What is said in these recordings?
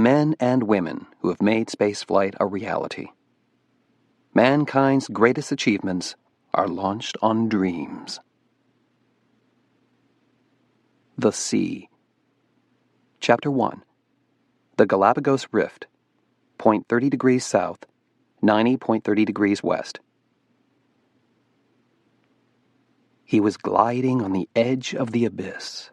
men and women who have made spaceflight a reality. Mankind's greatest achievements are launched on dreams. The Sea. Chapter 1. The Galapagos Rift, 0.30 degrees south, 90.30 degrees west. He was gliding on the edge of the abyss.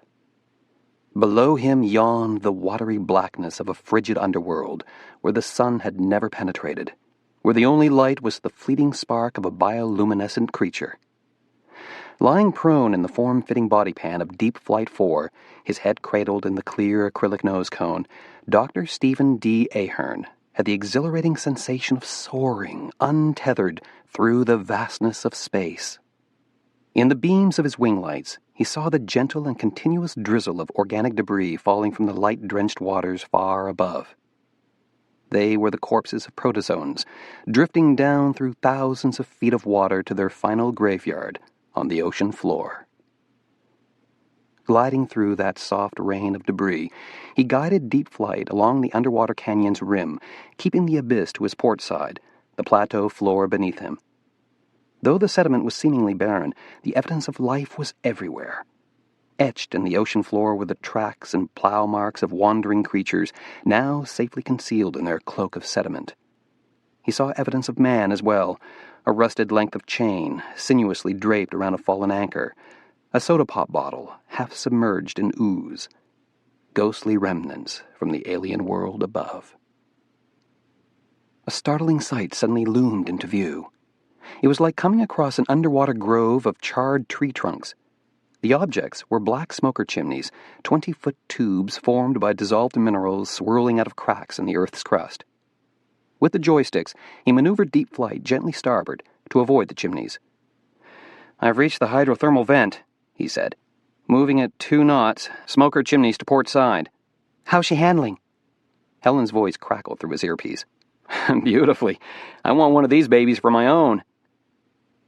Below him yawned the watery blackness of a frigid underworld where the sun had never penetrated, where the only light was the fleeting spark of a bioluminescent creature. Lying prone in the form-fitting body pan of Deep Flight 4, his head cradled in the clear acrylic nose cone, Dr. Stephen D. Ahern had the exhilarating sensation of soaring, untethered, through the vastness of space. In the beams of his wing lights, he saw the gentle and continuous drizzle of organic debris falling from the light-drenched waters far above. They were the corpses of protozoans, drifting down through thousands of feet of water to their final graveyard on the ocean floor. Gliding through that soft rain of debris, he guided Deep Flight along the underwater canyon's rim, keeping the abyss to his port side, the plateau floor beneath him. Though the sediment was seemingly barren, the evidence of life was everywhere. Etched in the ocean floor were the tracks and plow marks of wandering creatures, now safely concealed in their cloak of sediment. He saw evidence of man as well, a rusted length of chain, sinuously draped around a fallen anchor, a soda pop bottle, half submerged in ooze. Ghostly remnants from the alien world above. A startling sight suddenly loomed into view. It was like coming across an underwater grove of charred tree trunks. The objects were black smoker chimneys, 20-foot tubes formed by dissolved minerals swirling out of cracks in the Earth's crust. With the joysticks, he maneuvered Deep Flight gently starboard to avoid the chimneys. "I've reached the hydrothermal vent," he said. "Moving at 2 knots, smoker chimneys to port side." "How's she handling?" Helen's voice crackled through his earpiece. "Beautifully. I want one of these babies for my own."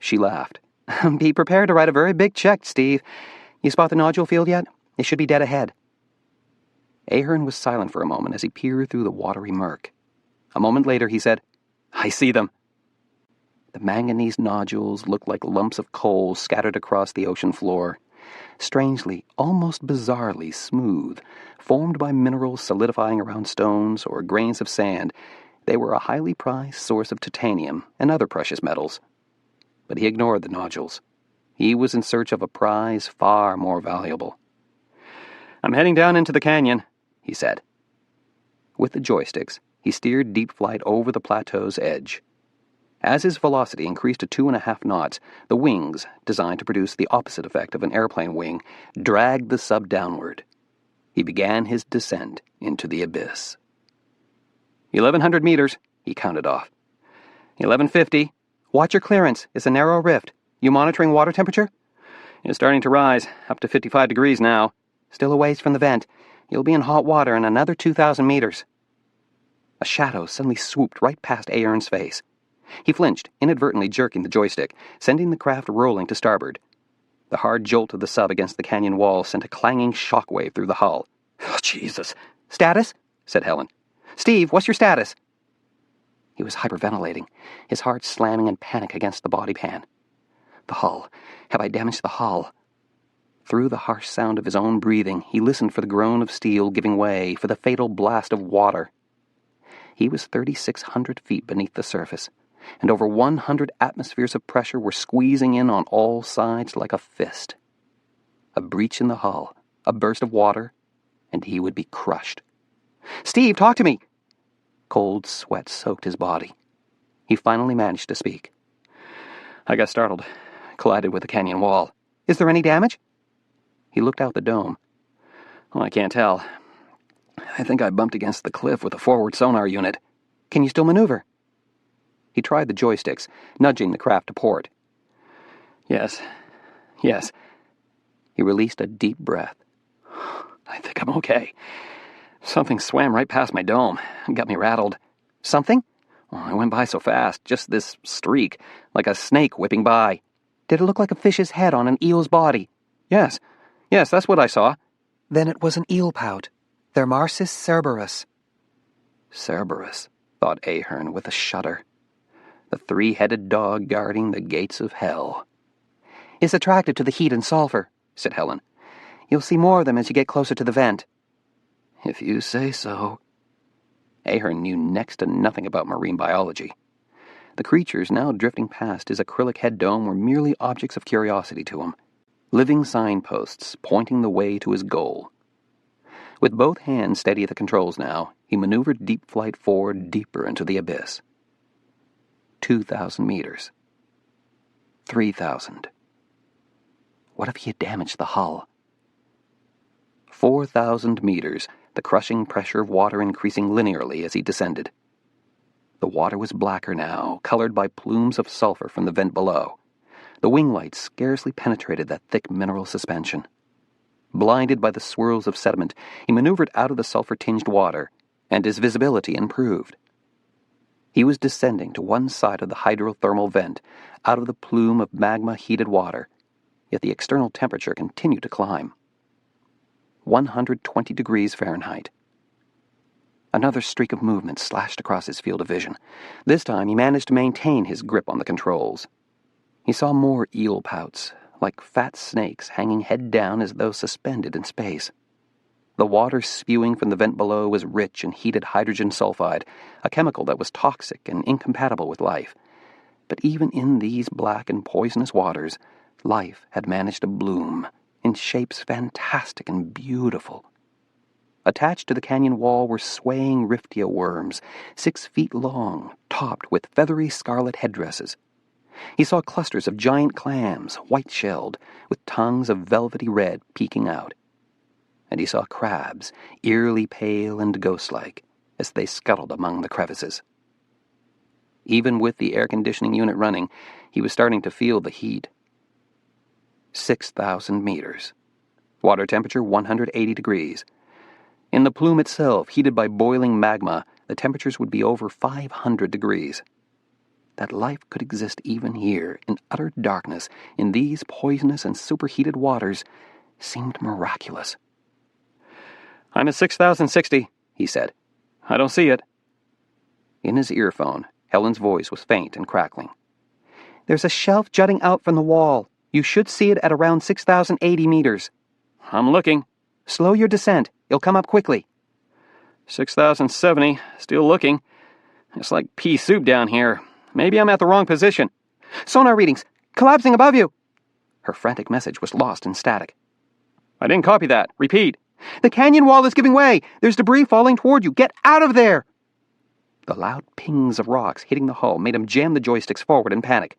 She laughed. "Be prepared to write a very big check, Steve. You spot the nodule field yet? It should be dead ahead." Ahern was silent for a moment as he peered through the watery murk. A moment later he said, "I see them." The manganese nodules looked like lumps of coal scattered across the ocean floor. Strangely, almost bizarrely smooth, formed by minerals solidifying around stones or grains of sand, they were a highly prized source of titanium and other precious metals. But he ignored the nodules. He was in search of a prize far more valuable. "I'm heading down into the canyon," he said. With the joysticks, he steered Deep Flight over the plateau's edge. As his velocity increased to 2.5 knots, the wings, designed to produce the opposite effect of an airplane wing, dragged the sub downward. He began his descent into the abyss. 1,100 meters, he counted off. 1,150. "Watch your clearance. It's a narrow rift. You monitoring water temperature?" "It's starting to rise, up to 55 degrees now. Still a ways from the vent. You'll be in hot water in another 2,000 meters. A shadow suddenly swooped right past Ahern's face. He flinched, inadvertently jerking the joystick, sending the craft rolling to starboard. The hard jolt of the sub against the canyon wall sent a clanging shockwave through the hull. "Oh, Jesus." "Status?" said Helen. "Steve, what's your status?" He was hyperventilating, his heart slamming in panic against the body pan. The hull. Have I damaged the hull? Through the harsh sound of his own breathing, he listened for the groan of steel giving way, for the fatal blast of water. He was 3,600 feet beneath the surface, and over 100 atmospheres of pressure were squeezing in on all sides like a fist. A breach in the hull, a burst of water, and he would be crushed. "Steve, talk to me!" Cold sweat soaked his body. He finally managed to speak. "I got startled. Collided with the canyon wall." "Is there any damage?" He looked out the dome. "Oh, I can't tell. I think I bumped against the cliff with a forward sonar unit." "Can you still maneuver?" He tried the joysticks, nudging the craft to port. Yes. He released a deep breath. "I think I'm okay. Something swam right past my dome and got me rattled." "Something?" "Oh, I went by so fast, just this streak, like a snake whipping by." "Did it look like a fish's head on an eel's body?" Yes, that's what I saw." "Then it was an eel pout. Thermarsis cerberus." Cerberus, thought Ahern with a shudder. The three-headed dog guarding the gates of hell. "It's attracted to the heat and sulfur," said Helen. "You'll see more of them as you get closer to the vent." "If you say so." Ahern knew next to nothing about marine biology. The creatures now drifting past his acrylic head dome were merely objects of curiosity to him, living signposts pointing the way to his goal. With both hands steady at the controls now, he maneuvered deep flight forward deeper into the abyss. 2,000 meters. 3,000. What if he had damaged the hull? 4,000 meters, the crushing pressure of water increasing linearly as he descended. The water was blacker now, colored by plumes of sulfur from the vent below. The wing lights scarcely penetrated that thick mineral suspension. Blinded by the swirls of sediment, he maneuvered out of the sulfur-tinged water, and his visibility improved. He was descending to one side of the hydrothermal vent, out of the plume of magma-heated water, yet the external temperature continued to climb. 120 degrees Fahrenheit. Another streak of movement slashed across his field of vision. This time he managed to maintain his grip on the controls. He saw more eel pouts, like fat snakes hanging head down as though suspended in space. The water spewing from the vent below was rich in heated hydrogen sulfide, a chemical that was toxic and incompatible with life. But even in these black and poisonous waters, life had managed to bloom, in shapes fantastic and beautiful. Attached to the canyon wall were swaying riftia worms, 6 feet long, topped with feathery scarlet headdresses. He saw clusters of giant clams, white-shelled, with tongues of velvety red peeking out. And he saw crabs, eerily pale and ghost-like, as they scuttled among the crevices. Even with the air conditioning unit running, he was starting to feel the heat. 6,000 meters. Water temperature 180 degrees. In the plume itself, heated by boiling magma, the temperatures would be over 500 degrees. That life could exist even here, in utter darkness, in these poisonous and superheated waters, seemed miraculous. "I'm at 6,060, he said. "I don't see it." In his earphone, Helen's voice was faint and crackling. "There's a shelf jutting out from the wall. You should see it at around 6,080 meters. "I'm looking." "Slow your descent. It'll come up quickly." 6,070, still looking. It's like pea soup down here. Maybe I'm at the wrong position. "Sonar readings. Collapsing above you." Her frantic message was lost in static. "I didn't copy that. Repeat." "The canyon wall is giving way. There's debris falling toward you. Get out of there." The loud pings of rocks hitting the hull made him jam the joysticks forward in panic.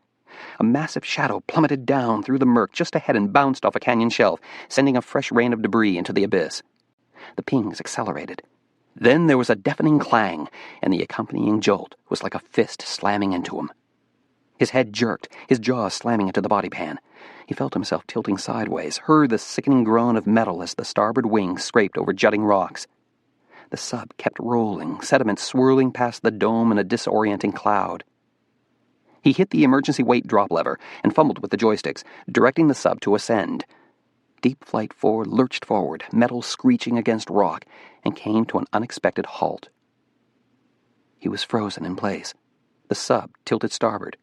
A massive shadow plummeted down through the murk just ahead and bounced off a canyon shelf, sending a fresh rain of debris into the abyss. The pings accelerated. Then there was a deafening clang, and the accompanying jolt was like a fist slamming into him. His head jerked, his jaw slamming into the body pan. He felt himself tilting sideways, heard the sickening groan of metal as the starboard wing scraped over jutting rocks. The sub kept rolling, sediment swirling past the dome in a disorienting cloud. He hit the emergency weight drop lever and fumbled with the joysticks, directing the sub to ascend. Deep Flight 4 lurched forward, metal screeching against rock, and came to an unexpected halt. He was frozen in place. The sub tilted starboard.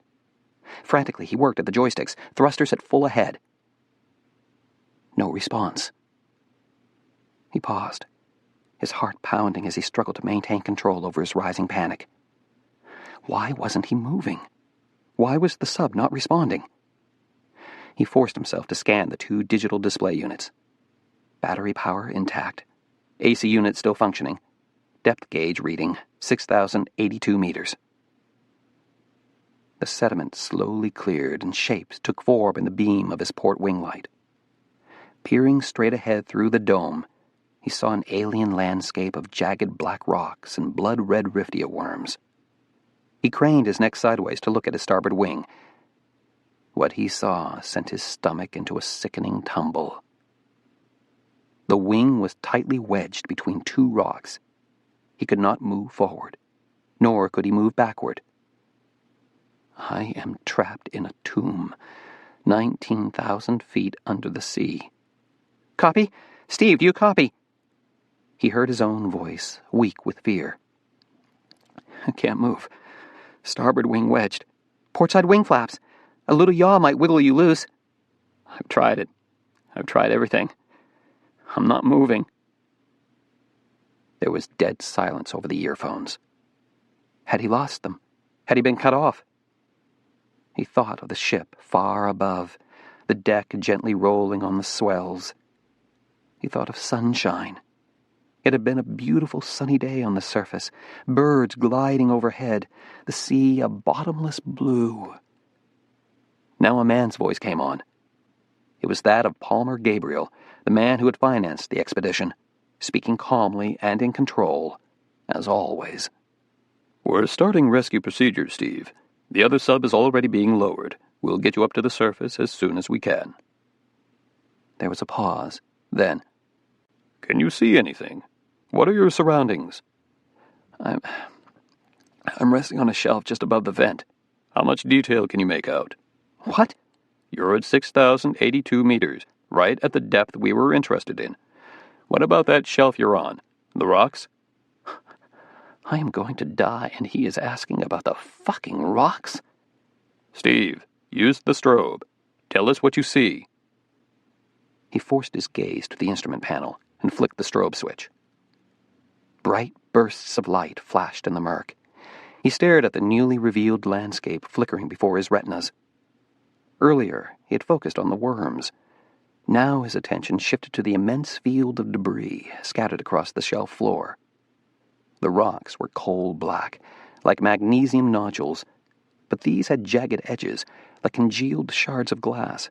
Frantically, he worked at the joysticks, thrusters at full ahead. No response. He paused, his heart pounding as he struggled to maintain control over his rising panic. Why wasn't he moving? Why was the sub not responding? He forced himself to scan the 2 digital display units. Battery power intact. AC unit still functioning. Depth gauge reading 6,082 meters. The sediment slowly cleared and shapes took form in the beam of his port wing light. Peering straight ahead through the dome, he saw an alien landscape of jagged black rocks and blood-red riftia worms. He craned his neck sideways to look at his starboard wing. What he saw sent his stomach into a sickening tumble. The wing was tightly wedged between 2 rocks. He could not move forward, nor could he move backward. I am trapped in a tomb, 19,000 feet under the sea. "Copy? Steve, do you copy?" He heard his own voice, weak with fear. I can't move. Starboard wing wedged. Port side wing flaps. A little yaw might wiggle you loose. I've tried it. I've tried everything. I'm not moving. There was dead silence over the earphones. Had he lost them? Had he been cut off? He thought of the ship far above, the deck gently rolling on the swells. He thought of sunshine. It had been a beautiful sunny day on the surface, birds gliding overhead, the sea a bottomless blue. Now a man's voice came on. It was that of Palmer Gabriel, the man who had financed the expedition, speaking calmly and in control, as always. "We're starting rescue procedures, Steve. The other sub is already being lowered. We'll get you up to the surface as soon as we can." There was a pause. Then, "Can you see anything? What are your surroundings?" I'm resting on a shelf just above the vent." "How much detail can you make out?" "What?" "You're at 6,082 meters, right at the depth we were interested in. What about that shelf you're on? The rocks?" I am going to die, and he is asking about the fucking rocks? "Steve, use the strobe. Tell us what you see." He forced his gaze to the instrument panel and flicked the strobe switch. Bright bursts of light flashed in the murk. He stared at the newly revealed landscape flickering before his retinas. Earlier, he had focused on the worms. Now his attention shifted to the immense field of debris scattered across the shelf floor. The rocks were coal black, like magnesium nodules, but these had jagged edges, like congealed shards of glass.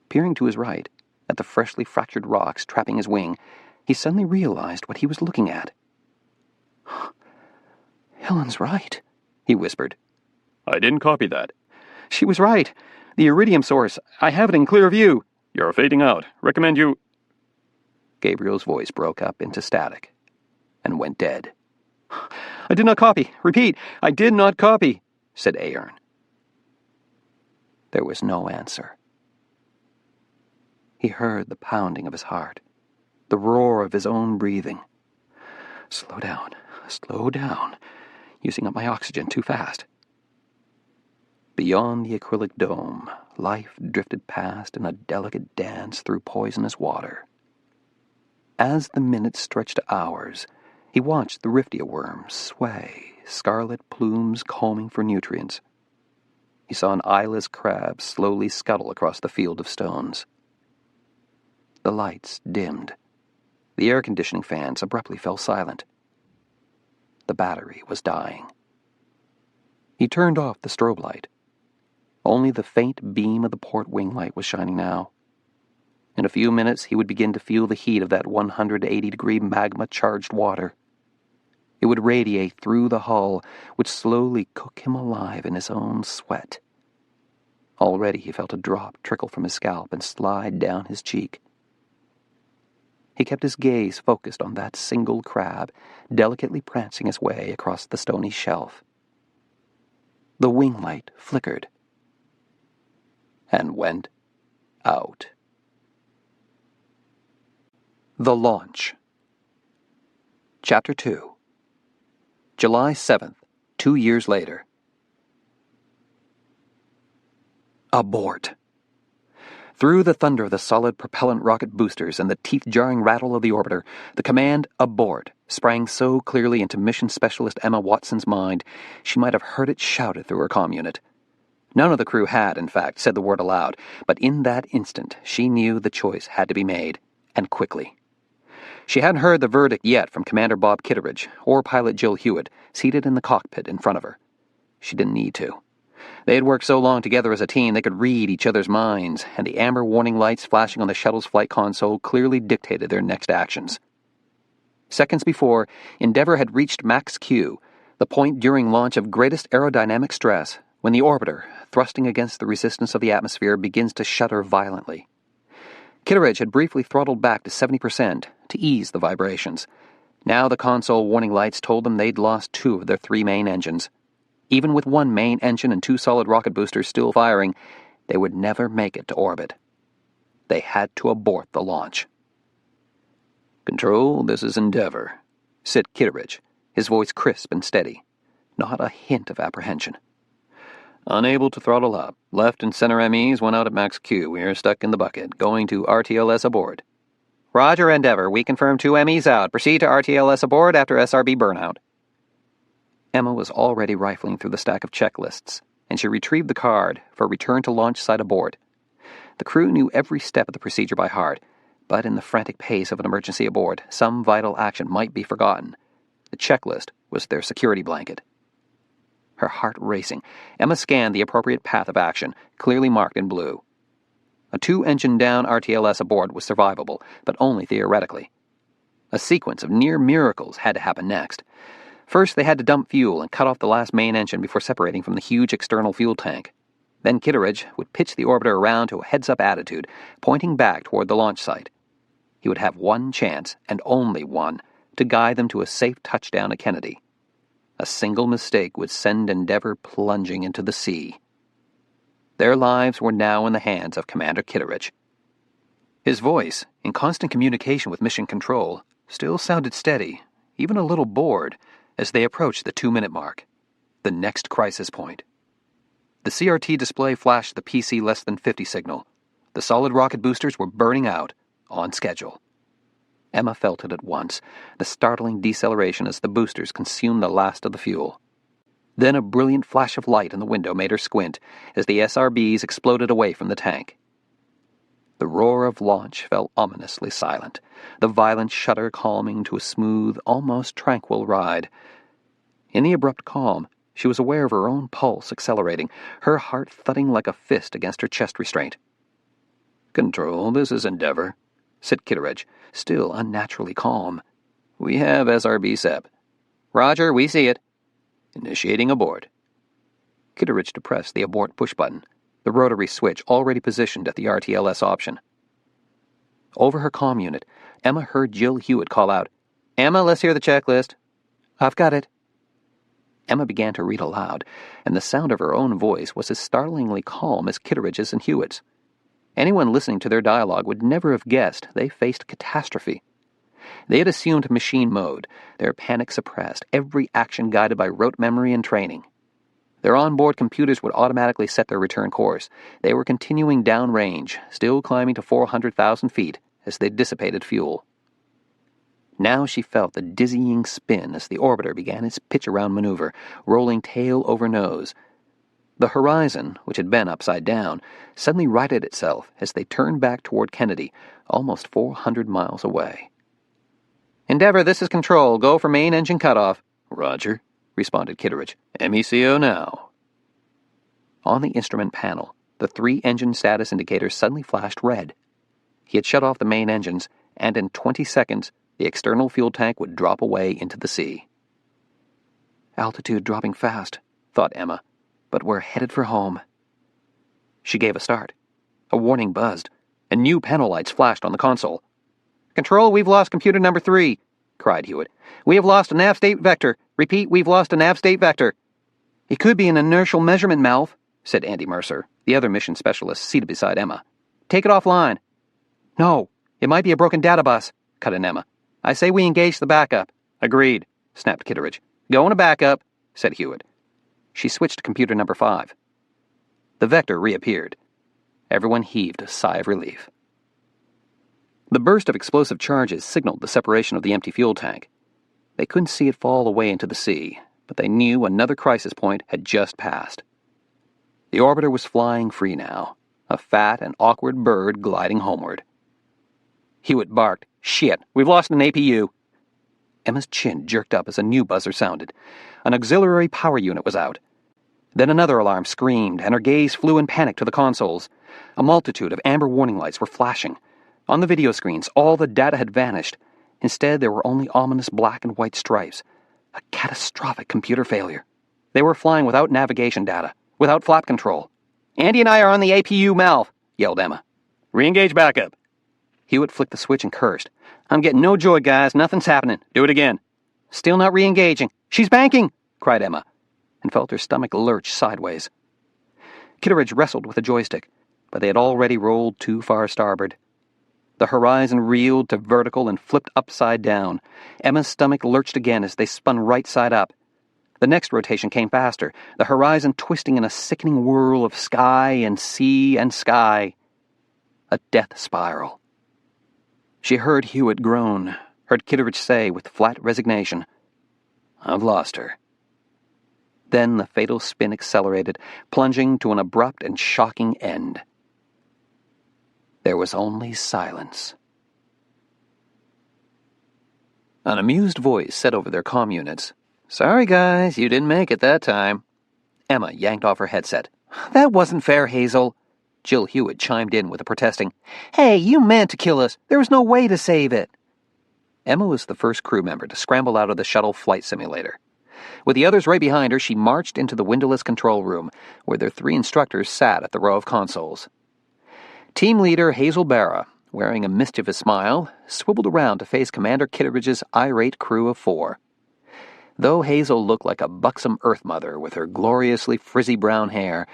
Peering to his right, at the freshly fractured rocks trapping his wing, he suddenly realized what he was looking at. "Helen's right," he whispered. "I didn't copy that." "She was right. The iridium source. I have it in clear view." "You're fading out. Recommend you—" Gabriel's voice broke up into static and went dead. "I did not copy. Repeat, I did not copy," said Aearn. There was no answer. He heard the pounding of his heart, the roar of his own breathing. Slow down, using up my oxygen too fast." Beyond the acrylic dome, life drifted past in a delicate dance through poisonous water. As the minutes stretched to hours, he watched the riftia worms sway, scarlet plumes combing for nutrients. He saw an eyeless crab slowly scuttle across the field of stones. The lights dimmed. The air conditioning fans abruptly fell silent. The battery was dying. He turned off the strobe light. Only the faint beam of the port wing light was shining now. In a few minutes, he would begin to feel the heat of that 180-degree magma-charged water. It would radiate through the hull, would slowly cook him alive in his own sweat. Already he felt a drop trickle from his scalp and slide down his cheek. He kept his gaze focused on that single crab, delicately prancing his way across the stony shelf. The wing light flickered and went out. The Launch. Chapter 2. July 7th, 2 years later. Abort. Through the thunder of the solid propellant rocket boosters and the teeth-jarring rattle of the orbiter, the command "abort" sprang so clearly into mission specialist Emma Watson's mind she might have heard it shouted through her comm unit. None of the crew had, in fact, said the word aloud, but in that instant she knew the choice had to be made, and quickly. She hadn't heard the verdict yet from Commander Bob Kitteridge or Pilot Jill Hewitt, seated in the cockpit in front of her. She didn't need to. They had worked so long together as a team they could read each other's minds, and the amber warning lights flashing on the shuttle's flight console clearly dictated their next actions. Seconds before, Endeavour had reached max Q, the point during launch of greatest aerodynamic stress, when the orbiter, thrusting against the resistance of the atmosphere, begins to shudder violently. Kitteridge had briefly throttled back to 70% to ease the vibrations. Now the console warning lights told them they'd lost 2 of their 3 main engines. Even with 1 main engine and 2 solid rocket boosters still firing, they would never make it to orbit. They had to abort the launch. "Control, this is Endeavour," said Kitteridge, his voice crisp and steady. Not a hint of apprehension. Unable to throttle up. Left and center MEs went out at max Q. We are stuck in the bucket. Going to RTLS aboard. Roger, Endeavour. We confirm 2 MEs out. Proceed to RTLS aboard after SRB burnout. Emma was already rifling through the stack of checklists, and she retrieved the card for return to launch site abort. The crew knew every step of the procedure by heart, but in the frantic pace of an emergency abort, some vital action might be forgotten. The checklist was their security blanket. Her heart racing, Emma scanned the appropriate path of action, clearly marked in blue. A 2-engine down RTLS aboard was survivable, but only theoretically. A sequence of near miracles had to happen next. First, they had to dump fuel and cut off the last main engine before separating from the huge external fuel tank. Then Kitteridge would pitch the orbiter around to a heads-up attitude, pointing back toward the launch site. He would have one chance, and only one, to guide them to a safe touchdown at Kennedy. A single mistake would send Endeavour plunging into the sea. Their lives were now in the hands of Commander Kitteridge. His voice, in constant communication with Mission Control, still sounded steady, even a little bored, as they approached the 2-minute mark, the next crisis point. The CRT display flashed the PC less than 50 signal. The solid rocket boosters were burning out, on schedule. Emma felt it at once, the startling deceleration as the boosters consumed the last of the fuel. Then a brilliant flash of light in the window made her squint as the SRBs exploded away from the tank. The roar of launch fell ominously silent, the violent shudder calming to a smooth, almost tranquil ride. In the abrupt calm, she was aware of her own pulse accelerating, her heart thudding like a fist against her chest restraint. "Control, this is Endeavour," said Kitteridge, still unnaturally calm. "We have SRB SEP." "Roger, we see it." "Initiating abort." Kitteridge depressed the abort push button, the rotary switch already positioned at the RTLS option. Over her comm unit, Emma heard Jill Hewitt call out, "Emma, let's hear the checklist." "I've got it." Emma began to read aloud, and the sound of her own voice was as startlingly calm as Kitteridge's and Hewitt's. Anyone listening to their dialogue would never have guessed they faced catastrophe. They had assumed machine mode, their panic suppressed, every action guided by rote memory and training. Their onboard computers would automatically set their return course. They were continuing downrange, still climbing to 400,000 feet as they dissipated fuel. Now she felt the dizzying spin as the orbiter began its pitch-around maneuver, rolling tail over nose. The horizon, which had been upside down, suddenly righted itself as they turned back toward Kennedy, almost 400 miles away. "Endeavour, this is Control. Go for main engine cutoff." "Roger," responded Kitteridge. "MECO now." On the instrument panel, the 3-engine status indicator suddenly flashed red. He had shut off the main engines, and in 20 seconds, the external fuel tank would drop away into the sea. "Altitude dropping fast," thought Emma, "but we're headed for home." She gave a start. A warning buzzed, and new panel lights flashed on the console. "Control, we've lost computer number 3, cried Hewitt. "We have lost a nav state vector. Repeat, we've lost a nav state vector." "It could be an inertial measurement, Malf," said Andy Mercer, the other mission specialist seated beside Emma. "Take it offline." "No, it might be a broken data bus," cut in Emma. "I say we engage the backup." "Agreed," snapped Kitteridge. "Going to backup," said Hewitt. She switched to computer number 5. The vector reappeared. Everyone heaved a sigh of relief. The burst of explosive charges signaled the separation of the empty fuel tank. They couldn't see it fall away into the sea, but they knew another crisis point had just passed. The orbiter was flying free now, a fat and awkward bird gliding homeward. Hewitt barked, "Shit, we've lost an APU." Emma's chin jerked up as a new buzzer sounded. An auxiliary power unit was out. Then another alarm screamed, and her gaze flew in panic to the consoles. A multitude of amber warning lights were flashing. On the video screens, all the data had vanished. Instead, there were only ominous black and white stripes. A catastrophic computer failure. They were flying without navigation data, without flap control. "Andy and I are on the APU, Malf," yelled Emma. "Re-engage backup." Hewitt flicked the switch and cursed. "I'm getting no joy, guys. Nothing's happening. Do it again." "Still not re-engaging. She's banking," cried Emma, and felt her stomach lurch sideways. Kitteridge wrestled with the joystick, but they had already rolled too far starboard. The horizon reeled to vertical and flipped upside down. Emma's stomach lurched again as they spun right side up. The next rotation came faster, the horizon twisting in a sickening whirl of sky and sea and sky. A death spiral. She heard Hewitt groan, heard Kitteridge say with flat resignation, "I've lost her." Then the fatal spin accelerated, plunging to an abrupt and shocking end. There was only silence. An amused voice said over their comm units, "Sorry, guys, you didn't make it that time." Emma yanked off her headset. "That wasn't fair, Hazel." Jill Hewitt chimed in with a protesting, "Hey, you meant to kill us. There was no way to save it." Emma was the first crew member to scramble out of the shuttle flight simulator. With the others right behind her, she marched into the windowless control room, where their 3 instructors sat at the row of consoles. Team leader Hazel Barra, wearing a mischievous smile, swiveled around to face Commander Kitteridge's irate crew of 4. Though Hazel looked like a buxom Earth Mother with her gloriously frizzy brown hair,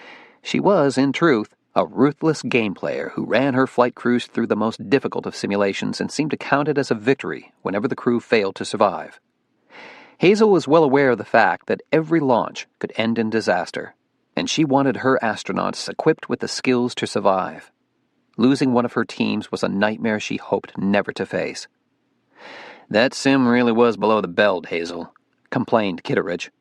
she was, in truth, a ruthless game player who ran her flight crews through the most difficult of simulations and seemed to count it as a victory whenever the crew failed to survive. Hazel was well aware of the fact that every launch could end in disaster, and she wanted her astronauts equipped with the skills to survive. Losing one of her teams was a nightmare she hoped never to face. "That sim really was below the belt, Hazel," complained Kitteridge.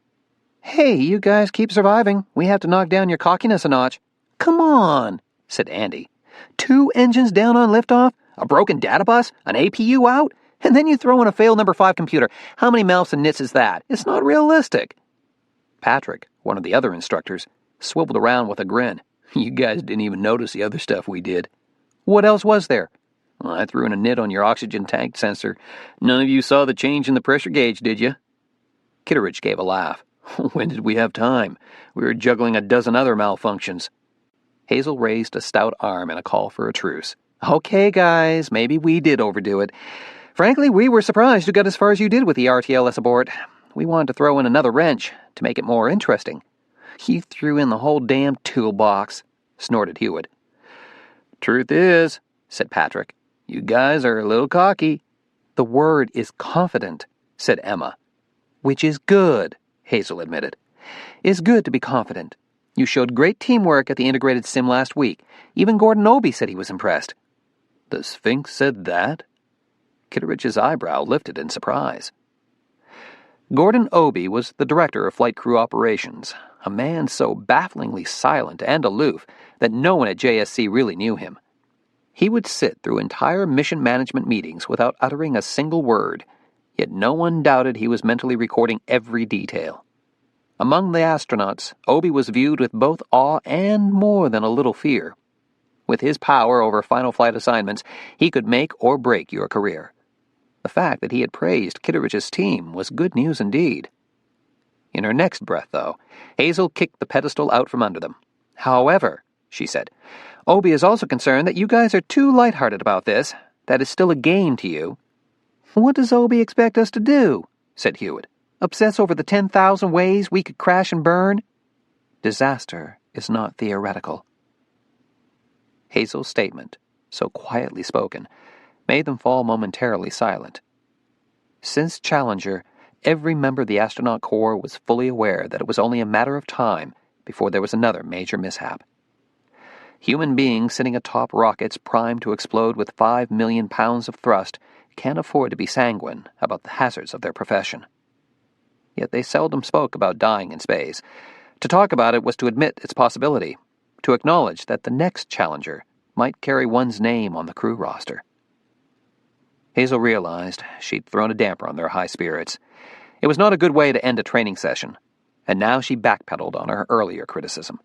"Hey, you guys keep surviving. We have to knock down your cockiness a notch." "Come on," said Andy. 2 engines down on liftoff, a broken data bus, an APU out, and then you throw in a failed number 5 computer. How many mouths and nits is that? It's not realistic." Patrick, one of the other instructors, swiveled around with a grin. "You guys didn't even notice the other stuff we did." "What else was there?" "I threw in a nit on your oxygen tank sensor. None of you saw the change in the pressure gauge, did you?" Kitteridge gave a laugh. "When did we have time? We were juggling a dozen other malfunctions." Hazel raised a stout arm in a call for a truce. "Okay, guys, maybe we did overdo it. Frankly, we were surprised you got as far as you did with the RTLS abort. We wanted to throw in another wrench to make it more interesting." "You threw in the whole damn toolbox," snorted Hewitt. "Truth is," said Patrick, "you guys are a little cocky." "The word is confident," said Emma. "Which is good," Hazel admitted. "It's good to be confident. You showed great teamwork at the integrated sim last week. Even Gordon Obie said he was impressed." "The Sphinx said that?" Kitteridge's eyebrow lifted in surprise. Gordon Obie was the director of flight crew operations, a man so bafflingly silent and aloof that no one at JSC really knew him. He would sit through entire mission management meetings without uttering a single word, yet no one doubted he was mentally recording every detail. Among the astronauts, Obie was viewed with both awe and more than a little fear. With his power over final flight assignments, he could make or break your career. The fact that he had praised Kitteridge's team was good news indeed. In her next breath, though, Hazel kicked the pedestal out from under them. "However," she said, "Obie is also concerned that you guys are too lighthearted about this. That is still a game to you." "What does Obie expect us to do?" said Hewitt. "Obsess over the 10,000 ways we could crash and burn?" "Disaster is not theoretical." Hazel's statement, so quietly spoken, made them fall momentarily silent. Since Challenger, every member of the astronaut corps was fully aware that it was only a matter of time before there was another major mishap. Human beings sitting atop rockets primed to explode with 5 million pounds of thrust can't afford to be sanguine about the hazards of their profession. Yet they seldom spoke about dying in space. To talk about it was to admit its possibility, to acknowledge that the next Challenger might carry one's name on the crew roster. Hazel realized she'd thrown a damper on their high spirits. It was not a good way to end a training session, and now she backpedaled on her earlier criticism.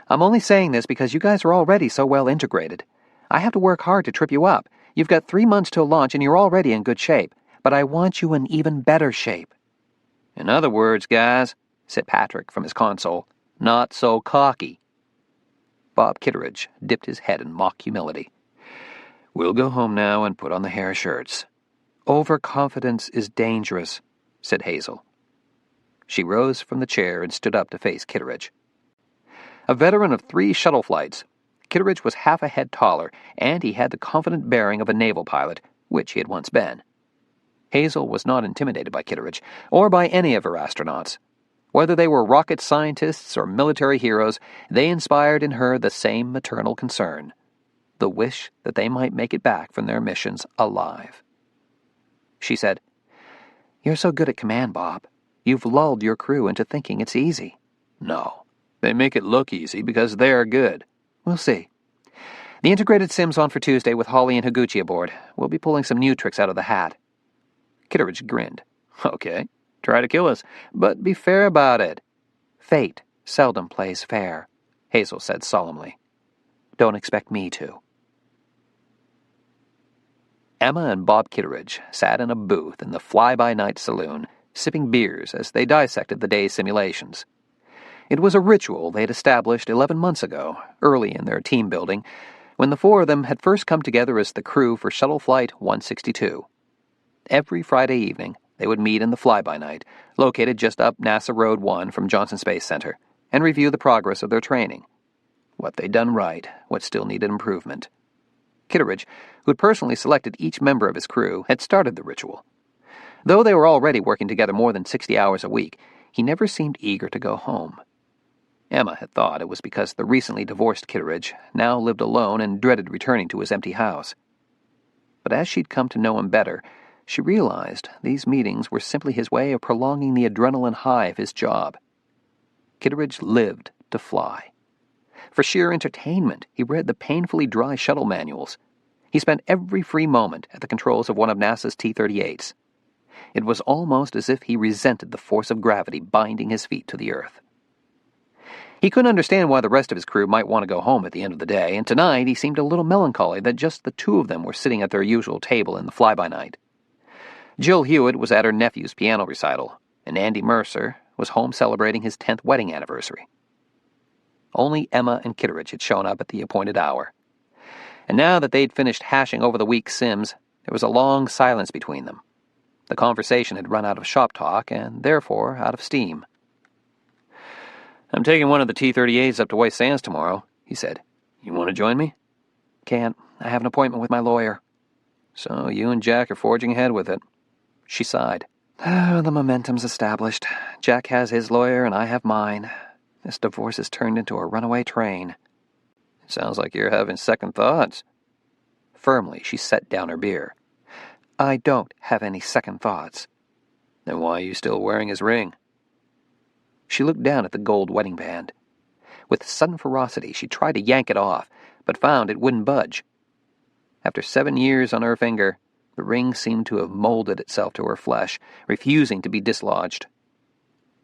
"I'm only saying this because you guys are already so well integrated. I have to work hard to trip you up. You've got 3 months till launch and you're already in good shape, but I want you in even better shape." "In other words, guys," said Patrick from his console, "not so cocky." Bob Kitteridge dipped his head in mock humility. "We'll go home now and put on the hair shirts." "Overconfidence is dangerous," said Hazel. She rose from the chair and stood up to face Kitteridge. A veteran of 3 shuttle flights, Kitteridge was half a head taller, and he had the confident bearing of a naval pilot, which he had once been. Hazel was not intimidated by Kitteridge, or by any of her astronauts. Whether they were rocket scientists or military heroes, they inspired in her the same maternal concern, the wish that they might make it back from their missions alive. She said, "You're so good at command, Bob. You've lulled your crew into thinking it's easy." "No. They make it look easy because they're good." "We'll see. The integrated sim's on for Tuesday with Holly and Higuchi aboard. We'll be pulling some new tricks out of the hat." Kitteridge grinned. "Okay. Try to kill us, but be fair about it." "Fate seldom plays fair," Hazel said solemnly. "Don't expect me to." Emma and Bob Kitteridge sat in a booth in the fly-by-night saloon, sipping beers as they dissected the day's simulations. It was a ritual they'd established 11 months ago, early in their team building, when the four of them had first come together as the crew for Shuttle Flight 162. Every Friday evening, they would meet in the fly-by-night, located just up NASA Road 1 from Johnson Space Center, and review the progress of their training. What they'd done right, what still needed improvement. Kitteridge, who had personally selected each member of his crew, had started the ritual. Though they were already working together more than 60 hours a week, he never seemed eager to go home. Emma had thought it was because the recently divorced Kitteridge now lived alone and dreaded returning to his empty house. But as she'd come to know him better, she realized these meetings were simply his way of prolonging the adrenaline high of his job. Kitteridge lived to fly. For sheer entertainment, he read the painfully dry shuttle manuals. He spent every free moment at the controls of one of NASA's T-38s. It was almost as if he resented the force of gravity binding his feet to the earth. He couldn't understand why the rest of his crew might want to go home at the end of the day, and tonight he seemed a little melancholy that just the two of them were sitting at their usual table in the fly-by-night. Jill Hewitt was at her nephew's piano recital, and Andy Mercer was home celebrating his 10th wedding anniversary. Only Emma and Kitteridge had shown up at the appointed hour. And now that they'd finished hashing over the week's sims, there was a long silence between them. The conversation had run out of shop talk, and therefore out of steam. "I'm taking one of the T-38s up to White Sands tomorrow," he said. "You want to join me?" "Can't. I have an appointment with my lawyer." "So you and Jack are forging ahead with it." She sighed. "The momentum's established. Jack has his lawyer and I have mine. This divorce has turned into a runaway train." "It sounds like you're having second thoughts." Firmly, she set down her beer. "I don't have any second thoughts." "Then why are you still wearing his ring?" She looked down at the gold wedding band. With sudden ferocity, she tried to yank it off, but found it wouldn't budge. After 7 years on her finger, the ring seemed to have molded itself to her flesh, refusing to be dislodged.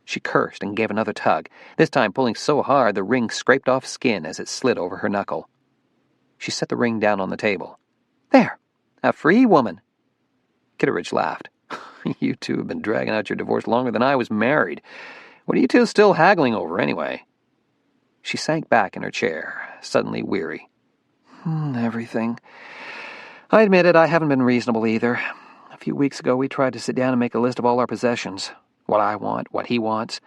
She cursed and gave another tug, this time pulling so hard the ring scraped off skin as it slid over her knuckle. She set the ring down on the table. "There! A free woman!" Kitteridge laughed. "You two have been dragging out your divorce longer than I was married. What are you two still haggling over, anyway?" She sank back in her chair, suddenly weary. Everything. I admit it, I haven't been reasonable either. A few weeks ago, we tried to sit down and make a list of all our possessions. What I want, what he wants.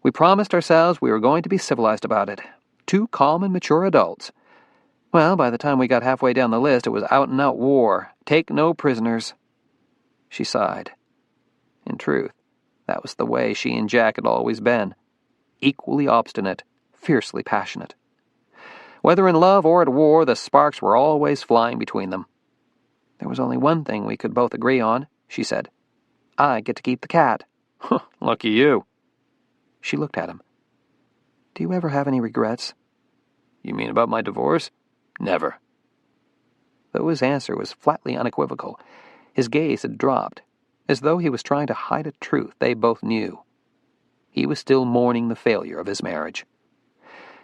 We promised ourselves we were going to be civilized about it. 2 calm and mature adults. Well, by the time we got halfway down the list, it was out-and-out war. Take no prisoners. She sighed. In truth, that was the way she and Jack had always been. Equally obstinate, fiercely passionate. Whether in love or at war, the sparks were always flying between them. "There was only one thing we could both agree on," she said. "I get to keep the cat." "Lucky you." She looked at him. "Do you ever have any regrets?" "You mean about my divorce?" "Never." Though his answer was flatly unequivocal, his gaze had dropped, as though he was trying to hide a truth they both knew. He was still mourning the failure of his marriage.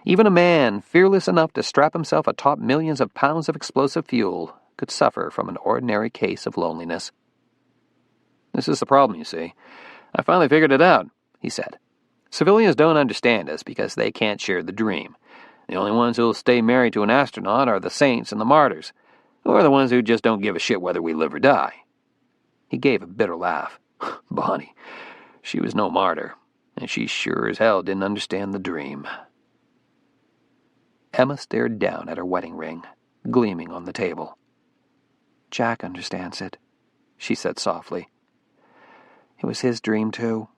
Even a man fearless enough to strap himself atop millions of pounds of explosive fuel could suffer from an ordinary case of loneliness. "This is the problem, you see. I finally figured it out," he said. "Civilians don't understand us because they can't share the dream. The only ones who'll stay married to an astronaut are the saints and the martyrs, or the ones who just don't give a shit whether we live or die." He gave a bitter laugh. Bonnie, she was no martyr, and she sure as hell didn't understand the dream. Emma stared down at her wedding ring, gleaming on the table. "Jack understands it," she said softly. "It was his dream, too.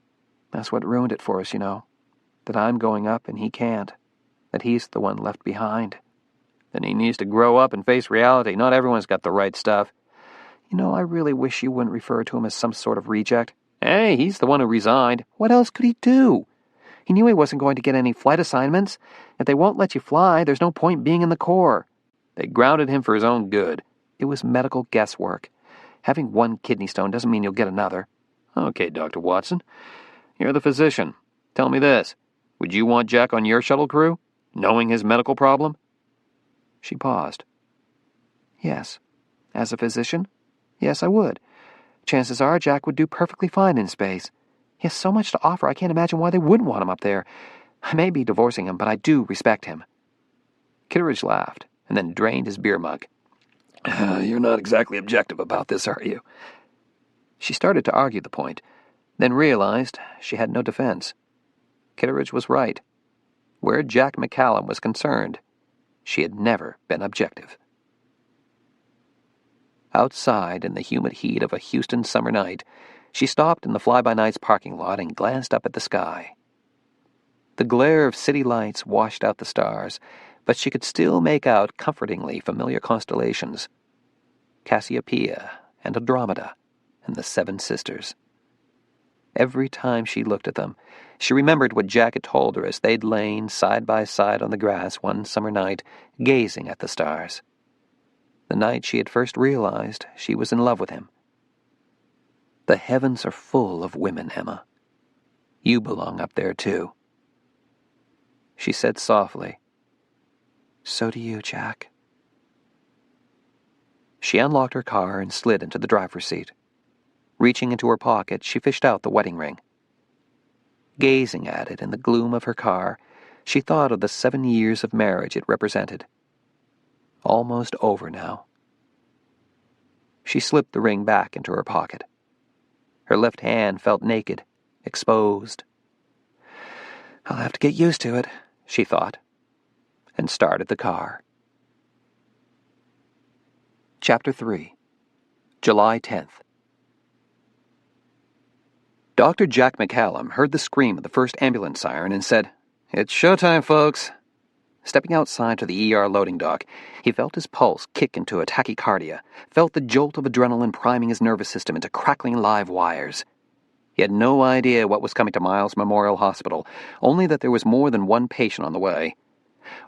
That's what ruined it for us, that I'm going up and he can't, that he's the one left behind. Then he needs to grow up and face reality. Not everyone's got the right stuff. I really wish you wouldn't refer to him as some sort of reject. Hey, he's the one who resigned. What else could he do? He knew he wasn't going to get any flight assignments. If they won't let you fly, there's no point being in the Corps. They grounded him for his own good. It was medical guesswork. Having one kidney stone doesn't mean you'll get another. Okay, Dr. Watson. You're the physician. Tell me this. Would you want Jack on your shuttle crew, knowing his medical problem? She paused. Yes. As a physician? Yes, I would. Chances are Jack would do perfectly fine in space. He has so much to offer, I can't imagine why they wouldn't want him up there. I may be divorcing him, but I do respect him. Kitteridge laughed, and then drained his beer mug. You're not exactly objective about this, are you? She started to argue the point, then realized she had no defense. Kitteridge was right. Where Jack McCallum was concerned, she had never been objective. Outside, in the humid heat of a Houston summer night, she stopped in the fly-by-night's parking lot and glanced up at the sky. The glare of city lights washed out the stars, but she could still make out comfortingly familiar constellations. Cassiopeia and Andromeda and the Seven Sisters. Every time she looked at them, she remembered what Jack had told her as they'd lain side by side on the grass one summer night, gazing at the stars. The night she had first realized she was in love with him. The heavens are full of women, Emma. You belong up there, too. She said softly, So do you, Jack. She unlocked her car and slid into the driver's seat. Reaching into her pocket, she fished out the wedding ring. Gazing at it in the gloom of her car, she thought of the 7 years of marriage it represented. Almost over now. She slipped the ring back into her pocket. Her left hand felt naked, exposed. I'll have to get used to it, she thought, and started the car. Chapter 3, July 10th. Dr. Jack McCallum heard the scream of the first ambulance siren and said, It's showtime, folks. Stepping outside to the ER loading dock, he felt his pulse kick into a tachycardia, felt the jolt of adrenaline priming his nervous system into crackling live wires. He had no idea what was coming to Miles Memorial Hospital, only that there was more than one patient on the way.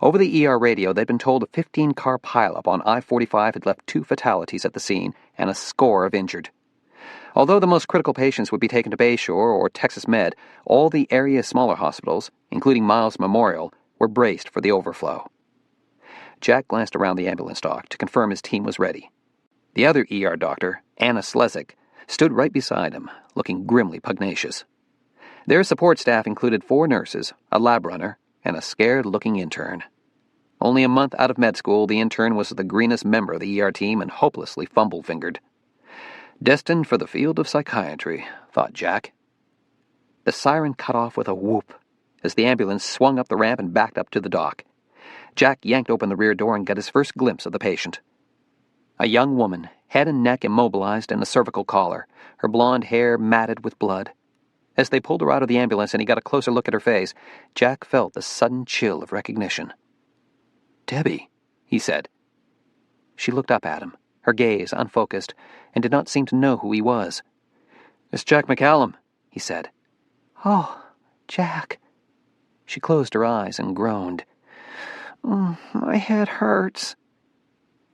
Over the ER radio, they'd been told a 15-car pileup on I-45 had left 2 fatalities at the scene and a score of injured. Although the most critical patients would be taken to Bayshore or Texas Med, all the area's smaller hospitals, including Miles Memorial, were braced for the overflow. Jack glanced around the ambulance dock to confirm his team was ready. The other ER doctor, Anna Slezik, stood right beside him, looking grimly pugnacious. Their support staff included 4 nurses, a lab runner, and a scared-looking intern. Only a month out of med school, the intern was the greenest member of the ER team and hopelessly fumble-fingered. Destined for the field of psychiatry, thought Jack. The siren cut off with a whoop as the ambulance swung up the ramp and backed up to the dock. Jack yanked open the rear door and got his first glimpse of the patient. A young woman, head and neck immobilized in a cervical collar, her blonde hair matted with blood. As they pulled her out of the ambulance and he got a closer look at her face, Jack felt the sudden chill of recognition. "Debbie," he said. She looked up at him, her gaze unfocused, and did not seem to know who he was. "It's Jack McCallum," he said. "Oh, Jack." She closed her eyes and groaned. My head hurts."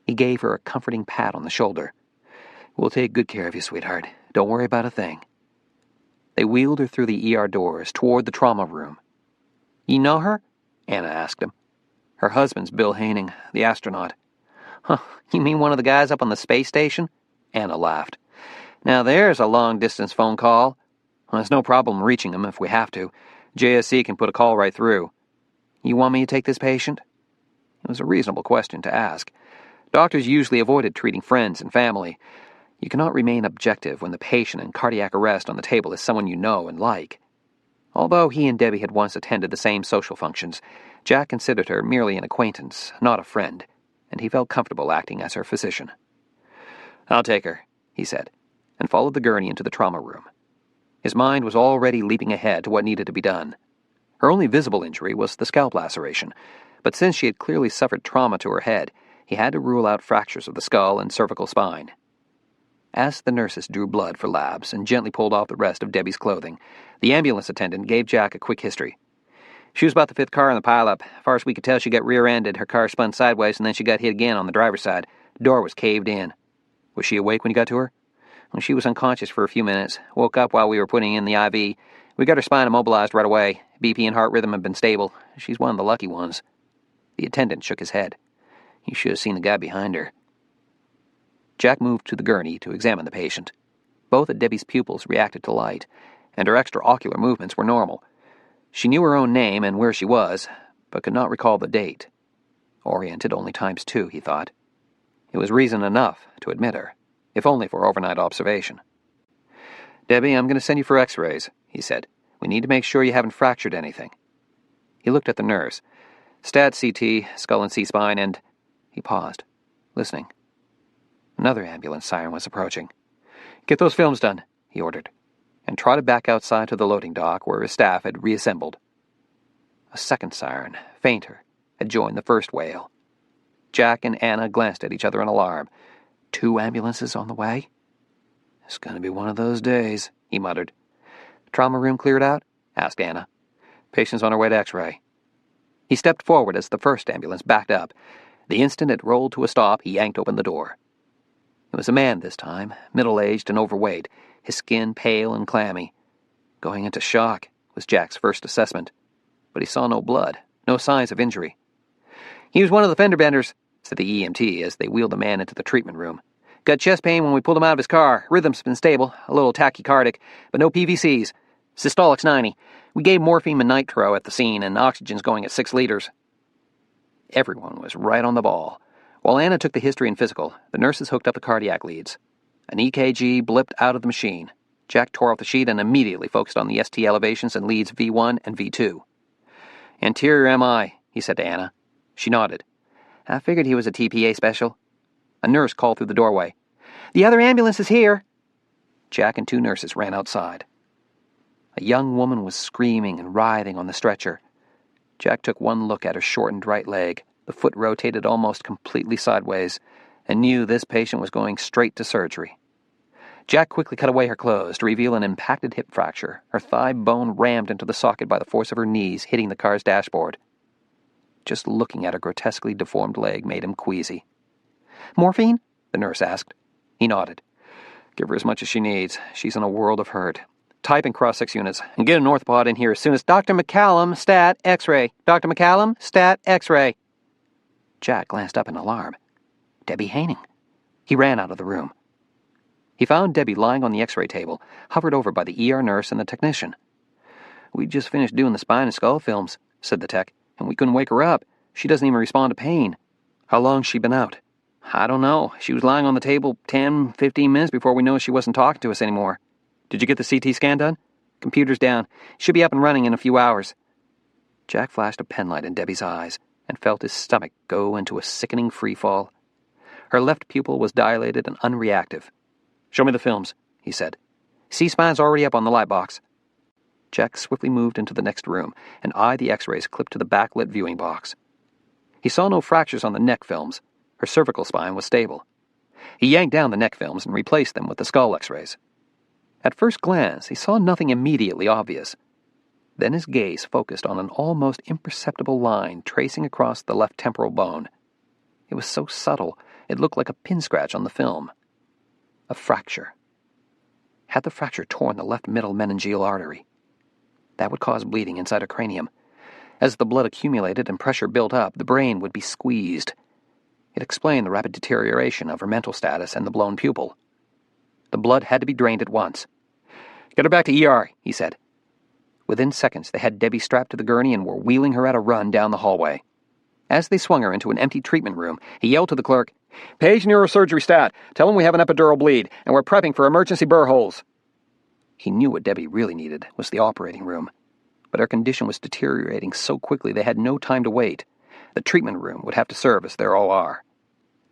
He gave her a comforting pat on the shoulder. "We'll take good care of you, sweetheart. Don't worry about a thing." They wheeled her through the ER doors toward the trauma room. "You know her?" Anna asked him. "Her husband's Bill Haining, the astronaut." "Huh, you mean one of the guys up on the space station?" Anna laughed. "Now there's a long-distance phone call. Well, there's no problem reaching him if we have to. JSC can put a call right through. You want me to take this patient?" It was a reasonable question to ask. Doctors usually avoided treating friends and family. You cannot remain objective when the patient in cardiac arrest on the table is someone you know and like. Although he and Debbie had once attended the same social functions, Jack considered her merely an acquaintance, not a friend, and he felt comfortable acting as her physician. "I'll take her," he said, and followed the gurney into the trauma room. His mind was already leaping ahead to what needed to be done. Her only visible injury was the scalp laceration, but since she had clearly suffered trauma to her head, he had to rule out fractures of the skull and cervical spine. As the nurses drew blood for labs and gently pulled off the rest of Debbie's clothing, the ambulance attendant gave Jack a quick history. She was about the fifth car in the pileup. As far as we could tell, she got rear-ended. Her car spun sideways, and then she got hit again on the driver's side. The door was caved in. Was she awake when you got to her? Well, she was unconscious for a few minutes. Woke up while we were putting in the IV. We got her spine immobilized right away. BP and heart rhythm have been stable. She's one of the lucky ones. The attendant shook his head. You should have seen the guy behind her. Jack moved to the gurney to examine the patient. Both of Debbie's pupils reacted to light, and her extraocular movements were normal. She knew her own name and where she was, but could not recall the date. Oriented only ×2, he thought. It was reason enough to admit her, if only for overnight observation. Debbie, I'm going to send you for x-rays, he said. We need to make sure you haven't fractured anything. He looked at the nurse. Stat CT, skull and C-spine, and... He paused, listening. Another ambulance siren was approaching. Get those films done, he ordered, and trotted back outside to the loading dock where his staff had reassembled. A second siren, fainter, had joined the first wail. Jack and Anna glanced at each other in alarm. 2 ambulances on the way? It's going to be one of those days, he muttered. Trauma room cleared out? Asked Anna. Patient's on her way to x-ray. He stepped forward as the first ambulance backed up. The instant it rolled to a stop, he yanked open the door. It was a man this time, middle-aged and overweight, his skin pale and clammy. Going into shock was Jack's first assessment, but he saw no blood, no signs of injury. He was one of the fender benders, said the EMT as they wheeled the man into the treatment room. Got chest pain when we pulled him out of his car. Rhythm's been stable, a little tachycardic, but no PVCs. Systolic's 90. We gave morphine and nitro at the scene, and oxygen's going at 6 liters. Everyone was right on the ball. While Anna took the history and physical, the nurses hooked up the cardiac leads. An EKG blipped out of the machine. Jack tore off the sheet and immediately focused on the ST elevations and leads V1 and V2. Anterior MI, he said to Anna. She nodded. I figured he was a TPA special. A nurse called through the doorway. The other ambulance is here. Jack and 2 nurses ran outside. A young woman was screaming and writhing on the stretcher. Jack took one look at her shortened right leg, the foot rotated almost completely sideways, and knew this patient was going straight to surgery. Jack quickly cut away her clothes to reveal an impacted hip fracture, her thigh bone rammed into the socket by the force of her knees hitting the car's dashboard. Just looking at her grotesquely deformed leg made him queasy. Morphine? The nurse asked. He nodded. Give her as much as she needs. She's in a world of hurt. Type in cross-6 units, and get an orthopod in here as soon as Dr. McCallum, stat, x-ray. Dr. McCallum, stat, x-ray. Jack glanced up in alarm. Debbie Haining. He ran out of the room. He found Debbie lying on the x-ray table, hovered over by the ER nurse and the technician. We just finished doing the spine and skull films, said the tech, and we couldn't wake her up. She doesn't even respond to pain. How long's she been out? I don't know. She was lying on the table 10, 15 minutes before we noticed she wasn't talking to us anymore. Did you get the CT scan done? Computer's down. Should be up and running in a few hours. Jack flashed a penlight in Debbie's eyes and felt his stomach go into a sickening freefall. Her left pupil was dilated and unreactive. Show me the films, he said. C-spine's already up on the light box. Jack swiftly moved into the next room and eyed the x-rays clipped to the backlit viewing box. He saw no fractures on the neck films. Her cervical spine was stable. He yanked down the neck films and replaced them with the skull x-rays. At first glance, he saw nothing immediately obvious. Then his gaze focused on an almost imperceptible line tracing across the left temporal bone. It was so subtle, it looked like a pin scratch on the film. A fracture. Had the fracture torn the left middle meningeal artery? That would cause bleeding inside her cranium. As the blood accumulated and pressure built up, the brain would be squeezed. It explained the rapid deterioration of her mental status and the blown pupil. The blood had to be drained at once. Get her back to ER, he said. Within seconds, they had Debbie strapped to the gurney and were wheeling her at a run down the hallway. As they swung her into an empty treatment room, he yelled to the clerk, Page neurosurgery stat. Tell him we have an epidural bleed, and we're prepping for emergency burr holes. He knew what Debbie really needed was the operating room. But her condition was deteriorating so quickly they had no time to wait. The treatment room would have to serve as their OR.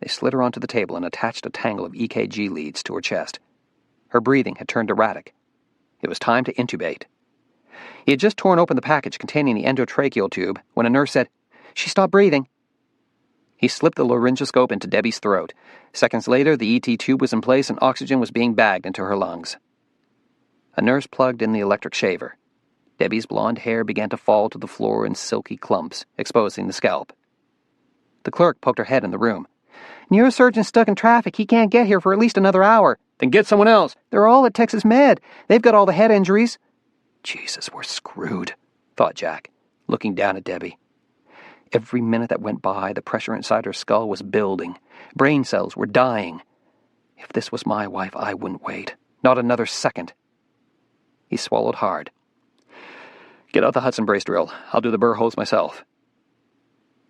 They slid her onto the table and attached a tangle of EKG leads to her chest. Her breathing had turned erratic. It was time to intubate. He had just torn open the package containing the endotracheal tube when a nurse said, "She stopped breathing." He slipped the laryngoscope into Debbie's throat. Seconds later, the ET tube was in place and oxygen was being bagged into her lungs. A nurse plugged in the electric shaver. Debbie's blonde hair began to fall to the floor in silky clumps, exposing the scalp. The clerk poked her head in the room. "Neurosurgeon's stuck in traffic. He can't get here for at least another hour." "Then get someone else." "They're all at Texas Med. They've got all the head injuries." Jesus, we're screwed, thought Jack, looking down at Debbie. Every minute that went by, the pressure inside her skull was building. Brain cells were dying. If this was my wife, I wouldn't wait. Not another second. He swallowed hard. "Get out the Hudson brace drill. I'll do the burr holes myself."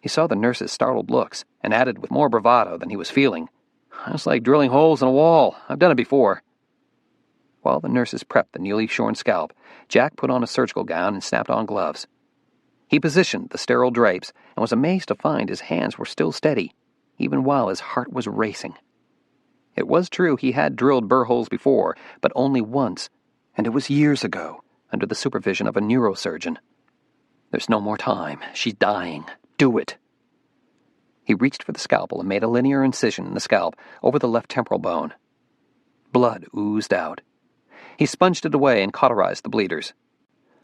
He saw the nurse's startled looks and added with more bravado than he was feeling, "It's like drilling holes in a wall. I've done it before." While the nurses prepped the newly shorn scalp, Jack put on a surgical gown and snapped on gloves. He positioned the sterile drapes and was amazed to find his hands were still steady, even while his heart was racing. It was true he had drilled burr holes before, but only once, and it was years ago, under the supervision of a neurosurgeon. There's no more time. She's dying. Do it. He reached for the scalpel and made a linear incision in the scalp over the left temporal bone. Blood oozed out. He sponged it away and cauterized the bleeders.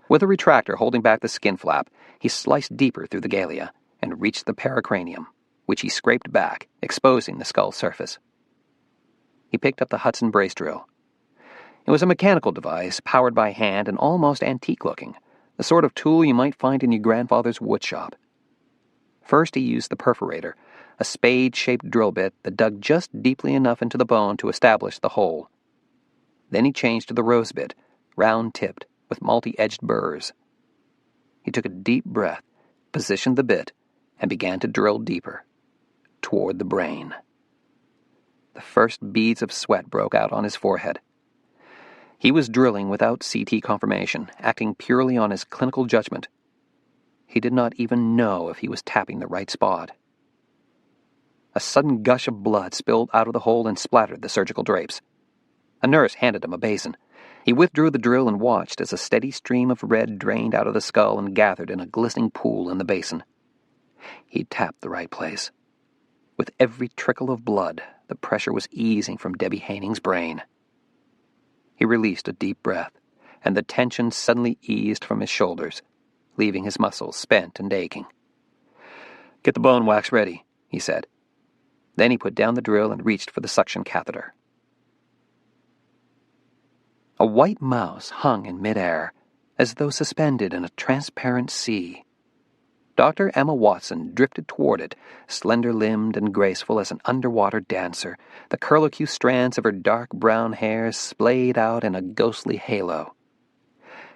With a retractor holding back the skin flap, he sliced deeper through the galea and reached the pericranium, which he scraped back, exposing the skull surface. He picked up the Hudson brace drill. It was a mechanical device, powered by hand and almost antique-looking, the sort of tool you might find in your grandfather's woodshop. First he used the perforator, a spade-shaped drill bit that dug just deeply enough into the bone to establish the hole. Then he changed to the rose bit, round-tipped, with multi-edged burrs. He took a deep breath, positioned the bit, and began to drill deeper, toward the brain. The first beads of sweat broke out on his forehead. He was drilling without CT confirmation, acting purely on his clinical judgment. He did not even know if he was tapping the right spot. A sudden gush of blood spilled out of the hole and splattered the surgical drapes. A nurse handed him a basin. He withdrew the drill and watched as a steady stream of red drained out of the skull and gathered in a glistening pool in the basin. He tapped the right place. With every trickle of blood, the pressure was easing from Debbie Haining's brain. He released a deep breath, and the tension suddenly eased from his shoulders, leaving his muscles spent and aching. "Get the bone wax ready," he said. Then he put down the drill and reached for the suction catheter. A white mouse hung in midair, as though suspended in a transparent sea. Dr. Emma Watson drifted toward it, slender-limbed and graceful as an underwater dancer, the curlicue strands of her dark brown hair splayed out in a ghostly halo.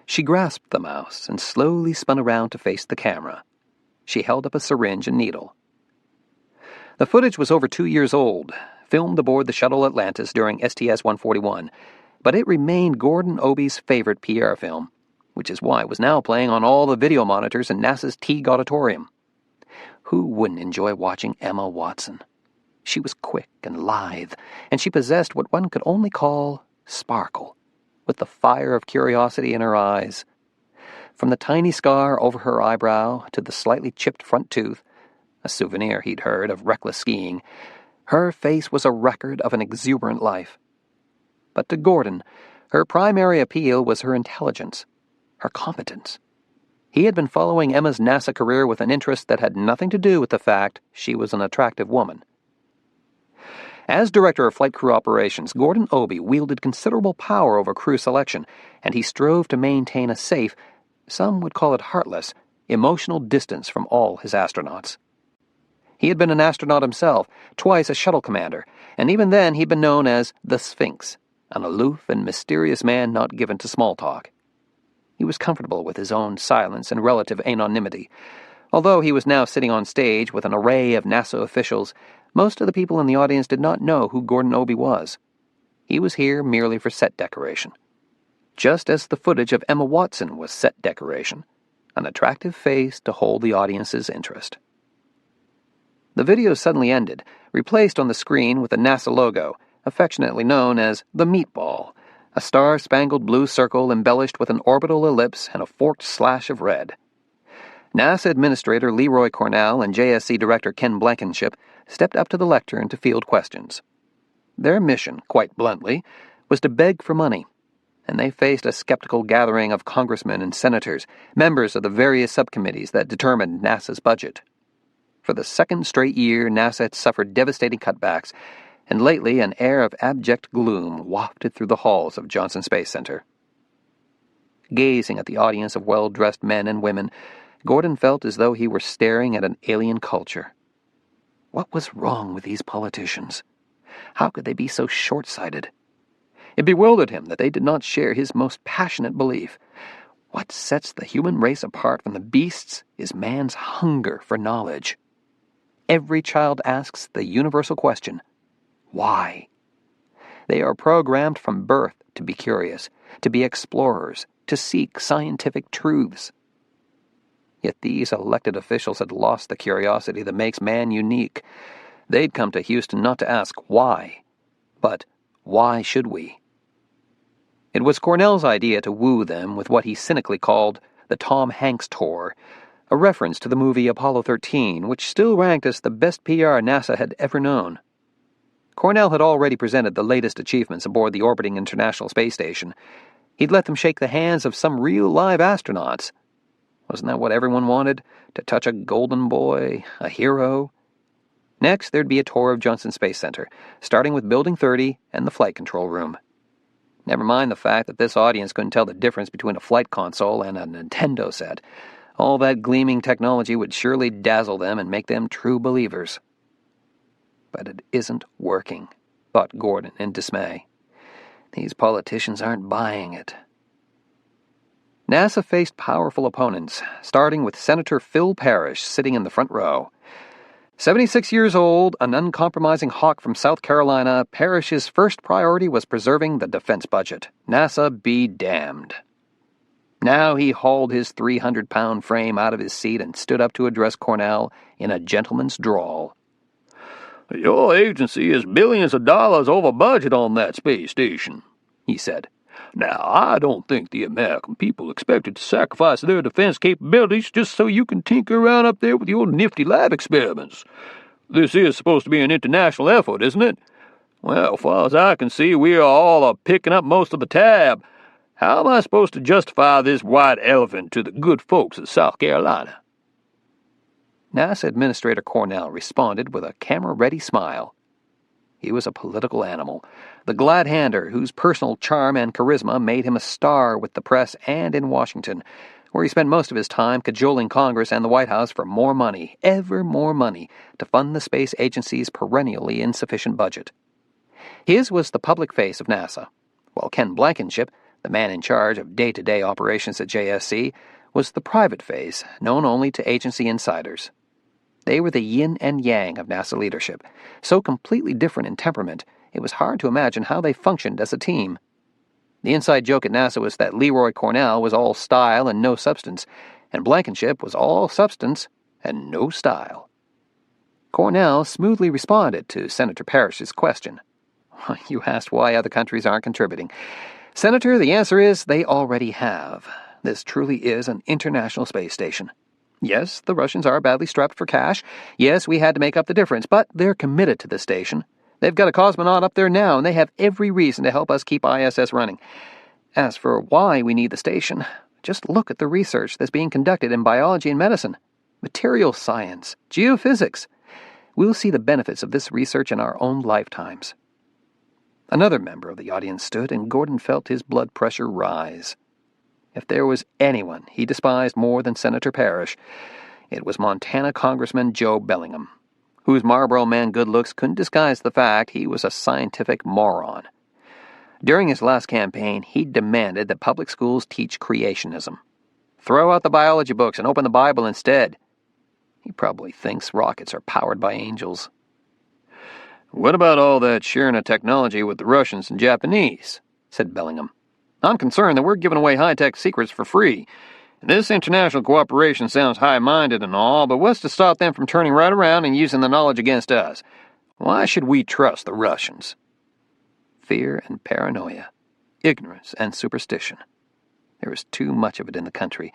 She grasped the mouse and slowly spun around to face the camera. She held up a syringe and needle. The footage was over 2 years old, filmed aboard the shuttle Atlantis during STS-141, but it remained Gordon Obie's favorite PR film, which is why it was now playing on all the video monitors in NASA's Teague Auditorium. Who wouldn't enjoy watching Emma Watson? She was quick and lithe, and she possessed what one could only call sparkle, with the fire of curiosity in her eyes. From the tiny scar over her eyebrow to the slightly chipped front tooth, a souvenir he'd heard of reckless skiing, her face was a record of an exuberant life. But to Gordon, her primary appeal was her intelligence, her competence. He had been following Emma's NASA career with an interest that had nothing to do with the fact she was an attractive woman. As director of flight crew operations, Gordon Obie wielded considerable power over crew selection, and he strove to maintain a safe, some would call it heartless, emotional distance from all his astronauts. He had been an astronaut himself, twice a shuttle commander, and even then he'd been known as the Sphinx, an aloof and mysterious man not given to small talk. He was comfortable with his own silence and relative anonymity. Although he was now sitting on stage with an array of NASA officials, most of the people in the audience did not know who Gordon Obie was. He was here merely for set decoration. Just as the footage of Emma Watson was set decoration, an attractive face to hold the audience's interest. The video suddenly ended, replaced on the screen with the NASA logo, affectionately known as the meatball, a star-spangled blue circle embellished with an orbital ellipse and a forked slash of red. NASA Administrator Leroy Cornell and JSC Director Ken Blankenship stepped up to the lectern to field questions. Their mission, quite bluntly, was to beg for money, and they faced a skeptical gathering of congressmen and senators, members of the various subcommittees that determined NASA's budget. For the second straight year, NASA had suffered devastating cutbacks, and lately an air of abject gloom wafted through the halls of Johnson Space Center. Gazing at the audience of well-dressed men and women, Gordon felt as though he were staring at an alien culture. What was wrong with these politicians? How could they be so short-sighted? It bewildered him that they did not share his most passionate belief. What sets the human race apart from the beasts is man's hunger for knowledge. Every child asks the universal question, why? They are programmed from birth to be curious, to be explorers, to seek scientific truths. Yet these elected officials had lost the curiosity that makes man unique. They'd come to Houston not to ask why, but why should we? It was Cornell's idea to woo them with what he cynically called the Tom Hanks tour, a reference to the movie Apollo 13, which still ranked as the best PR NASA had ever known. Cornell had already presented the latest achievements aboard the orbiting International Space Station. He'd let them shake the hands of some real live astronauts. Wasn't that what everyone wanted? To touch a golden boy, a hero? Next, there'd be a tour of Johnson Space Center, starting with Building 30 and the flight control room. Never mind the fact that this audience couldn't tell the difference between a flight console and a Nintendo set. All that gleaming technology would surely dazzle them and make them true believers. But it isn't working, thought Gordon in dismay. These politicians aren't buying it. NASA faced powerful opponents, starting with Senator Phil Parrish sitting in the front row. 76 years old, an uncompromising hawk from South Carolina, Parrish's first priority was preserving the defense budget. NASA be damned. Now he hauled his 300-pound frame out of his seat and stood up to address Cornell in a gentleman's drawl. Your agency is billions of dollars over budget on that space station, he said. Now, I don't think the American people expected to sacrifice their defense capabilities just so you can tinker around up there with your nifty lab experiments. This is supposed to be an international effort, isn't it? Well, as far as I can see, we are all picking up most of the tab. How am I supposed to justify this white elephant to the good folks of South Carolina? NASA Administrator Cornell responded with a camera-ready smile. He was a political animal, the glad-hander whose personal charm and charisma made him a star with the press and in Washington, where he spent most of his time cajoling Congress and the White House for more money, ever more money, to fund the space agency's perennially insufficient budget. His was the public face of NASA, while Ken Blankenship, the man in charge of day-to-day operations at JSC, was the private face, known only to agency insiders. They were the yin and yang of NASA leadership, so completely different in temperament, it was hard to imagine how they functioned as a team. The inside joke at NASA was that Leroy Cornell was all style and no substance, and Blankenship was all substance and no style. Cornell smoothly responded to Senator Parrish's question. You asked why other countries aren't contributing. Senator, the answer is they already have. This truly is an international space station. Yes, the Russians are badly strapped for cash. Yes, we had to make up the difference, but they're committed to this station. They've got a cosmonaut up there now, and they have every reason to help us keep ISS running. As for why we need the station, just look at the research that's being conducted in biology and medicine, material science, geophysics. We'll see the benefits of this research in our own lifetimes. Another member of the audience stood, and Gordon felt his blood pressure rise. If there was anyone he despised more than Senator Parrish, it was Montana Congressman Joe Bellingham, whose Marlboro Man good looks couldn't disguise the fact he was a scientific moron. During his last campaign, he demanded that public schools teach creationism. Throw out the biology books and open the Bible instead. He probably thinks rockets are powered by angels. What about all that sharing of technology with the Russians and Japanese? Said Bellingham. I'm concerned that we're giving away high-tech secrets for free. This international cooperation sounds high-minded and all, but what's to stop them from turning right around and using the knowledge against us? Why should we trust the Russians? Fear and paranoia. ignorance and superstition. There was too much of it in the country,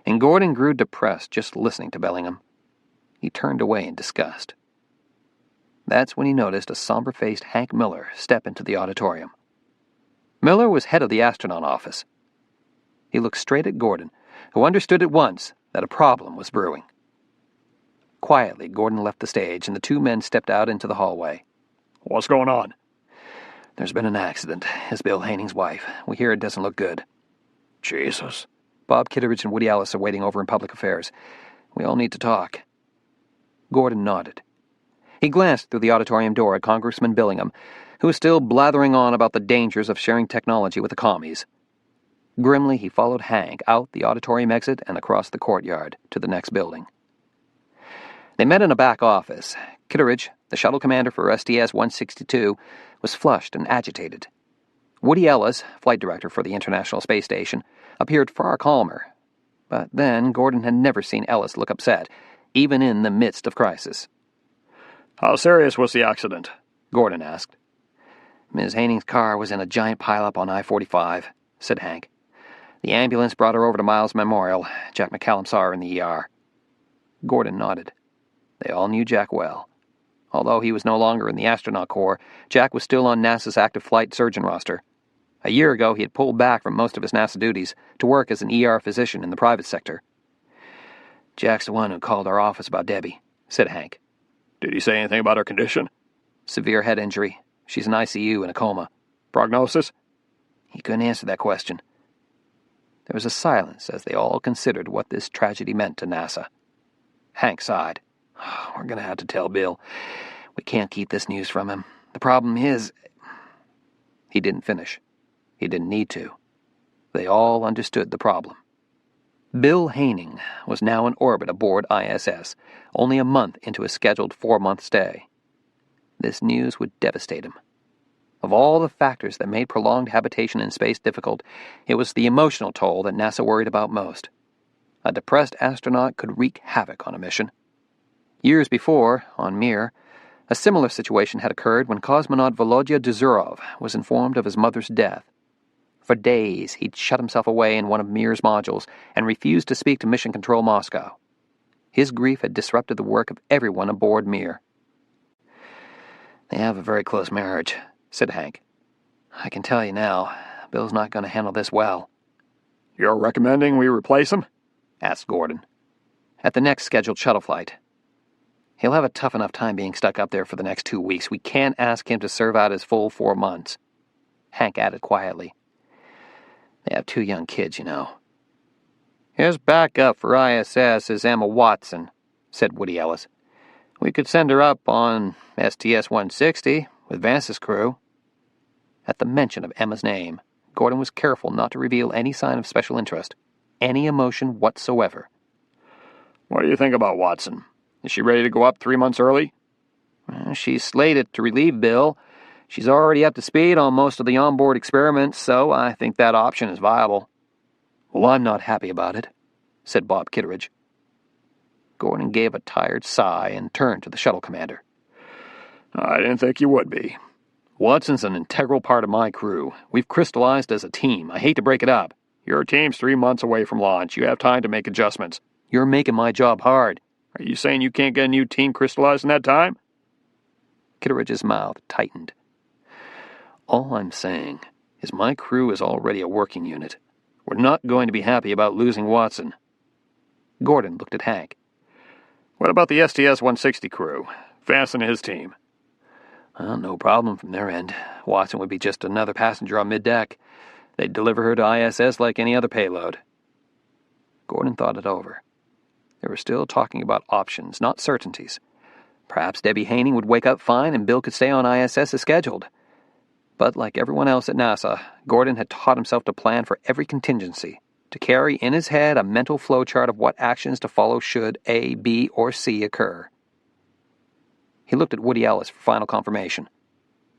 and Gordon grew depressed just listening to Bellingham. He turned away in disgust. That's when he noticed a somber-faced Hank Miller step into the auditorium. Miller was head of the astronaut office. He looked straight at Gordon, who understood at once that a problem was brewing. Quietly, Gordon left the stage, and the two men stepped out into the hallway. "What's going on?" "There's been an accident. It's Bill Haning's wife. We hear it doesn't look good." "Jesus." "Bob Kitteridge and Woody Ellis are waiting over in public affairs. We all need to talk." Gordon nodded. He glanced through the auditorium door at Congressman Bellingham, who was still blathering on about the dangers of sharing technology with the commies. Grimly, he followed Hank out the auditorium exit and across the courtyard to the next building. They met in a back office. Kitteridge, the shuttle commander for STS-162, was flushed and agitated. Woody Ellis, flight director for the International Space Station, appeared far calmer. But then Gordon had never seen Ellis look upset, even in the midst of crisis. "How serious was the accident?" Gordon asked. "Ms. Haning's car was in a giant pileup on I-45, said Hank. "The ambulance brought her over to Miles Memorial. Jack McCallum saw her in the ER. Gordon nodded. They all knew Jack well. Although he was no longer in the astronaut corps, Jack was still on NASA's active flight surgeon roster. A year ago, he had pulled back from most of his NASA duties to work as an ER physician in the private sector. "Jack's the one who called our office about Debbie," said Hank. "Did he say anything about her condition?" "Severe head injury. She's in ICU in a coma." "Prognosis?" He couldn't answer that question. There was a silence as they all considered what this tragedy meant to NASA. Hank sighed. "We're going to have to tell Bill. We can't keep this news from him. The problem is..." He didn't finish. He didn't need to. They all understood the problem. Bill Haning was now in orbit aboard ISS, only a month into his scheduled 4-month stay. This news would devastate him. Of all the factors that made prolonged habitation in space difficult, it was the emotional toll that NASA worried about most. A depressed astronaut could wreak havoc on a mission. Years before, on Mir, a similar situation had occurred when cosmonaut Volodya Duzurov was informed of his mother's death. For days, he'd shut himself away in one of Mir's modules and refused to speak to Mission Control Moscow. His grief had disrupted the work of everyone aboard Mir. "They have a very close marriage," said Hank. "I can tell you now, Bill's not going to handle this well." "You're recommending we replace him?" asked Gordon. "At the next scheduled shuttle flight. He'll have a tough enough time being stuck up there for the next 2 weeks. We can't ask him to serve out his full 4 months. Hank added quietly. "They have 2 young kids, you know." "His backup for ISS is Emma Watson," said Woody Ellis. "We could send her up on STS-160 with Vance's crew." At the mention of Emma's name, Gordon was careful not to reveal any sign of special interest, any emotion whatsoever. "What do you think about Watson? Is she ready to go up 3 months early?" "She's slated to relieve Bill. She's already up to speed on most of the onboard experiments, so I think that option is viable." "Well, I'm not happy about it," said Bob Kitteridge. Gordon gave a tired sigh and turned to the shuttle commander. "I didn't think you would be." "Watson's an integral part of my crew. We've crystallized as a team. I hate to break it up." "Your team's 3 months away from launch. You have time to make adjustments." "You're making my job hard." "Are you saying you can't get a new team crystallized in that time?" Kitteridge's mouth tightened. "All I'm saying is my crew is already a working unit. We're not going to be happy about losing Watson." Gordon looked at Hank. "What about the STS-160 crew? Vance and his team?" No problem from their end. Watson would be just another passenger on middeck. They'd deliver her to ISS like any other payload." Gordon thought it over. They were still talking about options, not certainties. Perhaps Debbie Haning would wake up fine and Bill could stay on ISS as scheduled. But like everyone else at NASA, Gordon had taught himself to plan for every contingency, to carry in his head a mental flowchart of what actions to follow should A, B, or C occur. He looked at Woody Ellis for final confirmation.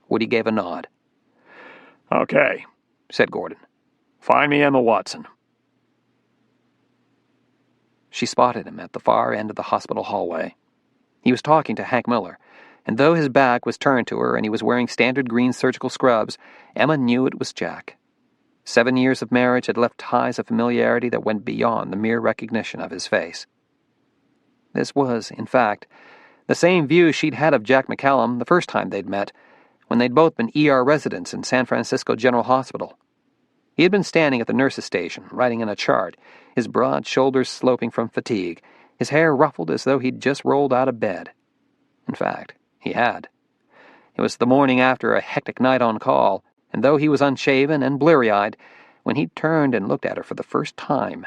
Woody gave a nod. "Okay," said Gordon. "Find me Emma Watson." She spotted him at the far end of the hospital hallway. He was talking to Hank Miller, and though his back was turned to her and he was wearing standard green surgical scrubs, Emma knew it was Jack. 7 years of marriage had left ties of familiarity that went beyond the mere recognition of his face. This was, in fact, the same view she'd had of Jack McCallum the first time they'd met, when they'd both been ER residents in San Francisco General Hospital. He had been standing at the nurse's station, writing in a chart, his broad shoulders sloping from fatigue, his hair ruffled as though he'd just rolled out of bed. In fact, he had. It was the morning after a hectic night on call, and though he was unshaven and bleary-eyed, when he turned and looked at her for the first time,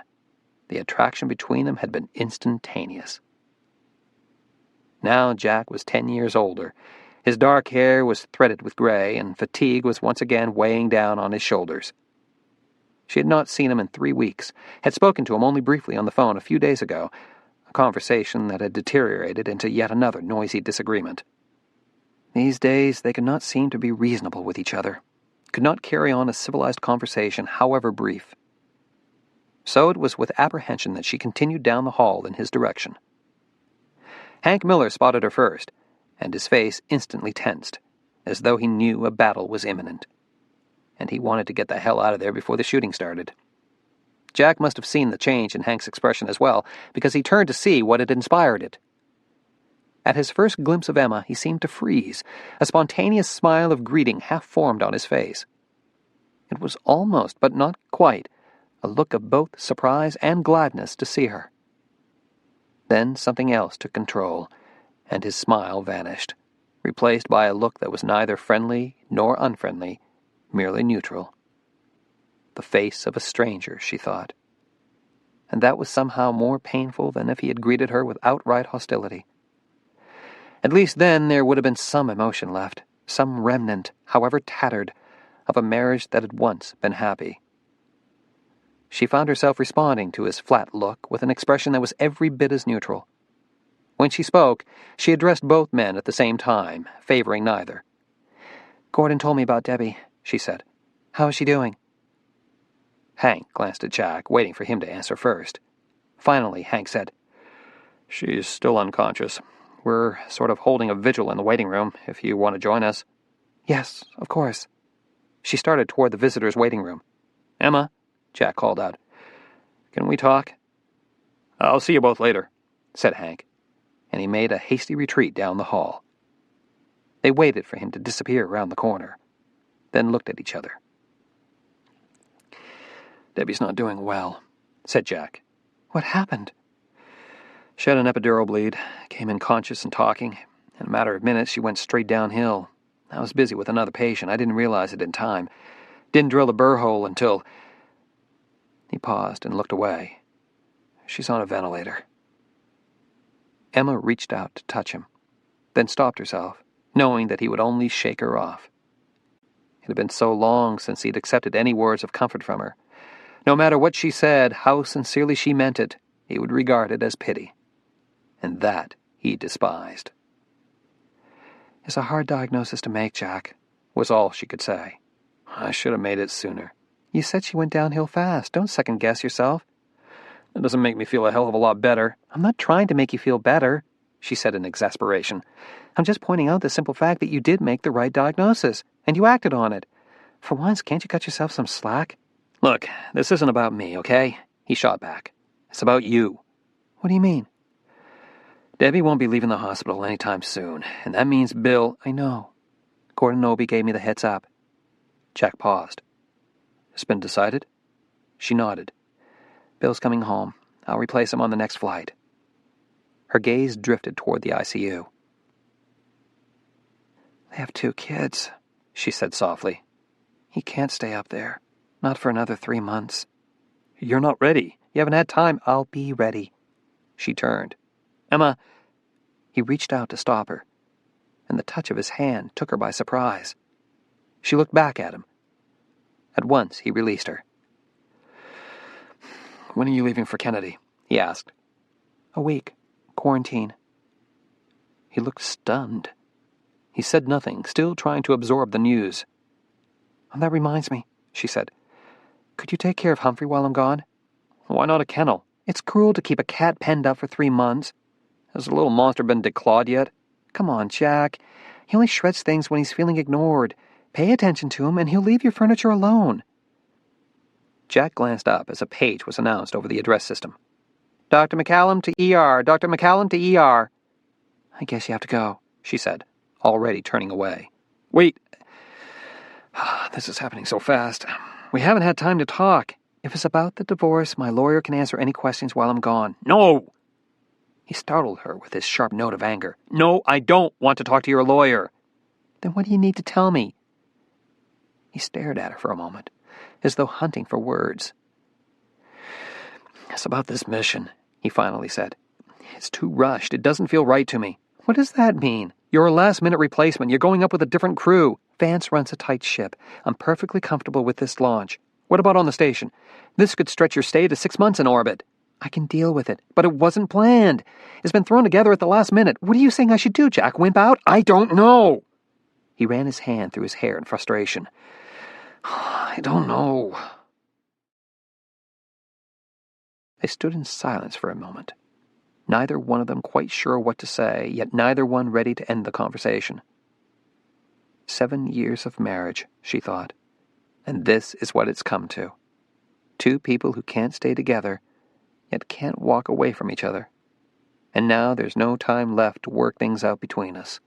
the attraction between them had been instantaneous. Now Jack was 10 years older. His dark hair was threaded with gray, and fatigue was once again weighing down on his shoulders. She had not seen him in 3 weeks, had spoken to him only briefly on the phone a few days ago, a conversation that had deteriorated into yet another noisy disagreement. These days they could not seem to be reasonable with each other, could not carry on a civilized conversation, however brief. So it was with apprehension that she continued down the hall in his direction. Hank Miller spotted her first, and his face instantly tensed, as though he knew a battle was imminent. And he wanted to get the hell out of there before the shooting started. Jack must have seen the change in Hank's expression as well, because he turned to see what had inspired it. At his first glimpse of Emma, he seemed to freeze, a spontaneous smile of greeting half formed on his face. It was almost, but not quite, a look of both surprise and gladness to see her. Then something else took control, and his smile vanished, replaced by a look that was neither friendly nor unfriendly, merely neutral. The face of a stranger, she thought. And that was somehow more painful than if he had greeted her with outright hostility. At least then there would have been some emotion left, some remnant, however tattered, of a marriage that had once been happy. She found herself responding to his flat look with an expression that was every bit as neutral. When she spoke, she addressed both men at the same time, favoring neither. "Gordon told me about Debbie," she said. "How is she doing?" Hank glanced at Jack, waiting for him to answer first. Finally, Hank said, "She's still unconscious. We're sort of holding a vigil in the waiting room, if you want to join us." "Yes, of course." She started toward the visitors' waiting room. "Emma," Jack called out, "can we talk?" "I'll see you both later," said Hank, and he made a hasty retreat down the hall. They waited for him to disappear around the corner, then looked at each other. "Debbie's not doing well," said Jack. "What happened?" "She had an epidural bleed, came in conscious and talking. In a matter of minutes, she went straight downhill. I was busy with another patient. I didn't realize it in time. Didn't drill the burr hole until—" He paused and looked away. "She's on a ventilator." Emma reached out to touch him, then stopped herself, knowing that he would only shake her off. It had been so long since he'd accepted any words of comfort from her. No matter what she said, how sincerely she meant it, he would regard it as pity. And that he despised. "It's a hard diagnosis to make, Jack," was all she could say. "I should have made it sooner." "You said she went downhill fast. Don't second-guess yourself." "That doesn't make me feel a hell of a lot better." "I'm not trying to make you feel better," she said in exasperation. "I'm just pointing out the simple fact that you did make the right diagnosis, and you acted on it. For once, can't you cut yourself some slack?" "Look, this isn't about me, okay?" he shot back. "It's about you." "What do you mean?" "Debbie won't be leaving the hospital anytime soon, and that means Bill—" "I know. Gordon Obie gave me the heads up." Jack paused. "It's been decided?" She nodded. "Bill's coming home. I'll replace him on the next flight." Her gaze drifted toward the ICU. "They have 2 kids," she said softly. "He can't stay up there. Not for another 3 months." "You're not ready. You haven't had time." "I'll be ready." She turned. "Emma—" He reached out to stop her, and the touch of his hand took her by surprise. She looked back at him. At once he released her. "When are you leaving for Kennedy?" he asked. "A week. Quarantine." He looked stunned. He said nothing, still trying to absorb the news. "Oh, that reminds me," she said. "Could you take care of Humphrey while I'm gone?" "Why not a kennel?" "It's cruel to keep a cat penned up for 3 months. Has the little monster been declawed yet?" "Come on, Jack. He only shreds things when he's feeling ignored. Pay attention to him, and he'll leave your furniture alone." Jack glanced up as a page was announced over the address system. Dr. McCallum to ER, Dr. McCallum to ER. I guess you have to go, she said, already turning away. Wait. This is happening so fast. We haven't had time to talk. If it's about the divorce, my lawyer can answer any questions while I'm gone. No! He startled her with his sharp note of anger. No, I don't want to talk to your lawyer. Then what do you need to tell me? He stared at her for a moment, as though hunting for words. It's about this mission, he finally said. It's too rushed. It doesn't feel right to me. What does that mean? You're a last-minute replacement. You're going up with a different crew. Vance runs a tight ship. I'm perfectly comfortable with this launch. What about on the station? This could stretch your stay to 6 months in orbit. I can deal with it, but it wasn't planned. It's been thrown together at the last minute. What are you saying I should do, Jack? Wimp out? I don't know. He ran his hand through his hair in frustration. I don't know. They stood in silence for a moment, neither one of them quite sure what to say, yet neither one ready to end the conversation. 7 years of marriage, she thought, and this is what it's come to. 2 people who can't stay together, yet can't walk away from each other. And now there's no time left to work things out between us.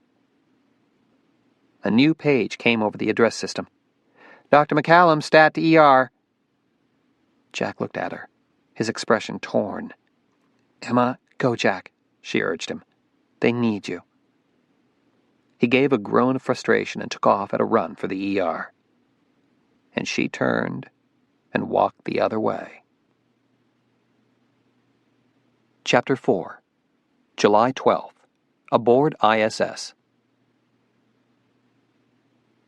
A new page came over the address system. Dr. McCallum, stat to ER. Jack looked at her, his expression torn. Emma, go, Jack, she urged him. They need you. He gave a groan of frustration and took off at a run for the ER. And she turned and walked the other way. Chapter 4, July 12th, aboard ISS.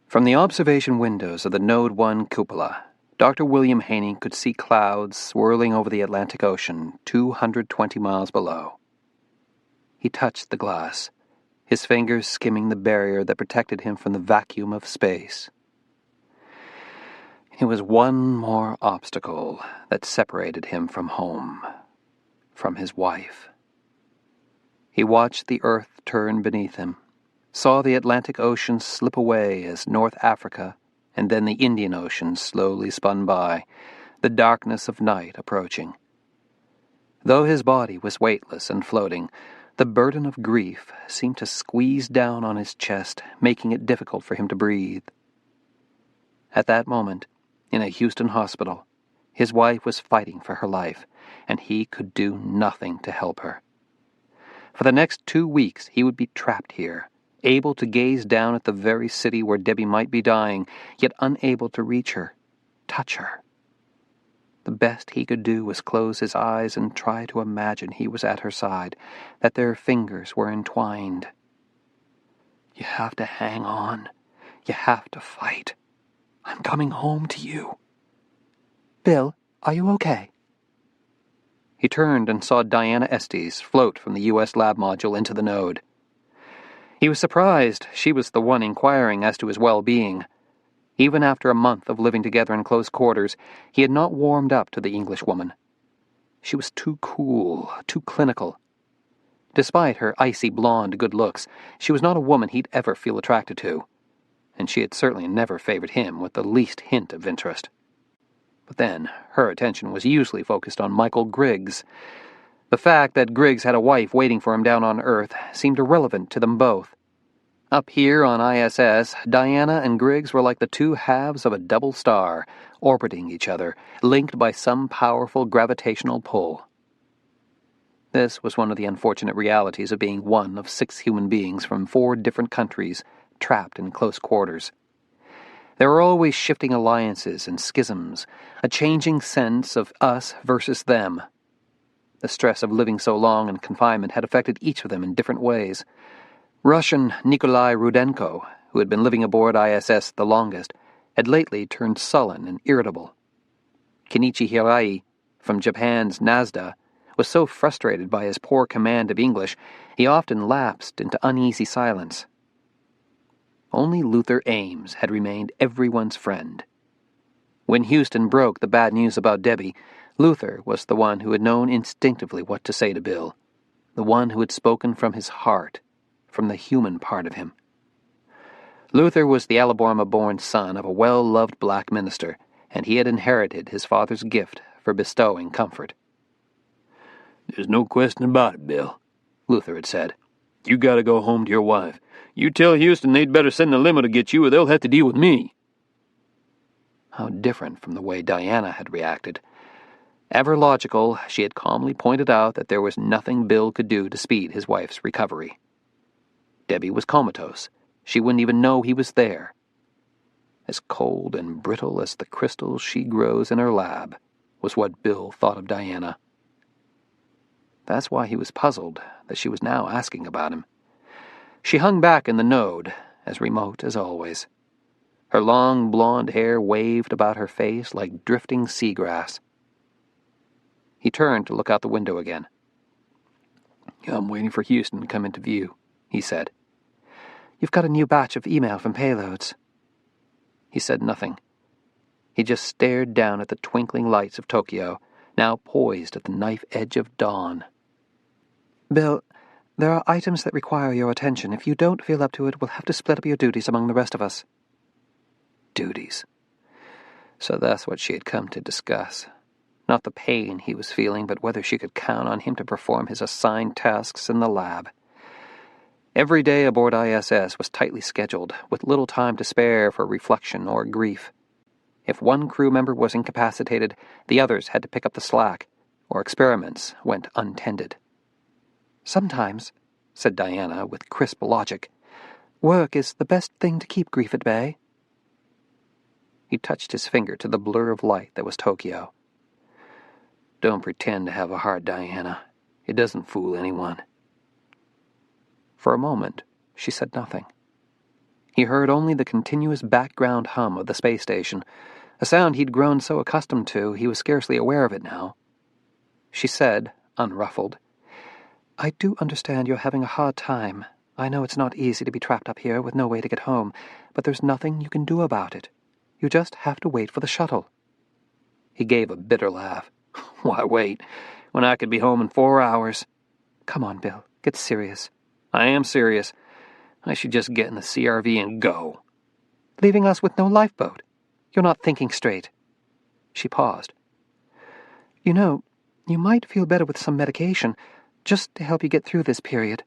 From the observation windows of the Node 1 cupola, Dr. William Haney could see clouds swirling over the Atlantic Ocean 220 miles below. He touched the glass, his fingers skimming the barrier that protected him from the vacuum of space. It was one more obstacle that separated him from home, from his wife. He watched the earth turn beneath him, saw the Atlantic Ocean slip away as North Africa and then the Indian Ocean slowly spun by, the darkness of night approaching. Though his body was weightless and floating, the burden of grief seemed to squeeze down on his chest, making it difficult for him to breathe. At that moment, in a Houston hospital, his wife was fighting for her life, and he could do nothing to help her. For the next 2 weeks he would be trapped here, able to gaze down at the very city where Debbie might be dying, yet unable to reach her, touch her. The best he could do was close his eyes and try to imagine he was at her side, that their fingers were entwined. You have to hang on. You have to fight. I'm coming home to you. Bill, are you okay? He turned and saw Diana Estes float from the U.S. lab module into the node. He was surprised she was the one inquiring as to his well-being. Even after a month of living together in close quarters, he had not warmed up to the Englishwoman. She was too cool, too clinical. Despite her icy blonde good looks, she was not a woman he'd ever feel attracted to, and she had certainly never favored him with the least hint of interest. But then, her attention was usually focused on Michael Griggs. The fact that Griggs had a wife waiting for him down on Earth seemed irrelevant to them both. Up here on ISS, Diana and Griggs were like the 2 halves of a double star, orbiting each other, linked by some powerful gravitational pull. This was one of the unfortunate realities of being one of 6 human beings from 4 different countries, trapped in close quarters. There were always shifting alliances and schisms, a changing sense of us versus them. The stress of living so long in confinement had affected each of them in different ways. Russian Nikolai Rudenko, who had been living aboard ISS the longest, had lately turned sullen and irritable. Kenichi Hirai, from Japan's Nasda, was so frustrated by his poor command of English, he often lapsed into uneasy silence. Only Luther Ames had remained everyone's friend. When Houston broke the bad news about Debbie, Luther was the one who had known instinctively what to say to Bill, the one who had spoken from his heart, from the human part of him. Luther was the Alabama-born son of a well-loved black minister, and he had inherited his father's gift for bestowing comfort. "There's no question about it, Bill," Luther had said. "You gotta go home to your wife. You tell Houston they'd better send the limo to get you or they'll have to deal with me." How different from the way Diana had reacted. Ever logical, she had calmly pointed out that there was nothing Bill could do to speed his wife's recovery. Debbie was comatose. She wouldn't even know he was there. As cold and brittle as the crystals she grows in her lab, was what Bill thought of Diana. That's why he was puzzled that she was now asking about him. She hung back in the node, as remote as always. Her long blonde hair waved about her face like drifting seagrass. He turned to look out the window again. "I'm waiting for Houston to come into view," he said. "You've got a new batch of email from payloads." He said nothing. He just stared down at the twinkling lights of Tokyo, now poised at the knife edge of dawn. "Bill, there are items that require your attention. If you don't feel up to it, we'll have to split up your duties among the rest of us." Duties. So that's what she had come to discuss. Not the pain he was feeling, but whether she could count on him to perform his assigned tasks in the lab. Every day aboard ISS was tightly scheduled, with little time to spare for reflection or grief. If one crew member was incapacitated, the others had to pick up the slack, or experiments went untended. "Sometimes," said Diana with crisp logic, "work is the best thing to keep grief at bay." He touched his finger to the blur of light that was Tokyo. "Don't pretend to have a heart, Diana. It doesn't fool anyone." For a moment, she said nothing. He heard only the continuous background hum of the space station, a sound he'd grown so accustomed to he was scarcely aware of it now. She said, unruffled, "I do understand you're having a hard time. I know it's not easy to be trapped up here with no way to get home, but there's nothing you can do about it. You just have to wait for the shuttle." He gave a bitter laugh. "Why wait, when I could be home in 4 hours? Come on, Bill, get serious." "I am serious. I should just get in the CRV and go." "Leaving us with no lifeboat? You're not thinking straight." She paused. "You know, you might feel better with some medication, just to help you get through this period."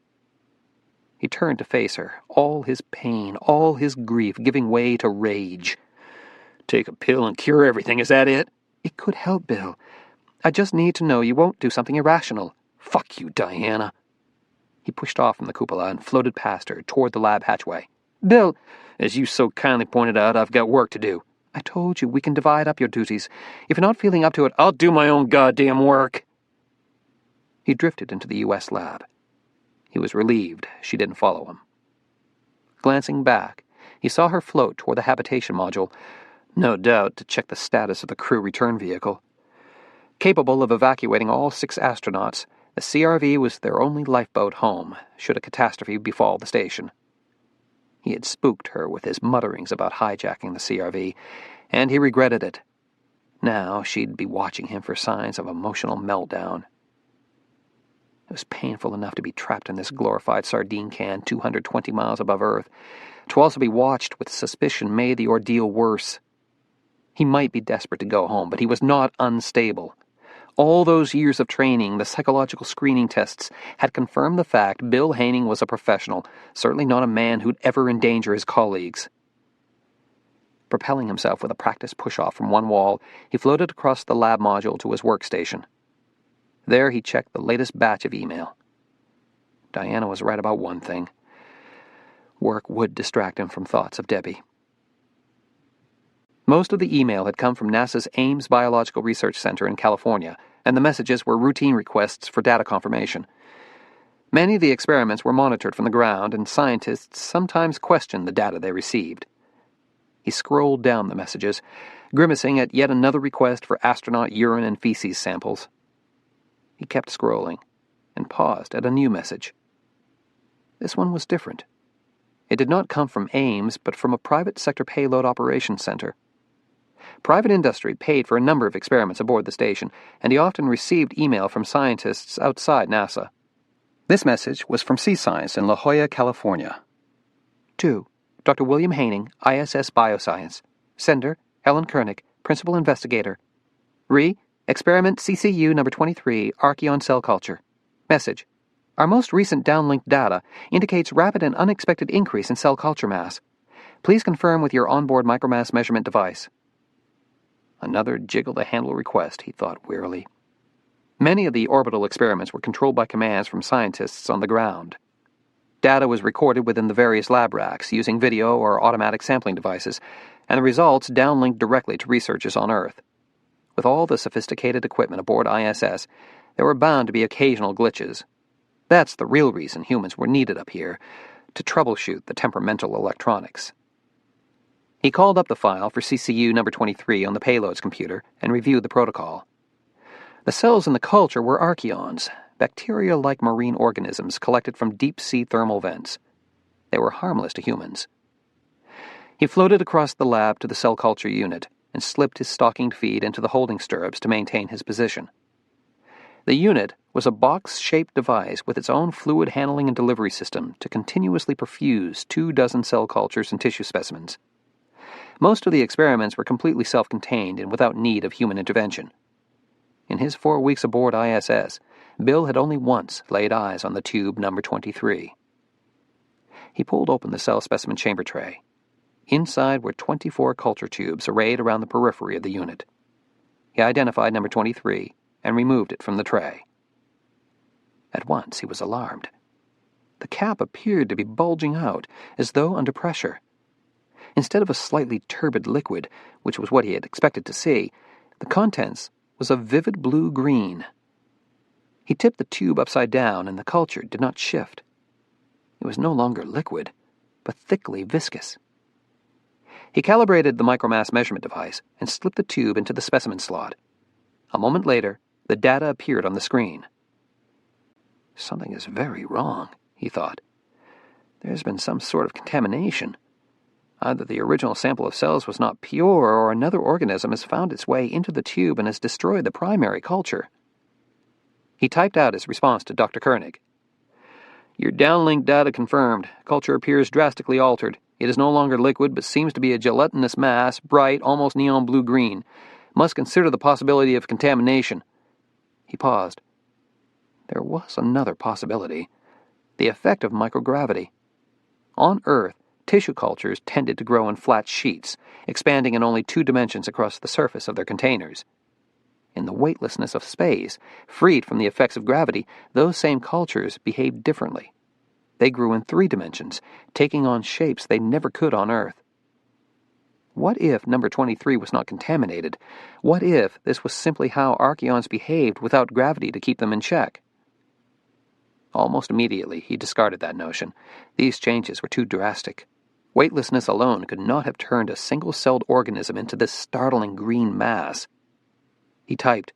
He turned to face her, all his pain, all his grief giving way to rage. "Take a pill and cure everything, is that it?" "It could help, Bill. I just need to know you won't do something irrational." "Fuck you, Diana." He pushed off from the cupola and floated past her toward the lab hatchway. "Bill, as you so kindly pointed out, I've got work to do." "I told you we can divide up your duties. If you're not feeling up to it, I'll do my own goddamn work." He drifted into the U.S. lab. He was relieved she didn't follow him. Glancing back, he saw her float toward the habitation module, no doubt to check the status of the crew return vehicle. Capable of evacuating all 6 astronauts, the CRV was their only lifeboat home, should a catastrophe befall the station. He had spooked her with his mutterings about hijacking the CRV, and he regretted it. Now she'd be watching him for signs of emotional meltdown. It was painful enough to be trapped in this glorified sardine can 220 miles above Earth. To also be watched with suspicion made the ordeal worse. He might be desperate to go home, but he was not unstable. All those years of training, the psychological screening tests, had confirmed the fact Bill Haining was a professional, certainly not a man who'd ever endanger his colleagues. Propelling himself with a practice push-off from one wall, he floated across the lab module to his workstation. There he checked the latest batch of email. Diana was right about one thing. Work would distract him from thoughts of Debbie. Most of the email had come from NASA's Ames Biological Research Center in California, and the messages were routine requests for data confirmation. Many of the experiments were monitored from the ground, and scientists sometimes questioned the data they received. He scrolled down the messages, grimacing at yet another request for astronaut urine and feces samples. He kept scrolling, and paused at a new message. This one was different. It did not come from Ames, but from a private sector payload operations center. Private industry paid for a number of experiments aboard the station, and he often received email from scientists outside NASA. This message was from Sea Science in La Jolla, California. To Dr. William Haining, ISS Bioscience. Sender, Helen Koenig, Principal Investigator. Experiment CCU number 23, Archeon cell culture. Message. Our most recent downlinked data indicates rapid and unexpected increase in cell culture mass. Please confirm with your onboard micromass measurement device. Another jiggle-the-handle request, he thought wearily. Many of the orbital experiments were controlled by commands from scientists on the ground. Data was recorded within the various lab racks using video or automatic sampling devices, and the results downlinked directly to researchers on Earth. With all the sophisticated equipment aboard ISS, there were bound to be occasional glitches. That's the real reason humans were needed up here, to troubleshoot the temperamental electronics. He called up the file for CCU number 23 on the payload's computer and reviewed the protocol. The cells in the culture were archeons, bacteria-like marine organisms collected from deep-sea thermal vents. They were harmless to humans. He floated across the lab to the cell culture unit and slipped his stockinged feet into the holding stirrups to maintain his position. The unit was a box-shaped device with its own fluid handling and delivery system to continuously perfuse 24 cell cultures and tissue specimens. Most of the experiments were completely self-contained and without need of human intervention. In his 4 weeks aboard ISS, Bill had only once laid eyes on the tube number 23. He pulled open the cell specimen chamber tray. Inside were 24 culture tubes arrayed around the periphery of the unit. He identified number 23 and removed it from the tray. At once he was alarmed. The cap appeared to be bulging out, as though under pressure. Instead of a slightly turbid liquid, which was what he had expected to see, the contents was a vivid blue-green. He tipped the tube upside down, and the culture did not shift. It was no longer liquid, but thickly viscous. He calibrated the micromass measurement device and slipped the tube into the specimen slot. A moment later, the data appeared on the screen. Something is very wrong, he thought. There's been some sort of contamination. Either the original sample of cells was not pure, or another organism has found its way into the tube and has destroyed the primary culture. He typed out his response to Dr. Koenig. Your downlink data confirmed. Culture appears drastically altered. It is no longer liquid, but seems to be a gelatinous mass, bright, almost neon blue-green. Must consider the possibility of contamination. He paused. There was another possibility. The effect of microgravity. On Earth, tissue cultures tended to grow in flat sheets, expanding in only 2 dimensions across the surface of their containers. In the weightlessness of space, freed from the effects of gravity, those same cultures behaved differently. They grew in 3 dimensions, taking on shapes they never could on Earth. What if number 23 was not contaminated? What if this was simply how archeons behaved without gravity to keep them in check? Almost immediately, he discarded that notion. These changes were too drastic. Weightlessness alone could not have turned a single-celled organism into this startling green mass. He typed,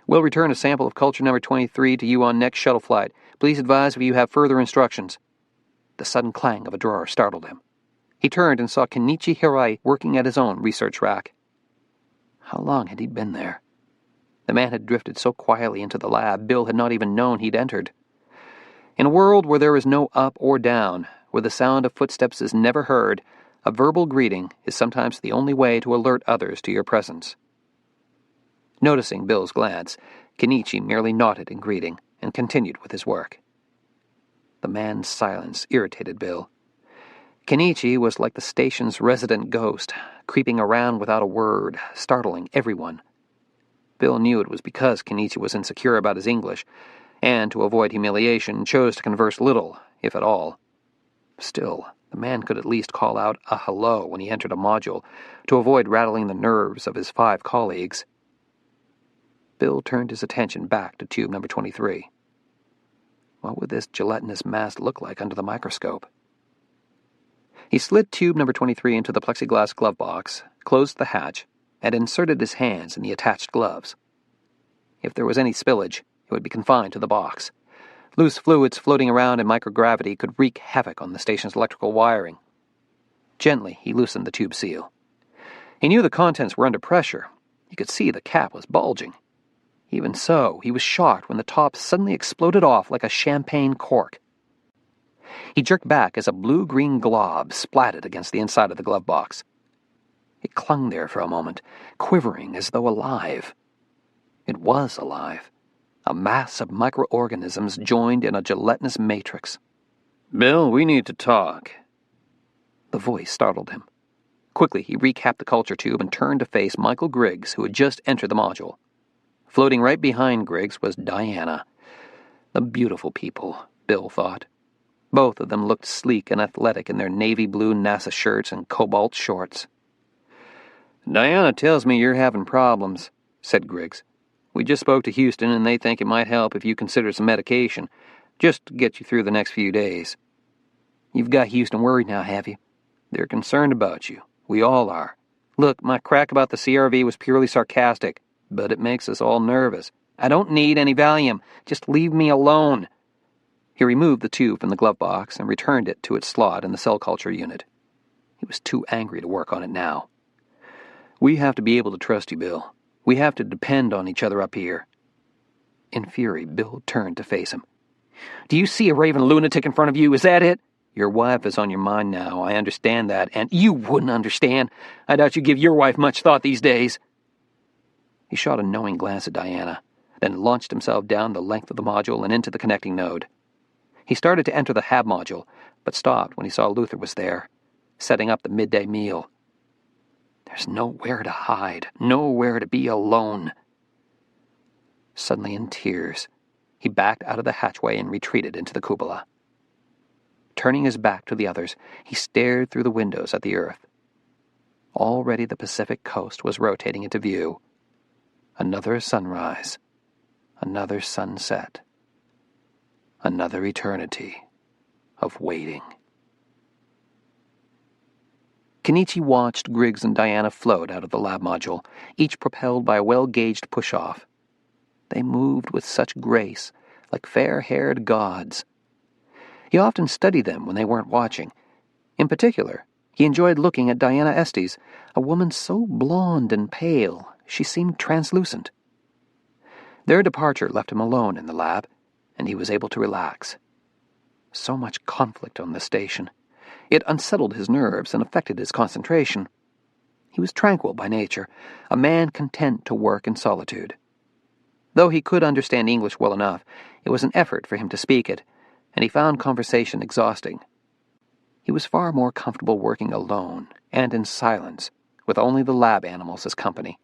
We'll return a sample of culture number 23 to you on next shuttle flight. Please advise if you have further instructions. The sudden clang of a drawer startled him. He turned and saw Kenichi Hirai working at his own research rack. How long had he been there? The man had drifted so quietly into the lab, Bill had not even known he'd entered. In a world where there is no up or down, where the sound of footsteps is never heard, a verbal greeting is sometimes the only way to alert others to your presence. Noticing Bill's glance, Kenichi merely nodded in greeting and continued with his work. The man's silence irritated Bill. Kenichi was like the station's resident ghost, creeping around without a word, startling everyone. Bill knew it was because Kenichi was insecure about his English, and to avoid humiliation chose to converse little, if at all. Still, the man could at least call out a hello when he entered a module, to avoid rattling the nerves of his 5 colleagues. Bill turned his attention back to tube number 23. What would this gelatinous mass look like under the microscope? He slid tube number 23 into the plexiglass glove box, closed the hatch, and inserted his hands in the attached gloves. If there was any spillage, it would be confined to the box. Loose fluids floating around in microgravity could wreak havoc on the station's electrical wiring. Gently, he loosened the tube seal. He knew the contents were under pressure. He could see the cap was bulging. Even so, he was shocked when the top suddenly exploded off like a champagne cork. He jerked back as a blue-green glob splatted against the inside of the glove box. It clung there for a moment, quivering as though alive. It was alive. A mass of microorganisms joined in a gelatinous matrix. "Bill, we need to talk." The voice startled him. Quickly, he recapped the culture tube and turned to face Michael Griggs, who had just entered the module. Floating right behind Griggs was Diana. The beautiful people, Bill thought. Both of them looked sleek and athletic in their navy blue NASA shirts and cobalt shorts. "Diana tells me you're having problems," said Griggs. "We just spoke to Houston, and they think it might help if you consider some medication, just to get you through the next few days." "You've got Houston worried now, have you?" "They're concerned about you. We all are. Look, my crack about the CRV was purely sarcastic, but it makes us all nervous. I don't need any Valium. Just leave me alone." He removed the tube from the glove box and returned it to its slot in the cell culture unit. He was too angry to work on it now. "We have to be able to trust you, Bill. We have to depend on each other up here." In fury, Bill turned to face him. "Do you see a raving lunatic in front of you? Is that it? Your wife is on your mind now. I understand that, and you wouldn't understand. I doubt you give your wife much thought these days." He shot a knowing glance at Diana, then launched himself down the length of the module and into the connecting node. He started to enter the HAB module, but stopped when he saw Luther was there, setting up the midday meal. There's nowhere to hide, nowhere to be alone. Suddenly in tears, he backed out of the hatchway and retreated into the cupola. Turning his back to the others, he stared through the windows at the Earth. Already the Pacific coast was rotating into view. Another sunrise, another sunset, another eternity of waiting. Kenichi watched Griggs and Diana float out of the lab module, each propelled by a well-gauged push-off. They moved with such grace, like fair-haired gods. He often studied them when they weren't watching. In particular, he enjoyed looking at Diana Estes, a woman so blonde and pale she seemed translucent. Their departure left him alone in the lab, and he was able to relax. So much conflict on the station. It unsettled his nerves and affected his concentration. He was tranquil by nature, a man content to work in solitude. Though he could understand English well enough, it was an effort for him to speak it, and he found conversation exhausting. He was far more comfortable working alone and in silence, with only the lab animals as company.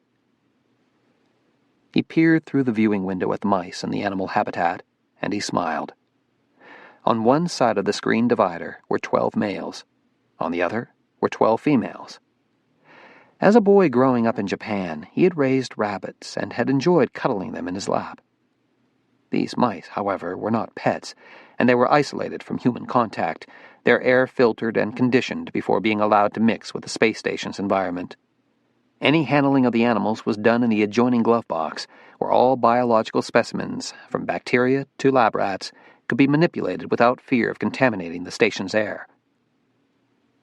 He peered through the viewing window at the mice in the animal habitat, and he smiled. On one side of the screen divider were 12 males. On the other were 12 females. As a boy growing up in Japan, he had raised rabbits and had enjoyed cuddling them in his lap. These mice, however, were not pets, and they were isolated from human contact, their air filtered and conditioned before being allowed to mix with the space station's environment. Any handling of the animals was done in the adjoining glove box, where all biological specimens, from bacteria to lab rats, could be manipulated without fear of contaminating the station's air.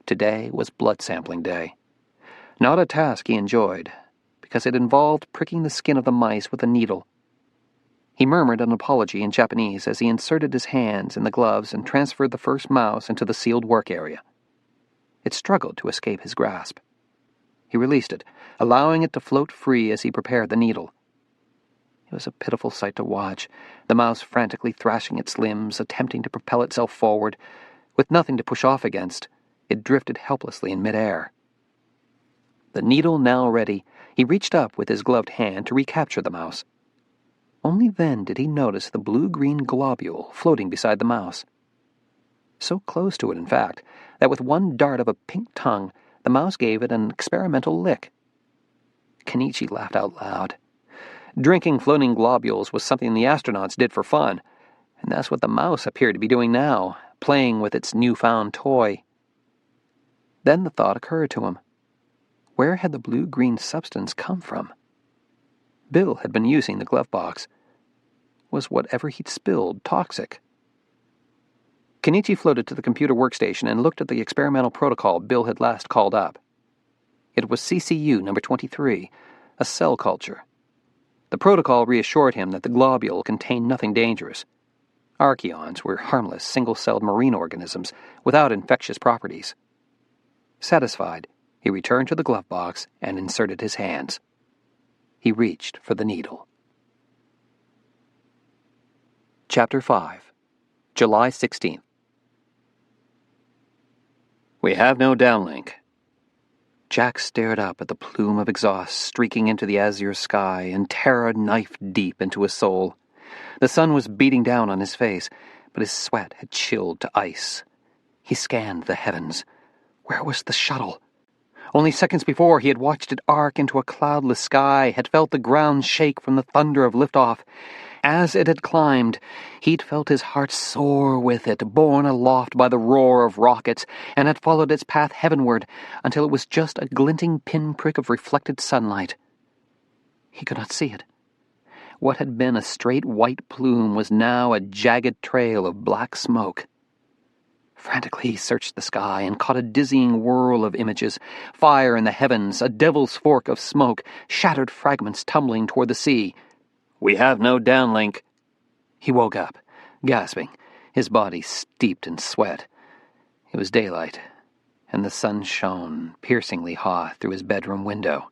Today was blood sampling day. Not a task he enjoyed, because it involved pricking the skin of the mice with a needle. He murmured an apology in Japanese as he inserted his hands in the gloves and transferred the first mouse into the sealed work area. It struggled to escape his grasp. He released it, allowing it to float free as he prepared the needle. It was a pitiful sight to watch, the mouse frantically thrashing its limbs, attempting to propel itself forward. With nothing to push off against, it drifted helplessly in midair. The needle now ready, he reached up with his gloved hand to recapture the mouse. Only then did he notice the blue-green globule floating beside the mouse. So close to it, in fact, that with one dart of a pink tongue, the mouse gave it an experimental lick. Kenichi laughed out loud. Drinking floating globules was something the astronauts did for fun, and that's what the mouse appeared to be doing now, playing with its newfound toy. Then the thought occurred to him. Where had the blue-green substance come from? Bill had been using the glove box. Was whatever he'd spilled toxic? Kenichi floated to the computer workstation and looked at the experimental protocol Bill had last called up. It was CCU number 23, a cell culture. The protocol reassured him that the globule contained nothing dangerous. Archaeons were harmless, single-celled marine organisms without infectious properties. Satisfied, He returned to the glove box and inserted his hands. He reached for the needle. Chapter 5, July 16th. We have no downlink. Jack stared up at the plume of exhaust streaking into the azure sky, and terror knifed deep into his soul. The sun was beating down on his face, but his sweat had chilled to ice. He scanned the heavens. Where was the shuttle? Only seconds before, he had watched it arc into a cloudless sky, had felt the ground shake from the thunder of liftoff. As it had climbed, he'd felt his heart soar with it, borne aloft by the roar of rockets, and had followed its path heavenward until it was just a glinting pinprick of reflected sunlight. He could not see it. What had been a straight white plume was now a jagged trail of black smoke. Frantically he searched the sky and caught a dizzying whirl of images. Fire in the heavens, a devil's fork of smoke, shattered fragments tumbling toward the sea. We have no downlink. He woke up, gasping, his body steeped in sweat. It was daylight, and the sun shone piercingly hot through his bedroom window.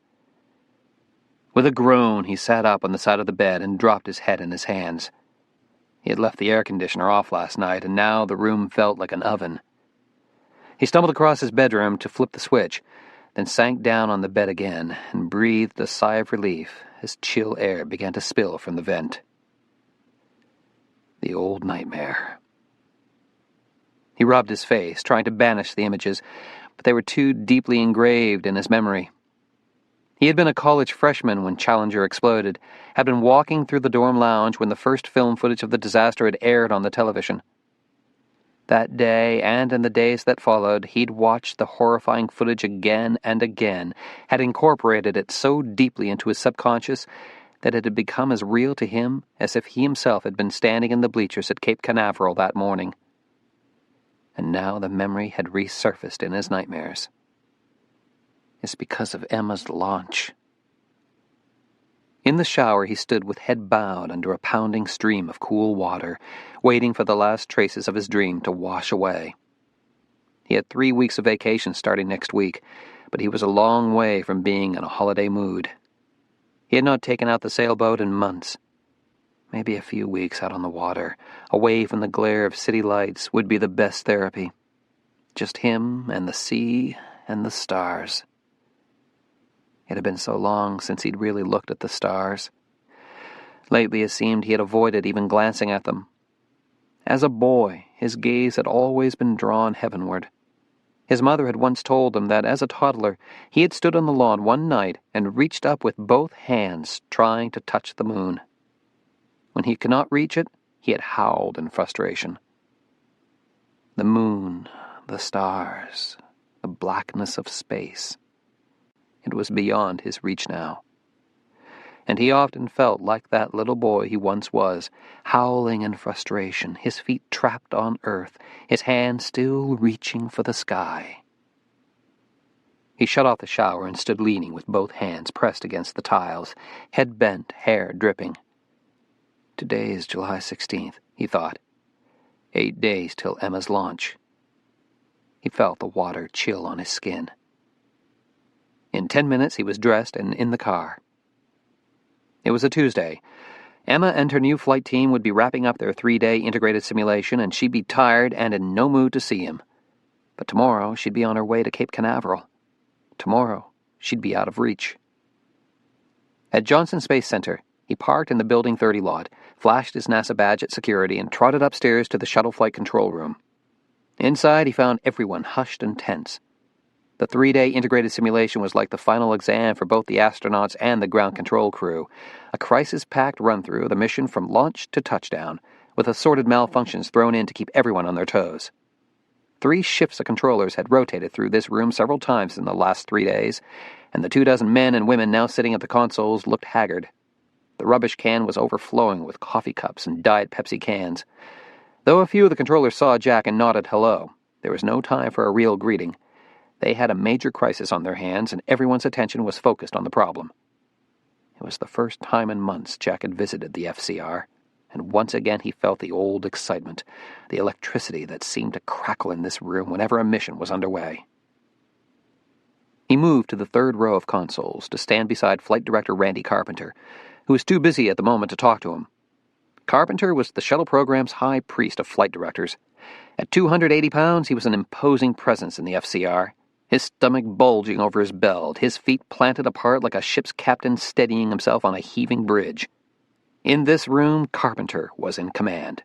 With a groan, he sat up on the side of the bed and dropped his head in his hands. He had left the air conditioner off last night, and now the room felt like an oven. He stumbled across his bedroom to flip the switch, then sank down on the bed again and breathed a sigh of relief as chill air began to spill from the vent. The old nightmare. He rubbed his face, trying to banish the images, but they were too deeply engraved in his memory. He had been a college freshman when Challenger exploded, had been walking through the dorm lounge when the first film footage of the disaster had aired on the television. That day, and in the days that followed, he'd watched the horrifying footage again and again, had incorporated it so deeply into his subconscious that it had become as real to him as if he himself had been standing in the bleachers at Cape Canaveral that morning. And now the memory had resurfaced in his nightmares. It's because of Emma's launch. In the shower, he stood with head bowed under a pounding stream of cool water, waiting for the last traces of his dream to wash away. He had 3 weeks of vacation starting next week, but he was a long way from being in a holiday mood. He had not taken out the sailboat in months. Maybe a few weeks out on the water, away from the glare of city lights, would be the best therapy. Just him and the sea and the stars. It had been so long since he'd really looked at the stars. Lately it seemed he had avoided even glancing at them. As a boy, his gaze had always been drawn heavenward. His mother had once told him that as a toddler, he had stood on the lawn one night and reached up with both hands, trying to touch the moon. When he could not reach it, he had howled in frustration. The moon, the stars, the blackness of space. It was beyond his reach now. And he often felt like that little boy he once was, howling in frustration, his feet trapped on earth, his hands still reaching for the sky. He shut off the shower and stood leaning with both hands pressed against the tiles, head bent, hair dripping. Today is July 16th, he thought. 8 days till Emma's launch. He felt the water chill on his skin. In 10 minutes he was dressed and in the car. It was a Tuesday. Emma and her new flight team would be wrapping up their 3-day integrated simulation, and she'd be tired and in no mood to see him. But tomorrow she'd be on her way to Cape Canaveral. Tomorrow she'd be out of reach. At Johnson Space Center, he parked in the Building 30 lot, flashed his NASA badge at security, and trotted upstairs to the shuttle flight control room. Inside, he found everyone hushed and tense. The 3-day integrated simulation was like the final exam for both the astronauts and the ground control crew, a crisis-packed run-through of the mission from launch to touchdown, with assorted malfunctions thrown in to keep everyone on their toes. 3 shifts of controllers had rotated through this room several times in the last 3 days, and the 24 men and women now sitting at the consoles looked haggard. The rubbish can was overflowing with coffee cups and Diet Pepsi cans. Though a few of the controllers saw Jack and nodded hello, there was no time for a real greeting. They had a major crisis on their hands, and everyone's attention was focused on the problem. It was the first time in months Jack had visited the FCR, and once again he felt the old excitement, the electricity that seemed to crackle in this room whenever a mission was underway. He moved to the third row of consoles to stand beside Flight Director Randy Carpenter, who was too busy at the moment to talk to him. Carpenter was the shuttle program's high priest of flight directors. At 280 pounds, he was an imposing presence in the FCR, his stomach bulging over his belt, his feet planted apart like a ship's captain steadying himself on a heaving bridge. In this room, Carpenter was in command.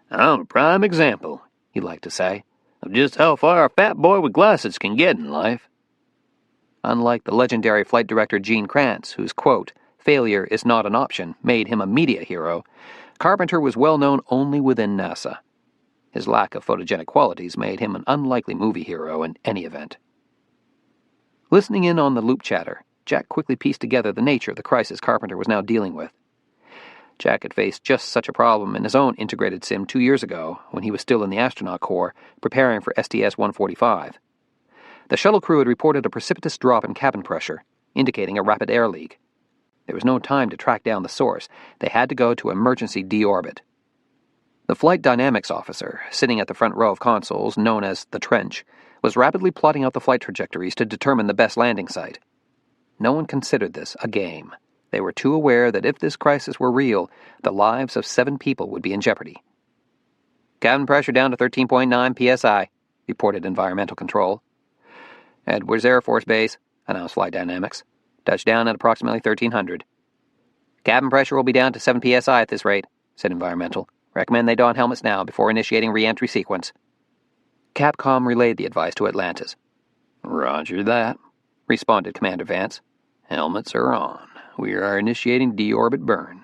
"I'm a prime example," he liked to say, "of just how far a fat boy with glasses can get in life." Unlike the legendary flight director Gene Kranz, whose quote, "failure is not an option," made him a media hero, Carpenter was well known only within NASA. His lack of photogenic qualities made him an unlikely movie hero in any event. Listening in on the loop chatter, Jack quickly pieced together the nature of the crisis Carpenter was now dealing with. Jack had faced just such a problem in his own integrated sim 2 years ago when he was still in the astronaut corps, preparing for STS-145. The shuttle crew had reported a precipitous drop in cabin pressure, indicating a rapid air leak. There was no time to track down the source. They had to go to emergency deorbit. The flight dynamics officer, sitting at the front row of consoles, known as the trench, was rapidly plotting out the flight trajectories to determine the best landing site. No one considered this a game. They were too aware that if this crisis were real, the lives of 7 people would be in jeopardy. "Cabin pressure down to 13.9 psi, reported Environmental Control. "Edwards Air Force Base," announced Flight Dynamics. "Touchdown at approximately 1300. "Cabin pressure will be down to 7 psi at this rate," said Environmental. "Recommend they don helmets now before initiating re-entry sequence." Capcom relayed the advice to Atlantis. "Roger that," responded Commander Vance. "Helmets are on. We are initiating deorbit burn."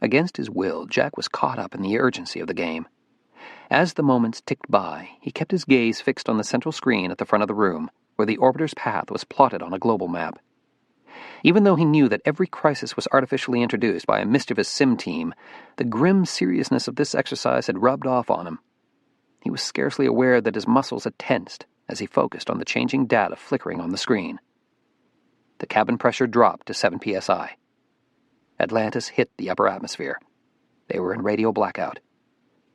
Against his will, Jack was caught up in the urgency of the game. As the moments ticked by, he kept his gaze fixed on the central screen at the front of the room, where the orbiter's path was plotted on a global map. Even though he knew that every crisis was artificially introduced by a mischievous sim team, the grim seriousness of this exercise had rubbed off on him. He was scarcely aware that his muscles had tensed as he focused on the changing data flickering on the screen. The cabin pressure dropped to 7 psi. Atlantis hit the upper atmosphere. They were in radio blackout.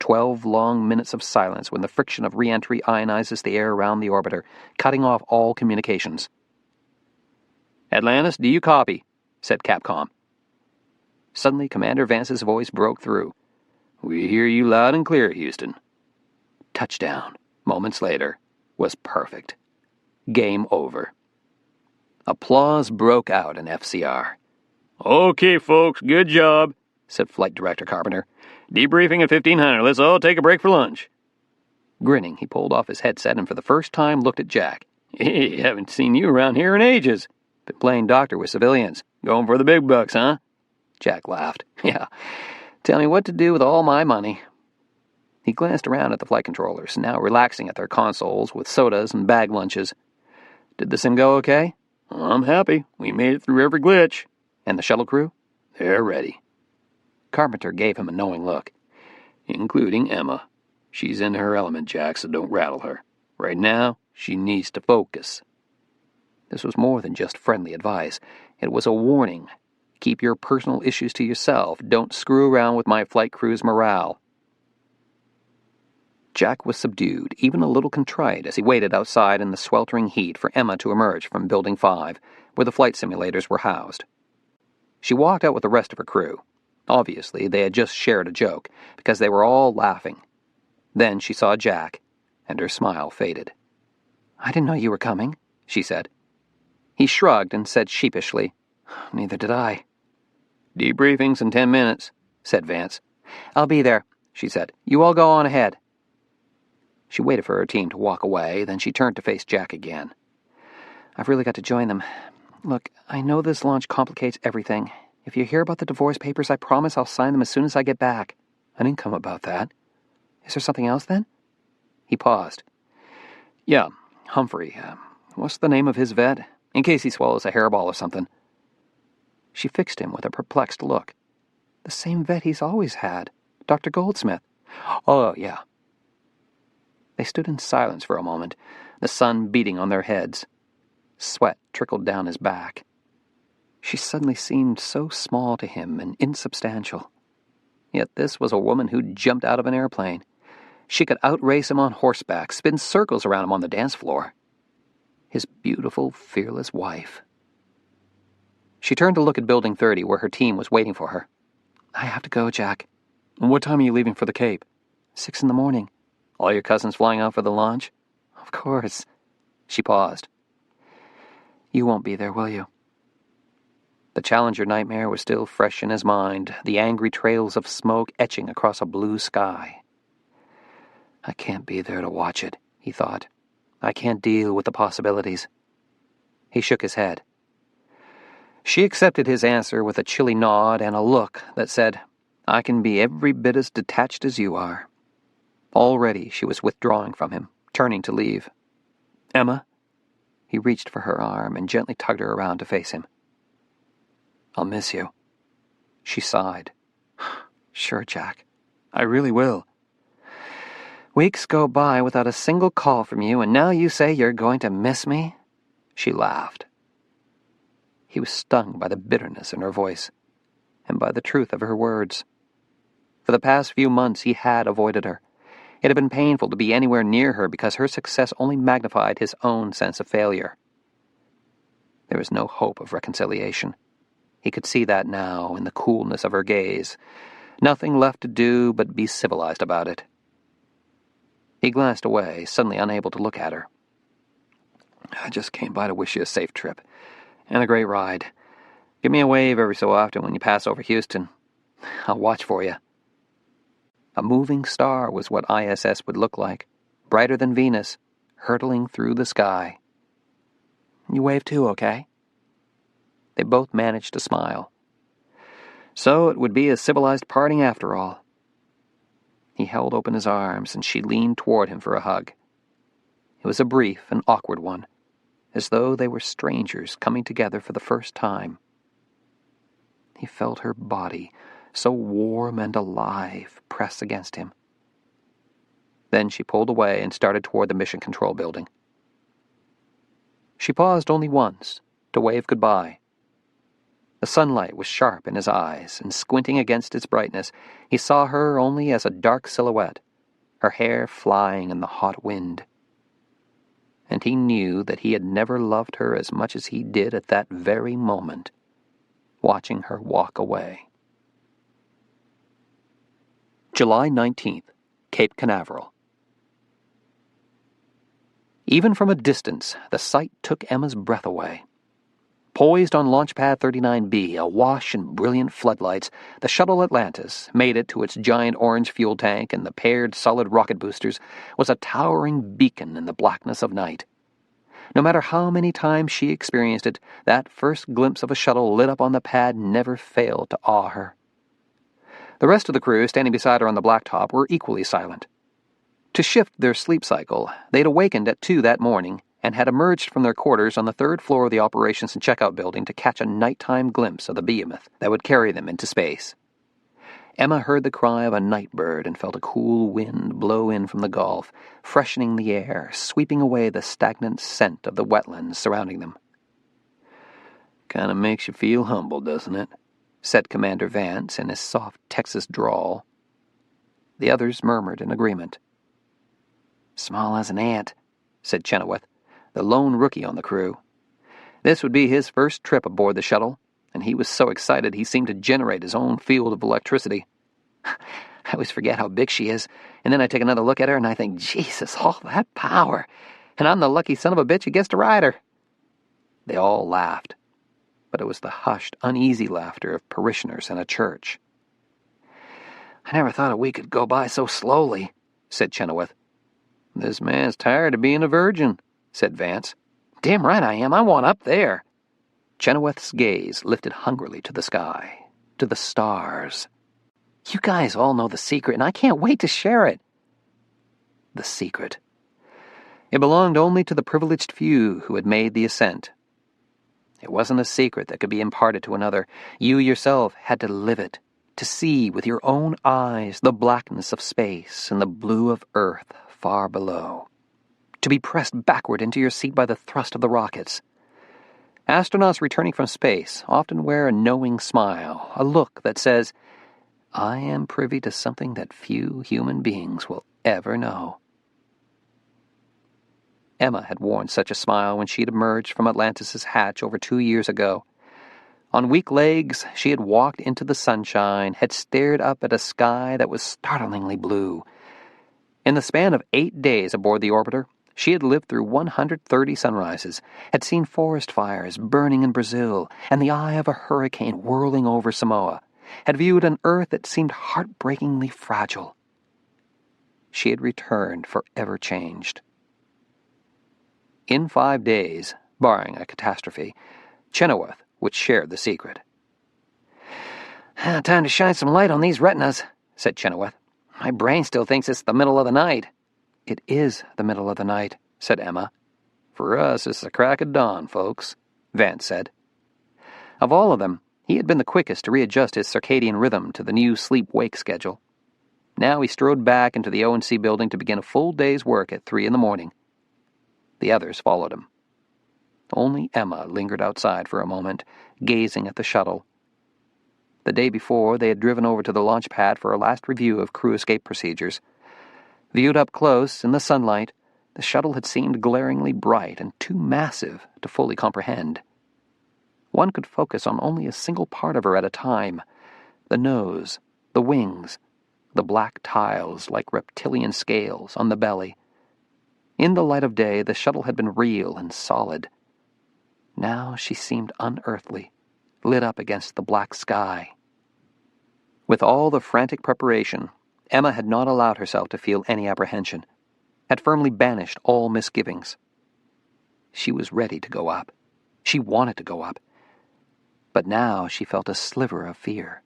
12 long minutes of silence when the friction of re-entry ionizes the air around the orbiter, cutting off all communications. "Atlantis, do you copy?" said Capcom. Suddenly, Commander Vance's voice broke through. "We hear you loud and clear, Houston." Touchdown, moments later, was perfect. Game over. Applause broke out in FCR. "Okay, folks, good job," said Flight Director Carpenter. "Debriefing at 1500. Let's all take a break for lunch." Grinning, he pulled off his headset and for the first time looked at Jack. "Hey, haven't seen you around here in ages. Been playing doctor with civilians. Going for the big bucks, huh?" Jack laughed. "Yeah. Tell me what to do with all my money." He glanced around at the flight controllers, now relaxing at their consoles with sodas and bag lunches. "Did the sim go okay?" "I'm happy. We made it through every glitch." "And the shuttle crew?" "They're ready." Carpenter gave him a knowing look. "Including Emma. She's in her element, Jack, so don't rattle her. Right now, she needs to focus." This was more than just friendly advice. It was a warning. Keep your personal issues to yourself. Don't screw around with my flight crew's morale. Jack was subdued, even a little contrite, as he waited outside in the sweltering heat for Emma to emerge from Building 5, where the flight simulators were housed. She walked out with the rest of her crew. Obviously, they had just shared a joke, because they were all laughing. Then she saw Jack, and her smile faded. "I didn't know you were coming," she said. He shrugged and said sheepishly, "Neither did I." "Debriefing's in 10 minutes, said Vance. "I'll be there," she said. "You all go on ahead." She waited for her team to walk away, then she turned to face Jack again. "I've really got to join them. Look, I know this launch complicates everything. If you hear about the divorce papers, I promise I'll sign them as soon as I get back." "I didn't come about that." "Is there something else, then?" He paused. "Yeah, Humphrey. What's the name of his vet? In case he swallows a hairball or something." She fixed him with a perplexed look. "The same vet he's always had. Dr. Goldsmith." "Oh, yeah." They stood in silence for a moment, the sun beating on their heads. Sweat trickled down his back. She suddenly seemed so small to him and insubstantial. Yet this was a woman who'd jumped out of an airplane. She could outrace him on horseback, spin circles around him on the dance floor. his beautiful, fearless wife. She turned to look at Building 30, where her team was waiting for her. I have to go, Jack. What time are you leaving for the Cape? 6 a.m. All your cousins flying out for the launch? Of course. She paused. You won't be there, will you? The Challenger nightmare was still fresh in his mind, the angry trails of smoke etching across a blue sky. I can't be there to watch it, he thought. I can't deal with the possibilities. He shook his head. She accepted his answer with a chilly nod and a look that said, I can be every bit as detached as you are. Already she was withdrawing from him, turning to leave. Emma? He reached for her arm and gently tugged her around to face him. I'll miss you. She sighed. Sure, Jack. I really will. Weeks go by without a single call from you, and now you say you're going to miss me? She laughed. He was stung by the bitterness in her voice, and by the truth of her words. For the past few months he had avoided her. It had been painful to be anywhere near her because her success only magnified his own sense of failure. There was no hope of reconciliation. He could see that now in the coolness of her gaze. Nothing left to do but be civilized about it. He glanced away, suddenly unable to look at her. I just came by to wish you a safe trip. And a great ride. Give me a wave every so often when you pass over Houston. I'll watch for you. A moving star was what ISS would look like, brighter than Venus, hurtling through the sky. You wave too, okay? They both managed to smile. So it would be a civilized parting after all. He held open his arms, and she leaned toward him for a hug. It was a brief and awkward one, as though they were strangers coming together for the first time. He felt her body, so warm and alive, press against him. Then she pulled away and started toward the Mission Control Building. She paused only once, to wave goodbye. The sunlight was sharp in his eyes, and squinting against its brightness, he saw her only as a dark silhouette, her hair flying in the hot wind. And he knew that he had never loved her as much as he did at that very moment, watching her walk away. July 19th, Cape Canaveral. Even from a distance, the sight took Emma's breath away. Poised on Launchpad 39B, awash in brilliant floodlights, the shuttle Atlantis, mated to its giant orange fuel tank and the paired solid rocket boosters, was a towering beacon in the blackness of night. No matter how many times she experienced it, that first glimpse of a shuttle lit up on the pad never failed to awe her. The rest of the crew standing beside her on the blacktop were equally silent. To shift their sleep cycle, they'd awakened at 2 that morning and had emerged from their quarters on the 3rd floor of the operations and checkout building to catch a nighttime glimpse of the behemoth that would carry them into space. Emma heard the cry of a night bird and felt a cool wind blow in from the Gulf, freshening the air, sweeping away the stagnant scent of the wetlands surrounding them. "Kind of makes you feel humble, doesn't it?" said Commander Vance in his soft Texas drawl. The others murmured in agreement. "Small as an ant," said Chenoweth, the lone rookie on the crew. This would be his first trip aboard the shuttle, and he was so excited he seemed to generate his own field of electricity. "I always forget how big she is, and then I take another look at her and I think, Jesus, all that power, and I'm the lucky son of a bitch who gets to ride her." They all laughed, but it was the hushed, uneasy laughter of parishioners in a church. "I never thought a week could go by so slowly," said Chenoweth. "This man's tired of being a virgin," said Vance. "Damn right I am. I want up there." Chenoweth's gaze lifted hungrily to the sky, to the stars. "You guys all know the secret, and I can't wait to share it." The secret. It belonged only to the privileged few who had made the ascent. It wasn't a secret that could be imparted to another. You yourself had to live it, to see with your own eyes the blackness of space and the blue of Earth far below, to be pressed backward into your seat by the thrust of the rockets. Astronauts returning from space often wear a knowing smile, a look that says, "I am privy to something that few human beings will ever know." Emma had worn such a smile when she had emerged from Atlantis' hatch over 2 years ago. On weak legs, she had walked into the sunshine, had stared up at a sky that was startlingly blue. In the span of 8 days aboard the orbiter, she had lived through 130 sunrises, had seen forest fires burning in Brazil and the eye of a hurricane whirling over Samoa, had viewed an Earth that seemed heartbreakingly fragile. She had returned forever changed. In 5 days, barring a catastrophe, Chenoweth would share the secret. Time to shine some light on these retinas, said Chenoweth. My brain still thinks it's the middle of the night. It is the middle of the night, said Emma. For us, it's the crack of dawn, folks, Vance said. Of all of them, he had been the quickest to readjust his circadian rhythm to the new sleep-wake schedule. Now he strode back into the O&C building to begin a full day's work at 3 a.m. The others followed him. Only Emma lingered outside for a moment, gazing at the shuttle. The day before, they had driven over to the launch pad for a last review of crew escape procedures. Viewed up close, in the sunlight, the shuttle had seemed glaringly bright and too massive to fully comprehend. One could focus on only a single part of her at a time: the nose, the wings, the black tiles like reptilian scales on the belly. In the light of day, the shuttle had been real and solid. Now she seemed unearthly, lit up against the black sky. With all the frantic preparation, Emma had not allowed herself to feel any apprehension, had firmly banished all misgivings. She was ready to go up. She wanted to go up. But now she felt a sliver of fear.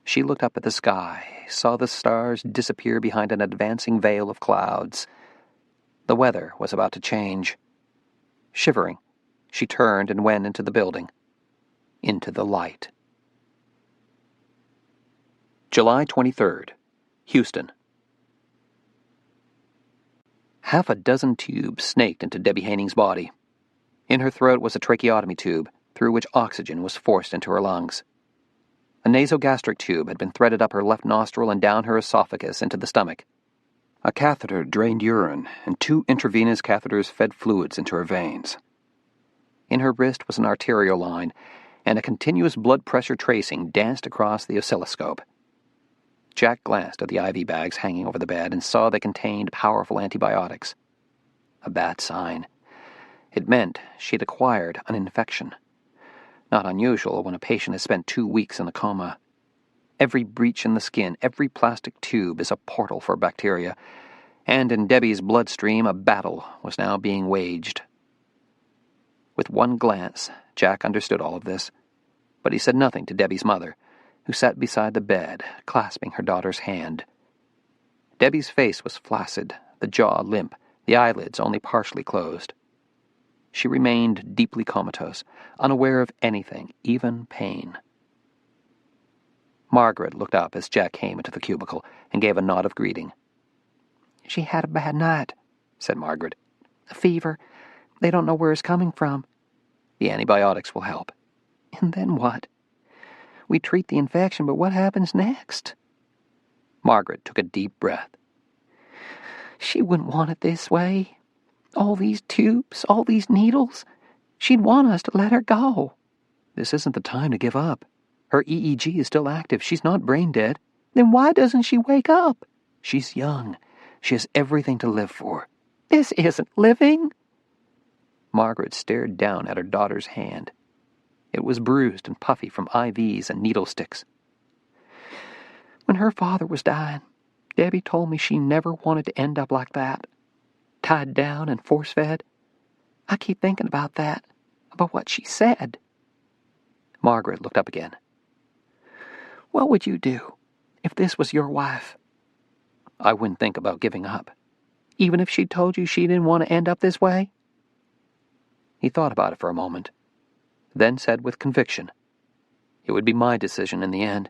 She looked up at the sky, saw the stars disappear behind an advancing veil of clouds. The weather was about to change. Shivering, she turned and went into the building, into the light. July 23rd, Houston. Half a dozen tubes snaked into Debbie Haning's body. In her throat was a tracheotomy tube, through which oxygen was forced into her lungs. A nasogastric tube had been threaded up her left nostril and down her esophagus into the stomach. A catheter drained urine, and 2 intravenous catheters fed fluids into her veins. In her wrist was an arterial line, and a continuous blood pressure tracing danced across the oscilloscope. Jack glanced at the IV bags hanging over the bed and saw they contained powerful antibiotics. A bad sign. It meant she had acquired an infection. Not unusual when a patient has spent 2 weeks in a coma. Every breach in the skin, every plastic tube is a portal for bacteria, and in Debbie's bloodstream a battle was now being waged. With one glance, Jack understood all of this, but he said nothing to Debbie's mother, who sat beside the bed, clasping her daughter's hand. Debbie's face was flaccid, the jaw limp, the eyelids only partially closed. She remained deeply comatose, unaware of anything, even pain. Margaret looked up as Jack came into the cubicle and gave a nod of greeting. "She had a bad night," said Margaret. "A fever. They don't know where it's coming from." "The antibiotics will help." "And then what? We treat the infection, but what happens next?" Margaret took a deep breath. "She wouldn't want it this way. All these tubes, all these needles. She'd want us to let her go." "This isn't the time to give up. Her EEG is still active. She's not brain dead." "Then why doesn't she wake up?" "She's young. She has everything to live for." "This isn't living." Margaret stared down at her daughter's hand. It was bruised and puffy from IVs and needle sticks. "When her father was dying, Debbie told me she never wanted to end up like that. Tied down and force-fed. I keep thinking about that, about what she said." Margaret looked up again. "What would you do if this was your wife?" "I wouldn't think about giving up." "Even if she told you she didn't want to end up this way?" He thought about it for a moment, then said with conviction, "It would be my decision in the end.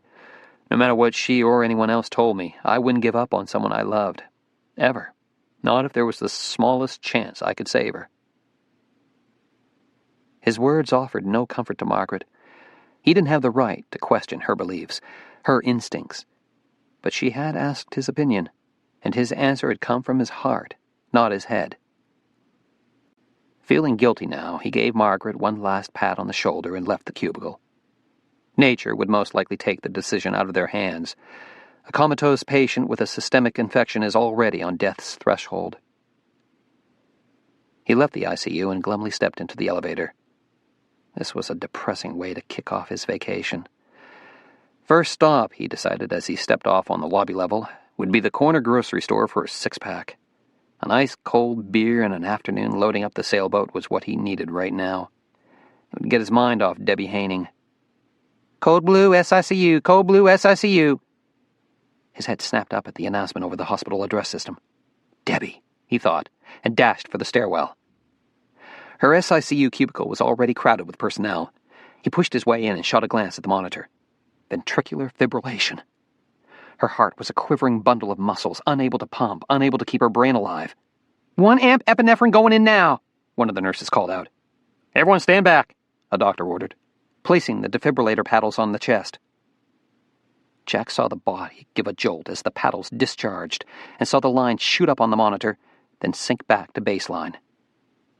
No matter what she or anyone else told me, I wouldn't give up on someone I loved. Ever. Not if there was the smallest chance I could save her." His words offered no comfort to Margaret. He didn't have the right to question her beliefs, her instincts. But she had asked his opinion, and his answer had come from his heart, not his head. Feeling guilty now, he gave Margaret one last pat on the shoulder and left the cubicle. Nature would most likely take the decision out of their hands. A comatose patient with a systemic infection is already on death's threshold. He left the ICU and glumly stepped into the elevator. This was a depressing way to kick off his vacation. First stop, he decided as he stepped off on the lobby level, would be the corner grocery store for a six-pack. An ice-cold beer and an afternoon loading up the sailboat was what he needed right now. It would get his mind off Debbie Haining. "Code Blue SICU, Code Blue SICU." His head snapped up at the announcement over the hospital address system. Debbie, he thought, and dashed for the stairwell. Her SICU cubicle was already crowded with personnel. He pushed his way in and shot a glance at the monitor. Ventricular fibrillation. Her heart was a quivering bundle of muscles, unable to pump, unable to keep her brain alive. "1 amp epinephrine going in now," one of the nurses called out. "Everyone stand back," a doctor ordered, placing the defibrillator paddles on the chest. Jack saw the body give a jolt as the paddles discharged and saw the line shoot up on the monitor, then sink back to baseline.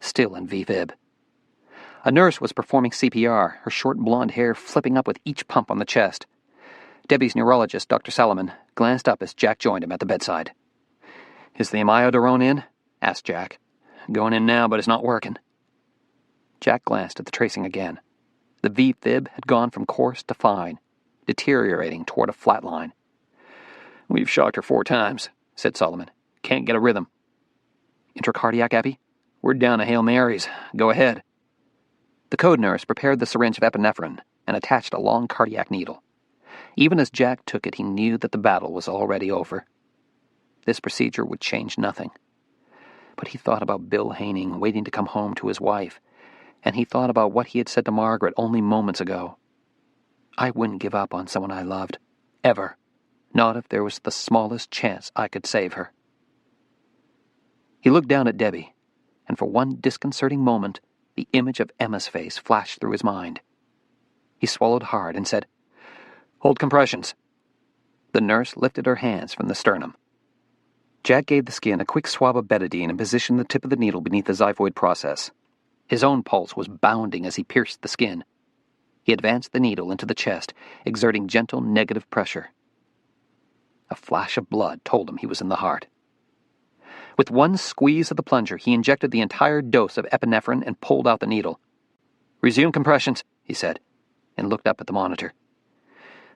Still in VFib. A nurse was performing CPR, her short blonde hair flipping up with each pump on the chest. Debbie's neurologist, Dr. Salomon, glanced up as Jack joined him at the bedside. "Is the amiodarone in?" asked Jack. "Going in now, but it's not working." Jack glanced at the tracing again. The VFib had gone from coarse to fine, deteriorating toward a flat line. "We've shocked her 4 times, said Solomon. "Can't get a rhythm." "Intracardiac epi?" "We're down to Hail Marys. Go ahead." The code nurse prepared the syringe of epinephrine and attached a long cardiac needle. Even as Jack took it, he knew that the battle was already over. This procedure would change nothing. But he thought about Bill Haining waiting to come home to his wife, and he thought about what he had said to Margaret only moments ago. "I wouldn't give up on someone I loved. Ever. Not if there was the smallest chance I could save her." He looked down at Debbie, and for one disconcerting moment, the image of Emma's face flashed through his mind. He swallowed hard and said, "Hold compressions." The nurse lifted her hands from the sternum. Jack gave the skin a quick swab of betadine and positioned the tip of the needle beneath the xiphoid process. His own pulse was bounding as he pierced the skin. He advanced the needle into the chest, exerting gentle negative pressure. A flash of blood told him he was in the heart. With one squeeze of the plunger, he injected the entire dose of epinephrine and pulled out the needle. "Resume compressions," he said, and looked up at the monitor.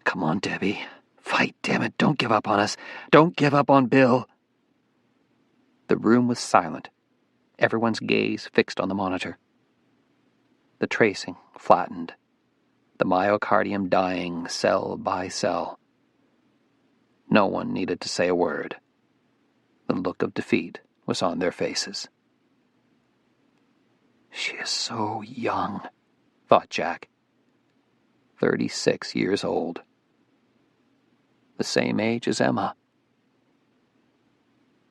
"Come on, Debbie. Fight, damn it. Don't give up on us. Don't give up on Bill." The room was silent, everyone's gaze fixed on the monitor. The tracing flattened, the myocardium dying cell by cell. No one needed to say a word. The look of defeat was on their faces. "She is so young," thought Jack. 36 years old. The same age as Emma.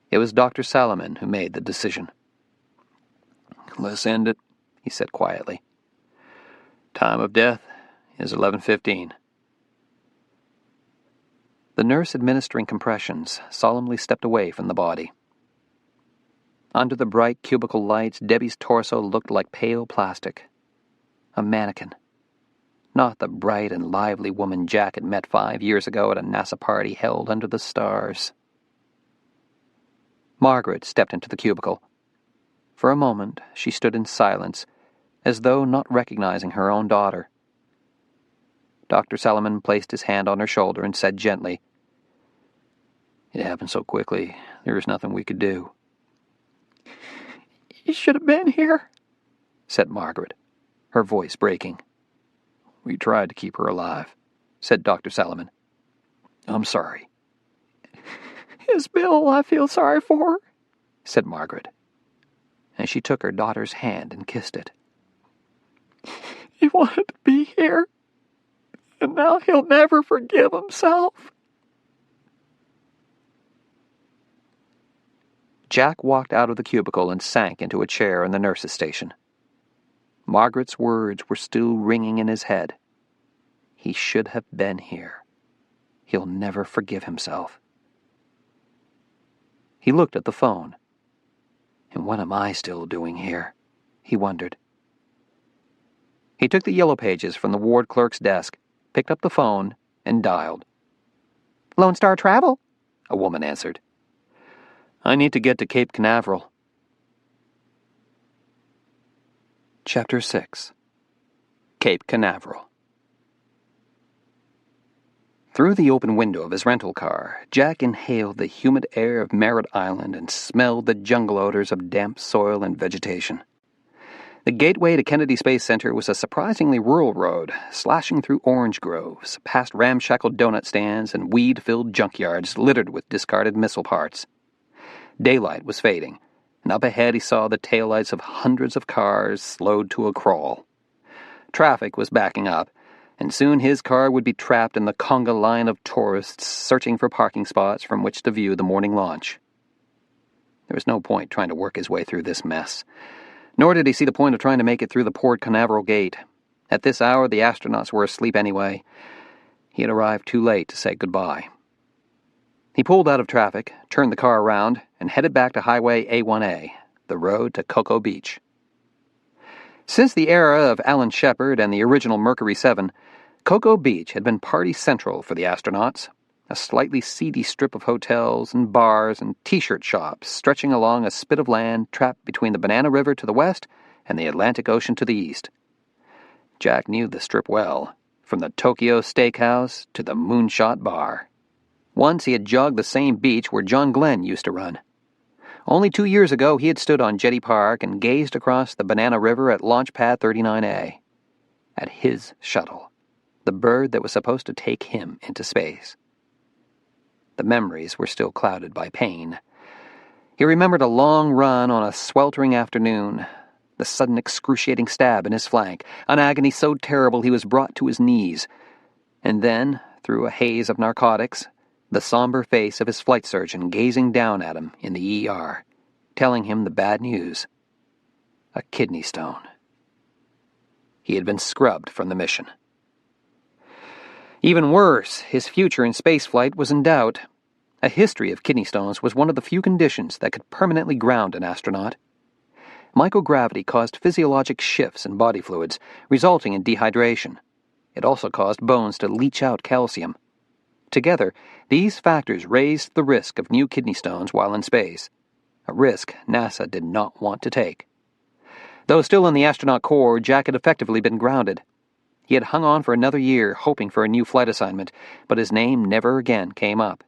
It was Dr. Salomon who made the decision. "Let's end it," he said quietly. "Time of death is 11:15. The nurse administering compressions solemnly stepped away from the body. Under the bright cubicle lights, Debbie's torso looked like pale plastic. A mannequin. Not the bright and lively woman Jack had met 5 years ago at a NASA party held under the stars. Margaret stepped into the cubicle. For a moment, she stood in silence, as though not recognizing her own daughter. Dr. Salomon placed his hand on her shoulder and said gently, "It happened so quickly, there is nothing we could do." "You should have been here," said Margaret, her voice breaking. "We tried to keep her alive," said Dr. Salomon. "I'm sorry." "It's Bill I feel sorry for," said Margaret, and she took her daughter's hand and kissed it. "He wanted to be here, and now he'll never forgive himself." Jack walked out of the cubicle and sank into a chair in the nurse's station. Margaret's words were still ringing in his head. He should have been here. He'll never forgive himself. He looked at the phone. And what am I still doing here? he wondered. He took the yellow pages from the ward clerk's desk, picked up the phone, and dialed. Lone Star Travel, a woman answered. I need to get to Cape Canaveral. Chapter 6. Cape Canaveral. Through the open window of his rental car, Jack inhaled the humid air of Merritt Island and smelled the jungle odors of damp soil and vegetation. The gateway to Kennedy Space Center was a surprisingly rural road, slashing through orange groves, past ramshackle donut stands and weed-filled junkyards littered with discarded missile parts. Daylight was fading, and up ahead he saw the taillights of hundreds of cars slowed to a crawl. Traffic was backing up, and soon his car would be trapped in the conga line of tourists searching for parking spots from which to view the morning launch. There was no point trying to work his way through this mess. Nor did he see the point of trying to make it through the Port Canaveral gate. At this hour, the astronauts were asleep anyway. He had arrived too late to say goodbye. He pulled out of traffic, turned the car around, and headed back to Highway A1A, the road to Cocoa Beach. Since the era of Alan Shepard and the original Mercury 7, Cocoa Beach had been party central for the astronauts, a slightly seedy strip of hotels and bars and T-shirt shops stretching along a spit of land trapped between the Banana River to the west and the Atlantic Ocean to the east. Jack knew the strip well, from the Tokyo Steakhouse to the Moonshot Bar. Once he had jogged the same beach where John Glenn used to run. Only 2 years ago he had stood on Jetty Park and gazed across the Banana River at Launchpad 39A. At his shuttle, the bird that was supposed to take him into space. The memories were still clouded by pain. He remembered a long run on a sweltering afternoon, the sudden excruciating stab in his flank, an agony so terrible he was brought to his knees, and then, through a haze of narcotics, the somber face of his flight surgeon gazing down at him in the ER, telling him the bad news. A kidney stone. He had been scrubbed from the mission. Even worse, his future in spaceflight was in doubt. A history of kidney stones was one of the few conditions that could permanently ground an astronaut. Microgravity caused physiologic shifts in body fluids, resulting in dehydration. It also caused bones to leach out calcium. Together, these factors raised the risk of new kidney stones while in space, a risk NASA did not want to take. Though still in the astronaut corps, Jack had effectively been grounded. He had hung on for another year, hoping for a new flight assignment, but his name never again came up.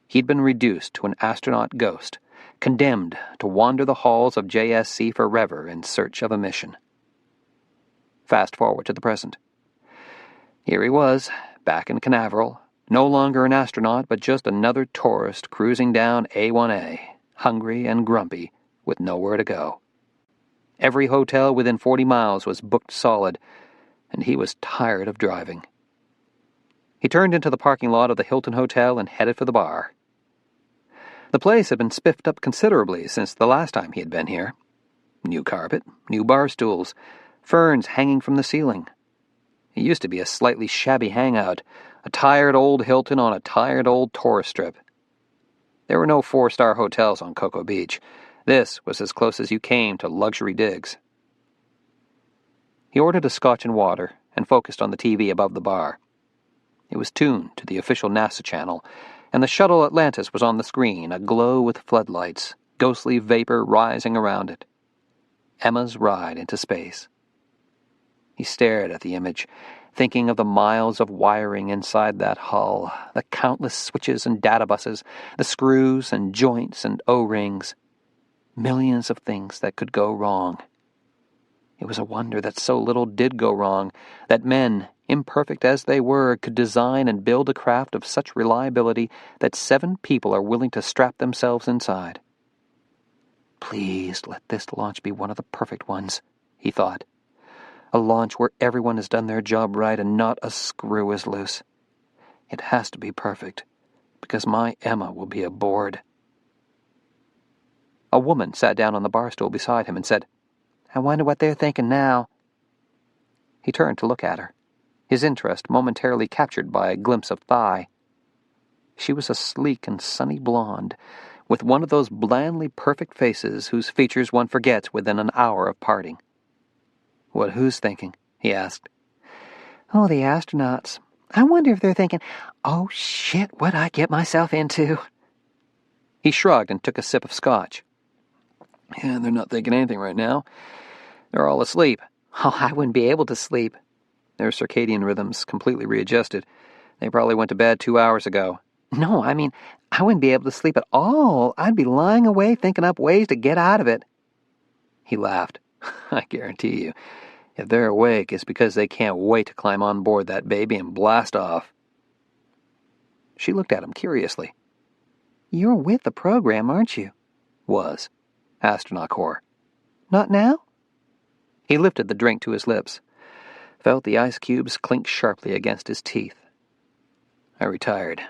He'd been reduced to an astronaut ghost, condemned to wander the halls of JSC forever in search of a mission. Fast forward to the present. Here he was, back in Canaveral, no longer an astronaut, but just another tourist cruising down A1A, hungry and grumpy, with nowhere to go. Every hotel within 40 miles was booked solid, and he was tired of driving. He turned into the parking lot of the Hilton Hotel and headed for the bar. The place had been spiffed up considerably since the last time he had been here. New carpet, new bar stools, ferns hanging from the ceiling. It used to be a slightly shabby hangout, a tired old Hilton on a tired old tourist strip. There were no 4-star hotels on Cocoa Beach. This was as close as you came to luxury digs. He ordered a scotch and water and focused on the TV above the bar. It was tuned to the official NASA channel, and the shuttle Atlantis was on the screen, aglow with floodlights, ghostly vapor rising around it. Emma's ride into space. He stared at the image, thinking of the miles of wiring inside that hull, the countless switches and data buses, the screws and joints and O-rings. Millions of things that could go wrong. It was a wonder that so little did go wrong, that men, imperfect as they were, could design and build a craft of such reliability that 7 people are willing to strap themselves inside. Please let this launch be one of the perfect ones, he thought. A launch where everyone has done their job right and not a screw is loose. It has to be perfect, because my Emma will be aboard. A woman sat down on the bar stool beside him and said, "I wonder what they're thinking now." He turned to look at her, his interest momentarily captured by a glimpse of thigh. She was a sleek and sunny blonde, with one of those blandly perfect faces whose features one forgets within an hour of parting. "What, who's thinking?" he asked. "Oh, the astronauts. I wonder if they're thinking, 'Oh, shit, what'd I get myself into?'" He shrugged and took a sip of scotch. "Yeah, they're not thinking anything right now. They're all asleep." "Oh, I wouldn't be able to sleep." Their circadian rhythms completely readjusted. They probably went to bed 2 hours ago. "No, I mean, I wouldn't be able to sleep at all. I'd be lying awake thinking up ways to get out of it." He laughed. "I guarantee you, if they're awake, it's because they can't wait to climb on board that baby and blast off." She looked at him curiously. "You're with the program, aren't you?" Was. Astronaut Corps. "Not now?" He lifted the drink to his lips, felt the ice cubes clink sharply against his teeth. "I retired."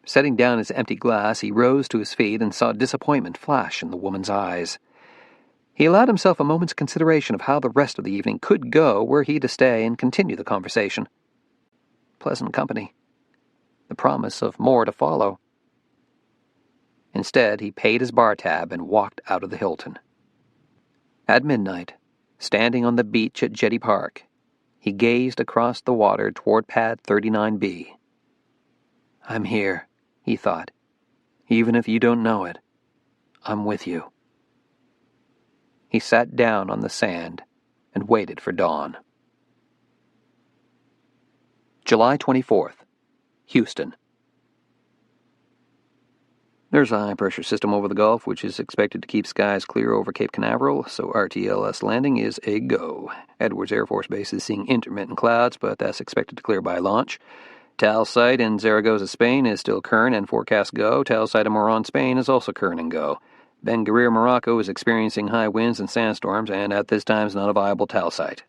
Setting down his empty glass, he rose to his feet and saw disappointment flash in the woman's eyes. He allowed himself a moment's consideration of how the rest of the evening could go were he to stay and continue the conversation. Pleasant company. The promise of more to follow. Instead, he paid his bar tab and walked out of the Hilton. At midnight, standing on the beach at Jetty Park, he gazed across the water toward Pad 39B. "I'm here," he thought. "Even if you don't know it, I'm with you." He sat down on the sand and waited for dawn. July 24th, Houston. There's a high-pressure system over the Gulf, which is expected to keep skies clear over Cape Canaveral, so RTLS landing is a go. Edwards Air Force Base is seeing intermittent clouds, but that's expected to clear by launch. TAL site in Zaragoza, Spain is still current and forecast go. TAL site in Moron, Spain is also current and go. Ben Guerir, Morocco is experiencing high winds and sandstorms, and at this time is not a viable TAL site.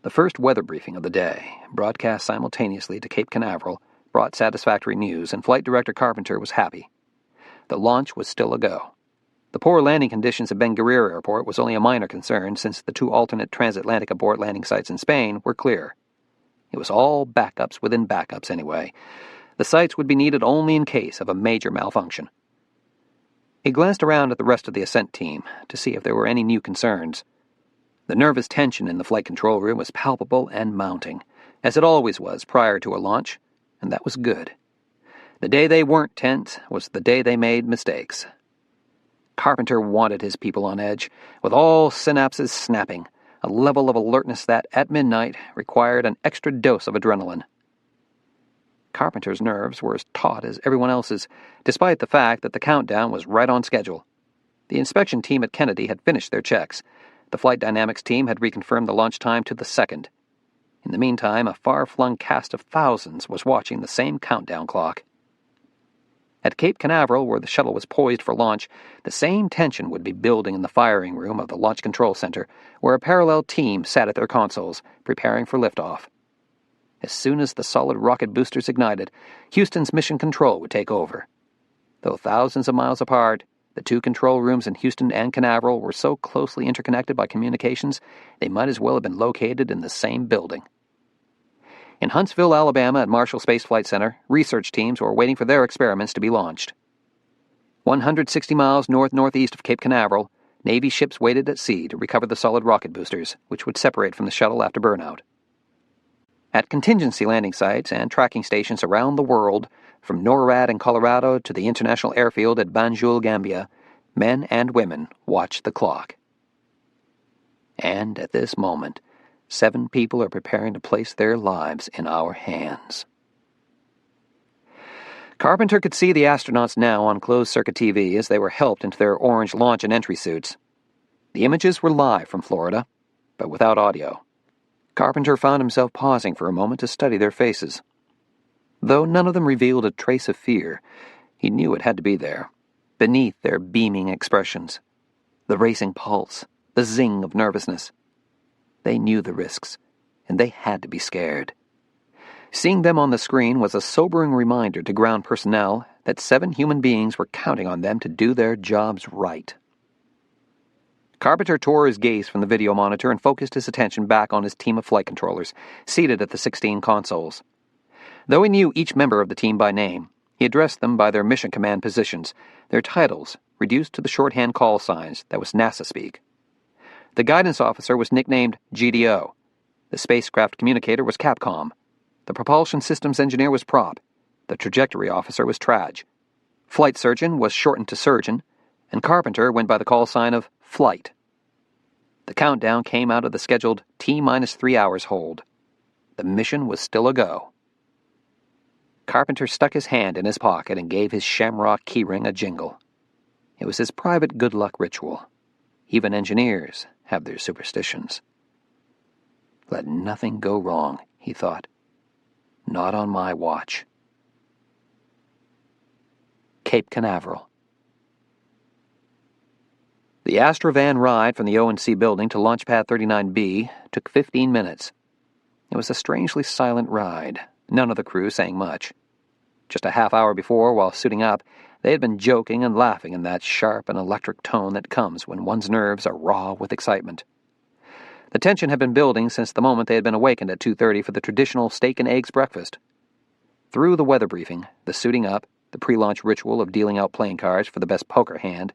The first weather briefing of the day, broadcast simultaneously to Cape Canaveral, brought satisfactory news, and Flight Director Carpenter was happy. The launch was still a go. The poor landing conditions at Ben Guerir Airport was only a minor concern, since the 2 alternate transatlantic abort landing sites in Spain were clear. It was all backups within backups anyway. The sites would be needed only in case of a major malfunction. He glanced around at the rest of the ascent team to see if there were any new concerns. The nervous tension in the flight control room was palpable and mounting, as it always was prior to a launch, and that was good. The day they weren't tense was the day they made mistakes. Carpenter wanted his people on edge, with all synapses snapping, a level of alertness that, at midnight, required an extra dose of adrenaline. Carpenter's nerves were as taut as everyone else's, despite the fact that the countdown was right on schedule. The inspection team at Kennedy had finished their checks. The flight dynamics team had reconfirmed the launch time to the second. In the meantime, a far-flung cast of thousands was watching the same countdown clock. At Cape Canaveral, where the shuttle was poised for launch, the same tension would be building in the firing room of the Launch Control Center, where a parallel team sat at their consoles, preparing for liftoff. As soon as the solid rocket boosters ignited, Houston's mission control would take over. Though thousands of miles apart, the 2 control rooms in Houston and Canaveral were so closely interconnected by communications, they might as well have been located in the same building. In Huntsville, Alabama, at Marshall Space Flight Center, research teams were waiting for their experiments to be launched. 160 miles north-northeast of Cape Canaveral, Navy ships waited at sea to recover the solid rocket boosters, which would separate from the shuttle after burnout. At contingency landing sites and tracking stations around the world, from NORAD in Colorado to the International Airfield at Banjul, Gambia, men and women watched the clock. And at this moment, 7 people are preparing to place their lives in our hands. Carpenter could see the astronauts now on closed-circuit TV as they were helped into their orange launch and entry suits. The images were live from Florida, but without audio. Carpenter found himself pausing for a moment to study their faces. Though none of them revealed a trace of fear, he knew it had to be there, beneath their beaming expressions. The racing pulse, the zing of nervousness. They knew the risks, and they had to be scared. Seeing them on the screen was a sobering reminder to ground personnel that 7 human beings were counting on them to do their jobs right. Carpenter tore his gaze from the video monitor and focused his attention back on his team of flight controllers, seated at the 16 consoles. Though he knew each member of the team by name, He addressed them by their mission command positions, their titles reduced to the shorthand call signs that was NASA speak. The guidance officer was nicknamed GDO. The spacecraft communicator was Capcom. The propulsion systems engineer was Prop. The trajectory officer was Traj. Flight surgeon was shortened to Surgeon, and Carpenter went by the call sign of Flight. The countdown came out of the scheduled T-3 hours hold. The mission was still a go. Carpenter stuck his hand in his pocket and gave his shamrock keyring a jingle. It was his private good luck ritual. Even engineers have their superstitions. Let nothing go wrong, he thought. Not on my watch. Cape Canaveral. The Astrovan ride from the O&C building to Launchpad 39B took 15 minutes. It was a strangely silent ride. None of the crew saying much. Just a half hour before, while suiting up, they had been joking and laughing in that sharp and electric tone that comes when one's nerves are raw with excitement. The tension had been building since the moment they had been awakened at 2:30 for the traditional steak and eggs breakfast. Through the weather briefing, the suiting up, the pre-launch ritual of dealing out playing cards for the best poker hand,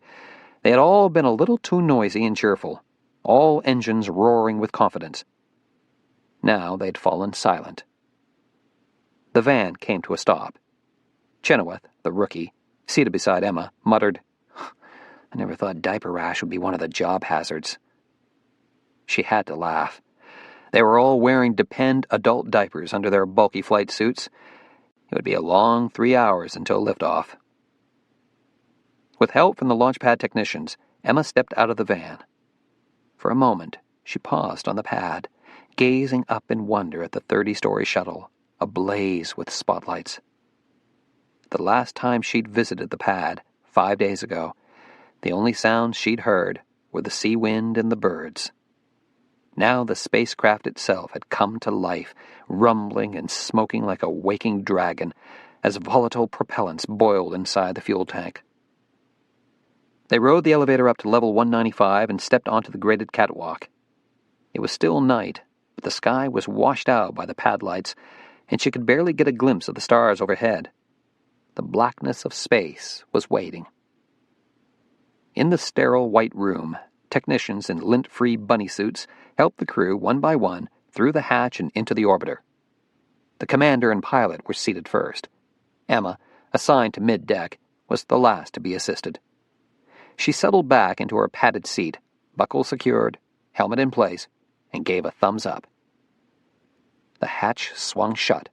they had all been a little too noisy and cheerful, all engines roaring with confidence. Now they'd fallen silent. The van came to a stop. Chenoweth, the rookie, seated beside Emma, muttered, "I never thought diaper rash would be one of the job hazards." She had to laugh. They were all wearing Depend adult diapers under their bulky flight suits. It would be a long 3 hours until liftoff. With help from the launchpad technicians, Emma stepped out of the van. For a moment, she paused on the pad, gazing up in wonder at the 30-story shuttle, ablaze with spotlights. The last time she'd visited the pad, 5 days ago, the only sounds she'd heard were the sea wind and the birds. Now the spacecraft itself had come to life, rumbling and smoking like a waking dragon, as volatile propellants boiled inside the fuel tank. They rode the elevator up to level 195 and stepped onto the graded catwalk. It was still night, but the sky was washed out by the pad lights, and she could barely get a glimpse of the stars overhead. The blackness of space was waiting. In the sterile white room, technicians in lint-free bunny suits helped the crew one by one through the hatch and into the orbiter. The commander and pilot were seated first. Emma, assigned to mid-deck, was the last to be assisted. She settled back into her padded seat, buckle secured, helmet in place, and gave a thumbs up. The hatch swung shut,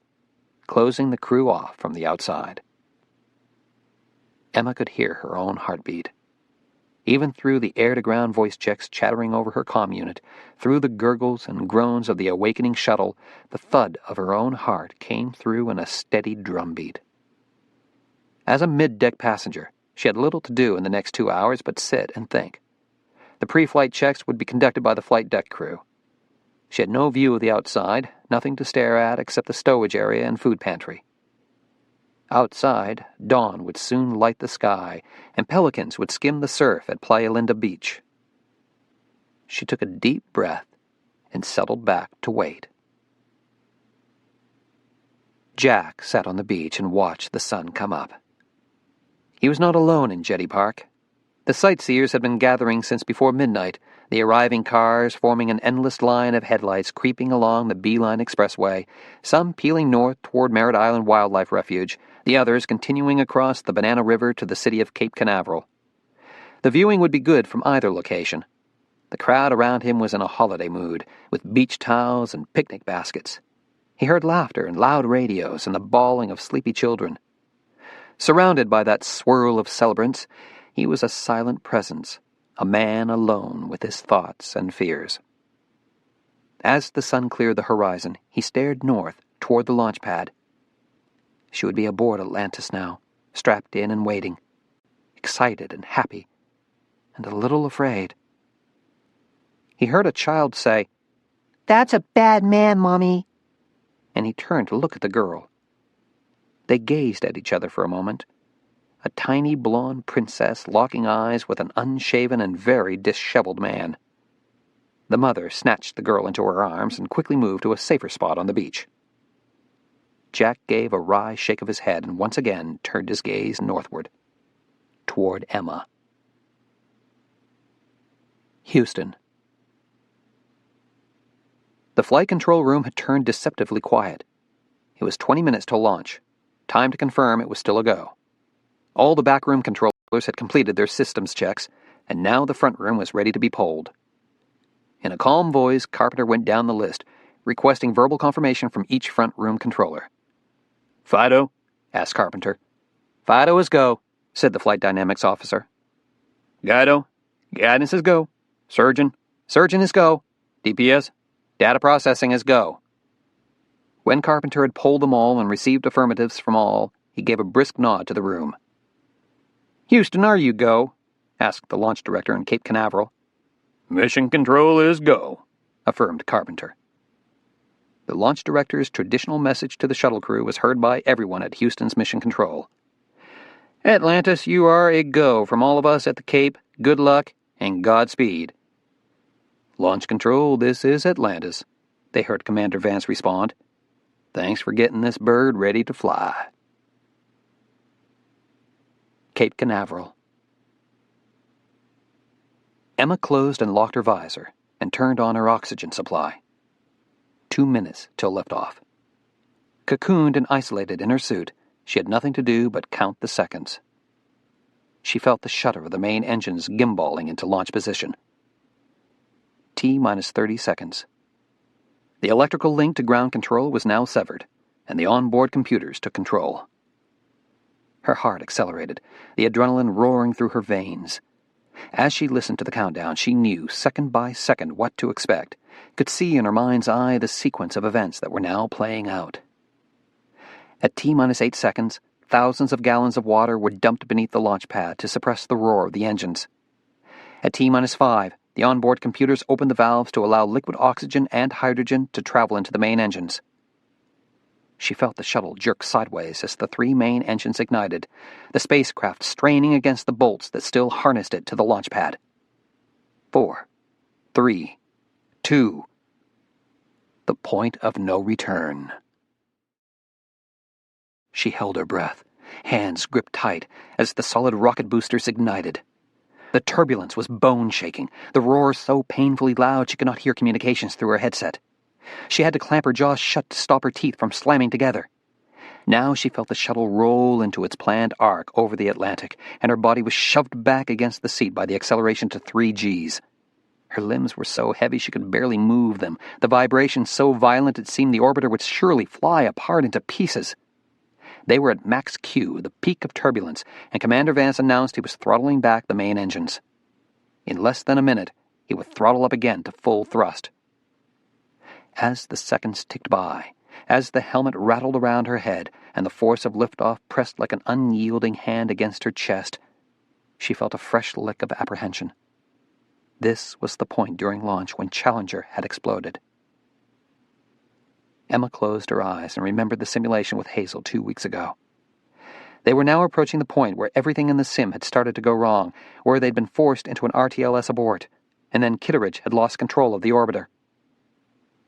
closing the crew off from the outside. Emma could hear her own heartbeat. Even through the air-to-ground voice checks chattering over her comm unit, through the gurgles and groans of the awakening shuttle, the thud of her own heart came through in a steady drumbeat. As a mid-deck passenger, she had little to do in the next 2 hours but sit and think. The pre-flight checks would be conducted by the flight deck crew. She had no view of the outside, nothing to stare at except the stowage area and food pantry. Outside, dawn would soon light the sky, and pelicans would skim the surf at Playa Linda Beach. She took a deep breath and settled back to wait. Jack sat on the beach and watched the sun come up. He was not alone in Jetty Park. The sightseers had been gathering since before midnight, the arriving cars forming an endless line of headlights creeping along the Beeline Expressway, some peeling north toward Merritt Island Wildlife Refuge, the others continuing across the Banana River to the city of Cape Canaveral. The viewing would be good from either location. The crowd around him was in a holiday mood, with beach towels and picnic baskets. He heard laughter and loud radios and the bawling of sleepy children. Surrounded by that swirl of celebrants, he was a silent presence, a man alone with his thoughts and fears. As the sun cleared the horizon, he stared north toward the launch pad. She would be aboard Atlantis now, strapped in and waiting, excited and happy, and a little afraid. He heard a child say, "That's a bad man, Mommy." And he turned to look at the girl. They gazed at each other for a moment, a tiny blonde princess locking eyes with an unshaven and very disheveled man. The mother snatched the girl into her arms and quickly moved to a safer spot on the beach. Jack gave a wry shake of his head and once again turned his gaze northward, toward Emma. Houston. The flight control room had turned deceptively quiet. It was 20 minutes till launch. Time to confirm it was still a go. All the backroom controllers had completed their systems checks, and now the front room was ready to be polled. In a calm voice, Carpenter went down the list, requesting verbal confirmation from each front room controller. "Fido?" asked Carpenter. "Fido is go," said the flight dynamics officer. "Guido? Guidance is go. Surgeon? Surgeon is go. DPS? Data processing is go." When Carpenter had polled them all and received affirmatives from all, he gave a brisk nod to the room. "Houston, are you go?" asked the launch director in Cape Canaveral. "Mission control is go," affirmed Carpenter. The launch director's traditional message to the shuttle crew was heard by everyone at Houston's mission control. "Atlantis, you are a go from all of us at the Cape. Good luck and Godspeed." "Launch control, this is Atlantis," they heard Commander Vance respond. "Thanks for getting this bird ready to fly." Cape Canaveral. Emma closed and locked her visor and turned on her oxygen supply. 2 minutes till liftoff. Cocooned and isolated in her suit, she had nothing to do but count the seconds. She felt the shudder of the main engines gimballing into launch position. T-minus 30 seconds. The electrical link to ground control was now severed, and the onboard computers took control. Her heart accelerated, the adrenaline roaring through her veins. As she listened to the countdown, she knew, second by second, what to expect, could see in her mind's eye the sequence of events that were now playing out. At T-minus 8 seconds, thousands of gallons of water were dumped beneath the launch pad to suppress the roar of the engines. At T-minus 5, the onboard computers opened the valves to allow liquid oxygen and hydrogen to travel into the main engines. She felt the shuttle jerk sideways as the 3 main engines ignited, the spacecraft straining against the bolts that still harnessed it to the launch pad. 4, 3, 2. The point of no return. She held her breath, hands gripped tight as the solid rocket boosters ignited. The turbulence was bone-shaking, the roar so painfully loud she could not hear communications through her headset. She had to clamp her jaws shut to stop her teeth from slamming together. Now she felt the shuttle roll into its planned arc over the Atlantic, and her body was shoved back against the seat by the acceleration to 3 Gs. Her limbs were so heavy she could barely move them, the vibration so violent it seemed the orbiter would surely fly apart into pieces. They were at max Q, the peak of turbulence, and Commander Vance announced he was throttling back the main engines. In less than a minute, he would throttle up again to full thrust. As the seconds ticked by, as the helmet rattled around her head and the force of liftoff pressed like an unyielding hand against her chest, she felt a fresh lick of apprehension. This was the point during launch when Challenger had exploded. Emma closed her eyes and remembered the simulation with Hazel 2 weeks ago. They were now approaching the point where everything in the sim had started to go wrong, where they'd been forced into an RTLS abort, and then Kitteridge had lost control of the orbiter.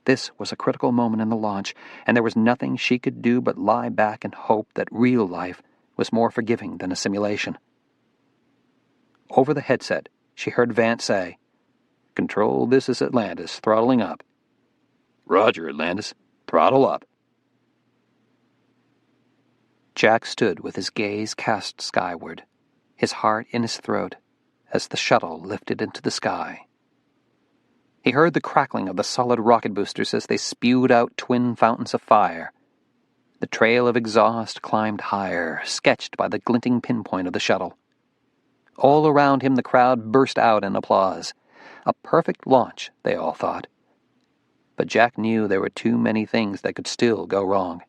This was a critical moment in the launch, and there was nothing she could do but lie back and hope that real life was more forgiving than a simulation. Over the headset, she heard Vance say, "Control, this is Atlantis, throttling up." "Roger, Atlantis. Throttle up." Jack stood with his gaze cast skyward, his heart in his throat, as the shuttle lifted into the sky. He heard the crackling of the solid rocket boosters as they spewed out twin fountains of fire. The trail of exhaust climbed higher, sketched by the glinting pinpoint of the shuttle. All around him the crowd burst out in applause. A perfect launch, they all thought. But Jack knew there were too many things that could still go wrong.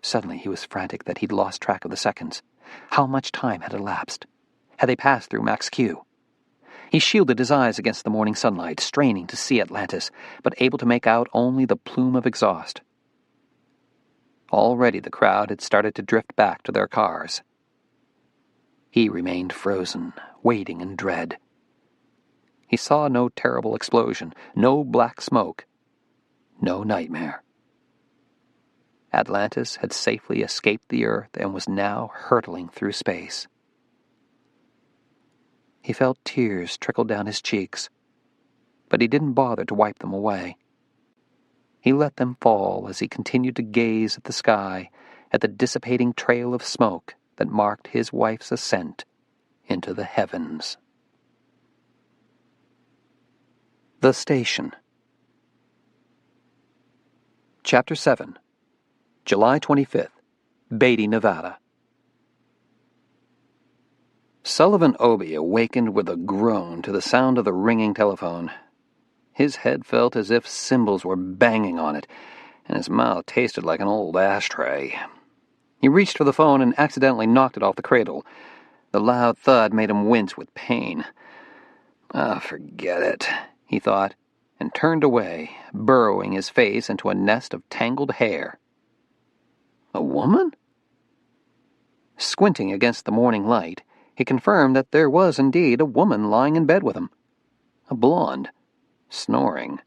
Suddenly he was frantic that he'd lost track of the seconds. How much time had elapsed? Had they passed through max Q? He shielded his eyes against the morning sunlight, straining to see Atlantis, but able to make out only the plume of exhaust. Already the crowd had started to drift back to their cars. He remained frozen, waiting in dread. He saw no terrible explosion, no black smoke, no nightmare. Atlantis had safely escaped the Earth and was now hurtling through space. He felt tears trickle down his cheeks, but he didn't bother to wipe them away. He let them fall as he continued to gaze at the sky, at the dissipating trail of smoke that marked his wife's ascent into the heavens. The Station. Chapter 7. July 25th, Beatty, Nevada. Sullivan Obie awakened with a groan to the sound of the ringing telephone. His head felt as if cymbals were banging on it, and his mouth tasted like an old ashtray. He reached for the phone and accidentally knocked it off the cradle. The loud thud made him wince with pain. Forget it, he thought, and turned away, burrowing his face into a nest of tangled hair. A woman? Squinting against the morning light, he confirmed that there was indeed a woman lying in bed with him. A blonde, snoring.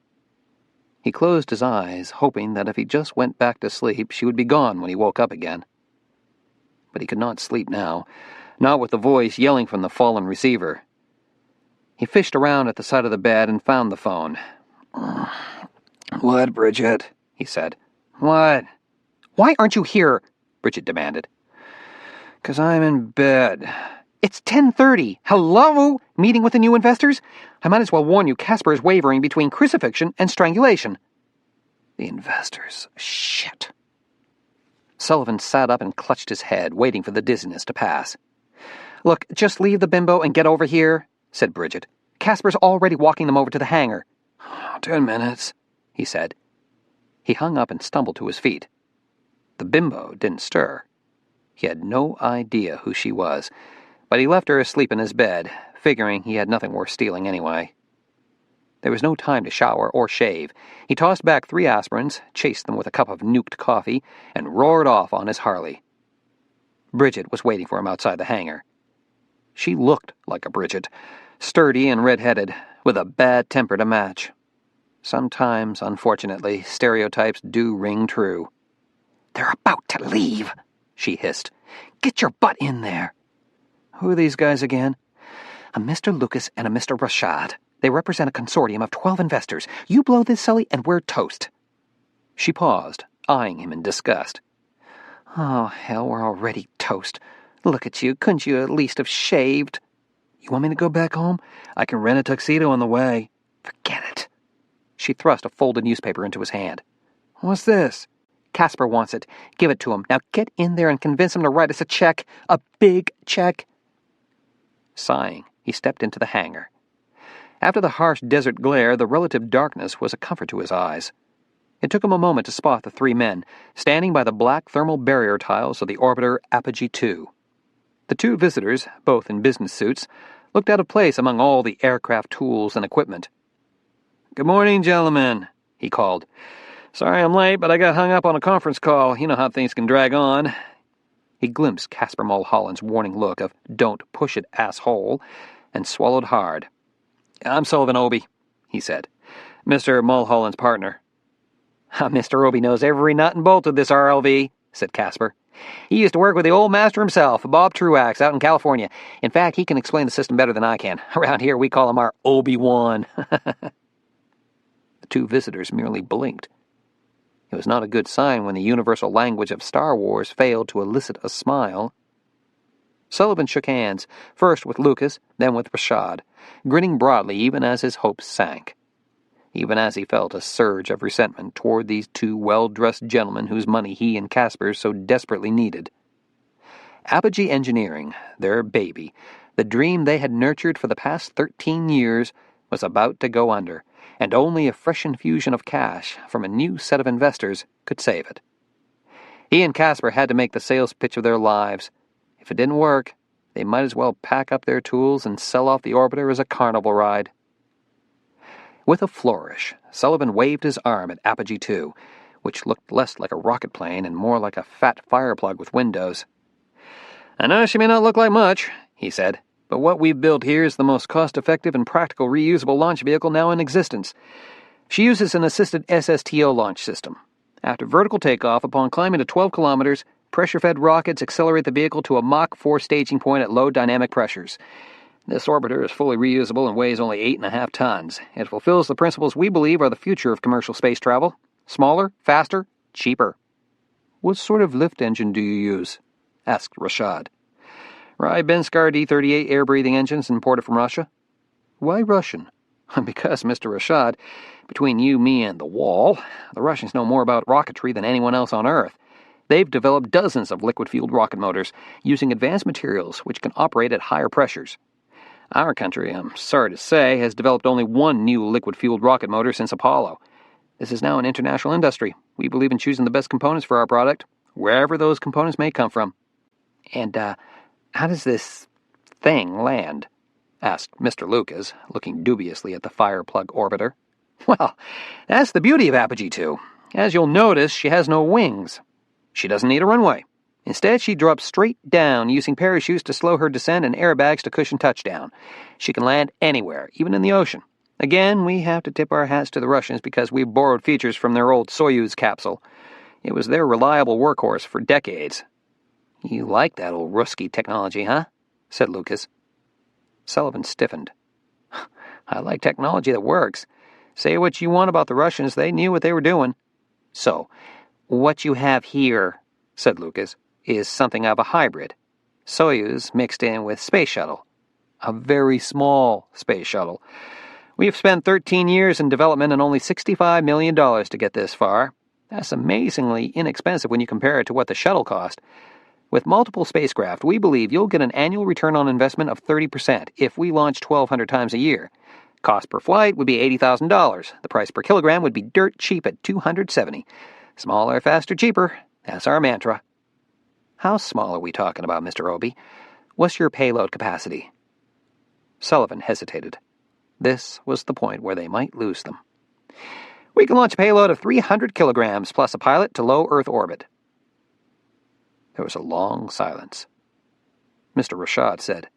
He closed his eyes, hoping that if he just went back to sleep, she would be gone when he woke up again. But he could not sleep now, not with the voice yelling from the fallen receiver. He fished around at the side of the bed and found the phone. "What, Bridget?" he said. "What?" "Why aren't you here?" Bridget demanded. "'Cause I'm in bed." "It's 10:30. Hello? Meeting with the new investors? I might as well warn you Casper is wavering between crucifixion and strangulation." The investors. Shit. Sullivan sat up and clutched his head, waiting for the dizziness to pass. "Look, just leave the bimbo and get over here," said Bridget. "Casper's already walking them over to the hangar." 10 minutes, he said. He hung up and stumbled to his feet. The bimbo didn't stir. He had no idea who she was, but he left her asleep in his bed, figuring he had nothing worth stealing anyway. There was no time to shower or shave. He tossed back 3 aspirins, chased them with a cup of nuked coffee, and roared off on his Harley. Bridget was waiting for him outside the hangar. She looked like a Bridget, sturdy and red-headed, with a bad temper to match. Sometimes, unfortunately, stereotypes do ring true. "They're about to leave," she hissed. "Get your butt in there." "Who are these guys again?" "A Mr. Lucas and a Mr. Rashad. They represent a consortium of 12 investors. You blow this, Sully, and we're toast." She paused, eyeing him in disgust. "Oh, hell, we're already toast. Look at you. Couldn't you at least have shaved?" "You want me to go back home? I can rent a tuxedo on the way." "Forget it." She thrust a folded newspaper into his hand. "What's this?" "Casper wants it. Give it to him. Now get in there and convince him to write us a check. A big check." Sighing, he stepped into the hangar. After the harsh desert glare, the relative darkness was a comfort to his eyes. It took him a moment to spot the 3 men, standing by the black thermal barrier tiles of the orbiter Apogee 2. The 2 visitors, both in business suits, looked out of place among all the aircraft tools and equipment. "Good morning, gentlemen," he called. "Sorry I'm late, but I got hung up on a conference call. You know how things can drag on." He glimpsed Casper Mulholland's warning look of "don't push it, asshole," and swallowed hard. "I'm Sullivan Obie," he said. "Mr. Mulholland's partner." "Mr. Obie knows every nut and bolt of this RLV," said Casper. "He used to work with the old master himself, Bob Truax, out in California. In fact, he can explain the system better than I can. Around here, we call him our Obi-Wan." The 2 visitors merely blinked. It was not a good sign when the universal language of Star Wars failed to elicit a smile. Sullivan shook hands, first with Lucas, then with Rashad, grinning broadly even as his hopes sank, even as he felt a surge of resentment toward these 2 well-dressed gentlemen whose money he and Casper so desperately needed. Apogee Engineering, their baby, the dream they had nurtured for the past 13 years, was about to go under, and only a fresh infusion of cash from a new set of investors could save it. He and Casper had to make the sales pitch of their lives. If it didn't work, they might as well pack up their tools and sell off the orbiter as a carnival ride. With a flourish, Sullivan waved his arm at Apogee 2, which looked less like a rocket plane and more like a fat fireplug with windows. "I know she may not look like much," he said, "but what we've built here is the most cost-effective and practical reusable launch vehicle now in existence. She uses an assisted SSTO launch system. After vertical takeoff, upon climbing to 12 kilometers, pressure-fed rockets accelerate the vehicle to a Mach 4 staging point at low dynamic pressures. This orbiter is fully reusable and weighs only 8.5 tons. It fulfills the principles we believe are the future of commercial space travel. Smaller, faster, cheaper. What sort of lift engine do you use? Asked Rashad. Rybinskar D-38 air-breathing engines imported from Russia. Why Russian? Because, Mr. Rashad, between you, me, and the wall, the Russians know more about rocketry than anyone else on Earth. They've developed dozens of liquid-fueled rocket motors using advanced materials which can operate at higher pressures. Our country, I'm sorry to say, has developed only one new liquid-fueled rocket motor since Apollo. This is now an international industry. We believe in choosing the best components for our product, wherever those components may come from. And, how does this thing land? Asked Mr. Lucas, looking dubiously at the fireplug orbiter. Well, that's the beauty of Apogee 2. As you'll notice, she has no wings. She doesn't need a runway. Instead, she drops straight down, using parachutes to slow her descent and airbags to cushion touchdown. She can land anywhere, even in the ocean. Again, we have to tip our hats to the Russians because we borrowed features from their old Soyuz capsule. It was their reliable workhorse for decades. You like that old Ruski technology, huh? Said Lucas. Sullivan stiffened. I like technology that works. Say what you want about the Russians, they knew what they were doing. So, what you have here, said Lucas, is something of a hybrid. Soyuz mixed in with space shuttle. A very small space shuttle. We've spent 13 years in development and only $65 million to get this far. That's amazingly inexpensive when you compare it to what the shuttle cost. With multiple spacecraft, we believe you'll get an annual return on investment of 30% if we launch 1,200 times a year. Cost per flight would be $80,000. The price per kilogram would be dirt cheap at $270. Smaller, faster, cheaper. That's our mantra. How small are we talking about, Mr. Obie? What's your payload capacity? Sullivan hesitated. This was the point where they might lose them. We can launch a payload of 300 kilograms plus a pilot to low Earth orbit. There was a long silence. Mr. Rashad said,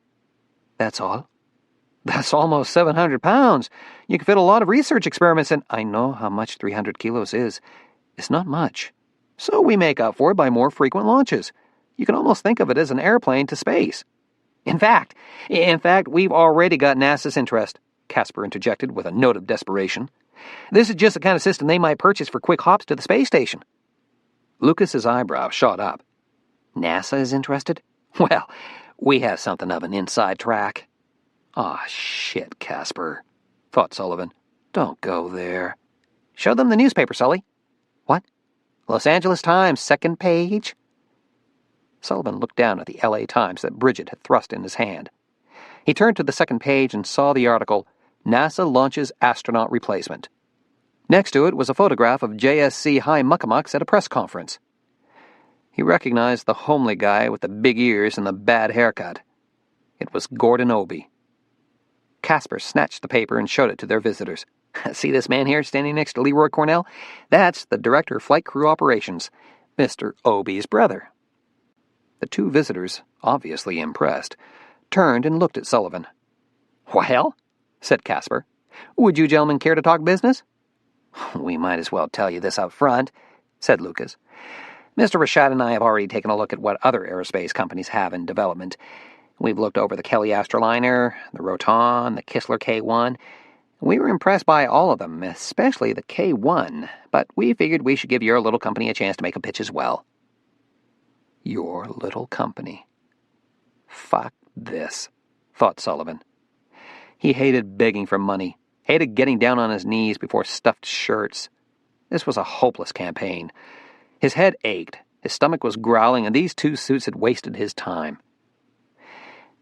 That's all? That's almost 700 pounds. You can fit a lot of research experiments in. I know how much 300 kilos is. It's not much. So we make up for it by more frequent launches. You can almost think of it as an airplane to space. In fact, we've already got NASA's interest, Casper interjected with a note of desperation. This is just the kind of system they might purchase for quick hops to the space station. Lucas's eyebrow shot up. NASA is interested? Well, we have something of an inside track. Ah, shit, Casper, thought Sullivan. Don't go there. Show them the newspaper, Sully. What? Los Angeles Times, second page? Sullivan looked down at the L.A. Times that Bridget had thrust in his hand. He turned to the second page and saw the article, NASA Launches Astronaut Replacement. Next to it was a photograph of JSC High Muckamucks at a press conference. He recognized the homely guy with the big ears and the bad haircut. It was Gordon Obie. Casper snatched the paper and showed it to their visitors. See this man here standing next to Leroy Cornell? That's the Director of Flight Crew Operations, Mr. Obie's brother. The two visitors, obviously impressed, turned and looked at Sullivan. Well, said Casper, would you gentlemen care to talk business? We might as well tell you this up front, said Lucas. Mr. Rashad and I have already taken a look at what other aerospace companies have in development. We've looked over the Kelly Astroliner, the Roton, the Kistler K-1. We were impressed by all of them, especially the K-1, but we figured we should give your little company a chance to make a pitch as well. Your little company. Fuck this, thought Sullivan. He hated begging for money, hated getting down on his knees before stuffed shirts. This was a hopeless campaign. His head ached, his stomach was growling, and these two suits had wasted his time.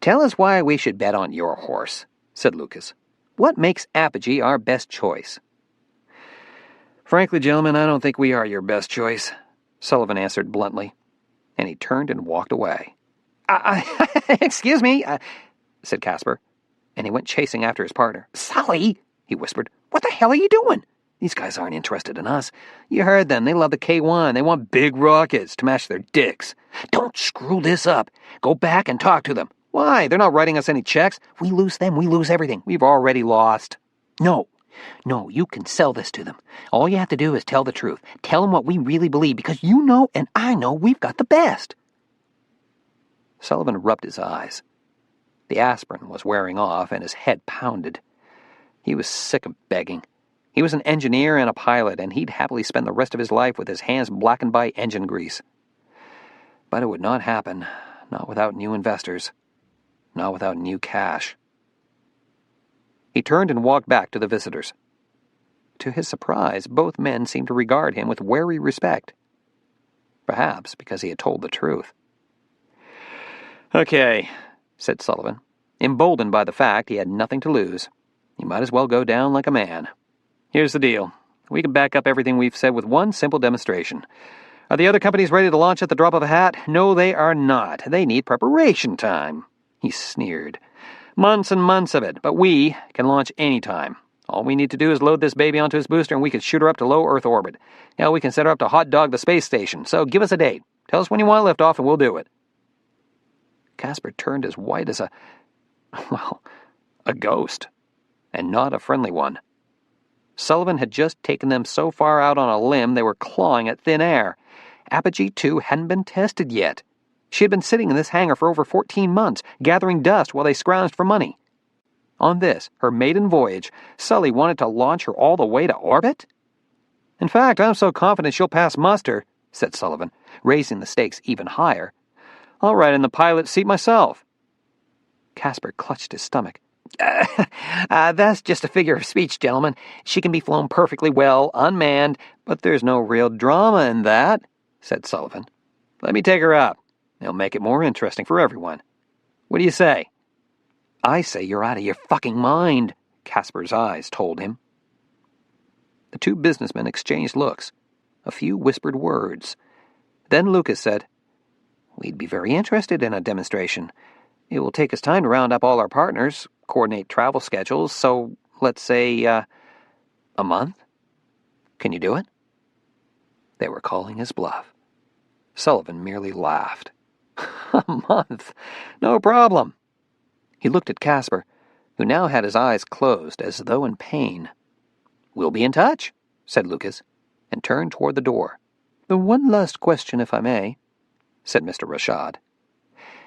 Tell us why we should bet on your horse, said Lucas. What makes Apogee our best choice? Frankly, gentlemen, I don't think we are your best choice, Sullivan answered bluntly, and he turned and walked away. Excuse me, said Casper, and he went chasing after his partner. Sully, he whispered, what the hell are you doing? These guys aren't interested in us. You heard them. They love the K-1. They want big rockets to match their dicks. Don't screw this up. Go back and talk to them. Why? They're not writing us any checks. We lose them. We lose everything. We've already lost. No, No, you can sell this to them. All you have to do is tell the truth. Tell them what we really believe, because you know and I know we've got the best. Sullivan rubbed his eyes. The aspirin was wearing off, and his head pounded. He was sick of begging. He was an engineer and a pilot, and he'd happily spend the rest of his life with his hands blackened by engine grease. But it would not happen, not without new investors, not without new cash. He turned and walked back to the visitors. To his surprise, both men seemed to regard him with wary respect. Perhaps because he had told the truth. "Okay," said Sullivan, emboldened by the fact he had nothing to lose. He might as well go down like a man. "Here's the deal. We can back up everything we've said with one simple demonstration. Are the other companies ready to launch at the drop of a hat? No, they are not. They need preparation time." He sneered. "Months and months of it, but we can launch any time. All we need to do is load this baby onto its booster and we can shoot her up to low Earth orbit. Now we can set her up to hot dog the space station, so give us a date. Tell us when you want liftoff and we'll do it." Casper turned as white as a ghost, and not a friendly one. Sullivan had just taken them so far out on a limb they were clawing at thin air. Apogee 2 hadn't been tested yet. She had been sitting in this hangar for over 14 months, gathering dust while they scrounged for money. On this, her maiden voyage, Sully wanted to launch her all the way to orbit? "In fact, I'm so confident she'll pass muster," said Sullivan, raising the stakes even higher. "I'll ride in the pilot's seat myself." Casper clutched his stomach. That's just a figure of speech, gentlemen. She can be flown perfectly well, unmanned, but there's no real drama in that," said Sullivan. "Let me take her up. It'll make it more interesting for everyone. What do you say?" "I say you're out of your fucking mind," Casper's eyes told him. The two businessmen exchanged looks, a few whispered words. Then Lucas said, "We'd be very interested in a demonstration. It will take us time to round up all our partners, coordinate travel schedules, so let's say, a month? Can you do it?" They were calling his bluff. Sullivan merely laughed. "A month? No problem." He looked at Casper, who now had his eyes closed as though in pain. "We'll be in touch," said Lucas, and turned toward the door. "The one last question, if I may," said Mr. Rashad.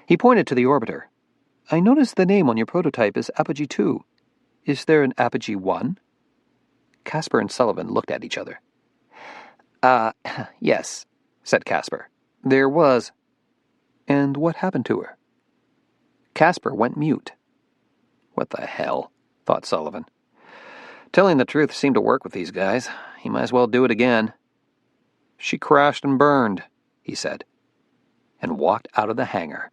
He pointed to the orbiter. "I notice the name on your prototype is Apogee 2. Is there an Apogee 1? Casper and Sullivan looked at each other. Yes," said Casper. "There was." "And what happened to her?" Casper went mute. What the hell, thought Sullivan. Telling the truth seemed to work with these guys. He might as well do it again. "She crashed and burned," he said, and walked out of the hangar.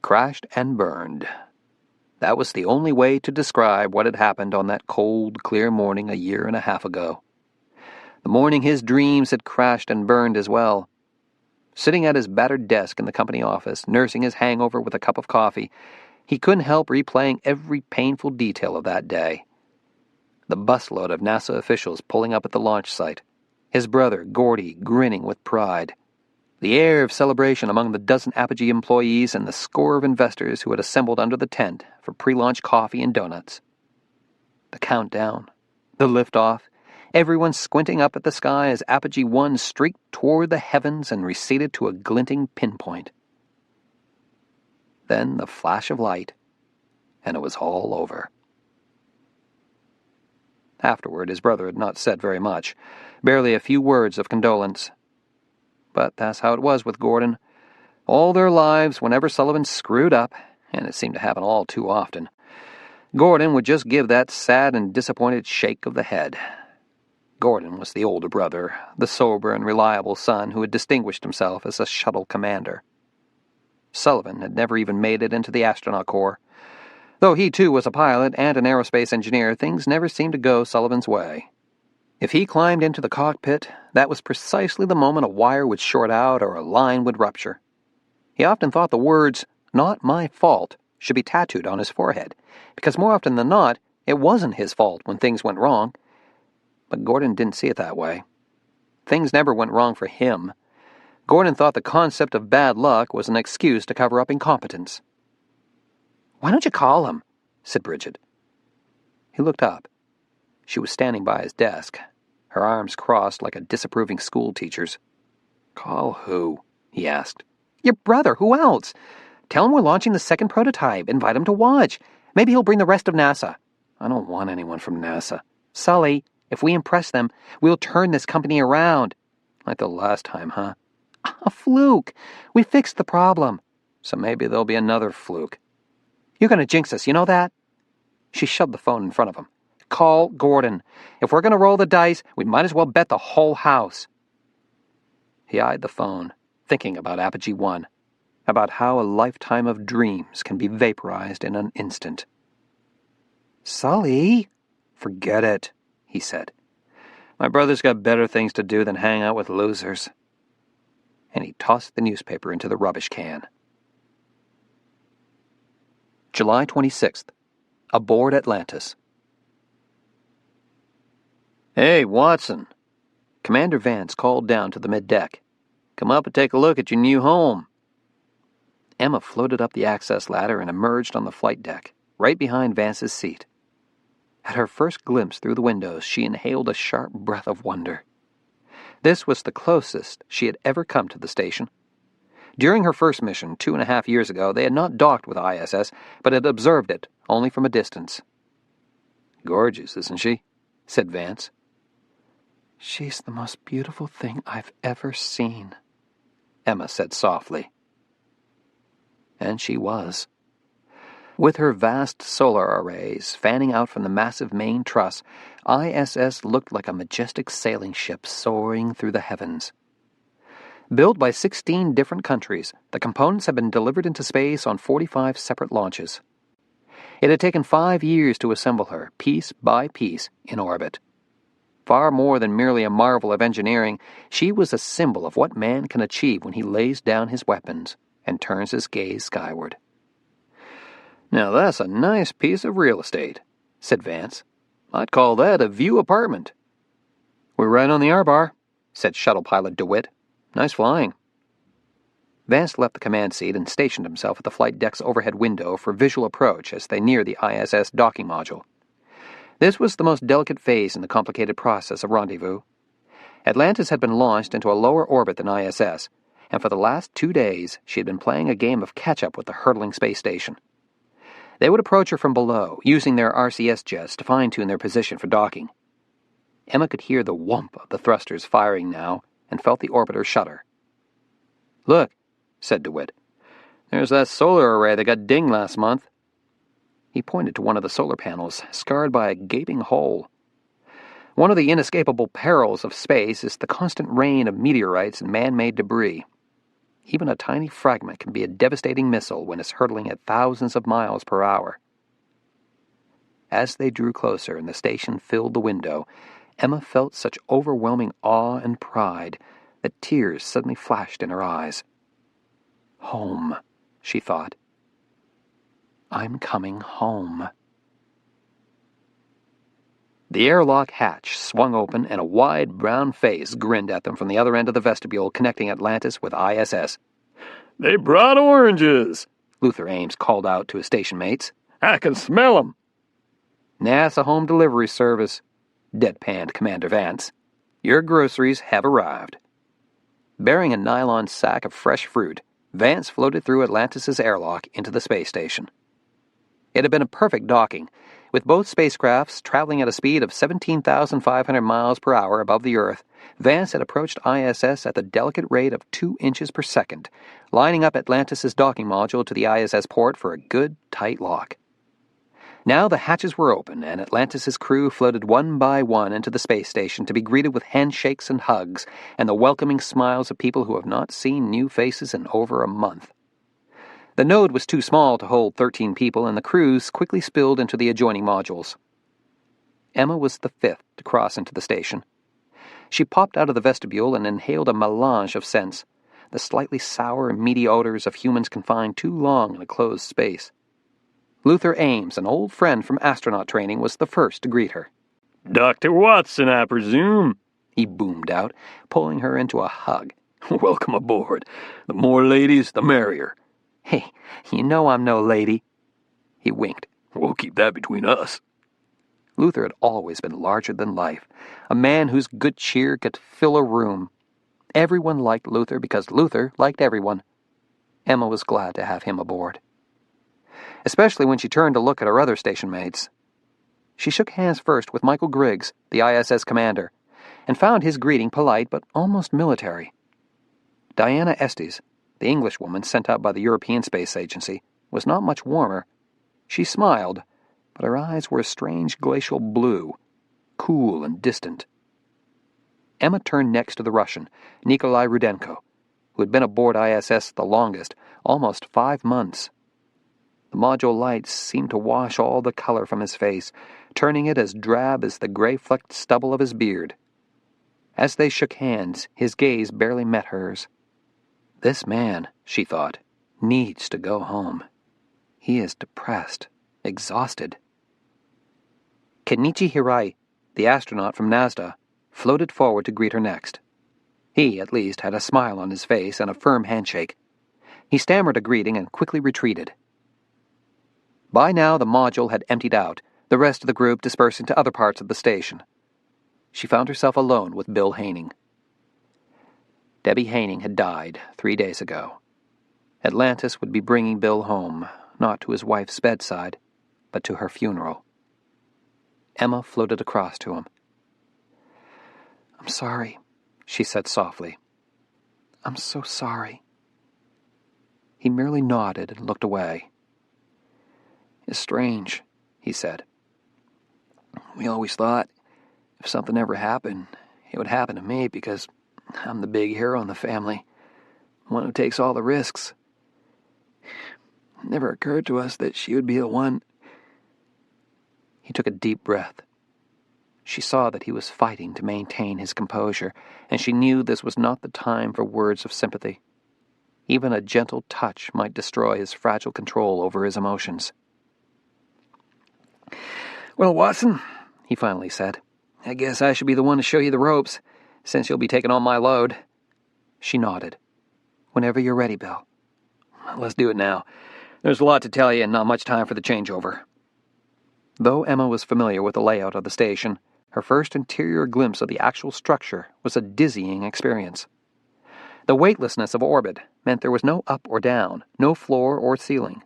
Crashed and burned. That was the only way to describe what had happened on that cold, clear morning a year and a half ago. The morning his dreams had crashed and burned as well. Sitting at his battered desk in the company office, nursing his hangover with a cup of coffee, he couldn't help replaying every painful detail of that day. The busload of NASA officials pulling up at the launch site, his brother, Gordy, grinning with pride, the air of celebration among the dozen Apogee employees and the score of investors who had assembled under the tent for pre-launch coffee and donuts. The countdown, the liftoff, everyone squinting up at the sky as Apogee 1 streaked toward the heavens and receded to a glinting pinpoint. Then the flash of light, and it was all over. Afterward, his brother had not said very much, barely a few words of condolence. But that's how it was with Gordon. All their lives, whenever Sullivan screwed up, and it seemed to happen all too often, Gordon would just give that sad and disappointed shake of the head. Gordon was the older brother, the sober and reliable son who had distinguished himself as a shuttle commander. Sullivan had never even made it into the astronaut corps. Though he too was a pilot and an aerospace engineer, things never seemed to go Sullivan's way. If he climbed into the cockpit, that was precisely the moment a wire would short out or a line would rupture. He often thought the words, "Not my fault," should be tattooed on his forehead, because more often than not, it wasn't his fault when things went wrong. But Gordon didn't see it that way. Things never went wrong for him. Gordon thought the concept of bad luck was an excuse to cover up incompetence. "Why don't you call him?" said Bridget. He looked up. She was standing by his desk, her arms crossed like a disapproving schoolteacher's. "Call who?" he asked. "Your brother. Who else? Tell him we're launching the second prototype. Invite him to watch. Maybe he'll bring the rest of NASA." "I don't want anyone from NASA." "Sully, if we impress them, we'll turn this company around." "Like the last time, huh?" "A fluke. We fixed the problem." "So maybe there'll be another fluke." "You're going to jinx us, you know that?" She shoved the phone in front of him. "Call Gordon. If we're going to roll the dice, we might as well bet the whole house." He eyed the phone, thinking about Apogee 1, about how a lifetime of dreams can be vaporized in an instant. "Sully!" "Forget it," he said. "My brother's got better things to do than hang out with losers." And he tossed the newspaper into the rubbish can. July 26th. Aboard Atlantis. "Hey, Watson." Commander Vance called down to the middeck. "Come up and take a look at your new home." Emma floated up the access ladder and emerged on the flight deck, right behind Vance's seat. At her first glimpse through the windows, she inhaled a sharp breath of wonder. This was the closest she had ever come to the station. During her first mission, 2.5 years ago, they had not docked with ISS, but had observed it, only from a distance. "Gorgeous, isn't she?" said Vance. "She's the most beautiful thing I've ever seen," Emma said softly. And she was. With her vast solar arrays fanning out from the massive main truss, ISS looked like a majestic sailing ship soaring through the heavens. Built by 16 different countries, the components had been delivered into space on 45 separate launches. It had taken 5 years to assemble her, piece by piece, in orbit. Far more than merely a marvel of engineering, she was a symbol of what man can achieve when he lays down his weapons and turns his gaze skyward. "Now that's a nice piece of real estate," said Vance. "I'd call that a view apartment." "We're right on the R-bar," said shuttle pilot DeWitt. "Nice flying." Vance left the command seat and stationed himself at the flight deck's overhead window for visual approach as they neared the ISS docking module. This was the most delicate phase in the complicated process of rendezvous. Atlantis had been launched into a lower orbit than ISS, and for the last 2 days she had been playing a game of catch-up with the hurtling space station. They would approach her from below, using their RCS jets to fine-tune their position for docking. Emma could hear the whump of the thrusters firing now, and felt the orbiter shudder. "Look," said DeWitt. "There's that solar array that got dinged last month." He pointed to one of the solar panels, scarred by a gaping hole. One of the inescapable perils of space is the constant rain of meteorites and man-made debris. Even a tiny fragment can be a devastating missile when it's hurtling at thousands of miles per hour. As they drew closer and the station filled the window, Emma felt such overwhelming awe and pride that tears suddenly flashed in her eyes. "Home," she thought. "I'm coming home." The airlock hatch swung open and a wide brown face grinned at them from the other end of the vestibule connecting Atlantis with ISS. "They brought oranges," Luther Ames called out to his station mates. "I can smell 'em." "NASA home delivery service," deadpanned Commander Vance. "Your groceries have arrived." Bearing a nylon sack of fresh fruit, Vance floated through Atlantis' airlock into the space station. It had been a perfect docking, with both spacecrafts traveling at a speed of 17,500 miles per hour above the Earth. Vance had approached ISS at the delicate rate of 2 inches per second, lining up Atlantis' docking module to the ISS port for a good, tight lock. Now the hatches were open, and Atlantis' crew floated one by one into the space station to be greeted with handshakes and hugs, and the welcoming smiles of people who have not seen new faces in over a month. The node was too small to hold 13 people, and the crews quickly spilled into the adjoining modules. Emma was the 5th to cross into the station. She popped out of the vestibule and inhaled a melange of scents, the slightly sour and meaty odors of humans confined too long in a closed space. Luther Ames, an old friend from astronaut training, was the first to greet her. "Dr. Watson, I presume?" he boomed out, pulling her into a hug. "Welcome aboard. The more ladies, the merrier." "Hey, you know I'm no lady." He winked. "We'll keep that between us." Luther had always been larger than life, a man whose good cheer could fill a room. Everyone liked Luther because Luther liked everyone. Emma was glad to have him aboard, especially when she turned to look at her other station mates. She shook hands first with Michael Griggs, the ISS commander, and found his greeting polite but almost military. Diana Estes, the Englishwoman sent out by the European Space Agency, was not much warmer. She smiled, but her eyes were a strange glacial blue, cool and distant. Emma turned next to the Russian, Nikolai Rudenko, who had been aboard ISS the longest, almost 5 months. The module lights seemed to wash all the color from his face, turning it as drab as the gray-flecked stubble of his beard. As they shook hands, his gaze barely met hers. This man, she thought, needs to go home. He is depressed, exhausted. Kenichi Hirai, the astronaut from NASDA, floated forward to greet her next. He, at least, had a smile on his face and a firm handshake. He stammered a greeting and quickly retreated. By now the module had emptied out, the rest of the group dispersing to other parts of the station. She found herself alone with Bill Haining. Debbie Haining had died 3 days ago. Atlantis would be bringing Bill home, not to his wife's bedside, but to her funeral. Emma floated across to him. "I'm sorry," she said softly. "I'm so sorry." He merely nodded and looked away. "It's strange," he said. "We always thought if something ever happened, it would happen to me because I'm the big hero in the family, one who takes all the risks. It never occurred to us that she would be the one." He took a deep breath. She saw that he was fighting to maintain his composure, and she knew this was not the time for words of sympathy. Even a gentle touch might destroy his fragile control over his emotions. "Well, Watson," he finally said, "I guess I should be the one to show you the ropes, since you'll be taking on my load." She nodded. "Whenever you're ready, Bill." "Let's do it now. There's a lot to tell you and not much time for the changeover." Though Emma was familiar with the layout of the station, her first interior glimpse of the actual structure was a dizzying experience. The weightlessness of orbit meant there was no up or down, no floor or ceiling.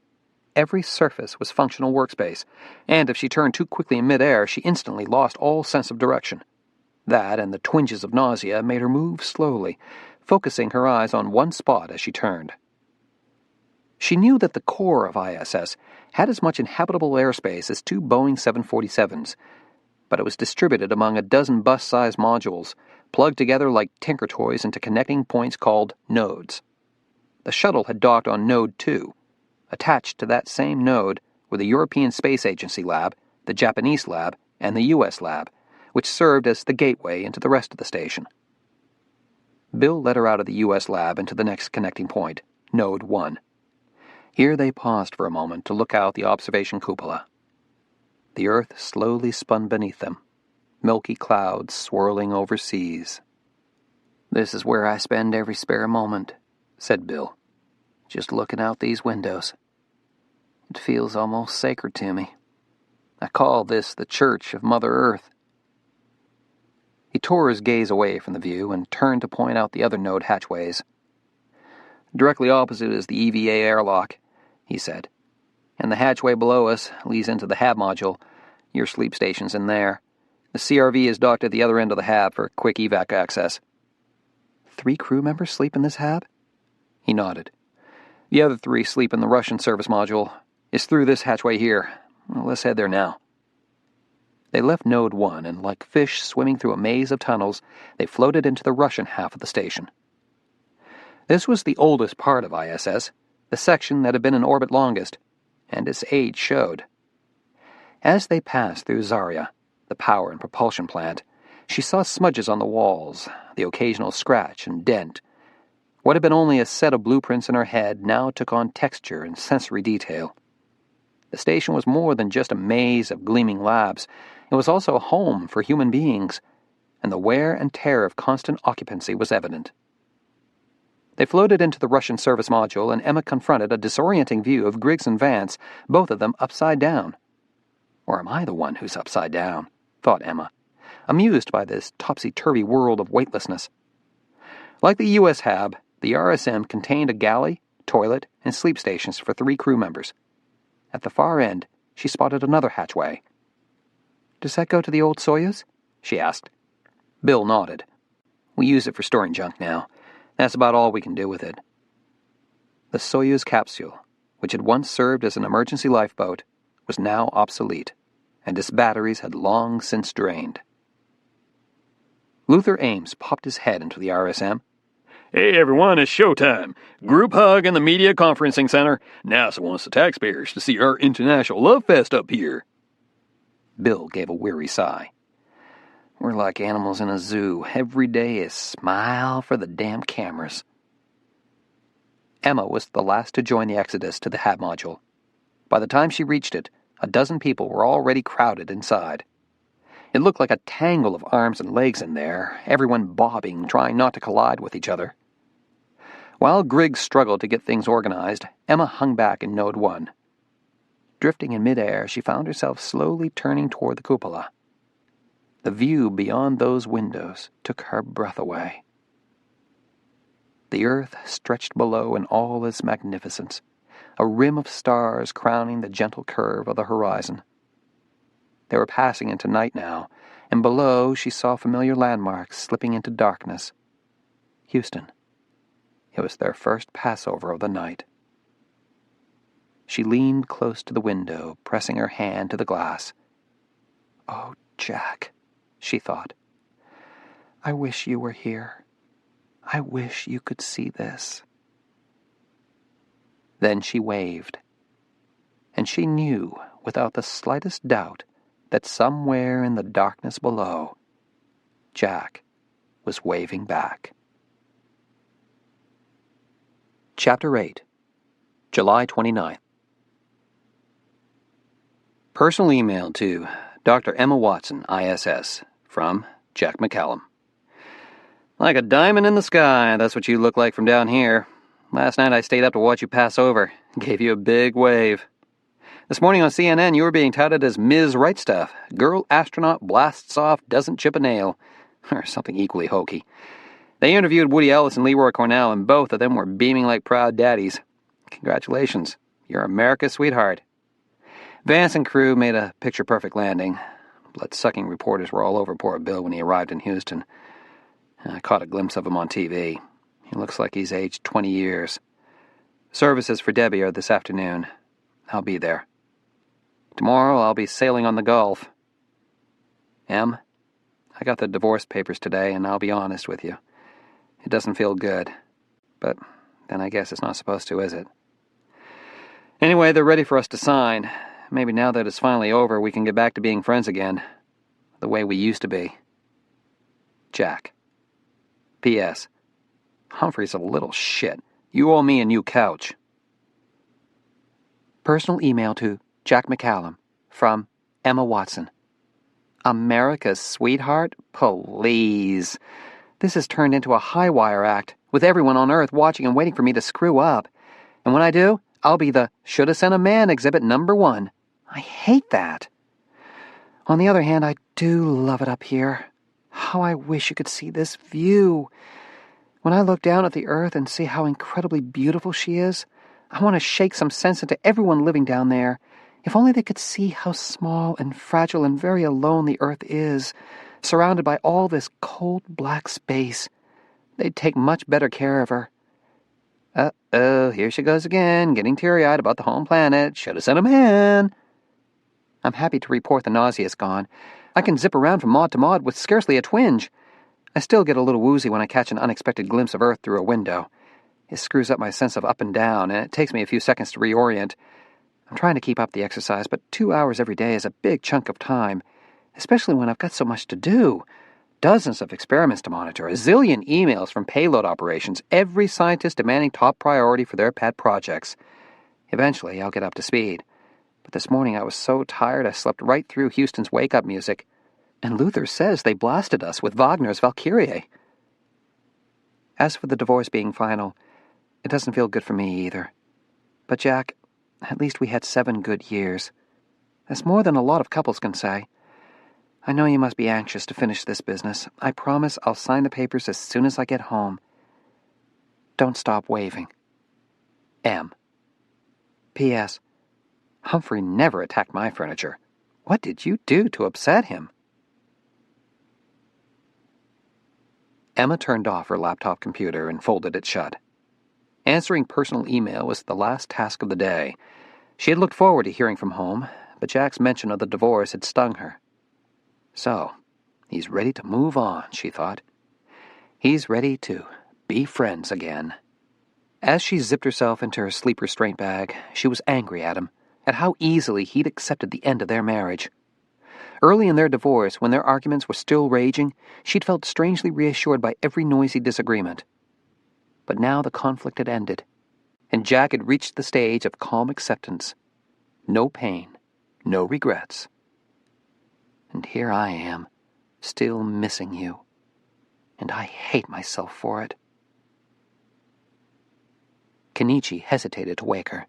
Every surface was functional workspace, and if she turned too quickly in midair, she instantly lost all sense of direction. That and the twinges of nausea made her move slowly, focusing her eyes on one spot as she turned. She knew that the core of ISS had as much inhabitable airspace as 2 Boeing 747s, but it was distributed among a dozen bus-sized modules, plugged together like tinker toys into connecting points called nodes. The shuttle had docked on Node 2. Attached to that same node were the European Space Agency lab, the Japanese lab, and the U.S. lab, which served as the gateway into the rest of the station. Bill led her out of the U.S. lab into the next connecting point, Node 1. Here they paused for a moment to look out the observation cupola. The earth slowly spun beneath them, milky clouds swirling over seas. "This is where I spend every spare moment," said Bill, "just looking out these windows. It feels almost sacred to me. I call this the Church of Mother Earth." He tore his gaze away from the view and turned to point out the other node hatchways. "Directly opposite is the EVA airlock," he said, "and the hatchway below us leads into the HAB module. Your sleep station's in there. The CRV is docked at the other end of the HAB for quick evac access." 3 crew members sleep in this HAB? He nodded. "The other 3 sleep in the Russian service module. It's through this hatchway here. Well, let's head there now." They left Node 1, and like fish swimming through a maze of tunnels, they floated into the Russian half of the station. This was the oldest part of ISS, the section that had been in orbit longest, and its age showed. As they passed through Zarya, the power and propulsion plant, she saw smudges on the walls, the occasional scratch and dent. What had been only a set of blueprints in her head now took on texture and sensory detail. The station was more than just a maze of gleaming labs. It was also a home for human beings, and the wear and tear of constant occupancy was evident. They floated into the Russian service module, and Emma confronted a disorienting view of Griggs and Vance, both of them upside down. Or am I the one who's upside down? Thought Emma, amused by this topsy-turvy world of weightlessness. Like the U.S. Hab, the RSM contained a galley, toilet, and sleep stations for 3 crew members. At the far end, she spotted another hatchway. "Does that go to the old Soyuz?" she asked. Bill nodded. "We use it for storing junk now. That's about all we can do with it." The Soyuz capsule, which had once served as an emergency lifeboat, was now obsolete, and its batteries had long since drained. Luther Ames popped his head into the RSM. "Hey everyone, it's showtime. Group hug in the media conferencing center. NASA wants the taxpayers to see our international love fest up here." Bill gave a weary sigh. "We're like animals in a zoo. Every day is smile for the damn cameras." Emma was the last to join the exodus to the HAB module. By the time she reached it, a dozen people were already crowded inside. It looked like a tangle of arms and legs in there, everyone bobbing, trying not to collide with each other. While Griggs struggled to get things organized, Emma hung back in Node 1. Drifting in midair, she found herself slowly turning toward the cupola. The view beyond those windows took her breath away. The earth stretched below in all its magnificence, a rim of stars crowning the gentle curve of the horizon. They were passing into night now, and below she saw familiar landmarks slipping into darkness. Houston. It was their first Passover of the night. She leaned close to the window, pressing her hand to the glass. "Oh, Jack," she thought. "I wish you were here. I wish you could see this." Then she waved, and she knew, without the slightest doubt, that somewhere in the darkness below, Jack was waving back. Chapter 8, July 29th. Personal email to Dr. Emma Watson, ISS, from Jack McCallum. "Like a diamond in the sky, that's what you look like from down here. Last night I stayed up to watch you pass over, gave you a big wave. This morning on CNN, you were being touted as Ms. Right Stuff. Girl astronaut blasts off, doesn't chip a nail. Or something equally hokey. They interviewed Woody Ellis and Leroy Cornell, and both of them were beaming like proud daddies. Congratulations. You're America's sweetheart. Vance and crew made a picture-perfect landing. Blood-sucking reporters were all over poor Bill when he arrived in Houston. I caught a glimpse of him on TV. He looks like he's aged 20 years. Services for Debbie are this afternoon. I'll be there. Tomorrow I'll be sailing on the Gulf. Em, I got the divorce papers today, and I'll be honest with you. It doesn't feel good. But then I guess it's not supposed to, is it? Anyway, they're ready for us to sign. Maybe now that it's finally over, we can get back to being friends again. The way we used to be. Jack. P.S. Humphrey's a little shit. You owe me a new couch. Personal email to Jack McCallum, from Emma Watson. America's sweetheart? Please. This has turned into a high-wire act, with everyone on Earth watching and waiting for me to screw up. And when I do, I'll be the shoulda sent a man exhibit #1. I hate that. On the other hand, I do love it up here. How I wish you could see this view. When I look down at the Earth and see how incredibly beautiful she is, I want to shake some sense into everyone living down there. If only they could see how small and fragile and very alone the Earth is, surrounded by all this cold black space. They'd take much better care of her. Uh-oh, here she goes again, getting teary-eyed about the home planet. Should have sent a man. I'm happy to report the nausea is gone. I can zip around from mod to mod with scarcely a twinge. I still get a little woozy when I catch an unexpected glimpse of Earth through a window. It screws up my sense of up and down, and it takes me a few seconds to reorient. I'm trying to keep up the exercise, but 2 hours every day is a big chunk of time, especially when I've got so much to do. Dozens of experiments to monitor, a zillion emails from payload operations, every scientist demanding top priority for their pet projects. Eventually, I'll get up to speed. But this morning I was so tired I slept right through Houston's wake-up music. And Luther says they blasted us with Wagner's Valkyrie. As for the divorce being final, it doesn't feel good for me either. But Jack, at least we had 7 good years. That's more than a lot of couples can say. I know you must be anxious to finish this business. I promise I'll sign the papers as soon as I get home. Don't stop waving. M. P.S. Humphrey never attacked my furniture. What did you do to upset him? Emma turned off her laptop computer and folded it shut. Answering personal email was the last task of the day. She had looked forward to hearing from home, but Jack's mention of the divorce had stung her. So, he's ready to move on, she thought. He's ready to be friends again. As she zipped herself into her sleep restraint bag, she was angry at him, at how easily he'd accepted the end of their marriage. Early in their divorce, when their arguments were still raging, she'd felt strangely reassured by every noisy disagreement. But now the conflict had ended, and Jack had reached the stage of calm acceptance. No pain, no regrets. And here I am, still missing you, and I hate myself for it. Kenichi hesitated to wake her.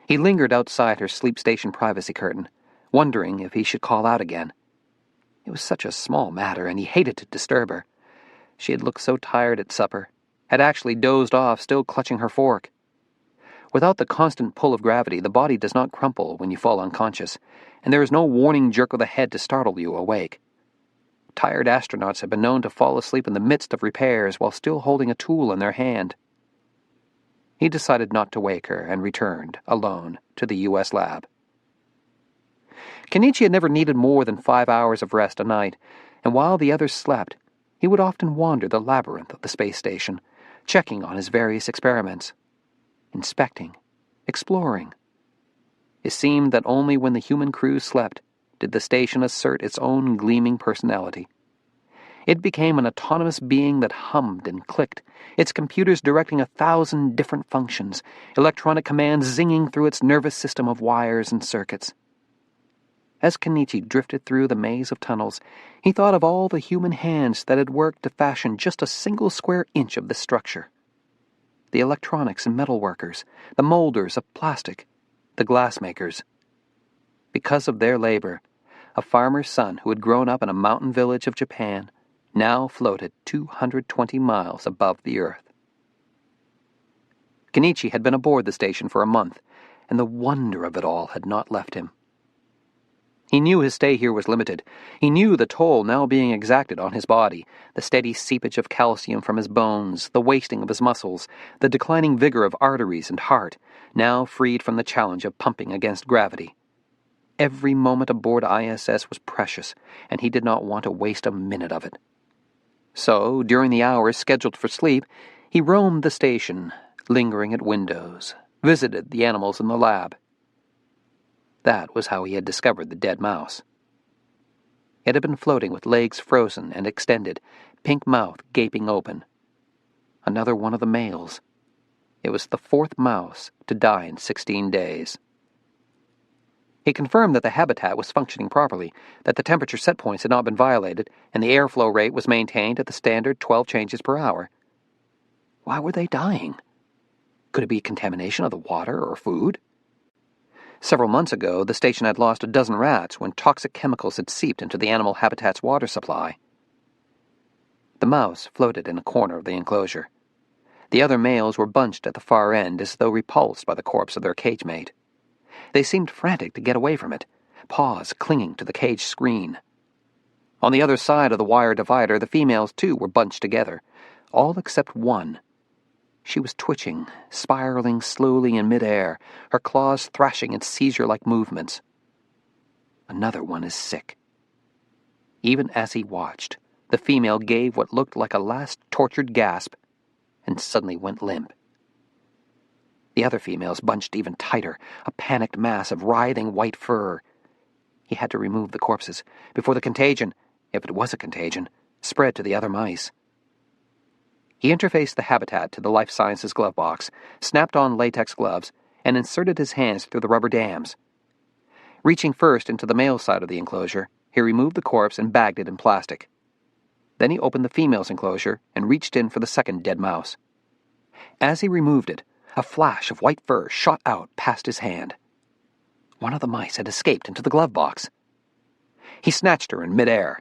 He lingered outside her sleep station privacy curtain, wondering if he should call out again. It was such a small matter, and he hated to disturb her. She had looked so tired at supper, had actually dozed off, still clutching her fork. Without the constant pull of gravity, the body does not crumple when you fall unconscious, and there is no warning jerk of the head to startle you awake. Tired astronauts have been known to fall asleep in the midst of repairs while still holding a tool in their hand. He decided not to wake her and returned, alone, to the U.S. lab. Kenichi had never needed more than 5 hours of rest a night, and while the others slept, he would often wander the labyrinth of the space station, checking on his various experiments, inspecting, exploring. It seemed that only when the human crew slept did the station assert its own gleaming personality. It became an autonomous being that hummed and clicked, its computers directing 1,000 different functions, electronic commands zinging through its nervous system of wires and circuits. As Kenichi drifted through the maze of tunnels, he thought of all the human hands that had worked to fashion just a single square inch of this structure. The electronics and metal workers, the molders of plastic, the glassmakers. Because of their labor, a farmer's son who had grown up in a mountain village of Japan now floated 220 miles above the earth. Kenichi had been aboard the station for a month, and the wonder of it all had not left him. He knew his stay here was limited. He knew the toll now being exacted on his body, the steady seepage of calcium from his bones, the wasting of his muscles, the declining vigor of arteries and heart, now freed from the challenge of pumping against gravity. Every moment aboard ISS was precious, and he did not want to waste a minute of it. So, during the hours scheduled for sleep, he roamed the station, lingering at windows, visited the animals in the lab. That was how he had discovered the dead mouse. It had been floating with legs frozen and extended, pink mouth gaping open. Another one of the males. It was the 4th mouse to die in 16 days. He confirmed that the habitat was functioning properly, that the temperature set points had not been violated, and the airflow rate was maintained at the standard 12 changes per hour. Why were they dying? Could it be contamination of the water or food? Several months ago, the station had lost a dozen rats when toxic chemicals had seeped into the animal habitat's water supply. The mouse floated in a corner of the enclosure. The other males were bunched at the far end as though repulsed by the corpse of their cage mate. They seemed frantic to get away from it, paws clinging to the cage screen. On the other side of the wire divider, the females too were bunched together, all except one. She was twitching, spiraling slowly in midair, her claws thrashing in seizure-like movements. Another one is sick. Even as he watched, the female gave what looked like a last tortured gasp and suddenly went limp. The other females bunched even tighter, a panicked mass of writhing white fur. He had to remove the corpses before the contagion, if it was a contagion, spread to the other mice. He interfaced the habitat to the life sciences glove box, snapped on latex gloves, and inserted his hands through the rubber dams. Reaching first into the male side of the enclosure, he removed the corpse and bagged it in plastic. Then he opened the female's enclosure and reached in for the second dead mouse. As he removed it, a flash of white fur shot out past his hand. One of the mice had escaped into the glove box. He snatched her in midair,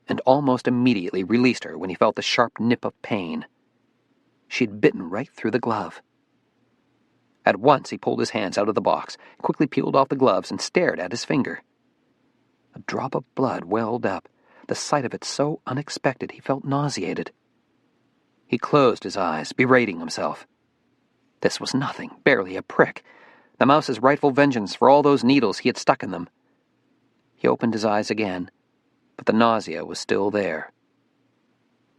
and almost immediately released her when he felt the sharp nip of pain. She had bitten right through the glove. At once he pulled his hands out of the box, quickly peeled off the gloves, and stared at his finger. A drop of blood welled up, the sight of it so unexpected he felt nauseated. He closed his eyes, berating himself. This was nothing, barely a prick. The mouse's rightful vengeance for all those needles he had stuck in them. He opened his eyes again, but the nausea was still there.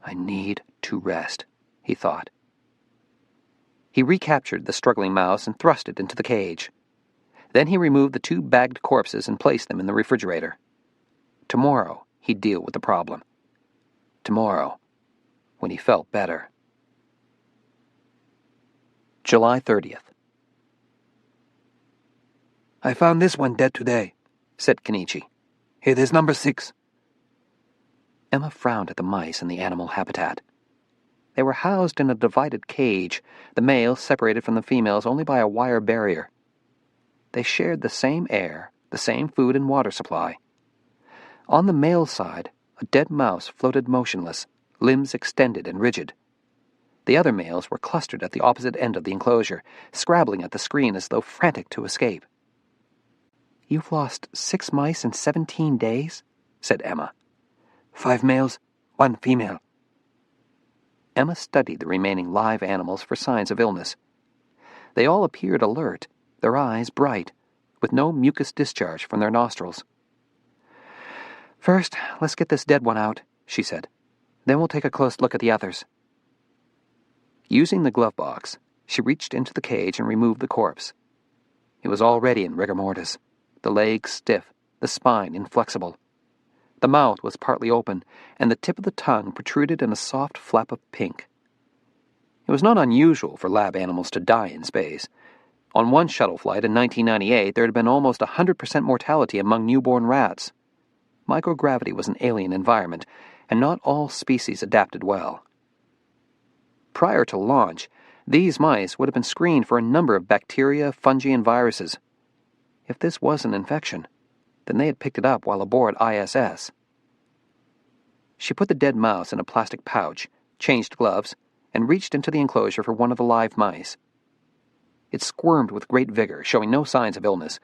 I need to rest, he thought. He recaptured the struggling mouse and thrust it into the cage. Then he removed the 2 bagged corpses and placed them in the refrigerator. Tomorrow he'd deal with the problem. Tomorrow, when he felt better. July 30th. I found this one dead today, said Kenichi. It is number 6. Emma frowned at the mice in the animal habitat. They were housed in a divided cage, the males separated from the females only by a wire barrier. They shared the same air, the same food and water supply. On the male side, a dead mouse floated motionless, limbs extended and rigid. The other males were clustered at the opposite end of the enclosure, scrabbling at the screen as though frantic to escape. "You've lost 6 mice in 17 days?" said Emma. 5 males, 1 female. Emma studied the remaining live animals for signs of illness. They all appeared alert, their eyes bright, with no mucus discharge from their nostrils. "First, let's get this dead one out," she said. "Then we'll take a close look at the others." Using the glove box, she reached into the cage and removed the corpse. It was already in rigor mortis, the legs stiff, the spine inflexible. The mouth was partly open, and the tip of the tongue protruded in a soft flap of pink. It was not unusual for lab animals to die in space. On one shuttle flight in 1998, there had been almost 100% mortality among newborn rats. Microgravity was an alien environment, and not all species adapted well. Prior to launch, these mice would have been screened for a number of bacteria, fungi, and viruses. If this was an infection, then they had picked it up while aboard ISS. She put the dead mouse in a plastic pouch, changed gloves, and reached into the enclosure for one of the live mice. It squirmed with great vigor, showing no signs of illness.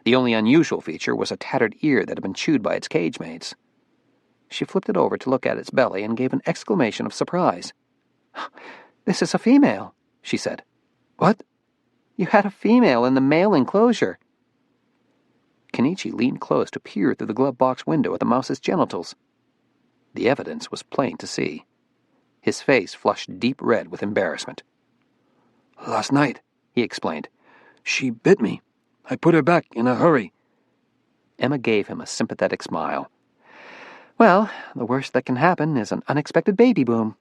The only unusual feature was a tattered ear that had been chewed by its cage mates. She flipped it over to look at its belly and gave an exclamation of surprise. "This is a female," she said. What? "You had a female in the male enclosure." Kenichi leaned close to peer through the glove box window at the mouse's genitals. The evidence was plain to see. His face flushed deep red with embarrassment. "Last night," he explained. "She bit me. I put her back in a hurry." Emma gave him a sympathetic smile. "Well, the worst that can happen is an unexpected baby boom."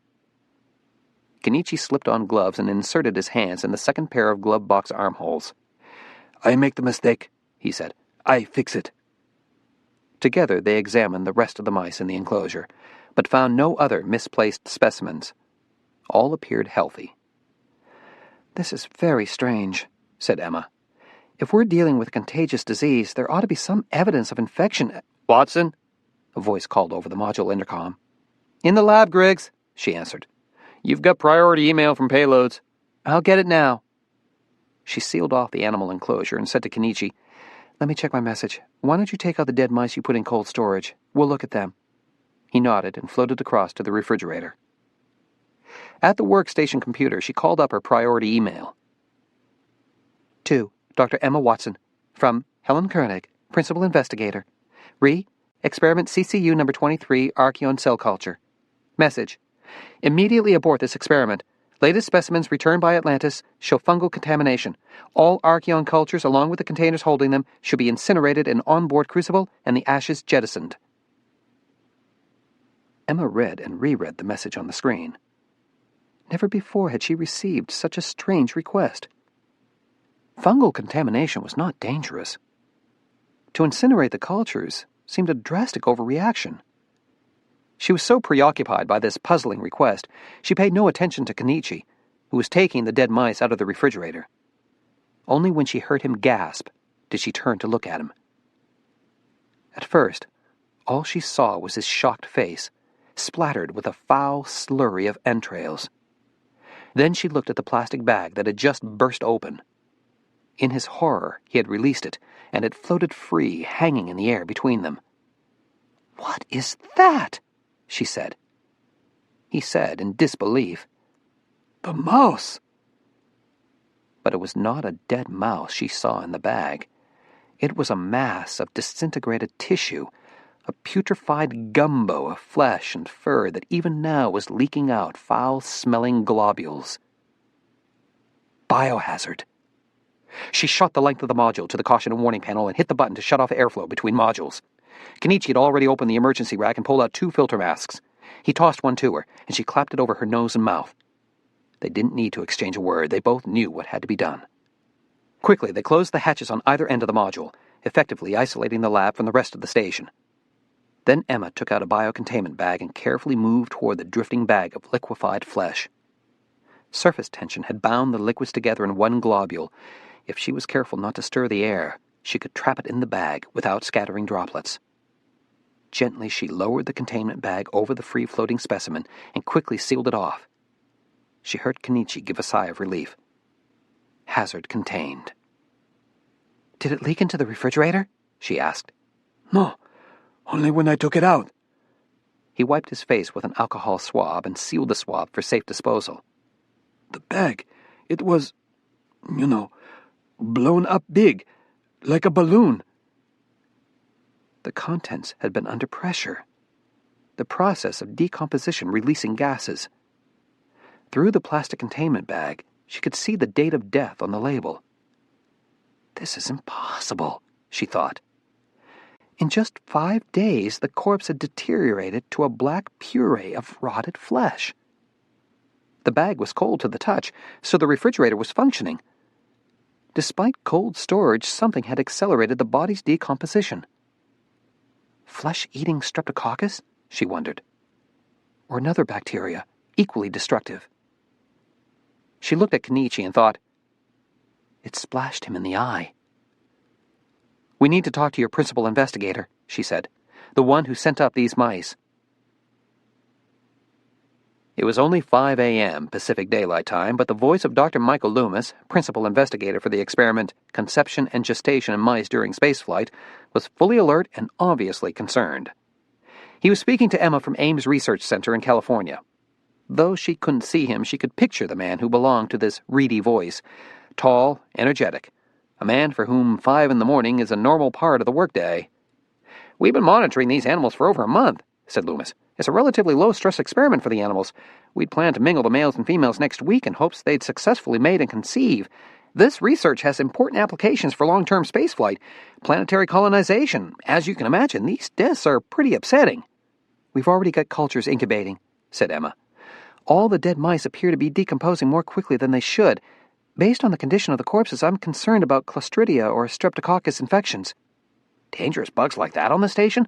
Kenichi slipped on gloves and inserted his hands in the second pair of glove box armholes. "I make the mistake," he said. "I fix it." Together they examined the rest of the mice in the enclosure, but found no other misplaced specimens. All appeared healthy. "This is very strange," said Emma. "If we're dealing with contagious disease, there ought to be some evidence of infection." "Watson?" a voice called over the module intercom. "In the lab, Griggs," she answered. "You've got priority email from payloads." "I'll get it now." She sealed off the animal enclosure and said to Kenichi, "Let me check my message. Why don't you take out the dead mice you put in cold storage? We'll look at them." He nodded and floated across to the refrigerator. At the workstation computer, she called up her priority email. To Dr. Emma Watson, from Helen Koenig, Principal Investigator. Experiment CCU number 23, Archeon cell culture. Message: Immediately abort this experiment. Latest specimens returned by Atlantis show fungal contamination. All Archeon cultures, along with the containers holding them, should be incinerated in onboard crucible and the ashes jettisoned. Emma read and reread the message on the screen. Never before had she received such a strange request. Fungal contamination was not dangerous. To incinerate the cultures seemed a drastic overreaction. She was so preoccupied by this puzzling request, she paid no attention to Kenichi, who was taking the dead mice out of the refrigerator. Only when she heard him gasp did she turn to look at him. At first, all she saw was his shocked face, splattered with a foul slurry of entrails. Then she looked at the plastic bag that had just burst open. In his horror, he had released it, and it floated free, hanging in the air between them. "What is that?" she said. He said in disbelief, "The mouse." But it was not a dead mouse she saw in the bag. It was a mass of disintegrated tissue, a putrefied gumbo of flesh and fur that even now was leaking out foul-smelling globules. Biohazard. She shot the length of the module to the caution and warning panel and hit the button to shut off airflow between modules. Kenichi had already opened the emergency rack and pulled out 2 filter masks. He tossed one to her, and she clapped it over her nose and mouth. They didn't need to exchange a word. They both knew what had to be done. Quickly, they closed the hatches on either end of the module, effectively isolating the lab from the rest of the station. Then Emma took out a biocontainment bag and carefully moved toward the drifting bag of liquefied flesh. Surface tension had bound the liquids together in one globule. If she was careful not to stir the air, she could trap it in the bag without scattering droplets. Gently, she lowered the containment bag over the free-floating specimen and quickly sealed it off. She heard Kenichi give a sigh of relief. Hazard contained. "Did it leak into the refrigerator?" she asked. "No, only when I took it out." He wiped his face with an alcohol swab and sealed the swab for safe disposal. "The bag, it was, blown up big, like a balloon." The contents had been under pressure. The process of decomposition releasing gases. Through the plastic containment bag, she could see the date of death on the label. This is impossible, she thought. In just 5 days, the corpse had deteriorated to a black puree of rotted flesh. The bag was cold to the touch, so the refrigerator was functioning. Despite cold storage, something had accelerated the body's decomposition. Flesh-eating streptococcus, she wondered. Or another bacteria, equally destructive. She looked at Kenichi and thought, it splashed him in the eye. "We need to talk to your principal investigator," she said, "the one who sent up these mice." It was only 5 a.m. Pacific Daylight Time, but the voice of Dr. Michael Loomis, principal investigator for the experiment Conception and Gestation in Mice During Spaceflight, was fully alert and obviously concerned. He was speaking to Emma from Ames Research Center in California. Though she couldn't see him, she could picture the man who belonged to this reedy voice, tall, energetic, a man for whom 5 in the morning is a normal part of the workday. "We've been monitoring these animals for over a month," said Loomis. "It's a relatively low-stress experiment for the animals. We'd planned to mingle the males and females next week in hopes they'd successfully mate and conceive. This research has important applications for long-term spaceflight, planetary colonization. As you can imagine, these deaths are pretty upsetting." "We've already got cultures incubating," said Emma. "All the dead mice appear to be decomposing more quickly than they should. Based on the condition of the corpses, I'm concerned about Clostridia or Streptococcus infections." "Dangerous bugs like that on the station?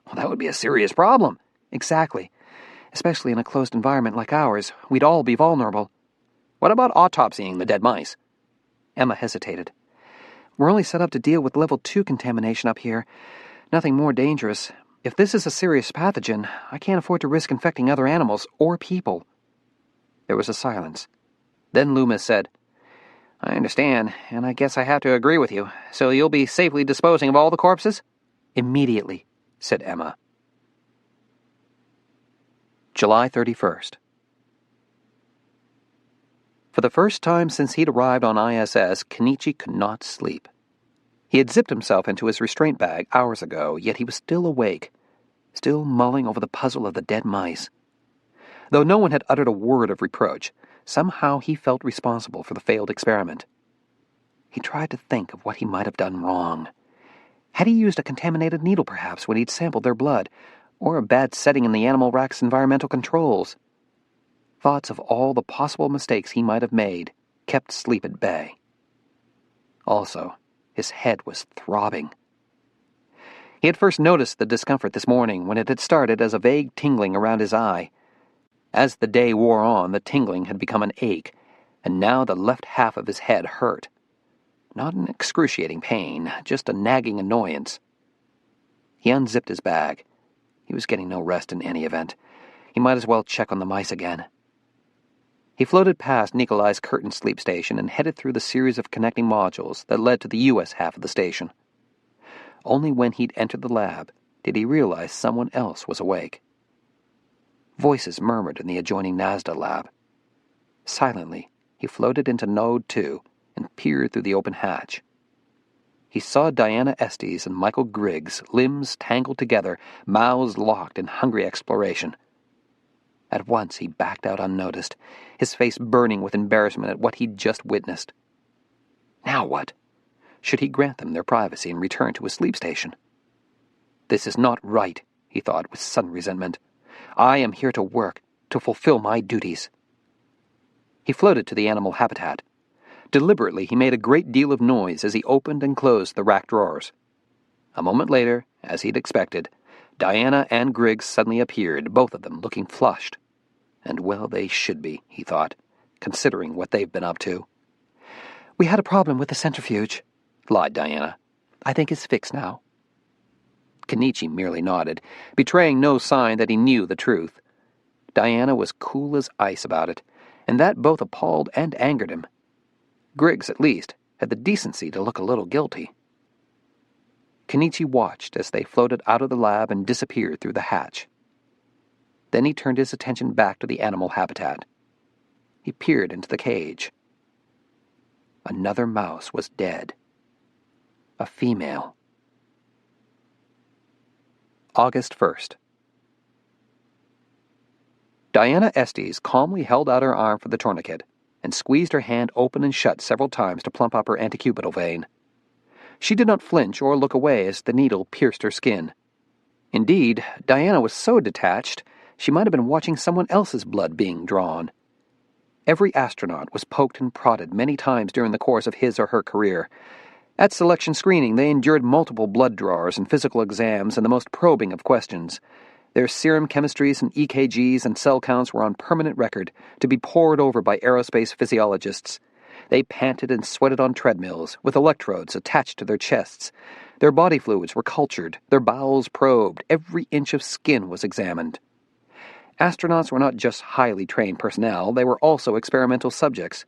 Well, that would be a serious problem." "Exactly. Especially in a closed environment like ours. We'd all be vulnerable." "What about autopsying the dead mice?" Emma hesitated. "We're only set up to deal with level 2 contamination up here. Nothing more dangerous. If this is a serious pathogen, I can't afford to risk infecting other animals or people." There was a silence. Then Loomis said, "I understand, and I guess I have to agree with you. So you'll be safely disposing of all the corpses?" "Immediately," said Emma. July 31st. For the first time since he'd arrived on ISS, Kenichi could not sleep. He had zipped himself into his restraint bag hours ago, yet he was still awake, still mulling over the puzzle of the dead mice. Though no one had uttered a word of reproach, somehow he felt responsible for the failed experiment. He tried to think of what he might have done wrong. Had he used a contaminated needle, perhaps, when he'd sampled their blood, or a bad setting in the animal rack's environmental controls? Thoughts of all the possible mistakes he might have made kept sleep at bay. Also, his head was throbbing. He had first noticed the discomfort this morning when it had started as a vague tingling around his eye. As the day wore on, the tingling had become an ache, and now the left half of his head hurt. Not an excruciating pain, just a nagging annoyance. He unzipped his bag. He was getting no rest in any event. He might as well check on the mice again. He floated past Nikolai's curtained sleep station and headed through the series of connecting modules that led to the U.S. half of the station. Only when he'd entered the lab did he realize someone else was awake. Voices murmured in the adjoining NASDA lab. Silently, he floated into Node 2 and peered through the open hatch. He saw Diana Estes and Michael Griggs, limbs tangled together, mouths locked in hungry exploration. At once he backed out unnoticed, his face burning with embarrassment at what he'd just witnessed. Now what? Should he grant them their privacy and return to his sleep station? This is not right, he thought with sudden resentment. I am here to work, to fulfill my duties. He floated to the animal habitat. Deliberately, he made a great deal of noise as he opened and closed the rack drawers. A moment later, as he'd expected, Diana and Griggs suddenly appeared, both of them looking flushed. And well they should be, he thought, considering what they've been up to. We had a problem with the centrifuge, lied Diana. I think it's fixed now. Kenichi merely nodded, betraying no sign that he knew the truth. Diana was cool as ice about it, and that both appalled and angered him. Griggs, at least, had the decency to look a little guilty. Kenichi watched as they floated out of the lab and disappeared through the hatch. Then he turned his attention back to the animal habitat. He peered into the cage. Another mouse was dead. A female. August 1st. Diana Estes calmly held out her arm for the tourniquet and squeezed her hand open and shut several times to plump up her antecubital vein. She did not flinch or look away as the needle pierced her skin. Indeed, Diana was so detached she might have been watching someone else's blood being drawn. Every astronaut was poked and prodded many times during the course of his or her career. At selection screening, they endured multiple blood drawers and physical exams and the most probing of questions. Their serum chemistries and EKGs and cell counts were on permanent record, to be pored over by aerospace physiologists. They panted and sweated on treadmills, with electrodes attached to their chests. Their body fluids were cultured, their bowels probed, every inch of skin was examined. Astronauts were not just highly trained personnel, they were also experimental subjects.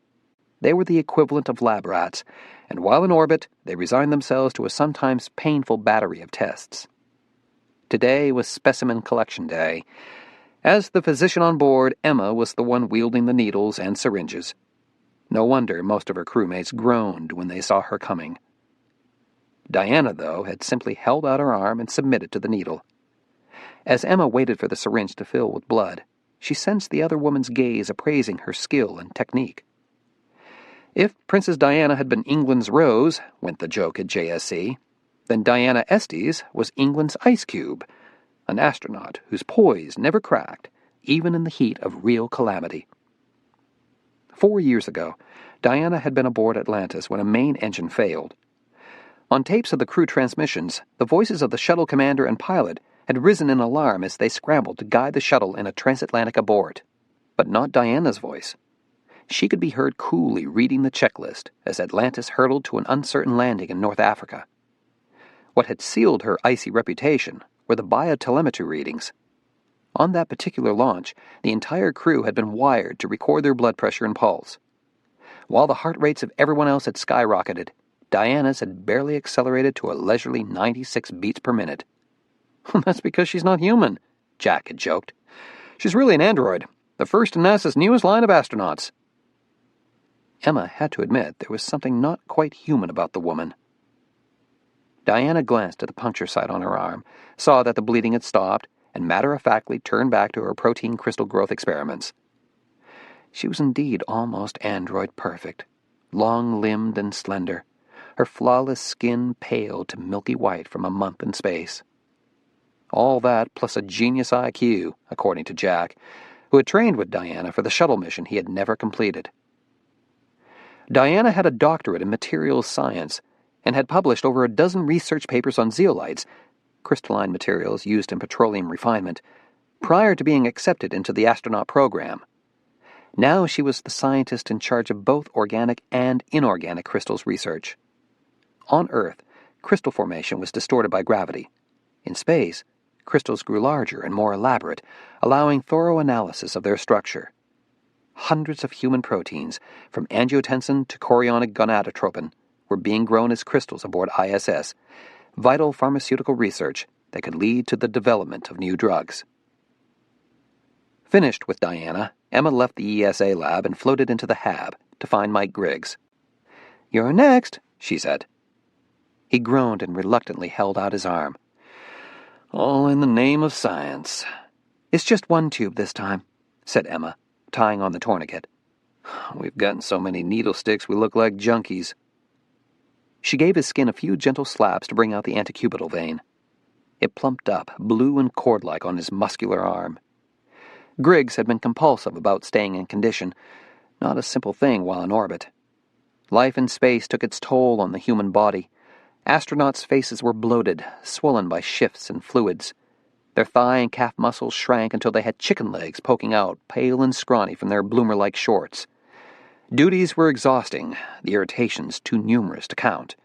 They were the equivalent of lab rats, and while in orbit, they resigned themselves to a sometimes painful battery of tests. Today was specimen collection day. As the physician on board, Emma was the one wielding the needles and syringes. No wonder most of her crewmates groaned when they saw her coming. Diana, though, had simply held out her arm and submitted to the needle. As Emma waited for the syringe to fill with blood, she sensed the other woman's gaze appraising her skill and technique. If Princess Diana had been England's Rose, went the joke at JSC, then Diana Estes was England's Ice Cube, an astronaut whose poise never cracked, even in the heat of real calamity. 4 years ago, Diana had been aboard Atlantis when a main engine failed. On tapes of the crew transmissions, the voices of the shuttle commander and pilot had risen in alarm as they scrambled to guide the shuttle in a transatlantic abort. But not Diana's voice. She could be heard coolly reading the checklist as Atlantis hurtled to an uncertain landing in North Africa. What had sealed her icy reputation were the biotelemetry readings. On that particular launch, the entire crew had been wired to record their blood pressure and pulse. While the heart rates of everyone else had skyrocketed, Diana's had barely accelerated to a leisurely 96 beats per minute. That's because she's not human, Jack had joked. She's really an android, the first in NASA's newest line of astronauts. Emma had to admit there was something not quite human about the woman. Diana glanced at the puncture site on her arm, saw that the bleeding had stopped, and matter-of-factly turned back to her protein crystal growth experiments. She was indeed almost android perfect, long-limbed and slender, her flawless skin pale to milky white from a month in space. All that plus a genius IQ, according to Jack, who had trained with Diana for the shuttle mission he had never completed. Diana had a doctorate in materials science and had published over a dozen research papers on zeolites, crystalline materials used in petroleum refinement, prior to being accepted into the astronaut program. Now she was the scientist in charge of both organic and inorganic crystals research. On Earth, crystal formation was distorted by gravity. In space, crystals grew larger and more elaborate, allowing thorough analysis of their structure. Hundreds of human proteins, from angiotensin to chorionic gonadotropin, were being grown as crystals aboard ISS, vital pharmaceutical research that could lead to the development of new drugs. Finished with Diana, Emma left the ESA lab and floated into the hab to find Mike Griggs. "You're next," she said. He groaned and reluctantly held out his arm. "All in the name of science." "It's just one tube this time," said Emma, tying on the tourniquet. "We've gotten so many needle sticks we look like junkies." She gave his skin a few gentle slaps to bring out the antecubital vein. It plumped up, blue and cord-like on his muscular arm. Griggs had been compulsive about staying in condition, not a simple thing while in orbit. Life in space took its toll on the human body. Astronauts' faces were bloated, swollen by shifts and fluids. Their thigh and calf muscles shrank until they had chicken legs poking out, pale and scrawny from their bloomer-like shorts. Duties were exhausting, the irritations too numerous to count.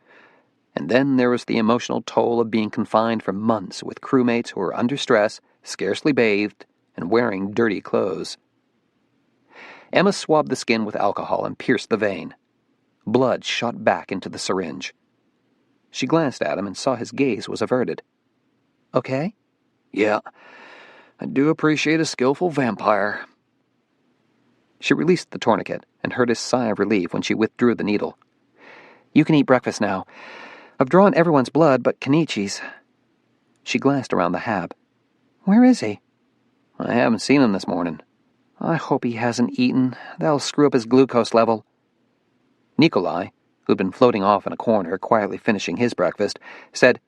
And then there was the emotional toll of being confined for months with crewmates who were under stress, scarcely bathed, and wearing dirty clothes. Emma swabbed the skin with alcohol and pierced the vein. Blood shot back into the syringe. She glanced at him and saw his gaze was averted. "Okay?" "Yeah, I do appreciate a skillful vampire." She released the tourniquet and heard his sigh of relief when she withdrew the needle. "You can eat breakfast now. I've drawn everyone's blood but Kenichi's." She glanced around the hab. "Where is he?" "I haven't seen him this morning." "I hope he hasn't eaten. That'll screw up his glucose level." Nikolai, who'd been floating off in a corner, quietly finishing his breakfast, said,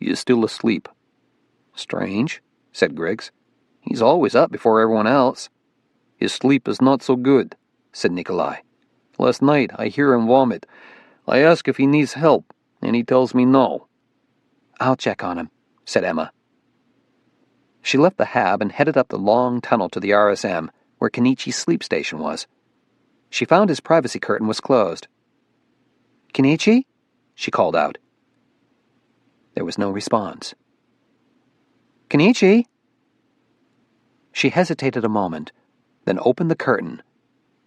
"He is still asleep." "Strange," said Griggs. "He's always up before everyone else." "His sleep is not so good," said Nikolai. "Last night I hear him vomit. I ask if he needs help, and he tells me no." "I'll check on him," said Emma. She left the hab and headed up the long tunnel to the RSM, where Kenichi's sleep station was. She found his privacy curtain was closed. "Kenichi?" she called out. There was no response. "Kenichi?" She hesitated a moment, then opened the curtain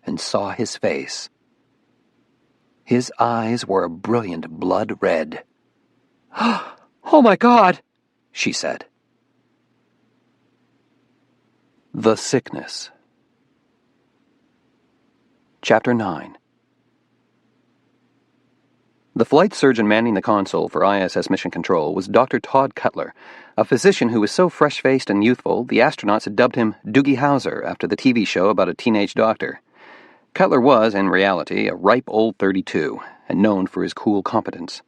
and saw his face. His eyes were a brilliant blood red. "Oh my God!" she said. The Sickness. Chapter 9. The flight surgeon manning the console for ISS Mission Control was Dr. Todd Cutler, a physician who was so fresh-faced and youthful the astronauts had dubbed him Doogie Howser after the TV show about a teenage doctor. Cutler was, in reality, a ripe old 32, and known for his cool competence.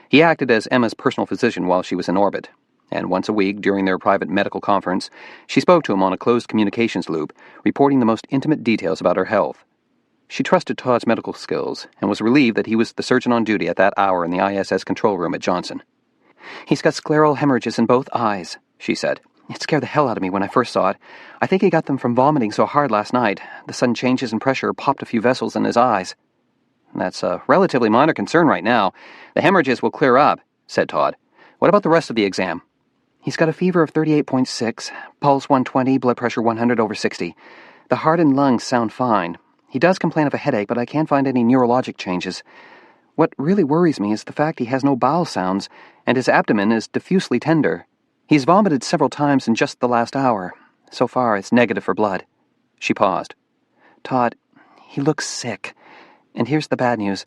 He acted as Emma's personal physician while she was in orbit, and once a week during their private medical conference, she spoke to him on a closed communications loop, reporting the most intimate details about her health. She trusted Todd's medical skills and was relieved that he was the surgeon on duty at that hour in the ISS control room at Johnson. "He's got scleral hemorrhages in both eyes," she said. "It scared the hell out of me when I first saw it. I think he got them from vomiting so hard last night. The sudden changes in pressure popped a few vessels in his eyes." "That's a relatively minor concern right now. The hemorrhages will clear up," said Todd. "What about the rest of the exam?" "He's got a fever of 38.6, pulse 120, blood pressure 100/60. The heart and lungs sound fine. He does complain of a headache, but I can't find any neurologic changes. What really worries me is the fact he has no bowel sounds, and his abdomen is diffusely tender. He's vomited several times in just the last hour. So far, it's negative for blood." She paused. "Todd, he looks sick. And here's the bad news.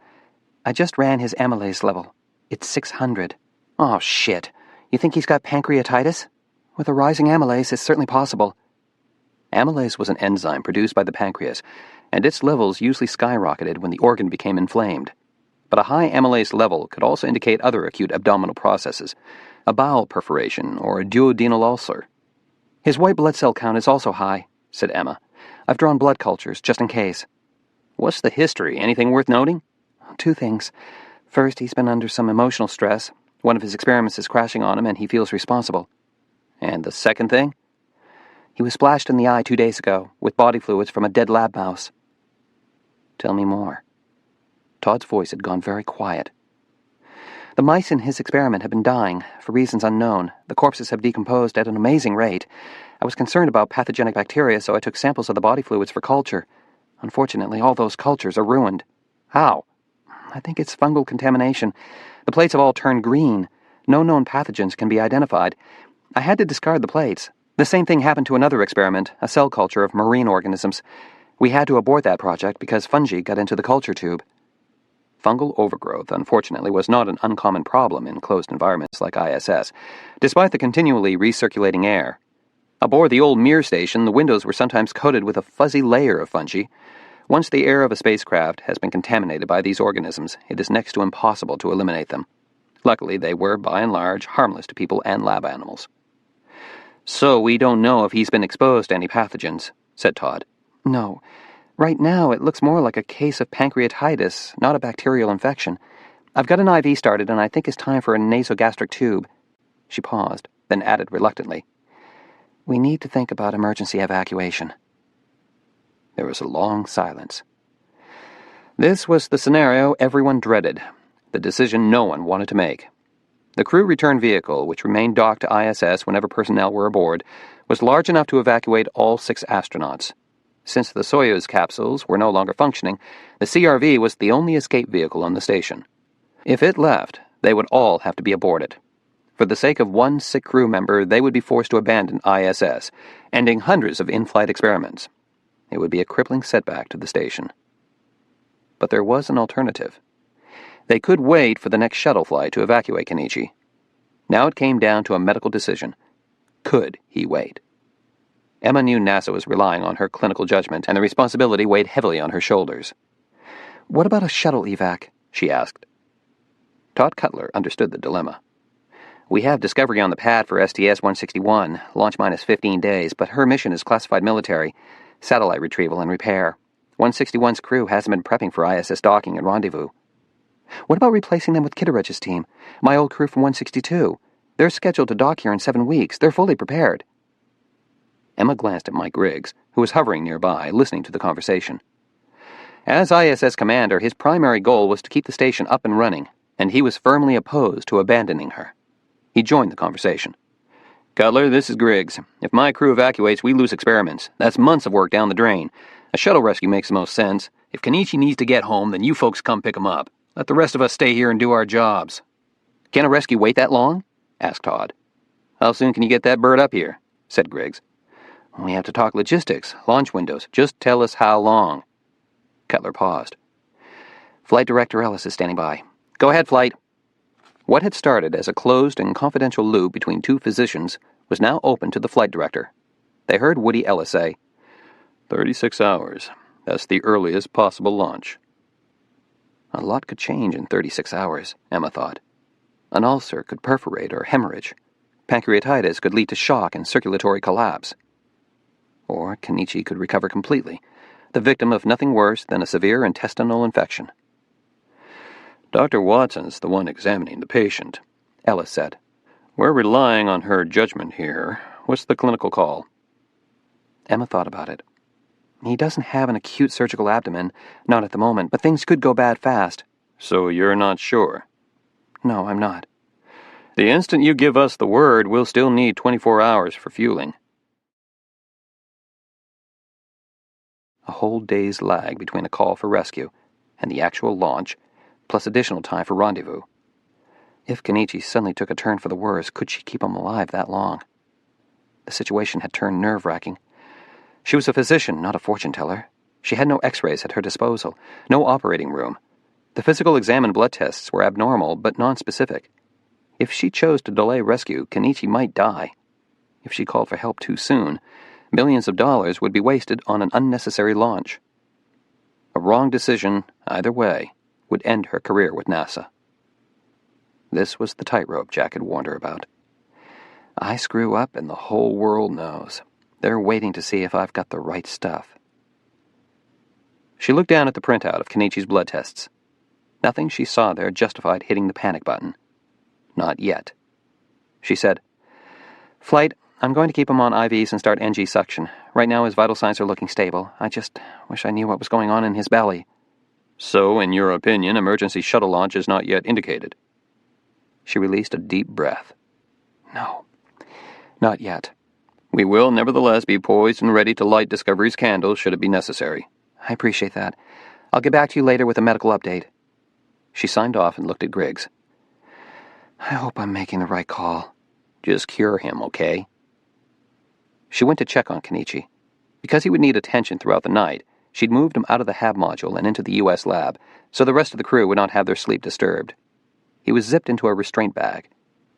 I just ran his amylase level. It's 600. Oh, shit. You think he's got pancreatitis? With a rising amylase, it's certainly possible." Amylase was an enzyme produced by the pancreas, and its levels usually skyrocketed when the organ became inflamed. But a high amylase level could also indicate other acute abdominal processes, a bowel perforation or a duodenal ulcer. "His white blood cell count is also high," said Emma. "I've drawn blood cultures, just in case." "What's the history? Anything worth noting?" "Two things. First, he's been under some emotional stress. One of his experiments is crashing on him, and he feels responsible." "And the second thing?" "He was splashed in the eye 2 days ago, with body fluids from a dead lab mouse." "Tell me more." Todd's voice had gone very quiet. The mice in his experiment have been dying, for reasons unknown. The corpses have decomposed at an amazing rate. I was concerned about pathogenic bacteria, so I took samples of the body fluids for culture. Unfortunately, all those cultures are ruined. How? I think it's fungal contamination. The plates have all turned green. No known pathogens can be identified. I had to discard the plates. The same thing happened to another experiment, a cell culture of marine organisms. We had to abort that project because fungi got into the culture tube. Fungal overgrowth, unfortunately, was not an uncommon problem in closed environments like ISS, despite the continually recirculating air. Aboard the old Mir station, the windows were sometimes coated with a fuzzy layer of fungi. Once the air of a spacecraft has been contaminated by these organisms, it is next to impossible to eliminate them. Luckily, they were, by and large, harmless to people and lab animals. So we don't know if he's been exposed to any pathogens, said Todd. No. Right now, it looks more like a case of pancreatitis, not a bacterial infection. I've got an IV started, and I think it's time for a nasogastric tube. She paused, then added reluctantly, "We need to think about emergency evacuation." There was a long silence. This was the scenario everyone dreaded, the decision no one wanted to make. The crew return vehicle, which remained docked to ISS whenever personnel were aboard, was large enough to evacuate all 6 astronauts. Since the Soyuz capsules were no longer functioning, the CRV was the only escape vehicle on the station. If it left, they would all have to be aborted. For the sake of one sick crew member, they would be forced to abandon ISS, ending hundreds of in-flight experiments. It would be a crippling setback to the station. But there was an alternative. They could wait for the next shuttle flight to evacuate Kenichi. Now it came down to a medical decision. Could he wait? Emma knew NASA was relying on her clinical judgment, and the responsibility weighed heavily on her shoulders. "What about a shuttle evac?" she asked. Todd Cutler understood the dilemma. "We have Discovery on the pad for STS-161, launch minus 15 days, but her mission is classified military, satellite retrieval and repair. 161's crew hasn't been prepping for ISS docking and rendezvous." "What about replacing them with Kitteridge's team? My old crew from 162. They're scheduled to dock here in 7 weeks. They're fully prepared." Emma glanced at Mike Griggs, who was hovering nearby, listening to the conversation. As ISS commander, his primary goal was to keep the station up and running, and he was firmly opposed to abandoning her. He joined the conversation. "Cutler, this is Griggs. If my crew evacuates, we lose experiments. That's months of work down the drain. A shuttle rescue makes the most sense. If Kenichi needs to get home, then you folks come pick him up. Let the rest of us stay here and do our jobs." "Can a rescue wait that long?" asked Todd. "How soon can you get that bird up here?" said Griggs. "We have to talk logistics, launch windows. Just tell us how long." Cutler paused. "Flight Director Ellis is standing by. Go ahead, Flight." What had started as a closed and confidential loop between 2 physicians was now open to the flight director. They heard Woody Ellis say, 36 hours. That's the earliest possible launch." A lot could change in 36 hours, Emma thought. An ulcer could perforate or hemorrhage. Pancreatitis could lead to shock and circulatory collapse. Or Kenichi could recover completely, the victim of nothing worse than a severe intestinal infection. "Dr. Watson's the one examining the patient," Ellis said. "We're relying on her judgment here. What's the clinical call?" Emma thought about it. "He doesn't have an acute surgical abdomen, not at the moment, but things could go bad fast." "So you're not sure?" "No, I'm not." "The instant you give us the word, we'll still need 24 hours for fueling." A whole day's lag between a call for rescue and the actual launch, plus additional time for rendezvous. If Kenichi suddenly took a turn for the worse, could she keep him alive that long? The situation had turned nerve-wracking. She was a physician, not a fortune-teller. She had no x-rays at her disposal, no operating room. The physical exam and blood tests were abnormal, but non-specific. If she chose to delay rescue, Kenichi might die. If she called for help too soon, millions of dollars would be wasted on an unnecessary launch. A wrong decision, either way, would end her career with NASA. This was the tightrope Jack had warned her about. I screw up and the whole world knows. They're waiting to see if I've got the right stuff. She looked down at the printout of Kenichi's blood tests. Nothing she saw there justified hitting the panic button. Not yet. She said, "Flight, I'm going to keep him on IVs and start NG suction. Right now his vital signs are looking stable. I just wish I knew what was going on in his belly." "So, in your opinion, emergency shuttle launch is not yet indicated?" She released a deep breath. No, not yet. We will nevertheless be poised and ready to light Discovery's candles should it be necessary. I appreciate that. I'll get back to you later with a medical update. She signed off and looked at Griggs. I hope I'm making the right call. Just cure him, okay? She went to check on Kenichi. Because he would need attention throughout the night, she'd moved him out of the HAB module and into the U.S. lab, so the rest of the crew would not have their sleep disturbed. He was zipped into a restraint bag.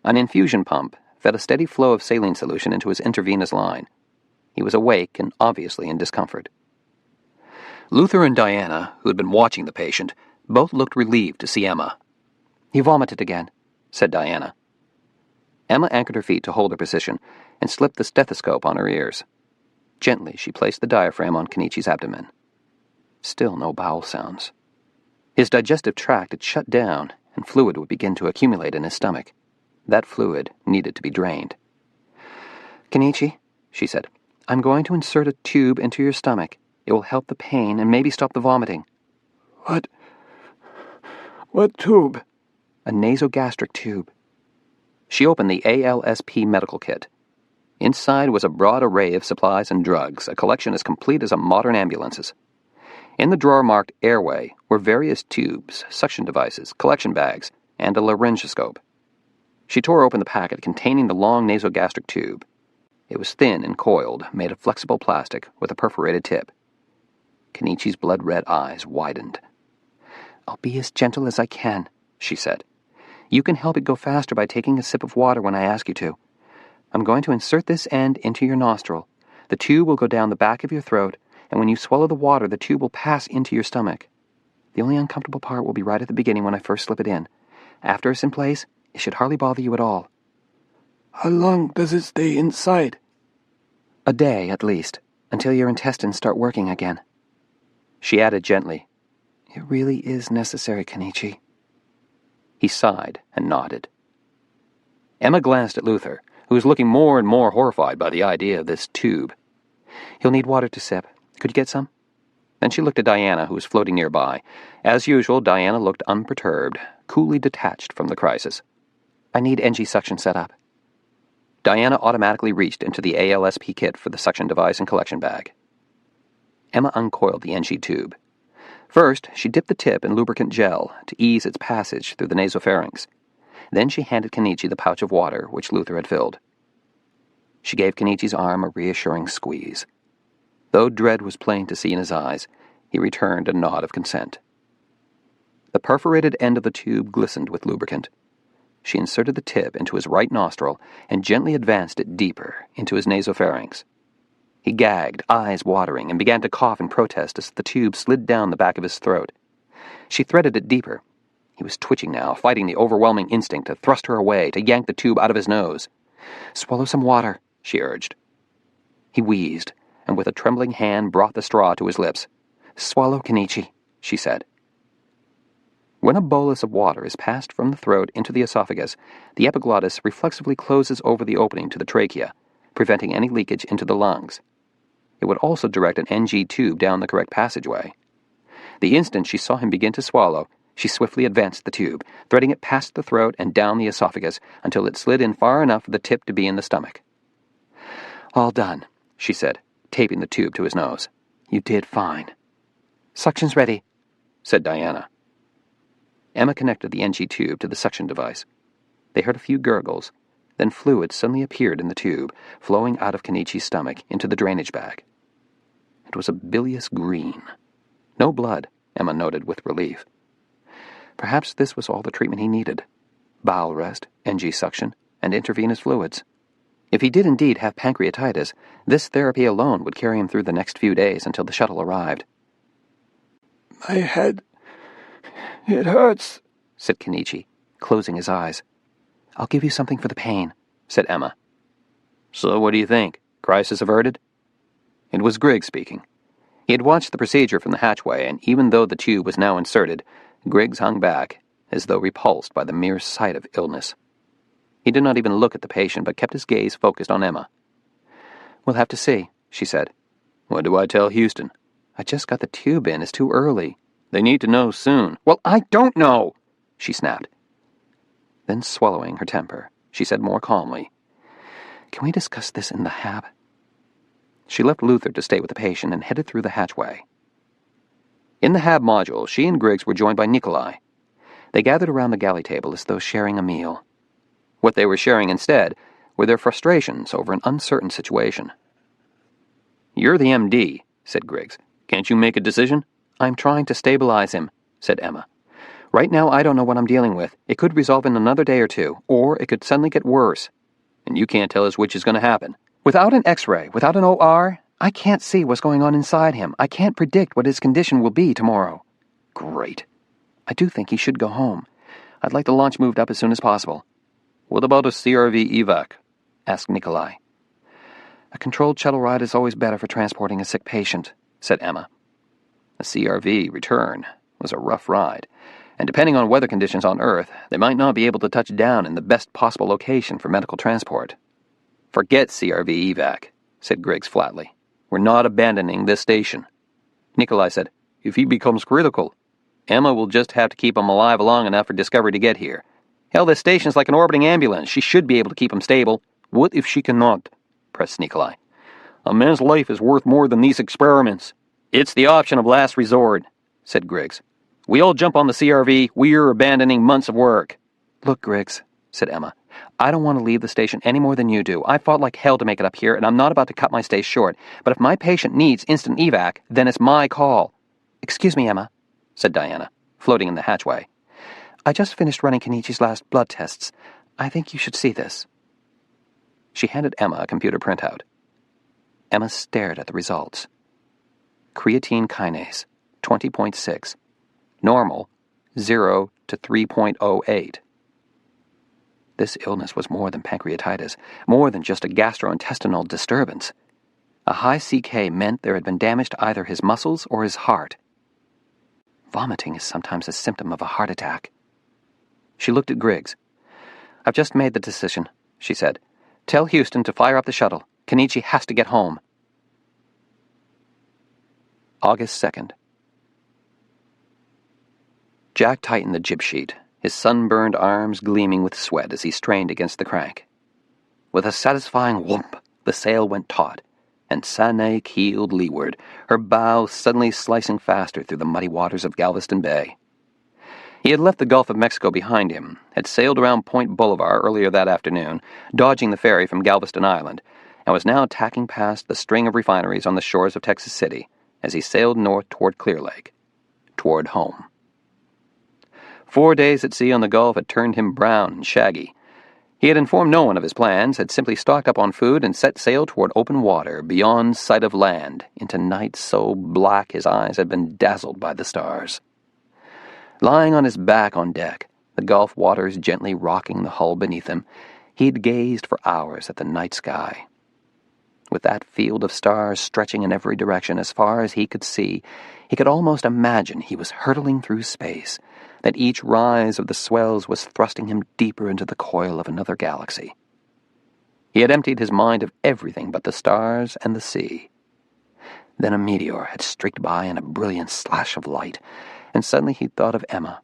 An infusion pump fed a steady flow of saline solution into his intravenous line. He was awake and obviously in discomfort. Luther and Diana, who had been watching the patient, both looked relieved to see Emma. He vomited again, said Diana. Emma anchored her feet to hold her position and slipped the stethoscope on her ears. Gently, she placed the diaphragm on Kenichi's abdomen. Still no bowel sounds. His digestive tract had shut down, and fluid would begin to accumulate in his stomach. That fluid needed to be drained. Kenichi, she said, I'm going to insert a tube into your stomach. It will help the pain and maybe stop the vomiting. What tube? A nasogastric tube. She opened the ALSP medical kit. Inside was a broad array of supplies and drugs, a collection as complete as a modern ambulance's. In the drawer marked airway were various tubes, suction devices, collection bags, and a laryngoscope. She tore open the packet containing the long nasogastric tube. It was thin and coiled, made of flexible plastic with a perforated tip. Kenichi's blood-red eyes widened. I'll be as gentle as I can, she said. You can help it go faster by taking a sip of water when I ask you to. I'm going to insert this end into your nostril. The tube will go down the back of your throat, and when you swallow the water, the tube will pass into your stomach. The only uncomfortable part will be right at the beginning when I first slip it in. After it's in place, it should hardly bother you at all. How long does it stay inside? A day, at least, until your intestines start working again. She added gently, It really is necessary, Kenichi. He sighed and nodded. Emma glanced at Luther, who was looking more and more horrified by the idea of this tube. You'll need water to sip. Could you get some? Then she looked at Diana, who was floating nearby. As usual, Diana looked unperturbed, coolly detached from the crisis. I need NG suction set up. Diana automatically reached into the ALSP kit for the suction device and collection bag. Emma uncoiled the NG tube. First, she dipped the tip in lubricant gel to ease its passage through the nasopharynx. Then she handed Kenichi the pouch of water which Luther had filled. She gave Kenichi's arm a reassuring squeeze. Though dread was plain to see in his eyes, he returned a nod of consent. The perforated end of the tube glistened with lubricant. She inserted the tip into his right nostril and gently advanced it deeper into his nasopharynx. He gagged, eyes watering, and began to cough in protest as the tube slid down the back of his throat. She threaded it deeper. He was twitching now, fighting the overwhelming instinct to thrust her away, to yank the tube out of his nose. Swallow some water, she urged. He wheezed, and with a trembling hand brought the straw to his lips. Swallow, Kenichi, she said. When a bolus of water is passed from the throat into the esophagus, the epiglottis reflexively closes over the opening to the trachea, preventing any leakage into the lungs. It would also direct an NG tube down the correct passageway. The instant she saw him begin to swallow, she swiftly advanced the tube, threading it past the throat and down the esophagus until it slid in far enough for the tip to be in the stomach. All done, she said, taping the tube to his nose. You did fine. Suction's ready, said Diana. Emma connected the NG tube to the suction device. They heard a few gurgles. Then fluid suddenly appeared in the tube, flowing out of Kenichi's stomach into the drainage bag. It was a bilious green. No blood, Emma noted with relief. Perhaps this was all the treatment he needed. Bowel rest, NG suction, and intravenous fluids. If he did indeed have pancreatitis, this therapy alone would carry him through the next few days until the shuttle arrived. My head, it hurts, said Kenichi, closing his eyes. I'll give you something for the pain, said Emma. So what do you think? Crisis averted? It was Griggs speaking. He had watched the procedure from the hatchway, and even though the tube was now inserted, Griggs hung back, as though repulsed by the mere sight of illness. He did not even look at the patient, but kept his gaze focused on Emma. We'll have to see, she said. What do I tell Houston? I just got the tube in. It's too early. They need to know soon. Well, I don't know, she snapped. Then, swallowing her temper, she said more calmly, "Can we discuss this in the hab?" She left Luther to stay with the patient and headed through the hatchway. In the hab module, she and Griggs were joined by Nikolai. They gathered around the galley table as though sharing a meal. What they were sharing instead were their frustrations over an uncertain situation. "You're the MD," said Griggs. "Can't you make a decision?" "I'm trying to stabilize him," said Emma. "Right now I don't know what I'm dealing with. It could resolve in another day or two, or it could suddenly get worse. And you can't tell us which is going to happen." "Without an X-ray, without an OR, I can't see what's going on inside him. I can't predict what his condition will be tomorrow." "Great. "I do think he should go home. I'd like the launch moved up as soon as possible." "What about a CRV evac?" asked Nikolai. "A controlled shuttle ride is always better for transporting a sick patient," said Emma. A CRV return was a rough ride, and depending on weather conditions on Earth, they might not be able to touch down in the best possible location for medical transport. "Forget CRV evac," said Griggs flatly. "We're not abandoning this station." Nikolai said, "If he becomes critical, Emma will just have to keep him alive long enough for Discovery to get here. Hell, this station's like an orbiting ambulance. She should be able to keep him stable." "What if she cannot?" pressed Nikolai. "A man's life is worth more than these experiments." "It's the option of last resort," said Griggs. "We all jump on the CRV, we're abandoning months of work." "Look, Griggs," said Emma, "I don't want to leave the station any more than you do. I fought like hell to make it up here, and I'm not about to cut my stay short. But if my patient needs instant evac, then it's my call." "Excuse me, Emma," said Diana, floating in the hatchway. "I just finished running Kenichi's last blood tests. I think you should see this." She handed Emma a computer printout. Emma stared at the results. Creatine kinase, 20.6. Normal, 0 to 3.08. This illness was more than pancreatitis, more than just a gastrointestinal disturbance. A high CK meant there had been damage to either his muscles or his heart. Vomiting is sometimes a symptom of a heart attack. She looked at Griggs. "I've just made the decision," she said. "Tell Houston to fire up the shuttle. Kenichi has to get home." August 2nd. Jack tightened the jib sheet, his sunburned arms gleaming with sweat as he strained against the crank. With a satisfying whoomp, the sail went taut, and Sanae keeled leeward, her bow suddenly slicing faster through the muddy waters of Galveston Bay. He had left the Gulf of Mexico behind him, had sailed around Point Bolivar earlier that afternoon, dodging the ferry from Galveston Island, and was now tacking past the string of refineries on the shores of Texas City as he sailed north toward Clear Lake, toward home. 4 days at sea on the Gulf had turned him brown and shaggy. He had informed no one of his plans, had simply stocked up on food and set sail toward open water, beyond sight of land, into night so black his eyes had been dazzled by the stars. Lying on his back on deck, the Gulf waters gently rocking the hull beneath him, he had gazed for hours at the night sky. With that field of stars stretching in every direction as far as he could see, he could almost imagine he was hurtling through space, that each rise of the swells was thrusting him deeper into the coil of another galaxy. He had emptied his mind of everything but the stars and the sea. Then a meteor had streaked by in a brilliant slash of light, and suddenly he thought of Emma.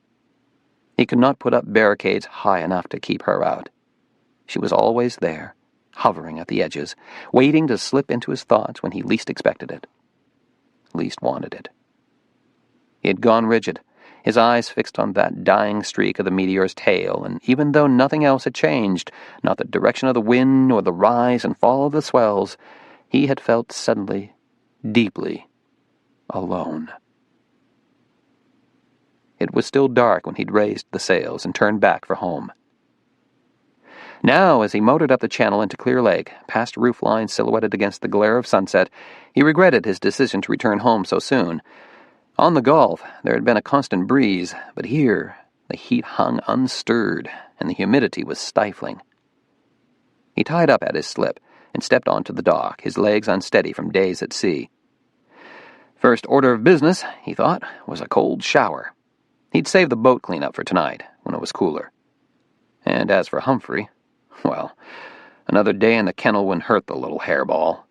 He could not put up barricades high enough to keep her out. She was always there, hovering at the edges, waiting to slip into his thoughts when he least expected it, least wanted it. He had gone rigid, his eyes fixed on that dying streak of the meteor's tail, and even though nothing else had changed, not the direction of the wind nor the rise and fall of the swells, he had felt suddenly, deeply, alone. It was still dark when he'd raised the sails and turned back for home. Now, as he motored up the channel into Clear Lake, past roof lines silhouetted against the glare of sunset, he regretted his decision to return home so soon. On the Gulf, there had been a constant breeze, but here the heat hung unstirred, and the humidity was stifling. He tied up at his slip and stepped onto the dock, his legs unsteady from days at sea. First order of business, he thought, was a cold shower. He'd save the boat cleanup for tonight, when it was cooler. And as for Humphrey, well, another day in the kennel wouldn't hurt the little hairball.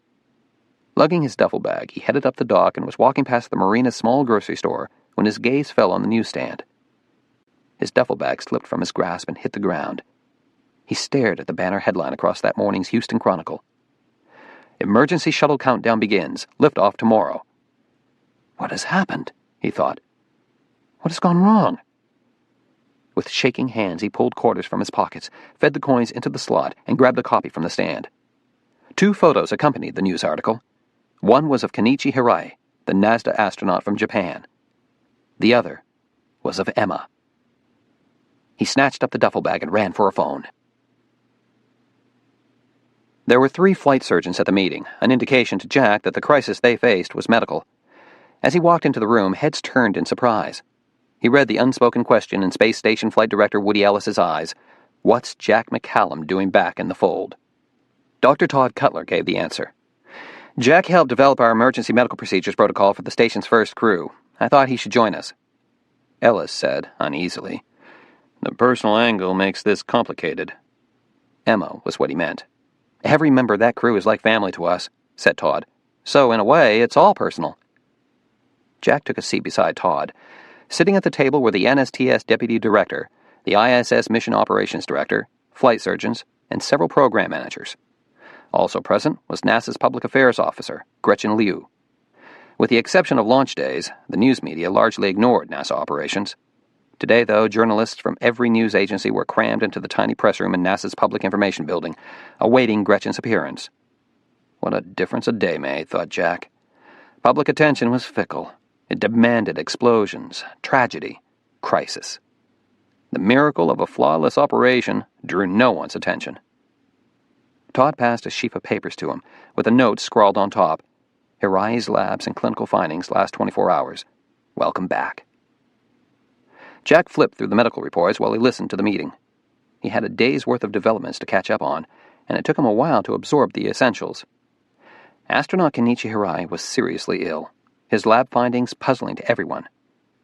Lugging his duffel bag, he headed up the dock and was walking past the marina's small grocery store when his gaze fell on the newsstand. His duffel bag slipped from his grasp and hit the ground. He stared at the banner headline across that morning's Houston Chronicle. Emergency shuttle countdown begins. Liftoff tomorrow. What has happened? He thought. What has gone wrong? With shaking hands, he pulled quarters from his pockets, fed the coins into the slot, and grabbed a copy from the stand. 2 photos accompanied the news article. One was of Kenichi Hirai, the NASA astronaut from Japan. The other was of Emma. He snatched up the duffel bag and ran for a phone. There were 3 flight surgeons at the meeting, an indication to Jack that the crisis they faced was medical. As he walked into the room, heads turned in surprise. He read the unspoken question in Space Station Flight Director Woody Ellis's eyes. What's Jack McCallum doing back in the fold? Dr. Todd Cutler gave the answer. Jack helped develop our emergency medical procedures protocol for the station's first crew. I thought he should join us. Ellis said, uneasily. The personal angle makes this complicated. Emma was what he meant. Every member of that crew is like family to us, said Todd. So, in a way, it's all personal. Jack took a seat beside Todd. Sitting at the table were the NSTS Deputy Director, the ISS Mission Operations Director, flight surgeons, and several program managers. Also present was NASA's Public Affairs Officer, Gretchen Liu. With the exception of launch days, the news media largely ignored NASA operations. Today, though, journalists from every news agency were crammed into the tiny press room in NASA's Public Information Building, awaiting Gretchen's appearance. What a difference a day made, thought Jack. Public attention was fickle. It demanded explosions, tragedy, crisis. The miracle of a flawless operation drew no one's attention. Todd passed a sheaf of papers to him, with a note scrawled on top. Hirai's labs and clinical findings last 24 hours. Welcome back. Jack flipped through the medical reports while he listened to the meeting. He had a day's worth of developments to catch up on, and it took him a while to absorb the essentials. Astronaut Kenichi Hirai was seriously ill, his lab findings puzzling to everyone.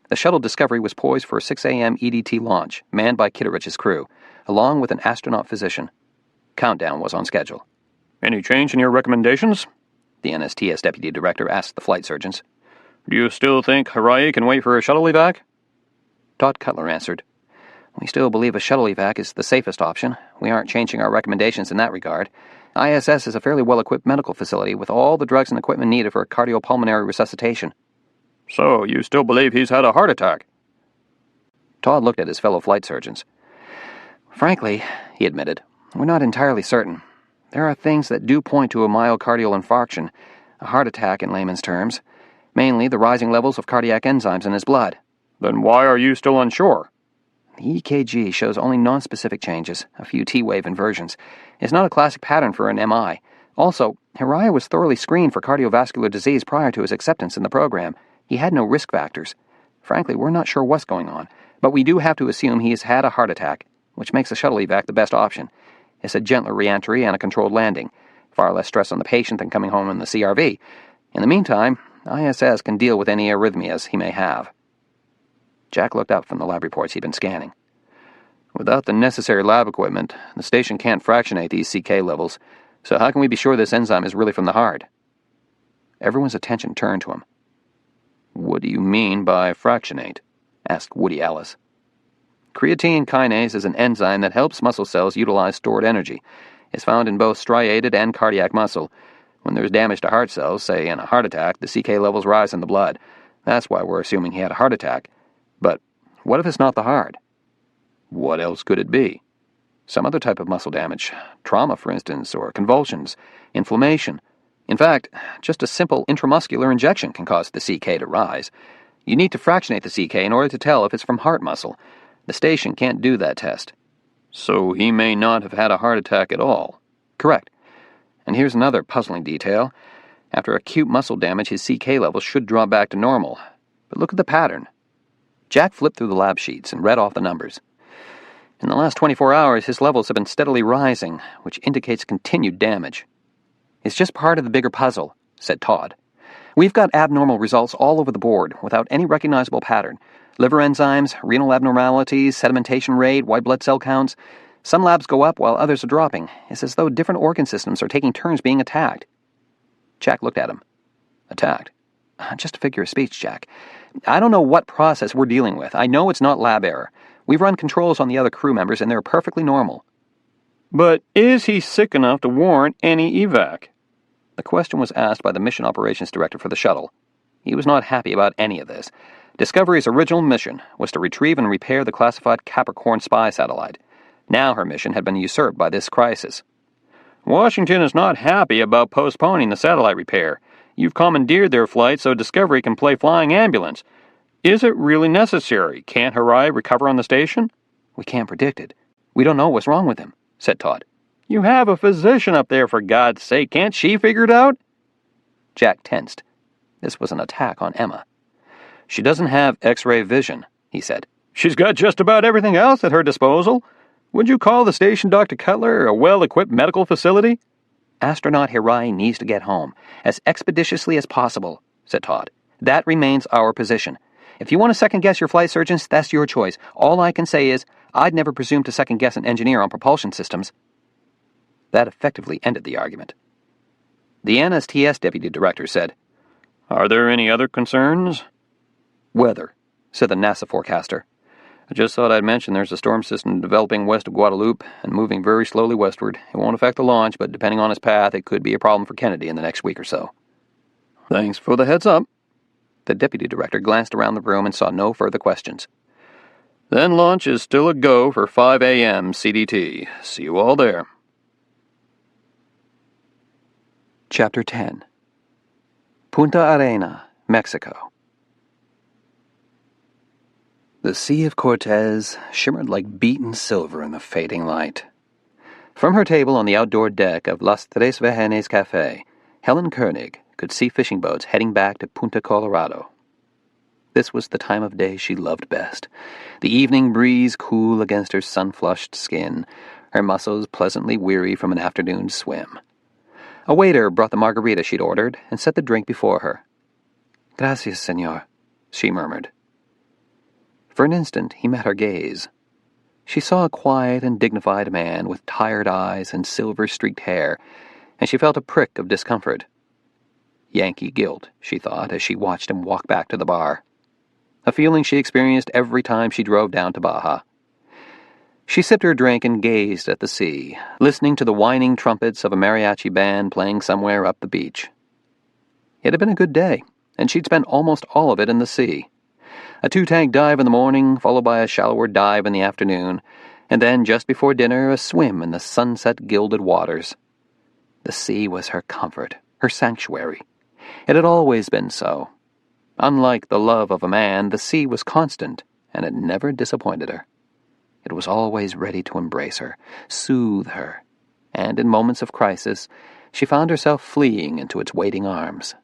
The shuttle Discovery was poised for a 6 a.m. EDT launch, manned by Kitterich's crew, along with an astronaut physician. Countdown was on schedule. Any change in your recommendations? The NSTS Deputy Director asked the flight surgeons. Do you still think Hirai can wait for a shuttle evac? Todd Cutler answered. We still believe a shuttle evac is the safest option. We aren't changing our recommendations in that regard. ISS is a fairly well-equipped medical facility with all the drugs and equipment needed for cardiopulmonary resuscitation. So, you still believe he's had a heart attack? Todd looked at his fellow flight surgeons. Frankly, he admitted, we're not entirely certain. There are things that do point to a myocardial infarction, a heart attack in layman's terms, mainly the rising levels of cardiac enzymes in his blood. Then why are you still unsure? The EKG shows only nonspecific changes, a few T-wave inversions. It's not a classic pattern for an MI. Also, Hirai was thoroughly screened for cardiovascular disease prior to his acceptance in the program. He had no risk factors. Frankly, we're not sure what's going on, but we do have to assume he has had a heart attack, which makes the shuttle evac the best option. It's a gentler re-entry and a controlled landing, far less stress on the patient than coming home in the CRV. In the meantime, ISS can deal with any arrhythmias he may have. Jack looked up from the lab reports he'd been scanning. Without the necessary lab equipment, the station can't fractionate these CK levels, so how can we be sure this enzyme is really from the heart? Everyone's attention turned to him. What do you mean by fractionate? Asked Woody Ellis. Creatine kinase is an enzyme that helps muscle cells utilize stored energy. It's found in both striated and cardiac muscle. When there's damage to heart cells, say in a heart attack, the CK levels rise in the blood. That's why we're assuming he had a heart attack. But what if it's not the heart? What else could it be? Some other type of muscle damage. Trauma, for instance, or convulsions, inflammation. In fact, just a simple intramuscular injection can cause the CK to rise. You need to fractionate the CK in order to tell if it's from heart muscle. The station can't do that test. So he may not have had a heart attack at all. Correct. And here's another puzzling detail. After acute muscle damage, his CK levels should drop back to normal. But look at the pattern. Jack flipped through the lab sheets and read off the numbers. In the last 24 hours, his levels have been steadily rising, which indicates continued damage. It's just part of the bigger puzzle, said Todd. We've got abnormal results all over the board, without any recognizable pattern. Liver enzymes, renal abnormalities, sedimentation rate, white blood cell counts. Some labs go up while others are dropping. It's as though different organ systems are taking turns being attacked. Jack looked at him. Attacked? Just a figure of speech, Jack. I don't know what process we're dealing with. I know it's not lab error. We've run controls on the other crew members, and they're perfectly normal. But is he sick enough to warrant any evac? The question was asked by the mission operations director for the shuttle. He was not happy about any of this. Discovery's original mission was to retrieve and repair the classified Capricorn spy satellite. Now her mission had been usurped by this crisis. Washington is not happy about postponing the satellite repair. You've commandeered their flight so Discovery can play flying ambulance. Is it really necessary? Can't Harai recover on the station? We can't predict it. We don't know what's wrong with him, said Todd. You have a physician up there, for God's sake. Can't she figure it out? Jack tensed. This was an attack on Emma. She doesn't have X-ray vision, he said. She's got just about everything else at her disposal. Would you call the station, Dr. Cutler, a well-equipped medical facility? Astronaut Harai needs to get home as expeditiously as possible, said Todd. That remains our position. If you want to second-guess your flight surgeons, that's your choice. All I can say is, I'd never presume to second-guess an engineer on propulsion systems. That effectively ended the argument. The NSTS deputy director said, Are there any other concerns? Weather, said the NASA forecaster. I just thought I'd mention there's a storm system developing west of Guadalupe and moving very slowly westward. It won't affect the launch, but depending on its path, it could be a problem for Kennedy in the next week or so. Thanks for the heads up. The deputy director glanced around the room and saw no further questions. Then launch is still a go for 5 a.m. CDT. See you all there. Chapter 10. Punta Arena, Mexico. The Sea of Cortez shimmered like beaten silver in the fading light. From her table on the outdoor deck of Las Tres Virgenes Café, Helen Koenig could see fishing boats heading back to Punta Colorado. This was the time of day she loved best, the evening breeze cool against her sun-flushed skin, her muscles pleasantly weary from an afternoon's swim. A waiter brought the margarita she'd ordered and set the drink before her. "Gracias, señor," she murmured. For an instant he met her gaze. She saw a quiet and dignified man with tired eyes and silver-streaked hair, and she felt a prick of discomfort. Yankee guilt, she thought, as she watched him walk back to the bar. A feeling she experienced every time she drove down to Baja. She sipped her drink and gazed at the sea, listening to the whining trumpets of a mariachi band playing somewhere up the beach. It had been a good day, and she'd spent almost all of it in the sea. A 2-tank dive in the morning, followed by a shallower dive in the afternoon, and then, just before dinner, a swim in the sunset-gilded waters. The sea was her comfort, her sanctuary. It had always been so. Unlike the love of a man, the sea was constant, and it never disappointed her. It was always ready to embrace her, soothe her, and in moments of crisis, she found herself fleeing into its waiting arms.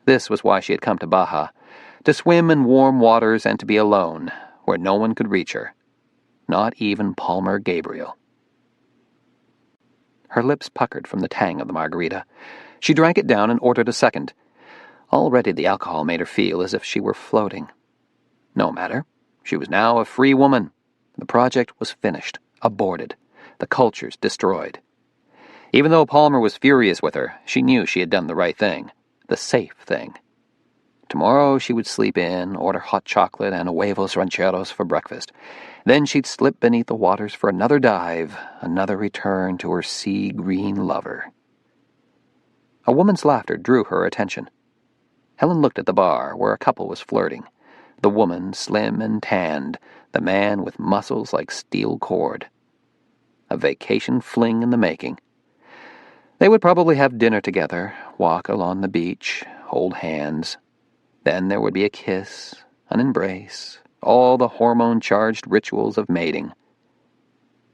This was why she had come to Baja, to swim in warm waters and to be alone, where no one could reach her, not even Palmer Gabriel. Her lips puckered from the tang of the margarita. She drank it down and ordered a second. Already the alcohol made her feel as if she were floating. No matter. She was now a free woman. The project was finished, aborted, the cultures destroyed. Even though Palmer was furious with her, she knew she had done the right thing, the safe thing. Tomorrow she would sleep in, order hot chocolate and huevos rancheros for breakfast. Then she'd slip beneath the waters for another dive, another return to her sea-green lover. A woman's laughter drew her attention. Helen looked at the bar, where a couple was flirting. The woman, slim and tanned, the man with muscles like steel cord. A vacation fling in the making. They would probably have dinner together, walk along the beach, hold hands. Then there would be a kiss, an embrace, all the hormone-charged rituals of mating.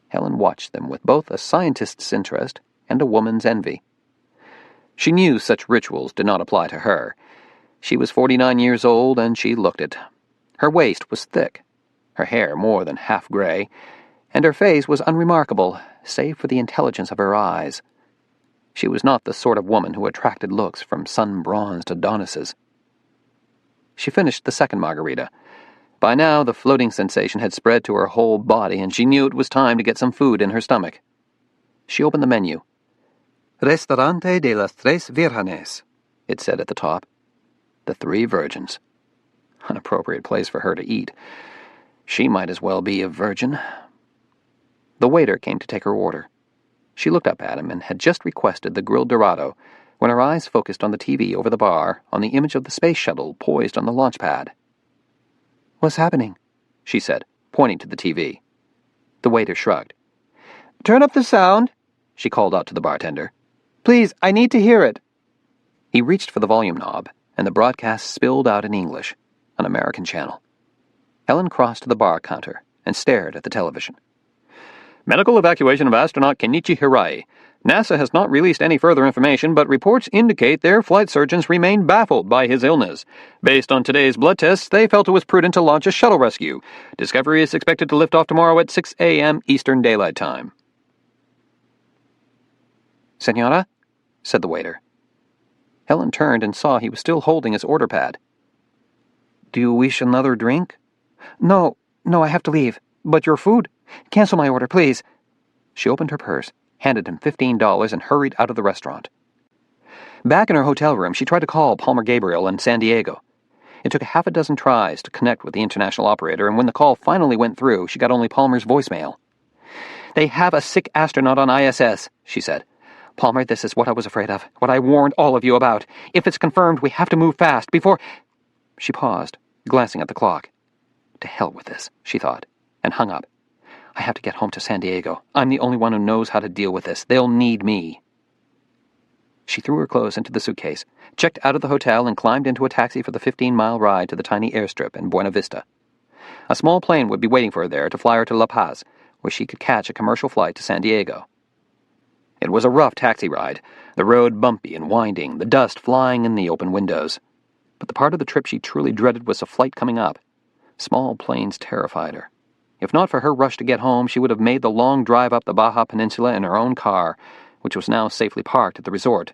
Helen watched them with both a scientist's interest and a woman's envy. She knew such rituals did not apply to her. She was 49 years old, and she looked it. Her waist was thick, her hair more than half gray, and her face was unremarkable, save for the intelligence of her eyes. She was not the sort of woman who attracted looks from sun-bronzed Adonises. She finished the second margarita. By now, the floating sensation had spread to her whole body, and she knew it was time to get some food in her stomach. She opened the menu. Restaurante de las Tres Vírgenes, it said at the top. The Three Virgins. An appropriate place for her to eat. She might as well be a virgin. The waiter came to take her order. She looked up at him and had just requested the grilled Dorado when her eyes focused on the TV over the bar on the image of the space shuttle poised on the launch pad. "What's happening?" she said, pointing to the TV. The waiter shrugged. "Turn up the sound," she called out to the bartender. "Please, I need to hear it." He reached for the volume knob, and the broadcast spilled out in English, an American channel. Helen crossed to the bar counter and stared at the television. Medical evacuation of astronaut Kenichi Hirai. NASA has not released any further information, but reports indicate their flight surgeons remain baffled by his illness. Based on today's blood tests, they felt it was prudent to launch a shuttle rescue. Discovery is expected to lift off tomorrow at 6 a.m. Eastern Daylight Time. "Senora?" said the waiter. Helen turned and saw he was still holding his order pad. "Do you wish another drink?" No, I have to leave. But your food? Cancel my order, please." She opened her purse, handed him $15, and hurried out of the restaurant. Back in her hotel room, she tried to call Palmer Gabriel in San Diego. It took half a dozen tries to connect with the international operator, and when the call finally went through, she got only Palmer's voicemail. "They have a sick astronaut on ISS," she said. "Palmer, this is what I was afraid of, what I warned all of you about. If it's confirmed, we have to move fast, before—" She paused, glancing at the clock. To hell with this, she thought, and hung up. I have to get home to San Diego. I'm the only one who knows how to deal with this. They'll need me. She threw her clothes into the suitcase, checked out of the hotel, and climbed into a taxi for the 15-mile ride to the tiny airstrip in Buena Vista. A small plane would be waiting for her there to fly her to La Paz, where she could catch a commercial flight to San Diego. It was a rough taxi ride, the road bumpy and winding, the dust flying in the open windows. But the part of the trip she truly dreaded was the flight coming up. Small planes terrified her. If not for her rush to get home, she would have made the long drive up the Baja Peninsula in her own car, which was now safely parked at the resort.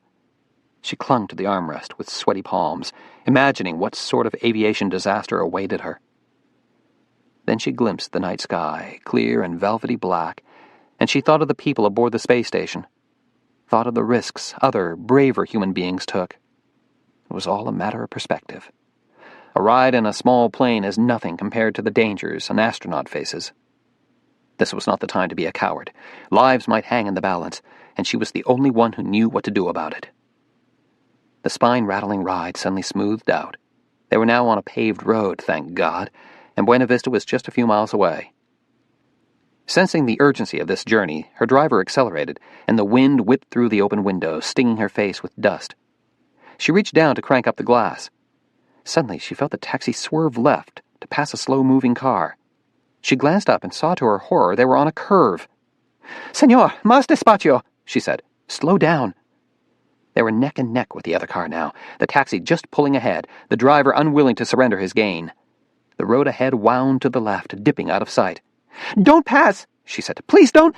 She clung to the armrest with sweaty palms, imagining what sort of aviation disaster awaited her. Then she glimpsed the night sky, clear and velvety black, and she thought of the people aboard the space station, thought of the risks other, braver human beings took. It was all a matter of perspective. A ride in a small plane is nothing compared to the dangers an astronaut faces. This was not the time to be a coward. Lives might hang in the balance, and she was the only one who knew what to do about it. The spine-rattling ride suddenly smoothed out. They were now on a paved road, thank God, and Buena Vista was just a few miles away. Sensing the urgency of this journey, her driver accelerated, and the wind whipped through the open window, stinging her face with dust. She reached down to crank up the glass. Suddenly, she felt the taxi swerve left to pass a slow-moving car. She glanced up and saw to her horror they were on a curve. "Señor, más despacio," she said. "Slow down." They were neck and neck with the other car now, the taxi just pulling ahead, the driver unwilling to surrender his gain. The road ahead wound to the left, dipping out of sight. "Don't pass," she said. "Please don't."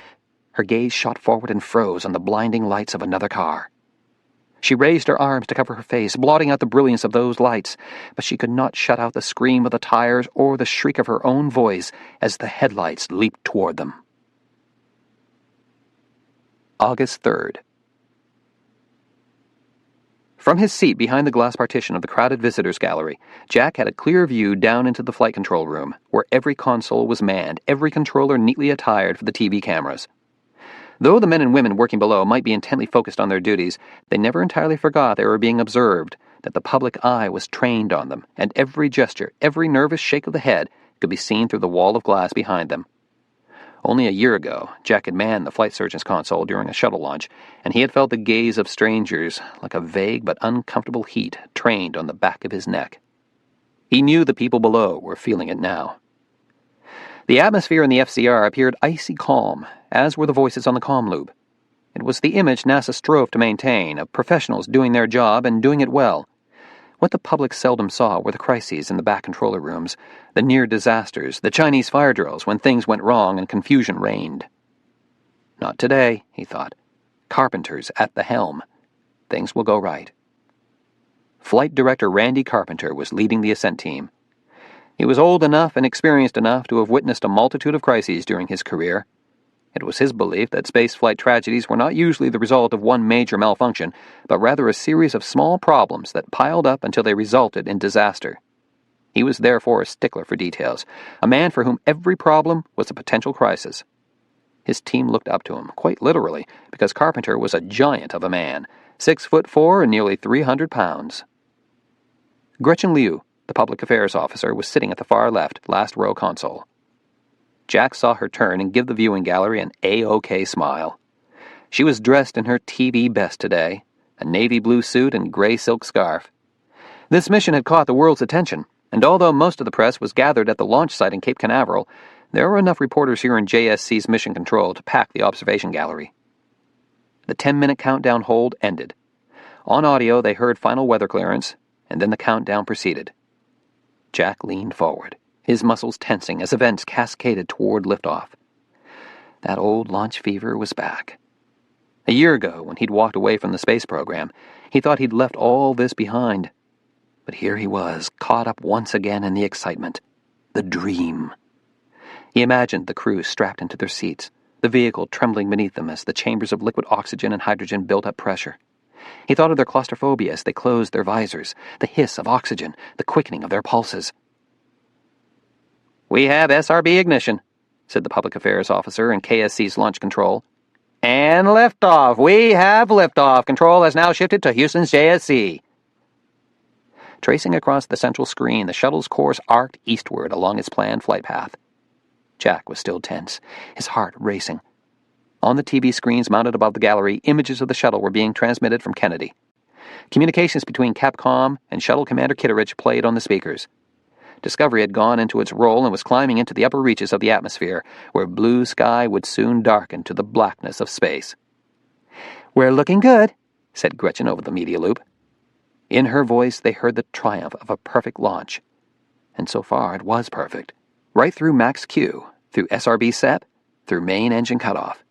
Her gaze shot forward and froze on the blinding lights of another car. She raised her arms to cover her face, blotting out the brilliance of those lights, but she could not shut out the scream of the tires or the shriek of her own voice as the headlights leaped toward them. August 3rd. From his seat behind the glass partition of the crowded visitors' gallery, Jack had a clear view down into the flight control room, where every console was manned, every controller neatly attired for the TV cameras. Though the men and women working below might be intently focused on their duties, they never entirely forgot they were being observed, that the public eye was trained on them, and every gesture, every nervous shake of the head could be seen through the wall of glass behind them. Only a year ago, Jack had manned the flight surgeon's console during a shuttle launch, and he had felt the gaze of strangers, like a vague but uncomfortable heat, trained on the back of his neck. He knew the people below were feeling it now. The atmosphere in the FCR appeared icy calm, as were the voices on the comm loop. It was the image NASA strove to maintain, of professionals doing their job and doing it well. What the public seldom saw were the crises in the back controller rooms, the near disasters, the Chinese fire drills when things went wrong and confusion reigned. Not today, he thought. Carpenter's at the helm. Things will go right. Flight Director Randy Carpenter was leading the ascent team. He was old enough and experienced enough to have witnessed a multitude of crises during his career. It was his belief that spaceflight tragedies were not usually the result of one major malfunction, but rather a series of small problems that piled up until they resulted in disaster. He was therefore a stickler for details, a man for whom every problem was a potential crisis. His team looked up to him, quite literally, because Carpenter was a giant of a man, 6'4" and nearly 300 pounds. Gretchen Liu, the public affairs officer, was sitting at the far left, last row console. Jack saw her turn and give the viewing gallery an A-OK smile. She was dressed in her TV best today, a navy blue suit and gray silk scarf. This mission had caught the world's attention, and although most of the press was gathered at the launch site in Cape Canaveral, there were enough reporters here in JSC's mission control to pack the observation gallery. The 10-minute countdown hold ended. On audio, they heard final weather clearance, and then the countdown proceeded. Jack leaned forward, his muscles tensing as events cascaded toward liftoff. That old launch fever was back. A year ago, when he'd walked away from the space program, he thought he'd left all this behind. But here he was, caught up once again in the excitement. The dream. He imagined the crew strapped into their seats, the vehicle trembling beneath them as the chambers of liquid oxygen and hydrogen built up pressure. He thought of their claustrophobia as they closed their visors, the hiss of oxygen, the quickening of their pulses. "We have SRB ignition," said the public affairs officer in KSC's launch control. "And liftoff. We have liftoff. Control has now shifted to Houston's JSC." Tracing across the central screen, the shuttle's course arced eastward along its planned flight path. Jack was still tense, his heart racing. On the TV screens mounted above the gallery, images of the shuttle were being transmitted from Kennedy. Communications between Capcom and Shuttle Commander Kitteridge played on the speakers. Discovery had gone into its role and was climbing into the upper reaches of the atmosphere, where blue sky would soon darken to the blackness of space. "We're looking good," said Gretchen over the media loop. In her voice they heard the triumph of a perfect launch. And so far it was perfect. Right through max Q, through SRB set, through main engine cutoff.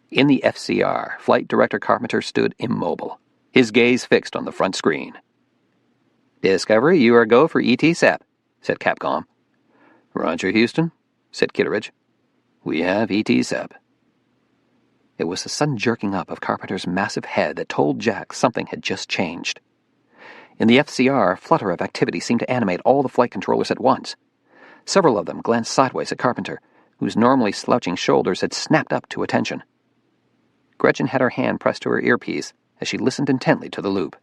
In the FCR, Flight Director Carpenter stood immobile, his gaze fixed on the front screen. "Discovery, you are go for ET SEP," said Capcom. "Roger, Houston," said Kitteridge. "We have ET SEP." It was the sudden jerking up of Carpenter's massive head that told Jack something had just changed. In the FCR, a flutter of activity seemed to animate all the flight controllers at once. Several of them glanced sideways at Carpenter, whose normally slouching shoulders had snapped up to attention. Gretchen had her hand pressed to her earpiece as she listened intently to the loop.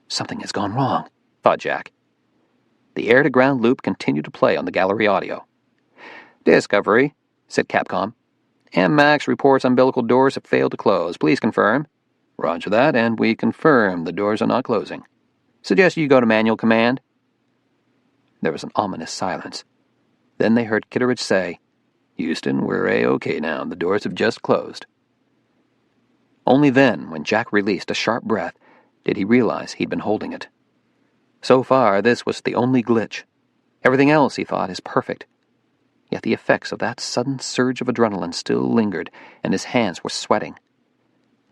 Something has gone wrong, thought Jack. The air-to-ground loop continued to play on the gallery audio. "Discovery," said Capcom. "MMAX reports umbilical doors have failed to close. Please confirm." "Roger that, and we confirm the doors are not closing. Suggest you go to manual command." There was an ominous silence. Then they heard Kitteridge say, "Houston, we're A-OK now. The doors have just closed." Only then, when Jack released a sharp breath, did he realize he'd been holding it. So far, this was the only glitch. Everything else, he thought, is perfect. Yet the effects of that sudden surge of adrenaline still lingered, and his hands were sweating.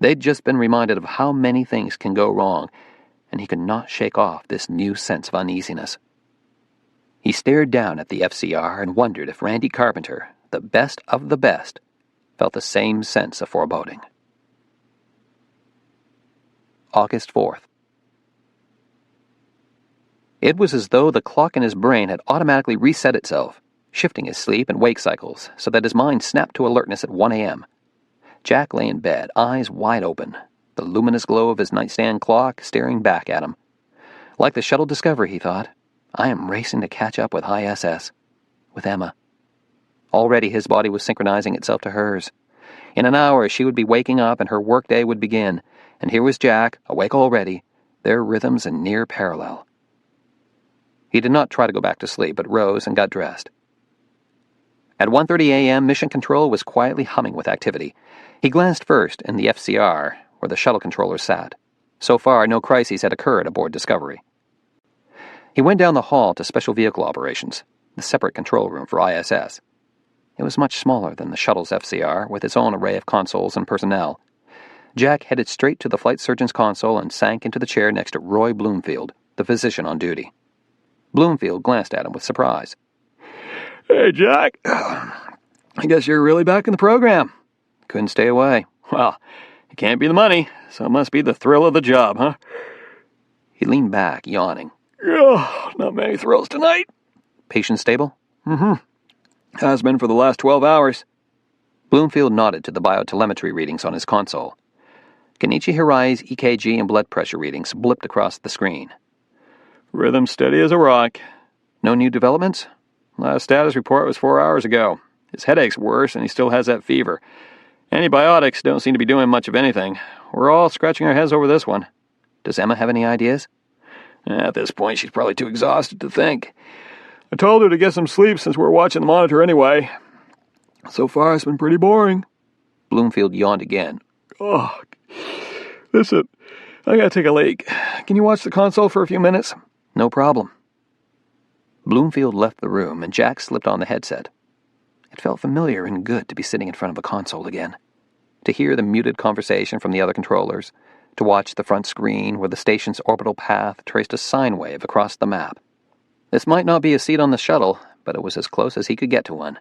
They'd just been reminded of how many things can go wrong, and he could not shake off this new sense of uneasiness. He stared down at the FCR and wondered if Randy Carpenter, the best of the best, felt the same sense of foreboding. August 4th. It was as though the clock in his brain had automatically reset itself, shifting his sleep and wake cycles so that his mind snapped to alertness at 1 a.m. Jack lay in bed, eyes wide open, the luminous glow of his nightstand clock staring back at him. Like the shuttle Discovery, he thought, I am racing to catch up with ISS, with Emma. Already his body was synchronizing itself to hers. In an hour she would be waking up and her workday would begin, and here was Jack, awake already, their rhythms in near parallel. He did not try to go back to sleep, but rose and got dressed. At 1:30 a.m., Mission Control was quietly humming with activity. He glanced first in the FCR, where the shuttle controllers sat. So far, no crises had occurred aboard Discovery. He went down the hall to Special Vehicle Operations, the separate control room for ISS. It was much smaller than the shuttle's FCR, with its own array of consoles and personnel. Jack headed straight to the flight surgeon's console and sank into the chair next to Roy Bloomfield, the physician on duty. Bloomfield glanced at him with surprise. "Hey, Jack. I guess you're really back in the program. Couldn't stay away. Well, it can't be the money, so it must be the thrill of the job, huh?" He leaned back, yawning, Ugh, not many thrills tonight. Patient stable? Has been for the last 12 hours. Bloomfield nodded to the biotelemetry readings on his console. Kenichi Hirai's EKG and blood pressure readings blipped across the screen. Rhythm steady as a rock. No new developments? Last status report was 4 hours ago. His headache's worse, and he still has that fever. Antibiotics don't seem to be doing much of anything. We're all scratching our heads over this one. Does Emma have any ideas? At this point, she's probably too exhausted to think. I told her to get some sleep since we're watching the monitor anyway. So far, it's been pretty boring. Bloomfield yawned again. Oh, listen, I gotta take a leak. Can you watch the console for a few minutes? No problem. Bloomfield left the room, and Jack slipped on the headset. It felt familiar and good to be sitting in front of a console again, to hear the muted conversation from the other controllers, to watch the front screen where the station's orbital path traced a sine wave across the map. This might not be a seat on the shuttle, but it was as close as he could get to one.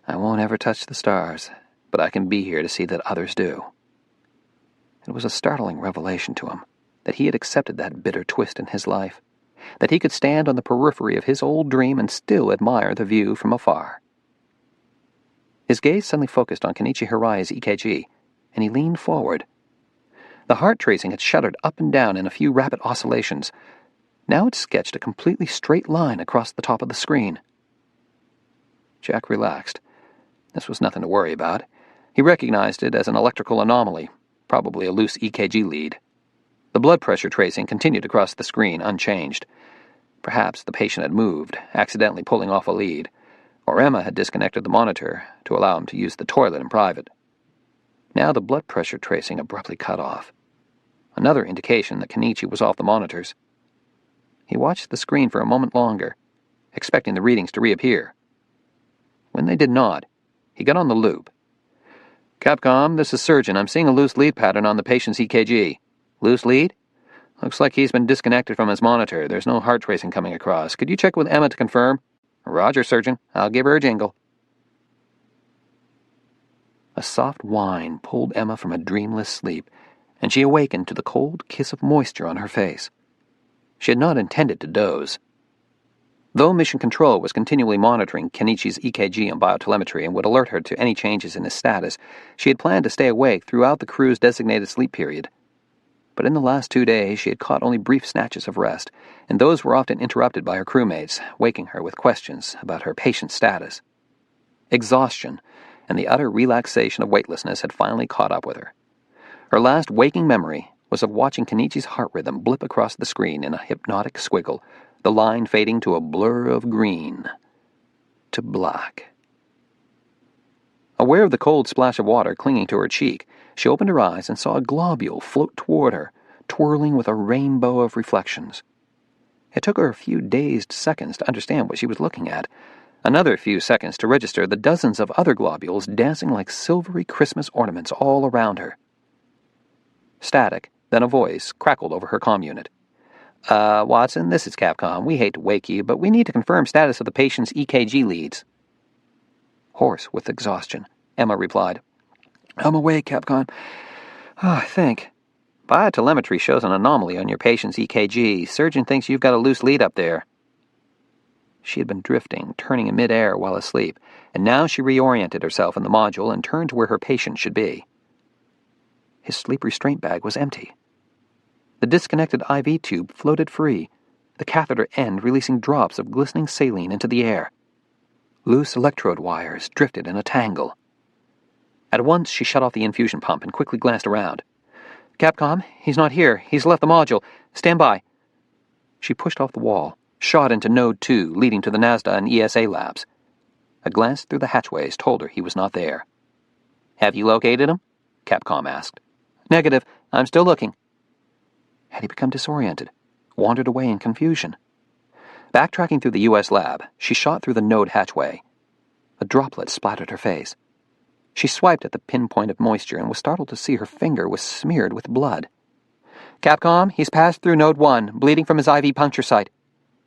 I won't ever touch the stars, but I can be here to see that others do. It was a startling revelation to him that he had accepted that bitter twist in his life, that he could stand on the periphery of his old dream and still admire the view from afar. His gaze suddenly focused on Kenichi Hirai's EKG, and he leaned forward. The heart tracing had shuddered up and down in a few rapid oscillations. Now it sketched a completely straight line across the top of the screen. Jack relaxed. This was nothing to worry about. He recognized it as an electrical anomaly, probably a loose EKG lead. The blood pressure tracing continued across the screen unchanged. Perhaps the patient had moved, accidentally pulling off a lead, or Emma had disconnected the monitor to allow him to use the toilet in private. Now the blood pressure tracing abruptly cut off. Another indication that Kenichi was off the monitors. He watched the screen for a moment longer, expecting the readings to reappear. When they did not, he got on the loop. Capcom, this is Surgeon. I'm seeing a loose lead pattern on the patient's EKG. Loose lead? Looks like he's been disconnected from his monitor. There's no heart tracing coming across. Could you check with Emma to confirm? Roger, Surgeon. I'll give her a jingle. A soft whine pulled Emma from a dreamless sleep, and she awakened to the cold kiss of moisture on her face. She had not intended to doze. Though Mission Control was continually monitoring Kenichi's EKG and biotelemetry and would alert her to any changes in his status, she had planned to stay awake throughout the crew's designated sleep period. But in the last 2 days, she had caught only brief snatches of rest, and those were often interrupted by her crewmates, waking her with questions about her patient's status. Exhaustion and the utter relaxation of weightlessness had finally caught up with her. Her last waking memory was of watching Kenichi's heart rhythm blip across the screen in a hypnotic squiggle, the line fading to a blur of green to black. Aware of the cold splash of water clinging to her cheek, she opened her eyes and saw a globule float toward her, twirling with a rainbow of reflections. It took her a few dazed seconds to understand what she was looking at, another few seconds to register the dozens of other globules dancing like silvery Christmas ornaments all around her. Static, then a voice crackled over her comm unit. Watson, this is Capcom. We hate to wake you, but we need to confirm status of the patient's EKG leads. Hoarse with exhaustion, Emma replied. I'm awake, Capcom. I think. Biotelemetry shows an anomaly on your patient's EKG. Surgeon thinks you've got a loose lead up there. She had been drifting, turning in midair while asleep, and now she reoriented herself in the module and turned to where her patient should be. His sleep restraint bag was empty. The disconnected IV tube floated free, the catheter end releasing drops of glistening saline into the air. Loose electrode wires drifted in a tangle. At once she shut off the infusion pump and quickly glanced around. Capcom, he's not here. He's left the module. Stand by. She pushed off the wall, shot into Node 2, leading to the NASDA and ESA labs. A glance through the hatchways told her he was not there. Have you located him? Capcom asked. Negative. I'm still looking. Had he become disoriented, wandered away in confusion? Backtracking through the U.S. lab, she shot through the node hatchway. A droplet splattered her face. She swiped at the pinpoint of moisture and was startled to see her finger was smeared with blood. Capcom, he's passed through Node 1, bleeding from his IV puncture site.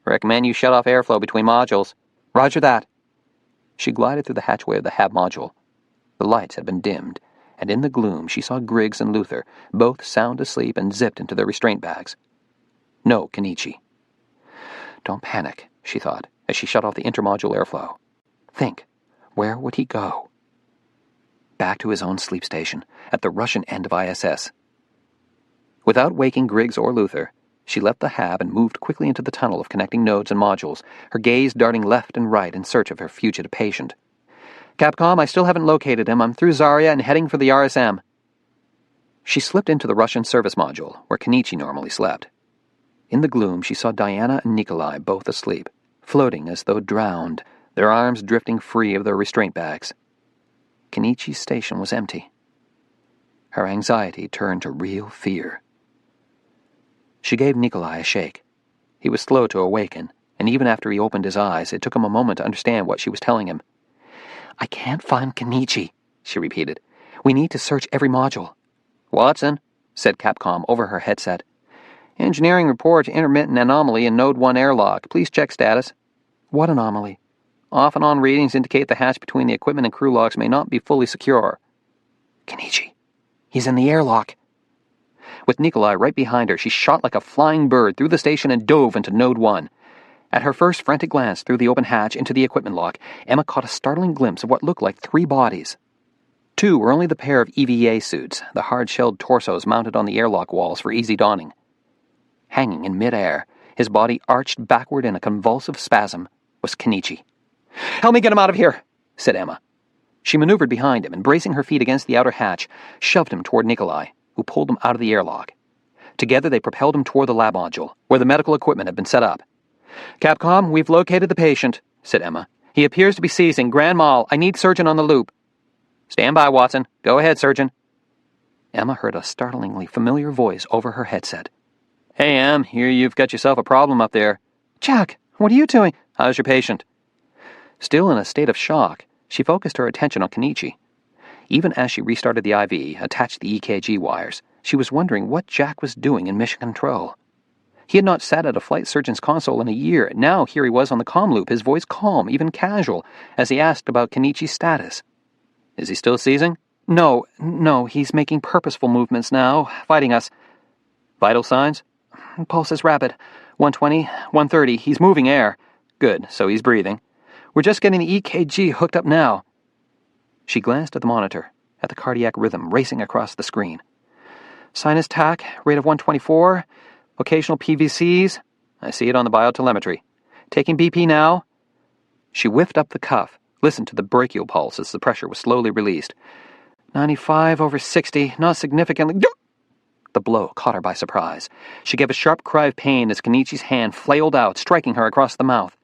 Recommend you shut off airflow between modules. Roger that. She glided through the hatchway of the HAB module. The lights had been dimmed, and in the gloom she saw Griggs and Luther, both sound asleep and zipped into their restraint bags. No Kenichi. Don't panic, she thought, as she shut off the intermodule airflow. Think, where would he go? Back to his own sleep station, at the Russian end of ISS. Without waking Griggs or Luther, she left the hab and moved quickly into the tunnel of connecting nodes and modules, her gaze darting left and right in search of her fugitive patient. Capcom, I still haven't located him. I'm through Zarya and heading for the RSM. She slipped into the Russian service module, where Kenichi normally slept. In the gloom, she saw Diana and Nikolai both asleep, floating as though drowned, their arms drifting free of their restraint bags. Kenichi's station was empty. Her anxiety turned to real fear. She gave Nikolai a shake. He was slow to awaken, and even after he opened his eyes, it took him a moment to understand what she was telling him. I can't find Kenichi, she repeated. We need to search every module. Watson, said Capcom over her headset. Engineering report intermittent anomaly in Node 1 airlock. Please check status. What anomaly? Off and on readings indicate the hatch between the equipment and crew locks may not be fully secure. Kenichi. He's in the airlock. With Nikolai right behind her, she shot like a flying bird through the station and dove into Node 1. At her first frantic glance through the open hatch into the equipment lock, Emma caught a startling glimpse of what looked like 3 bodies. 2 were only the pair of EVA suits, the hard-shelled torsos mounted on the airlock walls for easy donning. Hanging in mid-air, his body arched backward in a convulsive spasm, was Kenichi. Help me get him out of here, said Emma. She maneuvered behind him and, bracing her feet against the outer hatch, shoved him toward Nikolai, who pulled him out of the airlock. Together they propelled him toward the lab module, where the medical equipment had been set up. Capcom, we've located the patient, said Emma. He appears to be seizing. Grand Mal, I need surgeon on the loop. Stand by, Watson. Go ahead, surgeon. Emma heard a startlingly familiar voice over her headset. Hey, Em, hear you've got yourself a problem up there. Jack, what are you doing? How's your patient? Still in a state of shock, she focused her attention on Kenichi. Even as she restarted the IV, attached the EKG wires, she was wondering what Jack was doing in mission control. He had not sat at a flight surgeon's console in a year. Now here he was on the comm loop, his voice calm, even casual, as he asked about Kenichi's status. Is he still seizing? No, he's making purposeful movements now, fighting us. Vital signs? Pulse is rapid. 120, 130, he's moving air. Good, so he's breathing. We're just getting the EKG hooked up now. She glanced at the monitor, at the cardiac rhythm racing across the screen. Sinus tach, rate of 124, occasional PVCs. I see it on the biotelemetry. Taking BP now. She whiffed up the cuff, listened to the brachial pulse as the pressure was slowly released. 95/60, not significantly. The blow caught her by surprise. She gave a sharp cry of pain as Kenichi's hand flailed out, striking her across the mouth.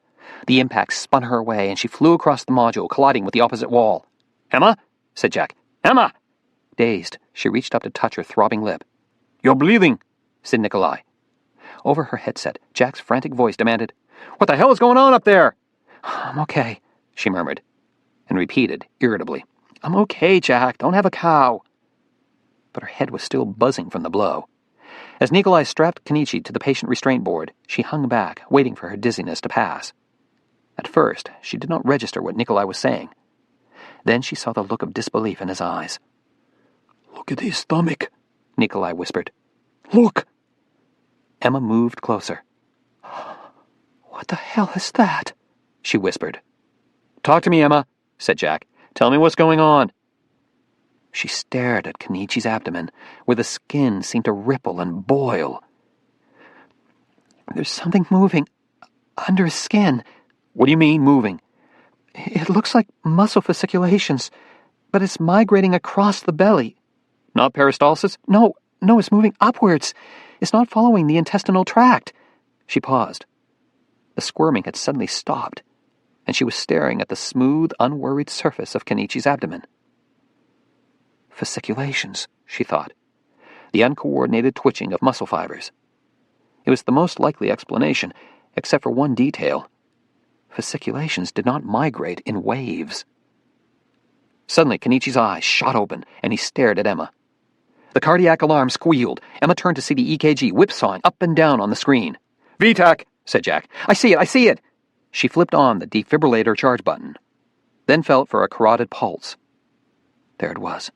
The impact spun her away, and she flew across the module, colliding with the opposite wall. Emma? Said Jack. Emma! Dazed, she reached up to touch her throbbing lip. You're bleeding, said Nikolai. Over her headset, Jack's frantic voice demanded, What the hell is going on up there? I'm okay, she murmured, and repeated irritably, I'm okay, Jack, don't have a cow. But her head was still buzzing from the blow. As Nikolai strapped Kenichi to the patient restraint board, she hung back, waiting for her dizziness to pass. At first, she did not register what Nikolai was saying. Then she saw the look of disbelief in his eyes. Look at his stomach, Nikolai whispered. Look! Emma moved closer. What the hell is that? She whispered. Talk to me, Emma, said Jack. Tell me what's going on. She stared at Kenichi's abdomen, where the skin seemed to ripple and boil. There's something moving under his skin. What do you mean, moving? It looks like muscle fasciculations, but it's migrating across the belly. Not peristalsis? No, it's moving upwards. It's not following the intestinal tract. She paused. The squirming had suddenly stopped, and she was staring at the smooth, unworried surface of Kenichi's abdomen. Fasciculations, she thought. The uncoordinated twitching of muscle fibers. It was the most likely explanation, except for one detail. Fasciculations did not migrate in waves. Suddenly, Kenichi's eyes shot open, and he stared at Emma. The cardiac alarm squealed. Emma turned to see the EKG whipsawing up and down on the screen. VTAC, said Jack. I see it. She flipped on the defibrillator charge button, then felt for a carotid pulse. There it was.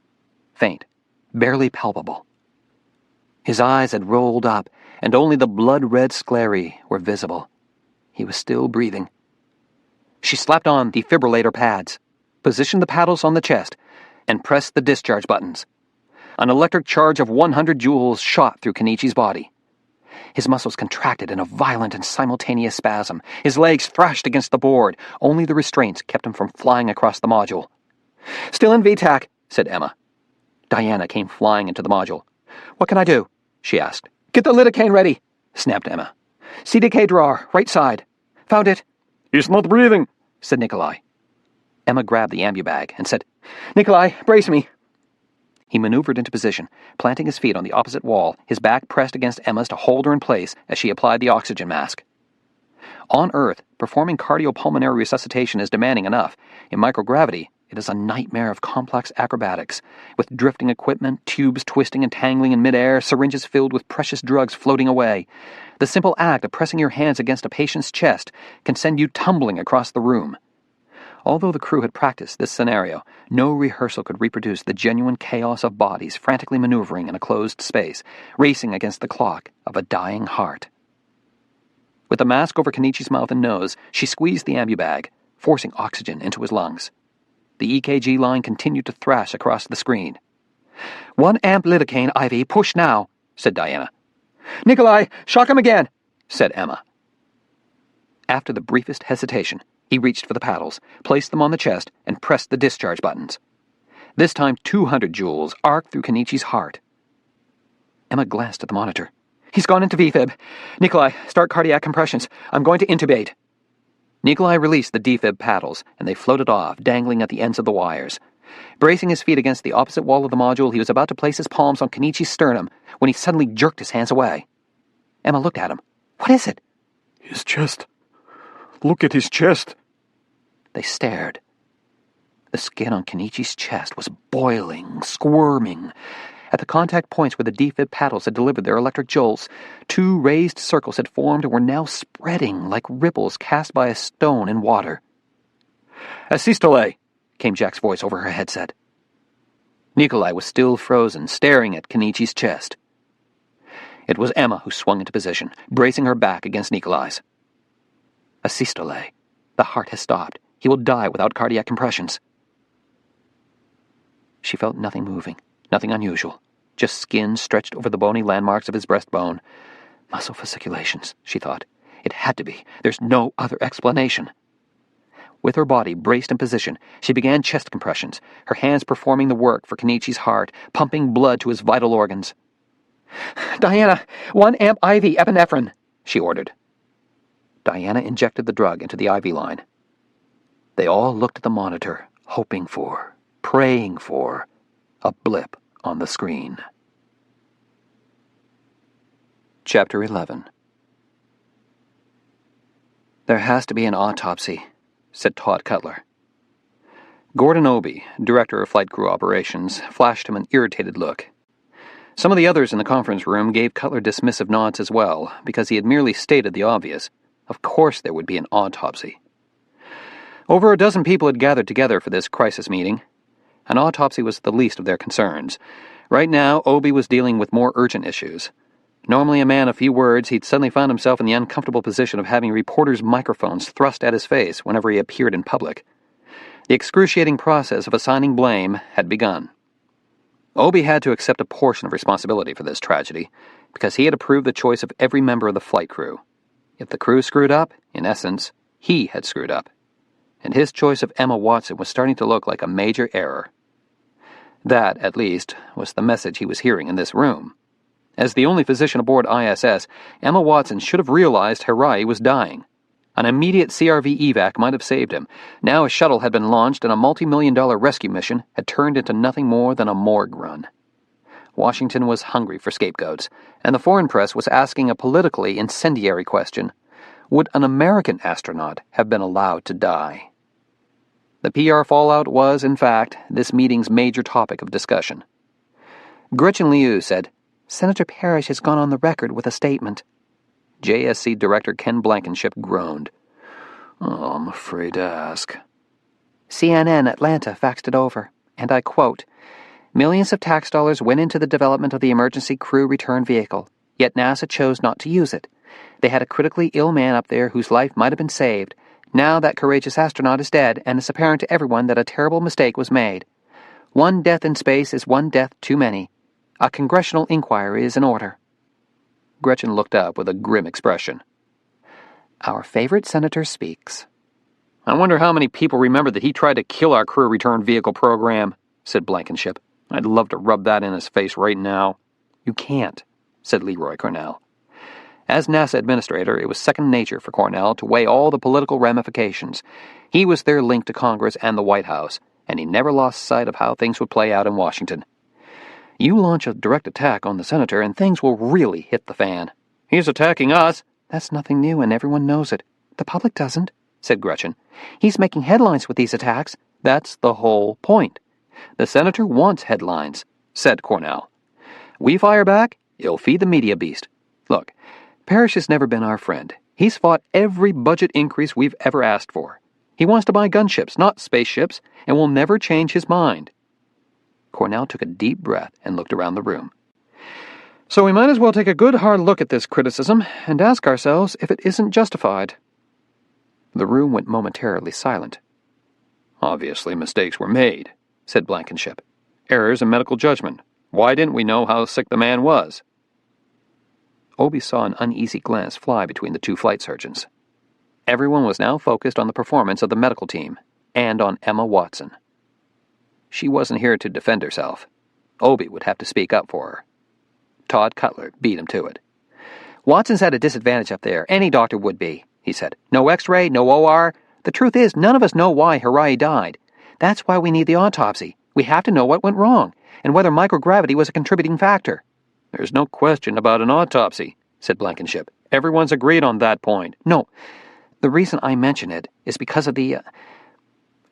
Faint, barely palpable. His eyes had rolled up, and only the blood-red sclerae were visible. He was still breathing. She slapped on defibrillator pads, positioned the paddles on the chest, and pressed the discharge buttons. An electric charge of 100 joules shot through Kenichi's body. His muscles contracted in a violent and simultaneous spasm. His legs thrashed against the board. Only the restraints kept him from flying across the module. "Still in VTAC," said Emma. Diana came flying into the module. "What can I do?" she asked. "Get the lidocaine ready," snapped Emma. "CDK drawer, right side." "Found it." "He's not breathing," said Nikolai. Emma grabbed the ambubag and said, "Nikolai, brace me." He maneuvered into position, planting his feet on the opposite wall, his back pressed against Emma's to hold her in place as she applied the oxygen mask. On Earth, performing cardiopulmonary resuscitation is demanding enough. In microgravity, it is a nightmare of complex acrobatics, with drifting equipment, tubes twisting and tangling in midair, syringes filled with precious drugs floating away. The simple act of pressing your hands against a patient's chest can send you tumbling across the room. Although the crew had practiced this scenario, no rehearsal could reproduce the genuine chaos of bodies frantically maneuvering in a closed space, racing against the clock of a dying heart. With the mask over Kenichi's mouth and nose, she squeezed the ambubag, forcing oxygen into his lungs. The EKG line continued to thrash across the screen. "1 amp lidocaine IV, push now," said Diana. "Nikolai, shock him again," said Emma. After the briefest hesitation, he reached for the paddles, placed them on the chest, and pressed the discharge buttons. This time 200 joules arced through Kenichi's heart. Emma glanced at the monitor. "He's gone into VFib. Nikolai, start cardiac compressions. I'm going to intubate." Nikolai released the defib paddles, and they floated off, dangling at the ends of the wires. Bracing his feet against the opposite wall of the module, he was about to place his palms on Kenichi's sternum when he suddenly jerked his hands away. Emma looked at him. "What is it?" "His chest. Look at his chest." They stared. The skin on Kenichi's chest was boiling, squirming. At the contact points where the defib paddles had delivered their electric jolts, 2 raised circles had formed and were now spreading like ripples cast by a stone in water. "Asystole," came Jack's voice over her headset. Nikolai was still frozen, staring at Kenichi's chest. It was Emma who swung into position, bracing her back against Nikolai's. "Asystole. The heart has stopped. He will die without cardiac compressions." She felt nothing moving, nothing unusual, just skin stretched over the bony landmarks of his breastbone. Muscle fasciculations, she thought. It had to be. There's no other explanation. With her body braced in position, she began chest compressions, her hands performing the work for Kenichi's heart, pumping blood to his vital organs. "Diana, 1 amp IV epinephrine," she ordered. Diana injected the drug into the IV line. They all looked at the monitor, hoping for, praying for, a blip on the screen. Chapter 11. "There has to be an autopsy," said Todd Cutler. Gordon Obie, director of flight crew operations, flashed him an irritated look. Some of the others in the conference room gave Cutler dismissive nods as well, because he had merely stated the obvious. Of course there would be an autopsy. Over a dozen people had gathered together for this crisis meeting. An autopsy was the least of their concerns. Right now, Obie was dealing with more urgent issues. Normally a man of few words, he'd suddenly found himself in the uncomfortable position of having reporters' microphones thrust at his face whenever he appeared in public. The excruciating process of assigning blame had begun. Obie had to accept a portion of responsibility for this tragedy, because he had approved the choice of every member of the flight crew. If the crew screwed up, in essence, he had screwed up. And his choice of Emma Watson was starting to look like a major error. That, at least, was the message he was hearing in this room. As the only physician aboard ISS, Emma Watson should have realized Hirai was dying. An immediate CRV evac might have saved him. Now a shuttle had been launched and a multi-million-dollar rescue mission had turned into nothing more than a morgue run. Washington was hungry for scapegoats, and the foreign press was asking a politically incendiary question. Would an American astronaut have been allowed to die? The PR fallout was, in fact, this meeting's major topic of discussion. Gretchen Liu said, "Senator Parrish has gone on the record with a statement." JSC Director Ken Blankenship groaned. "Oh, I'm afraid to ask." CNN Atlanta faxed it over, and I quote, "Millions of tax dollars went into the development of the emergency crew return vehicle, yet NASA chose not to use it. They had a critically ill man up there whose life might have been saved. Now that courageous astronaut is dead, and it's apparent to everyone that a terrible mistake was made. One death in space is one death too many. A congressional inquiry is in order." Gretchen looked up with a grim expression. "Our favorite senator speaks." "I wonder how many people remember that he tried to kill our crew return vehicle program," said Blankenship. "I'd love to rub that in his face right now." "You can't," said Leroy Cornell. As NASA administrator, it was second nature for Cornell to weigh all the political ramifications. He was their link to Congress and the White House, and he never lost sight of how things would play out in Washington. You launch a direct attack on the senator, and things will really hit the fan. "He's attacking us." "That's nothing new, and everyone knows it. The public doesn't," said Gretchen. "He's making headlines with these attacks." "That's the whole point. The senator wants headlines," said Cornell. "We fire back, he'll feed the media beast. Look, Parrish has never been our friend. He's fought every budget increase we've ever asked for. He wants to buy gunships, not spaceships, and will never change his mind." Cornell took a deep breath and looked around the room. "So we might as well take a good hard look at this criticism and ask ourselves if it isn't justified." The room went momentarily silent. "Obviously mistakes were made," said Blankenship. "Errors in medical judgment. Why didn't we know how sick the man was?" Obie saw an uneasy glance fly between the two flight surgeons. Everyone was now focused on the performance of the medical team, and on Emma Watson. She wasn't here to defend herself. Obie would have to speak up for her. Todd Cutler beat him to it. "Watson's at a disadvantage up there. Any doctor would be," he said. "No X-ray, no OR. The truth is, none of us know why Harai died. That's why we need the autopsy. We have to know what went wrong, and whether microgravity was a contributing factor." "There's no question about an autopsy," said Blankenship. "Everyone's agreed on that point." "No. The reason I mention it is because of the..."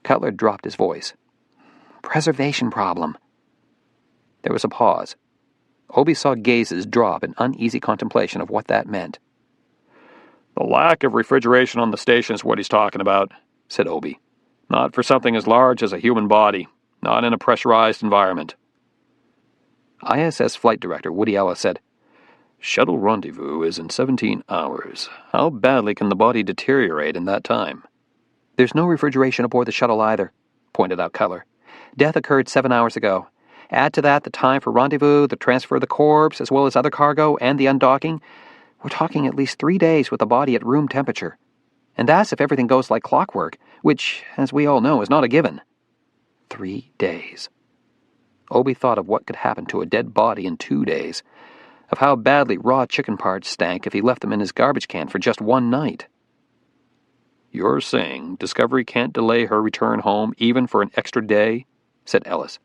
Cutler dropped his voice. "Preservation problem." There was a pause. Obie saw gazes drop in uneasy contemplation of what that meant. "The lack of refrigeration on the station is what he's talking about," said Obie. "Not for something as large as a human body. Not in a pressurized environment." ISS Flight Director Woody Ellis said, "Shuttle rendezvous is in 17 hours. How badly can the body deteriorate in that time?" "There's no refrigeration aboard the shuttle either," pointed out Cutler. "Death occurred 7 hours ago. Add to that the time for rendezvous, the transfer of the corpse, as well as other cargo, and the undocking. We're talking at least 3 days with the body at room temperature. And that's if everything goes like clockwork, which, as we all know, is not a given." 3 days. Obie thought of what could happen to a dead body in 2 days, of how badly raw chicken parts stank if he left them in his garbage can for just one night. "You're saying Discovery can't delay her return home even for an extra day?" said Ellis.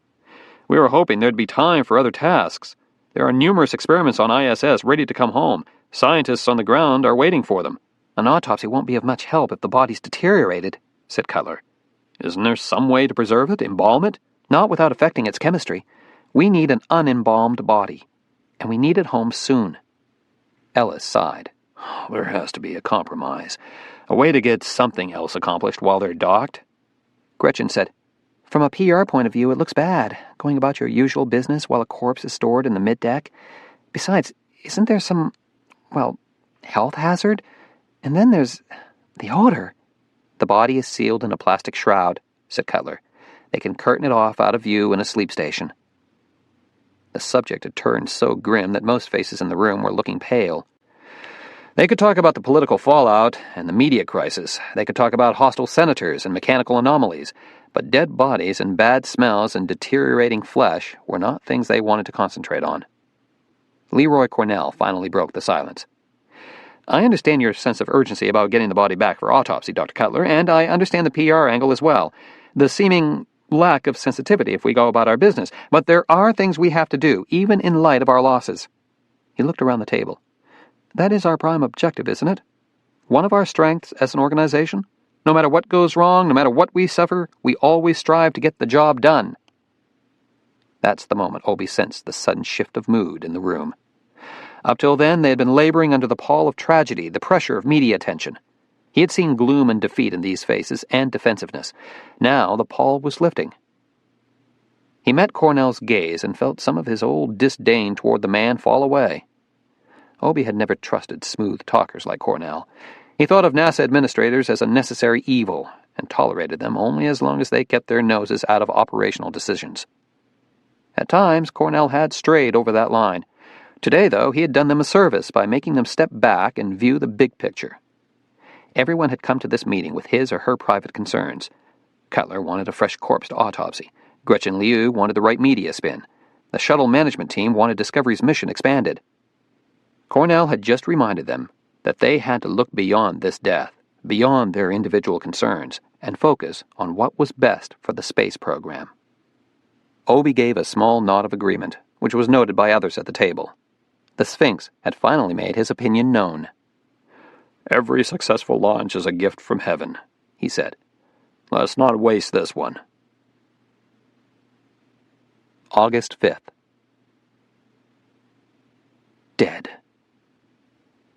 "We were hoping there'd be time for other tasks. There are numerous experiments on ISS ready to come home. Scientists on the ground are waiting for them." "An autopsy won't be of much help if the body's deteriorated," said Cutler. "Isn't there some way to preserve it? Embalm it?" "Not without affecting its chemistry. We need an unembalmed body, and we need it home soon." Ellis sighed. "There has to be a compromise. A way to get something else accomplished while they're docked." Gretchen said, "From a PR point of view, it looks bad, going about your usual business while a corpse is stored in the middeck. Besides, isn't there some, health hazard? And then there's the odor." "The body is sealed in a plastic shroud," said Cutler. "They can curtain it off out of view in a sleep station." The subject had turned so grim that most faces in the room were looking pale. They could talk about the political fallout and the media crisis. They could talk about hostile senators and mechanical anomalies, but dead bodies and bad smells and deteriorating flesh were not things they wanted to concentrate on. Leroy Cornell finally broke the silence. "I understand your sense of urgency about getting the body back for autopsy, Dr. Cutler, and I understand the PR angle as well. The seeming lack of sensitivity if we go about our business. But there are things we have to do, even in light of our losses." He looked around the table. "That is our prime objective, isn't it? One of our strengths as an organization? No matter what goes wrong, no matter what we suffer, we always strive to get the job done." That's the moment Obie sensed the sudden shift of mood in the room. Up till then, they had been laboring under the pall of tragedy, the pressure of media attention. He had seen gloom and defeat in these faces, and defensiveness. Now the pall was lifting. He met Cornell's gaze and felt some of his old disdain toward the man fall away. Obie had never trusted smooth talkers like Cornell. He thought of NASA administrators as a necessary evil and tolerated them only as long as they kept their noses out of operational decisions. At times, Cornell had strayed over that line. Today, though, he had done them a service by making them step back and view the big picture. Everyone had come to this meeting with his or her private concerns. Cutler wanted a fresh corpse to autopsy. Gretchen Liu wanted the right media spin. The shuttle management team wanted Discovery's mission expanded. Cornell had just reminded them that they had to look beyond this death, beyond their individual concerns, and focus on what was best for the space program. Obie gave a small nod of agreement, which was noted by others at the table. The Sphinx had finally made his opinion known. "Every successful launch is a gift from heaven," he said. "Let's not waste this one." August 5th. Dead.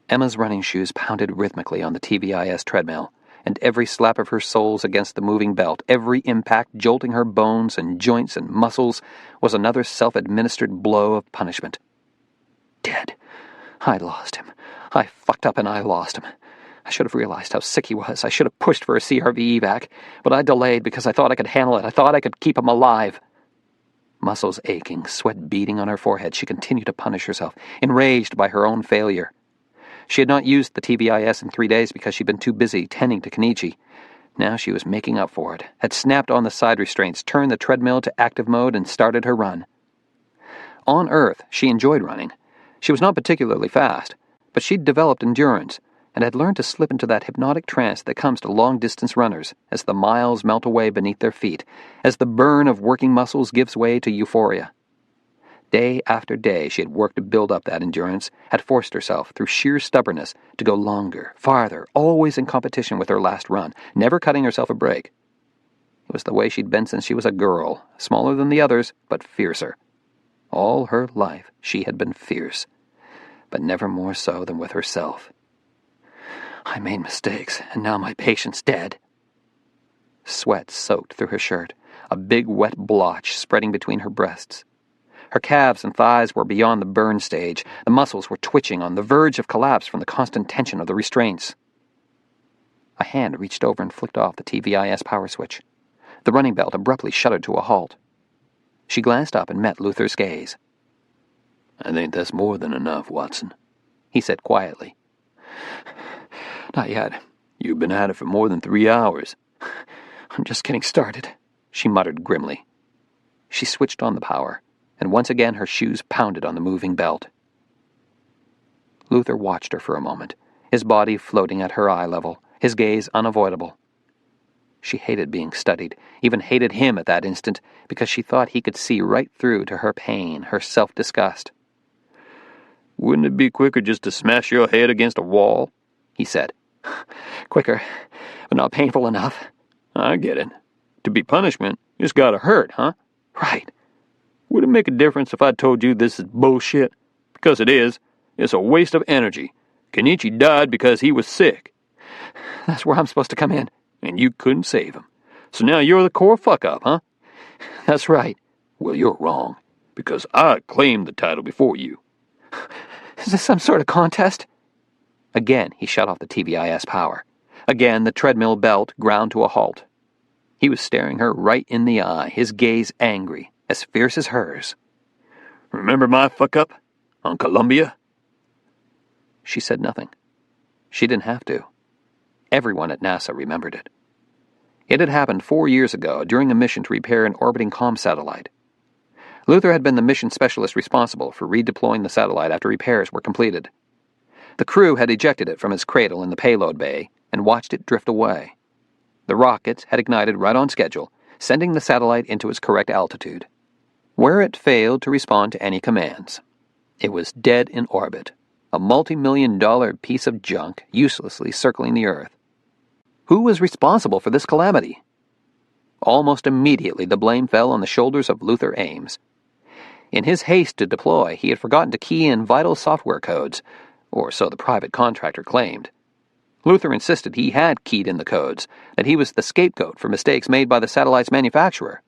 Emma's running shoes pounded rhythmically on the TVIS treadmill, and every slap of her soles against the moving belt, every impact jolting her bones and joints and muscles, was another self-administered blow of punishment. Dead. I lost him. I fucked up and I lost him. I should have realized how sick he was. I should have pushed for a CRV evac, but I delayed because I thought I could handle it. I thought I could keep him alive. Muscles aching, sweat beading on her forehead, she continued to punish herself, enraged by her own failure. She had not used the TVIS in 3 days because she'd been too busy tending to Kenichi. Now she was making up for it, had snapped on the side restraints, turned the treadmill to active mode, and started her run. On Earth, she enjoyed running. She was not particularly fast, but she'd developed endurance, and had learned to slip into that hypnotic trance that comes to long-distance runners as the miles melt away beneath their feet, as the burn of working muscles gives way to euphoria. Day after day she had worked to build up that endurance, had forced herself, through sheer stubbornness, to go longer, farther, always in competition with her last run, never cutting herself a break. It was the way she'd been since she was a girl, smaller than the others, but fiercer. All her life she had been fierce, but never more so than with herself. I made mistakes, and now my patient's dead. Sweat soaked through her shirt, a big wet blotch spreading between her breasts. Her calves and thighs were beyond the burn stage. The muscles were twitching on the verge of collapse from the constant tension of the restraints. A hand reached over and flicked off the TVIS power switch. The running belt abruptly shuddered to a halt. She glanced up and met Luther's gaze. "I think that's more than enough, Watson," he said quietly. "Not yet. You've been at it for more than 3 hours. I'm just getting started," she muttered grimly. She switched on the power, and once again her shoes pounded on the moving belt. Luther watched her for a moment, his body floating at her eye level, his gaze unavoidable. She hated being studied, even hated him at that instant, because she thought he could see right through to her pain, her self-disgust. "Wouldn't it be quicker just to smash your head against a wall?" he said. "Quicker, but not painful enough." "I get it. To be punishment, it's gotta hurt, huh?" "Right." "Would it make a difference if I told you this is bullshit? Because it is. It's a waste of energy. Kenichi died because he was sick. That's where I'm supposed to come in. And you couldn't save him. So now you're the core fuck-up, huh?" "That's right." "Well, you're wrong, because I claimed the title before you." "Is this some sort of contest?" Again he shut off the TVIS power. Again the treadmill belt ground to a halt. He was staring her right in the eye, his gaze angry, as fierce as hers. "Remember my fuck-up on Columbia?" She said nothing. She didn't have to. Everyone at NASA remembered it. It had happened 4 years ago during a mission to repair an orbiting comm satellite. Luther had been the mission specialist responsible for redeploying the satellite after repairs were completed. The crew had ejected it from its cradle in the payload bay and watched it drift away. The rockets had ignited right on schedule, sending the satellite into its correct altitude, where it failed to respond to any commands. It was dead in orbit, a multi-million-dollar piece of junk uselessly circling the Earth. Who was responsible for this calamity? Almost immediately the blame fell on the shoulders of Luther Ames. In his haste to deploy, he had forgotten to key in vital software codes, or so the private contractor claimed. Luther insisted he had keyed in the codes, that he was the scapegoat for mistakes made by the satellite's manufacturer.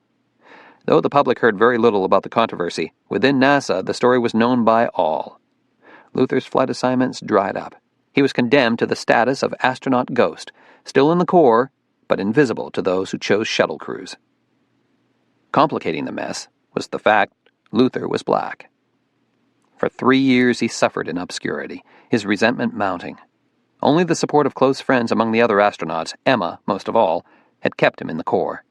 Though the public heard very little about the controversy, within NASA the story was known by all. Luther's flight assignments dried up. He was condemned to the status of astronaut ghost, still in the Corps, but invisible to those who chose shuttle crews. Complicating the mess was the fact Luther was black. For 3 years he suffered in obscurity, his resentment mounting. Only the support of close friends among the other astronauts, Emma most of all, had kept him in the Corps.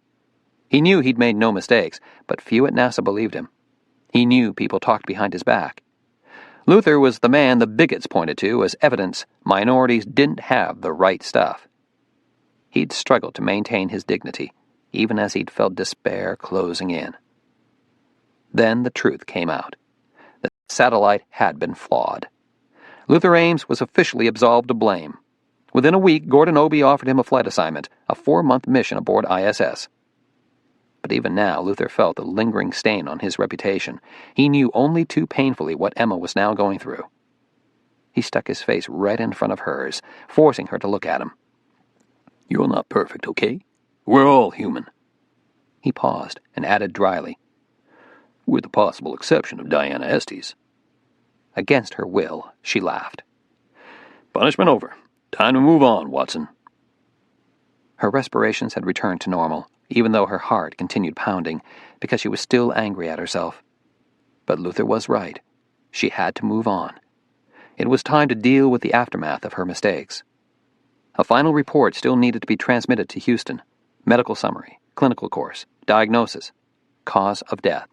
He knew he'd made no mistakes, but few at NASA believed him. He knew people talked behind his back. Luther was the man the bigots pointed to as evidence minorities didn't have the right stuff. He'd struggled to maintain his dignity, even as he'd felt despair closing in. Then the truth came out. The satellite had been flawed. Luther Ames was officially absolved of blame. Within a week, Gordon Obie offered him a flight assignment, a 4-month mission aboard ISS. But even now, Luther felt a lingering stain on his reputation. He knew only too painfully what Emma was now going through. He stuck his face right in front of hers, forcing her to look at him. "You're not perfect, okay? We're all human." He paused and added dryly, "With the possible exception of Diana Estes." Against her will, she laughed. "Punishment over. Time to move on, Watson." Her respirations had returned to normal, even though her heart continued pounding, because she was still angry at herself. But Luther was right. She had to move on. It was time to deal with the aftermath of her mistakes. A final report still needed to be transmitted to Houston. Medical summary, clinical course, diagnosis, cause of death.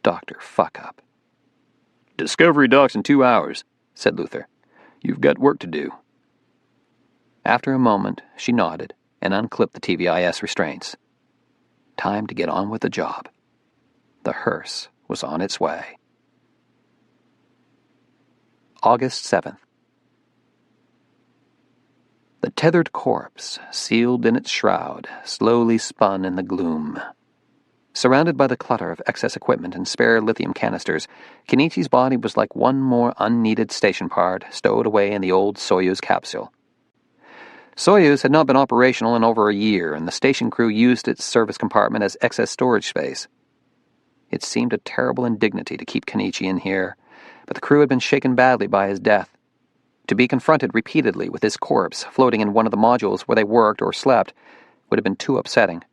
Dr. Fuck-Up. "Discovery docks in 2 hours," said Luther. "You've got work to do." After a moment, she nodded and unclipped the TVIS restraints. Time to get on with the job. The hearse was on its way. August 7th. The tethered corpse, sealed in its shroud, slowly spun in the gloom. Surrounded by the clutter of excess equipment and spare lithium canisters, Kenichi's body was like one more unneeded station part stowed away in the old Soyuz capsule. Soyuz had not been operational in over a year, and the station crew used its service compartment as excess storage space. It seemed a terrible indignity to keep Kenichi in here, but the crew had been shaken badly by his death. To be confronted repeatedly with his corpse floating in one of the modules where they worked or slept would have been too upsetting.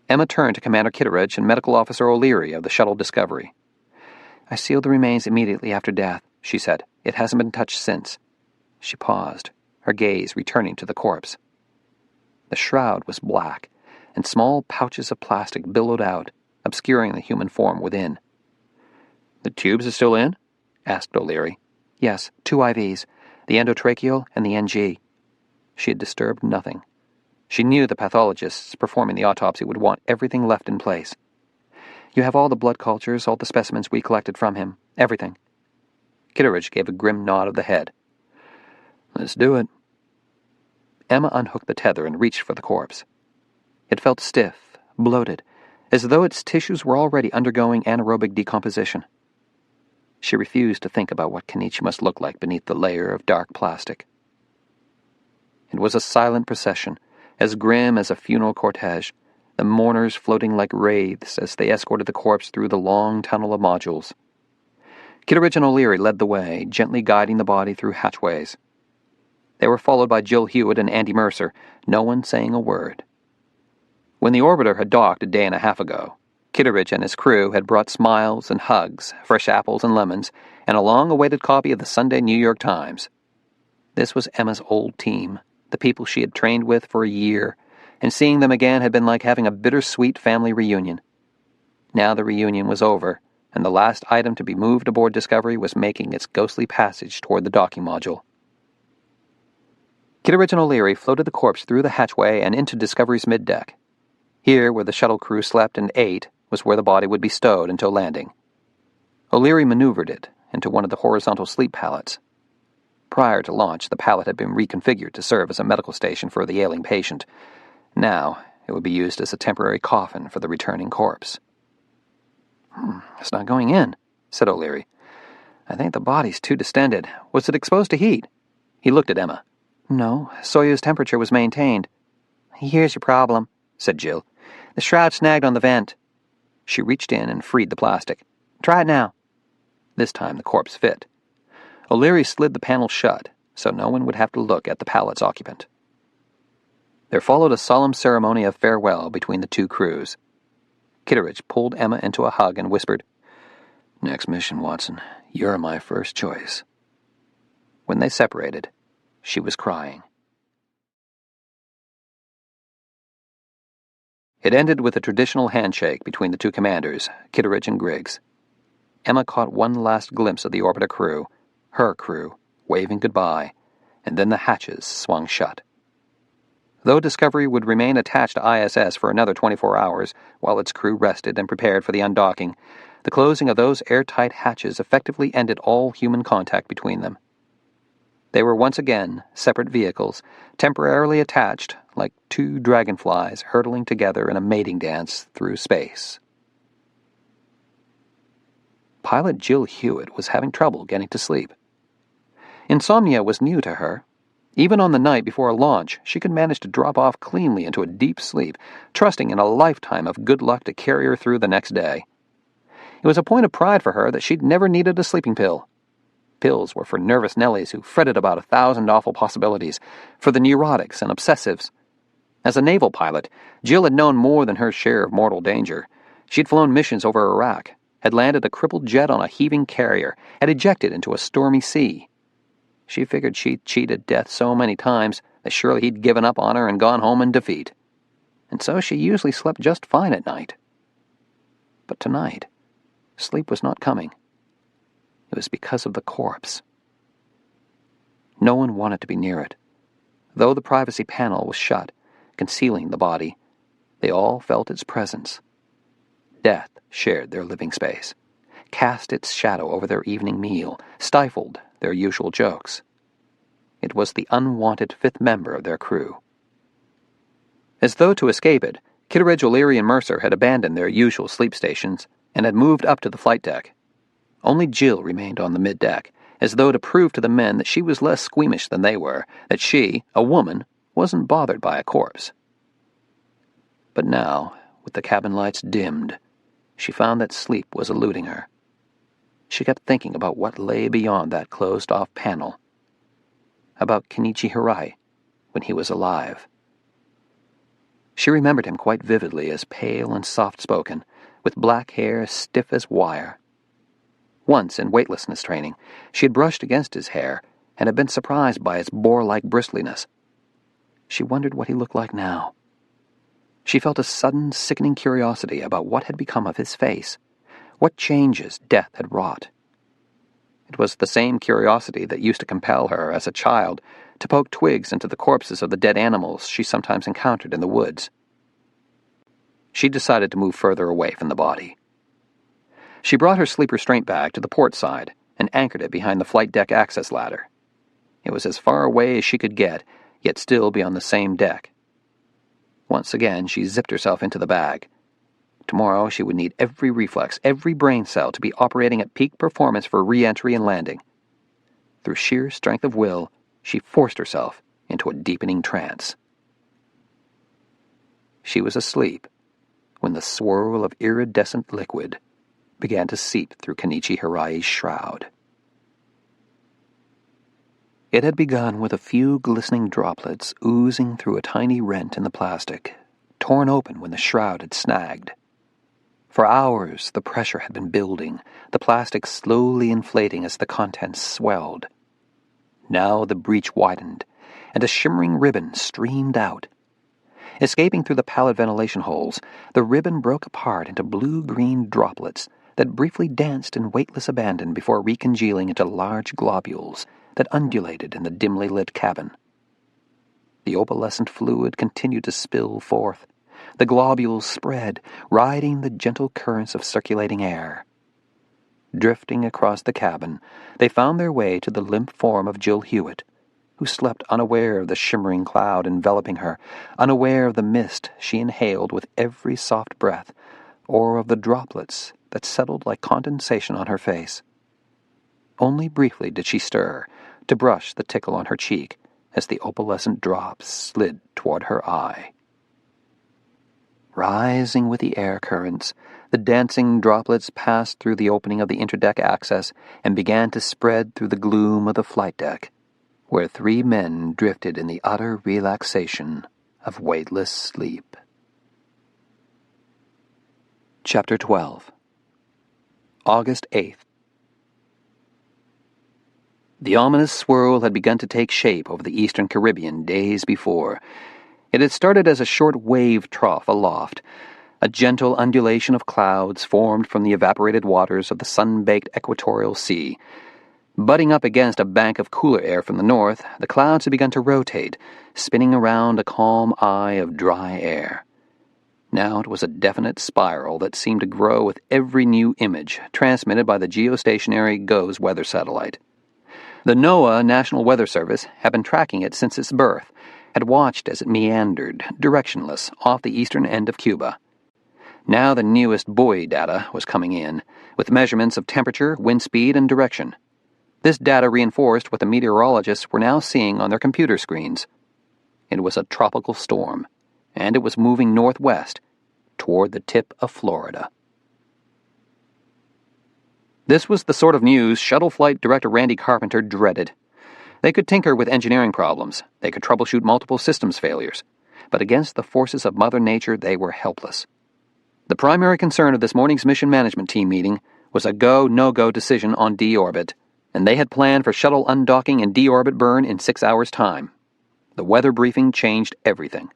Emma turned to Commander Kitteridge and Medical Officer O'Leary of the Shuttle Discovery. "I sealed the remains immediately after death," she said. "It hasn't been touched since." She paused, her gaze returning to the corpse. The shroud was black, and small pouches of plastic billowed out, obscuring the human form within. "The tubes are still in?" asked O'Leary. "Yes, 2 IVs, the endotracheal and the NG." She had disturbed nothing. She knew the pathologists performing the autopsy would want everything left in place. "You have all the blood cultures, all the specimens we collected from him, everything." Kitteridge gave a grim nod of the head. "Let's do it." Emma unhooked the tether and reached for the corpse. It felt stiff, bloated, as though its tissues were already undergoing anaerobic decomposition. She refused to think about what Kenichi must look like beneath the layer of dark plastic. It was a silent procession, as grim as a funeral cortege, the mourners floating like wraiths as they escorted the corpse through the long tunnel of modules. Kitteridge and O'Leary led the way, gently guiding the body through hatchways. They were followed by Jill Hewitt and Andy Mercer, no one saying a word. When the orbiter had docked a day and a half ago, Kitteridge and his crew had brought smiles and hugs, fresh apples and lemons, and a long-awaited copy of the Sunday New York Times. This was Emma's old team, the people she had trained with for a year, and seeing them again had been like having a bittersweet family reunion. Now the reunion was over, and the last item to be moved aboard Discovery was making its ghostly passage toward the docking module. Kitteridge and O'Leary floated the corpse through the hatchway and into Discovery's middeck. Here, where the shuttle crew slept and ate, was where the body would be stowed until landing. O'Leary maneuvered it into one of the horizontal sleep pallets. Prior to launch, the pallet had been reconfigured to serve as a medical station for the ailing patient. Now, it would be used as a temporary coffin for the returning corpse. "It's not going in," said O'Leary. "I think the body's too distended. Was it exposed to heat?" He looked at Emma. "No, Soyuz temperature was maintained." "Here's your problem," said Jill. "The shroud snagged on the vent." She reached in and freed the plastic. "Try it now." This time the corpse fit. O'Leary slid the panel shut so no one would have to look at the pallet's occupant. There followed a solemn ceremony of farewell between the two crews. Kitteridge pulled Emma into a hug and whispered, "Next mission, Watson. You're my first choice." When they separated, she was crying. It ended with a traditional handshake between the two commanders, Kitteridge and Griggs. Emma caught one last glimpse of the orbiter crew, her crew, waving goodbye, and then the hatches swung shut. Though Discovery would remain attached to ISS for another 24 hours while its crew rested and prepared for the undocking, the closing of those airtight hatches effectively ended all human contact between them. They were once again separate vehicles, temporarily attached like two dragonflies hurtling together in a mating dance through space. Pilot Jill Hewitt was having trouble getting to sleep. Insomnia was new to her. Even on the night before a launch, she could manage to drop off cleanly into a deep sleep, trusting in a lifetime of good luck to carry her through the next day. It was a point of pride for her that she'd never needed a sleeping pill. Pills were for nervous Nellies who fretted about 1,000 awful possibilities, for the neurotics and obsessives. As a naval pilot, Jill had known more than her share of mortal danger. She'd flown missions over Iraq, had landed a crippled jet on a heaving carrier, had ejected into a stormy sea. She figured she'd cheated death so many times that surely he'd given up on her and gone home in defeat. And so she usually slept just fine at night. But tonight, sleep was not coming. It was because of the corpse. No one wanted to be near it. Though the privacy panel was shut, concealing the body, they all felt its presence. Death shared their living space, cast its shadow over their evening meal, stifled their usual jokes. It was the unwanted fifth member of their crew. As though to escape it, Kitteridge, O'Leary, and Mercer had abandoned their usual sleep stations and had moved up to the flight deck. Only Jill remained on the middeck, as though to prove to the men that she was less squeamish than they were, that she, a woman, wasn't bothered by a corpse. But now, with the cabin lights dimmed, she found that sleep was eluding her. She kept thinking about what lay beyond that closed-off panel, about Kenichi Hirai when he was alive. She remembered him quite vividly as pale and soft-spoken, with black hair stiff as wire. Once, in weightlessness training, she had brushed against his hair and had been surprised by its boar-like bristliness. She wondered what he looked like now. She felt a sudden, sickening curiosity about what had become of his face, what changes death had wrought. It was the same curiosity that used to compel her, as a child, to poke twigs into the corpses of the dead animals she sometimes encountered in the woods. She decided to move further away from the body. She brought her sleep restraint bag to the port side and anchored it behind the flight deck access ladder. It was as far away as she could get, yet still be on the same deck. Once again, she zipped herself into the bag. Tomorrow she would need every reflex, every brain cell to be operating at peak performance for re-entry and landing. Through sheer strength of will, she forced herself into a deepening trance. She was asleep when the swirl of iridescent liquid began to seep through Kenichi Hirai's shroud. It had begun with a few glistening droplets oozing through a tiny rent in the plastic, torn open when the shroud had snagged. For hours the pressure had been building, the plastic slowly inflating as the contents swelled. Now the breach widened, and a shimmering ribbon streamed out. Escaping through the pallet ventilation holes, the ribbon broke apart into blue-green droplets that briefly danced in weightless abandon before recongealing into large globules that undulated in the dimly lit cabin. The opalescent fluid continued to spill forth. The globules spread, riding the gentle currents of circulating air. Drifting across the cabin, they found their way to the limp form of Jill Hewitt, who slept unaware of the shimmering cloud enveloping her, unaware of the mist she inhaled with every soft breath, or of the droplets that settled like condensation on her face. Only briefly did she stir, to brush the tickle on her cheek as the opalescent drops slid toward her eye. Rising with the air currents, The dancing droplets passed through the opening of the interdeck access and began to spread through the gloom of the flight deck, where 3 men drifted in the utter relaxation of weightless sleep. Chapter 12. August 8th. The ominous swirl had begun to take shape over the eastern Caribbean days before. It had started as a short wave trough aloft, a gentle undulation of clouds formed from the evaporated waters of the sun-baked equatorial sea. Butting up against a bank of cooler air from the north, the clouds had begun to rotate, spinning around a calm eye of dry air. Now it was a definite spiral that seemed to grow with every new image transmitted by the geostationary GOES weather satellite. The NOAA National Weather Service had been tracking it since its birth, had watched as it meandered, directionless, off the eastern end of Cuba. Now the newest buoy data was coming in, with measurements of temperature, wind speed, and direction. This data reinforced what the meteorologists were now seeing on their computer screens. It was a tropical storm, and it was moving northwest, toward the tip of Florida. This was the sort of news Shuttle Flight Director Randy Carpenter dreaded. They could tinker with engineering problems, they could troubleshoot multiple systems failures, but against the forces of Mother Nature they were helpless. The primary concern of this morning's mission management team meeting was a go, no-go decision on deorbit, and they had planned for shuttle undocking and deorbit burn in 6 hours' time. The weather briefing changed everything.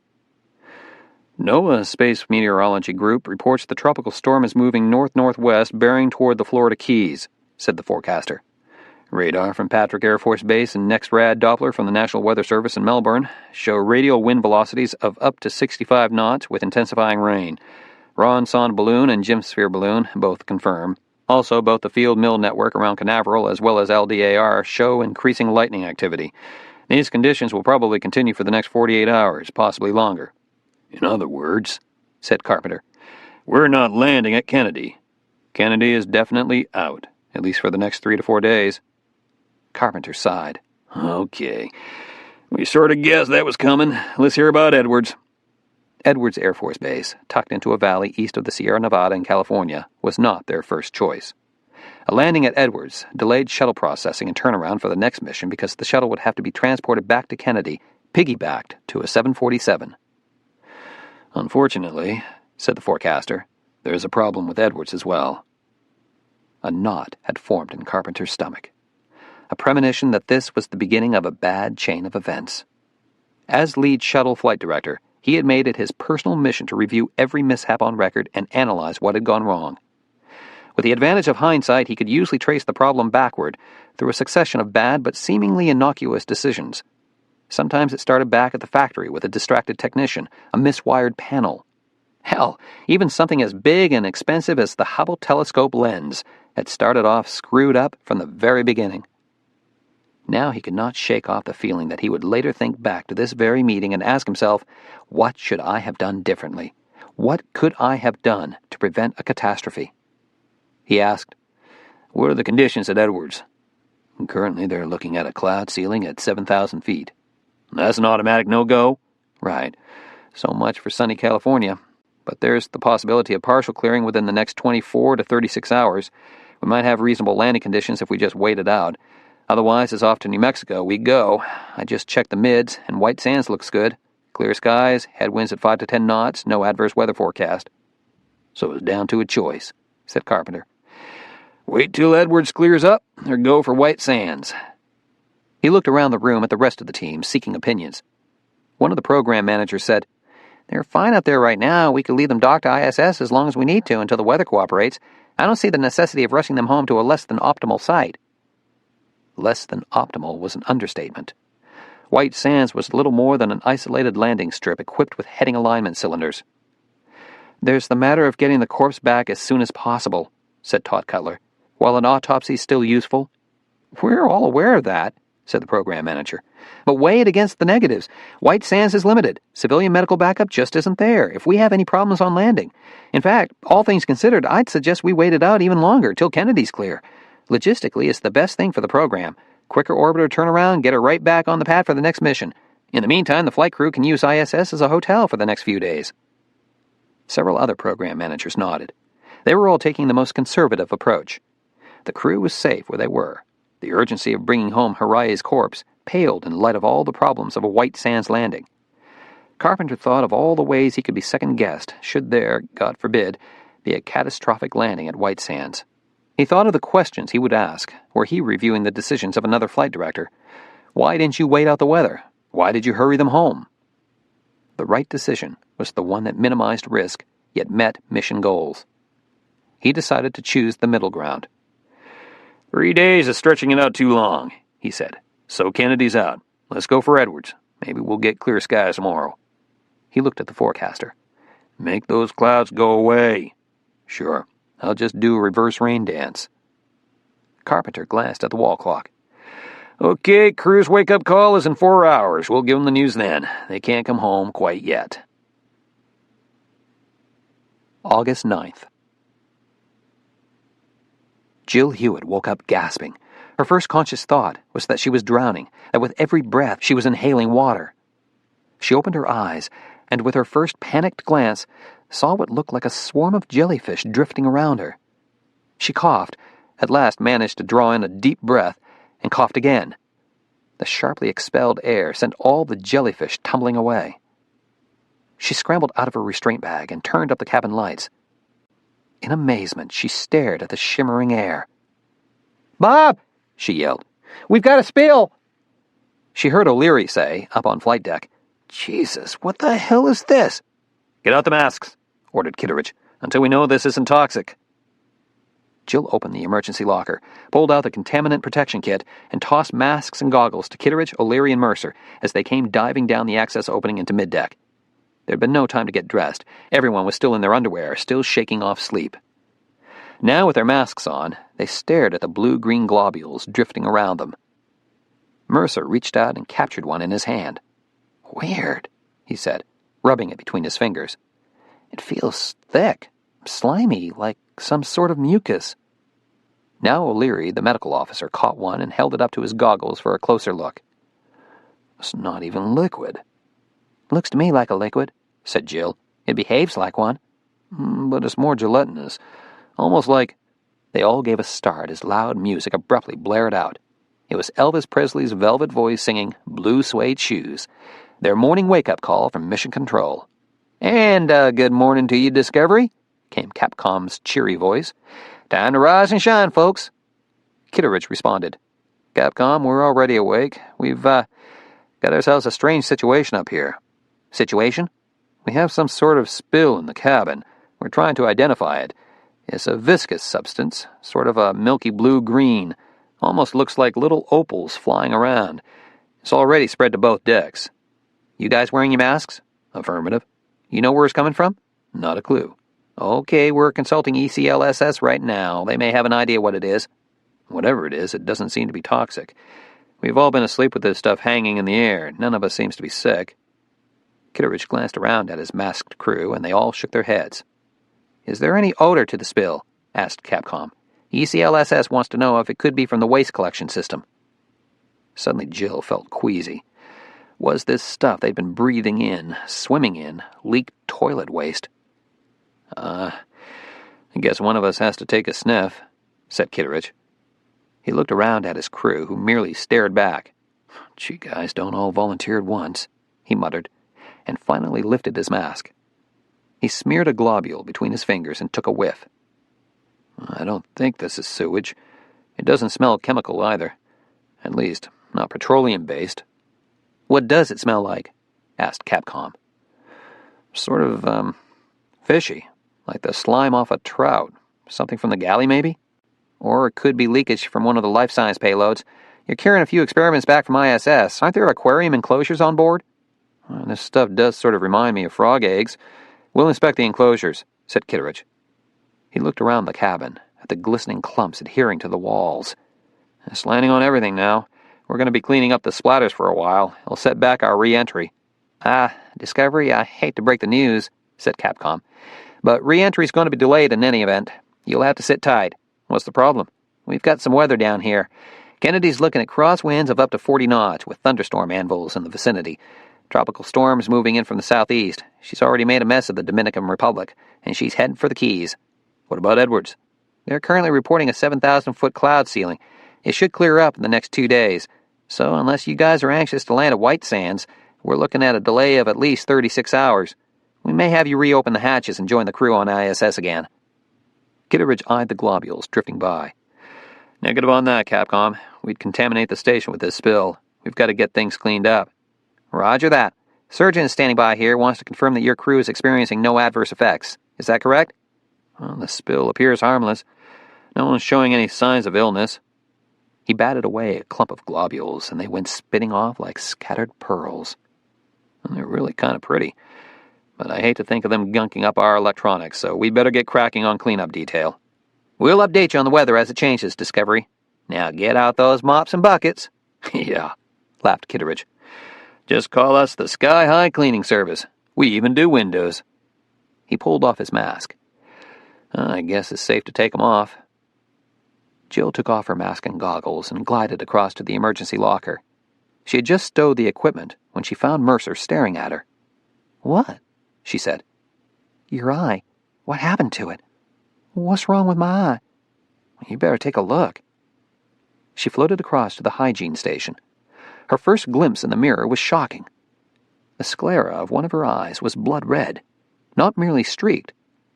NOAA Space Meteorology Group reports the tropical storm is moving north-northwest bearing toward the Florida Keys, said the forecaster. Radar from Patrick Air Force Base and NEXRAD Doppler from the National Weather Service in Melbourne show radial wind velocities of up to 65 knots with intensifying rain. Ron Sonde balloon and Gemsphere balloon both confirm. Also, both the field mill network around Canaveral as well as LDAR show increasing lightning activity. These conditions will probably continue for the next 48 hours, possibly longer. In other words, said Carpenter, we're not landing at Kennedy. Kennedy is definitely out, at least for the next 3 to 4 days. Carpenter sighed. Okay. We sort of guessed that was coming. Let's hear about Edwards. Edwards Air Force Base, tucked into a valley east of the Sierra Nevada in California, was not their first choice. A landing at Edwards delayed shuttle processing and turnaround for the next mission because the shuttle would have to be transported back to Kennedy, piggybacked to a 747. Unfortunately, said the forecaster, there's a problem with Edwards as well. A knot had formed in Carpenter's stomach, a premonition that this was the beginning of a bad chain of events. As lead shuttle flight director, he had made it his personal mission to review every mishap on record and analyze what had gone wrong. With the advantage of hindsight, he could usually trace the problem backward through a succession of bad but seemingly innocuous decisions. Sometimes it started back at the factory with a distracted technician, a miswired panel. Hell, even something as big and expensive as the Hubble telescope lens had started off screwed up from the very beginning. Now he could not shake off the feeling that he would later think back to this very meeting and ask himself, what should I have done differently? What could I have done to prevent a catastrophe? He asked, what are the conditions at Edwards? Currently they're looking at a cloud ceiling at 7,000 feet. That's an automatic no-go? Right. So much for sunny California. But there's the possibility of partial clearing within the next 24 to 36 hours. We might have reasonable landing conditions if we just wait it out. Otherwise, it's off to New Mexico we go. I just checked the mids, and White Sands looks good. Clear skies, headwinds at 5 to 10 knots, no adverse weather forecast. So it's down to a choice, said Carpenter. Wait till Edwards clears up, or go for White Sands. He looked around the room at the rest of the team, seeking opinions. One of the program managers said, "They're fine up there right now. We could leave them docked to ISS as long as we need to until the weather cooperates. I don't see the necessity of rushing them home to a less than optimal site." Less than optimal was an understatement. White Sands was little more than an isolated landing strip equipped with heading alignment cylinders. "There's the matter of getting the corpse back as soon as possible," said Todd Cutler. "While an autopsy's still useful." "We're all aware of that," said the program manager. "But weigh it against the negatives. White Sands is limited. Civilian medical backup just isn't there if we have any problems on landing. In fact, all things considered, I'd suggest we wait it out even longer till Kennedy's clear. Logistically, it's the best thing for the program. Quicker orbiter turnaround, get her right back on the pad for the next mission. In the meantime, the flight crew can use ISS as a hotel for the next few days." Several other program managers nodded. They were all taking the most conservative approach. The crew was safe where they were. The urgency of bringing home Haraye's corpse paled in light of all the problems of a White Sands landing. Carpenter thought of all the ways he could be second-guessed should there, God forbid, be a catastrophic landing at White Sands. He thought of the questions he would ask, were he reviewing the decisions of another flight director. Why didn't you wait out the weather? Why did you hurry them home? The right decision was the one that minimized risk, yet met mission goals. He decided to choose the middle ground. 3 days is stretching it out too long, he said. So Kennedy's out. Let's go for Edwards. Maybe we'll get clear skies tomorrow. He looked at the forecaster. Make those clouds go away. Sure. I'll just do a reverse rain dance. Carpenter glanced at the wall clock. Okay, crew's wake-up call is in 4 hours. We'll give them the news then. They can't come home quite yet. August 9th. Jill Hewitt woke up gasping. Her first conscious thought was that she was drowning, that with every breath she was inhaling water. She opened her eyes, and with her first panicked glance, saw what looked like a swarm of jellyfish drifting around her. She coughed, at last managed to draw in a deep breath, and coughed again. The sharply expelled air sent all the jellyfish tumbling away. She scrambled out of her restraint bag and turned up the cabin lights. In amazement, she stared at the shimmering air. "Bob!" she yelled. "We've got a spill!" She heard O'Leary say, up on flight deck, "Jesus, what the hell is this?" Get out the masks, ordered Kitteridge, until we know this isn't toxic. Jill opened the emergency locker, pulled out the contaminant protection kit, and tossed masks and goggles to Kitteridge, O'Leary, and Mercer as they came diving down the access opening into middeck. There had been no time to get dressed. Everyone was still in their underwear, still shaking off sleep. Now, with their masks on, they stared at the blue-green globules drifting around them. Mercer reached out and captured one in his hand. "Weird," he said, rubbing it between his fingers. "It feels thick, slimy, like some sort of mucus." Now O'Leary, the medical officer, caught one and held it up to his goggles for a closer look. "It's not even liquid." "Looks to me like a liquid," said Jill. "It behaves like one." "But it's more gelatinous. Almost like—" They all gave a start as loud music abruptly blared out. It was Elvis Presley's velvet voice singing Blue Suede Shoes, their morning wake-up call from Mission Control. "And good morning to you, Discovery," came Capcom's cheery voice. "Time to rise and shine, folks." Kitteridge responded. "Capcom, we're already awake. We've got ourselves a strange situation up here." "Situation?" "We have some sort of spill in the cabin. We're trying to identify it. It's a viscous substance, sort of a milky blue-green. Almost looks like little opals flying around. It's already spread to both decks." "You guys wearing your masks?" "Affirmative." "You know where it's coming from?" "Not a clue." "Okay, we're consulting ECLSS right now. They may have an idea what it is." "Whatever it is, it doesn't seem to be toxic. We've all been asleep with this stuff hanging in the air. None of us seems to be sick." Kitteridge glanced around at his masked crew, and they all shook their heads. "Is there any odor to the spill?" asked Capcom. "ECLSS wants to know if it could be from the waste collection system." Suddenly Jill felt queasy. Was this stuff they'd been breathing in, swimming in, leaked toilet waste? I guess one of us has to take a sniff," said Kitteridge. He looked around at his crew, who merely stared back. "Gee, guys, don't all volunteer at once," he muttered, and finally lifted his mask. He smeared a globule between his fingers and took a whiff. "I don't think this is sewage. It doesn't smell chemical either. At least, not petroleum-based." "What does it smell like?" asked Capcom. "Sort of, fishy, like the slime off a trout. Something from the galley, maybe?" "Or it could be leakage from one of the life science payloads. You're carrying a few experiments back from ISS. Aren't there aquarium enclosures on board?" "This stuff does sort of remind me of frog eggs. We'll inspect the enclosures," said Kitteridge. He looked around the cabin, at the glistening clumps adhering to the walls. "It's landing on everything now. We're going to be cleaning up the splatters for a while. It'll set back our re-entry." Discovery, I hate to break the news," said Capcom, "but re-entry's going to be delayed in any event. You'll have to sit tight." "What's the problem?" "We've got some weather down here. Kennedy's looking at crosswinds of up to 40 knots with thunderstorm anvils in the vicinity. Tropical storms moving in from the southeast. She's already made a mess of the Dominican Republic, and she's heading for the Keys." What about Edwards? They're currently reporting a 7,000-foot cloud ceiling. It should clear up in the next 2 days. So unless you guys are anxious to land at White Sands, we're looking at a delay of at least 36 hours. We may have you reopen the hatches and join the crew on ISS again. Kitteridge eyed the globules drifting by. Negative on that, Capcom. We'd contaminate the station with this spill. We've got to get things cleaned up. Roger that. Surgeon is standing by here, wants to confirm that your crew is experiencing no adverse effects. Is that correct? Well, the spill appears harmless. No one's showing any signs of illness. He batted away a clump of globules, and they went spitting off like scattered pearls. And they're really kind of pretty. But I hate to think of them gunking up our electronics, so we'd better get cracking on cleanup detail. We'll update you on the weather as it changes, Discovery. Now get out those mops and buckets. Yeah, laughed Kitteridge. Just call us the Sky High Cleaning Service. We even do windows. He pulled off his mask. I guess it's safe to take them off. Jill took off her mask and goggles and glided across to the emergency locker. She had just stowed the equipment when she found Mercer staring at her. "What?" she said. "Your eye. What happened to it? What's wrong with my eye?" "You better take a look." She floated across to the hygiene station. Her first glimpse in the mirror was shocking. The sclera of one of her eyes was blood red, not merely streaked,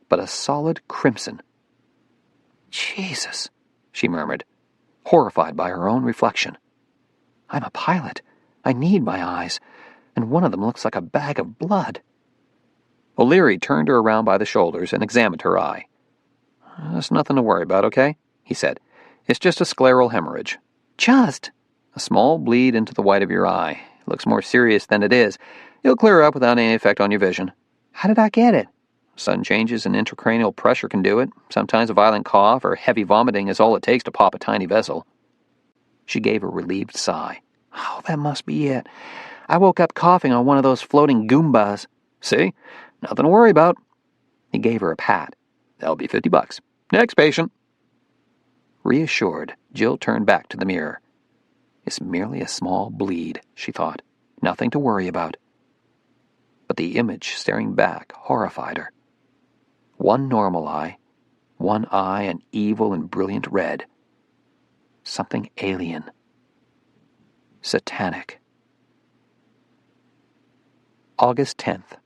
but a solid crimson. "Jesus," she murmured, horrified by her own reflection. "I'm a pilot. I need my eyes, and one of them looks like a bag of blood." O'Leary turned her around by the shoulders and examined her eye. "That's nothing to worry about, okay?" he said. "It's just a scleral hemorrhage." "Just?" "A small bleed into the white of your eye. It looks more serious than it is. It'll clear up without any effect on your vision." "How did I get it?" "Sudden changes in intracranial pressure can do it. Sometimes a violent cough or heavy vomiting is all it takes to pop a tiny vessel." She gave a relieved sigh. "Oh, that must be it. I woke up coughing on one of those floating Goombas." "See? Nothing to worry about." He gave her a pat. "That'll be $50. Next patient." Reassured, Jill turned back to the mirror. It's merely a small bleed, she thought. Nothing to worry about. But the image staring back horrified her. One normal eye, one eye an evil and brilliant red. Something alien. Satanic. August 10th.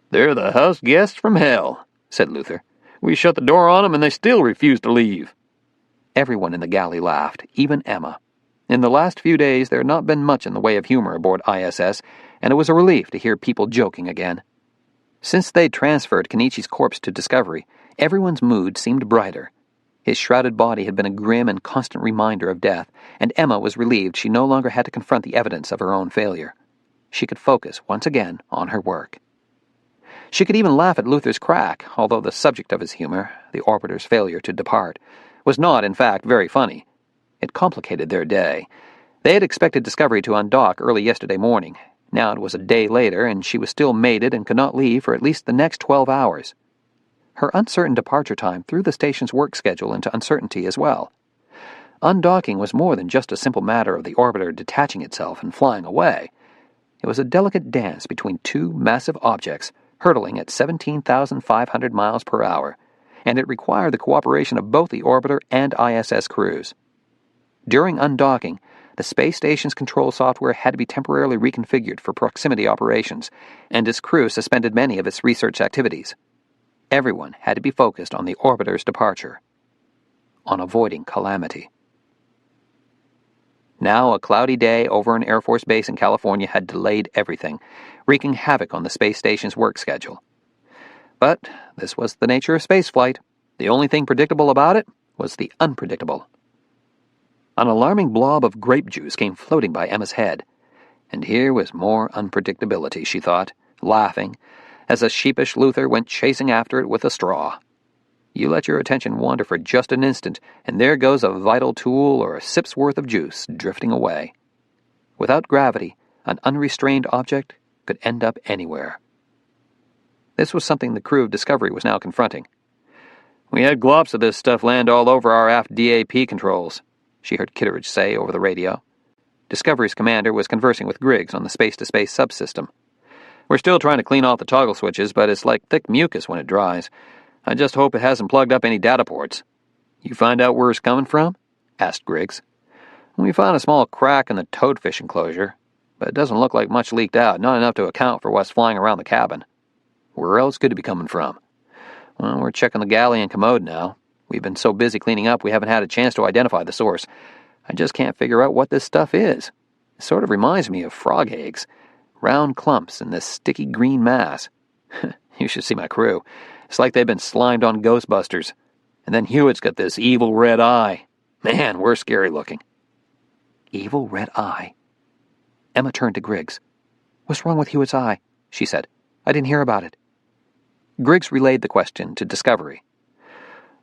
"They're the house guests from hell," said Luther. "We shut the door on them and they still refuse to leave." Everyone in the galley laughed, even Emma. In the last few days there had not been much in the way of humor aboard ISS, and it was a relief to hear people joking again. Since they'd transferred Kenichi's corpse to Discovery, everyone's mood seemed brighter. His shrouded body had been a grim and constant reminder of death, and Emma was relieved she no longer had to confront the evidence of her own failure. She could focus once again on her work. She could even laugh at Luther's crack, although the subject of his humor, the orbiter's failure to depart, was not, in fact, very funny. It complicated their day. They had expected Discovery to undock early yesterday morning. Now it was a day later, and she was still mated and could not leave for at least the next 12 hours. Her uncertain departure time threw the station's work schedule into uncertainty as well. Undocking was more than just a simple matter of the orbiter detaching itself and flying away. It was a delicate dance between two massive objects hurtling at 17,500 miles per hour, and it required the cooperation of both the orbiter and ISS crews. During undocking, the space station's control software had to be temporarily reconfigured for proximity operations, and its crew suspended many of its research activities. Everyone had to be focused on the orbiter's departure, on avoiding calamity. Now a cloudy day over an Air Force base in California had delayed everything, wreaking havoc on the space station's work schedule. But this was the nature of spaceflight. The only thing predictable about it was the unpredictable. An alarming blob of grape juice came floating by Emma's head, and here was more unpredictability, she thought, laughing, as a sheepish Luther went chasing after it with a straw. You let your attention wander for just an instant, and there goes a vital tool or a sip's worth of juice drifting away. Without gravity, an unrestrained object could end up anywhere. This was something the crew of Discovery was now confronting. "We had glops of this stuff land all over our aft DAP controls," she heard Kitteridge say over the radio. Discovery's commander was conversing with Griggs on the space-to-space subsystem. We're still trying to clean off the toggle switches, but it's like thick mucus when it dries. I just hope it hasn't plugged up any data ports. You find out where it's coming from? Asked Griggs. We found a small crack in the toadfish enclosure, but it doesn't look like much leaked out, not enough to account for what's flying around the cabin. Where else could it be coming from? Well, we're checking the galley and commode now. We've been so busy cleaning up we haven't had a chance to identify the source. I just can't figure out what this stuff is. It sort of reminds me of frog eggs. Round clumps in this sticky green mass. You should see my crew. It's like they've been slimed on Ghostbusters. And then Hewitt's got this evil red eye. Man, we're scary looking. Evil red eye? Emma turned to Griggs. What's wrong with Hewitt's eye? She said. I didn't hear about it. Griggs relayed the question to Discovery.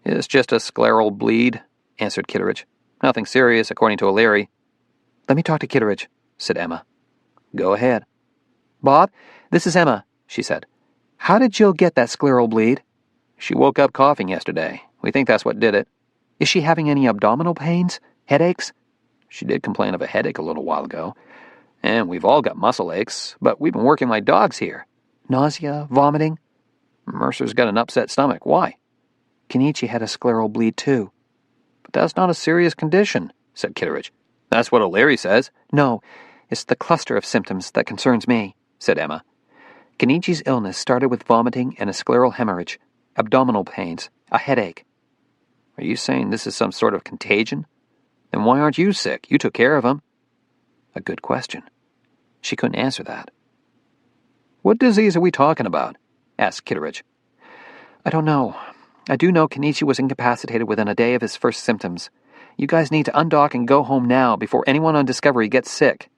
It's just a scleral bleed, answered Kitteridge. Nothing serious, according to O'Leary. Let me talk to Kitteridge, said Emma. Go ahead. Bob, this is Emma, she said. How did Jill get that scleral bleed? She woke up coughing yesterday. We think that's what did it. Is she having any abdominal pains? Headaches? She did complain of a headache a little while ago. And we've all got muscle aches, but we've been working like dogs here. Nausea? Vomiting? Mercer's got an upset stomach. Why? Kenichi had a scleral bleed too. But that's not a serious condition, said Kitteridge. That's what O'Leary says. No, it's the cluster of symptoms that concerns me, said Emma. Kenichi's illness started with vomiting and a scleral hemorrhage, abdominal pains, a headache. Are you saying this is some sort of contagion? Then why aren't you sick? You took care of him. A good question. She couldn't answer that. What disease are we talking about? Asked Kitteridge. I don't know. I do know Kenichi was incapacitated within a day of his first symptoms. You guys need to undock and go home now before anyone on Discovery gets sick.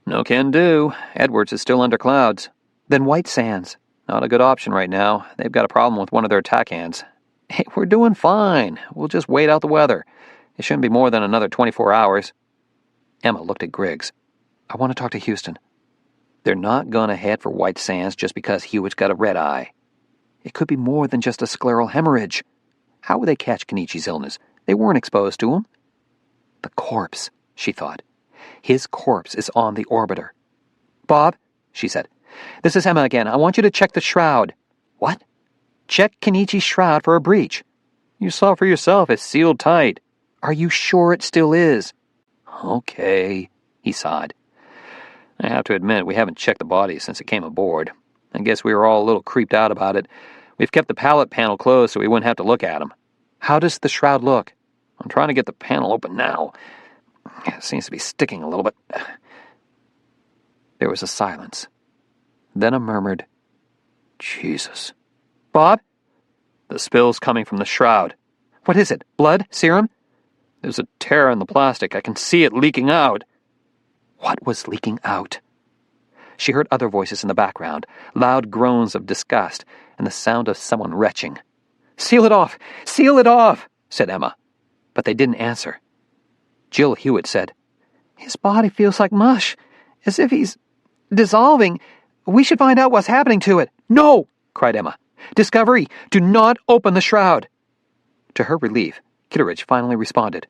No can do. Edwards is still under clouds. Then White Sands. Not a good option right now. They've got a problem with one of their attack hands. Hey, we're doing fine. We'll just wait out the weather. It shouldn't be more than another 24 hours. Emma looked at Griggs. I want to talk to Houston. They're not going to head for White Sands just because Hewitt's got a red eye. It could be more than just a scleral hemorrhage. How would they catch Kenichi's illness? They weren't exposed to him. The corpse, she thought. His corpse is on the orbiter. Bob, she said. This is Emma again. I want you to check the shroud. What? Check Kenichi's shroud for a breach. You saw for yourself. It's sealed tight. Are you sure it still is? Okay, he sighed. I have to admit, we haven't checked the body since it came aboard. I guess we were all a little creeped out about it. We've kept the pallet panel closed so we wouldn't have to look at him. How does the shroud look? I'm trying to get the panel open now. It seems to be sticking a little bit. There was a silence. Then a murmured, Jesus. Bob? The spill's coming from the shroud. What is it? Blood? Serum? There's a tear in the plastic. I can see it leaking out. What was leaking out? She heard other voices in the background, loud groans of disgust, and the sound of someone retching. Seal it off! Seal it off! Said Emma. But they didn't answer. Jill Hewitt said, His body feels like mush, as if he's dissolving. We should find out what's happening to it. No! Cried Emma. Discovery, do not open the shroud. To her relief, Kitteridge finally responded.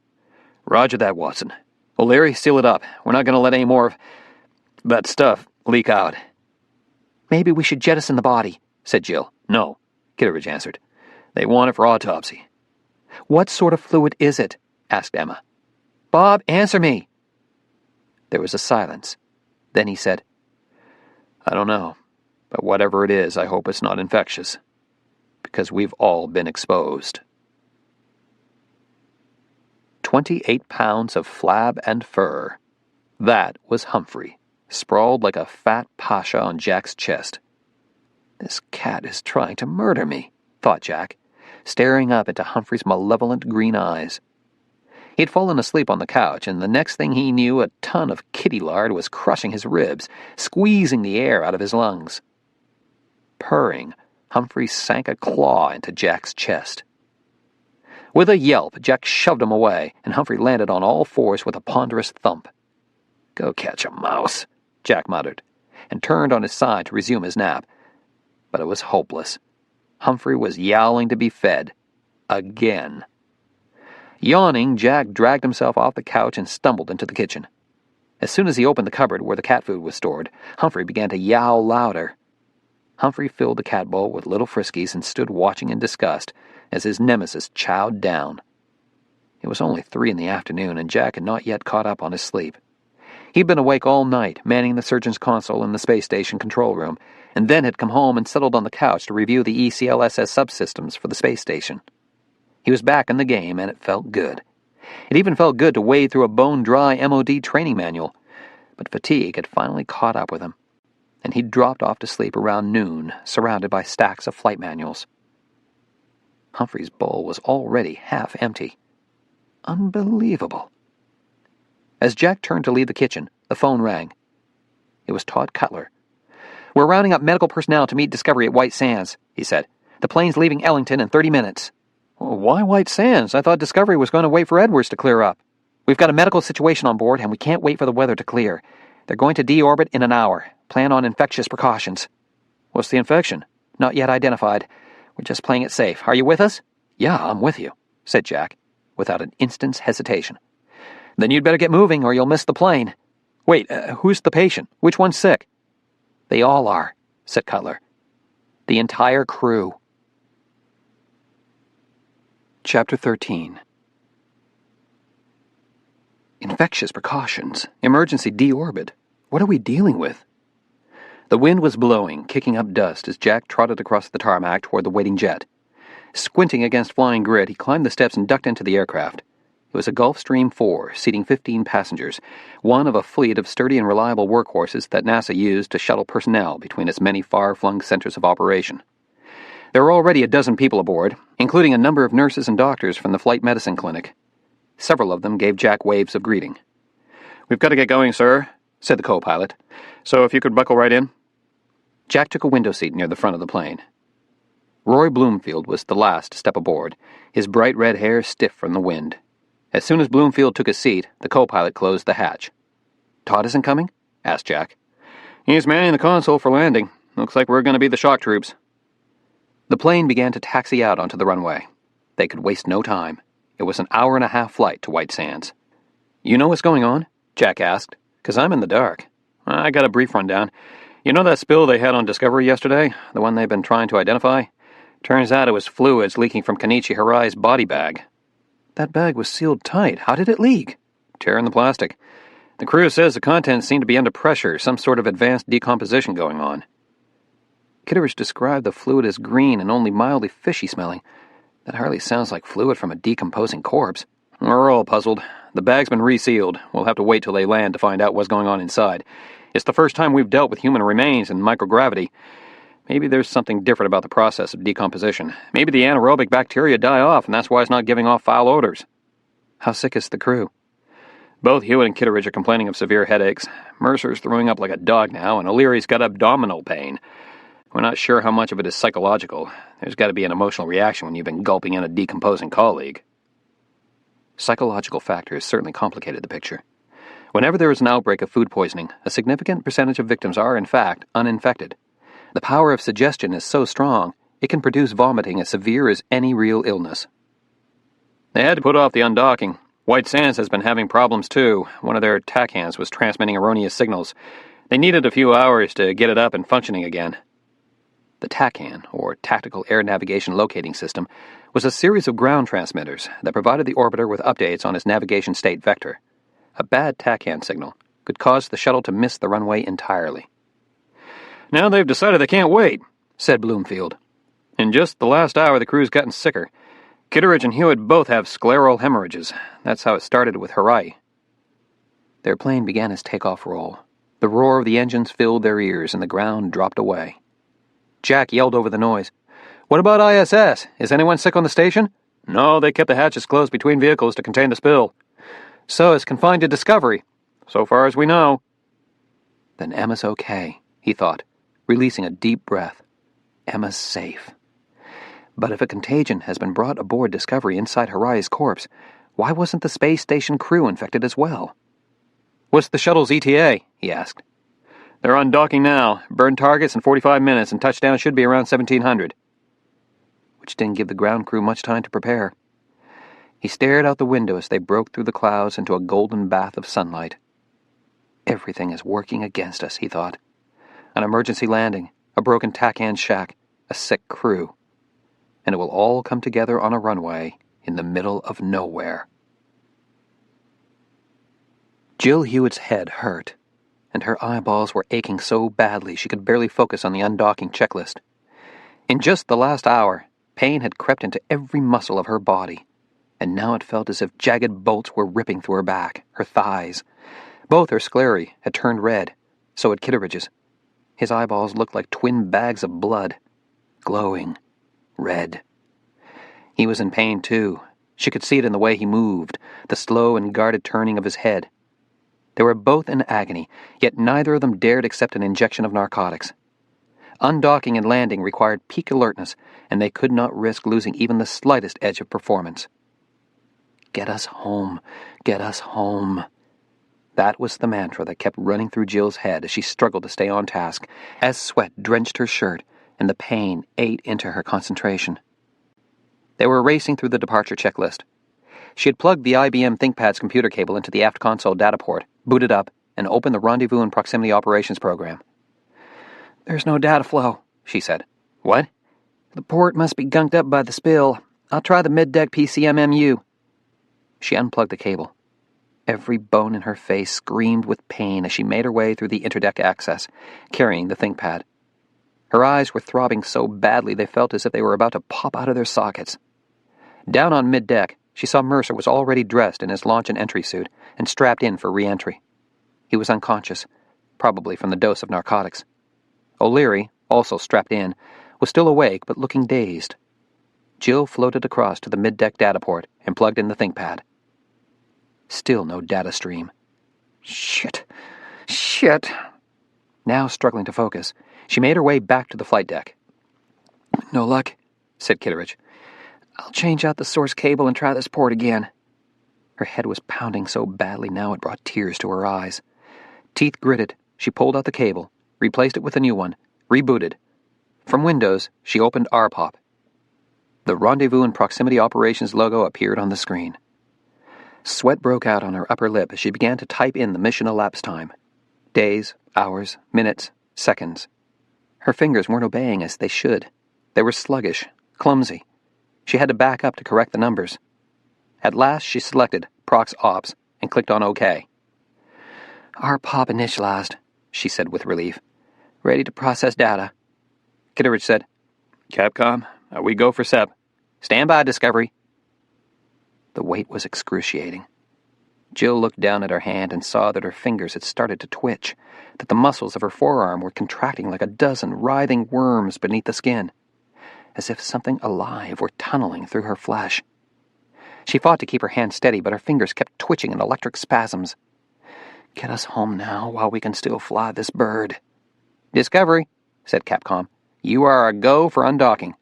Roger that, Watson. O'Leary, seal it up. We're not going to let any more of that stuff leak out. Maybe we should jettison the body, said Jill. No, Kitteridge answered. They want it for autopsy. What sort of fluid is it? Asked Emma. Bob, answer me. There was a silence. Then he said, I don't know, but whatever it is, I hope it's not infectious, because we've all been exposed. 28 pounds of flab and fur. That was Humphrey, sprawled like a fat pasha on Jack's chest. This cat is trying to murder me, thought Jack, staring up into Humphrey's malevolent green eyes. He'd fallen asleep on the couch, and the next thing he knew, a ton of kitty lard was crushing his ribs, squeezing the air out of his lungs. Purring, Humphrey sank a claw into Jack's chest. With a yelp, Jack shoved him away, and Humphrey landed on all fours with a ponderous thump. Go catch a mouse, Jack muttered, and turned on his side to resume his nap. But it was hopeless. Humphrey was yowling to be fed. Again. Yawning, Jack dragged himself off the couch and stumbled into the kitchen. As soon as he opened the cupboard where the cat food was stored, Humphrey began to yowl louder. Humphrey filled the cat bowl with little friskies and stood watching in disgust as his nemesis chowed down. It was only 3 in the afternoon, and Jack had not yet caught up on his sleep. He'd been awake all night, manning the surgeon's console in the space station control room, and then had come home and settled on the couch to review the ECLSS subsystems for the space station. He was back in the game, and it felt good. It even felt good to wade through a bone-dry MOD training manual, but fatigue had finally caught up with him, and he'd dropped off to sleep around noon, surrounded by stacks of flight manuals. Humphrey's bowl was already half empty. Unbelievable. As Jack turned to leave the kitchen, the phone rang. It was Todd Cutler. "We're rounding up medical personnel to meet Discovery at White Sands," he said. "The plane's leaving Ellington in 30 minutes. "Why White Sands? I thought Discovery was going to wait for Edwards to clear up." "We've got a medical situation on board, and we can't wait for the weather to clear. They're going to deorbit in an hour. Plan on infectious precautions." "What's the infection?" "Not yet identified. We're just playing it safe. Are you with us?" "Yeah, I'm with you," said Jack, without an instant's hesitation. "Then you'd better get moving, or you'll miss the plane." "Wait, who's the patient? Which one's sick?" "They all are," said Cutler. "The entire crew." Chapter 13. Infectious precautions. Emergency deorbit. What are we dealing with? The wind was blowing, kicking up dust as Jack trotted across the tarmac toward the waiting jet. Squinting against flying grid, he climbed the steps and ducked into the aircraft. It was a Gulfstream 4, seating 15 passengers, one of a fleet of sturdy and reliable workhorses that NASA used to shuttle personnel between its many far-flung centers of operation. There were already a dozen people aboard, including a number of nurses and doctors from the flight medicine clinic. Several of them gave Jack waves of greeting. "We've got to get going, sir," said the co-pilot. "So if you could buckle right in." Jack took a window seat near the front of the plane. Roy Bloomfield was the last to step aboard, his bright red hair stiff from the wind. As soon as Bloomfield took his seat, the co-pilot closed the hatch. "Todd isn't coming?" asked Jack. "He's manning the console for landing. Looks like we're going to be the shock troops." The plane began to taxi out onto the runway. They could waste no time. It was an hour-and-a-half flight to White Sands. "You know what's going on?" Jack asked. "'Cause I'm in the dark." "I got a brief rundown. You know that spill they had on Discovery yesterday? The one they've been trying to identify? Turns out it was fluids leaking from Kenichi Hirai's body bag." "That bag was sealed tight. How did it leak?" "Tear in the plastic. The crew says the contents seem to be under pressure, some sort of advanced decomposition going on." Kitteridge described the fluid as green and only mildly fishy smelling. That hardly sounds like fluid from a decomposing corpse. "We're all puzzled. The bag's been resealed. We'll have to wait till they land to find out what's going on inside. It's the first time we've dealt with human remains in microgravity. Maybe there's something different about the process of decomposition. Maybe the anaerobic bacteria die off, and that's why it's not giving off foul odors." "How sick is the crew?" "Both Hewitt and Kitteridge are complaining of severe headaches. Mercer's throwing up like a dog now, and O'Leary's got abdominal pain. We're not sure how much of it is psychological. There's got to be an emotional reaction when you've been gulping in a decomposing colleague." Psychological factors certainly complicated the picture. Whenever there is an outbreak of food poisoning, a significant percentage of victims are, in fact, uninfected. The power of suggestion is so strong, it can produce vomiting as severe as any real illness. "They had to put off the undocking. White Sands has been having problems too. One of their TAC hands was transmitting erroneous signals. They needed a few hours to get it up and functioning again." The TACAN, or Tactical Air Navigation Locating System, was a series of ground transmitters that provided the orbiter with updates on its navigation state vector. A bad TACAN signal could cause the shuttle to miss the runway entirely. "Now they've decided they can't wait," said Bloomfield. "In just the last hour, the crew's gotten sicker. Kitteridge and Hewitt both have scleral hemorrhages. That's how it started with Hirai." Their plane began its takeoff roll. The roar of the engines filled their ears, and the ground dropped away. Jack yelled over the noise. "What about ISS? Is anyone sick on the station?" "No, they kept the hatches closed between vehicles to contain the spill." "So it's confined to Discovery?" "So far as we know." Then Emma's okay, he thought, releasing a deep breath. Emma's safe. But if a contagion has been brought aboard Discovery inside Hirai's corpse, why wasn't the space station crew infected as well? "What's the shuttle's ETA?" he asked. "They're undocking now. Burn targets in 45 minutes, and touchdown should be around 1700. Which didn't give the ground crew much time to prepare. He stared out the window as they broke through the clouds into a golden bath of sunlight. Everything is working against us, he thought. An emergency landing, a broken tack-hand shack, a sick crew. And it will all come together on a runway in the middle of nowhere. Jill Hewitt's head hurt, and her eyeballs were aching so badly she could barely focus on the undocking checklist. In just the last hour, pain had crept into every muscle of her body, and now it felt as if jagged bolts were ripping through her back, her thighs. Both her sclerae had turned red, so had Kitteridge's. His eyeballs looked like twin bags of blood, glowing, red. He was in pain, too. She could see it in the way he moved, the slow and guarded turning of his head. They were both in agony, yet neither of them dared accept an injection of narcotics. Undocking and landing required peak alertness, and they could not risk losing even the slightest edge of performance. Get us home, get us home. That was the mantra that kept running through Jill's head as she struggled to stay on task, as sweat drenched her shirt and the pain ate into her concentration. They were racing through the departure checklist. She had plugged the IBM ThinkPad's computer cable into the aft console data port, booted up, and opened the Rendezvous and Proximity Operations program. "There's no data flow," she said. "What?" "The port must be gunked up by the spill. I'll try the mid-deck PCMMU." She unplugged the cable. Every bone in her face screamed with pain as she made her way through the interdeck access, carrying the ThinkPad. Her eyes were throbbing so badly they felt as if they were about to pop out of their sockets. Down on mid-deck, she saw Mercer was already dressed in his launch and entry suit and strapped in for re-entry. He was unconscious, probably from the dose of narcotics. O'Leary, also strapped in, was still awake but looking dazed. Jill floated across to the mid-deck data port and plugged in the ThinkPad. Still no data stream. Shit. Now struggling to focus, she made her way back to the flight deck. "No luck," said Kitteridge. "I'll change out the source cable and try this port again." Her head was pounding so badly now it brought tears to her eyes. Teeth gritted, she pulled out the cable, replaced it with a new one, rebooted. From Windows, she opened RPOP. The Rendezvous and Proximity Operations logo appeared on the screen. Sweat broke out on her upper lip as she began to type in the mission elapsed time. Days, hours, minutes, seconds. Her fingers weren't obeying as they should. They were sluggish, clumsy. She had to back up to correct the numbers. At last she selected Prox Ops and clicked on OK. "RPOP initialized," she said with relief. "Ready to process data." Kitteridge said, "Capcom, we go for SEP. Stand by, Discovery." The weight was excruciating. Jill looked down at her hand and saw that her fingers had started to twitch, that the muscles of her forearm were contracting like a dozen writhing worms beneath the skin, as if something alive were tunneling through her flesh. She fought to keep her hand steady, but her fingers kept twitching in electric spasms. "Get us home now while we can still fly this bird." "Discovery," said Capcom. "You are a go for undocking."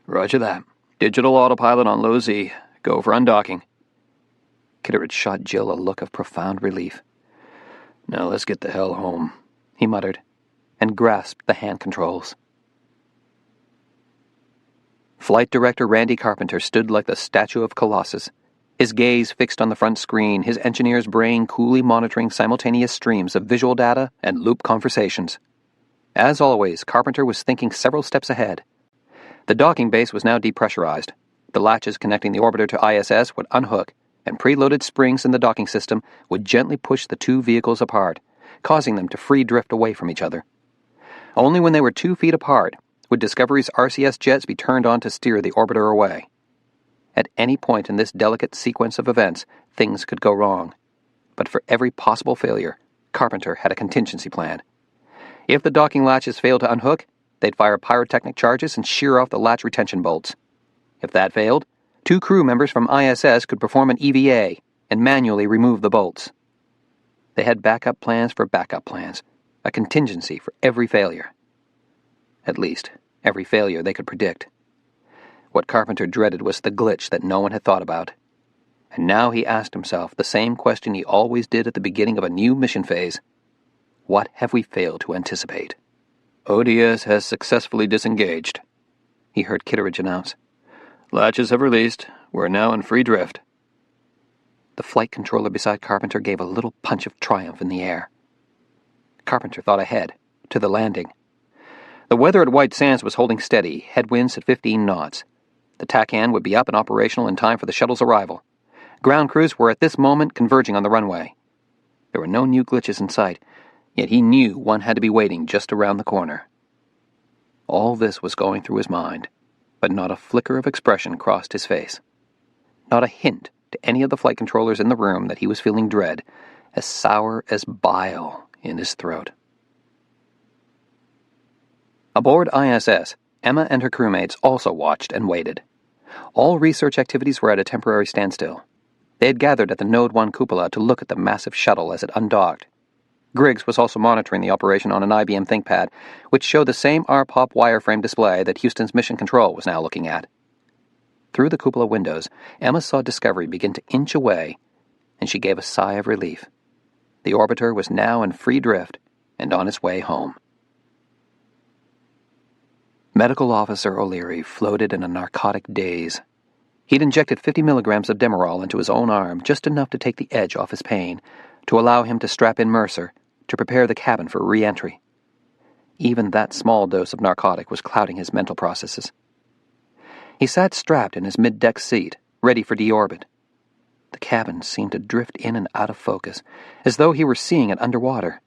"Roger that. Digital autopilot on low Z. Go for undocking." Kitteridge shot Jill a look of profound relief. "Now let's get the hell home," he muttered, and grasped the hand controls. Flight Director Randy Carpenter stood like the statue of Colossus, his gaze fixed on the front screen, his engineer's brain coolly monitoring simultaneous streams of visual data and loop conversations. As always, Carpenter was thinking several steps ahead. The docking base was now depressurized. The latches connecting the orbiter to ISS would unhook, and preloaded springs in the docking system would gently push the two vehicles apart, causing them to free drift away from each other. Only when they were 2 feet apart would Discovery's RCS jets be turned on to steer the orbiter away. At any point in this delicate sequence of events, things could go wrong. But for every possible failure, Carpenter had a contingency plan. If the docking latches failed to unhook, they'd fire pyrotechnic charges and shear off the latch retention bolts. If that failed, 2 crew members from ISS could perform an EVA and manually remove the bolts. They had backup plans for backup plans, a contingency for every failure. At least, every failure they could predict. What Carpenter dreaded was the glitch that no one had thought about. And now he asked himself the same question he always did at the beginning of a new mission phase. What have we failed to anticipate? "ODS has successfully disengaged," he heard Kitteridge announce. "Latches have released. We're now in free drift." The flight controller beside Carpenter gave a little punch of triumph in the air. Carpenter thought ahead, to the landing. The weather at White Sands was holding steady, headwinds at 15 knots. The TACAN would be up and operational in time for the shuttle's arrival. Ground crews were at this moment converging on the runway. There were no new glitches in sight, yet he knew one had to be waiting just around the corner. All this was going through his mind, but not a flicker of expression crossed his face. Not a hint to any of the flight controllers in the room that he was feeling dread, as sour as bile in his throat. Aboard ISS, Emma and her crewmates also watched and waited. All research activities were at a temporary standstill. They had gathered at the Node 1 cupola to look at the massive shuttle as it undocked. Griggs was also monitoring the operation on an IBM ThinkPad, which showed the same RPOP wireframe display that Houston's Mission Control was now looking at. Through the cupola windows, Emma saw Discovery begin to inch away, and she gave a sigh of relief. The orbiter was now in free drift and on its way home. Medical Officer O'Leary floated in a narcotic daze. He'd injected 50 milligrams of Demerol into his own arm, just enough to take the edge off his pain, to allow him to strap in Mercer, to prepare the cabin for re-entry. Even that small dose of narcotic was clouding his mental processes. He sat strapped in his mid-deck seat, ready for deorbit. The cabin seemed to drift in and out of focus, as though he were seeing it underwater.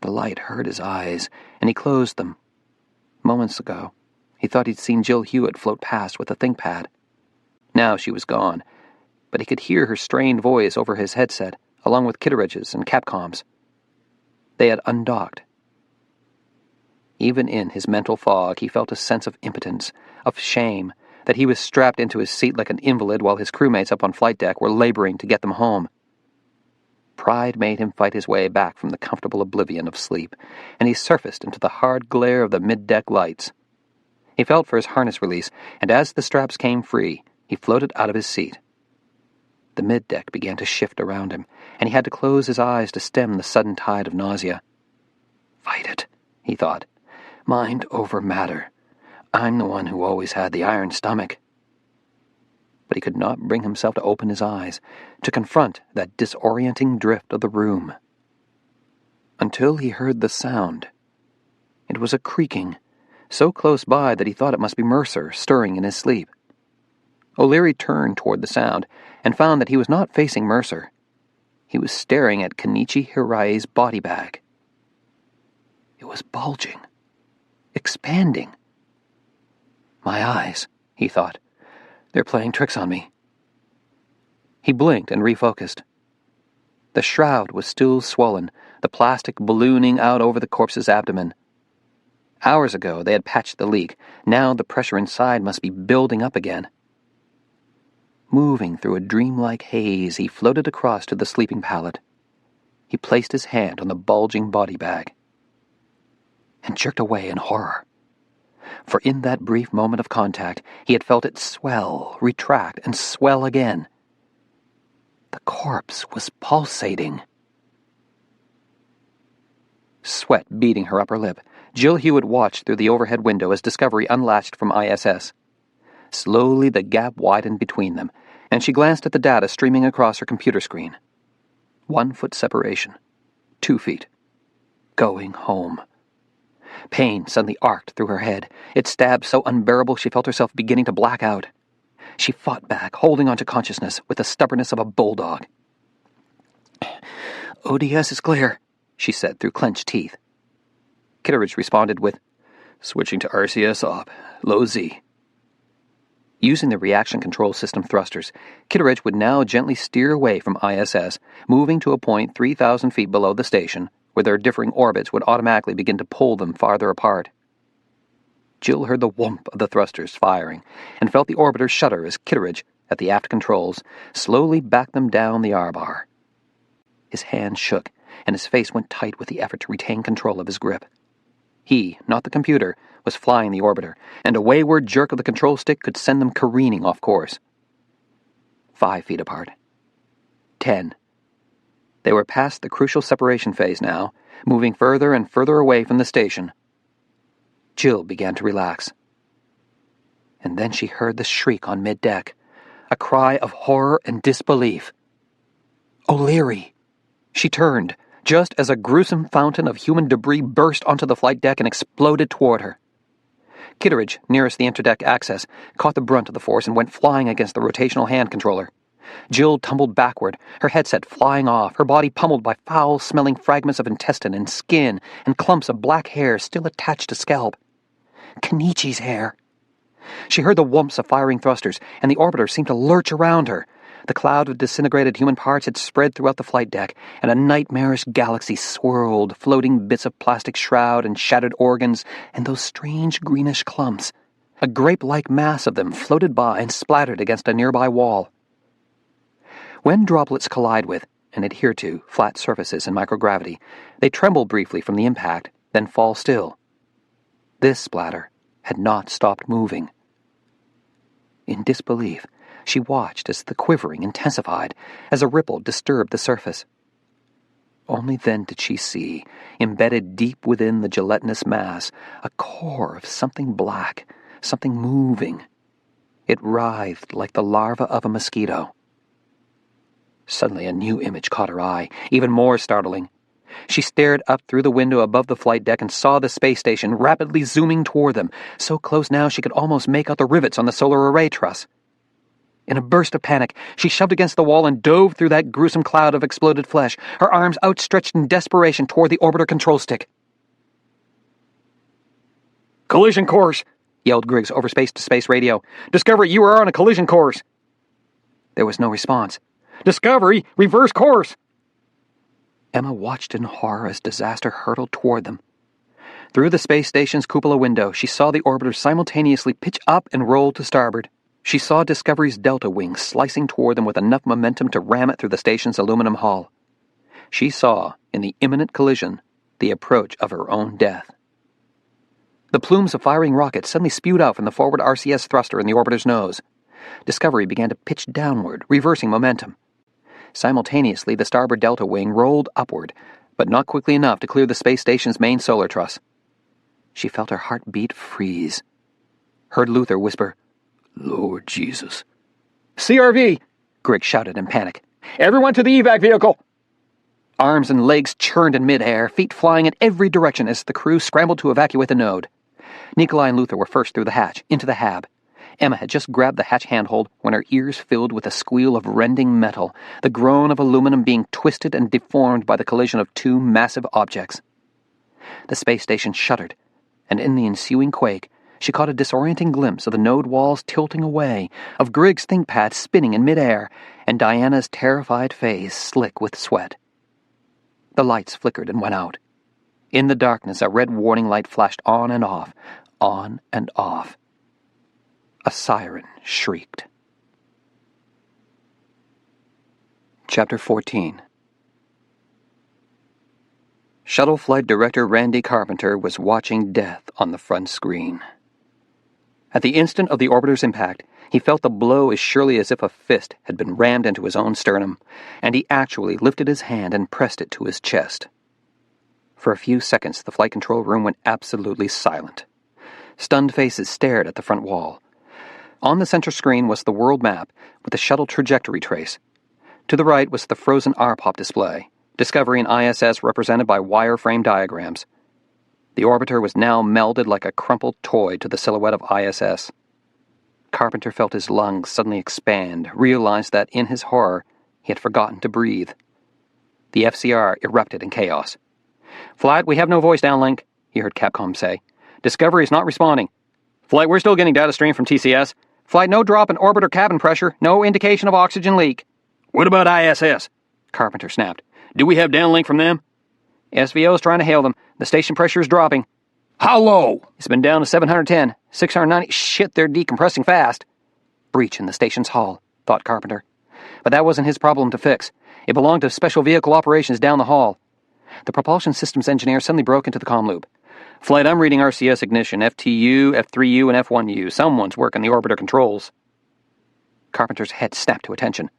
The light hurt his eyes, and he closed them. Moments ago, he thought he'd seen Jill Hewitt float past with a ThinkPad. Now she was gone, but he could hear her strained voice over his headset, along with Kitteridge's and Capcom's. They had undocked. Even in his mental fog, he felt a sense of impotence, of shame, that he was strapped into his seat like an invalid while his crewmates up on flight deck were laboring to get them home. Pride made him fight his way back from the comfortable oblivion of sleep, and he surfaced into the hard glare of the mid-deck lights. He felt for his harness release, and as the straps came free, he floated out of his seat. The mid-deck began to shift around him, and he had to close his eyes to stem the sudden tide of nausea. Fight it, he thought. Mind over matter. I'm the one who always had the iron stomach. But he could not bring himself to open his eyes, to confront that disorienting drift of the room. Until he heard the sound. It was a creaking, so close by that he thought it must be Mercer stirring in his sleep. O'Leary turned toward the sound and found that he was not facing Mercer. He was staring at Kenichi Hirai's body bag. It was bulging, expanding. My eyes, he thought. They're playing tricks on me. He blinked and refocused. The shroud was still swollen, the plastic ballooning out over the corpse's abdomen. Hours ago they had patched the leak. Now the pressure inside must be building up again. Moving through a dreamlike haze, he floated across to the sleeping pallet. He placed his hand on the bulging body bag and jerked away in horror. For in that brief moment of contact, he had felt it swell, retract, and swell again. The corpse was pulsating. Sweat beading her upper lip, Jill Hewitt watched through the overhead window as Discovery unlatched from ISS. Slowly the gap widened between them, and she glanced at the data streaming across her computer screen. 1 foot separation. 2 feet. Going home. Pain suddenly arced through her head. It stabbed so unbearable she felt herself beginning to black out. She fought back, holding on to consciousness with the stubbornness of a bulldog. ODS is clear, she said through clenched teeth. Kitteridge responded with, switching to RCS op, low Z. Using the reaction control system thrusters, Kitteridge would now gently steer away from ISS, moving to a point 3,000 feet below the station, where their differing orbits would automatically begin to pull them farther apart. Jill heard the whoomp of the thrusters firing, and felt the orbiter shudder as Kitteridge, at the aft controls, slowly backed them down the R-bar. His hand shook, and his face went tight with the effort to retain control of his grip. He, not the computer, was flying the orbiter, and a wayward jerk of the control stick could send them careening off course. 5 feet apart. 10. They were past the crucial separation phase now, moving further and further away from the station. Jill began to relax. And then she heard the shriek on mid-deck, a cry of horror and disbelief. O'Leary! She turned, just as a gruesome fountain of human debris burst onto the flight deck and exploded toward her. Kitteridge, nearest the interdeck access, caught the brunt of the force and went flying against the rotational hand controller. Jill tumbled backward, her headset flying off, her body pummeled by foul-smelling fragments of intestine and skin and clumps of black hair still attached to scalp. Kenichi's hair. She heard the whumps of firing thrusters, and the orbiter seemed to lurch around her. The cloud of disintegrated human parts had spread throughout the flight deck, and a nightmarish galaxy swirled, floating bits of plastic shroud and shattered organs and those strange greenish clumps. A grape-like mass of them floated by and splattered against a nearby wall. When droplets collide with, and adhere to, flat surfaces in microgravity, they tremble briefly from the impact, then fall still. This splatter had not stopped moving. In disbelief, she watched as the quivering intensified, as a ripple disturbed the surface. Only then did she see, embedded deep within the gelatinous mass, a core of something black, something moving. It writhed like the larva of a mosquito. Suddenly a new image caught her eye, even more startling. She stared up through the window above the flight deck and saw the space station rapidly zooming toward them, so close now she could almost make out the rivets on the solar array truss. In a burst of panic, she shoved against the wall and dove through that gruesome cloud of exploded flesh, her arms outstretched in desperation toward the orbiter control stick. "Collision course!" yelled Griggs over space-to-space radio. "Discovery, you are on a collision course!" There was no response. "Discovery, reverse course!" Emma watched in horror as disaster hurtled toward them. Through the space station's cupola window, she saw the orbiter simultaneously pitch up and roll to starboard. She saw Discovery's delta wing slicing toward them with enough momentum to ram it through the station's aluminum hull. She saw, in the imminent collision, the approach of her own death. The plumes of firing rockets suddenly spewed out from the forward RCS thruster in the orbiter's nose. Discovery began to pitch downward, reversing momentum. Simultaneously, the starboard delta wing rolled upward, but not quickly enough to clear the space station's main solar truss. She felt her heartbeat freeze. Heard Luther whisper, "Lord Jesus." "CRV!" Griggs shouted in panic. "Everyone to the evac vehicle!" Arms and legs churned in midair, feet flying in every direction as the crew scrambled to evacuate the node. Nikolai and Luther were first through the hatch, into the hab. Emma had just grabbed the hatch handhold when her ears filled with a squeal of rending metal, the groan of aluminum being twisted and deformed by the collision of two massive objects. The space station shuddered, and in the ensuing quake, she caught a disorienting glimpse of the node walls tilting away, of Griggs' ThinkPad spinning in midair, and Diana's terrified face slick with sweat. The lights flickered and went out. In the darkness, a red warning light flashed on and off, on and off. A siren shrieked. Chapter 14. Shuttle Flight Director Randy Carpenter was watching death on the front screen. At the instant of the orbiter's impact, he felt the blow as surely as if a fist had been rammed into his own sternum, and he actually lifted his hand and pressed it to his chest. For a few seconds, the flight control room went absolutely silent. Stunned faces stared at the front wall. On the center screen was the world map with the shuttle trajectory trace. To the right was the frozen RPOP display, Discovery and ISS represented by wireframe diagrams. The orbiter was now melded like a crumpled toy to the silhouette of ISS. Carpenter felt his lungs suddenly expand, realized that in his horror he had forgotten to breathe. The FCR erupted in chaos. "Flight, we have no voice downlink," he heard Capcom say. "Discovery is not responding." "Flight, we're still getting data stream from TCS." "Flight, no drop in orbiter cabin pressure, no indication of oxygen leak." "What about ISS?" Carpenter snapped. "Do we have downlink from them?" "SVO is trying to hail them. The station pressure is dropping." "How low?" "It's been down to 710, 690. Shit, they're decompressing fast." Breach in the station's hull, thought Carpenter. But that wasn't his problem to fix. It belonged to special vehicle operations down the hall. The propulsion systems engineer suddenly broke into the comm loop. "Flight, I'm reading RCS ignition, FTU, F3U, and F1U. Someone's working the orbiter controls." Carpenter's head snapped to attention.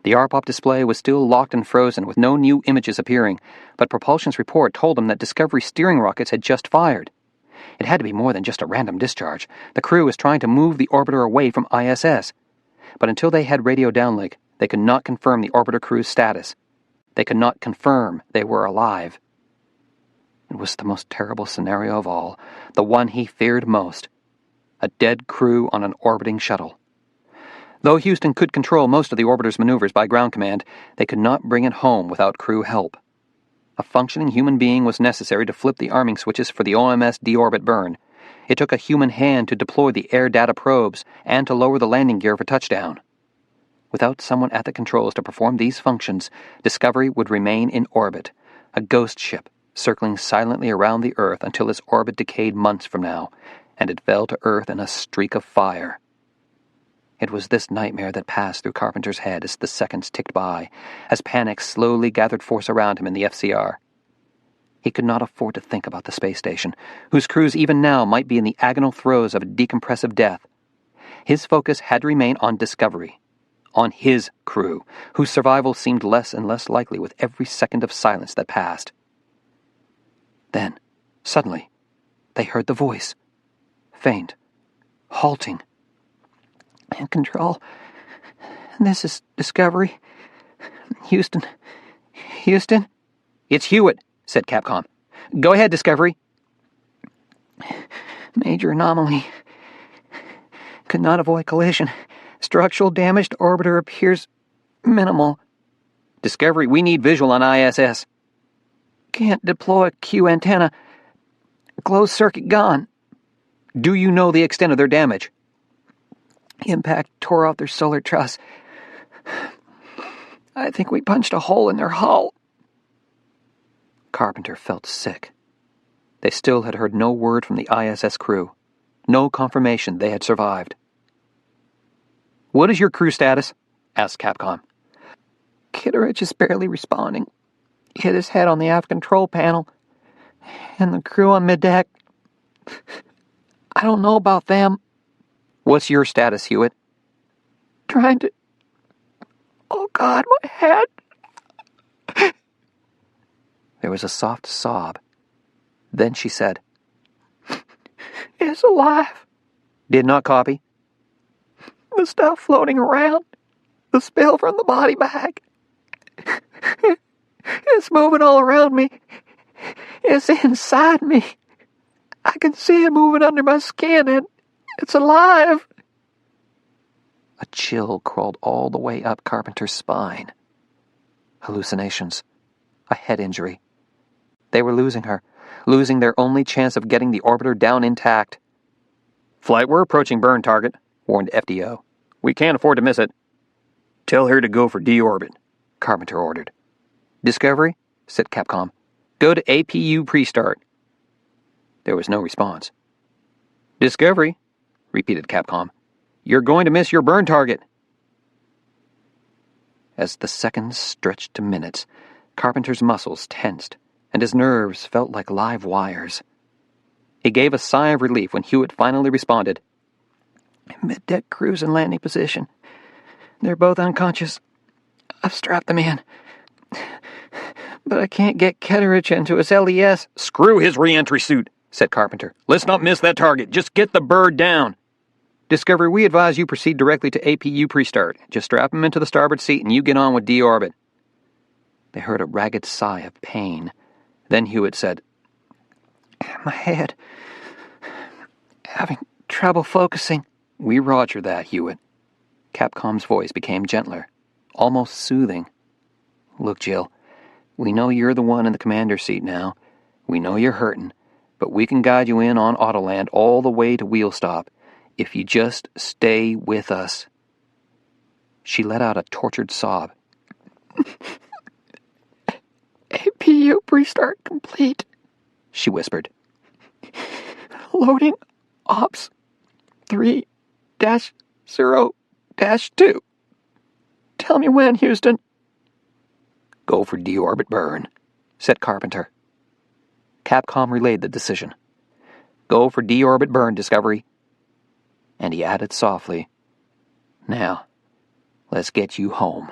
The RPOP display was still locked and frozen with no new images appearing, but propulsion's report told him that Discovery steering rockets had just fired. It had to be more than just a random discharge. The crew was trying to move the orbiter away from ISS. But until they had radio downlink, they could not confirm the orbiter crew's status. They could not confirm they were alive. It was the most terrible scenario of all, the one he feared most. A dead crew on an orbiting shuttle. Though Houston could control most of the orbiter's maneuvers by ground command, they could not bring it home without crew help. A functioning human being was necessary to flip the arming switches for the OMS deorbit burn. It took a human hand to deploy the air data probes and to lower the landing gear for touchdown. Without someone at the controls to perform these functions, Discovery would remain in orbit, a ghost ship circling silently around the Earth until its orbit decayed months from now, and it fell to Earth in a streak of fire. It was this nightmare that passed through Carpenter's head as the seconds ticked by, as panic slowly gathered force around him in the FCR. He could not afford to think about the space station, whose crews even now might be in the agonal throes of a decompressive death. His focus had to remain on Discovery, on his crew, whose survival seemed less and less likely with every second of silence that passed. Then, suddenly, they heard the voice. Faint, halting. "In control. This is Discovery. Houston. Houston?" "It's Hewitt," said Capcom. "Go ahead, Discovery." "Major anomaly. Could not avoid collision. Structural damage to orbiter appears minimal." "Discovery, we need visual on ISS." "Can't deploy Q antenna. Closed circuit gone." "Do you know the extent of their damage?" "Impact tore off their solar truss. I think we punched a hole in their hull." Carpenter felt sick. They still had heard no word from the ISS crew, no confirmation they had survived. "What is your crew status?" asked Capcom. "Kitteridge is barely responding. Hit his head on the aft control panel. And the crew on middeck. I don't know about them." "What's your status, Hewitt?" "Trying to... Oh, God, my head." There was a soft sob. Then she said, "It's alive." "Did not copy." "The stuff floating around. The spill from the body bag. It's moving all around me. It's inside me. I can see it moving under my skin, and it's alive." A chill crawled all the way up Carpenter's spine. Hallucinations. A head injury. They were losing her, losing their only chance of getting the orbiter down intact. "Flight, we're approaching burn target," warned FDO. "We can't afford to miss it." "Tell her to go for deorbit," Carpenter ordered. "Discovery," said Capcom. "Go to APU pre-start." There was no response. "Discovery," repeated Capcom. "You're going to miss your burn target." As the seconds stretched to minutes, Carpenter's muscles tensed, and his nerves felt like live wires. He gave a sigh of relief when Hewitt finally responded. "Middeck crew's in landing position. They're both unconscious. I've strapped them in. But I can't get Kitteridge into his LES." "Screw his re-entry suit," said Carpenter. "Let's not miss that target. Just get the bird down." "Discovery, we advise you proceed directly to APU pre-start. Just strap him into the starboard seat and you get on with deorbit." They heard a ragged sigh of pain. Then Hewitt said, "My head. Having trouble focusing." "We roger that, Hewitt." Capcom's voice became gentler, almost soothing. "Look, Jill, we know you're the one in the commander's seat now. We know you're hurting, but we can guide you in on Autoland all the way to wheel stop, if you just stay with us." She let out a tortured sob. "APU pre-start complete," she whispered. "Loading ops 3-0-2. Tell me when, Houston." "Go for deorbit burn," said Carpenter. Capcom relayed the decision. "Go for deorbit burn, Discovery." And he added softly, "Now, let's get you home."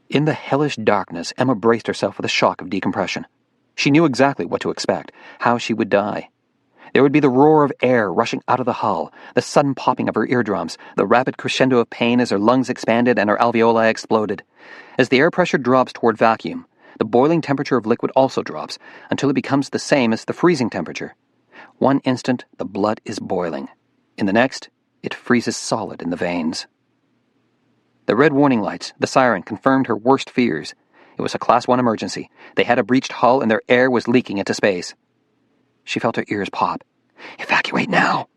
In the hellish darkness, Emma braced herself for the shock of decompression. She knew exactly what to expect, how she would die. There would be the roar of air rushing out of the hull, the sudden popping of her eardrums, the rapid crescendo of pain as her lungs expanded and her alveoli exploded. As the air pressure drops toward vacuum, the boiling temperature of liquid also drops until it becomes the same as the freezing temperature. One instant, the blood is boiling. In the next, it freezes solid in the veins. The red warning lights, the siren, confirmed her worst fears. It was a Class 1 emergency. They had a breached hull and their air was leaking into space. She felt her ears pop. Evacuate now!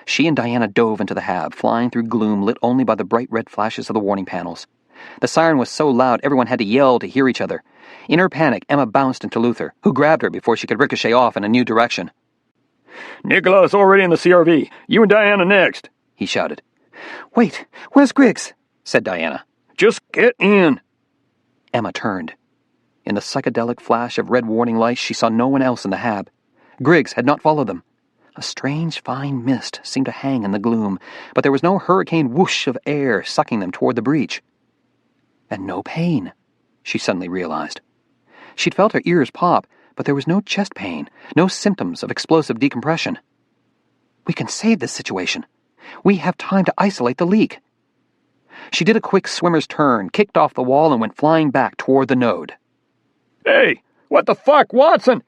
She and Diana dove into the hab, flying through gloom lit only by the bright red flashes of the warning panels. The siren was so loud everyone had to yell to hear each other. In her panic, Emma bounced into Luther, who grabbed her before she could ricochet off in a new direction. Nicola is already in the CRV. You and Diana next, he shouted. Wait, where's Griggs? Said Diana. Just get in. Emma turned. In the psychedelic flash of red warning lights, she saw no one else in the hab. Griggs had not followed them. A strange fine mist seemed to hang in the gloom, but there was no hurricane whoosh of air sucking them toward the breach. And no pain, she suddenly realized. She'd felt her ears pop, but there was no chest pain, no symptoms of explosive decompression. We can save this situation. We have time to isolate the leak. She did a quick swimmer's turn, kicked off the wall, and went flying back toward the node. Hey, what the fuck, Watson?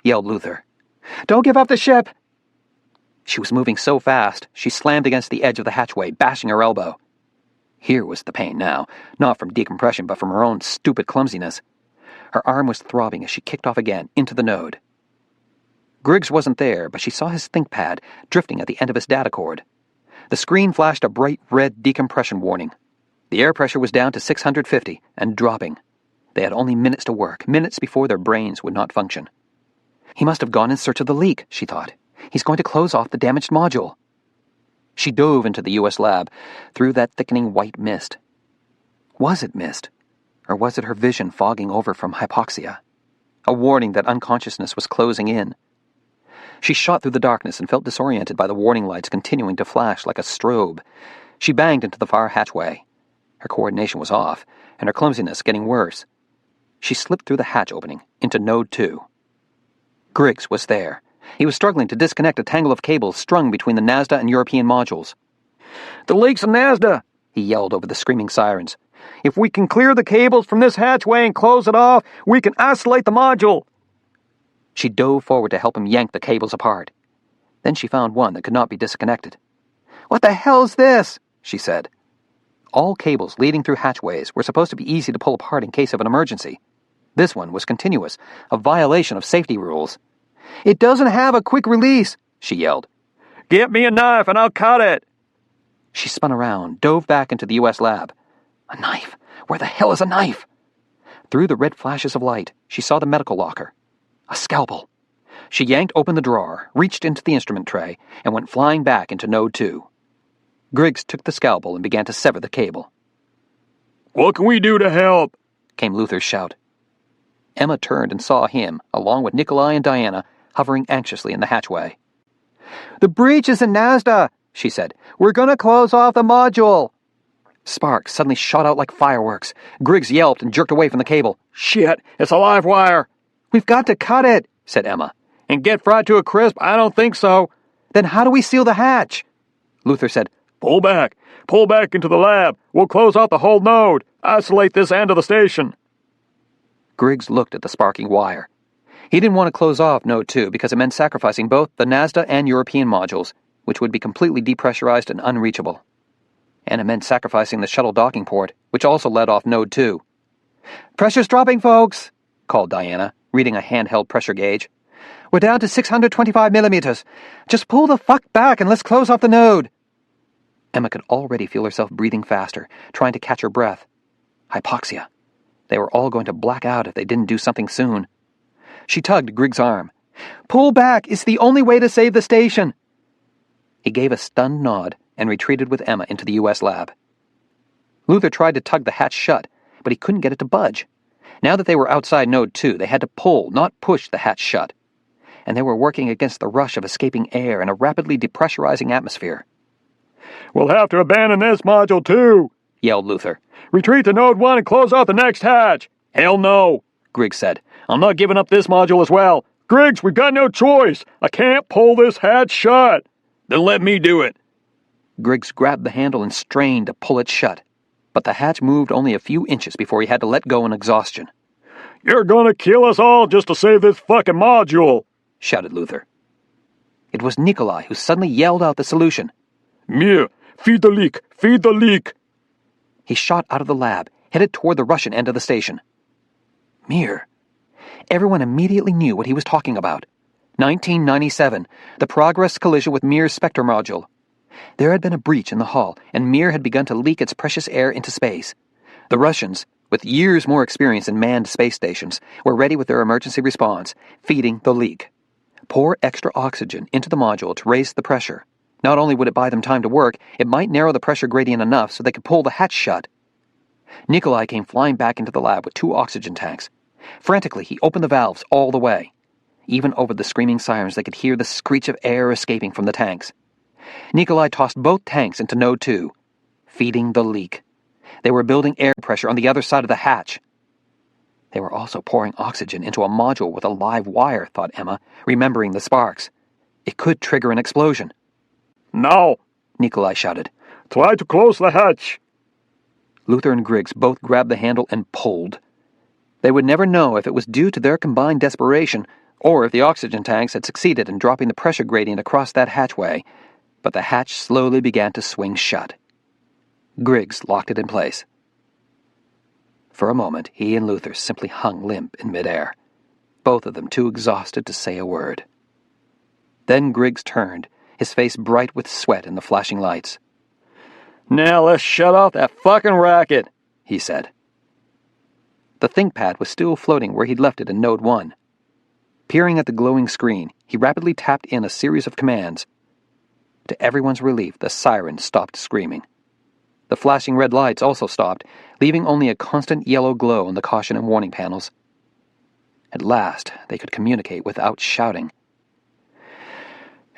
Yelled Luther. Don't give up the ship! She was moving so fast, she slammed against the edge of the hatchway, bashing her elbow. Here was the pain now, not from decompression, but from her own stupid clumsiness. Her arm was throbbing as she kicked off again, into the node. Griggs wasn't there, but she saw his ThinkPad drifting at the end of his data cord. The screen flashed a bright red decompression warning. The air pressure was down to 650 and dropping. They had only minutes to work, minutes before their brains would not function. He must have gone in search of the leak, she thought. He's going to close off the damaged module. She dove into the U.S. lab, through that thickening white mist. Was it mist? Or was it her vision fogging over from hypoxia? A warning that unconsciousness was closing in. She shot through the darkness and felt disoriented by the warning lights continuing to flash like a strobe. She banged into the far hatchway. Her coordination was off, and her clumsiness getting worse. She slipped through the hatch opening, into Node 2. Griggs was there. He was struggling to disconnect a tangle of cables strung between the NASDA and European modules. The leak's in NASDA, he yelled over the screaming sirens. If we can clear the cables from this hatchway and close it off, we can isolate the module. She dove forward to help him yank the cables apart. Then she found one that could not be disconnected. What the hell's this? She said. All cables leading through hatchways were supposed to be easy to pull apart in case of an emergency. This one was continuous, a violation of safety rules. It doesn't have a quick release, she yelled. Get me a knife and I'll cut it. She spun around, dove back into the U.S. lab. A knife? Where the hell is a knife? Through the red flashes of light, she saw the medical locker. A scalpel. She yanked open the drawer, reached into the instrument tray, and went flying back into Node 2. Griggs took the scalpel and began to sever the cable. What can we do to help? Came Luther's shout. Emma turned and saw him, along with Nikolai and Diana, hovering anxiously in the hatchway. The breach is in NASDA, she said. We're going to close off the module. Sparks suddenly shot out like fireworks. Griggs yelped and jerked away from the cable. Shit, it's a live wire. We've got to cut it, said Emma. And get fried to a crisp? I don't think so. Then how do we seal the hatch? Luther said, Pull back into the lab. We'll close off the whole node. Isolate this end of the station. Griggs looked at the sparking wire. He didn't want to close off Node 2 because it meant sacrificing both the NASDA and European modules, which would be completely depressurized and unreachable. And it meant sacrificing the shuttle docking port, which also led off Node 2. Pressure's dropping, folks, called Diana, reading a handheld pressure gauge. We're down to 625 millimeters. Just pull the fuck back and let's close off the node. Emma could already feel herself breathing faster, trying to catch her breath. Hypoxia. They were all going to black out if they didn't do something soon. She tugged Griggs' arm. Pull back! It's the only way to save the station! He gave a stunned nod and retreated with Emma into the U.S. lab. Luther tried to tug the hatch shut, but he couldn't get it to budge. Now that they were outside Node 2, they had to pull, not push, the hatch shut. And they were working against the rush of escaping air in a rapidly depressurizing atmosphere. We'll have to abandon this module too, yelled Luther. Retreat to Node 1 and close off the next hatch. Hell no, Griggs said. I'm not giving up this module as well. Griggs, we got no choice. I can't pull this hatch shut. Then let me do it. Griggs grabbed the handle and strained to pull it shut, but the hatch moved only a few inches before he had to let go in exhaustion. You're gonna kill us all just to save this fucking module, shouted Luther. It was Nikolai who suddenly yelled out the solution. Mir, feed the leak, feed the leak. He shot out of the lab, headed toward the Russian end of the station. Mir. Everyone immediately knew what he was talking about. 1997, the Progress collision with Mir's Spectre module. There had been a breach in the hull, and Mir had begun to leak its precious air into space. The Russians, with years more experience in manned space stations, were ready with their emergency response, feeding the leak. Pour extra oxygen into the module to raise the pressure. Not only would it buy them time to work, it might narrow the pressure gradient enough so they could pull the hatch shut. Nikolai came flying back into the lab with 2 oxygen tanks. Frantically, he opened the valves all the way. Even over the screaming sirens, they could hear the screech of air escaping from the tanks. Nikolai tossed both tanks into Node 2, feeding the leak. They were building air pressure on the other side of the hatch. They were also pouring oxygen into a module with a live wire, thought Emma, remembering the sparks. It could trigger an explosion. Now, Nikolai shouted. Try to close the hatch. Luther and Griggs both grabbed the handle and pulled. They would never know if it was due to their combined desperation or if the oxygen tanks had succeeded in dropping the pressure gradient across that hatchway, but the hatch slowly began to swing shut. Griggs locked it in place. For a moment, he and Luther simply hung limp in midair, both of them too exhausted to say a word. Then Griggs turned, his face bright with sweat in the flashing lights. Now let's shut off that fucking racket, he said. The ThinkPad was still floating where he'd left it in Node 1. Peering at the glowing screen, he rapidly tapped in a series of commands. To everyone's relief, the siren stopped screaming. The flashing red lights also stopped, leaving only a constant yellow glow on the caution and warning panels. At last, they could communicate without shouting.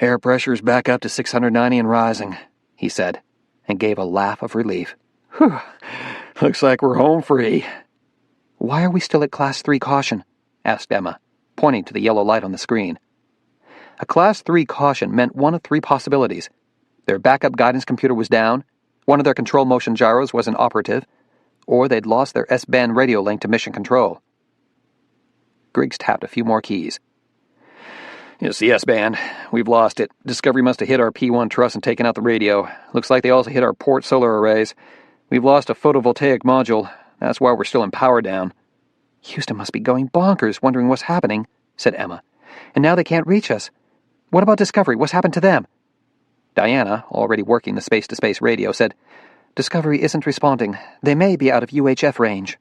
Air pressure is back up to 690 and rising, he said, and gave a laugh of relief. Whew, looks like we're home free. Why are we still at Class 3 caution? Asked Emma, pointing to the yellow light on the screen. A Class 3 caution meant one of 3 possibilities. Their backup guidance computer was down, one of their control motion gyros was inoperative, or they'd lost their S-band radio link to mission control. Griggs tapped a few more keys. It's the S-band. We've lost it. Discovery must have hit our P1 truss and taken out the radio. Looks like they also hit our port solar arrays. We've lost a photovoltaic module. That's why we're still in power down. Houston must be going bonkers, wondering what's happening, said Emma. And now they can't reach us. What about Discovery? What's happened to them? Diana, already working the space-to-space radio, said, Discovery isn't responding. They may be out of UHF range.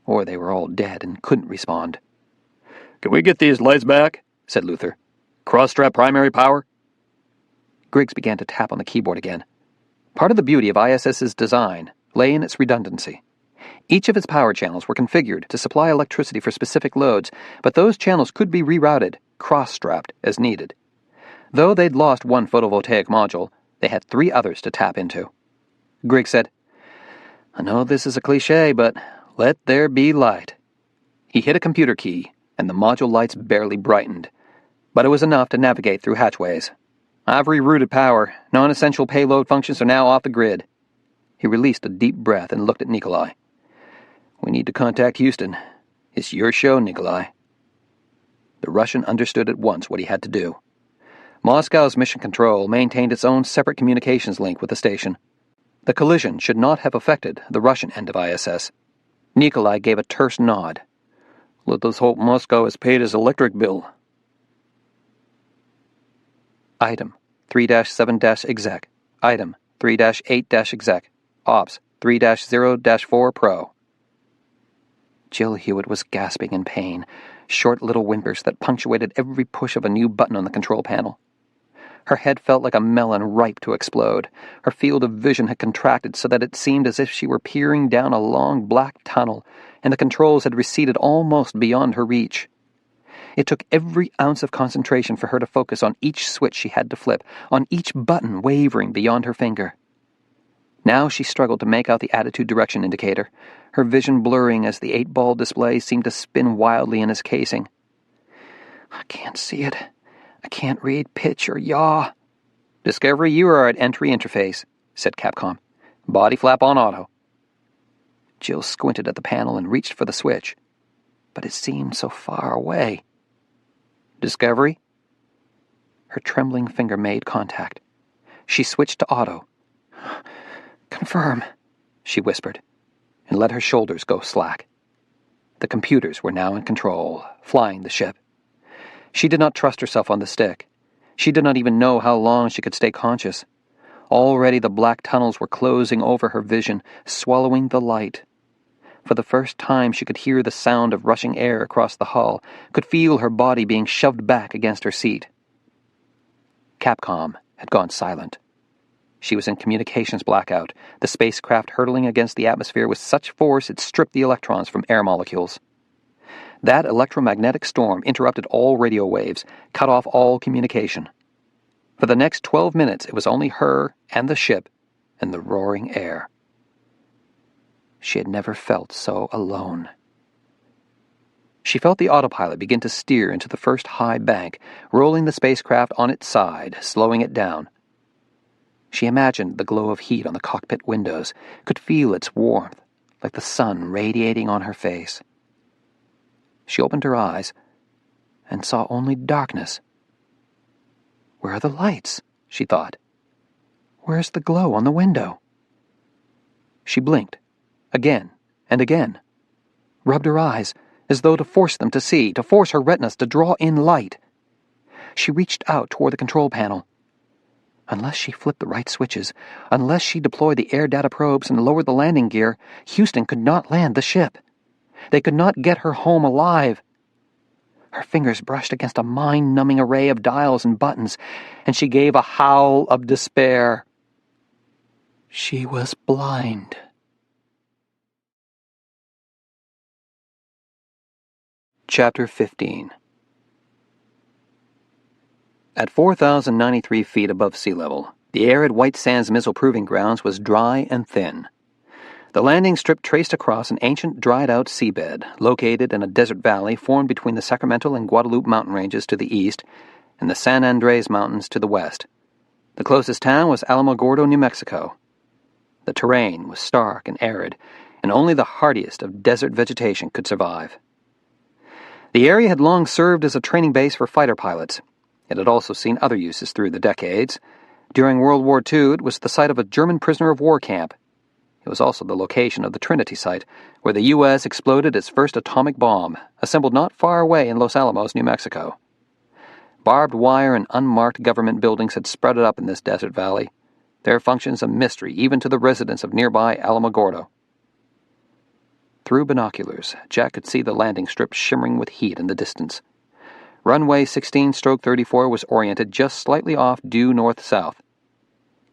Or they were all dead and couldn't respond. Can we get these lights back? Said Luther. Cross-strap primary power? Griggs began to tap on the keyboard again. Part of the beauty of ISS's design lay in its redundancy. Each of its power channels were configured to supply electricity for specific loads, but those channels could be rerouted, cross-strapped, as needed. Though they'd lost one photovoltaic module, they had 3 others to tap into. Griggs said, I know this is a cliché, but let there be light. He hit a computer key, and the module lights barely brightened, but it was enough to navigate through hatchways. I've rerouted power. Non-essential payload functions are now off the grid. He released a deep breath and looked at Nikolai. We need to contact Houston. It's your show, Nikolai. The Russian understood at once what he had to do. Moscow's mission control maintained its own separate communications link with the station. The collision should not have affected the Russian end of ISS. Nikolai gave a terse nod. Let us hope Moscow has paid his electric bill. Item 3-7-exec. Item 3-8-exec. Ops 3-0-4 Pro. Jill Hewitt was gasping in pain, short little whimpers that punctuated every push of a new button on the control panel. Her head felt like a melon ripe to explode. Her field of vision had contracted so that it seemed as if she were peering down a long black tunnel, and the controls had receded almost beyond her reach. It took every ounce of concentration for her to focus on each switch she had to flip, on each button wavering beyond her finger. Now she struggled to make out the attitude direction indicator, her vision blurring as the 8-ball display seemed to spin wildly in its casing. I can't see it. I can't read pitch or yaw. Discovery, you are at entry interface, said Capcom. Body flap on auto. Jill squinted at the panel and reached for the switch, but it seemed so far away. Discovery? Her trembling finger made contact. She switched to auto. Confirm, she whispered, and let her shoulders go slack. The computers were now in control, flying the ship. She did not trust herself on the stick. She did not even know how long she could stay conscious. Already the black tunnels were closing over her vision, swallowing the light. For the first time she could hear the sound of rushing air across the hull, could feel her body being shoved back against her seat. Capcom had gone silent. She was in communications blackout, the spacecraft hurtling against the atmosphere with such force it stripped the electrons from air molecules. That electromagnetic storm interrupted all radio waves, cut off all communication. For the next 12 minutes it was only her and the ship and the roaring air. She had never felt so alone. She felt the autopilot begin to steer into the first high bank, rolling the spacecraft on its side, slowing it down. She imagined the glow of heat on the cockpit windows, could feel its warmth, like the sun radiating on her face. She opened her eyes and saw only darkness. Where are the lights? She thought. Where's the glow on the window? She blinked, again and again, rubbed her eyes as though to force them to see, to force her retinas to draw in light. She reached out toward the control panel. Unless she flipped the right switches, unless she deployed the air data probes and lowered the landing gear, Houston could not land the ship. They could not get her home alive. Her fingers brushed against a mind-numbing array of dials and buttons, and she gave a howl of despair. She was blind. Chapter 15. At 4,093 feet above sea level, the air at White Sands Missile Proving Grounds was dry and thin. The landing strip traced across an ancient dried-out seabed, located in a desert valley formed between the Sacramento and Guadalupe mountain ranges to the east and the San Andres Mountains to the west. The closest town was Alamogordo, New Mexico. The terrain was stark and arid, and only the hardiest of desert vegetation could survive. The area had long served as a training base for fighter pilots. It had also seen other uses through the decades. During World War II, it was the site of a German prisoner of war camp. It was also the location of the Trinity site, where the U.S. exploded its first atomic bomb, assembled not far away in Los Alamos, New Mexico. Barbed wire and unmarked government buildings had sprouted up in this desert valley, their functions a mystery even to the residents of nearby Alamogordo. Through binoculars, Jack could see the landing strip shimmering with heat in the distance. Runway 16-34 was oriented just slightly off due north-south.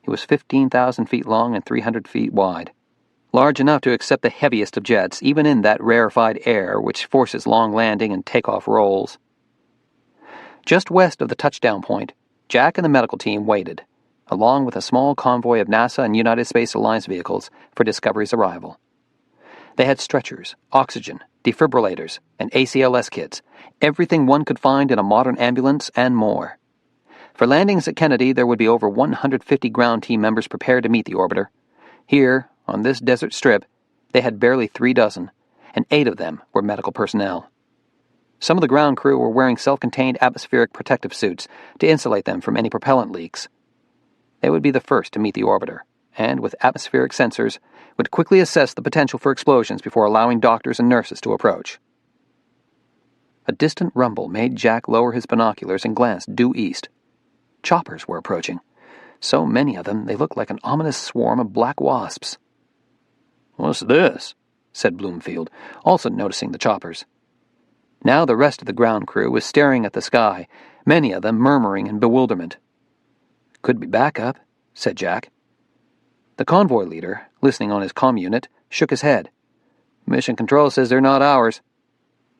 It was 15,000 feet long and 300 feet wide, large enough to accept the heaviest of jets, even in that rarefied air which forces long landing and takeoff rolls. Just west of the touchdown point, Jack and the medical team waited, along with a small convoy of NASA and United Space Alliance vehicles, for Discovery's arrival. They had stretchers, oxygen, defibrillators, and ACLS kits, everything one could find in a modern ambulance and more. For landings at Kennedy, there would be over 150 ground team members prepared to meet the orbiter. Here, on this desert strip, they had barely 3 dozen, and 8 of them were medical personnel. Some of the ground crew were wearing self-contained atmospheric protective suits to insulate them from any propellant leaks. They would be the first to meet the orbiter, and with atmospheric sensors, would quickly assess the potential for explosions before allowing doctors and nurses to approach. A distant rumble made Jack lower his binoculars and glance due east. Choppers were approaching. So many of them, they looked like an ominous swarm of black wasps. "What's this?" said Bloomfield, also noticing the choppers. Now the rest of the ground crew was staring at the sky, many of them murmuring in bewilderment. "Could be backup," said Jack. The convoy leader, listening on his comm unit, shook his head. "Mission Control says they're not ours."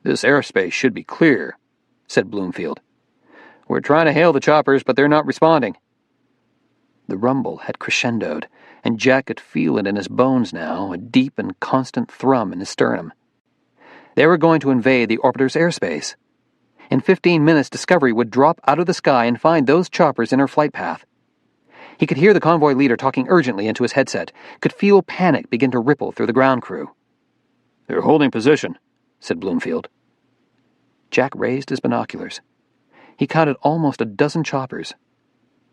"This airspace should be clear," said Bloomfield. "We're trying to hail the choppers, but they're not responding." The rumble had crescendoed, and Jack could feel it in his bones now, a deep and constant thrum in his sternum. They were going to invade the orbiter's airspace. In 15 minutes, Discovery would drop out of the sky and find those choppers in her flight path. He could hear the convoy leader talking urgently into his headset, could feel panic begin to ripple through the ground crew. "They're holding position," said Bloomfield. Jack raised his binoculars. He counted almost a dozen choppers.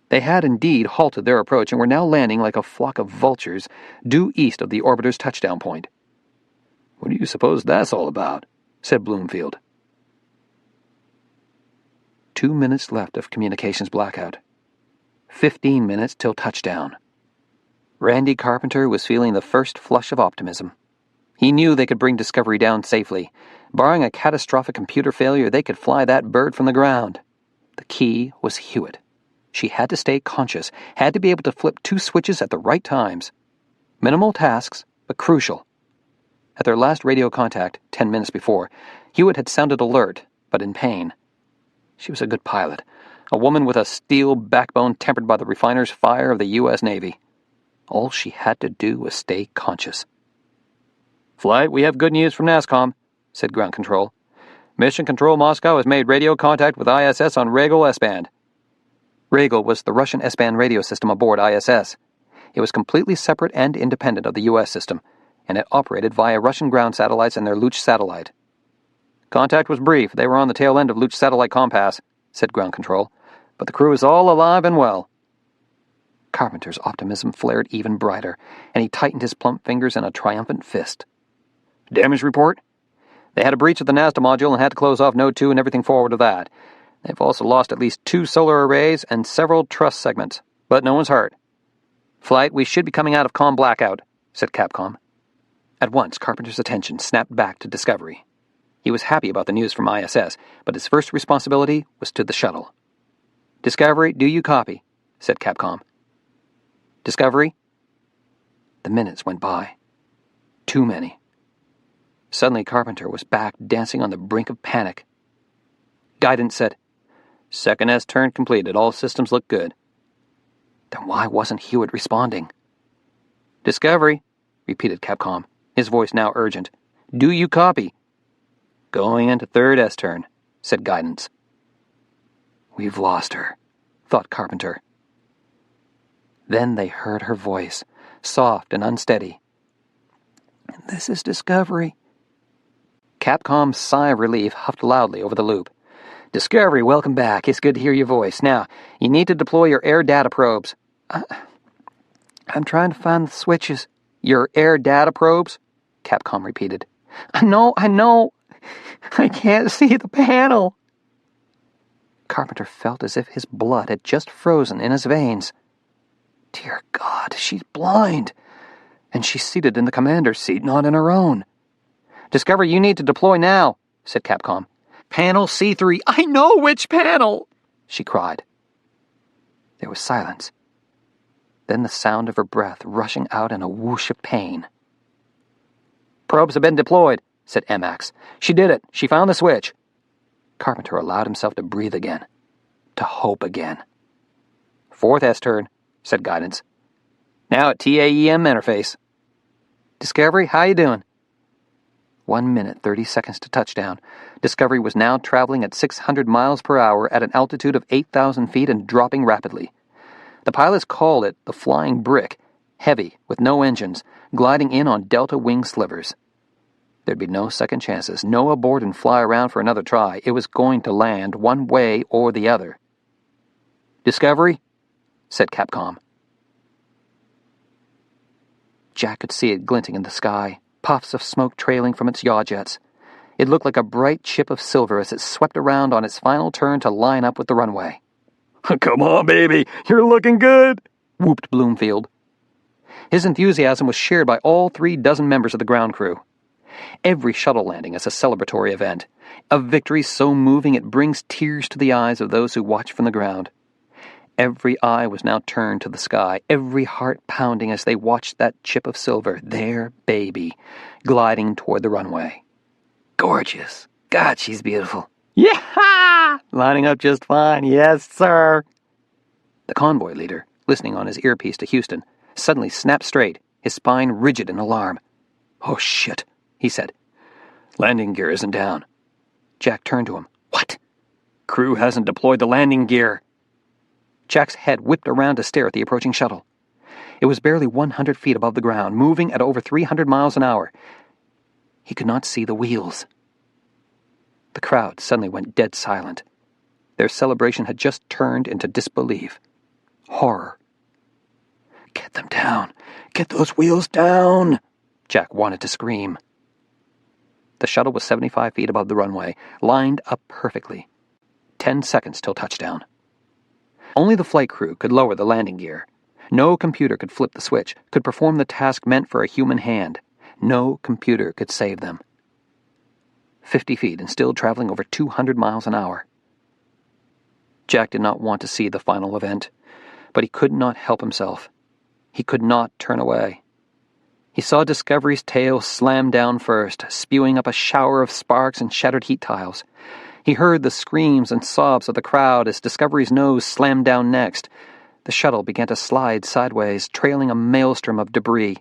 They had indeed halted their approach and were now landing like a flock of vultures due east of the orbiter's touchdown point. "What do you suppose that's all about?" said Bloomfield. 2 minutes left of communications blackout. 15 minutes till touchdown. Randy Carpenter was feeling the first flush of optimism. He knew they could bring Discovery down safely. Barring a catastrophic computer failure, they could fly that bird from the ground. The key was Hewitt. She had to stay conscious, had to be able to flip 2 switches at the right times. Minimal tasks, but crucial. At their last radio contact, 10 minutes before, Hewitt had sounded alert, but in pain. She was a good pilot, a woman with a steel backbone tempered by the refiner's fire of the U.S. Navy. All she had to do was stay conscious. "Flight, we have good news from NASCOM," said Ground Control. "Mission Control Moscow has made radio contact with ISS on Regal S-band." Regal was the Russian S-band radio system aboard ISS. It was completely separate and independent of the U.S. system, and it operated via Russian ground satellites and their Luch satellite. "Contact was brief. They were on the tail end of Luch satellite compass," said Ground Control. "But the crew is all alive and well." Carpenter's optimism flared even brighter, and he tightened his plump fingers in a triumphant fist. "Damage report? They had a breach of the NASA module and had to close off Node 2 and everything forward of that. They've also lost at least 2 solar arrays and several truss segments, but no one's hurt. Flight, we should be coming out of comm blackout," said Capcom. At once, Carpenter's attention snapped back to Discovery. He was happy about the news from ISS, but his first responsibility was to the shuttle. "Discovery, do you copy?" said Capcom. "Discovery?" The minutes went by. Too many. Suddenly, Carpenter was back dancing on the brink of panic. Guidance said, "Second S-turn completed. All systems look good." Then why wasn't Hewitt responding? "Discovery," repeated Capcom, his voice now urgent. "Do you copy?" "Going into third S-turn," said Guidance. We've lost her, thought Carpenter. Then they heard her voice, soft and unsteady. "This is Discovery." Capcom's sigh of relief huffed loudly over the loop. "Discovery, welcome back. It's good to hear your voice. Now, you need to deploy your air data probes." I'm trying to find the switches." "Your air data probes?" Capcom repeated. I know. I can't see the panel." Carpenter felt as if his blood had just frozen in his veins. Dear God, she's blind. And she's seated in the commander's seat, not in her own. "Discovery, you need to deploy now," said Capcom. "Panel C3. I know which panel!" she cried. There was silence. Then the sound of her breath rushing out in a whoosh of pain. "Probes have been deployed," said MX. "She did it. She found the switch." Carpenter allowed himself to breathe again, to hope again. "Fourth S-turn," said Guidance. "Now at TAEM interface." "Discovery, how you doing?" 1 minute, 30 seconds to touchdown. Discovery was now traveling at 600 miles per hour at an altitude of 8,000 feet and dropping rapidly. The pilots called it the Flying Brick, heavy, with no engines, gliding in on delta wing slivers. There'd be no second chances, no abort and fly around for another try. It was going to land one way or the other. "Discovery?" said Capcom. Jack could see it glinting in the sky, puffs of smoke trailing from its yaw jets. It looked like a bright chip of silver as it swept around on its final turn to line up with the runway. "Come on, baby, you're looking good," whooped Bloomfield. His enthusiasm was shared by all 36 members of the ground crew. Every shuttle landing is a celebratory event, a victory so moving it brings tears to the eyes of those who watch from the ground. Every eye was now turned to the sky, every heart pounding as they watched that chip of silver, their baby, gliding toward the runway. Gorgeous. God, she's beautiful. Yeah! Lining up just fine. Yes, sir. The convoy leader, listening on his earpiece to Houston, suddenly snapped straight, his spine rigid in alarm. "Oh, shit," he said. "Landing gear isn't down." Jack turned to him. "What?" Crew hasn't deployed the landing gear. Jack's head whipped around to stare at the approaching shuttle. It was barely 100 feet above the ground, moving at over 300 miles an hour. He could not see the wheels. The crowd suddenly went dead silent. Their celebration had just turned into disbelief. Horror. "Get them down! Get those wheels down!" Jack wanted to scream. The shuttle was 75 feet above the runway, lined up perfectly. 10 seconds till touchdown. Only the flight crew could lower the landing gear. No computer could flip the switch, could perform the task meant for a human hand. No computer could save them. 50 feet and still traveling over 200 miles an hour. Jack did not want to see the final event, but he could not help himself. He could not turn away. He saw Discovery's tail slam down first, spewing up a shower of sparks and shattered heat tiles. He heard the screams and sobs of the crowd as Discovery's nose slammed down next. The shuttle began to slide sideways, trailing a maelstrom of debris.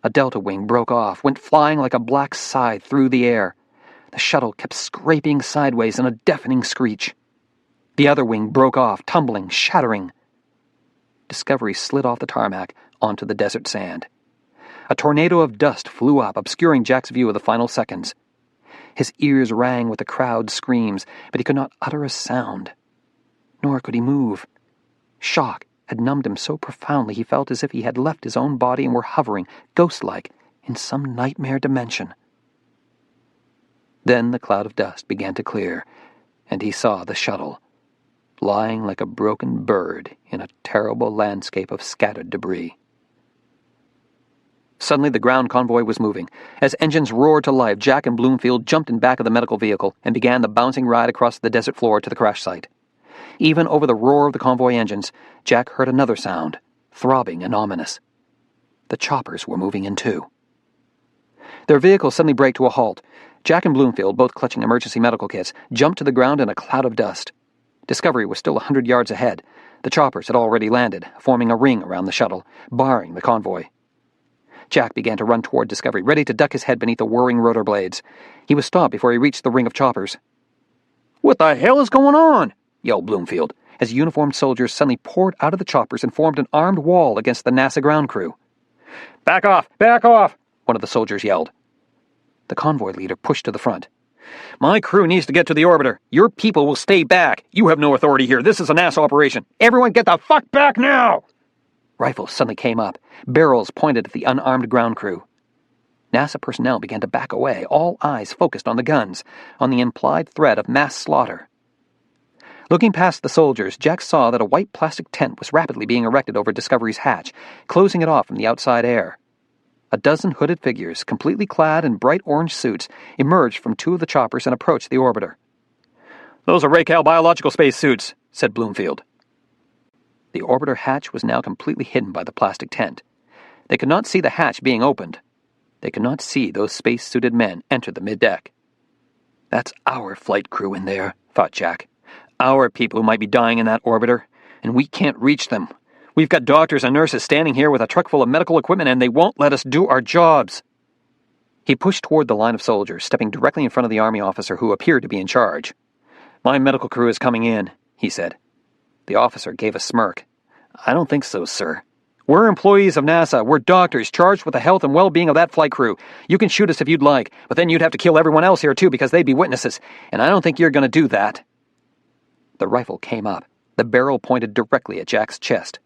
A delta wing broke off, went flying like a black scythe through the air. The shuttle kept scraping sideways in a deafening screech. The other wing broke off, tumbling, shattering. Discovery slid off the tarmac onto the desert sand. A tornado of dust flew up, obscuring Jack's view of the final seconds. His ears rang with the crowd's screams, but he could not utter a sound. Nor could he move. Shock had numbed him so profoundly he felt as if he had left his own body and were hovering, ghost-like, in some nightmare dimension. Then the cloud of dust began to clear, and he saw the shuttle, lying like a broken bird in a terrible landscape of scattered debris. Suddenly the ground convoy was moving. As engines roared to life, Jack and Bloomfield jumped in back of the medical vehicle and began the bouncing ride across the desert floor to the crash site. Even over the roar of the convoy engines, Jack heard another sound, throbbing and ominous. The choppers were moving in too. Their vehicle suddenly braked to a halt. Jack and Bloomfield, both clutching emergency medical kits, jumped to the ground in a cloud of dust. Discovery was still 100 yards ahead. The choppers had already landed, forming a ring around the shuttle, barring the convoy. Jack began to run toward Discovery, ready to duck his head beneath the whirring rotor blades. He was stopped before he reached the ring of choppers. "What the hell is going on?" yelled Bloomfield, as uniformed soldiers suddenly poured out of the choppers and formed an armed wall against the NASA ground crew. "Back off! Back off!" one of the soldiers yelled. The convoy leader pushed to the front. "My crew needs to get to the orbiter. Your people will stay back. You have no authority here. This is a NASA operation. Everyone get the fuck back now!" Rifles suddenly came up, barrels pointed at the unarmed ground crew. NASA personnel began to back away, all eyes focused on the guns, on the implied threat of mass slaughter. Looking past the soldiers, Jack saw that a white plastic tent was rapidly being erected over Discovery's hatch, closing it off from the outside air. A dozen hooded figures, completely clad in bright orange suits, emerged from two of the choppers and approached the orbiter. "Those are Raycal biological spacesuits," said Bloomfield. The orbiter hatch was now completely hidden by the plastic tent. They could not see the hatch being opened. They could not see those space-suited men enter the middeck. "That's our flight crew in there," thought Jack. "Our people who might be dying in that orbiter, and we can't reach them. We've got doctors and nurses standing here with a truck full of medical equipment, and they won't let us do our jobs." He pushed toward the line of soldiers, stepping directly in front of the Army officer who appeared to be in charge. "My medical crew is coming in," he said. The officer gave a smirk. "I don't think so, sir. We're employees of NASA. We're doctors charged with the health and well-being of that flight crew. You can shoot us if you'd like, but then you'd have to kill everyone else here too because they'd be witnesses, and I don't think you're going to do that." The rifle came up, the barrel pointed directly at Jack's chest.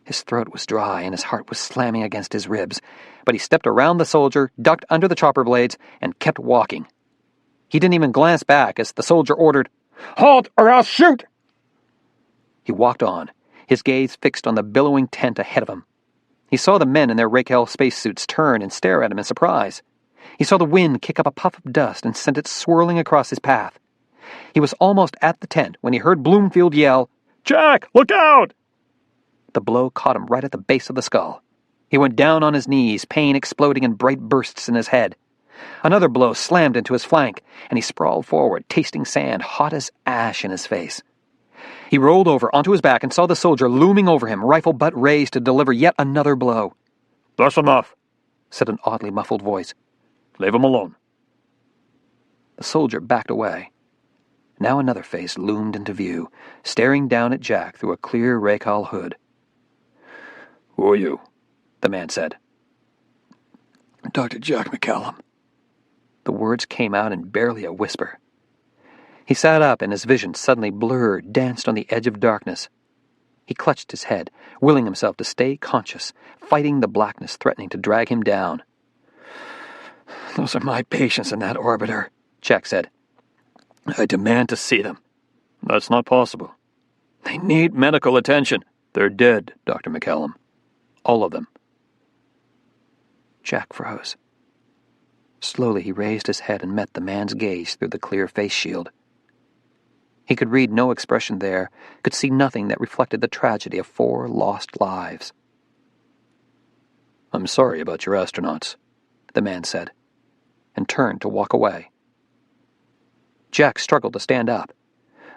His throat was dry and his heart was slamming against his ribs, but he stepped around the soldier, ducked under the chopper blades, and kept walking. He didn't even glance back as the soldier ordered, "Halt or I'll shoot!" He walked on, his gaze fixed on the billowing tent ahead of him. He saw the men in their Raycal spacesuits turn and stare at him in surprise. He saw the wind kick up a puff of dust and send it swirling across his path. He was almost at the tent when he heard Bloomfield yell, "Jack, look out!" The blow caught him right at the base of the skull. He went down on his knees, pain exploding in bright bursts in his head. Another blow slammed into his flank, and he sprawled forward, tasting sand hot as ash in his face. He rolled over onto his back and saw the soldier looming over him, rifle butt raised to deliver yet another blow. "That's enough," said an oddly muffled voice. "Leave him alone." The soldier backed away. Now another face loomed into view, staring down at Jack through a clear Raycall hood. "Who are you?" the man said. "Dr. Jack McCallum." The words came out in barely a whisper. He sat up and his vision suddenly blurred, danced on the edge of darkness. He clutched his head, willing himself to stay conscious, fighting the blackness threatening to drag him down. "Those are my patients in that orbiter," Jack said. "I demand to see them." "That's not possible." "They need medical attention." "They're dead, Dr. McCallum. All of them." Jack froze. Slowly he raised his head and met the man's gaze through the clear face shield. He could read no expression there, could see nothing that reflected the tragedy of 4 lost lives. "I'm sorry about your astronauts," the man said, and turned to walk away. Jack struggled to stand up.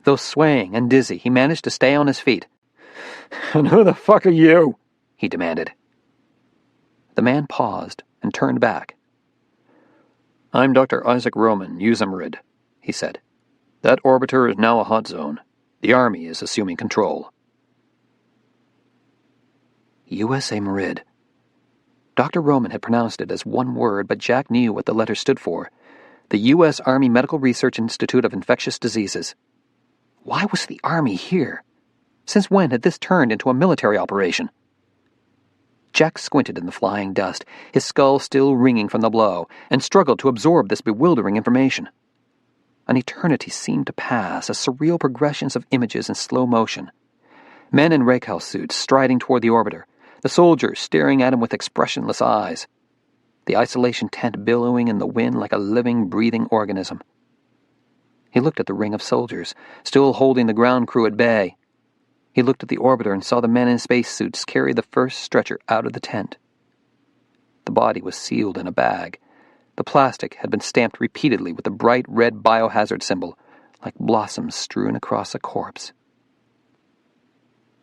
Though swaying and dizzy, he managed to stay on his feet. "And who the fuck are you?" he demanded. The man paused and turned back. "I'm Dr. Isaac Roman, USAMRID," he said. "That orbiter is now a hot zone. The Army is assuming control." USAMRID. Dr. Roman had pronounced it as one word, but Jack knew what the letter stood for. The U.S. Army Medical Research Institute of Infectious Diseases. Why was the Army here? Since when had this turned into a military operation? Jack squinted in the flying dust, his skull still ringing from the blow, and struggled to absorb this bewildering information. An eternity seemed to pass, as surreal progressions of images in slow motion. Men in Raycall suits striding toward the orbiter, the soldiers staring at him with expressionless eyes. The isolation tent billowing in the wind like a living, breathing organism. He looked at the ring of soldiers, still holding the ground crew at bay. He looked at the orbiter and saw the men in spacesuits carry the first stretcher out of the tent. The body was sealed in a bag. The plastic had been stamped repeatedly with the bright red biohazard symbol, like blossoms strewn across a corpse.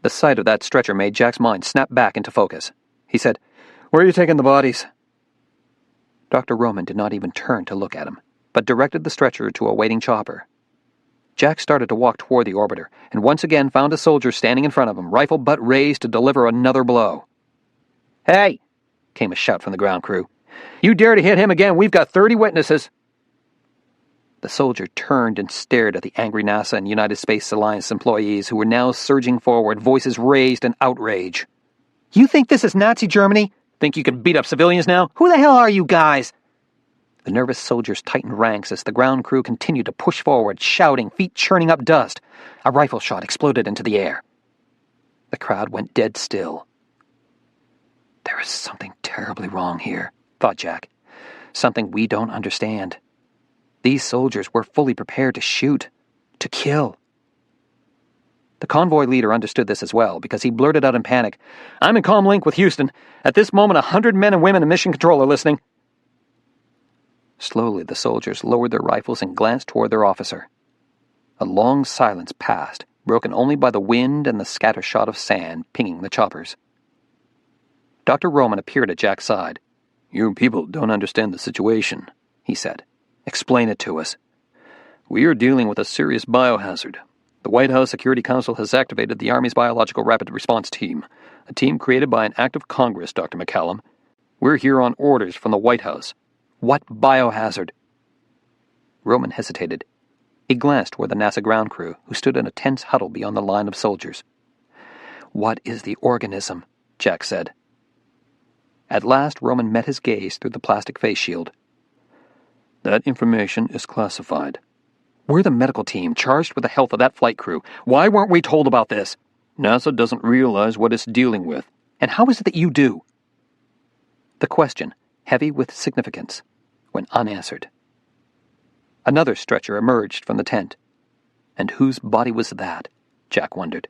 The sight of that stretcher made Jack's mind snap back into focus. He said, "Where are you taking the bodies?" Dr. Roman did not even turn to look at him, but directed the stretcher to a waiting chopper. Jack started to walk toward the orbiter, and once again found a soldier standing in front of him, rifle butt raised to deliver another blow. "Hey!" came a shout from the ground crew. "You dare to hit him again, we've got 30 witnesses!" The soldier turned and stared at the angry NASA and United Space Alliance employees who were now surging forward, voices raised in outrage. "You think this is Nazi Germany? Think you can beat up civilians now? Who the hell are you guys?" The nervous soldiers tightened ranks as the ground crew continued to push forward, shouting, feet churning up dust. A rifle shot exploded into the air. The crowd went dead still. There is something terribly wrong here, thought Jack. Something we don't understand. These soldiers were fully prepared to shoot, to kill. The convoy leader understood this as well, because he blurted out in panic, "I'm in comm link with Houston. At this moment, 100 men and women in mission control are listening." Slowly, the soldiers lowered their rifles and glanced toward their officer. A long silence passed, broken only by the wind and the scattershot of sand pinging the choppers. Dr. Roman appeared at Jack's side. "You people don't understand the situation," he said. "Explain it to us." "We are dealing with a serious biohazard. The White House Security Council has activated the Army's Biological Rapid Response Team, a team created by an act of Congress, Dr. McCallum. We're here on orders from the White House." "What biohazard?" Roman hesitated. He glanced toward the NASA ground crew, who stood in a tense huddle beyond the line of soldiers. "What is the organism?" Jack said. At last, Roman met his gaze through the plastic face shield. "That information is classified." "We're the medical team charged with the health of that flight crew. Why weren't we told about this?" "NASA doesn't realize what it's dealing with." "And how is it that you do?" The question, heavy with significance, went unanswered. Another stretcher emerged from the tent. And whose body was that? Jack wondered.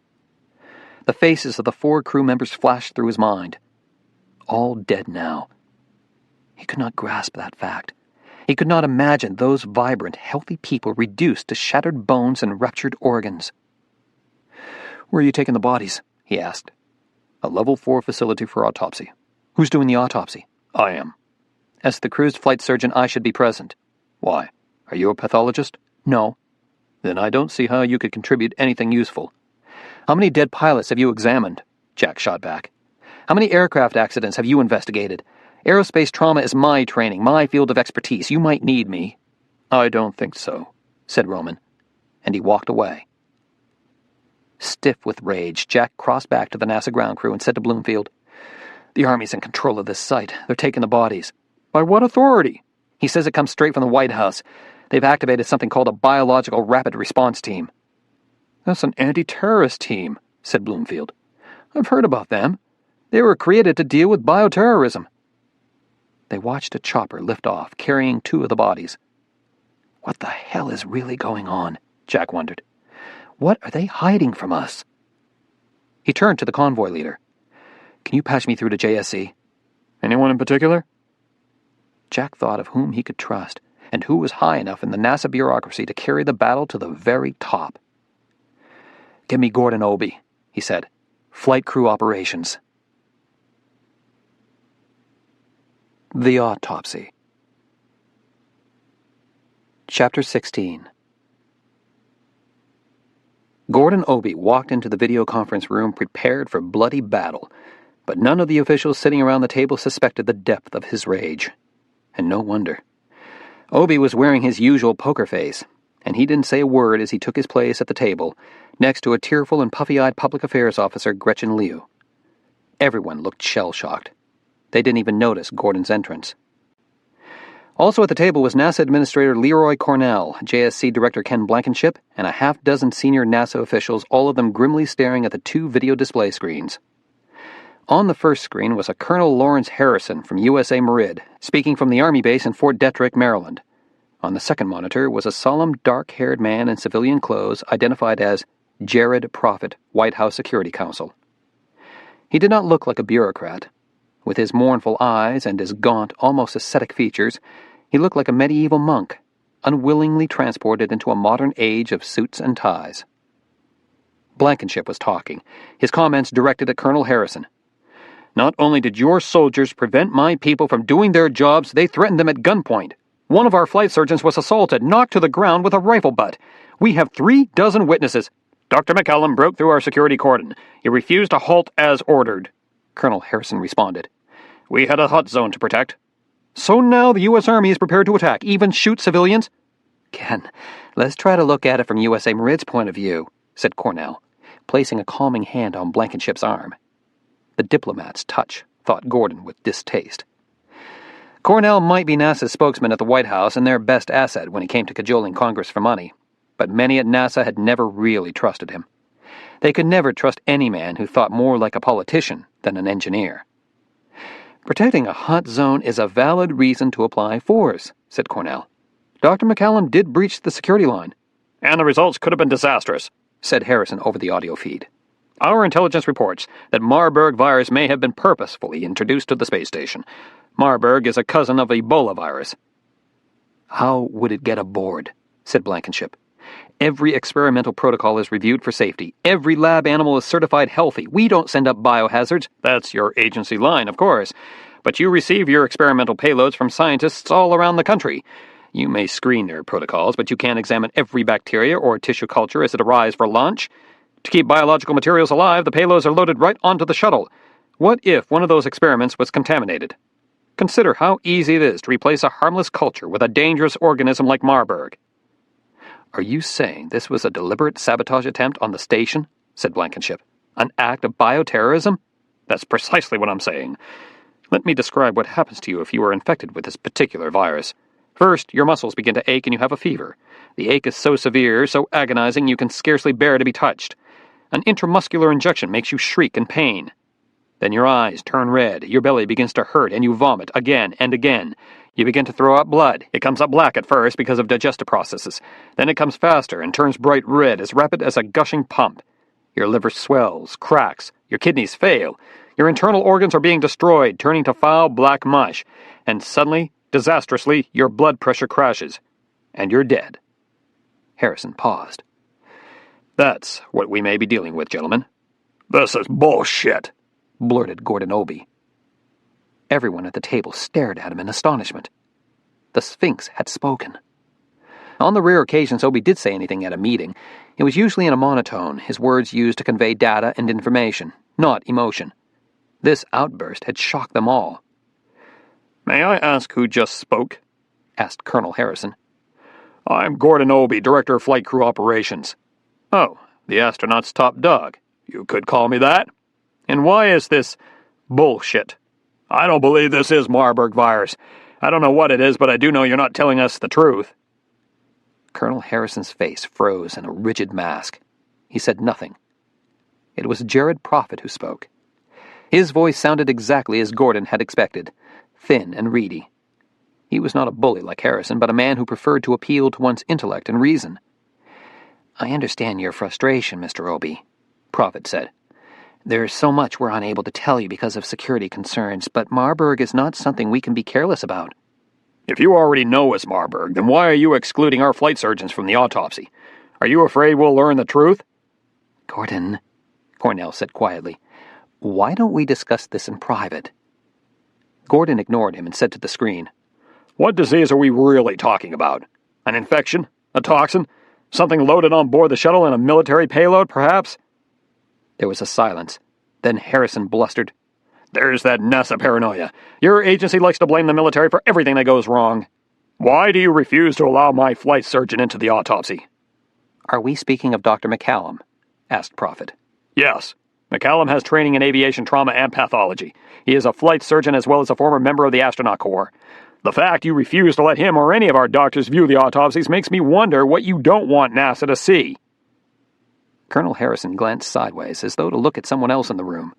The faces of the 4 crew members flashed through his mind. All dead now. He could not grasp that fact. He could not imagine those vibrant, healthy people reduced to shattered bones and ruptured organs. "Where are you taking the bodies?" he asked. "A Level 4 facility for autopsy." "Who's doing the autopsy?" "I am." "As the crew's flight surgeon, I should be present." "Why? Are you a pathologist?" "No." Then I don't see how you could contribute anything useful. How many dead pilots have you examined? Jack shot back. How many aircraft accidents have you investigated? Aerospace trauma is my training, my field of expertise. You might need me. I don't think so, said Roman, and he walked away. Stiff with rage, Jack crossed back to the NASA ground crew and said to Bloomfield, "The Army's in control of this site. They're taking the bodies." "By what authority?" "He says it comes straight from the White House. They've activated something called a Biological Rapid Response Team." "That's an anti-terrorist team," said Bloomfield. "I've heard about them. They were created to deal with bioterrorism." They watched a chopper lift off, carrying 2 of the bodies. What the hell is really going on? Jack wondered. What are they hiding from us? He turned to the convoy leader. "Can you patch me through to JSC?" "Anyone in particular?" Jack thought of whom he could trust, and who was high enough in the NASA bureaucracy to carry the battle to the very top. "Give me Gordon Obie," he said. "Flight crew operations." The Autopsy. Chapter 16. Gordon Obie walked into the video conference room prepared for bloody battle, but none of the officials sitting around the table suspected the depth of his rage. And no wonder. Obie was wearing his usual poker face, and he didn't say a word as he took his place at the table, next to a tearful and puffy-eyed public affairs officer, Gretchen Liu. Everyone looked shell-shocked. They didn't even notice Gordon's entrance. Also at the table was NASA Administrator Leroy Cornell, JSC Director Ken Blankenship, and a half-dozen senior NASA officials, all of them grimly staring at the 2 video display screens. On the first screen was a Colonel Lawrence Harrison from USA Merid, speaking from the Army base in Fort Detrick, Maryland. On the second monitor was a solemn, dark-haired man in civilian clothes identified as Jared Prophet, White House Security Counsel. He did not look like a bureaucrat. With his mournful eyes and his gaunt, almost ascetic features, he looked like a medieval monk, unwillingly transported into a modern age of suits and ties. Blankenship was talking, his comments directed at Colonel Harrison. "Not only did your soldiers prevent my people from doing their jobs, they threatened them at gunpoint. One of our flight surgeons was assaulted, knocked to the ground with a rifle butt. We have 3 witnesses. Dr. McCallum broke through our security cordon. He refused to halt as ordered," Colonel Harrison responded. "We had a hot zone to protect. So now the U.S. Army is prepared to attack, even shoot civilians?" "Ken, let's try to look at it from USA Merid's point of view," said Cornell, placing a calming hand on Blankenship's arm. The diplomat's touch, thought Gordon with distaste. Cornell might be NASA's spokesman at the White House and their best asset when it came to cajoling Congress for money, but many at NASA had never really trusted him. They could never trust any man who thought more like a politician than an engineer. "Protecting a hot zone is a valid reason to apply force," said Cornell. "Dr. McCallum did breach the security line." "And the results could have been disastrous," said Harrison over the audio feed. "Our intelligence reports that Marburg virus may have been purposefully introduced to the space station. Marburg is a cousin of Ebola virus." "How would it get aboard?" said Blankenship. "Every experimental protocol is reviewed for safety. Every lab animal is certified healthy. We don't send up biohazards." "That's your agency line, of course. But you receive your experimental payloads from scientists all around the country. You may screen their protocols, but you can't examine every bacteria or tissue culture as it arrives for launch. To keep biological materials alive, the payloads are loaded right onto the shuttle. What if one of those experiments was contaminated? Consider how easy it is to replace a harmless culture with a dangerous organism like Marburg." "Are you saying this was a deliberate sabotage attempt on the station?" said Blankenship. "An act of bioterrorism?" "That's precisely what I'm saying. Let me describe what happens to you if you are infected with this particular virus. First, your muscles begin to ache and you have a fever. The ache is so severe, so agonizing, you can scarcely bear to be touched. An intramuscular injection makes you shriek in pain. Then your eyes turn red, your belly begins to hurt, and you vomit again and again. You begin to throw up blood. It comes up black at first because of digestive processes. Then it comes faster and turns bright red, as rapid as a gushing pump. Your liver swells, cracks, your kidneys fail. Your internal organs are being destroyed, turning to foul black mush. And suddenly, disastrously, your blood pressure crashes. And you're dead." Harrison paused. "That's what we may be dealing with, gentlemen." "This is bullshit," blurted Gordon Obie. Everyone at the table stared at him in astonishment. The Sphinx had spoken. On the rare occasions Obie did say anything at a meeting, it was usually in a monotone, his words used to convey data and information, not emotion. This outburst had shocked them all. "May I ask who just spoke?" asked Colonel Harrison. "I'm Gordon Obie, Director of Flight Crew Operations." "Oh, the astronaut's top dog. You could call me that. And why is this bullshit? I don't believe this is Marburg virus. I don't know what it is, but I do know you're not telling us the truth." Colonel Harrison's face froze in a rigid mask. He said nothing. It was Jared Prophet who spoke. His voice sounded exactly as Gordon had expected, thin and reedy. He was not a bully like Harrison, but a man who preferred to appeal to one's intellect and reason. "I understand your frustration, Mr. Obie," Prophet said. "There's so much we're unable to tell you because of security concerns, but Marburg is not something we can be careless about." "If you already know it's Marburg, then why are you excluding our flight surgeons from the autopsy? Are you afraid we'll learn the truth?" "Gordon," Cornell said quietly, "why don't we discuss this in private?" Gordon ignored him and said to the screen, "What disease are we really talking about? An infection? A toxin? Something loaded on board the shuttle in a military payload, perhaps?" There was a silence. Then Harrison blustered, "There's that NASA paranoia. Your agency likes to blame the military for everything that goes wrong. Why do you refuse to allow my flight surgeon into the autopsy?" "Are we speaking of Dr. McCallum?" asked Prophet. "Yes. McCallum has training in aviation trauma and pathology. He is a flight surgeon as well as a former member of the astronaut corps. The fact you refuse to let him or any of our doctors view the autopsies makes me wonder what you don't want NASA to see." Colonel Harrison glanced sideways as though to look at someone else in the room.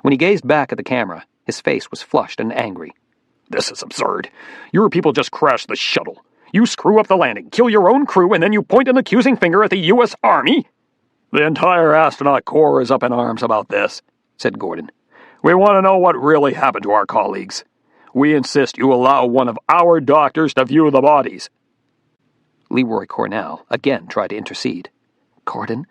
When he gazed back at the camera, his face was flushed and angry. "This is absurd. Your people just crashed the shuttle. You screw up the landing, kill your own crew, and then you point an accusing finger at the U.S. Army? The entire astronaut corps is up in arms about this," said Gordon. "We want to know what really happened to our colleagues. We insist you allow one of our doctors to view the bodies." Leroy Cornell again tried to intercede. "Gordon,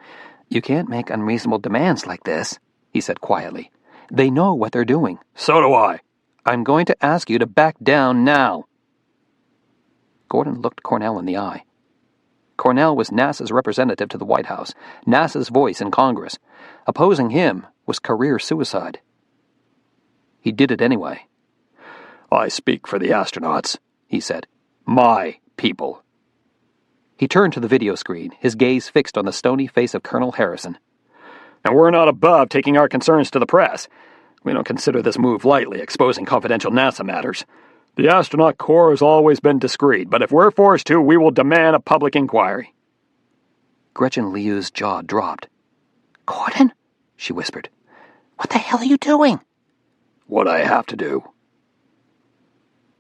you can't make unreasonable demands like this," he said quietly. "They know what they're doing." "So do I." "I'm going to ask you to back down now." Gordon looked Cornell in the eye. Cornell was NASA's representative to the White House, NASA's voice in Congress. Opposing him was career suicide. He did it anyway. "I speak for the astronauts," he said. "My people." He turned to the video screen, his gaze fixed on the stony face of Colonel Harrison. "And we're not above taking our concerns to the press. We don't consider this move lightly, exposing confidential NASA matters. The astronaut corps has always been discreet, but if we're forced to, we will demand a public inquiry." Gretchen Liu's jaw dropped. "Gordon," she whispered, "what the hell are you doing?" "What I have to do."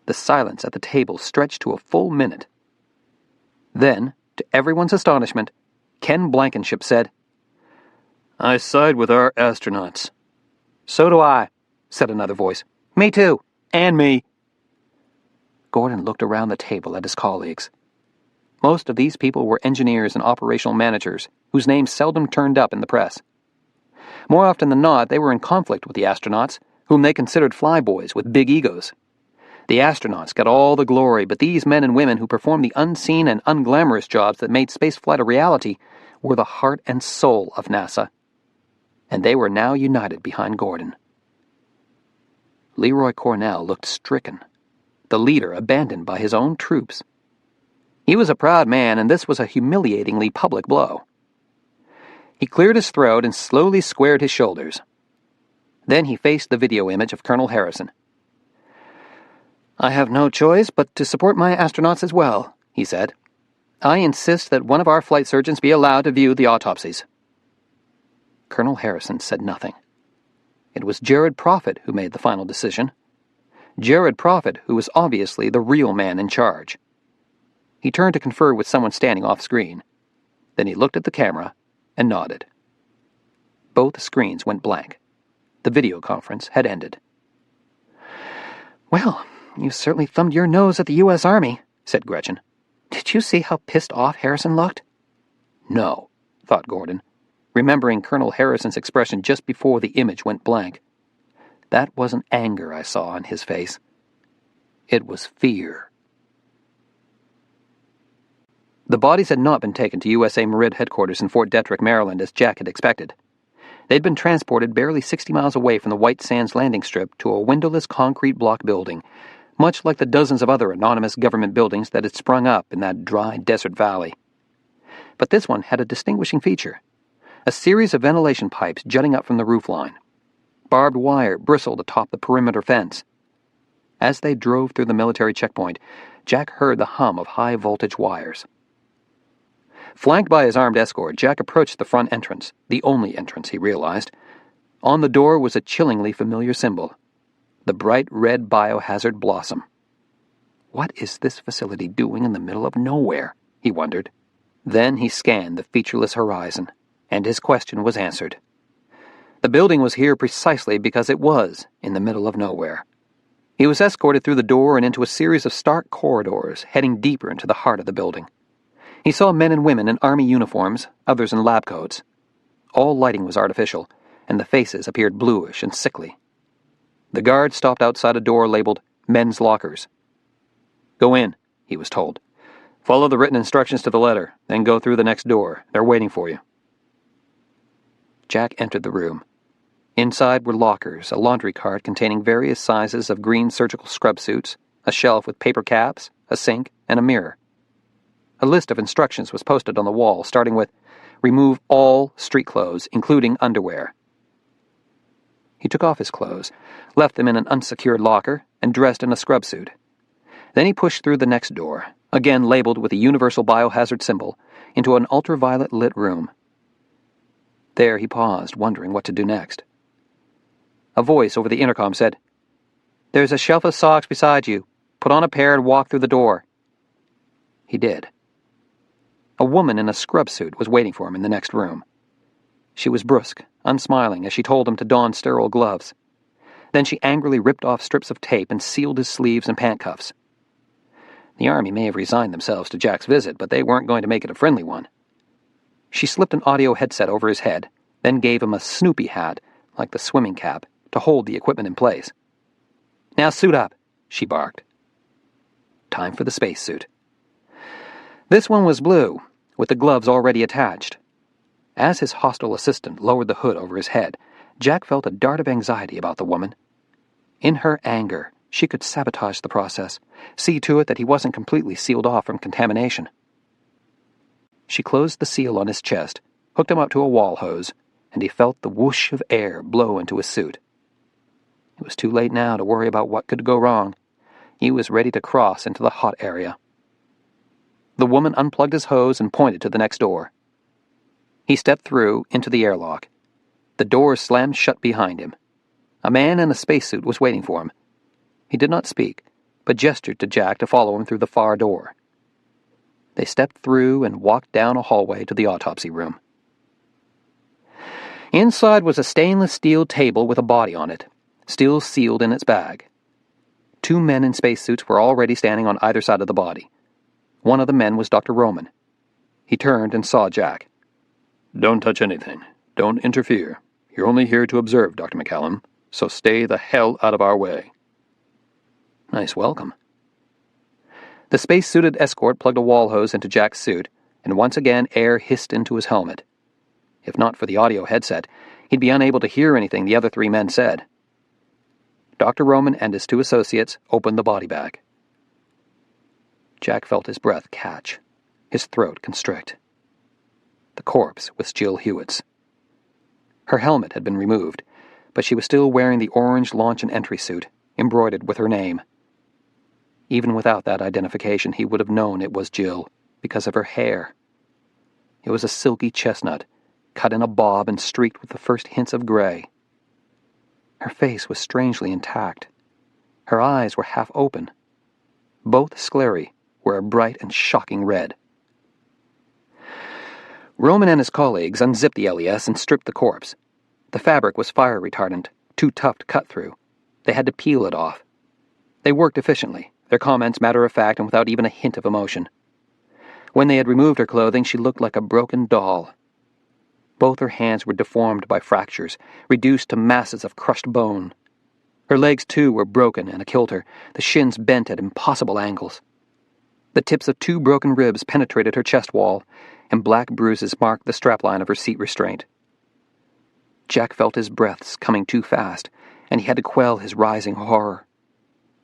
The silence at the table stretched to a full minute. Then, to everyone's astonishment, Ken Blankenship said, "I side with our astronauts." "So do I," said another voice. "Me too. And me." Gordon looked around the table at his colleagues. Most of these people were engineers and operational managers whose names seldom turned up in the press. More often than not, they were in conflict with the astronauts, whom they considered flyboys with big egos. The astronauts got all the glory, but these men and women who performed the unseen and unglamorous jobs that made spaceflight a reality were the heart and soul of NASA. And they were now united behind Gordon. Leroy Cornell looked stricken, the leader abandoned by his own troops. He was a proud man, and this was a humiliatingly public blow. He cleared his throat and slowly squared his shoulders. Then he faced the video image of Colonel Harrison. "I have no choice but to support my astronauts as well," he said. "I insist that one of our flight surgeons be allowed to view the autopsies." Colonel Harrison said nothing. It was Jared Prophet who made the final decision. Jared Prophet, who was obviously the real man in charge. He turned to confer with someone standing off-screen. Then he looked at the camera and nodded. Both screens went blank. The video conference had ended. "Well, you certainly thumbed your nose at the U.S. Army," said Gretchen. "Did you see how pissed off Harrison looked?" No, thought Gordon, remembering Colonel Harrison's expression just before the image went blank. That wasn't anger I saw on his face. It was fear. The bodies had not been taken to USA Merid headquarters in Fort Detrick, Maryland, as Jack had expected. They'd been transported barely 60 miles away from the White Sands landing strip to a windowless concrete block building, much like the dozens of other anonymous government buildings that had sprung up in that dry desert valley. But this one had a distinguishing feature: a series of ventilation pipes jutting up from the roofline. Barbed wire bristled atop the perimeter fence. As they drove through the military checkpoint, Jack heard the hum of high-voltage wires. Flanked by his armed escort, Jack approached the front entrance, the only entrance, he realized. On the door was a chillingly familiar symbol: the bright red biohazard blossom. What is this facility doing in the middle of nowhere? He wondered. Then he scanned the featureless horizon, and his question was answered. The building was here precisely because it was in the middle of nowhere. He was escorted through the door and into a series of stark corridors, heading deeper into the heart of the building. He saw men and women in army uniforms, others in lab coats. All lighting was artificial, and the faces appeared bluish and sickly. The guard stopped outside a door labeled Men's Lockers. "Go in," he was told. "Follow the written instructions to the letter, then go through the next door. They're waiting for you." Jack entered the room. Inside were lockers, a laundry cart containing various sizes of green surgical scrub suits, a shelf with paper caps, a sink, and a mirror. A list of instructions was posted on the wall, starting with, "Remove all street clothes, including underwear." He took off his clothes, left them in an unsecured locker, and dressed in a scrub suit. Then he pushed through the next door, again labeled with a universal biohazard symbol, into an ultraviolet-lit room. There he paused, wondering what to do next. A voice over the intercom said, "There's a shelf of socks beside you. Put on a pair and walk through the door." He did. A woman in a scrub suit was waiting for him in the next room. She was brusque, unsmiling as she told him to don sterile gloves. Then she angrily ripped off strips of tape and sealed his sleeves and pant cuffs. The army may have resigned themselves to Jack's visit, but they weren't going to make it a friendly one. She slipped an audio headset over his head, then gave him a Snoopy hat, like the swimming cap, to hold the equipment in place. "Now suit up," she barked. Time for the spacesuit. This one was blue, with the gloves already attached. As his hostile assistant lowered the hood over his head, Jack felt a dart of anxiety about the woman. In her anger, she could sabotage the process, see to it that he wasn't completely sealed off from contamination. She closed the seal on his chest, hooked him up to a wall hose, and he felt the whoosh of air blow into his suit. It was too late now to worry about what could go wrong. He was ready to cross into the hot area. The woman unplugged his hose and pointed to the next door. He stepped through into the airlock. The door slammed shut behind him. A man in a spacesuit was waiting for him. He did not speak, but gestured to Jack to follow him through the far door. They stepped through and walked down a hallway to the autopsy room. Inside was a stainless steel table with a body on it, still sealed in its bag. 2 men in spacesuits were already standing on either side of the body. One of the men was Dr. Roman. He turned and saw Jack. "Don't touch anything. Don't interfere. You're only here to observe, Dr. McCallum, so stay the hell out of our way." Nice welcome. The space-suited escort plugged a wall hose into Jack's suit, and once again air hissed into his helmet. If not for the audio headset, he'd be unable to hear anything the other 3 men said. Dr. Roman and his 2 associates opened the body bag. Jack felt his breath catch, his throat constrict. The corpse was Jill Hewitt's. Her helmet had been removed, but she was still wearing the orange launch and entry suit, embroidered with her name. Even without that identification, he would have known it was Jill, because of her hair. It was a silky chestnut, cut in a bob and streaked with the first hints of gray. Her face was strangely intact. Her eyes were half open. Both sclerae were a bright and shocking red. Roman and his colleagues unzipped the LES and stripped the corpse. The fabric was fire retardant, too tough to cut through. They had to peel it off. They worked efficiently, their comments matter-of-fact and without even a hint of emotion. When they had removed her clothing, she looked like a broken doll. Both her hands were deformed by fractures, reduced to masses of crushed bone. Her legs, too, were broken and a kilter, the shins bent at impossible angles. The tips of 2 broken ribs penetrated her chest wall, and black bruises marked the strapline of her seat restraint. Jack felt his breaths coming too fast, and he had to quell his rising horror.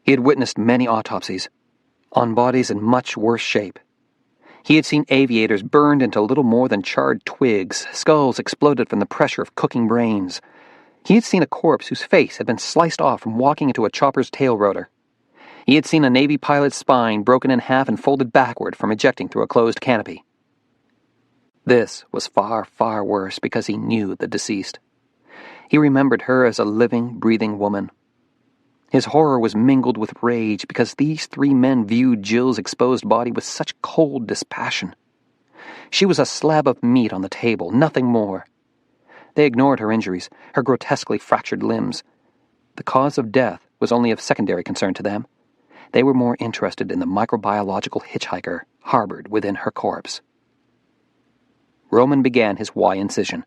He had witnessed many autopsies, on bodies in much worse shape. He had seen aviators burned into little more than charred twigs, skulls exploded from the pressure of cooking brains. He had seen a corpse whose face had been sliced off from walking into a chopper's tail rotor. He had seen a Navy pilot's spine broken in half and folded backward from ejecting through a closed canopy. This was far, far worse because he knew the deceased. He remembered her as a living, breathing woman. His horror was mingled with rage because these 3 men viewed Jill's exposed body with such cold dispassion. She was a slab of meat on the table, nothing more. They ignored her injuries, her grotesquely fractured limbs. The cause of death was only of secondary concern to them. They were more interested in the microbiological hitchhiker harbored within her corpse. Roman began his Y incision.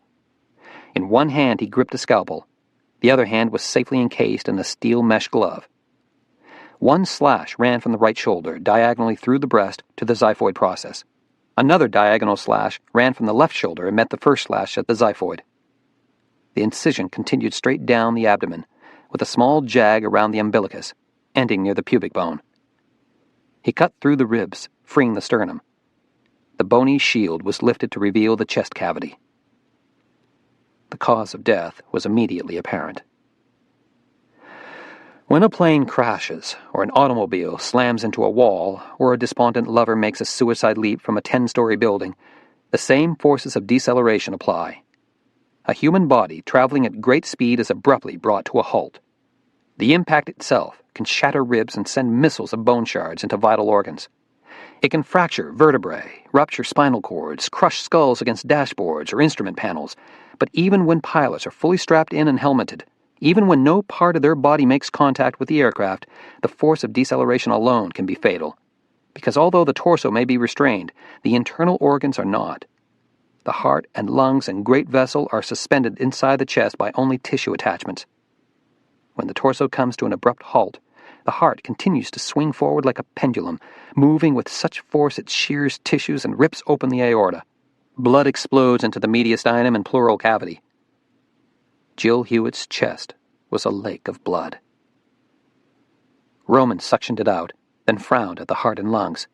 In one hand he gripped a scalpel. The other hand was safely encased in a steel mesh glove. One slash ran from the right shoulder, diagonally through the breast to the xiphoid process. Another diagonal slash ran from the left shoulder and met the first slash at the xiphoid. The incision continued straight down the abdomen, with a small jag around the umbilicus, ending near the pubic bone. He cut through the ribs, freeing the sternum. The bony shield was lifted to reveal the chest cavity. The cause of death was immediately apparent. When a plane crashes, or an automobile slams into a wall, or a despondent lover makes a suicide leap from a 10-story building, the same forces of deceleration apply. A human body traveling at great speed is abruptly brought to a halt. The impact itself can shatter ribs and send missiles of bone shards into vital organs. It can fracture vertebrae, rupture spinal cords, crush skulls against dashboards or instrument panels, but even when pilots are fully strapped in and helmeted, even when no part of their body makes contact with the aircraft, the force of deceleration alone can be fatal. Because although the torso may be restrained, the internal organs are not. The heart and lungs and great vessel are suspended inside the chest by only tissue attachments. When the torso comes to an abrupt halt, the heart continues to swing forward like a pendulum, moving with such force it shears tissues and rips open the aorta. Blood explodes into the mediastinum and pleural cavity. Jill Hewitt's chest was a lake of blood. Roman suctioned it out, then frowned at the heart and lungs.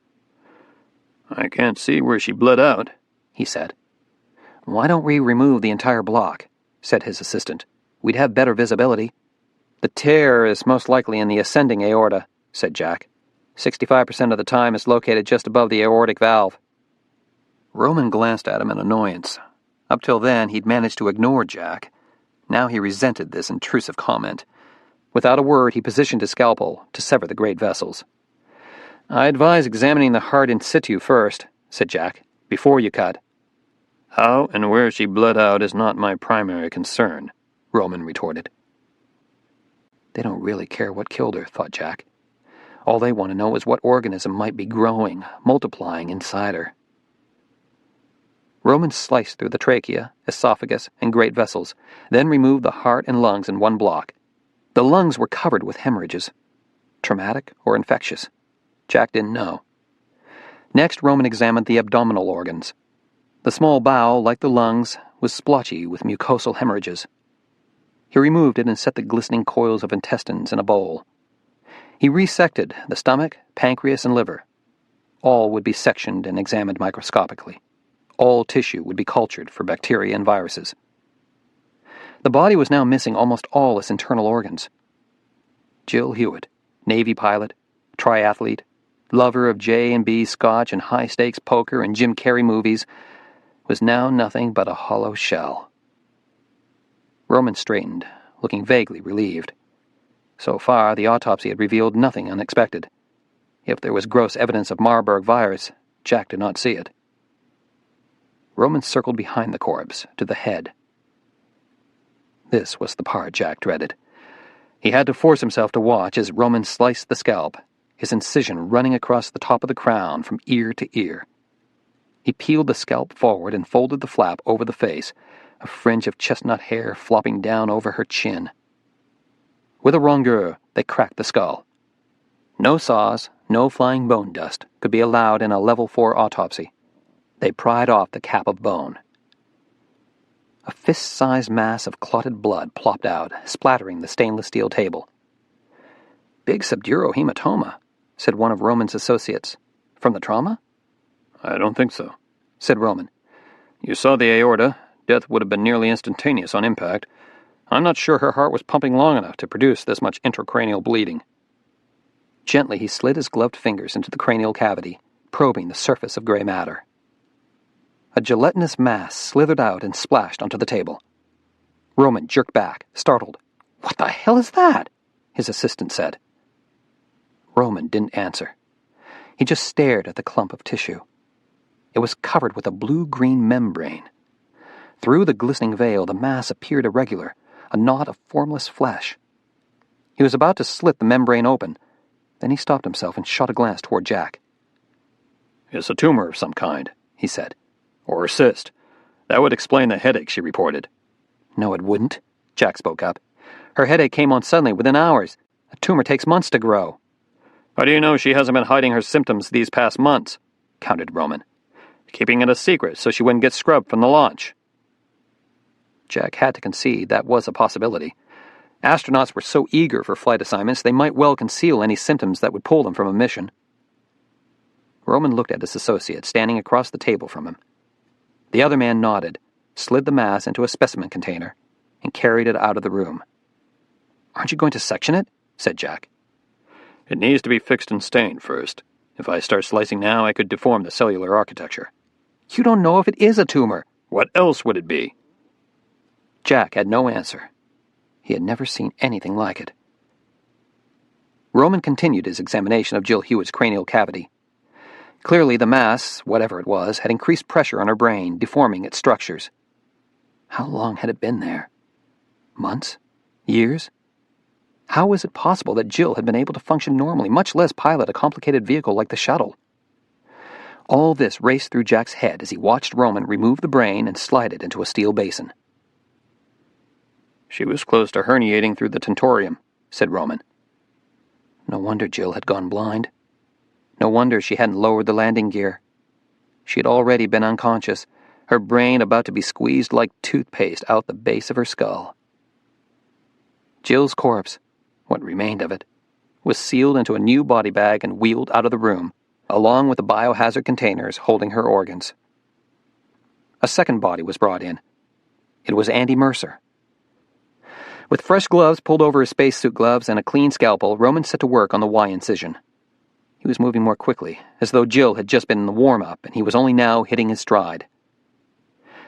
"I can't see where she bled out," he said. "Why don't we remove the entire block?" said his assistant. "We'd have better visibility." "The tear is most likely in the ascending aorta," said Jack. 65% of the time it's located just above the aortic valve. Roman glanced at him in annoyance. Up till then, he'd managed to ignore Jack. Now he resented this intrusive comment. Without a word, he positioned his scalpel to sever the great vessels. "I advise examining the heart in situ first," said Jack, "before you cut." "How and where she bled out is not my primary concern," Roman retorted. They don't really care what killed her, thought Jack. All they want to know is what organism might be growing, multiplying inside her. Roman sliced through the trachea, esophagus, and great vessels, then removed the heart and lungs in one block. The lungs were covered with hemorrhages. Traumatic or infectious? Jack didn't know. Next, Roman examined the abdominal organs. The small bowel, like the lungs, was splotchy with mucosal hemorrhages. He removed it and set the glistening coils of intestines in a bowl. He resected the stomach, pancreas, and liver. All would be sectioned and examined microscopically. All tissue would be cultured for bacteria and viruses. The body was now missing almost all its internal organs. Jill Hewitt, Navy pilot, triathlete, lover of J&B Scotch and high-stakes poker and Jim Carrey movies, was now nothing but a hollow shell. Roman straightened, looking vaguely relieved. So far, the autopsy had revealed nothing unexpected. If there was gross evidence of Marburg virus, Jack did not see it. Roman circled behind the corpse, to the head. This was the part Jack dreaded. He had to force himself to watch as Roman sliced the scalp, his incision running across the top of the crown from ear to ear. He peeled the scalp forward and folded the flap over the face, a fringe of chestnut hair flopping down over her chin. With a rongeur, they cracked the skull. No saws, no flying bone dust could be allowed in a level 4 autopsy. They pried off the cap of bone. A fist-sized mass of clotted blood plopped out, splattering the stainless steel table. "Big subdurohematoma," said one of Roman's associates. "From the trauma?" "I don't think so," said Roman. "You saw the aorta. Death would have been nearly instantaneous on impact. I'm not sure her heart was pumping long enough to produce this much intracranial bleeding." Gently he slid his gloved fingers into the cranial cavity, probing the surface of gray matter. A gelatinous mass slithered out and splashed onto the table. Roman jerked back, startled. "What the hell is that?" his assistant said. Roman didn't answer. He just stared at the clump of tissue. It was covered with a blue-green membrane. Through the glistening veil, the mass appeared irregular, a knot of formless flesh. He was about to slit the membrane open. Then he stopped himself and shot a glance toward Jack. "It's a tumor of some kind," he said. "Or a cyst. That would explain the headache she reported." "No, it wouldn't," Jack spoke up. "Her headache came on suddenly, within hours. A tumor takes months to grow." "How do you know she hasn't been hiding her symptoms these past months?" countered Roman. "Keeping it a secret so she wouldn't get scrubbed from the launch." Jack had to concede that was a possibility. Astronauts were so eager for flight assignments they might well conceal any symptoms that would pull them from a mission. Roman looked at his associate standing across the table from him. The other man nodded, slid the mass into a specimen container, and carried it out of the room. "Aren't you going to section it?" said Jack. "It needs to be fixed and stained first. If I start slicing now, I could deform the cellular architecture." "You don't know if it is a tumor." "What else would it be?" Jack had no answer. He had never seen anything like it. Roman continued his examination of Jill Hewitt's cranial cavity. Clearly the mass, whatever it was, had increased pressure on her brain, deforming its structures. How long had it been there? Months? Years? How was it possible that Jill had been able to function normally, much less pilot a complicated vehicle like the shuttle? All this raced through Jack's head as he watched Roman remove the brain and slide it into a steel basin. "She was close to herniating through the tentorium," said Roman. No wonder Jill had gone blind. No wonder she hadn't lowered the landing gear. She had already been unconscious, her brain about to be squeezed like toothpaste out the base of her skull. Jill's corpse, what remained of it, was sealed into a new body bag and wheeled out of the room, along with the biohazard containers holding her organs. A second body was brought in. It was Andy Mercer. With fresh gloves pulled over his spacesuit gloves and a clean scalpel, Roman set to work on the Y incision. He was moving more quickly, as though Jill had just been in the warm-up and he was only now hitting his stride.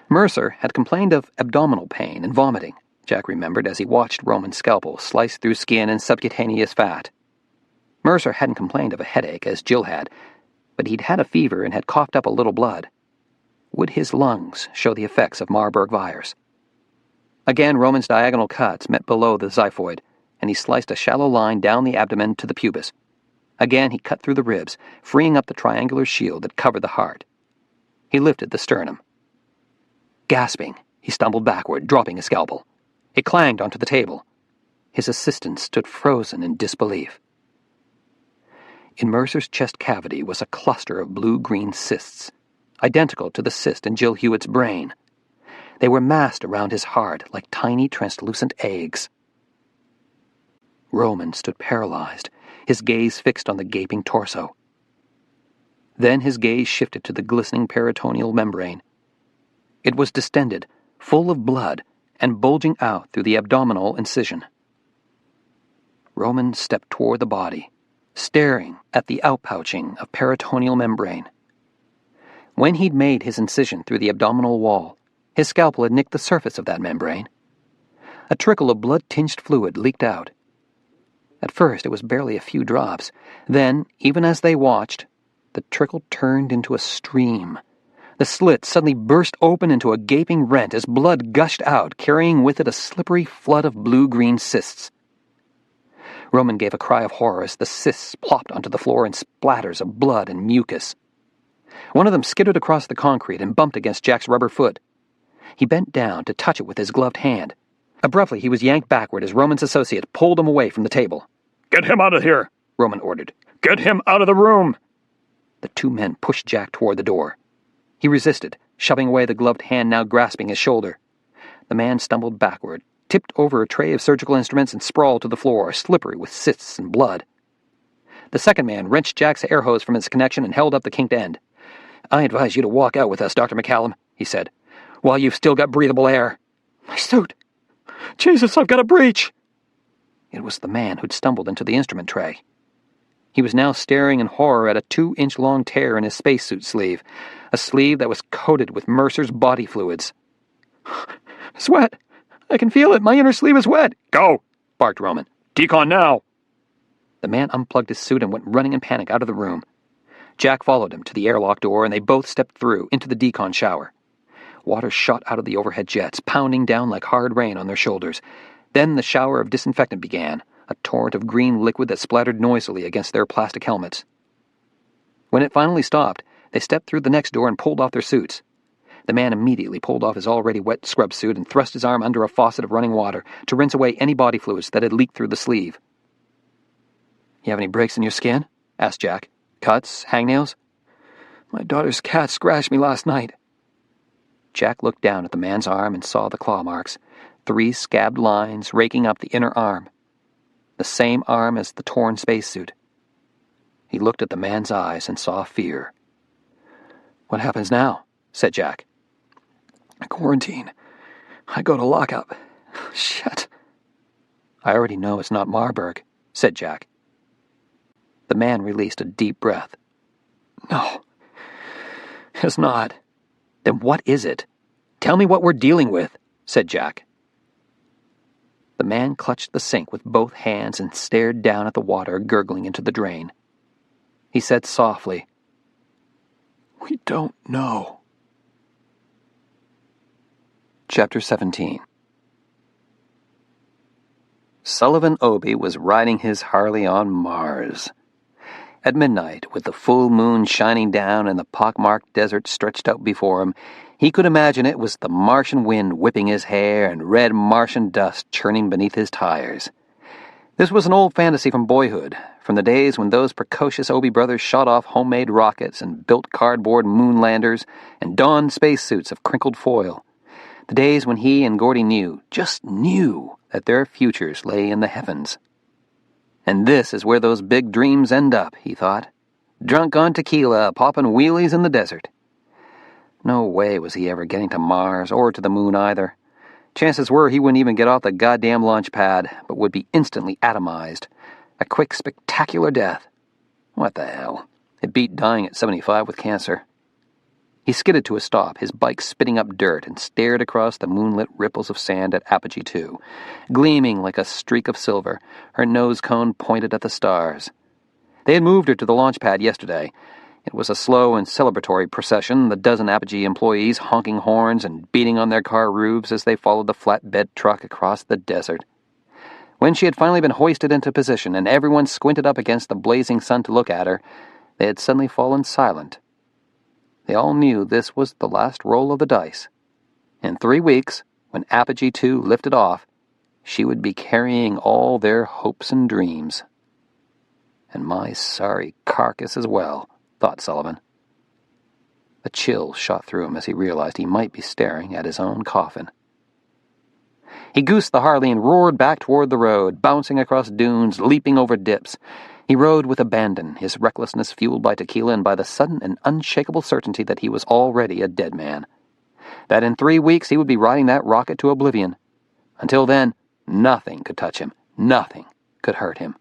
Mercer had complained of abdominal pain and vomiting, Jack remembered as he watched Roman's scalpel slice through skin and subcutaneous fat. Mercer hadn't complained of a headache, as Jill had, but he'd had a fever and had coughed up a little blood. Would his lungs show the effects of Marburg virus? Again, Roman's diagonal cuts met below the xiphoid, and he sliced a shallow line down the abdomen to the pubis. Again, he cut through the ribs, freeing up the triangular shield that covered the heart. He lifted the sternum. Gasping, he stumbled backward, dropping his scalpel. It clanged onto the table. His assistant stood frozen in disbelief. In Mercer's chest cavity was a cluster of blue-green cysts, identical to the cyst in Jill Hewitt's brain. They were massed around his heart like tiny translucent eggs. Roman stood paralyzed, his gaze fixed on the gaping torso. Then his gaze shifted to the glistening peritoneal membrane. It was distended, full of blood, and bulging out through the abdominal incision. Roman stepped toward the body, staring at the outpouching of peritoneal membrane. When he'd made his incision through the abdominal wall, his scalpel had nicked the surface of that membrane. A trickle of blood-tinged fluid leaked out. At first, it was barely a few drops. Then, even as they watched, the trickle turned into a stream. The slit suddenly burst open into a gaping rent as blood gushed out, carrying with it a slippery flood of blue-green cysts. Roman gave a cry of horror as the cysts plopped onto the floor in splatters of blood and mucus. One of them skittered across the concrete and bumped against Jack's rubber foot. He bent down to touch it with his gloved hand. Abruptly, he was yanked backward as Roman's associate pulled him away from the table. "Get him out of here!" Roman ordered. "Get him out of the room!" The two men pushed Jack toward the door. He resisted, shoving away the gloved hand now grasping his shoulder. The man stumbled backward, tipped over a tray of surgical instruments, and sprawled to the floor, slippery with cysts and blood. The second man wrenched Jack's air hose from its connection and held up the kinked end. "I advise you to walk out with us, Dr. McCallum," he said, "while you've still got breathable air." "My suit! Jesus, I've got a breach!" It was the man who'd stumbled into the instrument tray. He was now staring in horror at a 2-inch-long tear in his spacesuit sleeve, a sleeve that was coated with Mercer's body fluids. "It's wet! I can feel it! My inner sleeve is wet!" "Go!" barked Roman. "Decon now!" The man unplugged his suit and went running in panic out of the room. Jack followed him to the airlock door, and they both stepped through into the decon shower. Water shot out of the overhead jets, pounding down like hard rain on their shoulders. Then the shower of disinfectant began, a torrent of green liquid that splattered noisily against their plastic helmets. When it finally stopped, they stepped through the next door and pulled off their suits. The man immediately pulled off his already wet scrub suit and thrust his arm under a faucet of running water to rinse away any body fluids that had leaked through the sleeve. "You have any breaks in your skin?" asked Jack. "Cuts? Hangnails?" "My daughter's cat scratched me last night." Jack looked down at the man's arm and saw the claw marks, 3 scabbed lines raking up the inner arm. The same arm as the torn spacesuit. He looked at the man's eyes and saw fear. "What happens now?" said Jack. "I quarantine. I go to lockup. Shit." "I already know it's not Marburg," said Jack. The man released a deep breath. "No, it's not." "Then what is it? Tell me what we're dealing with," said Jack. The man clutched the sink with both hands and stared down at the water gurgling into the drain. He said softly, "We don't know." Chapter 17. Sullivan Obie was riding his Harley on Mars. At midnight, with the full moon shining down and the pockmarked desert stretched out before him, he could imagine it was the Martian wind whipping his hair and red Martian dust churning beneath his tires. This was an old fantasy from boyhood, from the days when those precocious Obie brothers shot off homemade rockets and built cardboard moon landers and donned spacesuits of crinkled foil. The days when he and Gordy knew, just knew, that their futures lay in the heavens. And this is where those big dreams end up, he thought. Drunk on tequila, popping wheelies in the desert. No way was he ever getting to Mars or to the moon either. Chances were he wouldn't even get off the goddamn launch pad, but would be instantly atomized. A quick, spectacular death. What the hell? It beat dying at 75 with cancer. He skidded to a stop, his bike spitting up dirt, and stared across the moonlit ripples of sand at Apogee 2, gleaming like a streak of silver, her nose cone pointed at the stars. They had moved her to the launch pad yesterday. It was a slow and celebratory procession, the dozen Apogee employees honking horns and beating on their car roofs as they followed the flatbed truck across the desert. When she had finally been hoisted into position and everyone squinted up against the blazing sun to look at her, they had suddenly fallen silent. They all knew this was the last roll of the dice. In 3 weeks, when Apogee 2 lifted off, she would be carrying all their hopes and dreams. And my sorry carcass as well, thought Sullivan. A chill shot through him as he realized he might be staring at his own coffin. He goosed the Harley and roared back toward the road, bouncing across dunes, leaping over dips. He rode with abandon, his recklessness fueled by tequila and by the sudden and unshakable certainty that he was already a dead man. That in 3 weeks he would be riding that rocket to oblivion. Until then, nothing could touch him, nothing could hurt him.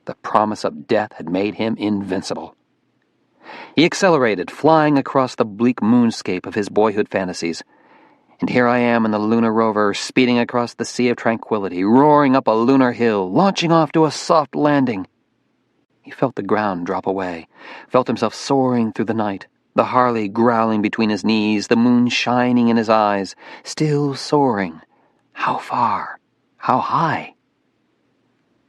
The promise of death had made him invincible. He accelerated, flying across the bleak moonscape of his boyhood fantasies. And here I am in the lunar rover, speeding across the sea of tranquility, roaring up a lunar hill, launching off to a soft landing. He felt the ground drop away, felt himself soaring through the night, the Harley growling between his knees, the moon shining in his eyes, still soaring. How far? How high?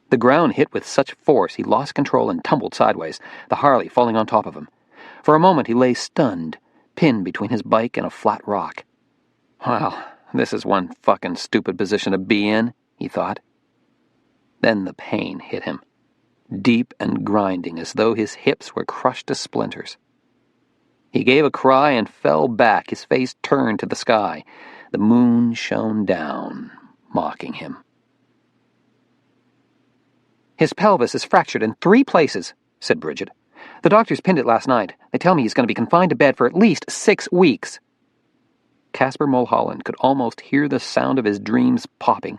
The ground hit with such force he lost control and tumbled sideways, the Harley falling on top of him. For a moment he lay stunned, pinned between his bike and a flat rock. Well, this is one fucking stupid position to be in, he thought. Then the pain hit him. deep and grinding as though his hips were crushed to splinters. He gave a cry and fell back, his face turned to the sky. The moon shone down, mocking him. "His pelvis is fractured in 3 places," said Bridget. "The doctors pinned it last night. They tell me he's going to be confined to bed for at least 6 weeks. Caspar Mulholland could almost hear the sound of his dreams popping,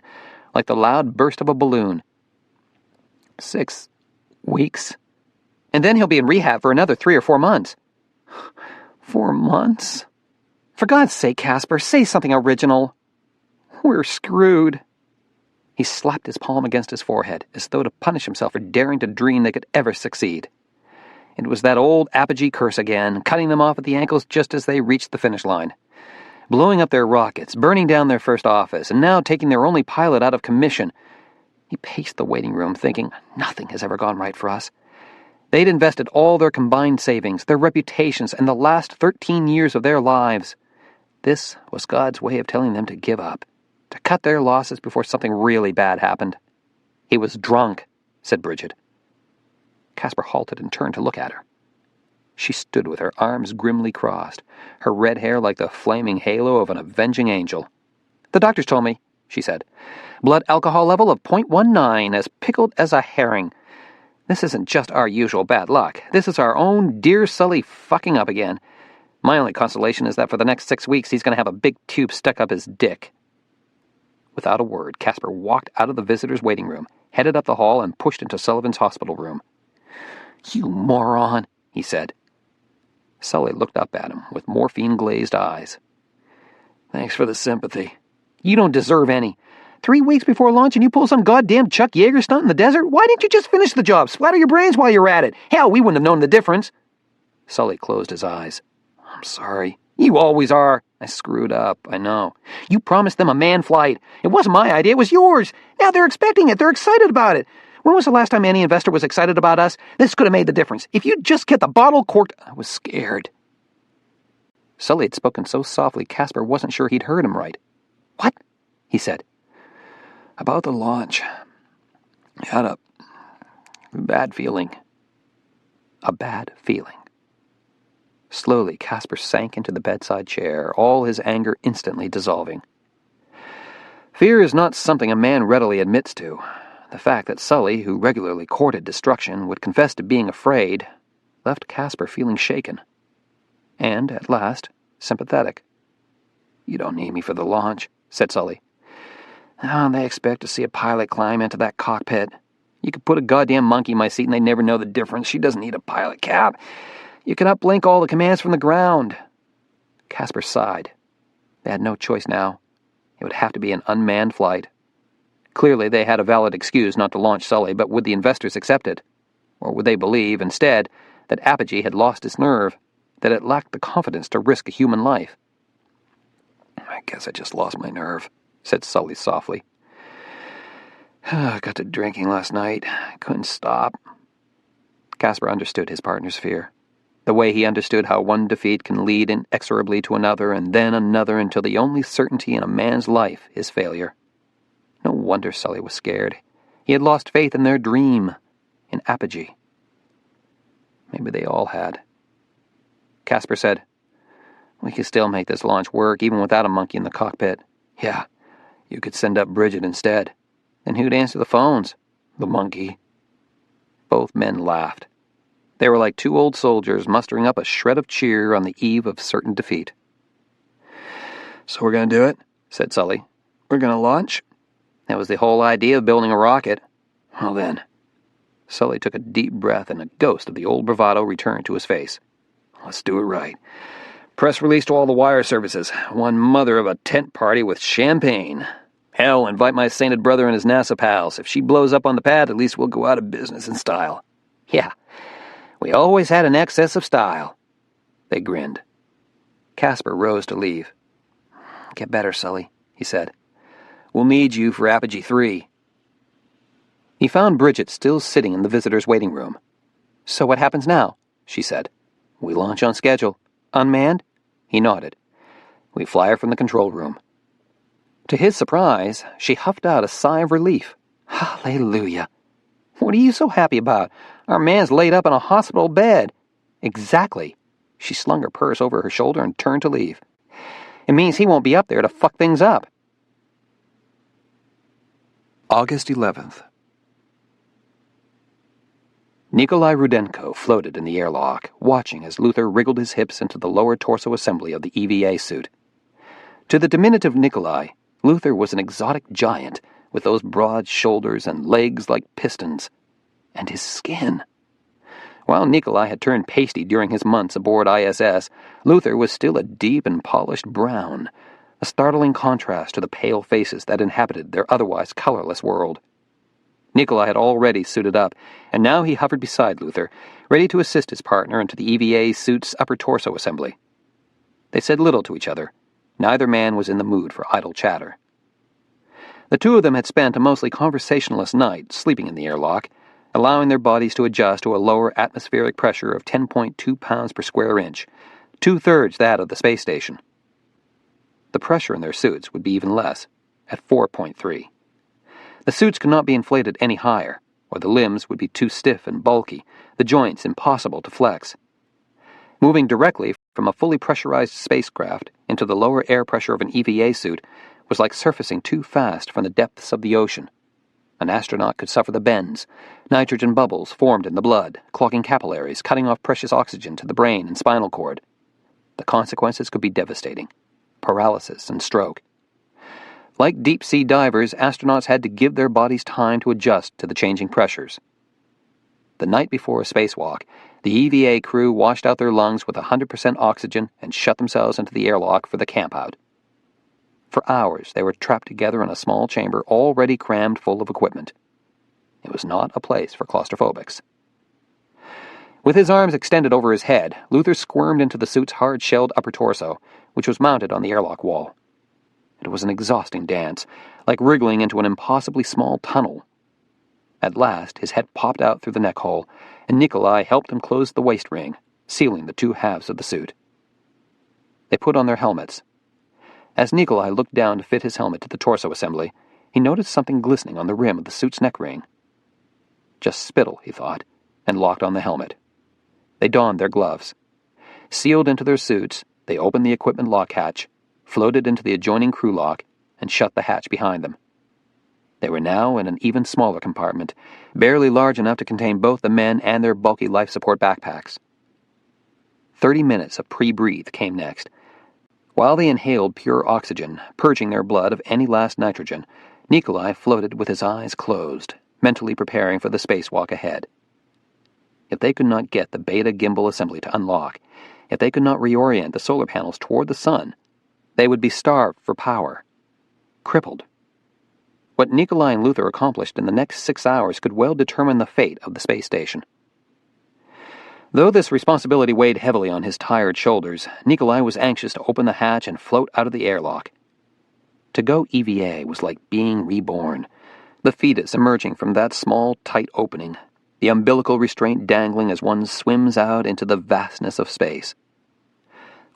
like the loud burst of a balloon. 6 weeks? And then he'll be in rehab for another 3 or 4 months. 4 months? For God's sake, Caspar, say something original. We're screwed." He slapped his palm against his forehead, as though to punish himself for daring to dream they could ever succeed. It was that old apogee curse again, cutting them off at the ankles just as they reached the finish line. Blowing up their rockets, burning down their first office, and now taking their only pilot out of commission. He paced the waiting room, thinking, nothing has ever gone right for us. They'd invested all their combined savings, their reputations, and the last 13 years of their lives. This was God's way of telling them to give up, to cut their losses before something really bad happened. "He was drunk," said Bridget. Caspar halted and turned to look at her. She stood with her arms grimly crossed, her red hair like the flaming halo of an avenging angel. "The doctors told me," she said. "Blood alcohol level of 0.19, as pickled as a herring. This isn't just our usual bad luck. This is our own dear Sully fucking up again. My only consolation is that for the next 6 weeks he's going to have a big tube stuck up his dick." Without a word, Caspar walked out of the visitors' waiting room, headed up the hall, and pushed into Sullivan's hospital room. "You moron," he said. Sully looked up at him with morphine-glazed eyes. "Thanks for the sympathy." "You don't deserve any. 3 weeks before launch and you pull some goddamn Chuck Yeager stunt in the desert? Why didn't you just finish the job? Splatter your brains while you're at it. Hell, we wouldn't have known the difference." Sully closed his eyes. "I'm sorry." "You always are." "I screwed up, I know." "You promised them a manned flight. It wasn't my idea, it was yours. Now they're expecting it. They're excited about it. When was the last time any investor was excited about us? This could have made the difference. If you'd just kept the bottle corked..." "I was scared." Sully had spoken so softly Caspar wasn't sure he'd heard him right. "What?" he said. "About the launch. I had a bad feeling." A bad feeling. Slowly, Caspar sank into the bedside chair, all his anger instantly dissolving. Fear is not something a man readily admits to. The fact that Sully, who regularly courted destruction, would confess to being afraid, left Caspar feeling shaken. And, at last, sympathetic. "You don't need me for the launch," said Sully. "Oh, they expect to see a pilot climb into that cockpit. You could put a goddamn monkey in my seat and they'd never know the difference. She doesn't need a pilot cap. You can uplink all the commands from the ground." Caspar sighed. They had no choice now. It would have to be an unmanned flight. Clearly they had a valid excuse not to launch Sully, but would the investors accept it? Or would they believe, instead, that Apogee had lost its nerve, that it lacked the confidence to risk a human life? "I guess I just lost my nerve," said Sully softly. "I got to drinking last night. I couldn't stop." Caspar understood his partner's fear. The way he understood how one defeat can lead inexorably to another and then another until the only certainty in a man's life is failure. No wonder Sully was scared. He had lost faith in their dream, in Apogee. Maybe they all had. Caspar said, "We could still make this launch work even without a monkey in the cockpit." "Yeah, you could send up Bridget instead." "Then who'd answer the phones?" "The monkey." Both men laughed. They were like 2 old soldiers mustering up a shred of cheer on the eve of certain defeat. "So we're going to do it," said Sully. "We're going to launch?" "That was the whole idea of building a rocket." "Well then." Sully took a deep breath and a ghost of the old bravado returned to his face. "Let's do it right. Press release to all the wire services. One mother of a tent party with champagne. Hell, invite my sainted brother and his NASA pals. If she blows up on the pad, at least we'll go out of business in style." "Yeah, we always had an excess of style." They grinned. Caspar rose to leave. "Get better, Sully," he said. "We'll need you for Apogee 3. He found Bridget still sitting in the visitors' waiting room. "So what happens now?" she said. "We launch on schedule." "Unmanned?" He nodded. "We fly her from the control room." To his surprise, she huffed out a sigh of relief. "Hallelujah." What are you so happy about? Our man's laid up in a hospital bed. Exactly. She slung her purse over her shoulder and turned to leave. It means he won't be up there to fuck things up. August 11th. Nikolai Rudenko floated in the airlock, watching as Luther wriggled his hips into the lower torso assembly of the EVA suit. To the diminutive Nikolai, Luther was an exotic giant with those broad shoulders and legs like pistons. And his skin. While Nikolai had turned pasty during his months aboard ISS, Luther was still a deep and polished brown, a startling contrast to the pale faces that inhabited their otherwise colorless world. Nikolai had already suited up, and now he hovered beside Luther, ready to assist his partner into the EVA suit's upper torso assembly. They said little to each other. Neither man was in the mood for idle chatter. The two of them had spent a mostly conversationless night sleeping in the airlock, allowing their bodies to adjust to a lower atmospheric pressure of 10.2 pounds per square inch, 2/3 that of the space station. The pressure in their suits would be even less, at 4.3. The suits could not be inflated any higher, or the limbs would be too stiff and bulky, the joints impossible to flex. Moving directly from a fully pressurized spacecraft into the lower air pressure of an EVA suit was like surfacing too fast from the depths of the ocean. An astronaut could suffer the bends. Nitrogen bubbles formed in the blood, clogging capillaries, cutting off precious oxygen to the brain and spinal cord. The consequences could be devastating. Paralysis and stroke. Like deep-sea divers, astronauts had to give their bodies time to adjust to the changing pressures. The night before a spacewalk, the EVA crew washed out their lungs with 100% oxygen and shut themselves into the airlock for the campout. For hours, they were trapped together in a small chamber already crammed full of equipment. It was not a place for claustrophobics. With his arms extended over his head, Luther squirmed into the suit's hard-shelled upper torso, which was mounted on the airlock wall. It was an exhausting dance, like wriggling into an impossibly small tunnel. At last, his head popped out through the neck hole, and Nikolai helped him close the waist ring, sealing the two halves of the suit. They put on their helmets. As Nikolai looked down to fit his helmet to the torso assembly, he noticed something glistening on the rim of the suit's neck ring. Just spittle, he thought, and locked on the helmet. They donned their gloves. Sealed into their suits, they opened the equipment lock hatch, floated into the adjoining crew lock, and shut the hatch behind them. They were now in an even smaller compartment, barely large enough to contain both the men and their bulky life support backpacks. 30 minutes of pre-breathe came next. While they inhaled pure oxygen, purging their blood of any last nitrogen, Nikolai floated with his eyes closed, mentally preparing for the spacewalk ahead. If they could not get the beta gimbal assembly to unlock, if they could not reorient the solar panels toward the sun, they would be starved for power. Crippled. What Nikolai and Luther accomplished in the next 6 hours could well determine the fate of the space station. Though this responsibility weighed heavily on his tired shoulders, Nikolai was anxious to open the hatch and float out of the airlock. To go EVA was like being reborn, the fetus emerging from that small, tight opening, the umbilical restraint dangling as one swims out into the vastness of space.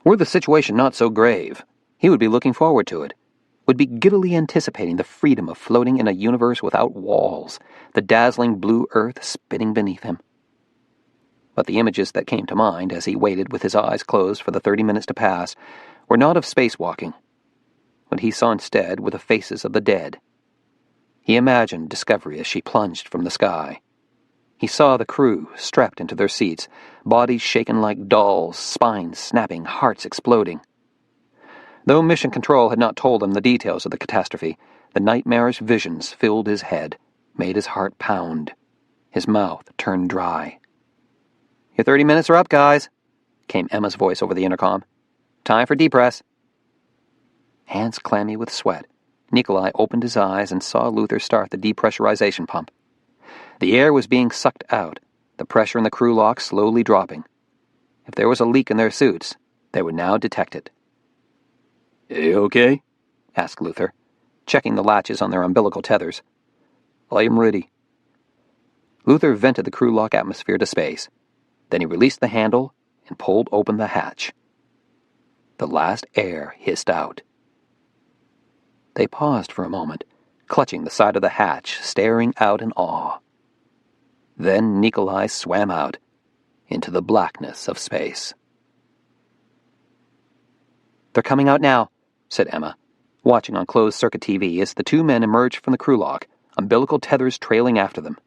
Were the situation not so grave, he would be looking forward to it, would be giddily anticipating the freedom of floating in a universe without walls, the dazzling blue earth spinning beneath him. But the images that came to mind as he waited with his eyes closed for the 30 minutes to pass were not of spacewalking. What he saw instead were the faces of the dead. He imagined Discovery as she plunged from the sky. He saw the crew strapped into their seats, bodies shaken like dolls, spines snapping, hearts exploding. Though Mission Control had not told him the details of the catastrophe, the nightmarish visions filled his head, made his heart pound. His mouth turned dry. "Your 30 minutes are up, guys," came Emma's voice over the intercom. "Time for depress." Hands clammy with sweat, Nikolai opened his eyes and saw Luther start the depressurization pump. The air was being sucked out, the pressure in the crew lock slowly dropping. If there was a leak in their suits, they would now detect it. "You okay?" asked Luther, checking the latches on their umbilical tethers. "I am ready." Luther vented the crew lock atmosphere to space. Then he released the handle and pulled open the hatch. The last air hissed out. They paused for a moment, clutching the side of the hatch, staring out in awe. Then Nikolai swam out into the blackness of space. "They're coming out now," said Emma, watching on closed-circuit TV as the two men emerged from the crew lock, umbilical tethers trailing after them.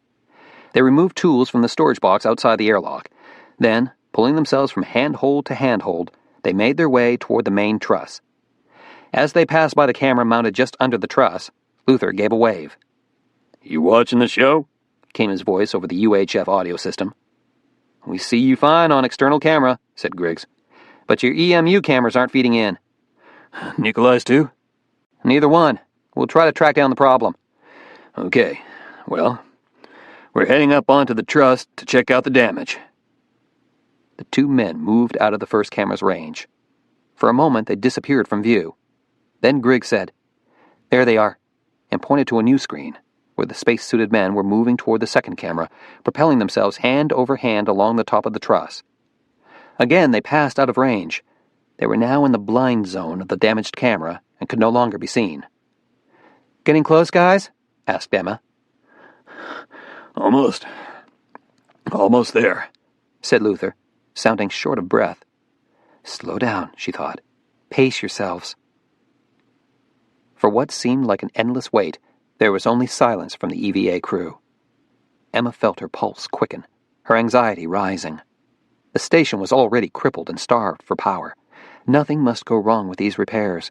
They removed tools from the storage box outside the airlock. Then, pulling themselves from handhold to handhold, they made their way toward the main truss. As they passed by the camera mounted just under the truss, Luther gave a wave. "You watching the show?" came his voice over the UHF audio system. "We see you fine on external camera," said Griggs. "But your EMU cameras aren't feeding in." "Nikolai's too?" "Neither one. We'll try to track down the problem." "Okay. Well, we're heading up onto the truss to check out the damage." The two men moved out of the first camera's range. For a moment, they disappeared from view. Then Griggs said, "There they are," and pointed to a new screen, where the space-suited men were moving toward the second camera, propelling themselves hand over hand along the top of the truss. Again, they passed out of range. They were now in the blind zone of the damaged camera and could no longer be seen. "Getting close, guys?" asked Emma. Almost there," said Luther, sounding short of breath. "Slow down," she thought. "Pace yourselves." For what seemed like an endless wait, there was only silence from the EVA crew. Emma felt her pulse quicken, her anxiety rising. The station was already crippled and starved for power. Nothing must go wrong with these repairs.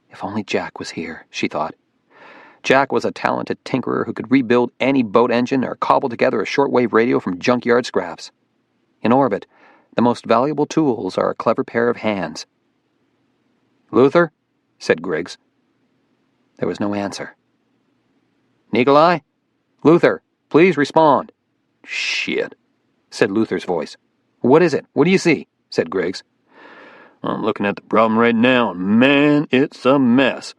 If only Jack was here, she thought. Jack was a talented tinkerer who could rebuild any boat engine or cobble together a shortwave radio from junkyard scraps. In orbit, the most valuable tools are a clever pair of hands. "Luther?" said Griggs. There was no answer. "Nikolai? Luther, please respond." "Shit," said Luther's voice. "What is it? What do you see?" said Griggs. "I'm looking at the problem right now, and man, it's a mess.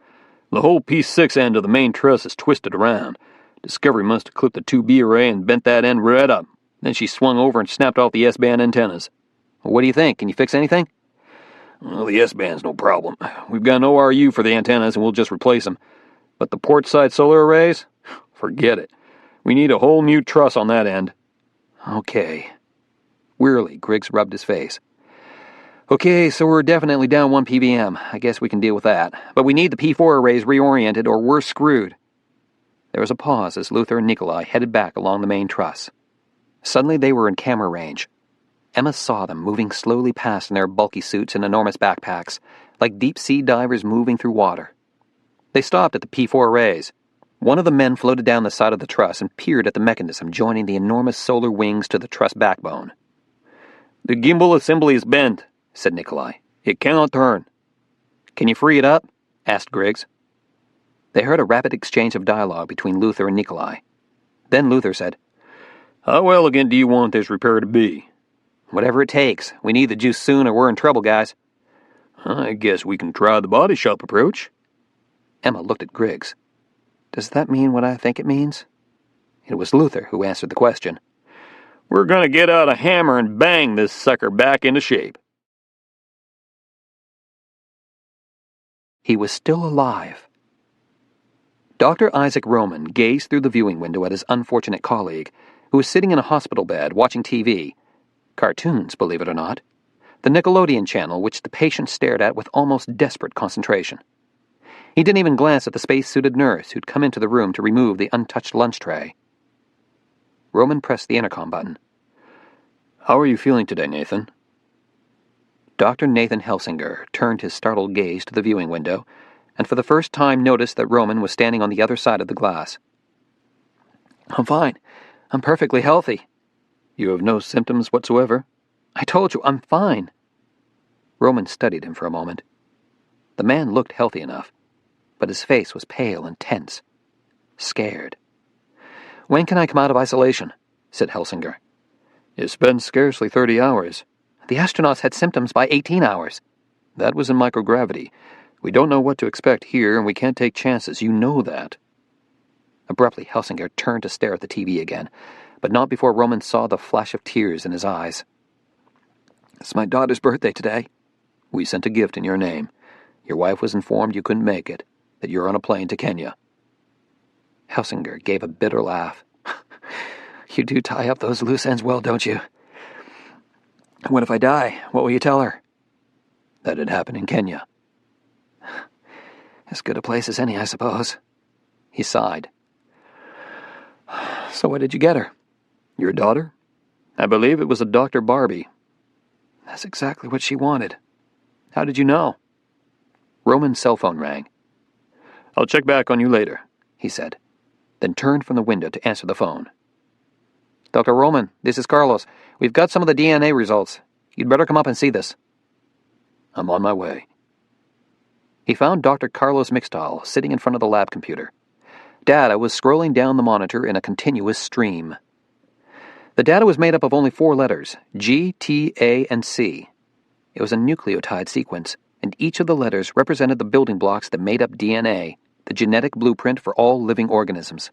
The whole P6 end of the main truss is twisted around. Discovery must have clipped the 2B array and bent that end right up. Then she swung over and snapped off the S-band antennas." "What do you think? Can you fix anything?" "Well, the S-band's no problem. We've got an ORU for the antennas, and we'll just replace them. But the port-side solar arrays? Forget it. We need a whole new truss on that end." "Okay." Wearily, Griggs rubbed his face. "Okay, so we're definitely down 1 ppm. I guess we can deal with that. But we need the P4 arrays reoriented or we're screwed." There was a pause as Luther and Nikolai headed back along the main truss. Suddenly they were in camera range. Emma saw them moving slowly past in their bulky suits and enormous backpacks, like deep-sea divers moving through water. They stopped at the P4 arrays. One of the men floated down the side of the truss and peered at the mechanism joining the enormous solar wings to the truss backbone. "The gimbal assembly is bent," said Nikolai. "It cannot turn." "Can you free it up?" asked Griggs. They heard a rapid exchange of dialogue between Luther and Nikolai. Then Luther said, "How elegant do you want this repair to be?" "Whatever it takes. We need the juice soon or we're in trouble, guys." "I guess we can try the body shop approach." Emma looked at Griggs. "Does that mean what I think it means?" It was Luther who answered the question. "We're going to get out a hammer and bang this sucker back into shape." He was still alive. Dr. Isaac Roman gazed through the viewing window at his unfortunate colleague, who was sitting in a hospital bed watching TV. Cartoons, believe it or not. The Nickelodeon channel, which the patient stared at with almost desperate concentration. He didn't even glance at the space-suited nurse who'd come into the room to remove the untouched lunch tray. Roman pressed the intercom button. "How are you feeling today, Nathan?" Dr. Nathan Helsinger turned his startled gaze to the viewing window, and for the first time noticed that Roman was standing on the other side of the glass. "I'm fine. I'm perfectly healthy." "You have no symptoms whatsoever?" "I told you, I'm fine." Roman studied him for a moment. The man looked healthy enough, but his face was pale and tense, scared. "When can I come out of isolation?" said Helsinger. "It's been scarcely 30 hours. The astronauts had symptoms by 18 hours. That was in microgravity. We don't know what to expect here, and we can't take chances. You know that." Abruptly, Helsinger turned to stare at the TV again, but not before Roman saw the flash of tears in his eyes. "It's my daughter's birthday today." "We sent a gift in your name. Your wife was informed you couldn't make it, that you're on a plane to Kenya." Helsinger gave a bitter laugh. You do tie up those loose ends well, don't you? What if I die? What will you tell her? That it happened in Kenya. As good a place as any, I suppose. He sighed. So what did you get her? Your daughter? I believe it was a Dr. Barbie. That's exactly what she wanted. How did you know? Roman's cell phone rang. I'll check back on you later, he said, then turned from the window to answer the phone. Dr. Roman, this is Carlos. We've got some of the DNA results. You'd better come up and see this. I'm on my way. He found Dr. Carlos Mixtal sitting in front of the lab computer. Data was scrolling down the monitor in a continuous stream. The data was made up of only 4 letters, G, T, A, and C. It was a nucleotide sequence, and each of the letters represented the building blocks that made up DNA, the genetic blueprint for all living organisms.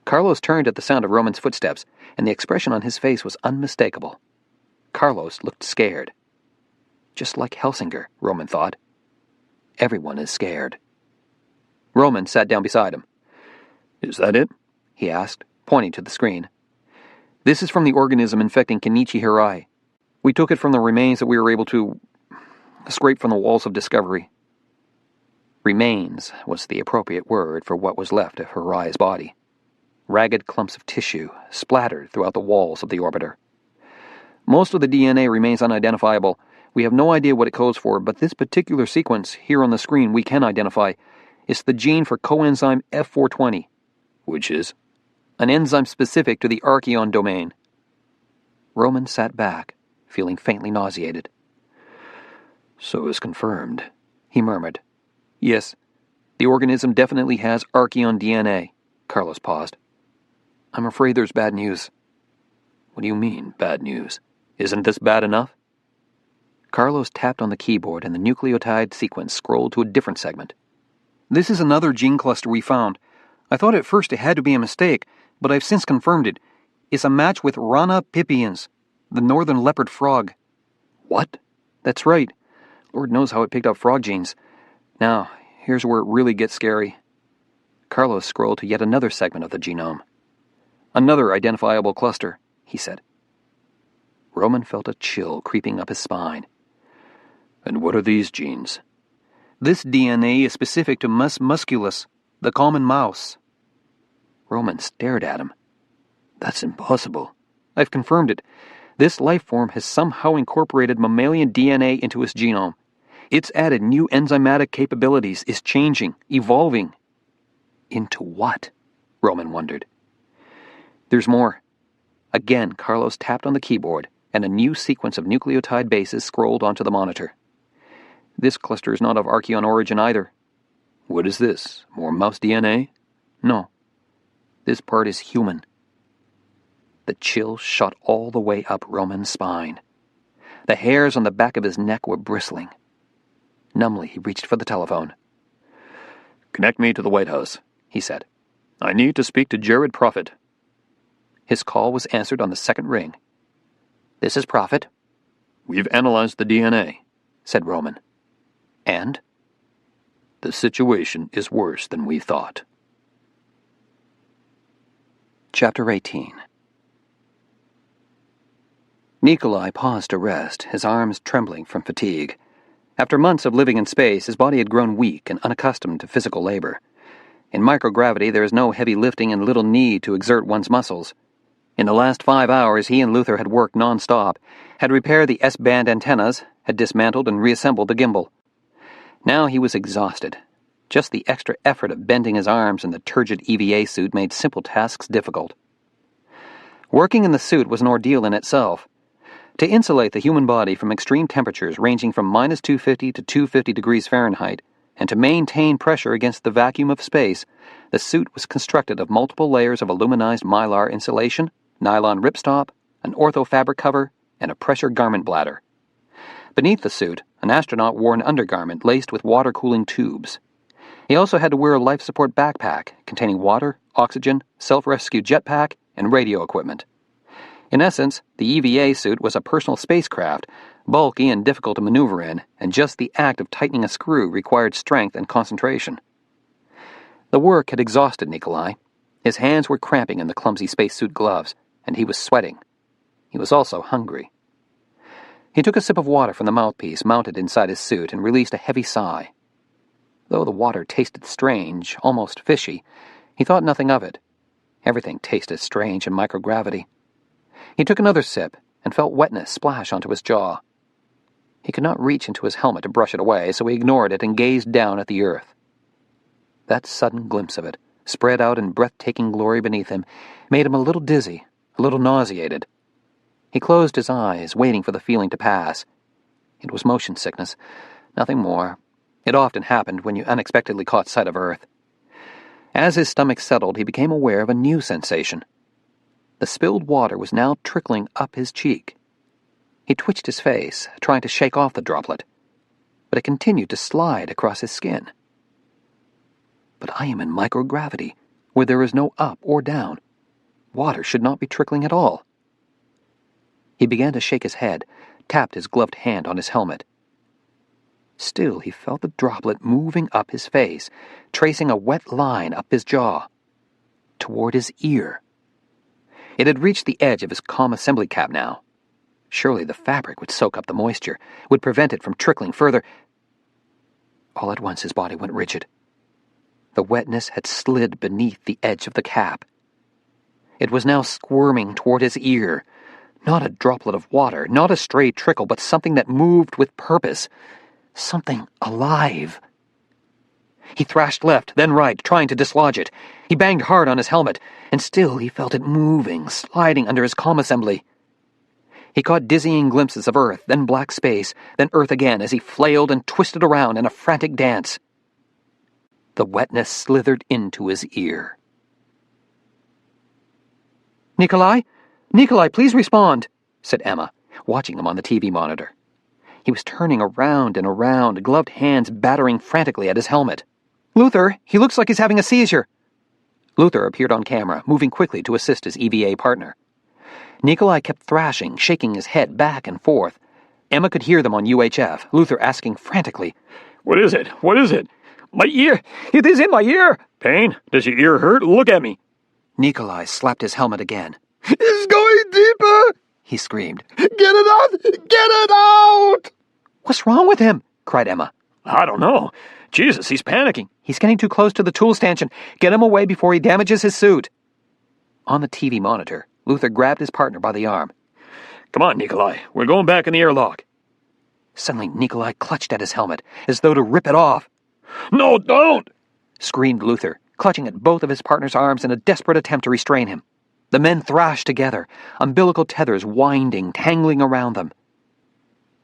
Carlos turned at the sound of Roman's footsteps, and the expression on his face was unmistakable. Carlos looked scared. Just like Helsinger, Roman thought. Everyone is scared. Roman sat down beside him. Is that it? He asked, pointing to the screen. This is from the organism infecting Kenichi Hirai. We took it from the remains that we were able to scrape from the walls of Discovery. Remains was the appropriate word for what was left of Hirai's body. Ragged clumps of tissue splattered throughout the walls of the orbiter. Most of the DNA remains unidentifiable. We have no idea what it codes for, but this particular sequence here on the screen we can identify. It's the gene for coenzyme F420. Which is? An enzyme specific to the archaeon domain. Roman sat back, feeling faintly nauseated. So it's confirmed, he murmured. Yes, the organism definitely has archaeon DNA. Carlos paused. I'm afraid there's bad news. What do you mean, bad news? Isn't this bad enough? Carlos tapped on the keyboard and the nucleotide sequence scrolled to a different segment. This is another gene cluster we found. I thought at first it had to be a mistake, but I've since confirmed it. It's a match with Rana pipiens, the northern leopard frog. What? That's right. Lord knows how it picked up frog genes. Now, here's where it really gets scary. Carlos scrolled to yet another segment of the genome. Another identifiable cluster, he said. Roman felt a chill creeping up his spine. And what are these genes? This DNA is specific to Mus musculus, the common mouse. Roman stared at him. That's impossible. I've confirmed it. This life form has somehow incorporated mammalian DNA into its genome. It's added new enzymatic capabilities, is changing, evolving. Into what? Roman wondered. There's more. Again, Carlos tapped on the keyboard, and a new sequence of nucleotide bases scrolled onto the monitor. This cluster is not of archaeon origin either. What is this? More mouse DNA? No. This part is human. The chill shot all the way up Roman's spine. The hairs on the back of his neck were bristling. Numbly, he reached for the telephone. Connect me to the White House, he said. I need to speak to Jared Prophet. His call was answered on the second ring. This is Prophet. We've analyzed the DNA, said Roman. And? The situation is worse than we thought. Chapter 18. Nikolai paused to rest, his arms trembling from fatigue. After months of living in space, his body had grown weak and unaccustomed to physical labor. In microgravity, there is no heavy lifting and little need to exert one's muscles. In the last 5 hours, he and Luther had worked non-stop, had repaired the S-band antennas, had dismantled and reassembled the gimbal. Now he was exhausted. Just the extra effort of bending his arms in the turgid EVA suit made simple tasks difficult. Working in the suit was an ordeal in itself. To insulate the human body from extreme temperatures ranging from minus 250 to 250 degrees Fahrenheit, and to maintain pressure against the vacuum of space, the suit was constructed of multiple layers of aluminized mylar insulation, nylon ripstop, an orthofabric cover, and a pressure garment bladder. Beneath the suit, an astronaut wore an undergarment laced with water-cooling tubes. He also had to wear a life support backpack containing water, oxygen, self-rescue jetpack, and radio equipment. In essence, the EVA suit was a personal spacecraft, bulky and difficult to maneuver in, and just the act of tightening a screw required strength and concentration. The work had exhausted Nikolai. His hands were cramping in the clumsy spacesuit gloves, and he was sweating. He was also hungry. He took a sip of water from the mouthpiece mounted inside his suit and released a heavy sigh. Though the water tasted strange, almost fishy, he thought nothing of it. Everything tasted strange in microgravity. He took another sip and felt wetness splash onto his jaw. He could not reach into his helmet to brush it away, so he ignored it and gazed down at the earth. That sudden glimpse of it, spread out in breathtaking glory beneath him, made him a little dizzy, a little nauseated. He closed his eyes, waiting for the feeling to pass. It was motion sickness, nothing more. It often happened when you unexpectedly caught sight of Earth. As his stomach settled, he became aware of a new sensation. The spilled water was now trickling up his cheek. He twitched his face, trying to shake off the droplet, but it continued to slide across his skin. But I am in microgravity, where there is no up or down. Water should not be trickling at all. He began to shake his head, tapped his gloved hand on his helmet. Still, he felt the droplet moving up his face, tracing a wet line up his jaw, toward his ear. It had reached the edge of his comm assembly cap now. Surely the fabric would soak up the moisture, would prevent it from trickling further. All at once his body went rigid. The wetness had slid beneath the edge of the cap. It was now squirming toward his ear. Not a droplet of water, not a stray trickle, but something that moved with purpose. Something alive. He thrashed left, then right, trying to dislodge it. He banged hard on his helmet, and still he felt it moving, sliding under his comm assembly. He caught dizzying glimpses of Earth, then black space, then Earth again as he flailed and twisted around in a frantic dance. The wetness slithered into his ear. "Nikolai? Nikolai, please respond," said Emma, watching him on the TV monitor. He was turning around and around, gloved hands battering frantically at his helmet. "Luther, he looks like he's having a seizure." Luther appeared on camera, moving quickly to assist his EVA partner. Nikolai kept thrashing, shaking his head back and forth. Emma could hear them on UHF, Luther asking frantically, "What is it? What is it? My ear! It is in my ear! Pain? Does your ear hurt? Look at me!" Nikolai slapped his helmet again. "It's going deeper!" He screamed. "Get it out! Get it out!" "What's wrong with him?" cried Emma. "I don't know. Jesus, he's panicking." "He's getting too close to the tool stanchion. Get him away before he damages his suit." On the TV monitor, Luther grabbed his partner by the arm. "Come on, Nikolai. We're going back in the airlock." Suddenly, Nikolai clutched at his helmet, as though to rip it off. "No, don't!" screamed Luther, clutching at both of his partner's arms in a desperate attempt to restrain him. The men thrashed together, umbilical tethers winding, tangling around them.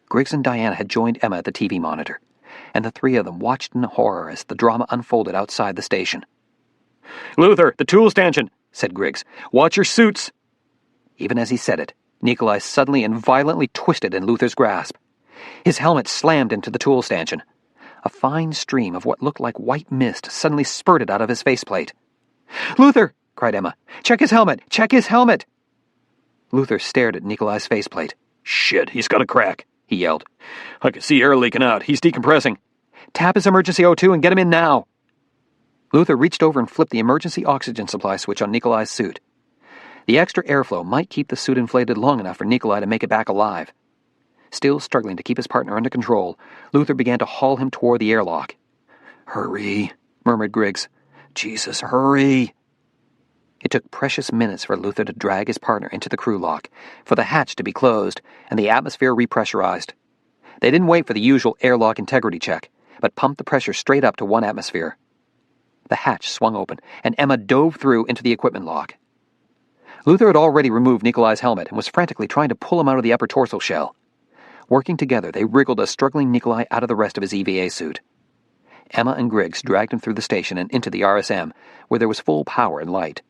Griggs and Diana had joined Emma at the TV monitor, and the three of them watched in horror as the drama unfolded outside the station. "Luther, the tool stanchion," said Griggs. "Watch your suits." Even as he said it, Nikolai suddenly and violently twisted in Luther's grasp. His helmet slammed into the tool stanchion. A fine stream of what looked like white mist suddenly spurted out of his faceplate. "Luther!" cried Emma. "Check his helmet! Check his helmet!" Luther stared at Nikolai's faceplate. "Shit, he's got a crack," he yelled. "I can see air leaking out. He's decompressing." "Tap his emergency O2 and get him in now." Luther reached over and flipped the emergency oxygen supply switch on Nikolai's suit. The extra airflow might keep the suit inflated long enough for Nikolai to make it back alive. Still struggling to keep his partner under control, Luther began to haul him toward the airlock. "Hurry," murmured Griggs. "Jesus, hurry." It took precious minutes for Luther to drag his partner into the crew lock, for the hatch to be closed, and the atmosphere repressurized. They didn't wait for the usual airlock integrity check, but pumped the pressure straight up to 1 atmosphere. The hatch swung open, and Emma dove through into the equipment lock. Luther had already removed Nikolai's helmet and was frantically trying to pull him out of the upper torso shell. Working together, they wriggled a struggling Nikolai out of the rest of his EVA suit. Emma and Griggs dragged him through the station and into the RSM, where there was full power and light.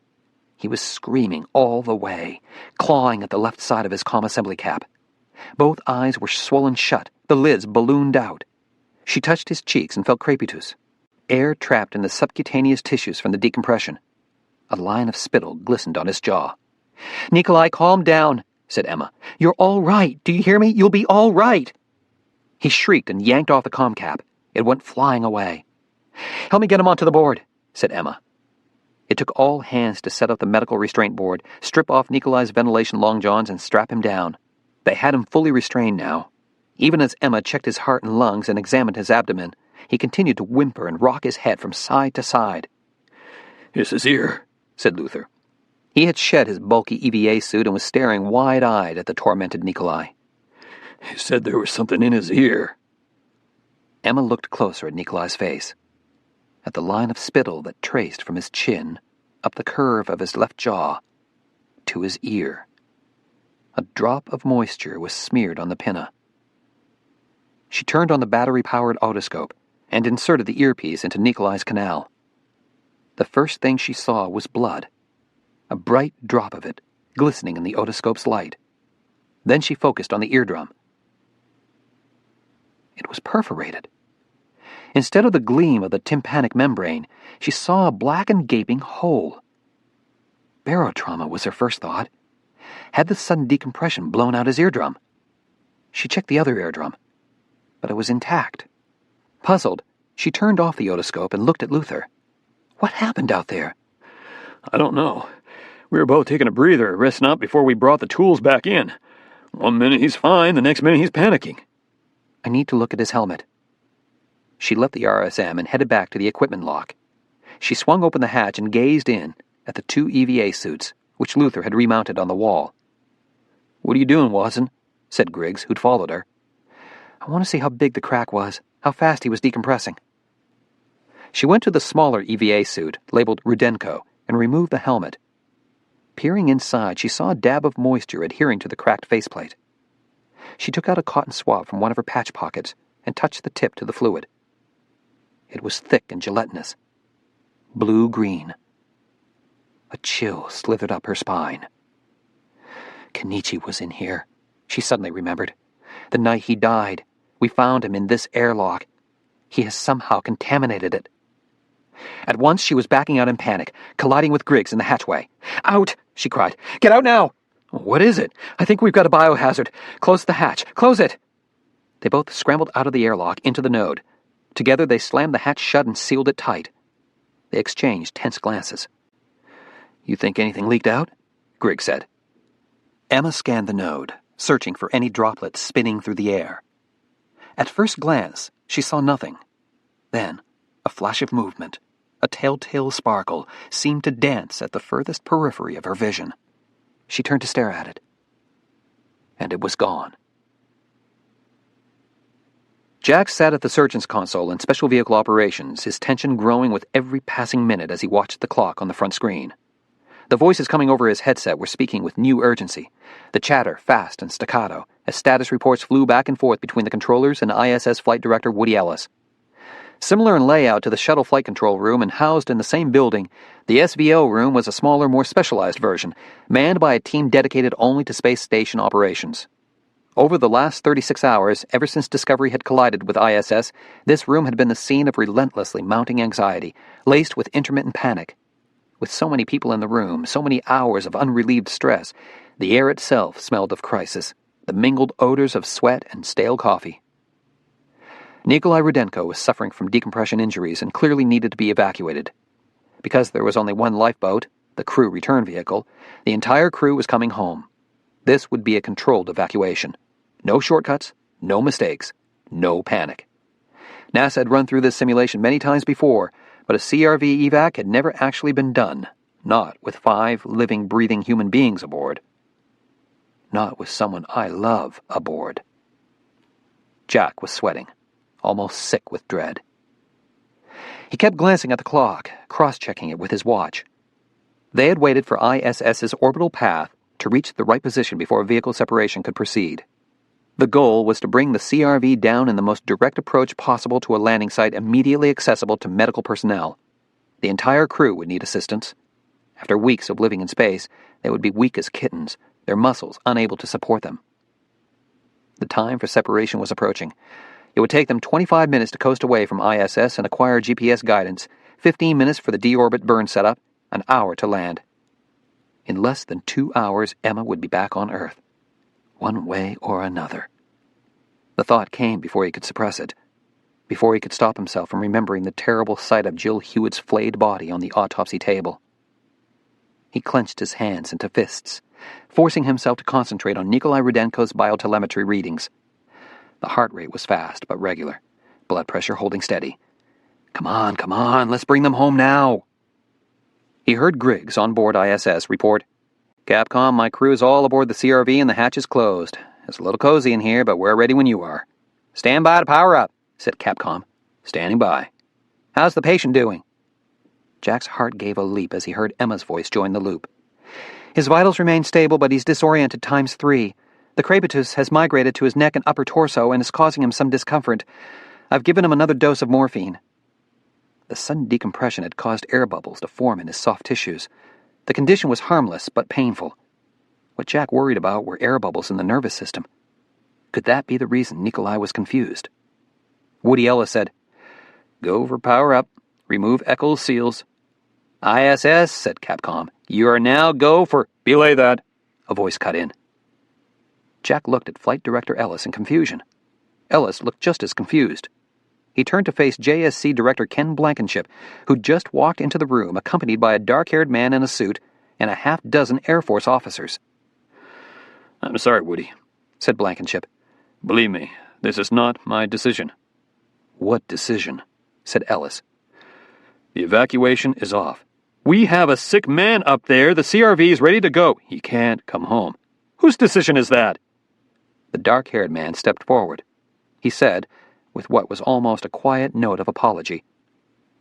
He was screaming all the way, clawing at the left side of his comm assembly cap. Both eyes were swollen shut, the lids ballooned out. She touched his cheeks and felt crepitus. Air trapped in the subcutaneous tissues from the decompression. A line of spittle glistened on his jaw. "Nikolai, calm down," said Emma. "You're all right. Do you hear me? You'll be all right." He shrieked and yanked off the comm cap. It went flying away. "Help me get him onto the board," said Emma. It took all hands to set up the medical restraint board, strip off Nikolai's ventilation long johns, and strap him down. They had him fully restrained now. Even as Emma checked his heart and lungs and examined his abdomen, he continued to whimper and rock his head from side to side. "It's his ear," said Luther. He had shed his bulky EVA suit and was staring wide-eyed at the tormented Nikolai. "He said there was something in his ear." Emma looked closer at Nikolai's face, at the line of spittle that traced from his chin, up the curve of his left jaw, to his ear. A drop of moisture was smeared on the pinna. She turned on the battery-powered otoscope and inserted the earpiece into Nikolai's canal. The first thing she saw was blood, a bright drop of it, glistening in the otoscope's light. Then she focused on the eardrum. It was perforated. Instead of the gleam of the tympanic membrane, she saw a black and gaping hole. Barotrauma was her first thought. Had the sudden decompression blown out his eardrum? She checked the other eardrum, but it was intact. Puzzled, she turned off the otoscope and looked at Luther. What happened out there? "I don't know. We were both taking a breather, resting up before we brought the tools back in. One minute he's fine, the next minute he's panicking." I need to look at his helmet. She left the RSM and headed back to the equipment lock. She swung open the hatch and gazed in at the 2 EVA suits, which Luther had remounted on the wall. "What are you doing, Watson?" said Griggs, who'd followed her. I want to see how big the crack was, how fast he was decompressing. She went to the smaller EVA suit, labeled Rudenko, and removed the helmet. Peering inside, she saw a dab of moisture adhering to the cracked faceplate. She took out a cotton swab from one of her patch pockets and touched the tip to the fluid. It was thick and gelatinous, blue-green. A chill slithered up her spine. Kenichi was in here, she suddenly remembered. The night he died, we found him in this airlock. He has somehow contaminated it. At once she was backing out in panic, colliding with Griggs in the hatchway. "Out!" she cried. "Get out now!" "What is it? I think we've got a biohazard. Close the hatch. Close it!" They both scrambled out of the airlock into the node. Together they slammed the hatch shut and sealed it tight. They exchanged tense glances. "You think anything leaked out?" Griggs said. Emma scanned the node, searching for any droplets spinning through the air. At first glance, she saw nothing. Then, a flash of movement, a telltale sparkle, seemed to dance at the furthest periphery of her vision. She turned to stare at it, and it was gone. Jack sat at the surgeon's console in special vehicle operations, his tension growing with every passing minute as he watched the clock on the front screen. The voices coming over his headset were speaking with new urgency, the chatter fast and staccato, as status reports flew back and forth between the controllers and ISS Flight Director Woody Ellis. Similar in layout to the shuttle flight control room and housed in the same building, the SVO room was a smaller, more specialized version, manned by a team dedicated only to space station operations. Over the last 36 hours, ever since Discovery had collided with ISS, this room had been the scene of relentlessly mounting anxiety, laced with intermittent panic. With so many people in the room, so many hours of unrelieved stress, the air itself smelled of crisis, the mingled odors of sweat and stale coffee. Nikolai Rudenko was suffering from decompression injuries and clearly needed to be evacuated. Because there was only one lifeboat, the crew return vehicle, the entire crew was coming home. This would be a controlled evacuation. No shortcuts, no mistakes, no panic. NASA had run through this simulation many times before, but a CRV evac had never actually been done, not with 5 living, breathing human beings aboard. Not with someone I love aboard. Jack was sweating, almost sick with dread. He kept glancing at the clock, cross-checking it with his watch. They had waited for ISS's orbital path to reach the right position before vehicle separation could proceed. The goal was to bring the CRV down in the most direct approach possible to a landing site immediately accessible to medical personnel. The entire crew would need assistance. After weeks of living in space, they would be weak as kittens, their muscles unable to support them. The time for separation was approaching. It would take them 25 minutes to coast away from ISS and acquire GPS guidance, 15 minutes for the deorbit burn setup, an hour to land. In less than 2 hours, Emma would be back on Earth, one way or another. The thought came before he could suppress it, before he could stop himself from remembering the terrible sight of Jill Hewitt's flayed body on the autopsy table. He clenched his hands into fists, forcing himself to concentrate on Nikolai Rudenko's biotelemetry readings. The heart rate was fast but regular, blood pressure holding steady. Come on, let's bring them home now. He heard Griggs on board ISS report, Capcom, my crew is all aboard the CRV and the hatch is closed. It's a little cozy in here, but we're ready when you are. Stand by to power up, said Capcom. Standing by. How's the patient doing? Jack's heart gave a leap as he heard Emma's voice join the loop. His vitals remain stable, but he's disoriented times 3. The crepitus has migrated to his neck and upper torso and is causing him some discomfort. I've given him another dose of morphine. The sudden decompression had caused air bubbles to form in his soft tissues. The condition was harmless but painful. What Jack worried about were air bubbles in the nervous system. Could that be the reason Nikolai was confused? Woody Ellis said, Go for power up. Remove Eccles seals. ISS, said Capcom. You are now go for... Belay that, a voice cut in. Jack looked at Flight Director Ellis in confusion. Ellis looked just as confused. He turned to face JSC Director Ken Blankenship, who'd just walked into the room accompanied by a dark-haired man in a suit and a half-dozen Air Force officers. I'm sorry, Woody, said Blankenship. Believe me, this is not my decision. What decision? Said Ellis. The evacuation is off. We have a sick man up there. The CRV is ready to go. He can't come home. Whose decision is that? The dark-haired man stepped forward. He said, with what was almost a quiet note of apology,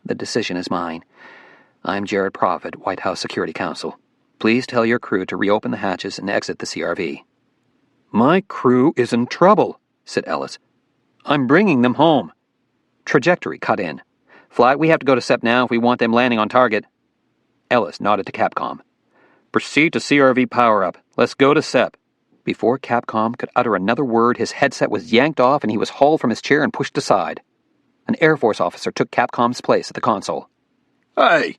The decision is mine. I'm Jared Prophet, White House Security Council. Please tell your crew to reopen the hatches and exit the CRV. My crew is in trouble, said Ellis. I'm bringing them home. Trajectory cut in. Flight, we have to go to SEP now if we want them landing on target. Ellis nodded to Capcom. Proceed to CRV power-up. Let's go to SEP. Before Capcom could utter another word, his headset was yanked off and he was hauled from his chair and pushed aside. An Air Force officer took Capcom's place at the console. Hey!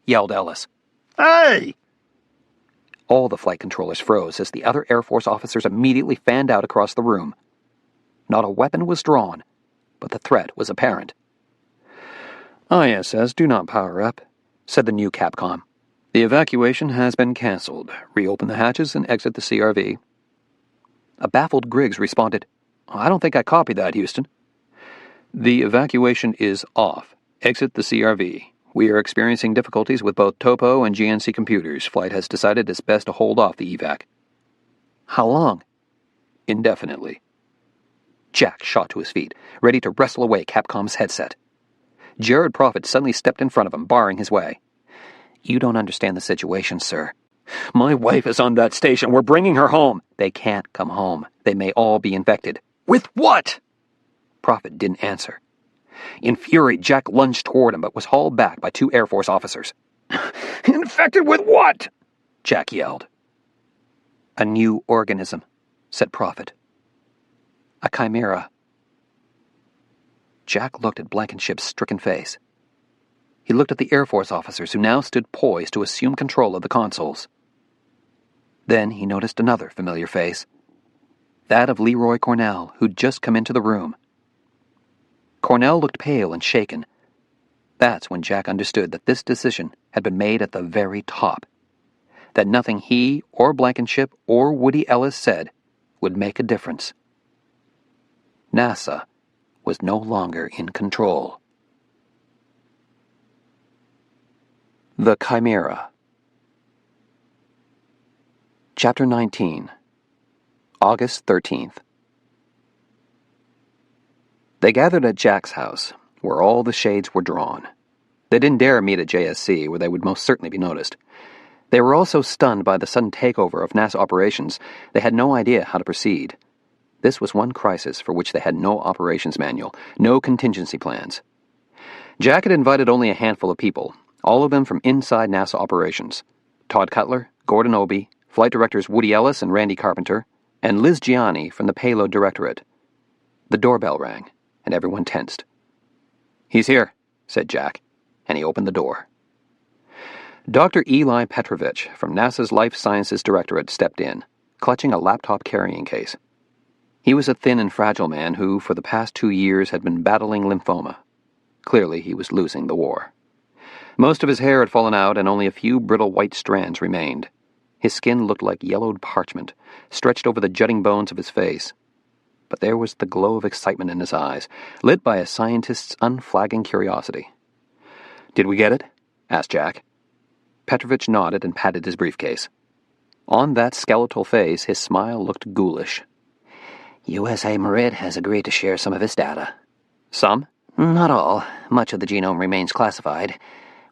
Yelled Ellis. Hey! All the flight controllers froze as the other Air Force officers immediately fanned out across the room. Not a weapon was drawn, but the threat was apparent. ISS, do not power up, said the new Capcom. The evacuation has been cancelled. Reopen the hatches and exit the CRV. A baffled Griggs responded, I don't think I copied that, Houston. The evacuation is off. Exit the CRV. We are experiencing difficulties with both Topo and GNC computers. Flight has decided it's best to hold off the evac. How long? Indefinitely. Jack shot to his feet, ready to wrestle away Capcom's headset. Jared Prophet suddenly stepped in front of him, barring his way. You don't understand the situation, sir. My wife is on that station. We're bringing her home. They can't come home. They may all be infected. With what? Prophet didn't answer. In fury, Jack lunged toward him but was hauled back by 2 Air Force officers. Infected with what? Jack yelled. A new organism, said Prophet. A chimera. Jack looked at Blankenship's stricken face. He looked at the Air Force officers who now stood poised to assume control of the consoles. Then he noticed another familiar face. That of Leroy Cornell, who'd just come into the room. Cornell looked pale and shaken. That's when Jack understood that this decision had been made at the very top. That nothing he or Blankenship or Woody Ellis said would make a difference. NASA was no longer in control. The Chimera. Chapter 19. August 13th. They gathered at Jack's house, where all the shades were drawn. They didn't dare meet at JSC, where they would most certainly be noticed. They were all so stunned by the sudden takeover of NASA operations, they had no idea how to proceed. This was one crisis for which they had no operations manual, no contingency plans. Jack had invited only a handful of people, all of them from inside NASA operations. Todd Cutler, Gordon Obie, Flight Directors Woody Ellis and Randy Carpenter, and Liz Gianni from the Payload Directorate. The doorbell rang, and everyone tensed. "He's here," said Jack, and he opened the door. Dr. Eli Petrovich from NASA's Life Sciences Directorate stepped in, clutching a laptop carrying case. He was a thin and fragile man who, for the past 2 years, had been battling lymphoma. Clearly, he was losing the war. Most of his hair had fallen out and only a few brittle white strands remained. His skin looked like yellowed parchment, stretched over the jutting bones of his face. But there was the glow of excitement in his eyes, lit by a scientist's unflagging curiosity. "Did we get it?" asked Jack. Petrovich nodded and patted his briefcase. On that skeletal face, his smile looked ghoulish. USA Merid has agreed to share some of its data. Some? Not all. Much of the genome remains classified.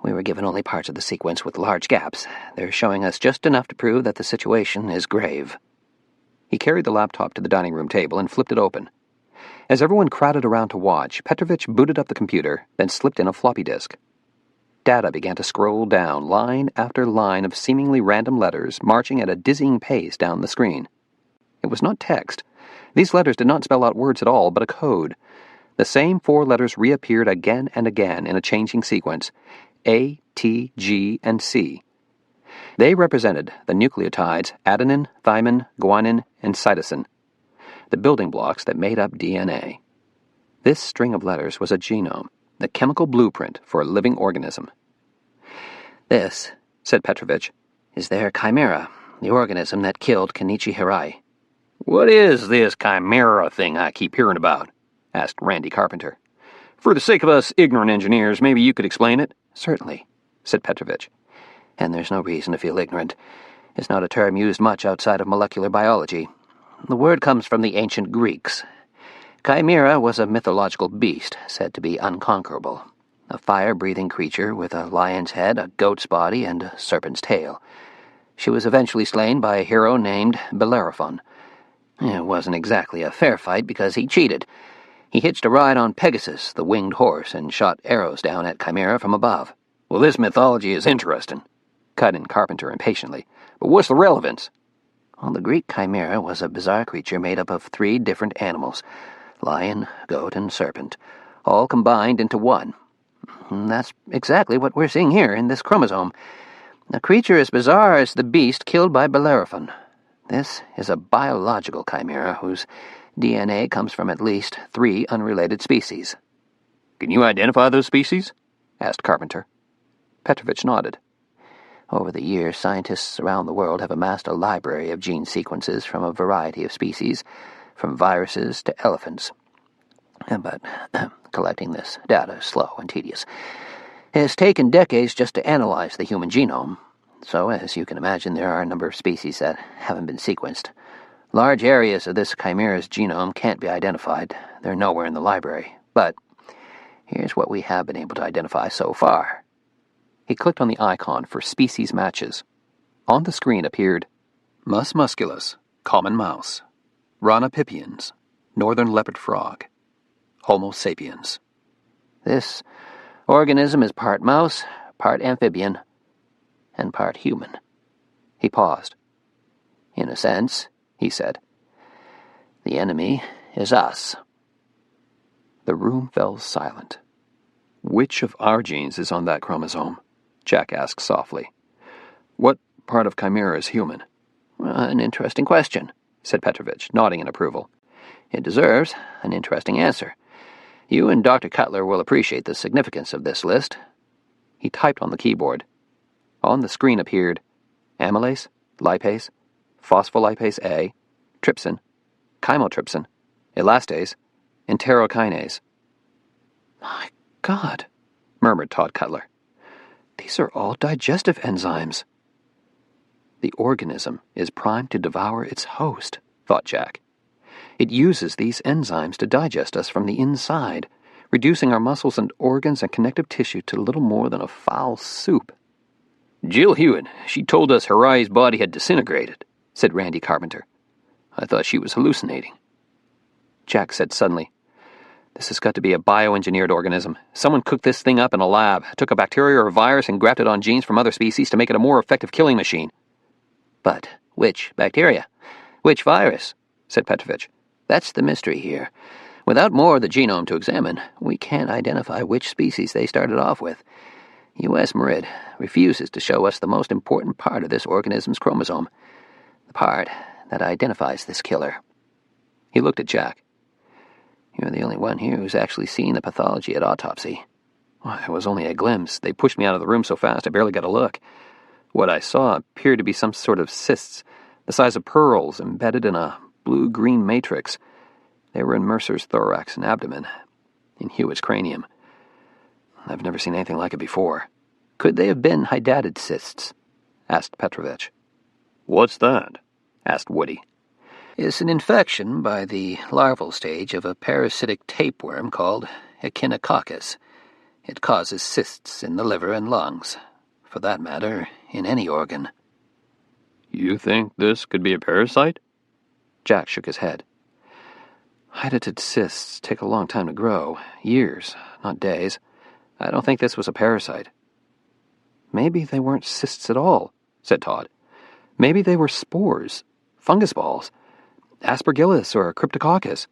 We were given only parts of the sequence with large gaps. They're showing us just enough to prove that the situation is grave. He carried the laptop to the dining room table and flipped it open. As everyone crowded around to watch, Petrovich booted up the computer, then slipped in a floppy disk. Data began to scroll down, line after line of seemingly random letters marching at a dizzying pace down the screen. It was not text. These letters did not spell out words at all, but a code. The same 4 letters reappeared again and again in a changing sequence: A, T, G, and C. They represented the nucleotides adenine, thymine, guanine, and cytosine, the building blocks that made up DNA. This string of letters was a genome, the chemical blueprint for a living organism. This, said Petrovich, is their Chimera, the organism that killed Kenichi Hirai. "What is this Chimera thing I keep hearing about?" asked Randy Carpenter. "For the sake of us ignorant engineers, maybe you could explain it?" "Certainly," said Petrovich. "And there's no reason to feel ignorant. It's not a term used much outside of molecular biology. The word comes from the ancient Greeks. Chimera was a mythological beast said to be unconquerable, a fire-breathing creature with a lion's head, a goat's body, and a serpent's tail. She was eventually slain by a hero named Bellerophon. It wasn't exactly a fair fight because he cheated. He hitched a ride on Pegasus, the winged horse, and shot arrows down at Chimera from above." "Well, this mythology is interesting," cut in Carpenter impatiently. "But what's the relevance?" Well, the Greek Chimera was a bizarre creature made up of 3 different animals, lion, goat, and serpent, all combined into one. And that's exactly what we're seeing here in this chromosome. A creature as bizarre as the beast killed by Bellerophon. This is a biological chimera whose DNA comes from at least 3 unrelated species." "Can you identify those species?" asked Carpenter. Petrovich nodded. Over the years, scientists around the world have amassed a library of gene sequences from a variety of species, from viruses to elephants. But collecting this data is slow and tedious. It has taken decades just to analyze the human genome. So, as you can imagine, there are a number of species that haven't been sequenced. Large areas of this chimera's genome can't be identified. They're nowhere in the library. But here's what we have been able to identify so far. He clicked on the icon for species matches. On the screen appeared Mus musculus, common mouse; Rana pipiens, northern leopard frog; Homo sapiens. This organism is part mouse, part amphibian, and part human. He paused. In a sense, he said, the enemy is us. The room fell silent. "Which of our genes is on that chromosome?" Jack asked softly. "What part of Chimera is human?" "An interesting question," said Petrovich, nodding in approval. "It deserves an interesting answer. You and Dr. Cutler will appreciate the significance of this list." He typed on the keyboard. On the screen appeared amylase, lipase, phospholipase A, trypsin, chymotrypsin, elastase, enterokinase. "My God," murmured Todd Cutler. "These are all digestive enzymes." "The organism is primed to devour its host," thought Jack. "It uses these enzymes to digest us from the inside, reducing our muscles and organs and connective tissue to little more than a foul soup." "Jill Hewitt, she told us Hirai's body had disintegrated," said Randy Carpenter. "I thought she was hallucinating." Jack said suddenly, "This has got to be a bioengineered organism. Someone cooked this thing up in a lab, took a bacteria or a virus and grafted on genes from other species to make it a more effective killing machine." "But which bacteria? Which virus?" said Petrovich. "That's the mystery here. Without more of the genome to examine, we can't identify which species they started off with. U.S. Merid refuses to show us the most important part of this organism's chromosome, the part that identifies this killer." He looked at Jack. "You're the only one here who's actually seen the pathology at autopsy. Well, it was only a glimpse. They pushed me out of the room so fast I barely got a look. What I saw appeared to be some sort of cysts, the size of pearls, embedded in a blue-green matrix. They were in Mercer's thorax and abdomen, in Hewitt's cranium. I've never seen anything like it before. Could they have been hydatid cysts? Asked Petrovich. What's that? Asked Woody. It's an infection by the larval stage of a parasitic tapeworm called Echinococcus. It causes cysts in the liver and lungs. For that matter, in any organ. You think this could be a parasite? Jack shook his head. Hydatid cysts take a long time to grow. Years, not days. I don't think this was a parasite. Maybe they weren't cysts at all, said Todd. Maybe they were spores, fungus balls, aspergillus or cryptococcus.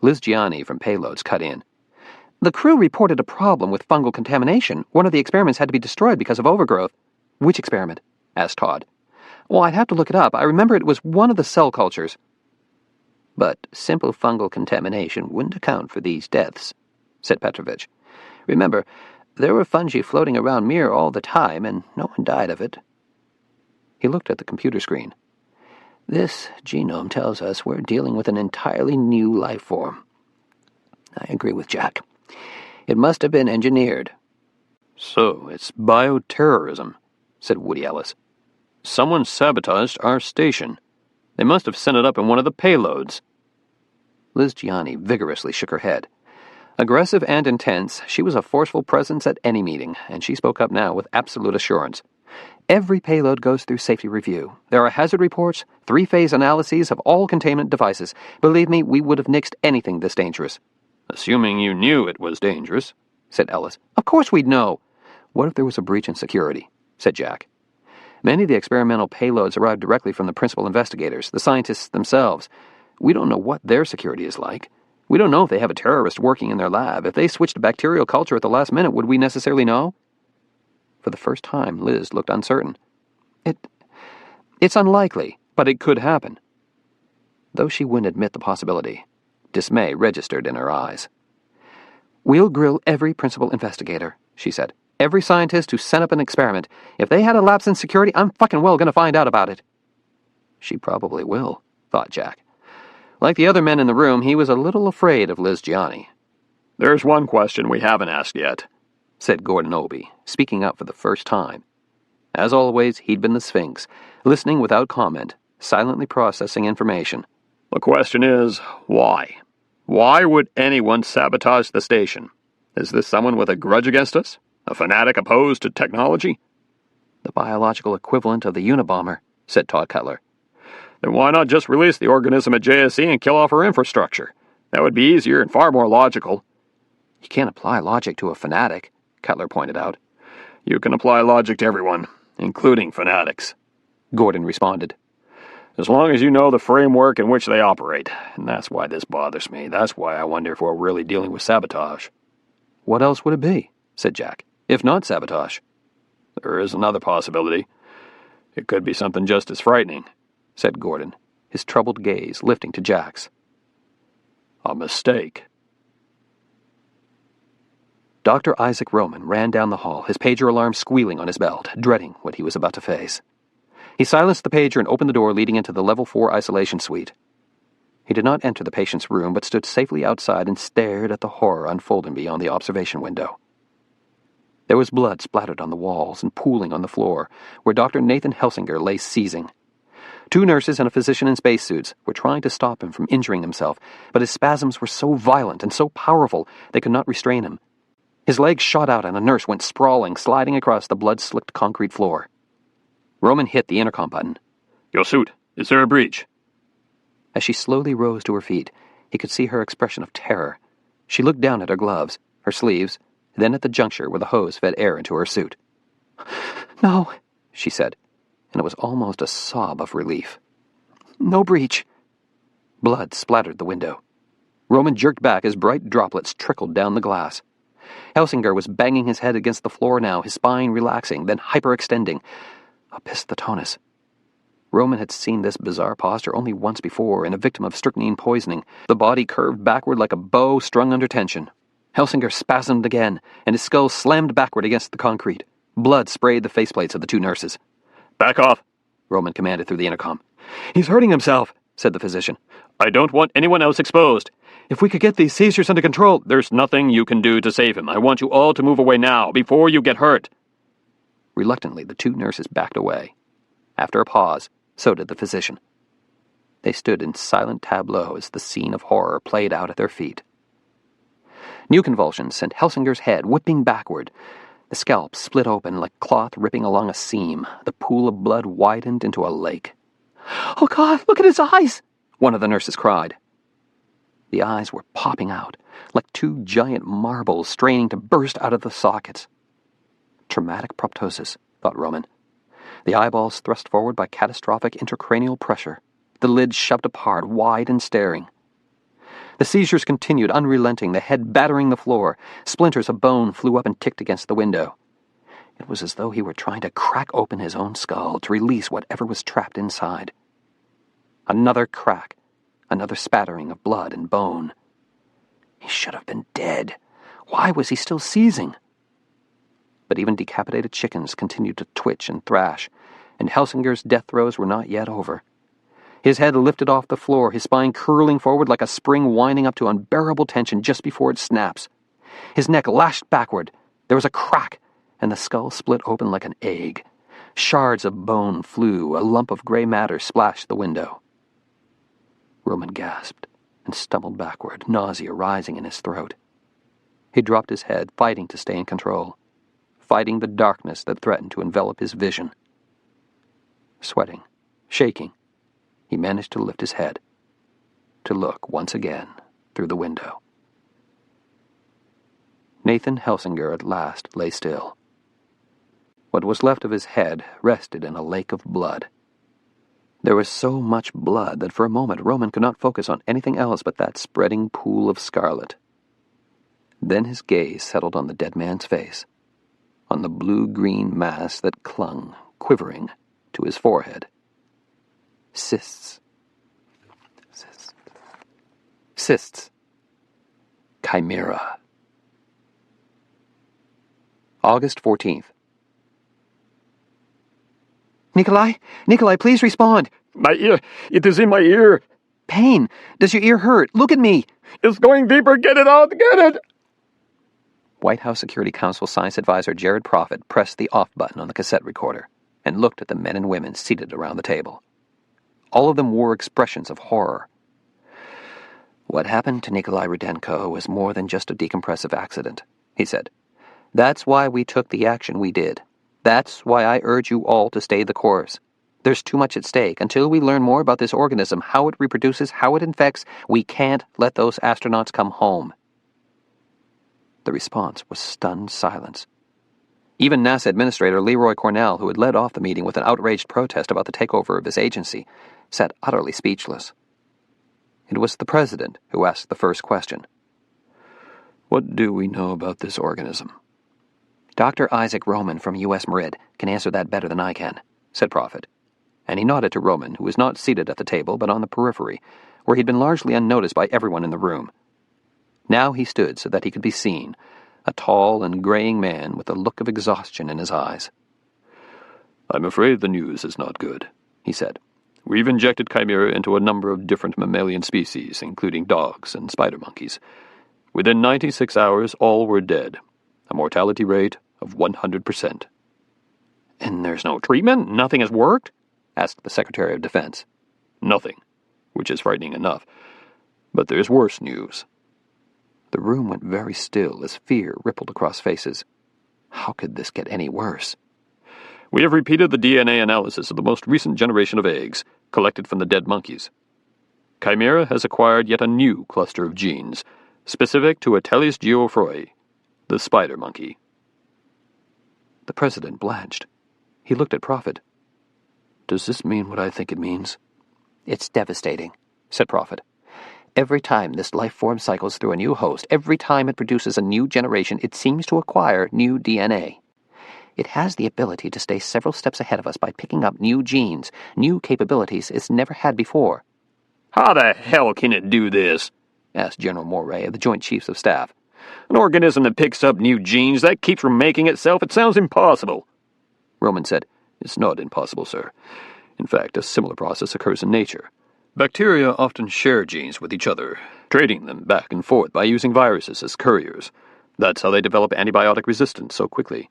Liz Gianni from Payloads cut in. The crew reported a problem with fungal contamination. One of the experiments had to be destroyed because of overgrowth. Which experiment? Asked Todd. Well, I'd have to look it up. I remember it was one of the cell cultures. But simple fungal contamination wouldn't account for these deaths, said Petrovich. Remember, there were fungi floating around Mir all the time, and no one died of it. He looked at the computer screen. This genome tells us we're dealing with an entirely new life form. I agree with Jack. It must have been engineered. So, it's bioterrorism, said Woody Ellis. Someone sabotaged our station. They must have sent it up in one of the payloads. Liz Gianni vigorously shook her head. Aggressive and intense, she was a forceful presence at any meeting, and she spoke up now with absolute assurance. Every payload goes through safety review. There are hazard reports, 3-phase analyses of all containment devices. Believe me, we would have nixed anything this dangerous. Assuming you knew it was dangerous, said Ellis. Of course we'd know. What if there was a breach in security? Said Jack. Many of the experimental payloads arrived directly from the principal investigators, the scientists themselves. We don't know what their security is like. We don't know if they have a terrorist working in their lab. If they switched to bacterial culture at the last minute, would we necessarily know? For the first time, Liz looked uncertain. It's unlikely, but it could happen. Though she wouldn't admit the possibility, dismay registered in her eyes. We'll grill every principal investigator, she said. Every scientist who sent up an experiment. If they had a lapse in security, I'm fucking well gonna find out about it. She probably will, thought Jack. Like the other men in the room, he was a little afraid of Liz Gianni. There's one question we haven't asked yet, said Gordon Obie, speaking up for the first time. As always, he'd been the Sphinx, listening without comment, silently processing information. The question is, why? Why would anyone sabotage the station? Is this someone with a grudge against us? A fanatic opposed to technology? The biological equivalent of the Unabomber, said Todd Cutler. Then why not just release the organism at JSC and kill off our infrastructure? That would be easier and far more logical. You can't apply logic to a fanatic, Cutler pointed out. You can apply logic to everyone, including fanatics, Gordon responded. As long as you know the framework in which they operate. And that's why this bothers me. That's why I wonder if we're really dealing with sabotage. What else would it be? Said Jack. If not sabotage. There is another possibility. It could be something just as frightening, said Gordon, his troubled gaze lifting to Jack's. A mistake. Dr. Isaac Roman ran down the hall, his pager alarm squealing on his belt, dreading what he was about to face. He silenced the pager and opened the door leading into the Level 4 isolation suite. He did not enter the patient's room, but stood safely outside and stared at the horror unfolding beyond the observation window. There was blood splattered on the walls and pooling on the floor, where Dr. Nathan Helsinger lay seizing. 2 nurses and a physician in spacesuits were trying to stop him from injuring himself, but his spasms were so violent and so powerful they could not restrain him. His legs shot out and a nurse went sprawling, sliding across the blood-slicked concrete floor. Roman hit the intercom button. Your suit. Is there a breach? As she slowly rose to her feet, he could see her expression of terror. She looked down at her gloves, her sleeves, then at the juncture where the hose fed air into her suit. No, she said, and it was almost a sob of relief. No breach. Blood splattered the window. Roman jerked back as bright droplets trickled down the glass. Helsinger was banging his head against the floor now, his spine relaxing, then hyperextending. Opisthotonus. Roman had seen this bizarre posture only once before in a victim of strychnine poisoning, the body curved backward like a bow strung under tension. Helsinger spasmed again, and his skull slammed backward against the concrete. Blood sprayed the faceplates of the two nurses. "Back off," Roman commanded through the intercom. "He's hurting himself," said the physician. "I don't want anyone else exposed. "If we could get these seizures under control—" "There's nothing you can do to save him. I want you all to move away now, before you get hurt." Reluctantly, the two nurses backed away. After a pause, so did the physician. They stood in silent tableau as the scene of horror played out at their feet. New convulsions sent Helsinger's head whipping backward. The scalp split open like cloth ripping along a seam. The pool of blood widened into a lake. "Oh, God, look at his eyes!" one of the nurses cried. The eyes were popping out, like two giant marbles straining to burst out of the sockets. Traumatic proptosis, thought Roman. The eyeballs thrust forward by catastrophic intracranial pressure. The lids shoved apart, wide and staring. The seizures continued, unrelenting, the head battering the floor. Splinters of bone flew up and ticked against the window. It was as though he were trying to crack open his own skull to release whatever was trapped inside. Another crack, another spattering of blood and bone. He should have been dead. Why was he still seizing? But even decapitated chickens continued to twitch and thrash, and Helsinger's death throes were not yet over. His head lifted off the floor, his spine curling forward like a spring winding up to unbearable tension just before it snaps. His neck lashed backward. There was a crack, and the skull split open like an egg. Shards of bone flew, a lump of gray matter splashed the window. Roman gasped and stumbled backward, nausea rising in his throat. He dropped his head, fighting to stay in control, fighting the darkness that threatened to envelop his vision. Sweating, shaking, he managed to lift his head, to look once again through the window. Nathan Helsinger at last lay still. What was left of his head rested in a lake of blood. There was so much blood that for a moment Roman could not focus on anything else but that spreading pool of scarlet. Then his gaze settled on the dead man's face, on the blue-green mass that clung, quivering, to his forehead. Cysts. Cysts. Chimera. August 14th. Nikolai, please respond. My ear. It is in my ear. Pain. Does your ear hurt? Look at me. It's going deeper. Get it out. Get it. White House Security Council Science Advisor Jared Prophet pressed the off button on the cassette recorder and looked at the men and women seated around the table. All of them wore expressions of horror. What happened to Nikolai Rudenko was more than just a decompressive accident, he said. That's why we took the action we did. That's why I urge you all to stay the course. There's too much at stake. Until we learn more about this organism, how it reproduces, how it infects, we can't let those astronauts come home. The response was stunned silence. Even NASA Administrator Leroy Cornell, who had led off the meeting with an outraged protest about the takeover of his agency, sat utterly speechless. It was the president who asked the first question. What do we know about this organism? Dr. Isaac Roman from U.S. Merid can answer that better than I can, said Prophet. And he nodded to Roman, who was not seated at the table but on the periphery, where he'd been largely unnoticed by everyone in the room. Now he stood so that he could be seen, a tall and graying man with a look of exhaustion in his eyes. I'm afraid the news is not good, he said. We've injected Chimera into a number of different mammalian species, including dogs and spider monkeys. Within 96 hours, all were dead. A mortality rate of 100%. And there's no treatment? Nothing has worked? Asked the Secretary of Defense. Nothing, which is frightening enough. But there's worse news. The room went very still as fear rippled across faces. How could this get any worse? We have repeated the DNA analysis of the most recent generation of eggs, collected from the dead monkeys. Chimera has acquired yet a new cluster of genes, specific to Ateles geoffroy, the spider monkey. The president blanched. He looked at Prophet. Does this mean what I think it means? It's devastating, said Prophet. Every time this life form cycles through a new host, every time it produces a new generation, it seems to acquire new DNA. It has the ability to stay several steps ahead of us by picking up new genes, new capabilities it's never had before. How the hell can it do this? Asked General Moray of the Joint Chiefs of Staff. An organism that picks up new genes, that keeps from making itself, it sounds impossible. Roman said, "It's not impossible, sir. In fact, a similar process occurs in nature. Bacteria often share genes with each other, trading them back and forth by using viruses as couriers. That's how they develop antibiotic resistance so quickly.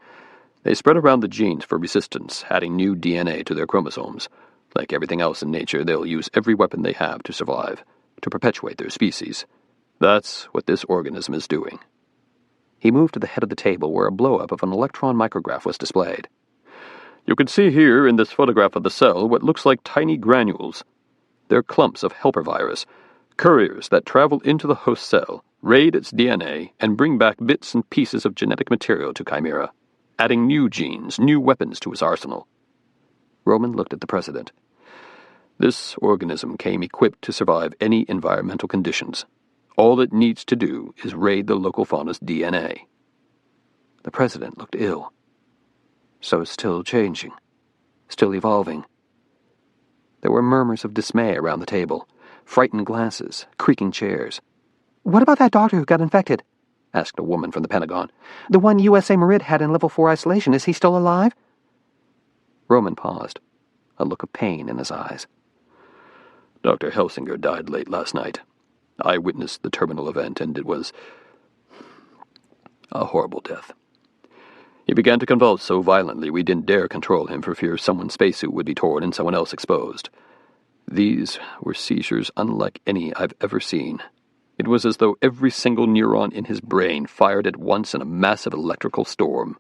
They spread around the genes for resistance, adding new DNA to their chromosomes. Like everything else in nature, they'll use every weapon they have to survive, to perpetuate their species. That's what this organism is doing." He moved to the head of the table where a blow-up of an electron micrograph was displayed. You can see here in this photograph of the cell what looks like tiny granules. They're clumps of helper virus, couriers that travel into the host cell, raid its DNA, and bring back bits and pieces of genetic material to Chimera, adding new genes, new weapons to his arsenal. Roman looked at the president. This organism came equipped to survive any environmental conditions. All it needs to do is raid the local fauna's DNA. The president looked ill. So it's still changing, still evolving. There were murmurs of dismay around the table, frightened glances, creaking chairs. "What about that doctor who got infected?" asked a woman from the Pentagon. "The one USA Marid had in level 4 isolation. Is he still alive?" Roman paused, a look of pain in his eyes. Dr. Helsinger died late last night. I witnessed the terminal event, and it was a horrible death. He began to convulse so violently we didn't dare control him for fear someone's spacesuit would be torn and someone else exposed. These were seizures unlike any I've ever seen. It was as though every single neuron in his brain fired at once in a massive electrical storm.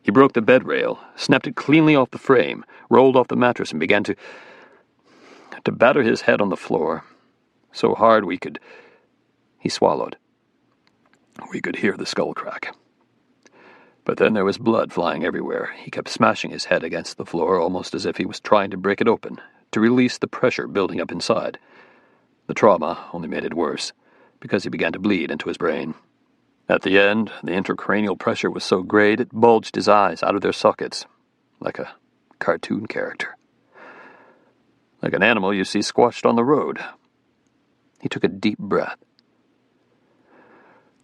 He broke the bed rail, snapped it cleanly off the frame, rolled off the mattress, and began to batter his head on the floor, so hard we could... He swallowed. We could hear the skull crack. But then there was blood flying everywhere. He kept smashing his head against the floor, almost as if he was trying to break it open, to release the pressure building up inside. The trauma only made it worse, because he began to bleed into his brain. At the end, the intracranial pressure was so great it bulged his eyes out of their sockets, like a cartoon character. Like an animal you see squashed on the road. He took a deep breath.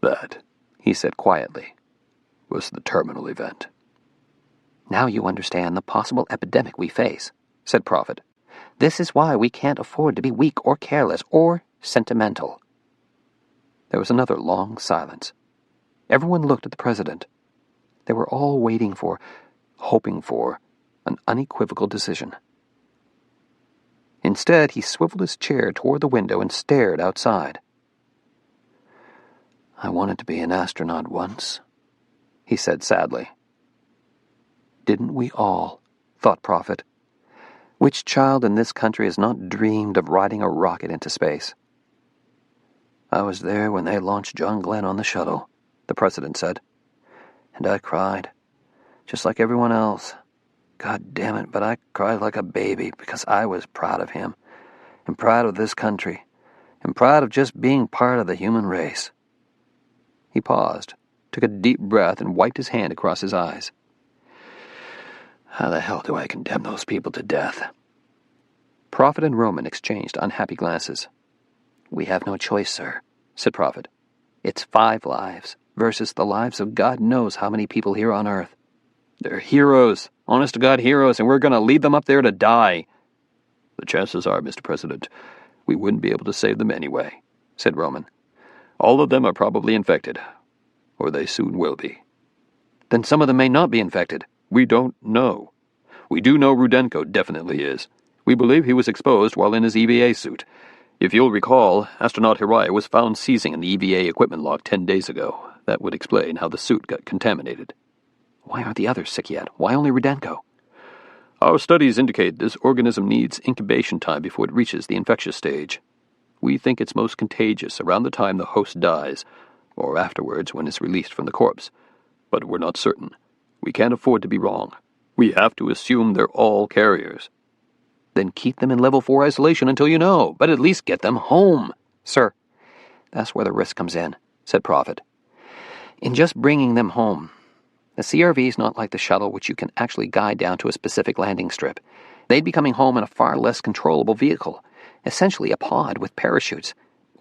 That, he said quietly, was the terminal event. "Now you understand the possible epidemic we face," said Prophet. "This is why we can't afford to be weak or careless or sentimental." There was another long silence. Everyone looked at the president. They were all waiting for, hoping for, an unequivocal decision. Instead, he swiveled his chair toward the window and stared outside. "I wanted to be an astronaut once," he said sadly. "Didn't we all?" thought Prophet. "Which child in this country has not dreamed of riding a rocket into space?" "I was there when they launched John Glenn on the shuttle," the president said. "And I cried, just like everyone else. God damn it, but I cried like a baby because I was proud of him, and proud of this country, and proud of just being part of the human race." He paused, took a deep breath, and wiped his hand across his eyes. "How the hell do I condemn those people to death?" Prophet and Roman exchanged unhappy glances. "We have no choice, sir," said Prophet. "It's 5 lives versus the lives of God knows how many people here on Earth. They're heroes, honest-to-God heroes, and we're going to leave them up there to die." "The chances are, Mr. President, we wouldn't be able to save them anyway," said Roman. "All of them are probably infected, or they soon will be." "Then some of them may not be infected." "We don't know. We do know Rudenko definitely is. We believe he was exposed while in his EVA suit. If you'll recall, astronaut Hirai was found seizing an EVA equipment lock 10 days ago. That would explain how the suit got contaminated." "Why aren't the others sick yet? Why only Rudenko?" "Our studies indicate this organism needs incubation time before it reaches the infectious stage. We think it's most contagious around the time the host dies, or afterwards when it's released from the corpse. But we're not certain. We can't afford to be wrong. We have to assume they're all carriers." "Then keep them in level 4 isolation until you know, but at least get them home." "Sir, that's where the risk comes in," said Prophet. "In just bringing them home. The CRV is not like the shuttle, which you can actually guide down to a specific landing strip. They'd be coming home in a far less controllable vehicle, essentially a pod with parachutes.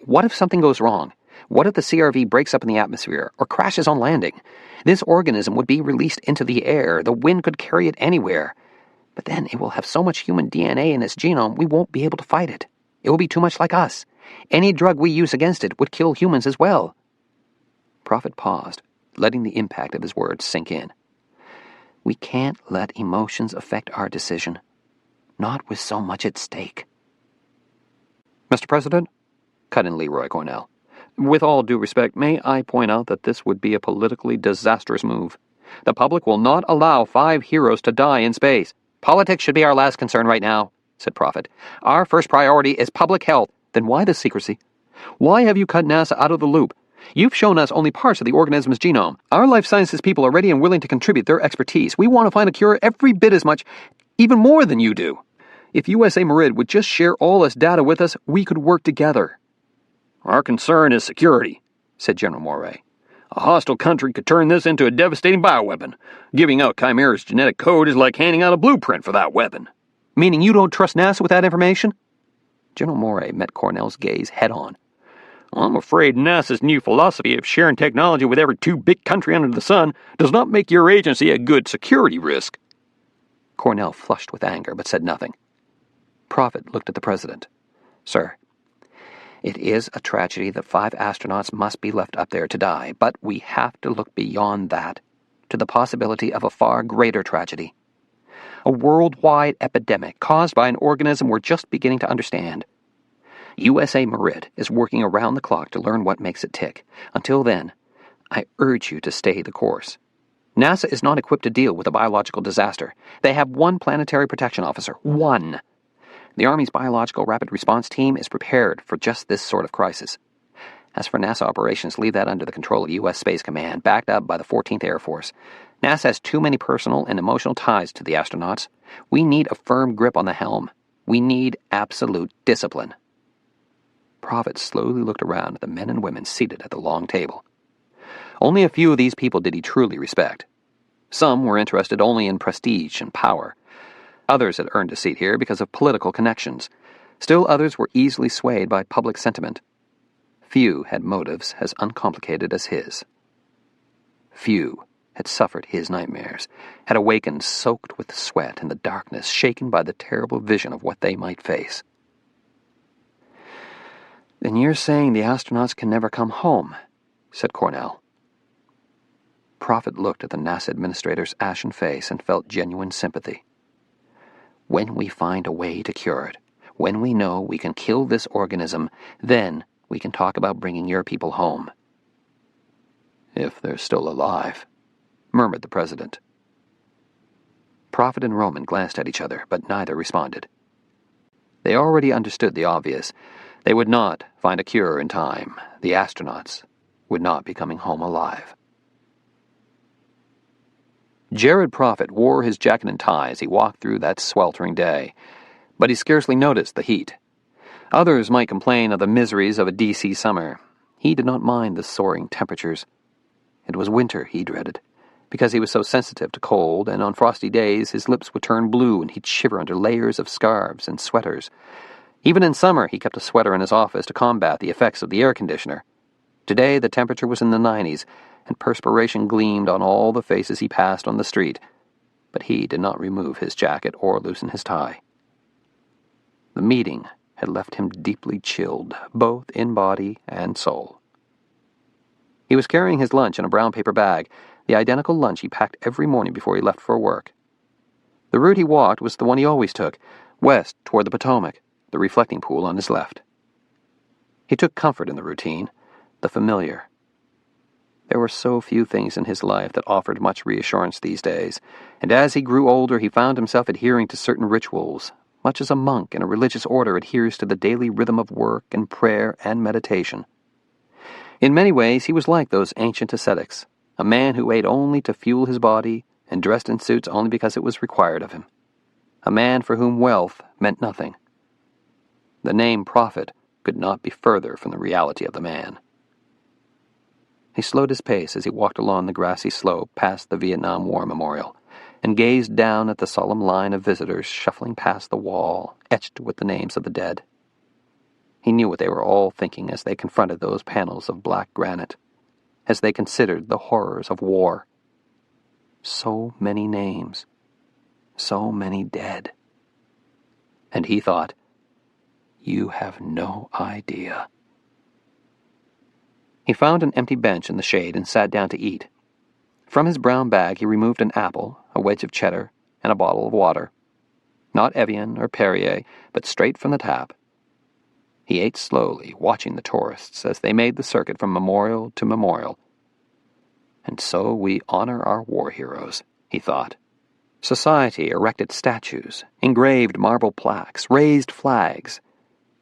What if something goes wrong? What if the CRV breaks up in the atmosphere or crashes on landing? This organism would be released into the air. The wind could carry it anywhere. But then it will have so much human DNA in its genome we won't be able to fight it. It will be too much like us. Any drug we use against it would kill humans as well. Prophet paused, letting the impact of his words sink in. We can't let emotions affect our decision. Not with so much at stake. Mr. President, cut in Leroy Cornell, with all due respect, may I point out that this would be a politically disastrous move. The public will not allow 5 heroes to die in space. Politics should be our last concern right now, said Prophet. Our first priority is public health. Then why the secrecy? Why have you cut NASA out of the loop? You've shown us only parts of the organism's genome. Our life sciences people are ready and willing to contribute their expertise. We want to find a cure every bit as much, even more than you do. If USA Merid would just share all this data with us, we could work together. Our concern is security, said General Moray. A hostile country could turn this into a devastating bioweapon. Giving out Chimera's genetic code is like handing out a blueprint for that weapon. Meaning you don't trust NASA with that information? General Moray met Cornell's gaze head-on. I'm afraid NASA's new philosophy of sharing technology with every too big country under the sun does not make your agency a good security risk. Cornell flushed with anger, but said nothing. Prophet looked at the president. Sir, it is a tragedy that 5 astronauts must be left up there to die, but we have to look beyond that, to the possibility of a far greater tragedy. A worldwide epidemic caused by an organism we're just beginning to understand. USA Merid is working around the clock to learn what makes it tick. Until then, I urge you to stay the course. NASA is not equipped to deal with a biological disaster. They have 1 planetary protection officer. 1. The Army's Biological Rapid Response Team is prepared for just this sort of crisis. As for NASA operations, leave that under the control of U.S. Space Command, backed up by the 14th Air Force. NASA has too many personal and emotional ties to the astronauts. We need a firm grip on the helm. We need absolute discipline. Prophet slowly looked around at the men and women seated at the long table. Only a few of these people did he truly respect. Some were interested only in prestige and power. Others had earned a seat here because of political connections. Still others were easily swayed by public sentiment. Few had motives as uncomplicated as his. Few had suffered his nightmares, had awakened soaked with sweat in the darkness, shaken by the terrible vision of what they might face. Then you're saying the astronauts can never come home, said Cornell. Prophet looked at the NASA administrator's ashen face and felt genuine sympathy. When we find a way to cure it, when we know we can kill this organism, then we can talk about bringing your people home. If they're still alive, murmured the president. Prophet and Roman glanced at each other, but neither responded. They already understood the obvious. They would not find a cure in time. The astronauts would not be coming home alive. Jared Prophet wore his jacket and tie as he walked through that sweltering day, but he scarcely noticed the heat. Others might complain of the miseries of a D.C. summer. He did not mind the soaring temperatures. It was winter he dreaded, because he was so sensitive to cold, and on frosty days his lips would turn blue and he'd shiver under layers of scarves and sweaters. Even in summer he kept a sweater in his office to combat the effects of the air conditioner. Today the temperature was in the 90s, and perspiration gleamed on all the faces he passed on the street, but he did not remove his jacket or loosen his tie. The meeting had left him deeply chilled, both in body and soul. He was carrying his lunch in a brown paper bag, the identical lunch he packed every morning before he left for work. The route he walked was the one he always took, west toward the Potomac, the reflecting pool on his left. He took comfort in the routine, the familiar. There were so few things in his life that offered much reassurance these days, and as he grew older he found himself adhering to certain rituals, much as a monk in a religious order adheres to the daily rhythm of work and prayer and meditation. In many ways he was like those ancient ascetics, a man who ate only to fuel his body and dressed in suits only because it was required of him. A man for whom wealth meant nothing. The name Prophet could not be further from the reality of the man. He slowed his pace as he walked along the grassy slope past the Vietnam War Memorial and gazed down at the solemn line of visitors shuffling past the wall, etched with the names of the dead. He knew what they were all thinking as they confronted those panels of black granite, as they considered the horrors of war. So many names, so many dead. And he thought, you have no idea. He found an empty bench in the shade and sat down to eat. From his brown bag he removed an apple, a wedge of cheddar, and a bottle of water. Not Evian or Perrier, but straight from the tap. He ate slowly, watching the tourists as they made the circuit from memorial to memorial. And so we honor our war heroes, he thought. Society erected statues, engraved marble plaques, raised flags.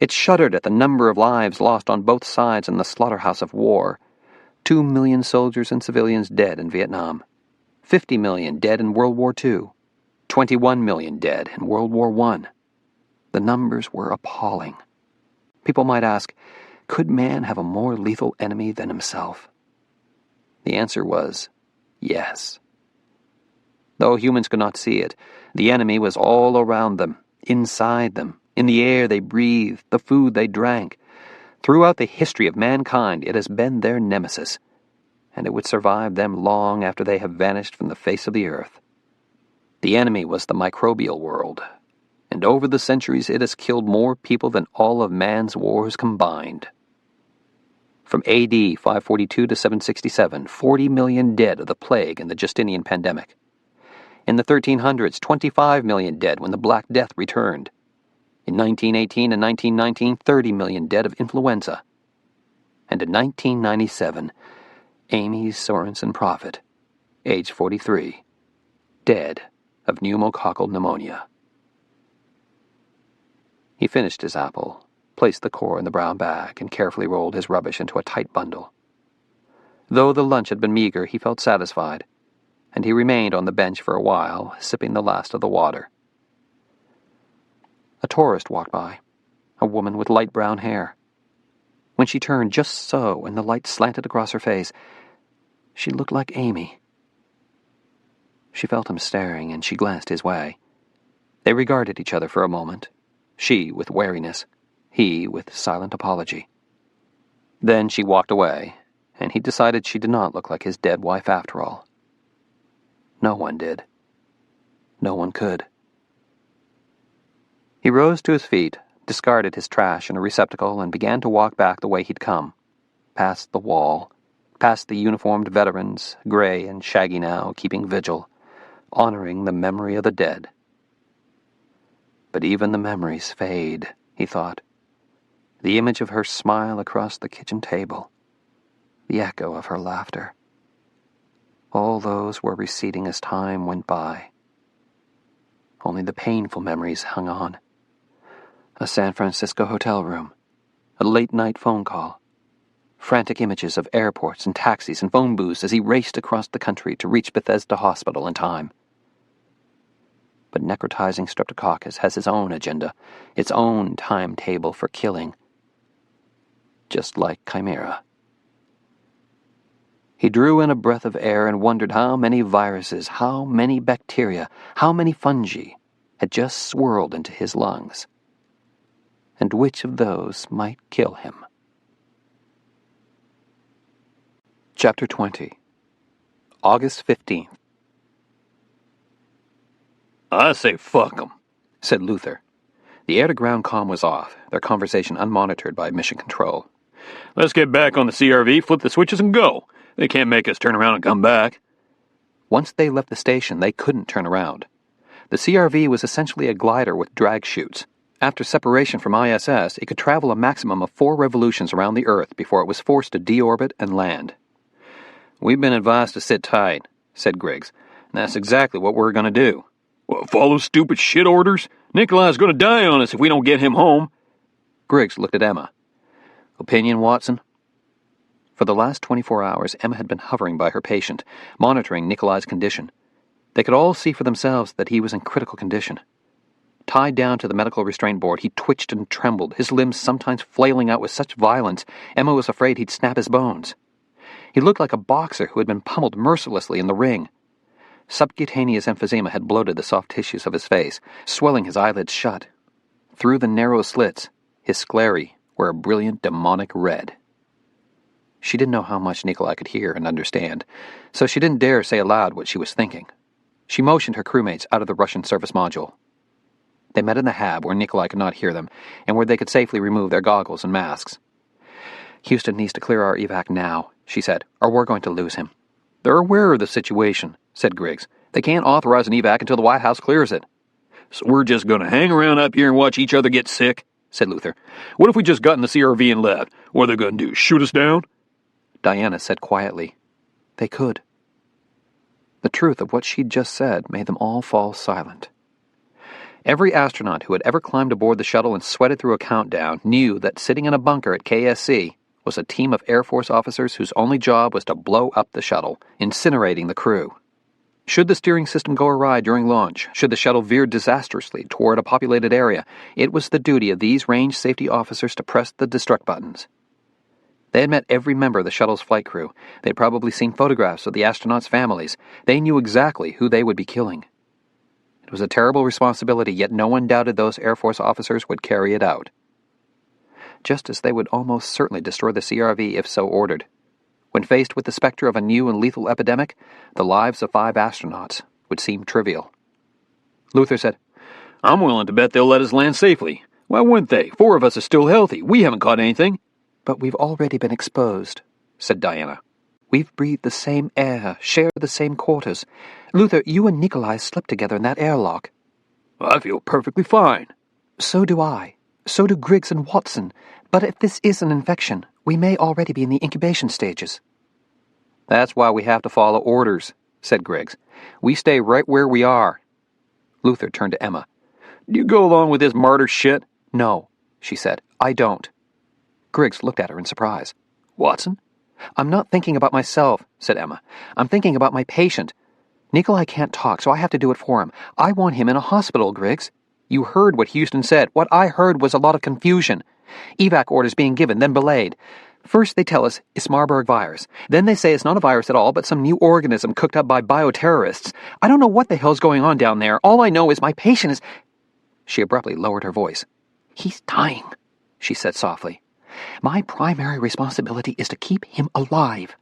It shuddered at the number of lives lost on both sides in the slaughterhouse of war. 2 million soldiers and civilians dead in Vietnam. 50 million dead in World War II. 21 million dead in World War I. The numbers were appalling. People might ask, could man have a more lethal enemy than himself? The answer was yes. Though humans could not see it, the enemy was all around them, inside them, in the air they breathed, the food they drank. Throughout the history of mankind, it has been their nemesis, and it would survive them long after they have vanished from the face of the earth. The enemy was the microbial world, and over the centuries it has killed more people than all of man's wars combined. From AD 542 to 767, 40 million dead of the plague and the Justinian pandemic. In the 1300s, 25 million dead when the Black Death returned. In 1918 and 1919, 30 million dead of influenza. And in 1997, Amy Sorensen Prophet, age 43, dead of pneumococcal pneumonia. He finished his apple, placed the core in the brown bag, and carefully rolled his rubbish into a tight bundle. Though the lunch had been meager, he felt satisfied, and he remained on the bench for a while, sipping the last of the water. A tourist walked by, a woman with light brown hair. When she turned just so and the light slanted across her face, she looked like Amy. She felt him staring, and she glanced his way. They regarded each other for a moment, she with wariness, he with silent apology. Then she walked away, and he decided she did not look like his dead wife after all. No one did. No one could. He rose to his feet, discarded his trash in a receptacle, and began to walk back the way he'd come, past the wall, past the uniformed veterans, gray and shaggy now, keeping vigil, honoring the memory of the dead. But even the memories fade, he thought. The image of her smile across the kitchen table, the echo of her laughter. All those were receding as time went by. Only the painful memories hung on. A San Francisco hotel room, a late-night phone call, frantic images of airports and taxis and phone booths as he raced across the country to reach Bethesda Hospital in time. But necrotizing Streptococcus has its own agenda, its own timetable for killing. Just like Chimera. He drew in a breath of air and wondered how many viruses, how many bacteria, how many fungi had just swirled into his lungs. And which of those might kill him? Chapter 20. August 15th. I say fuck 'em, said Luther. The air-to-ground comm was off, their conversation unmonitored by Mission Control. Let's get back on the CRV, flip the switches, and go. They can't make us turn around and come back. Once they left the station, they couldn't turn around. The CRV was essentially a glider with drag chutes. After separation from ISS, it could travel a maximum of 4 revolutions around the Earth before it was forced to deorbit and land. We've been advised to sit tight, said Griggs, and that's exactly what we're going to do. Well, follow stupid shit orders? Nikolai's going to die on us if we don't get him home. Griggs looked at Emma. Opinion, Watson? For the last 24 hours, Emma had been hovering by her patient, monitoring Nikolai's condition. They could all see for themselves that he was in critical condition. Tied down to the medical restraint board, he twitched and trembled, his limbs sometimes flailing out with such violence, Emma was afraid he'd snap his bones. He looked like a boxer who had been pummeled mercilessly in the ring. Subcutaneous emphysema had bloated the soft tissues of his face, swelling his eyelids shut. Through the narrow slits, his sclerae, were a brilliant demonic red. She didn't know how much Nikolai could hear and understand, so she didn't dare say aloud what she was thinking. She motioned her crewmates out of the Russian surface module. They met in the hab where Nikolai could not hear them, and where they could safely remove their goggles and masks. "Houston needs to clear our evac now," she said, "or we're going to lose him." "They're aware of the situation," said Griggs. "They can't authorize an evac until the White House clears it." "So we're just going to hang around up here and watch each other get sick?" said Luther. "What if we just got in the CRV and left? What are they going to do, shoot us down?" Diana said quietly, "They could." The truth of what she'd just said made them all fall silent. Every astronaut who had ever climbed aboard the shuttle and sweated through a countdown knew that sitting in a bunker at KSC was a team of Air Force officers whose only job was to blow up the shuttle, incinerating the crew. Should the steering system go awry during launch, should the shuttle veer disastrously toward a populated area, it was the duty of these range safety officers to press the destruct buttons. They had met every member of the shuttle's flight crew. They had probably seen photographs of the astronauts' families. They knew exactly who they would be killing. It was a terrible responsibility, yet no one doubted those Air Force officers would carry it out. Just as they would almost certainly destroy the CRV if so ordered. When faced with the specter of a new and lethal epidemic, the lives of 5 astronauts would seem trivial. Luther said, "I'm willing to bet they'll let us land safely. Why wouldn't they? 4 of us are still healthy. We haven't caught anything." "But we've already been exposed," said Diana. "We've breathed the same air, shared the same quarters. Luther, you and Nikolai slept together in that airlock." "I feel perfectly fine." "So do I. So do Griggs and Watson. But if this is an infection, we may already be in the incubation stages." "That's why we have to follow orders," said Griggs. "We stay right where we are." Luther turned to Emma. "Do you go along with this martyr shit?" "No," she said. "I don't." Griggs looked at her in surprise. "Watson?" "I'm not thinking about myself," said Emma. "I'm thinking about my patient. Nikolai can't talk, so I have to do it for him. I want him in a hospital, Griggs. You heard what Houston said. What I heard was a lot of confusion. Evac orders being given, then belayed. First they tell us it's Marburg virus. Then they say it's not a virus at all, but some new organism cooked up by bioterrorists. I don't know what the hell's going on down there. All I know is my patient is—" She abruptly lowered her voice. "He's dying," she said softly. "My primary responsibility is to keep him alive."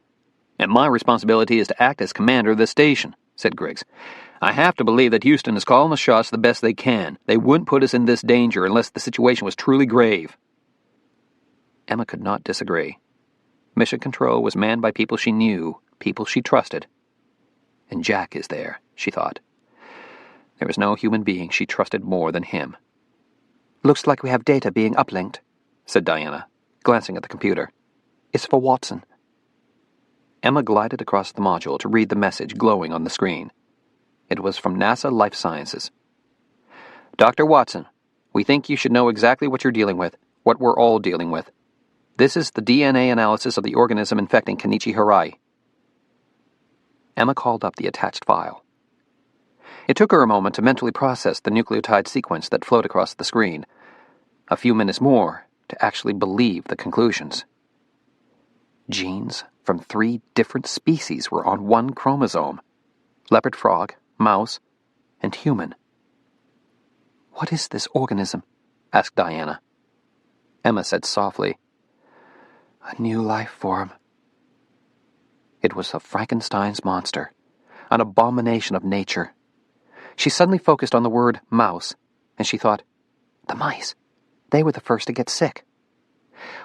"And my responsibility is to act as commander of this station," said Griggs. "I have to believe that Houston is calling the shots the best they can. They wouldn't put us in this danger unless the situation was truly grave." Emma could not disagree. Mission Control was manned by people she knew, people she trusted. And Jack is there, she thought. There was no human being she trusted more than him. "Looks like we have data being uplinked," said Diana, glancing at the computer. "It's for Watson." Emma glided across the module to read the message glowing on the screen. It was from NASA Life Sciences. "Dr. Watson, we think you should know exactly what you're dealing with, what we're all dealing with. This is the DNA analysis of the organism infecting Kenichi Harai." Emma called up the attached file. It took her a moment to mentally process the nucleotide sequence that flowed across the screen. A few minutes more to actually believe the conclusions. Genes from 3 different species were on one chromosome: leopard frog, mouse, and human. "What is this organism?" asked Diana. Emma said softly, "A new life form." It was a Frankenstein's monster, an abomination of nature. She suddenly focused on the word mouse, and she thought, the mice. They were the first to get sick.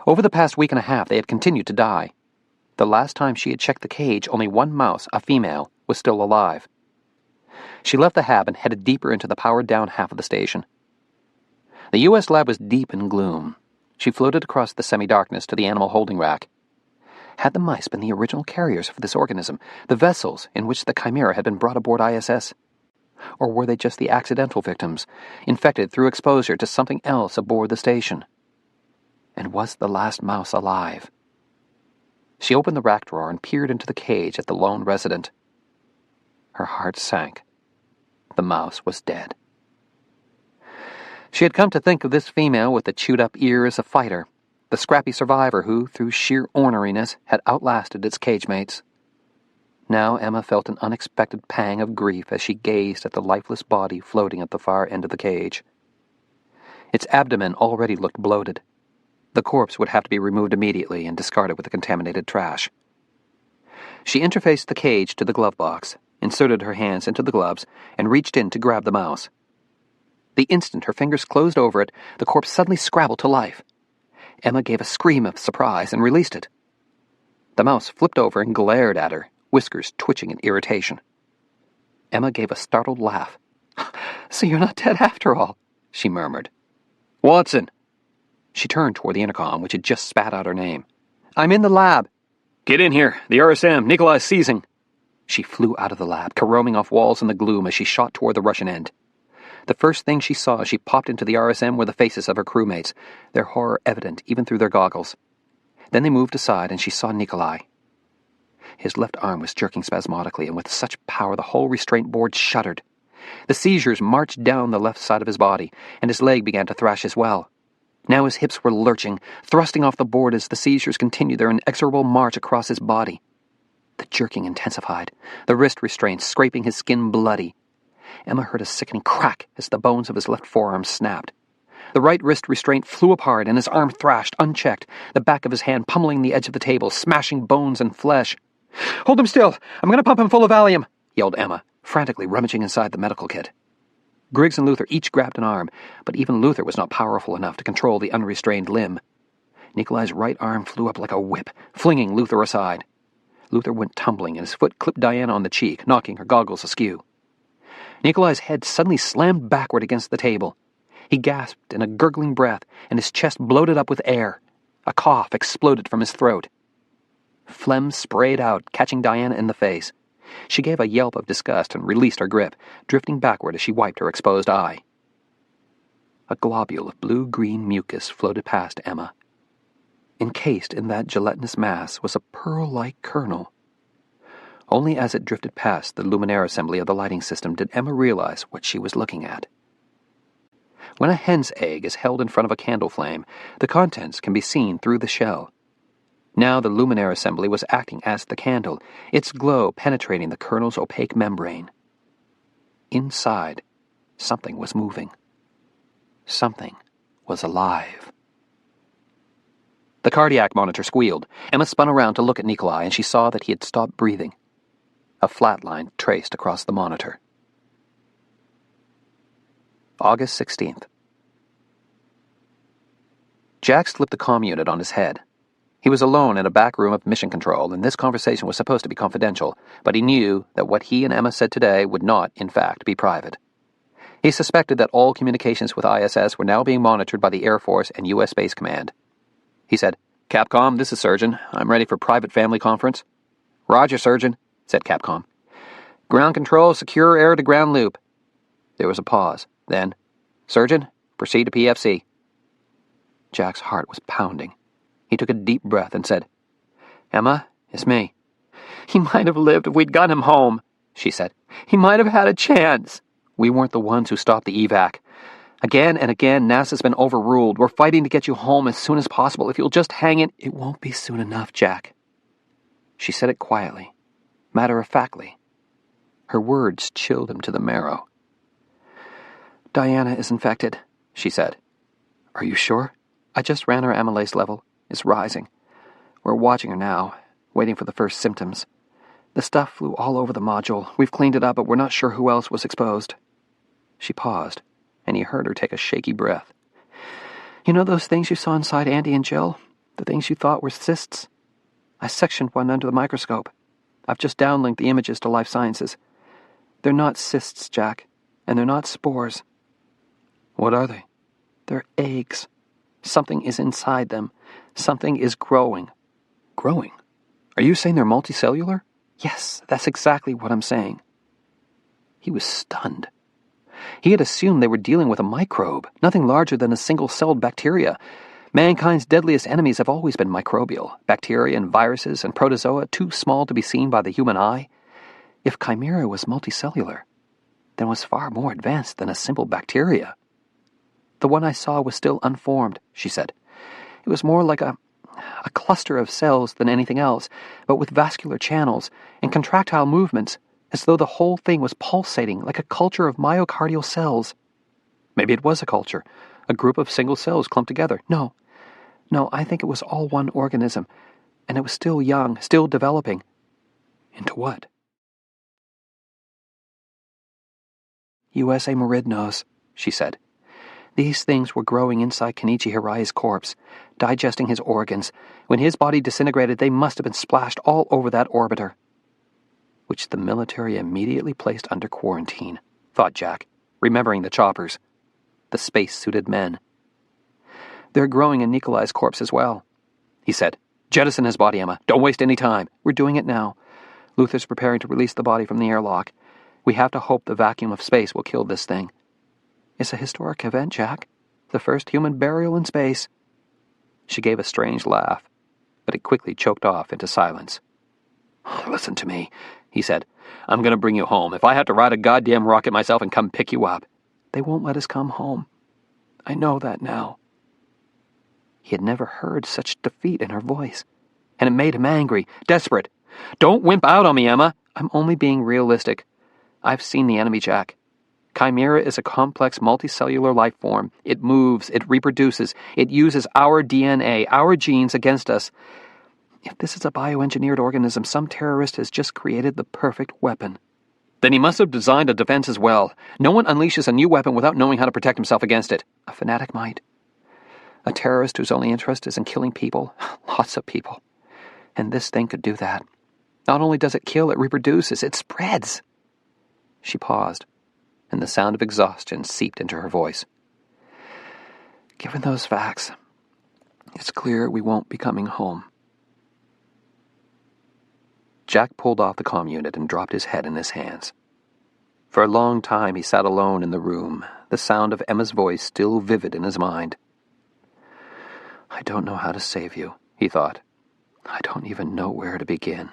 Over the past week and a half, they had continued to die. The last time she had checked the cage, only one mouse, a female, was still alive. She left the hab and headed deeper into the powered-down half of the station. The U.S. lab was deep in gloom. She floated across the semi-darkness to the animal holding rack. Had the mice been the original carriers for this organism, the vessels in which the Chimera had been brought aboard ISS? Or were they just the accidental victims, infected through exposure to something else aboard the station? And was the last mouse alive? She opened the rack drawer and peered into the cage at the lone resident. Her heart sank. The mouse was dead. She had come to think of this female with the chewed-up ear as a fighter, the scrappy survivor who, through sheer orneriness, had outlasted its cage-mates. Now Emma felt an unexpected pang of grief as she gazed at the lifeless body floating at the far end of the cage. Its abdomen already looked bloated. The corpse would have to be removed immediately and discarded with the contaminated trash. She interfaced the cage to the glove box, inserted her hands into the gloves, and reached in to grab the mouse. The instant her fingers closed over it, the corpse suddenly scrabbled to life. Emma gave a scream of surprise and released it. The mouse flipped over and glared at her, whiskers twitching in irritation. Emma gave a startled laugh. "So you're not dead after all," she murmured. "Watson!" She turned toward the intercom, which had just spat out her name. "I'm in the lab." "Get in here. The RSM. Nikolai's seizing." She flew out of the lab, caroming off walls in the gloom as she shot toward the Russian end. The first thing she saw as she popped into the RSM were the faces of her crewmates, their horror evident even through their goggles. Then they moved aside and she saw Nikolai. His left arm was jerking spasmodically, and with such power the whole restraint board shuddered. The seizures marched down the left side of his body, and his leg began to thrash as well. Now his hips were lurching, thrusting off the board as the seizures continued their inexorable march across his body. The jerking intensified, the wrist restraints scraping his skin bloody. Emma heard a sickening crack as the bones of his left forearm snapped. The right wrist restraint flew apart, and his arm thrashed, unchecked, the back of his hand pummeling the edge of the table, smashing bones and flesh. "Hold him still! I'm going to pump him full of Valium!" yelled Emma, frantically rummaging inside the medical kit. Griggs and Luther each grabbed an arm, but even Luther was not powerful enough to control the unrestrained limb. Nikolai's right arm flew up like a whip, flinging Luther aside. Luther went tumbling, and his foot clipped Diana on the cheek, knocking her goggles askew. Nikolai's head suddenly slammed backward against the table. He gasped in a gurgling breath, and his chest bloated up with air. A cough exploded from his throat. Phlegm sprayed out, catching Diana in the face. She gave a yelp of disgust and released her grip, drifting backward as she wiped her exposed eye. A globule of blue-green mucus floated past Emma. Encased in that gelatinous mass was a pearl-like kernel. Only as it drifted past the luminaire assembly of the lighting system did Emma realize what she was looking at. When a hen's egg is held in front of a candle flame, the contents can be seen through the shell. Now the luminaire assembly was acting as the candle, its glow penetrating the kernel's opaque membrane. Inside, something was moving. Something was alive. The cardiac monitor squealed. Emma spun around to look at Nikolai, and she saw that he had stopped breathing. A flat line traced across the monitor. August 16th. Jack slipped the comm unit on his head. He was alone in a back room of Mission Control, and this conversation was supposed to be confidential, but he knew that what he and Emma said today would not, in fact, be private. He suspected that all communications with ISS were now being monitored by the Air Force and U.S. Space Command. He said, "Capcom, this is Surgeon. I'm ready for private family conference." "Roger, Surgeon," said Capcom. "Ground Control, secure air to ground loop." There was a pause. Then, "Surgeon, proceed to PFC." Jack's heart was pounding. He took a deep breath and said, "Emma, it's me." "He might have lived if we'd got him home," she said. "He might have had a chance." "We weren't the ones who stopped the evac. Again and again, NASA's been overruled. We're fighting to get you home as soon as possible. If you'll just hang in..." "It won't be soon enough, Jack." She said it quietly, matter-of-factly. Her words chilled him to the marrow. "Diana is infected," she said. "Are you sure?" "I just ran her amylase level. It's rising. We're watching her now, waiting for the first symptoms. The stuff flew all over the module. We've cleaned it up, but we're not sure who else was exposed." She paused, and he heard her take a shaky breath. "You know those things you saw inside Andy and Jill? The things you thought were cysts? I sectioned one under the microscope. I've just downlinked the images to Life Sciences. They're not cysts, Jack, and they're not spores." "What are they?" "They're eggs. Something is inside them. Something is growing." "Growing? Are you saying they're multicellular?" "Yes, that's exactly what I'm saying." He was stunned. He had assumed they were dealing with a microbe, nothing larger than a single-celled bacteria. Mankind's deadliest enemies have always been microbial, bacteria and viruses and protozoa too small to be seen by the human eye. If Chimera was multicellular, then it was far more advanced than a simple bacteria. "The one I saw was still unformed," she said. "It was more like a cluster of cells than anything else, but with vascular channels and contractile movements, as though the whole thing was pulsating like a culture of myocardial cells." "Maybe it was a culture, a group of single cells clumped together." "No, No, I think it was all one organism, and it was still young, still developing. Into what? USA Merid knows, she said. These things were growing inside Kenichi Hirai's corpse, digesting his organs. When his body disintegrated, they must have been splashed all over that orbiter. Which the military immediately placed under quarantine, thought Jack, remembering the choppers. The space-suited men. They're growing in Nikolai's corpse as well, he said. Jettison his body, Emma. Don't waste any time. We're doing it now. Luther's preparing to release the body from the airlock. We have to hope the vacuum of space will kill this thing. It's a historic event, Jack. The first human burial in space. She gave a strange laugh, but it quickly choked off into silence. Listen to me, he said. I'm going to bring you home. If I have to ride a goddamn rocket myself and come pick you up. They won't let us come home. I know that now. He had never heard such defeat in her voice, and it made him angry, desperate. Don't wimp out on me, Emma. I'm only being realistic. I've seen the enemy, Jack. Chimera is a complex multicellular life form. It moves, it reproduces, it uses our DNA, our genes against us. If this is a bioengineered organism, some terrorist has just created the perfect weapon. Then he must have designed a defense as well. No one unleashes a new weapon without knowing how to protect himself against it. A fanatic might. A terrorist whose only interest is in killing people. Lots of people. And this thing could do that. Not only does it kill, it reproduces, it spreads. She paused, and the sound of exhaustion seeped into her voice. Given those facts, it's clear we won't be coming home. Jack pulled off the comm unit and dropped his head in his hands. For a long time he sat alone in the room, the sound of Emma's voice still vivid in his mind. I don't know how to save you, he thought. I don't even know where to begin.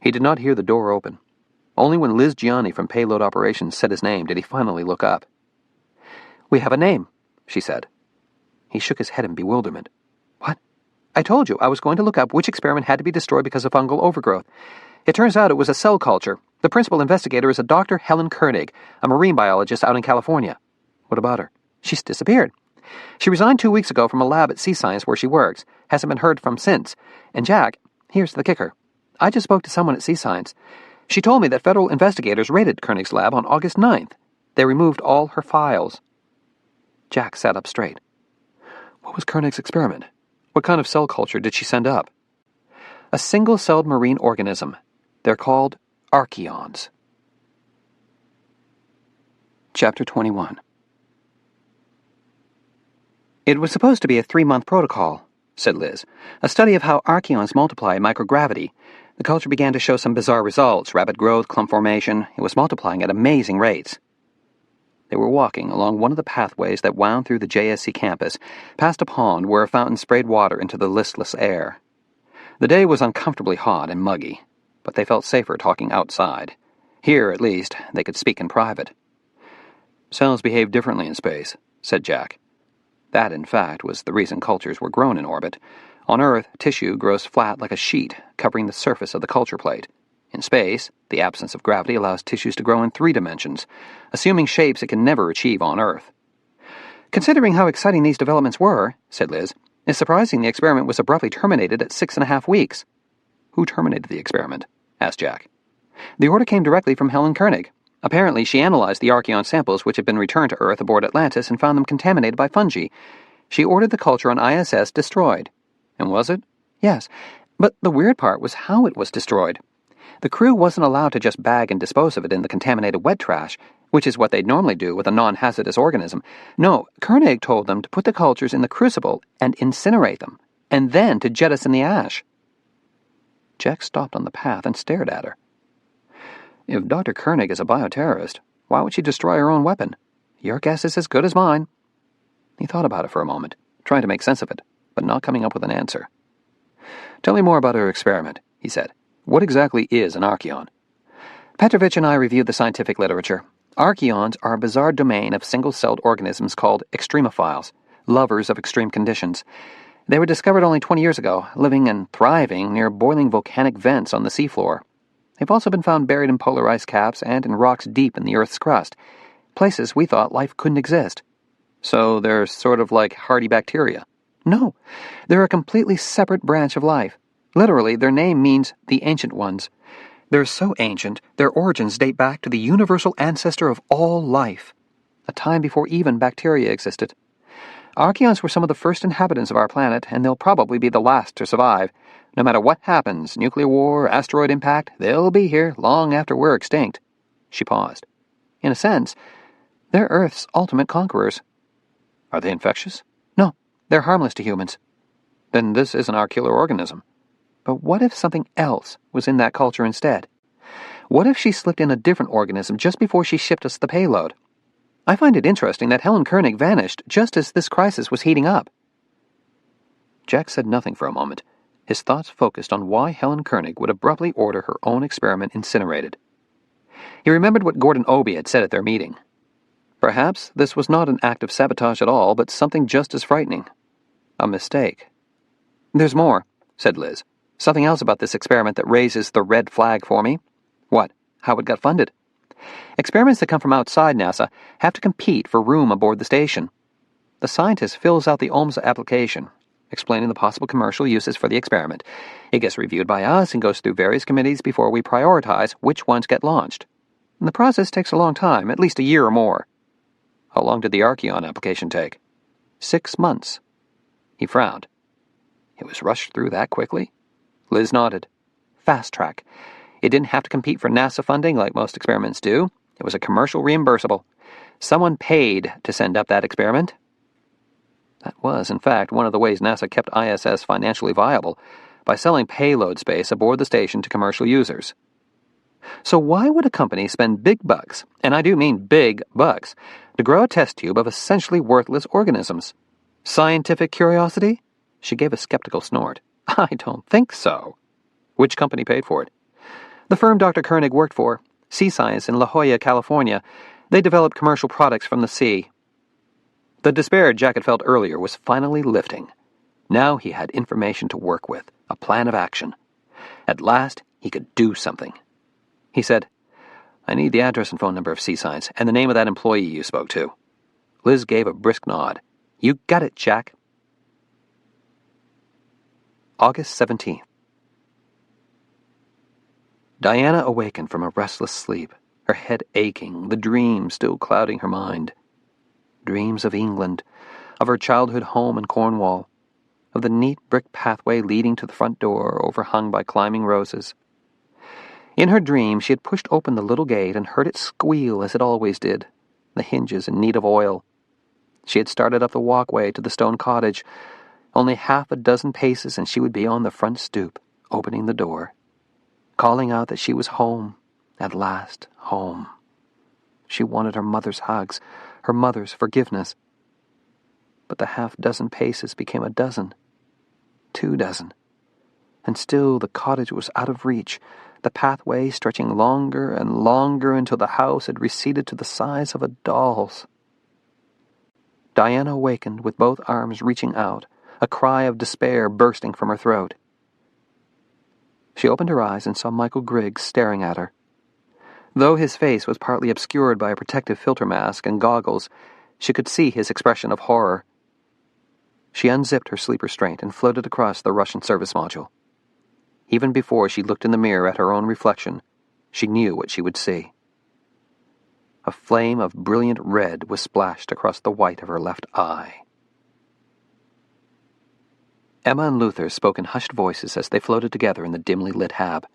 He did not hear the door open. Only when Liz Gianni from Payload Operations said his name did he finally look up. We have a name, she said. He shook his head in bewilderment. What? I told you I was going to look up which experiment had to be destroyed because of fungal overgrowth. It turns out it was a cell culture. The principal investigator is a Dr. Helen Koenig, a marine biologist out in California. What about her? She's disappeared. She resigned 2 weeks ago from a lab at Sea Science where she works. Hasn't been heard from since. And Jack, here's the kicker. I just spoke to someone at Sea Science. She told me that federal investigators raided Koenig's lab on August 9th. They removed all her files. Jack sat up straight. What was Koenig's experiment? What kind of cell culture did she send up? A single-celled marine organism. They're called archaeons. Chapter 21. It was supposed to be a 3-month protocol, said Liz. A study of how archaeons multiply in microgravity. The culture began to show some bizarre results, rapid growth, clump formation. It was multiplying at amazing rates. They were walking along one of the pathways that wound through the JSC campus, past a pond where a fountain sprayed water into the listless air. The day was uncomfortably hot and muggy, but they felt safer talking outside. Here, at least, they could speak in private. Cells behave differently in space, said Jack. That, in fact, was the reason cultures were grown in orbit. On Earth, tissue grows flat like a sheet, covering the surface of the culture plate. In space, the absence of gravity allows tissues to grow in 3 dimensions, assuming shapes it can never achieve on Earth. Considering how exciting these developments were, said Liz, it's surprising the experiment was abruptly terminated at 6.5 weeks. Who terminated the experiment? Asked Jack. The order came directly from Helen Koenig. Apparently, she analyzed the archaeon samples which had been returned to Earth aboard Atlantis and found them contaminated by fungi. She ordered the culture on ISS destroyed. And was it? Yes, but the weird part was how it was destroyed. The crew wasn't allowed to just bag and dispose of it in the contaminated wet trash, which is what they'd normally do with a non-hazardous organism. No, Koenig told them to put the cultures in the crucible and incinerate them, and then to jettison the ash. Jack stopped on the path and stared at her. If Dr. Koenig is a bioterrorist, why would she destroy her own weapon? Your guess is as good as mine. He thought about it for a moment, trying to make sense of it, but not coming up with an answer. Tell me more about her experiment, he said. What exactly is an archaeon? Petrovich and I reviewed the scientific literature. Archaeons are a bizarre domain of single-celled organisms called extremophiles, lovers of extreme conditions. They were discovered only 20 years ago, living and thriving near boiling volcanic vents on the seafloor. They've also been found buried in polar ice caps and in rocks deep in the Earth's crust, places we thought life couldn't exist. So they're sort of like hardy bacteria. No, they're a completely separate branch of life. Literally, their name means the ancient ones. They're so ancient, their origins date back to the universal ancestor of all life, a time before even bacteria existed. Archaeans were some of the first inhabitants of our planet, and they'll probably be the last to survive. No matter what happens, nuclear war, asteroid impact, they'll be here long after we're extinct. She paused. In a sense, they're Earth's ultimate conquerors. Are they infectious? No, they're harmless to humans. Then this isn't our killer organism. But what if something else was in that culture instead? What if she slipped in a different organism just before she shipped us the payload? I find it interesting that Helen Koenig vanished just as this crisis was heating up. Jack said nothing for a moment. His thoughts focused on why Helen Koenig would abruptly order her own experiment incinerated. He remembered what Gordon Obie had said at their meeting. Perhaps this was not an act of sabotage at all, but something just as frightening. A mistake. There's more, said Liz. Something else about this experiment that raises the red flag for me. What? How it got funded. Experiments that come from outside NASA have to compete for room aboard the station. The scientist fills out the OMSA application, explaining the possible commercial uses for the experiment. It gets reviewed by us and goes through various committees before we prioritize which ones get launched. And the process takes a long time, at least a year or more. How long did the Archeon application take? 6 months. He frowned. It was rushed through that quickly? Liz nodded. Fast track. It didn't have to compete for NASA funding like most experiments do. It was a commercial reimbursable. Someone paid to send up that experiment. That was, in fact, one of the ways NASA kept ISS financially viable, by selling payload space aboard the station to commercial users. So why would a company spend big bucks, and I do mean big bucks, to grow a test tube of essentially worthless organisms? Scientific curiosity? She gave a skeptical snort. I don't think so. Which company paid for it? The firm Dr. Koenig worked for, Sea Science in La Jolla, California. They developed commercial products from the sea. The despair Jack had felt earlier was finally lifting. Now he had information to work with, a plan of action. At last, he could do something. He said, I need the address and phone number of Sea Science and the name of that employee you spoke to. Liz gave a brisk nod. You got it, Jack. August 17th. Diana awakened from a restless sleep, her head aching, the dream still clouding her mind. Dreams of England, of her childhood home in Cornwall, of the neat brick pathway leading to the front door overhung by climbing roses. In her dream, she had pushed open the little gate and heard it squeal as it always did, the hinges in need of oil. She had started up the walkway to the stone cottage. Only half a dozen paces and she would be on the front stoop, opening the door, calling out that she was home, at last home. She wanted her mother's hugs, her mother's forgiveness. But the half-dozen paces became a dozen, 2 dozen, and still the cottage was out of reach, the pathway stretching longer and longer until the house had receded to the size of a doll's. Diana awakened with both arms reaching out, a cry of despair bursting from her throat. She opened her eyes and saw Michael Griggs staring at her. Though his face was partly obscured by a protective filter mask and goggles, she could see his expression of horror. She unzipped her sleep restraint and floated across the Russian service module. Even before she looked in the mirror at her own reflection, she knew what she would see. A flame of brilliant red was splashed across the white of her left eye. Emma and Luther spoke in hushed voices as they floated together in the dimly lit hab.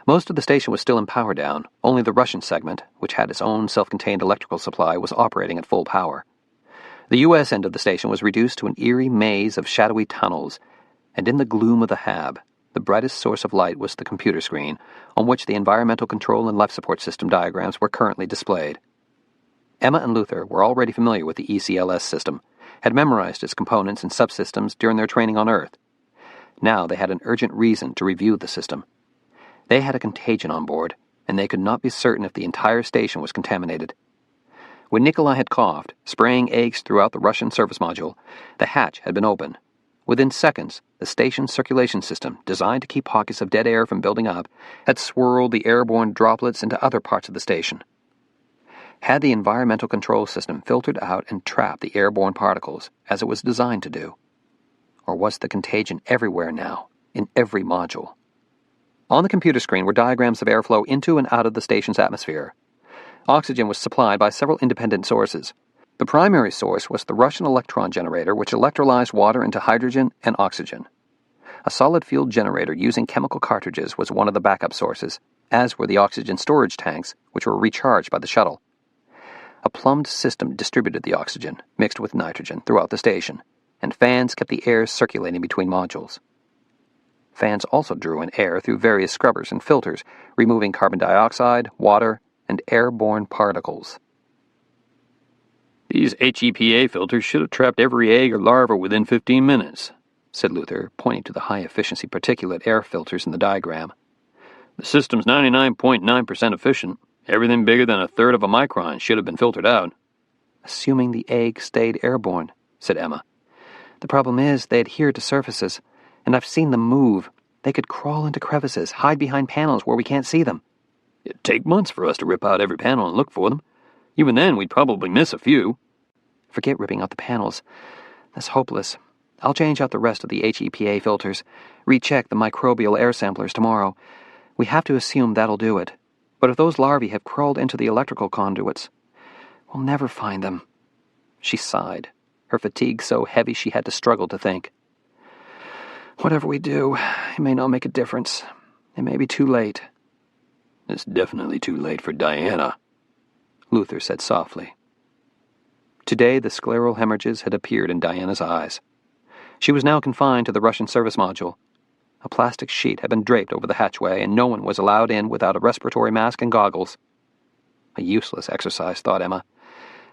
Most of the station was still in power down. Only the Russian segment, which had its own self-contained electrical supply, was operating at full power. The U.S. end of the station was reduced to an eerie maze of shadowy tunnels, and in the gloom of the hab, the brightest source of light was the computer screen, on which the environmental control and life support system diagrams were currently displayed. Emma and Luther were already familiar with the ECLS system, had memorized its components and subsystems during their training on Earth. Now they had an urgent reason to review the system. They had a contagion on board, and they could not be certain if the entire station was contaminated. When Nikolai had coughed, spraying eggs throughout the Russian service module, the hatch had been opened. Within seconds, the station's circulation system, designed to keep pockets of dead air from building up, had swirled the airborne droplets into other parts of the station. Had the environmental control system filtered out and trapped the airborne particles, as it was designed to do? Or was the contagion everywhere now, in every module? On the computer screen were diagrams of airflow into and out of the station's atmosphere. Oxygen was supplied by several independent sources. The primary source was the Russian electron generator, which electrolyzed water into hydrogen and oxygen. A solid fuel generator using chemical cartridges was one of the backup sources, as were the oxygen storage tanks, which were recharged by the shuttle. A plumbed system distributed the oxygen, mixed with nitrogen, throughout the station, and fans kept the air circulating between modules. Fans also drew in air through various scrubbers and filters, removing carbon dioxide, water, and airborne particles. These HEPA filters should have trapped every egg or larva within 15 minutes, said Luther, pointing to the high-efficiency particulate air filters in the diagram. The system's 99.9% efficient. Everything bigger than a third of a micron should have been filtered out. Assuming the egg stayed airborne, said Emma. The problem is they adhere to surfaces, and I've seen them move. They could crawl into crevices, hide behind panels where we can't see them. It'd take months for us to rip out every panel and look for them. Even then, we'd probably miss a few. Forget ripping out the panels. That's hopeless. I'll change out the rest of the HEPA filters, recheck the microbial air samplers tomorrow. We have to assume that'll do it. But if those larvae have crawled into the electrical conduits, we'll never find them. She sighed, her fatigue so heavy she had to struggle to think. Whatever we do, it may not make a difference. It may be too late. It's definitely too late for Diana, Luther said softly. Today the scleral hemorrhages had appeared in Diana's eyes. She was now confined to the Russian service module. A plastic sheet had been draped over the hatchway, and no one was allowed in without a respiratory mask and goggles. A useless exercise, thought Emma.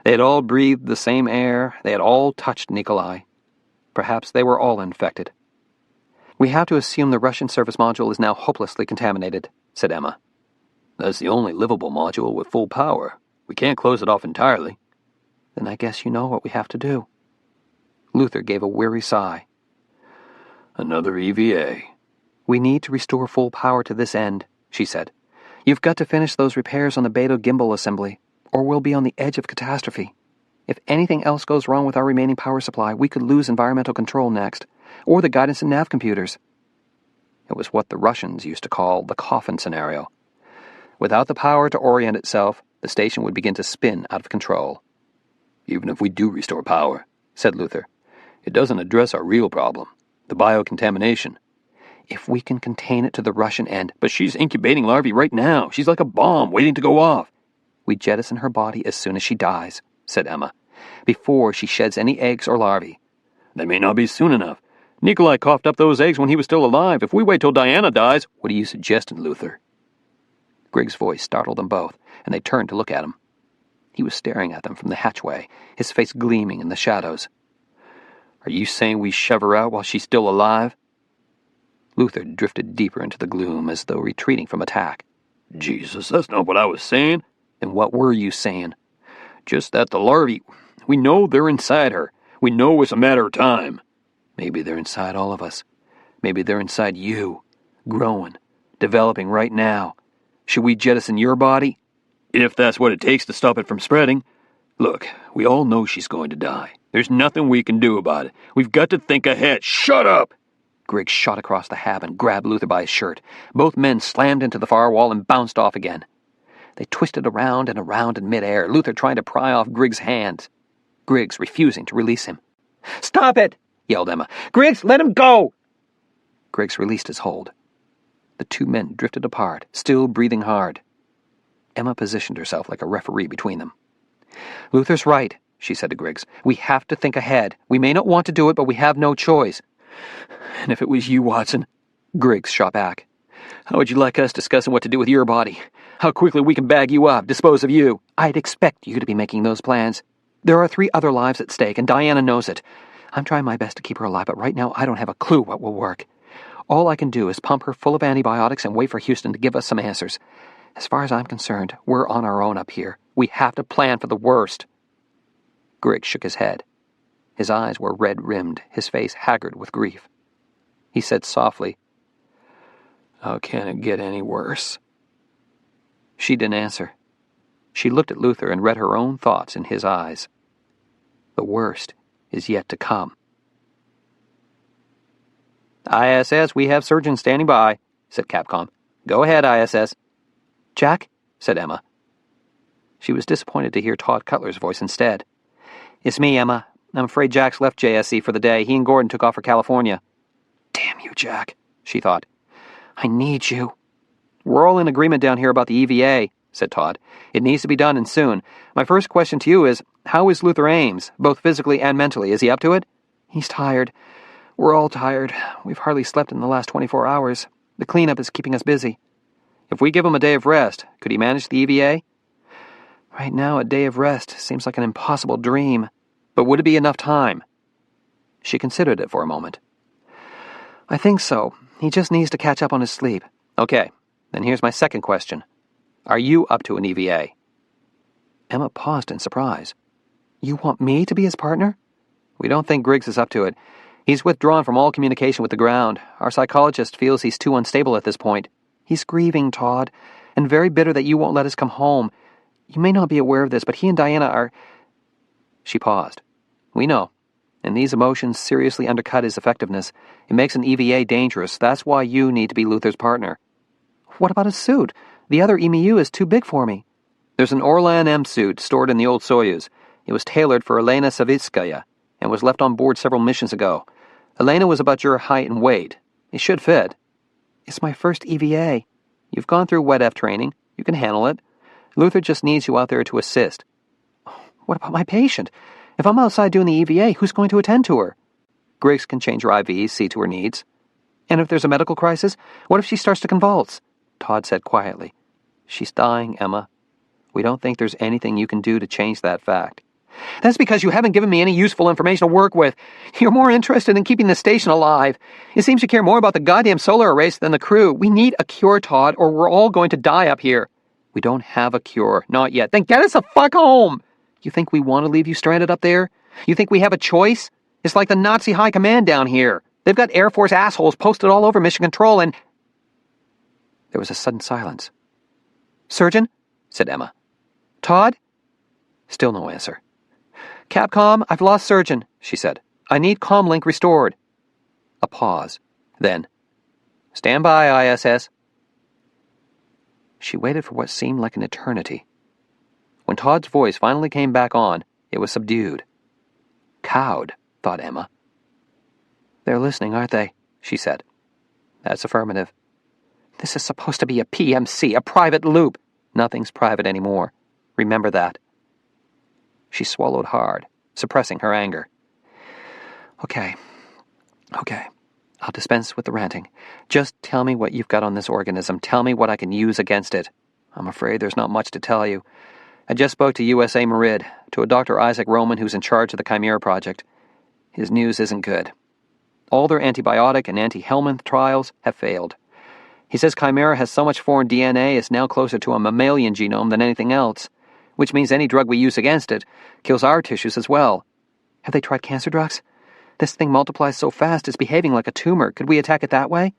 They had all breathed the same air. They had all touched Nikolai. Perhaps they were all infected. We have to assume the Russian service module is now hopelessly contaminated, said Emma. That's the only livable module with full power. We can't close it off entirely. Then I guess you know what we have to do. Luther gave a weary sigh. Another EVA. We need to restore full power to this end, she said. You've got to finish those repairs on the beta gimbal assembly, or we'll be on the edge of catastrophe. If anything else goes wrong with our remaining power supply, we could lose environmental control next, or the guidance and nav computers. It was what the Russians used to call the coffin scenario. Without the power to orient itself, the station would begin to spin out of control. Even if we do restore power, said Luther, it doesn't address our real problem, the biocontamination. If we can contain it to the Russian end. But she's incubating larvae right now. She's like a bomb waiting to go off. We jettison her body as soon as she dies, said Emma, before she sheds any eggs or larvae. They may not be soon enough. Nikolai coughed up those eggs when he was still alive. If we wait till Diana dies... What are you suggesting, Luther? Griggs' voice startled them both, and they turned to look at him. He was staring at them from the hatchway, his face gleaming in the shadows. Are you saying we shove her out while she's still alive? Luther drifted deeper into the gloom as though retreating from attack. Jesus, that's not what I was saying. And what were you saying? Just that the larvae, we know they're inside her. We know it's a matter of time. Maybe they're inside all of us. Maybe they're inside you, growing, developing right now. Should we jettison your body? If that's what it takes to stop it from spreading. Look, we all know she's going to die. There's nothing we can do about it. We've got to think ahead. Shut up! Griggs shot across the hab and grabbed Luther by his shirt. Both men slammed into the far wall and bounced off again. They twisted around and around in midair, Luther trying to pry off Griggs' hands. Griggs refusing to release him. "Stop it!" yelled Emma. "Griggs, let him go!" Griggs released his hold. The two men drifted apart, still breathing hard. Emma positioned herself like a referee between them. "Luther's right," she said to Griggs. "We have to think ahead. We may not want to do it, but we have no choice." "And if it was you, Watson," Griggs shot back, "how would you like us discussing what to do with your body? How quickly we can bag you up, dispose of you?" "I'd expect you to be making those plans. There are 3 other lives at stake, and Diana knows it. I'm trying my best to keep her alive, but right now I don't have a clue what will work. All I can do is pump her full of antibiotics and wait for Houston to give us some answers. As far as I'm concerned, we're on our own up here. We have to plan for the worst." Griggs shook his head. His eyes were red-rimmed, his face haggard with grief. He said softly, "How can it get any worse?" She didn't answer. She looked at Luther and read her own thoughts in his eyes. The worst is yet to come. ISS, we have surgeons standing by, said Capcom. Go ahead, ISS. Jack, said Emma. She was disappointed to hear Todd Cutler's voice instead. It's me, Emma. I'm afraid Jack's left JSC for the day. He and Gordon took off for California. Damn you, Jack, she thought. I need you. We're all in agreement down here about the EVA, said Todd. It needs to be done, and soon. My first question to you is, how is Luther Ames, both physically and mentally? Is he up to it? He's tired. We're all tired. We've hardly slept in the last 24 hours. The cleanup is keeping us busy. If we give him a day of rest, could he manage the EVA? Right now, a day of rest seems like an impossible dream. But would it be enough time? She considered it for a moment. I think so. He just needs to catch up on his sleep. Okay, then here's my second question. Are you up to an EVA? Emma paused in surprise. You want me to be his partner? We don't think Griggs is up to it. He's withdrawn from all communication with the ground. Our psychologist feels he's too unstable at this point. He's grieving, Todd, and very bitter that you won't let us come home. You may not be aware of this, but he and Diana are... She paused. We know. And these emotions seriously undercut his effectiveness. It makes an EVA dangerous. That's why you need to be Luther's partner. What about his suit? The other EMU is too big for me. There's an Orlan M suit stored in the old Soyuz. It was tailored for Elena Savitskaya and was left on board several missions ago. Elena was about your height and weight. It should fit. It's my first EVA. You've gone through WEDF training. You can handle it. Luther just needs you out there to assist. What about my patient? If I'm outside doing the EVA, who's going to attend to her? Griggs can change her IVs, see to her needs. And if there's a medical crisis, what if she starts to convulse? Todd said quietly. She's dying, Emma. We don't think there's anything you can do to change that fact. That's because you haven't given me any useful information to work with. You're more interested in keeping the station alive. It seems you care more about the goddamn solar arrays than the crew. We need a cure, Todd, or we're all going to die up here. We don't have a cure. Not yet. Then get us the fuck home! You think we want to leave you stranded up there? You think we have a choice? It's like the Nazi High Command down here. They've got Air Force assholes posted all over Mission Control and... There was a sudden silence. Surgeon? Said Emma. Todd? Still no answer. Capcom, I've lost Surgeon, she said. I need comlink restored. A pause. Then, stand by, ISS. She waited for what seemed like an eternity. When Todd's voice finally came back on, it was subdued. Cowed, thought Emma. They're listening, aren't they? She said. That's affirmative. This is supposed to be a PMC, a private loop. Nothing's private anymore. Remember that. She swallowed hard, suppressing her anger. Okay. I'll dispense with the ranting. Just tell me what you've got on this organism. Tell me what I can use against it. I'm afraid there's not much to tell you. I just spoke to USA Merid, to a Dr. Isaac Roman who's in charge of the Chimera project. His news isn't good. All their antibiotic and anti-Helminth trials have failed. He says Chimera has so much foreign DNA it's now closer to a mammalian genome than anything else, which means any drug we use against it kills our tissues as well. Have they tried cancer drugs? This thing multiplies so fast it's behaving like a tumor. Could we attack it that way?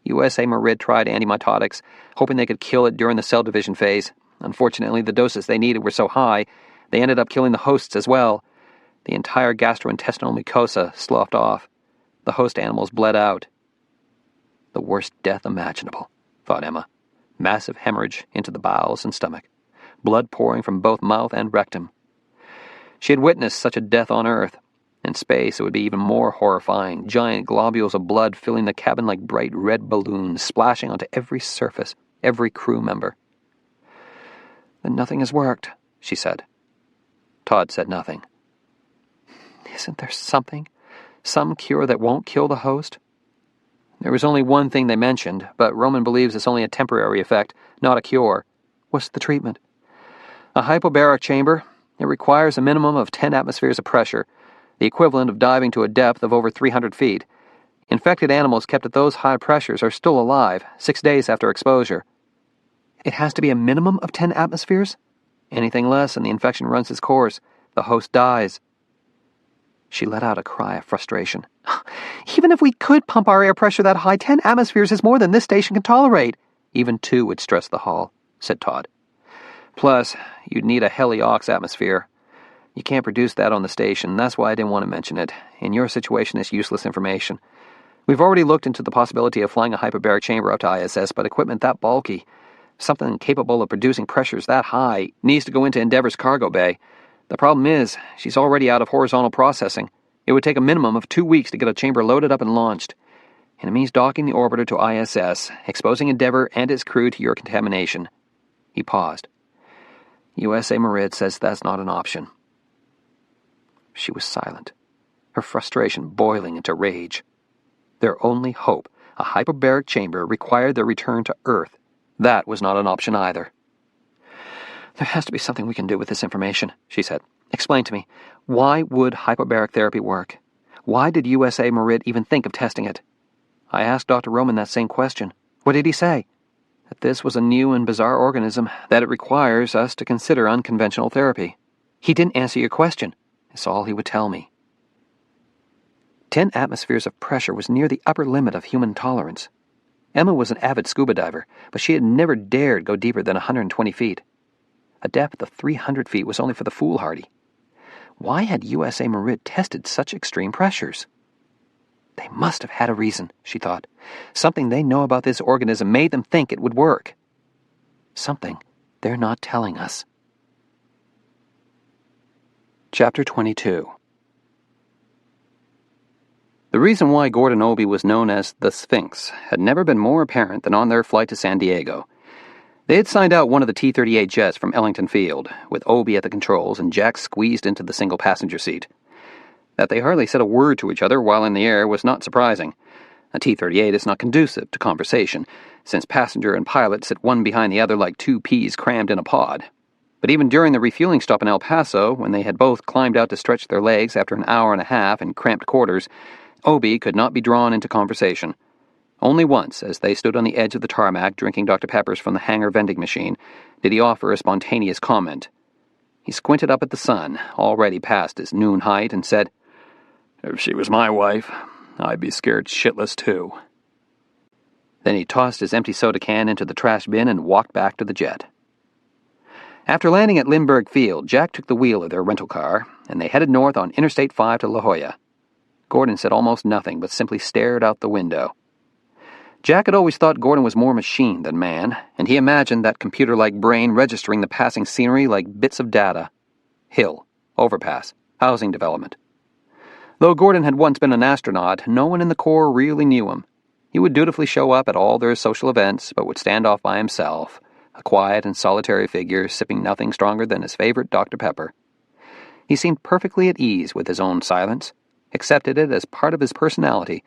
USA Merid tried antimitotics, hoping they could kill it during the cell division phase. Unfortunately, the doses they needed were so high, they ended up killing the hosts as well. The entire gastrointestinal mucosa sloughed off. The host animals bled out. The worst death imaginable, thought Emma. Massive hemorrhage into the bowels and stomach. Blood pouring from both mouth and rectum. She had witnessed such a death on Earth. In space, it would be even more horrifying. Giant globules of blood filling the cabin like bright red balloons, splashing onto every surface, every crew member. Then nothing has worked, she said. Todd said nothing. Isn't there something? Some cure that won't kill the host? There was only one thing they mentioned, but Roman believes it's only a temporary effect, not a cure. What's the treatment? A hypobaric chamber. It requires a minimum of 10 atmospheres of pressure, the equivalent of diving to a depth of over 300 feet. Infected animals kept at those high pressures are still alive 6 days after exposure. It has to be a minimum of 10 atmospheres? Anything less and the infection runs its course. The host dies. She let out a cry of frustration. Even if we could pump our air pressure that high, 10 atmospheres is more than this station can tolerate. Even 2 would stress the hull, said Todd. Plus, you'd need a heliox atmosphere. You can't produce that on the station. That's why I didn't want to mention it. In your situation, it's useless information. We've already looked into the possibility of flying a hyperbaric chamber up to ISS, but equipment that bulky, something capable of producing pressures that high, needs to go into Endeavour's cargo bay. The problem is, she's already out of horizontal processing. It would take a minimum of 2 weeks to get a chamber loaded up and launched. And it means docking the orbiter to ISS, exposing Endeavour and its crew to your contamination. He paused. USA Merid says that's not an option. She was silent, her frustration boiling into rage. Their only hope, a hyperbaric chamber, required their return to Earth. That was not an option either. There has to be something we can do with this information, she said. Explain to me, why would hyperbaric therapy work? Why did USA Merid even think of testing it? I asked Dr. Roman that same question. What did he say? That this was a new and bizarre organism, that it requires us to consider unconventional therapy. He didn't answer your question. It's all he would tell me. 10 atmospheres of pressure was near the upper limit of human tolerance. Emma was an avid scuba diver, but she had never dared go deeper than 120 feet. A depth of 300 feet was only for the foolhardy. Why had USA Merid tested such extreme pressures? They must have had a reason, she thought. Something they know about this organism made them think it would work. Something they're not telling us. Chapter 22. The reason why Gordon Obie was known as the Sphinx had never been more apparent than on their flight to San Diego. They had signed out one of the T-38 jets from Ellington Field, with Obie at the controls and Jack squeezed into the single-passenger seat. That they hardly said a word to each other while in the air was not surprising. A T-38 is not conducive to conversation, since passenger and pilot sit one behind the other like two peas crammed in a pod. But even during the refueling stop in El Paso, when they had both climbed out to stretch their legs after an hour and a half in cramped quarters, Obie could not be drawn into conversation. Only once, as they stood on the edge of the tarmac drinking Dr. Peppers from the hangar vending machine, did he offer a spontaneous comment. He squinted up at the sun, already past his noon height, and said, "If she was my wife, I'd be scared shitless too." Then he tossed his empty soda can into the trash bin and walked back to the jet. After landing at Lindbergh Field, Jack took the wheel of their rental car, and they headed north on Interstate 5 to La Jolla. Gordon said almost nothing, but simply stared out the window. Jack had always thought Gordon was more machine than man, and he imagined that computer-like brain registering the passing scenery like bits of data. Hill, overpass, housing development. Though Gordon had once been an astronaut, no one in the Corps really knew him. He would dutifully show up at all their social events, but would stand off by himself, a quiet and solitary figure sipping nothing stronger than his favorite Dr. Pepper. He seemed perfectly at ease with his own silence, accepted it as part of his personality,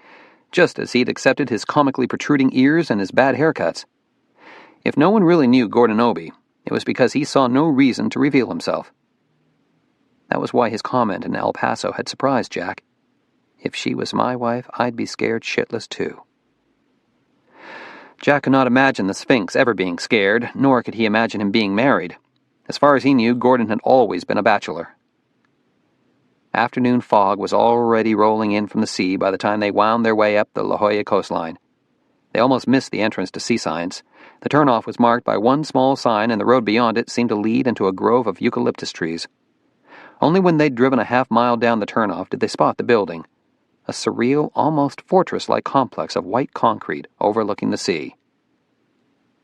just as he'd accepted his comically protruding ears and his bad haircuts. If no one really knew Gordon Obie, it was because he saw no reason to reveal himself. That was why his comment in El Paso had surprised Jack. If she was my wife, I'd be scared shitless too. Jack could not imagine the Sphinx ever being scared, nor could he imagine him being married. As far as he knew, Gordon had always been a bachelor. Afternoon fog was already rolling in from the sea by the time they wound their way up the La Jolla coastline. They almost missed the entrance to Sea Science. The turnoff was marked by one small sign, and the road beyond it seemed to lead into a grove of eucalyptus trees. Only when they'd driven a half-mile down the turnoff did they spot the building, a surreal, almost fortress-like complex of white concrete overlooking the sea.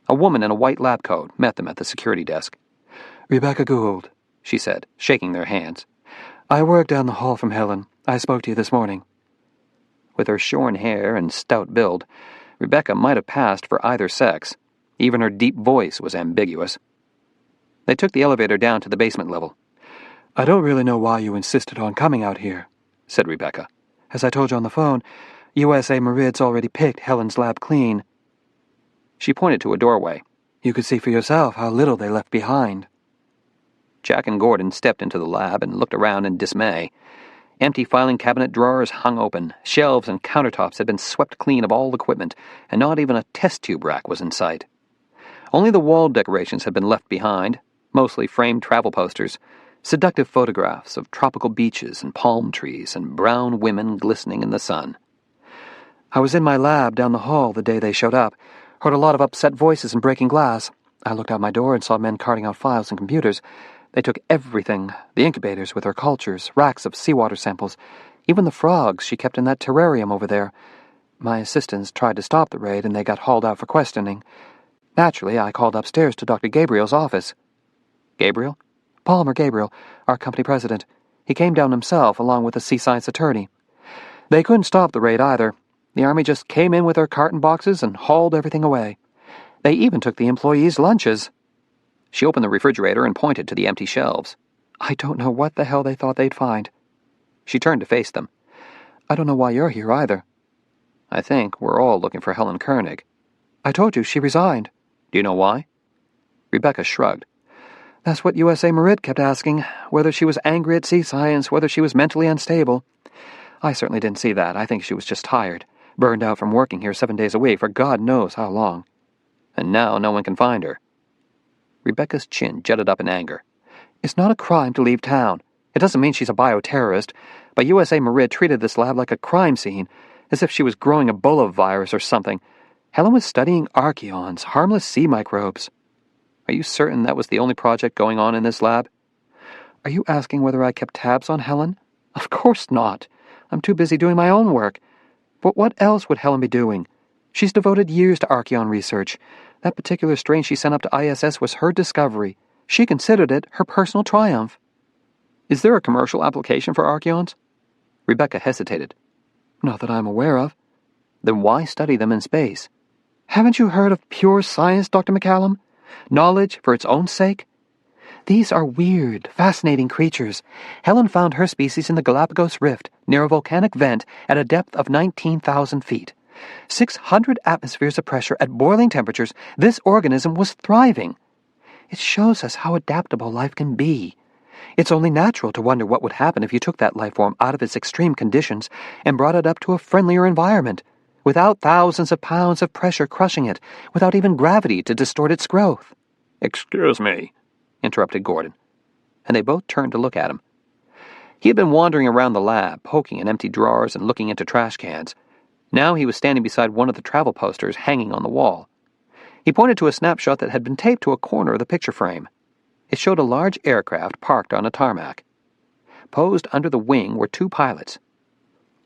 A woman in a white lab coat met them at the security desk. "Rebecca Gould," she said, shaking their hands. "I work down the hall from Helen. I spoke to you this morning." With her shorn hair and stout build, Rebecca might have passed for either sex. Even her deep voice was ambiguous. They took the elevator down to the basement level. "I don't really know why you insisted on coming out here," said Rebecca. "As I told you on the phone, USA Merid's already picked Helen's lab clean." She pointed to a doorway. "You could see for yourself how little they left behind." Jack and Gordon stepped into the lab and looked around in dismay. Empty filing cabinet drawers hung open, shelves and countertops had been swept clean of all equipment, and not even a test tube rack was in sight. Only the wall decorations had been left behind, mostly framed travel posters, seductive photographs of tropical beaches and palm trees and brown women glistening in the sun. "I was in my lab down the hall the day they showed up. Heard a lot of upset voices and breaking glass. I looked out my door and saw men carting out files and computers. They took everything, the incubators with their cultures, racks of seawater samples, even the frogs she kept in that terrarium over there. My assistants tried to stop the raid, and they got hauled out for questioning. Naturally, I called upstairs to Dr. Gabriel's office. Gabriel? Palmer Gabriel, our company president. He came down himself, along with a sea science attorney. They couldn't stop the raid either. The Army just came in with their carton boxes and hauled everything away. They even took the employees' lunches. She opened the refrigerator and pointed to the empty shelves. I don't know what the hell they thought they'd find. She turned to face them. I don't know why you're here either. I think we're all looking for Helen Koenig. I told you she resigned. Do you know why? Rebecca shrugged. That's what USA Marid kept asking, whether she was angry at sea science, whether she was mentally unstable. I certainly didn't see that. I think she was just tired, burned out from working here 7 days a week for God knows how long. And now no one can find her. Rebecca's chin jutted up in anger. It's not a crime to leave town. It doesn't mean she's a bioterrorist, but USA Marid treated this lab like a crime scene, as if she was growing Ebola virus or something. Helen was studying archaeons, harmless sea microbes. Are you certain that was the only project going on in this lab? Are you asking whether I kept tabs on Helen? Of course not. I'm too busy doing my own work. But what else would Helen be doing? She's devoted years to archaeon research. That particular strain she sent up to ISS was her discovery. She considered it her personal triumph. Is there a commercial application for archaeons? Rebecca hesitated. Not that I'm aware of. Then why study them in space? Haven't you heard of pure science, Dr. McCallum? Knowledge for its own sake? These are weird, fascinating creatures. Helen found her species in the Galapagos Rift, near a volcanic vent at a depth of 19,000 feet. 600 atmospheres of pressure at boiling temperatures, this organism was thriving. It shows us how adaptable life can be. It's only natural to wonder what would happen if you took that life form out of its extreme conditions and brought it up to a friendlier environment, without thousands of pounds of pressure crushing it, without even gravity to distort its growth. "Excuse me," interrupted Gordon, and they both turned to look at him. He had been wandering around the lab, poking in empty drawers and looking into trash cans. Now he was standing beside one of the travel posters hanging on the wall. He pointed to a snapshot that had been taped to a corner of the picture frame. It showed a large aircraft parked on a tarmac. Posed under the wing were two pilots.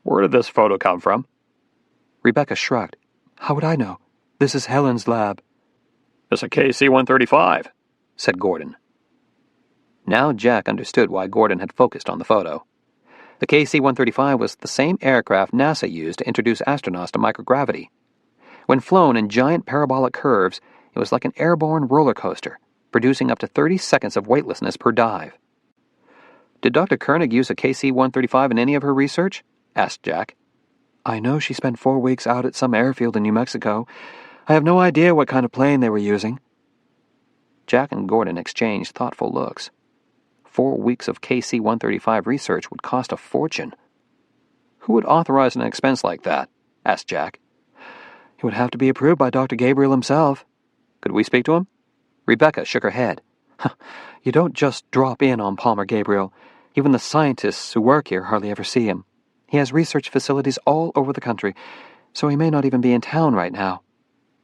"Where did this photo come from?" Rebecca shrugged. How would I know? This is Helen's lab. "It's a KC-135, said Gordon. Now Jack understood why Gordon had focused on the photo. The KC-135 was the same aircraft NASA used to introduce astronauts to microgravity. When flown in giant parabolic curves, it was like an airborne roller coaster, producing up to 30 seconds of weightlessness per dive. Did Dr. Koenig use a KC-135 in any of her research? Asked Jack. I know she spent 4 weeks out at some airfield in New Mexico. I have no idea what kind of plane they were using. Jack and Gordon exchanged thoughtful looks. 4 weeks of KC-135 research would cost a fortune. Who would authorize an expense like that? Asked Jack. It would have to be approved by Dr. Gabriel himself. Could we speak to him? Rebecca shook her head. You don't just drop in on Palmer Gabriel. Even the scientists who work here hardly ever see him. He has research facilities all over the country, so he may not even be in town right now.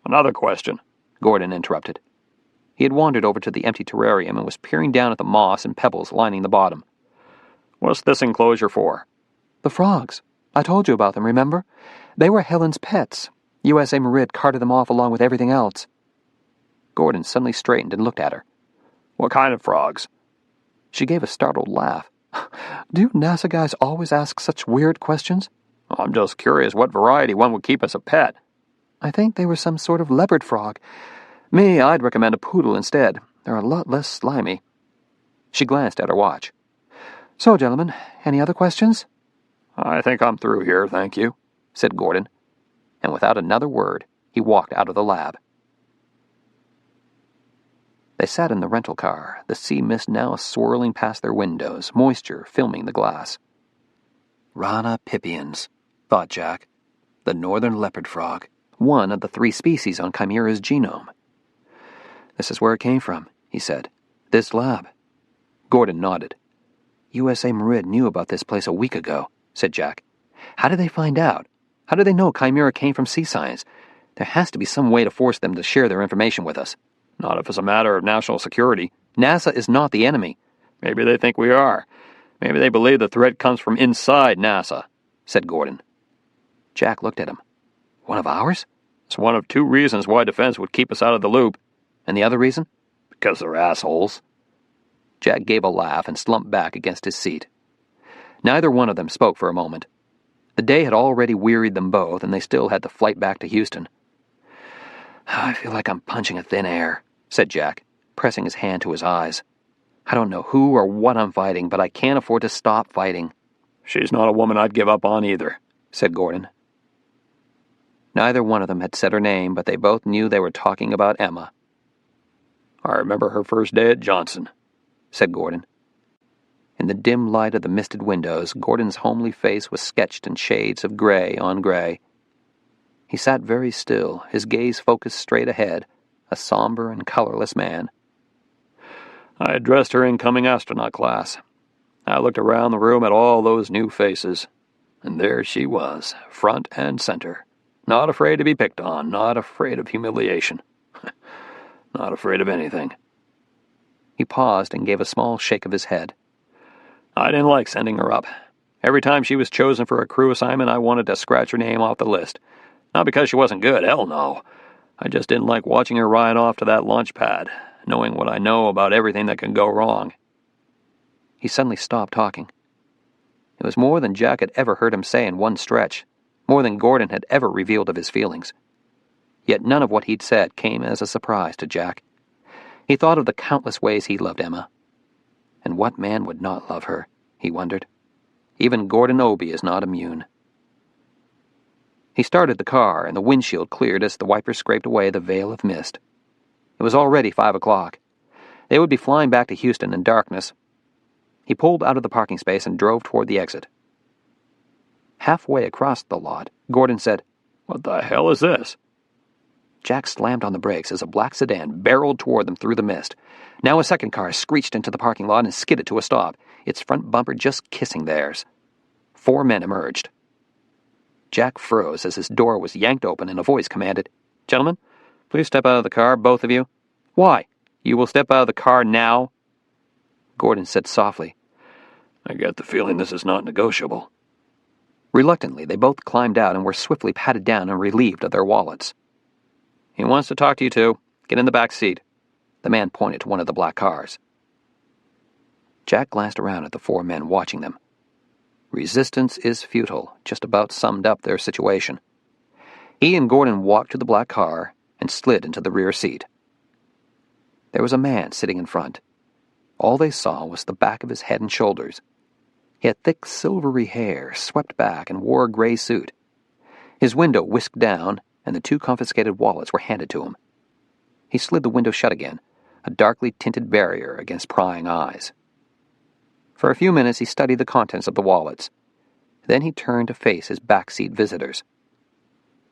"Another question," Gordon interrupted. He had wandered over to the empty terrarium and was peering down at the moss and pebbles lining the bottom. "What's this enclosure for?" The frogs. I told you about them, remember? They were Helen's pets. USA Marid carted them off along with everything else. Gordon suddenly straightened and looked at her. "What kind of frogs?" She gave a startled laugh. Do you NASA guys always ask such weird questions? "I'm just curious what variety one would keep as a pet." I think they were some sort of leopard frog. Me, I'd recommend a poodle instead. They're a lot less slimy. She glanced at her watch. So, gentlemen, any other questions? "I think I'm through here, thank you," said Gordon, and without another word, he walked out of the lab. They sat in the rental car, the sea mist now swirling past their windows, moisture filming the glass. Rana pipiens, thought Jack. The northern leopard frog. One of the 3 species on Chimera's genome. This is where it came from, he said. This lab. Gordon nodded. USA Marid knew about this place a week ago, said Jack. How did they find out? How did they know Chimera came from sea science? There has to be some way to force them to share their information with us. Not if it's a matter of national security. NASA is not the enemy. Maybe they think we are. Maybe they believe the threat comes from inside NASA, said Gordon. Jack looked at him. One of ours? It's one of two reasons why defense would keep us out of the loop. And the other reason? Because they're assholes. Jack gave a laugh and slumped back against his seat. Neither one of them spoke for a moment. The day had already wearied them both, and they still had to flight back to Houston. I feel like I'm punching a thin air, said Jack, pressing his hand to his eyes. I don't know who or what I'm fighting, but I can't afford to stop fighting. She's not a woman I'd give up on either, said Gordon. Neither one of them had said her name, but they both knew they were talking about Emma. I remember her first day at Johnson, said Gordon. In the dim light of the misted windows, Gordon's homely face was sketched in shades of gray on gray. He sat very still, his gaze focused straight ahead, a somber and colorless man. I addressed her incoming astronaut class. I looked around the room at all those new faces, and there she was, front and center. Not afraid to be picked on, not afraid of humiliation. Not afraid of anything. He paused and gave a small shake of his head. I didn't like sending her up. Every time she was chosen for a crew assignment, I wanted to scratch her name off the list. Not because she wasn't good, hell no. I just didn't like watching her ride off to that launch pad, knowing what I know about everything that can go wrong. He suddenly stopped talking. It was more than Jack had ever heard him say in one stretch, more than Gordon had ever revealed of his feelings. Yet none of what he'd said came as a surprise to Jack. He thought of the countless ways he loved Emma. And what man would not love her, he wondered. Even Gordon Obie is not immune. He started the car, and the windshield cleared as the wipers scraped away the veil of mist. It was already 5 o'clock. They would be flying back to Houston in darkness. He pulled out of the parking space and drove toward the exit. Halfway across the lot, Gordon said, "What the hell is this?" Jack slammed on the brakes as a black sedan barreled toward them through the mist. Now a second car screeched into the parking lot and skidded to a stop, its front bumper just kissing theirs. 4 men emerged. Jack froze as his door was yanked open and a voice commanded, "Gentlemen, please step out of the car, both of you." "Why? You will step out of the car now?" Gordon said softly, "I get the feeling this is not negotiable." Reluctantly, they both climbed out and were swiftly patted down and relieved of their wallets. "He wants to talk to you two. Get in the back seat." The man pointed to one of the black cars. Jack glanced around at the 4 men watching them. Resistance is futile just about summed up their situation. He and Gordon walked to the black car and slid into the rear seat. There was a man sitting in front. All they saw was the back of his head and shoulders. He had thick silvery hair, swept back, and wore a gray suit. His window whisked down, and the 2 confiscated wallets were handed to him. He slid the window shut again, a darkly tinted barrier against prying eyes. For a few minutes he studied the contents of the wallets. Then he turned to face his backseat visitors.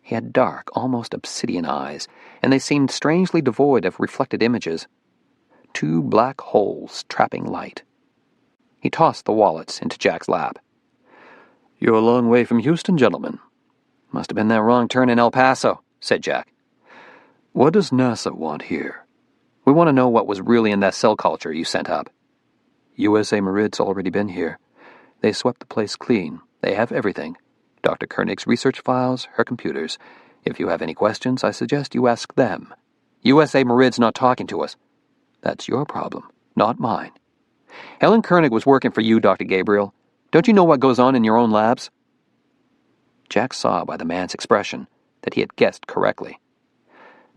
He had dark, almost obsidian eyes, and they seemed strangely devoid of reflected images. 2 black holes trapping light. He tossed the wallets into Jack's lap. "You're a long way from Houston, gentlemen." "Must have been that wrong turn in El Paso," said Jack. "What does NASA want here?" "We want to know what was really in that cell culture you sent up." USA Marid's already been here. They swept the place clean. They have everything. Dr. Koenig's research files, her computers. If you have any questions, I suggest you ask them. USA Marid's not talking to us. That's your problem, not mine. Helen Koenig was working for you, Dr. Gabriel. Don't you know what goes on in your own labs? Jack saw by the man's expression that he had guessed correctly.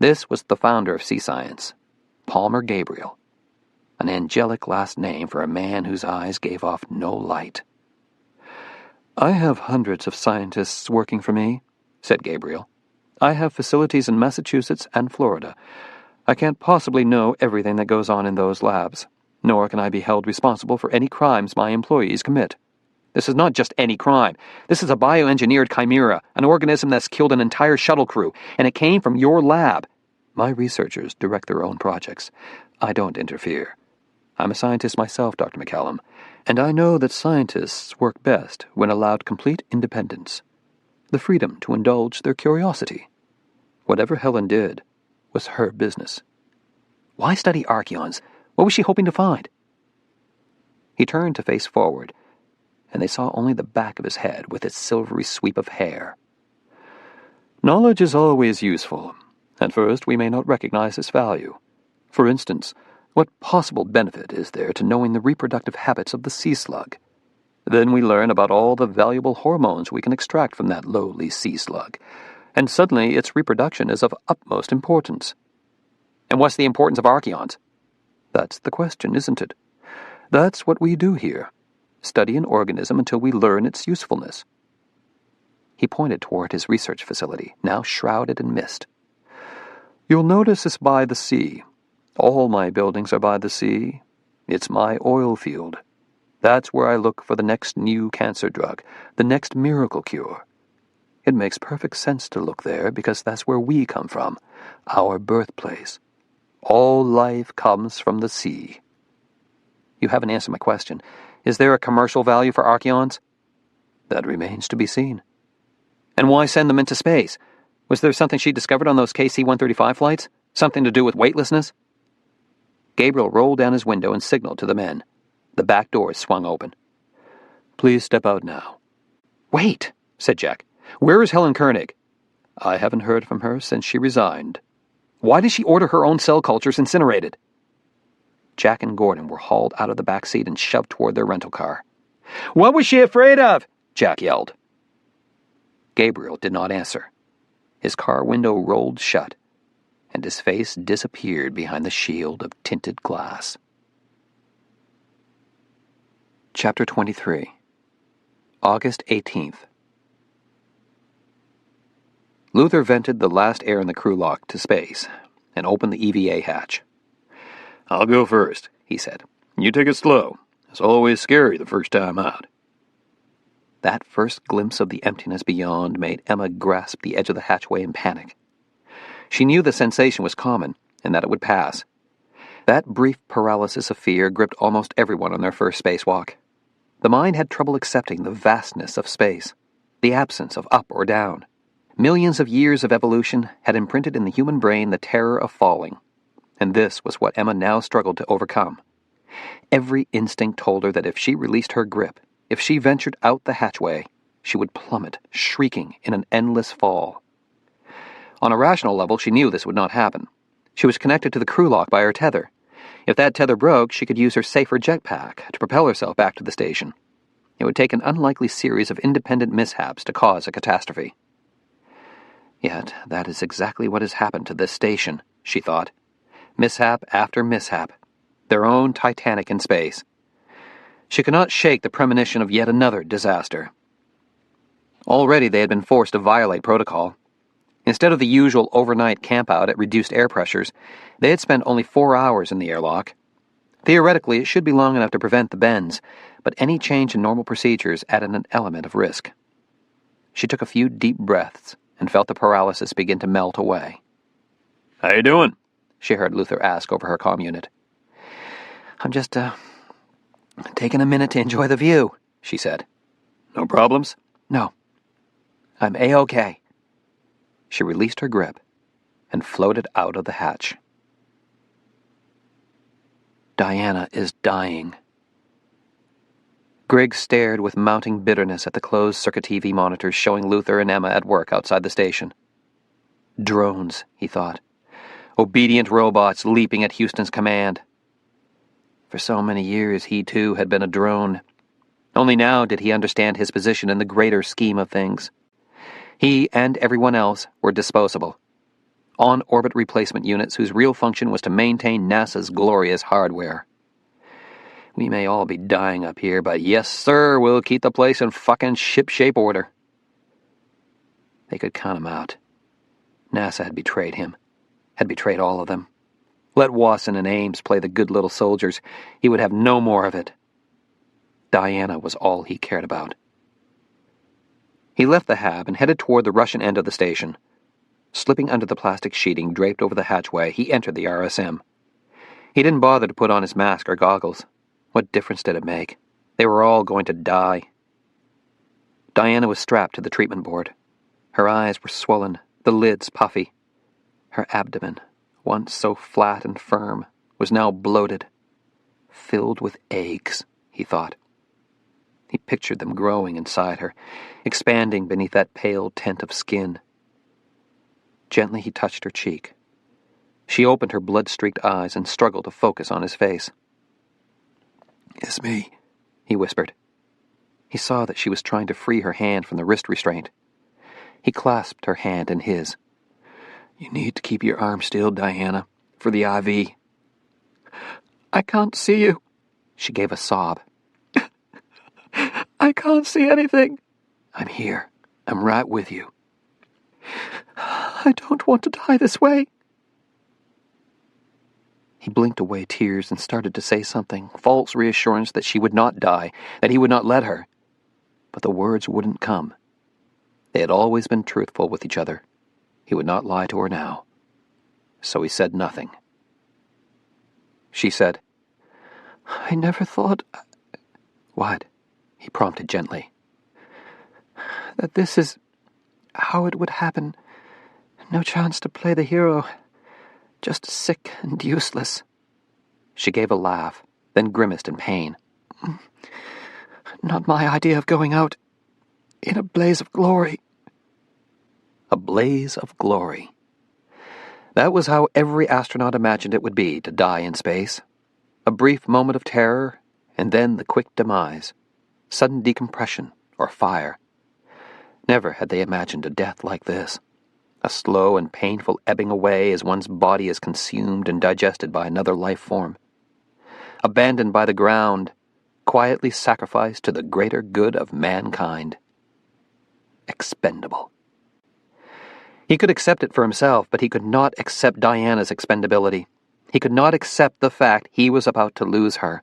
This was the founder of Sea Science, Palmer Gabriel. An angelic last name for a man whose eyes gave off no light. "I have hundreds of scientists working for me," said Gabriel. "I have facilities in Massachusetts and Florida. I can't possibly know everything that goes on in those labs, nor can I be held responsible for any crimes my employees commit." "This is not just any crime. This is a bioengineered chimera, an organism that's killed an entire shuttle crew, and it came from your lab." "My researchers direct their own projects. I don't interfere. I'm a scientist myself, Dr. McCallum, and I know that scientists work best when allowed complete independence, the freedom to indulge their curiosity. Whatever Helen did was her business." Why study archaeons? What was she hoping to find? He turned to face forward, and they saw only the back of his head with its silvery sweep of hair. Knowledge is always useful. At first, we may not recognize its value. For instance, what possible benefit is there to knowing the reproductive habits of the sea slug? Then we learn about all the valuable hormones we can extract from that lowly sea slug, and suddenly its reproduction is of utmost importance. And what's the importance of archaeons? That's the question, isn't it? That's what we do here. Study an organism until we learn its usefulness. He pointed toward his research facility, now shrouded in mist. You'll notice it's by the sea. All my buildings are by the sea. It's my oil field. That's where I look for the next new cancer drug, the next miracle cure. It makes perfect sense to look there because that's where we come from, our birthplace. All life comes from the sea. You haven't answered my question. Is there a commercial value for archaeons? That remains to be seen. And why send them into space? Was there something she discovered on those KC-135 flights? Something to do with weightlessness? Gabriel rolled down his window and signaled to the men. The back doors swung open. Please step out now. Wait, said Jack. Where is Helen Koenig? I haven't heard from her since she resigned. Why did she order her own cell cultures incinerated? Jack and Gordon were hauled out of the back seat and shoved toward their rental car. What was she afraid of? Jack yelled. Gabriel did not answer. His car window rolled shut, and his face disappeared behind the shield of tinted glass. Chapter 23. August 18th. Luther vented the last air in the crew lock to space and opened the EVA hatch. I'll go first, he said. You take it slow. It's always scary the first time out. That first glimpse of the emptiness beyond made Emma grasp the edge of the hatchway in panic. She knew the sensation was common and that it would pass. That brief paralysis of fear gripped almost everyone on their first spacewalk. The mind had trouble accepting the vastness of space, the absence of up or down. Millions of years of evolution had imprinted in the human brain the terror of falling, and this was what Emma now struggled to overcome. Every instinct told her that if she released her grip, if she ventured out the hatchway, she would plummet, shrieking, in an endless fall. On a rational level, she knew this would not happen. She was connected to the crew lock by her tether. If that tether broke, she could use her safer jetpack to propel herself back to the station. It would take an unlikely series of independent mishaps to cause a catastrophe. Yet, that is exactly what has happened to this station, she thought. Mishap after mishap. Their own Titanic in space. She could not shake the premonition of yet another disaster. Already they had been forced to violate protocol. Instead of the usual overnight campout at reduced air pressures, they had spent only 4 hours in the airlock. Theoretically, it should be long enough to prevent the bends, but any change in normal procedures added an element of risk. She took a few deep breaths and felt the paralysis begin to melt away. How you doing? She heard Luther ask over her comm unit. I'm just, taking a minute to enjoy the view, she said. No problems? No. I'm A-OK. She released her grip and floated out of the hatch. Diana is dying. Griggs stared with mounting bitterness at the closed-circuit TV monitors showing Luther and Emma at work outside the station. Drones, he thought. Obedient robots leaping at Houston's command. For so many years, he too had been a drone. Only now did he understand his position in the greater scheme of things. He and everyone else were disposable. On-orbit replacement units whose real function was to maintain NASA's glorious hardware. We may all be dying up here, but yes, sir, we'll keep the place in fucking ship-shape order. They could count him out. NASA had betrayed him. Had betrayed all of them. Let Wasson and Ames play the good little soldiers. He would have no more of it. Diana was all he cared about. He left the hab and headed toward the Russian end of the station. Slipping under the plastic sheeting draped over the hatchway, he entered the RSM. He didn't bother to put on his mask or goggles. What difference did it make? They were all going to die. Diana was strapped to the treatment board. Her eyes were swollen, the lids puffy. Her abdomen, once so flat and firm, was now bloated, filled with eggs, he thought. He pictured them growing inside her, expanding beneath that pale tent of skin. Gently he touched her cheek. She opened her blood-streaked eyes and struggled to focus on his face. "It's me," he whispered. He saw that she was trying to free her hand from the wrist restraint. He clasped her hand in his. "You need to keep your arm still, Diana, for the IV." "I can't see you," she gave a sob. "I can't see anything." "I'm here. I'm right with you." "I don't want to die this way." He blinked away tears and started to say something, false reassurance that she would not die, that he would not let her. But the words wouldn't come. They had always been truthful with each other. He would not lie to her now. So he said nothing. She said, "I never thought—" "What?" he prompted gently. "That this is how it would happen. No chance to play the hero. Just sick and useless." She gave a laugh, then grimaced in pain. "Not my idea of going out in a blaze of glory." A blaze of glory. That was how every astronaut imagined it would be to die in space. A brief moment of terror, and then the quick demise, sudden decompression or fire. Never had they imagined a death like this. A slow and painful ebbing away as one's body is consumed and digested by another life form. Abandoned by the ground, quietly sacrificed to the greater good of mankind. Expendable. He could accept it for himself, but he could not accept Diana's expendability. He could not accept the fact he was about to lose her.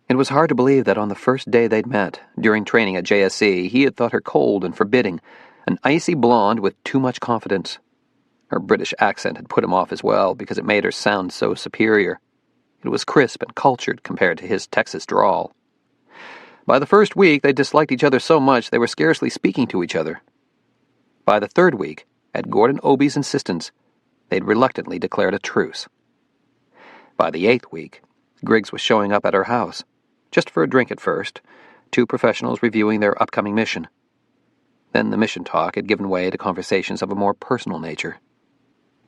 It was hard to believe that on the first day they'd met, during training at JSC, he had thought her cold and forbidding, an icy blonde with too much confidence. Her British accent had put him off as well, because it made her sound so superior. It was crisp and cultured compared to his Texas drawl. By the first week, they disliked each other so much they were scarcely speaking to each other. By the third week, at Gordon Obie's insistence, they'd reluctantly declared a truce. By the 8th week, Griggs was showing up at her house, just for a drink at first, two professionals reviewing their upcoming mission. Then the mission talk had given way to conversations of a more personal nature.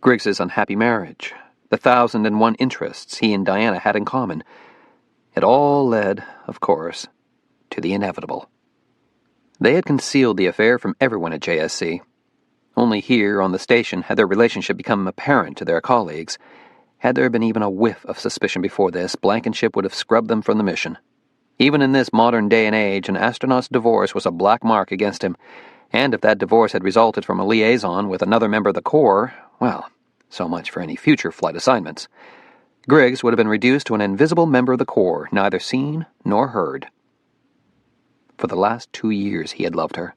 Griggs's unhappy marriage, the 1,001 interests he and Diana had in common. It all led, of course, to the inevitable. They had concealed the affair from everyone at JSC. Only here, on the station, had their relationship become apparent to their colleagues. Had there been even a whiff of suspicion before this, Blankenship would have scrubbed them from the mission. Even in this modern day and age, an astronaut's divorce was a black mark against him, and if that divorce had resulted from a liaison with another member of the Corps, well, so much for any future flight assignments. Griggs would have been reduced to an invisible member of the Corps, neither seen nor heard. For the last 2 years he had loved her.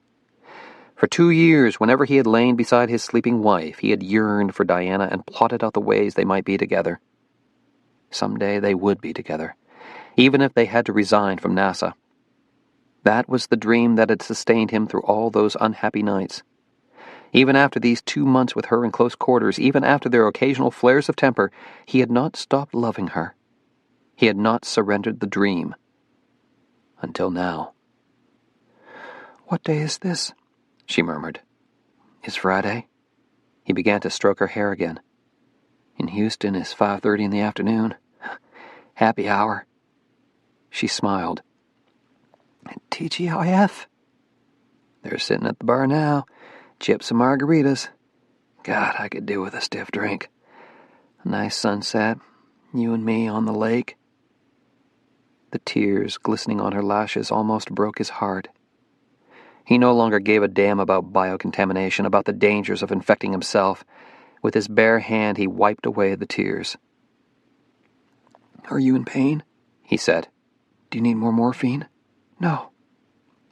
For 2 years, whenever he had lain beside his sleeping wife, he had yearned for Diana and plotted out the ways they might be together. Someday they would be together, even if they had to resign from NASA. That was the dream that had sustained him through all those unhappy nights. Even after these 2 months with her in close quarters, even after their occasional flares of temper, he had not stopped loving her. He had not surrendered the dream. Until now. "What day is this?" she murmured. "It's Friday." He began to stroke her hair again. "In Houston, it's 5:30 in the afternoon. Happy hour." She smiled. "TGIF?" "They're sitting at the bar now. Chips and margaritas. God, I could do with a stiff drink. A nice sunset. You and me on the lake." The tears glistening on her lashes almost broke his heart. He no longer gave a damn about biocontamination, about the dangers of infecting himself. With his bare hand, he wiped away the tears. "Are you in pain?" he said. "Do you need more morphine?" "No.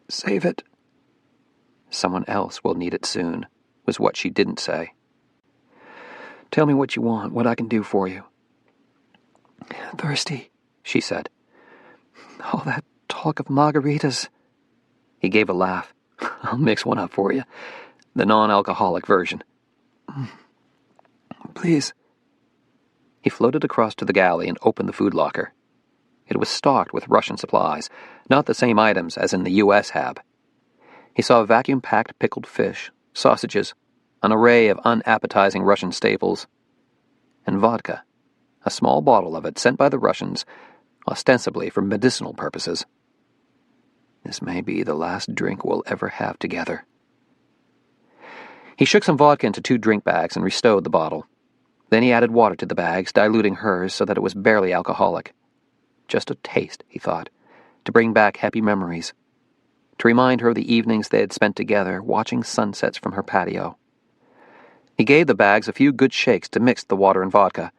Save it." "Someone else will need it soon," was what she didn't say. "Tell me what you want, what I can do for you." "Thirsty," she said. "All that talk of margaritas." He gave a laugh. "I'll mix one up for you. The non-alcoholic version." "Please." He floated across to the galley and opened the food locker. It was stocked with Russian supplies, not the same items as in the U.S. hab. He saw vacuum-packed pickled fish, sausages, an array of unappetizing Russian staples, and vodka, a small bottle of it sent by the Russians, ostensibly for medicinal purposes. This may be the last drink we'll ever have together. He shook some vodka into 2 drink bags and restowed the bottle. Then he added water to the bags, diluting hers so that it was barely alcoholic. Just a taste, he thought, to bring back happy memories, to remind her of the evenings they had spent together, watching sunsets from her patio. He gave the bags a few good shakes to mix the water and vodka.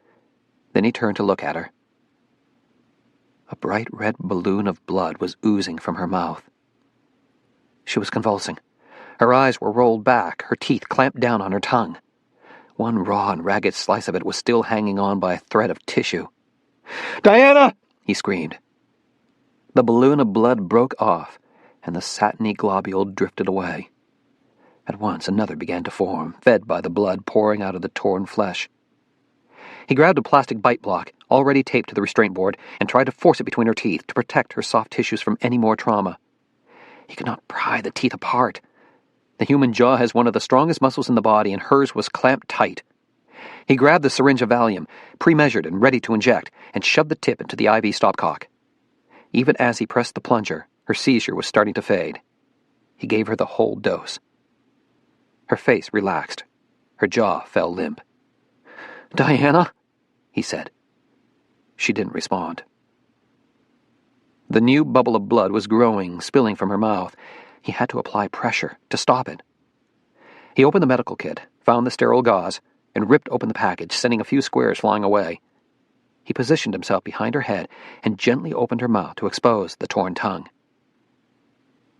Then he turned to look at her. A bright red balloon of blood was oozing from her mouth. She was convulsing. Her eyes were rolled back, her teeth clamped down on her tongue. One raw and ragged slice of it was still hanging on by a thread of tissue. "Diana!" he screamed. The balloon of blood broke off, and the satiny globule drifted away. At once another began to form, fed by the blood pouring out of the torn flesh. He grabbed a plastic bite block, already taped to the restraint board, and tried to force it between her teeth to protect her soft tissues from any more trauma. He could not pry the teeth apart. The human jaw has one of the strongest muscles in the body, and hers was clamped tight. He grabbed the syringe of Valium, pre-measured and ready to inject, and shoved the tip into the IV stopcock. Even as he pressed the plunger, her seizure was starting to fade. He gave her the whole dose. Her face relaxed. Her jaw fell limp. "Diana?" he said. She didn't respond. The new bubble of blood was growing, spilling from her mouth. He had to apply pressure to stop it. He opened the medical kit, found the sterile gauze, and ripped open the package, sending a few squares flying away. He positioned himself behind her head and gently opened her mouth to expose the torn tongue.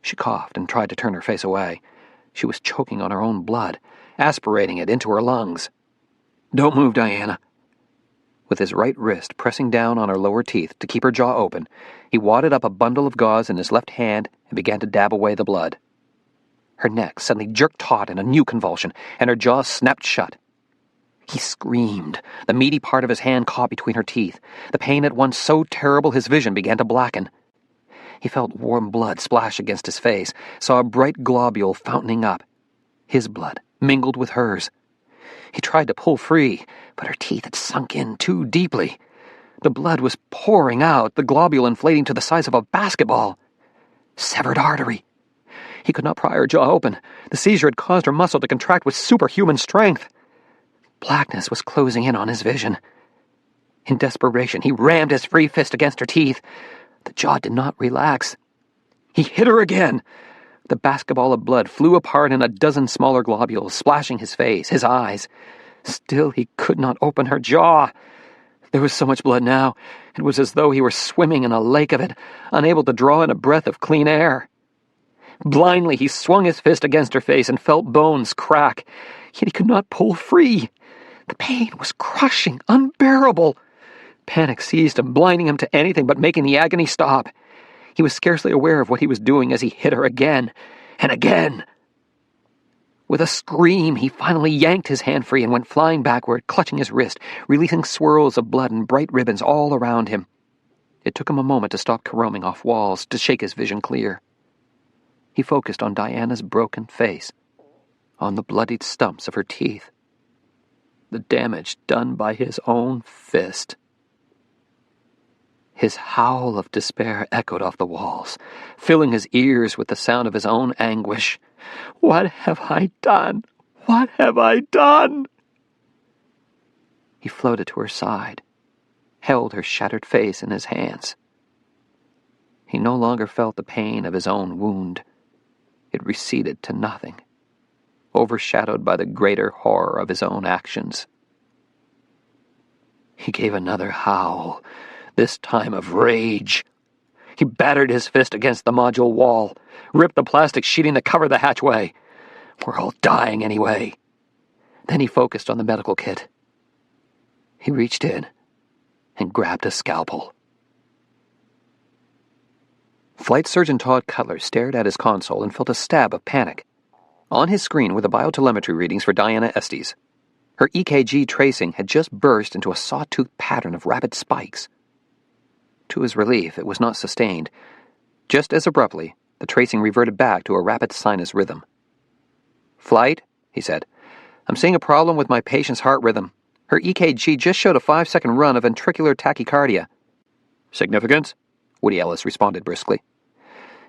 She coughed and tried to turn her face away. She was choking on her own blood, aspirating it into her lungs. "Don't move, Diana." With his right wrist pressing down on her lower teeth to keep her jaw open, he wadded up a bundle of gauze in his left hand and began to dab away the blood. Her neck suddenly jerked taut in a new convulsion, and her jaw snapped shut. He screamed. The meaty part of his hand caught between her teeth, the pain at once so terrible his vision began to blacken. He felt warm blood splash against his face, saw a bright globule fountaining up. His blood mingled with hers. He tried to pull free, but her teeth had sunk in too deeply. The blood was pouring out, the globule inflating to the size of a basketball. Severed artery. He could not pry her jaw open. The seizure had caused her muscle to contract with superhuman strength. Blackness was closing in on his vision. In desperation, he rammed his free fist against her teeth. The jaw did not relax. He hit her again. The basketball of blood flew apart in a dozen smaller globules, splashing his face, his eyes. Still, he could not open her jaw. There was so much blood now, it was as though he were swimming in a lake of it, unable to draw in a breath of clean air. Blindly, he swung his fist against her face and felt bones crack, yet he could not pull free. The pain was crushing, unbearable. Panic seized him, blinding him to anything but making the agony stop. He was scarcely aware of what he was doing as he hit her again and again. With a scream, he finally yanked his hand free and went flying backward, clutching his wrist, releasing swirls of blood and bright ribbons all around him. It took him a moment to stop caroming off walls, to shake his vision clear. He focused on Diana's broken face, on the bloodied stumps of her teeth. The damage done by his own fist. His howl of despair echoed off the walls, filling his ears with the sound of his own anguish. "What have I done? What have I done?" He floated to her side, held her shattered face in his hands. He no longer felt the pain of his own wound. It receded to nothing, overshadowed by the greater horror of his own actions. He gave another howl, this time of rage. He battered his fist against the module wall, ripped the plastic sheeting that covered the hatchway. We're all dying anyway. Then he focused on the medical kit. He reached in and grabbed a scalpel. Flight Surgeon Todd Cutler stared at his console and felt a stab of panic. On his screen were the biotelemetry readings for Diana Estes. Her EKG tracing had just burst into a sawtooth pattern of rapid spikes. To his relief, it was not sustained. Just as abruptly, the tracing reverted back to a rapid sinus rhythm. "Flight," he said. "I'm seeing a problem with my patient's heart rhythm. Her EKG just showed a 5-second run of ventricular tachycardia." "Significance?" Woody Ellis responded briskly.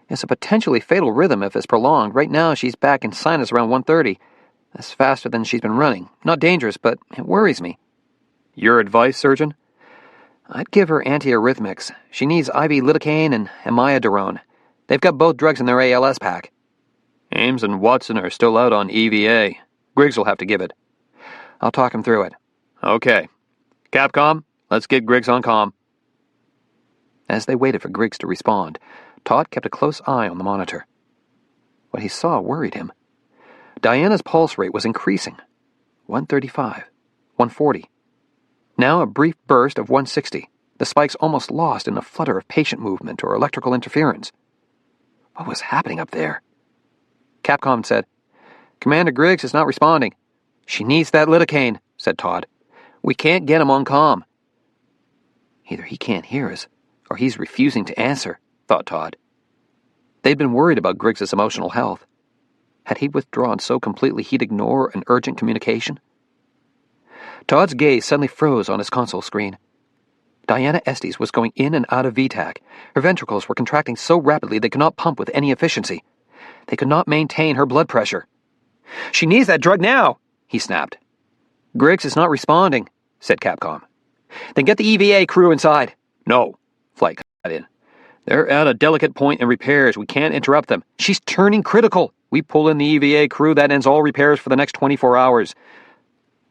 "It's a potentially fatal rhythm if it's prolonged. Right now, she's back in sinus around 130. That's faster than she's been running. Not dangerous, but it worries me." "Your advice, surgeon?" "I'd give her antiarrhythmics. She needs IV lidocaine and amiodarone. They've got both drugs in their ALS pack." "Ames and Watson are still out on EVA. Griggs will have to give it." "I'll talk him through it." "Okay. Capcom, let's get Griggs on comm." As they waited for Griggs to respond, Todd kept a close eye on the monitor. What he saw worried him. Diana's pulse rate was increasing. 135, 140. Now a brief burst of 160, the spikes almost lost in a flutter of patient movement or electrical interference. What was happening up there? Capcom said, "Commander Griggs is not responding." "She needs that lidocaine," said Todd. "We can't get him on comm." Either he can't hear us, or he's refusing to answer, thought Todd. They'd been worried about Griggs's emotional health. Had he withdrawn so completely he'd ignore an urgent communication? Todd's gaze suddenly froze on his console screen. Diana Estes was going in and out of VTAC. Her ventricles were contracting so rapidly they could not pump with any efficiency. They could not maintain her blood pressure. "She needs that drug now," he snapped. "Griggs is not responding," said Capcom. "Then get the EVA crew inside." "No," Flight cut in. "They're at a delicate point in repairs. We can't interrupt them. She's turning critical. We pull in the EVA crew, that ends all repairs for the next 24 hours.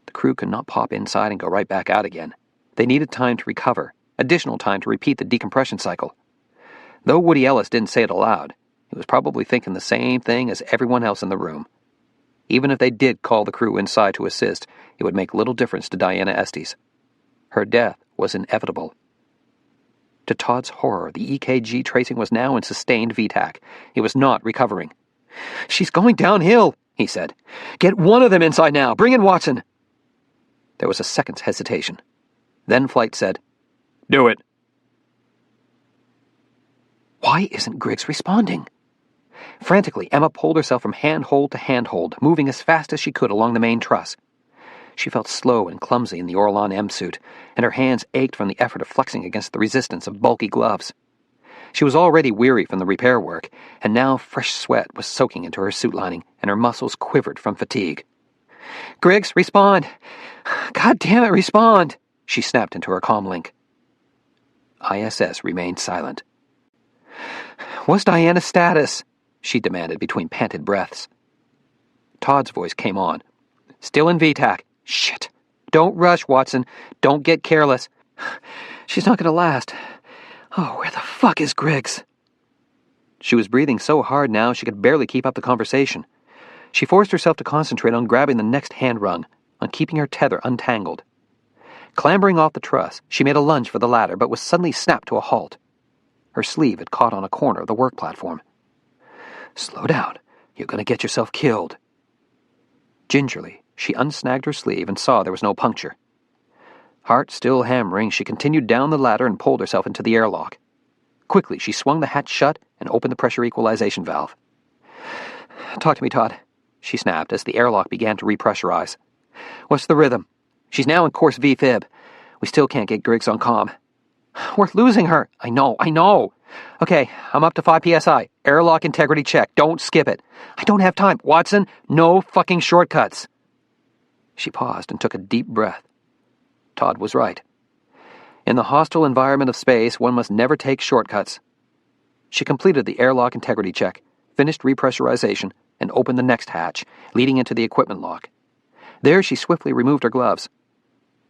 The crew could not pop inside and go right back out again. They needed time to recover, additional time to repeat the decompression cycle. Though Woody Ellis didn't say it aloud, he was probably thinking the same thing as everyone else in the room. Even if they did call the crew inside to assist, it would make little difference to Diana Estes. Her death was inevitable. To Todd's horror, the EKG tracing was now in sustained VTAC. It was not recovering. "She's going downhill," he said. "Get one of them inside now. Bring in Watson." There was a second's hesitation. Then Flight said, "Do it." Why isn't Griggs responding? Frantically, Emma pulled herself from handhold to handhold, moving as fast as she could along the main truss. She felt slow and clumsy in the Orlan M suit, and her hands ached from the effort of flexing against the resistance of bulky gloves. She was already weary from the repair work, and now fresh sweat was soaking into her suit lining, and her muscles quivered from fatigue. "Griggs, respond! God damn it, respond!" she snapped into her comm link. ISS remained silent. "What's Diana's status?" she demanded between panted breaths. Todd's voice came on. "Still in VTAC. Shit. Don't rush, Watson. Don't get careless. She's not going to last. Oh, where the fuck is Griggs?" She was breathing so hard now she could barely keep up the conversation. She forced herself to concentrate on grabbing the next hand rung, on keeping her tether untangled. Clambering off the truss, she made a lunge for the ladder, but was suddenly snapped to a halt. Her sleeve had caught on a corner of the work platform. "Slow down. You're going to get yourself killed." Gingerly, she unsnagged her sleeve and saw there was no puncture. Heart still hammering, she continued down the ladder and pulled herself into the airlock. Quickly, she swung the hatch shut and opened the pressure equalization valve. "Talk to me, Todd," she snapped as the airlock began to repressurize. "What's the rhythm? She's now in course V-fib. We still can't get Griggs on comm." "We're losing her." I know. "Okay, I'm up to 5 PSI. Airlock integrity check. Don't skip it." "I don't have time. Watson, no fucking shortcuts." She paused and took a deep breath. Todd was right. In the hostile environment of space, one must never take shortcuts. She completed the airlock integrity check, finished repressurization, and opened the next hatch, leading into the equipment lock. There she swiftly removed her gloves.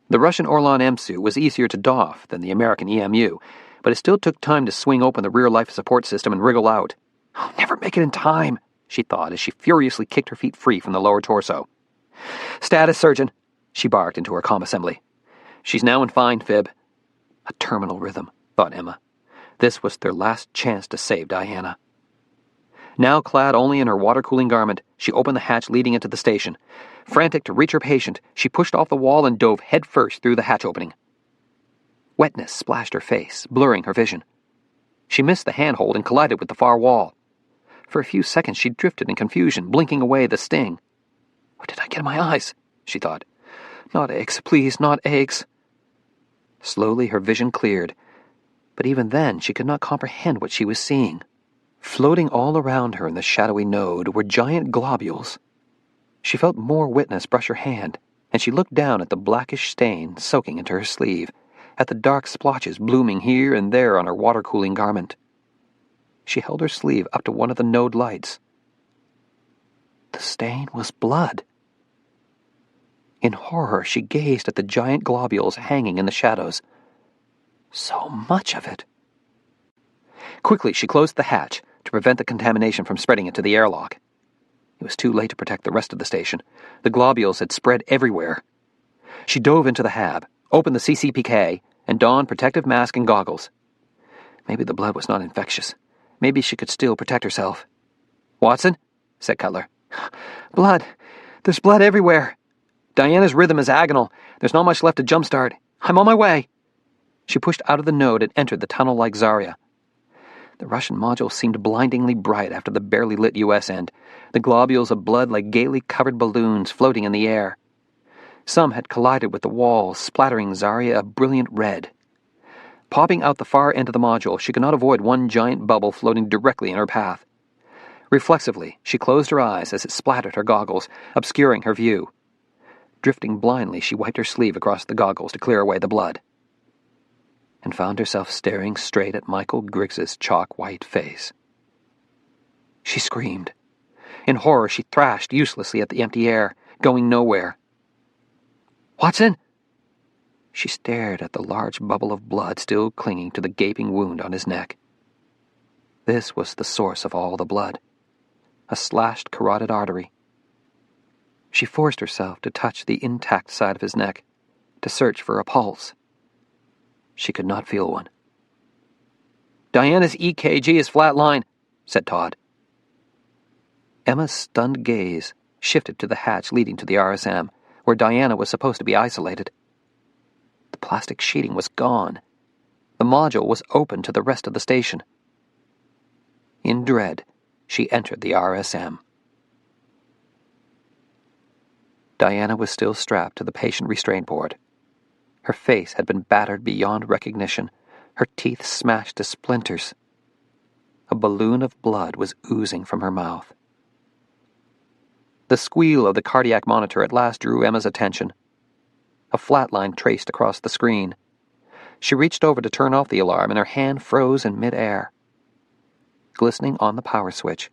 The Russian Orlan M suit was easier to doff than the American EMU, but it still took time to swing open the rear life support system and wriggle out. "I'll never make it in time," she thought as she furiously kicked her feet free from the lower torso. "Status, surgeon," she barked into her comm assembly. "She's now in fine fib." A terminal rhythm, thought Emma. This was their last chance to save Diana. Now clad only in her water-cooling garment, she opened the hatch leading into the station. Frantic to reach her patient, she pushed off the wall and dove headfirst through the hatch opening. Wetness splashed her face, blurring her vision. She missed the handhold and collided with the far wall. For a few seconds she drifted in confusion, blinking away the sting. What did I get in my eyes? She thought. Not eggs, please, not eggs. Slowly her vision cleared, but even then she could not comprehend what she was seeing. Floating all around her in the shadowy node were giant globules. She felt more wetness brush her hand, and she looked down at the blackish stain soaking into her sleeve, at the dark splotches blooming here and there on her water-cooling garment. She held her sleeve up to one of the node lights. The stain was blood. In horror, she gazed at the giant globules hanging in the shadows. So much of it. Quickly, she closed the hatch to prevent the contamination from spreading into the airlock. It was too late to protect the rest of the station. The globules had spread everywhere. She dove into the hab, opened the CCPK, and donned protective mask and goggles. Maybe the blood was not infectious. Maybe she could still protect herself. "Watson," said Cutler. "Blood. There's blood everywhere. Diana's rhythm is agonal. There's not much left to jumpstart. I'm on my way." She pushed out of the node and entered the tunnel like Zarya. The Russian module seemed blindingly bright after the barely lit U.S. end, the globules of blood like gaily covered balloons floating in the air. Some had collided with the walls, splattering Zarya a brilliant red. Popping out the far end of the module, she could not avoid one giant bubble floating directly in her path. Reflexively, she closed her eyes as it splattered her goggles, obscuring her view. Drifting blindly, she wiped her sleeve across the goggles to clear away the blood, and found herself staring straight at Michael Griggs's chalk-white face. She screamed. In horror, she thrashed uselessly at the empty air, going nowhere. "Watson!" She stared at the large bubble of blood still clinging to the gaping wound on his neck. This was the source of all the blood, a slashed carotid artery. She forced herself to touch the intact side of his neck, to search for a pulse. She could not feel one. "Diana's EKG is flatline," said Todd. Emma's stunned gaze shifted to the hatch leading to the RSM, where Diana was supposed to be isolated. The plastic sheeting was gone. The module was open to the rest of the station. In dread, she entered the RSM. Diana was still strapped to the patient restraint board. Her face had been battered beyond recognition, her teeth smashed to splinters. A balloon of blood was oozing from her mouth. The squeal of the cardiac monitor at last drew Emma's attention. A flat line traced across the screen. She reached over to turn off the alarm, and her hand froze in mid-air. Glistening on the power switch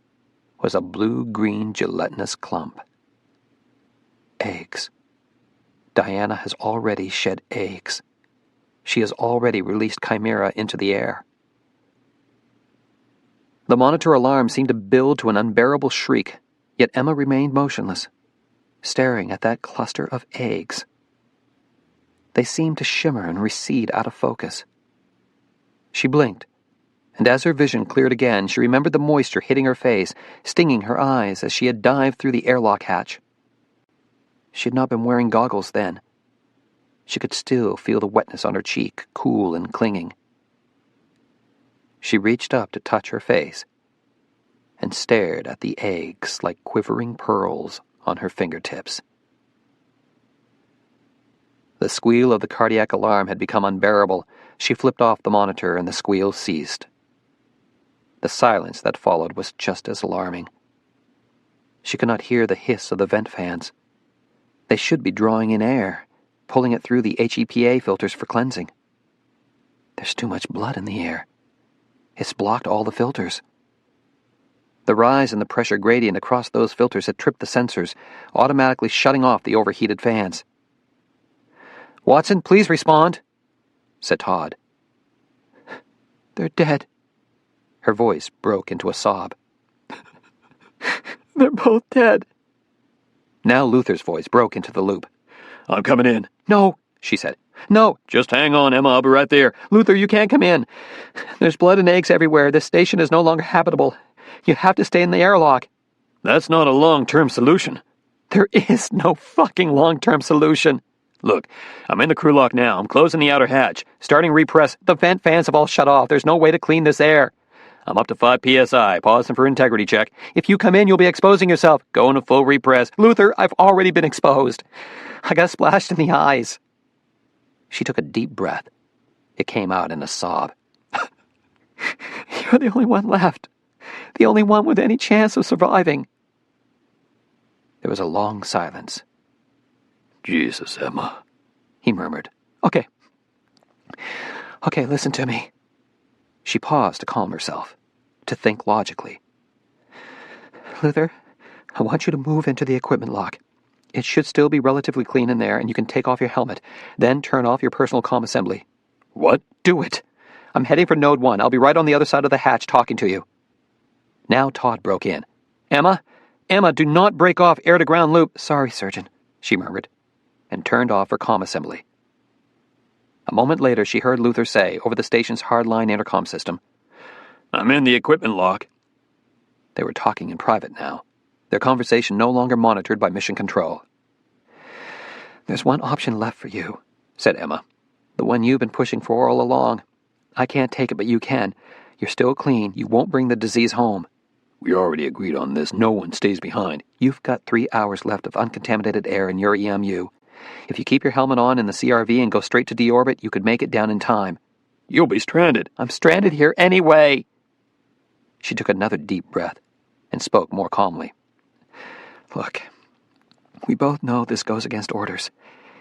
was a blue-green gelatinous clump. Eggs. Diana has already shed eggs. She has already released Chimera into the air. The monitor alarm seemed to build to an unbearable shriek, yet Emma remained motionless, staring at that cluster of eggs. They seemed to shimmer and recede out of focus. She blinked, and as her vision cleared again, she remembered the moisture hitting her face, stinging her eyes as she had dived through the airlock hatch. She had not been wearing goggles then. She could still feel the wetness on her cheek, cool and clinging. She reached up to touch her face and stared at the eggs like quivering pearls on her fingertips. The squeal of the cardiac alarm had become unbearable. She flipped off the monitor and the squeal ceased. The silence that followed was just as alarming. She could not hear the hiss of the vent fans. They should be drawing in air, pulling it through the HEPA filters for cleansing. There's too much blood in the air. It's blocked all the filters. The rise in the pressure gradient across those filters had tripped the sensors, automatically shutting off the overheated fans. "Watson, please respond," said Todd. "They're dead." Her voice broke into a sob. "They're both dead." Now Luther's voice broke into the loop. "I'm coming in." "No," she said. "No." "Just hang on, Emma. I'll be right there." "Luther, you can't come in. There's blood and eggs everywhere. This station is no longer habitable. You have to stay in the airlock." That's not a long-term solution. There is no fucking long-term solution. Look, I'm in the crew lock now. I'm closing the outer hatch. Starting repress. The vent fans have all shut off. There's no way to clean this air. I'm up to 5 psi. Pausing for integrity check. If you come in, you'll be exposing yourself. Go into full repress. Luther, I've already been exposed. I got splashed in the eyes. She took a deep breath. It came out in a sob. You're the only one left. The only one with any chance of surviving. There was a long silence. Jesus, Emma, he murmured. Okay, listen to me. She paused to calm herself, to think logically. Luther, I want you to move into the equipment lock. It should still be relatively clean in there, and you can take off your helmet. Then turn off your personal comm assembly. What? Do it. I'm heading for Node 1. I'll be right on the other side of the hatch talking to you. Now Todd broke in. Emma, do not break off air-to-ground loop. Sorry, Surgeon, she murmured, and turned off her comm assembly. A moment later, she heard Luther say, over the station's hardline intercom system, I'm in the equipment lock. They were talking in private now, their conversation no longer monitored by Mission Control. There's one option left for you, said Emma. The one you've been pushing for all along. I can't take it, but you can. You're still clean. You won't bring the disease home. We already agreed on this. No one stays behind. You've got 3 hours left of uncontaminated air in your EMU. If you keep your helmet on in the CRV and go straight to deorbit, you could make it down in time. You'll be stranded. I'm stranded here anyway. She took another deep breath and spoke more calmly. Look, we both know this goes against orders.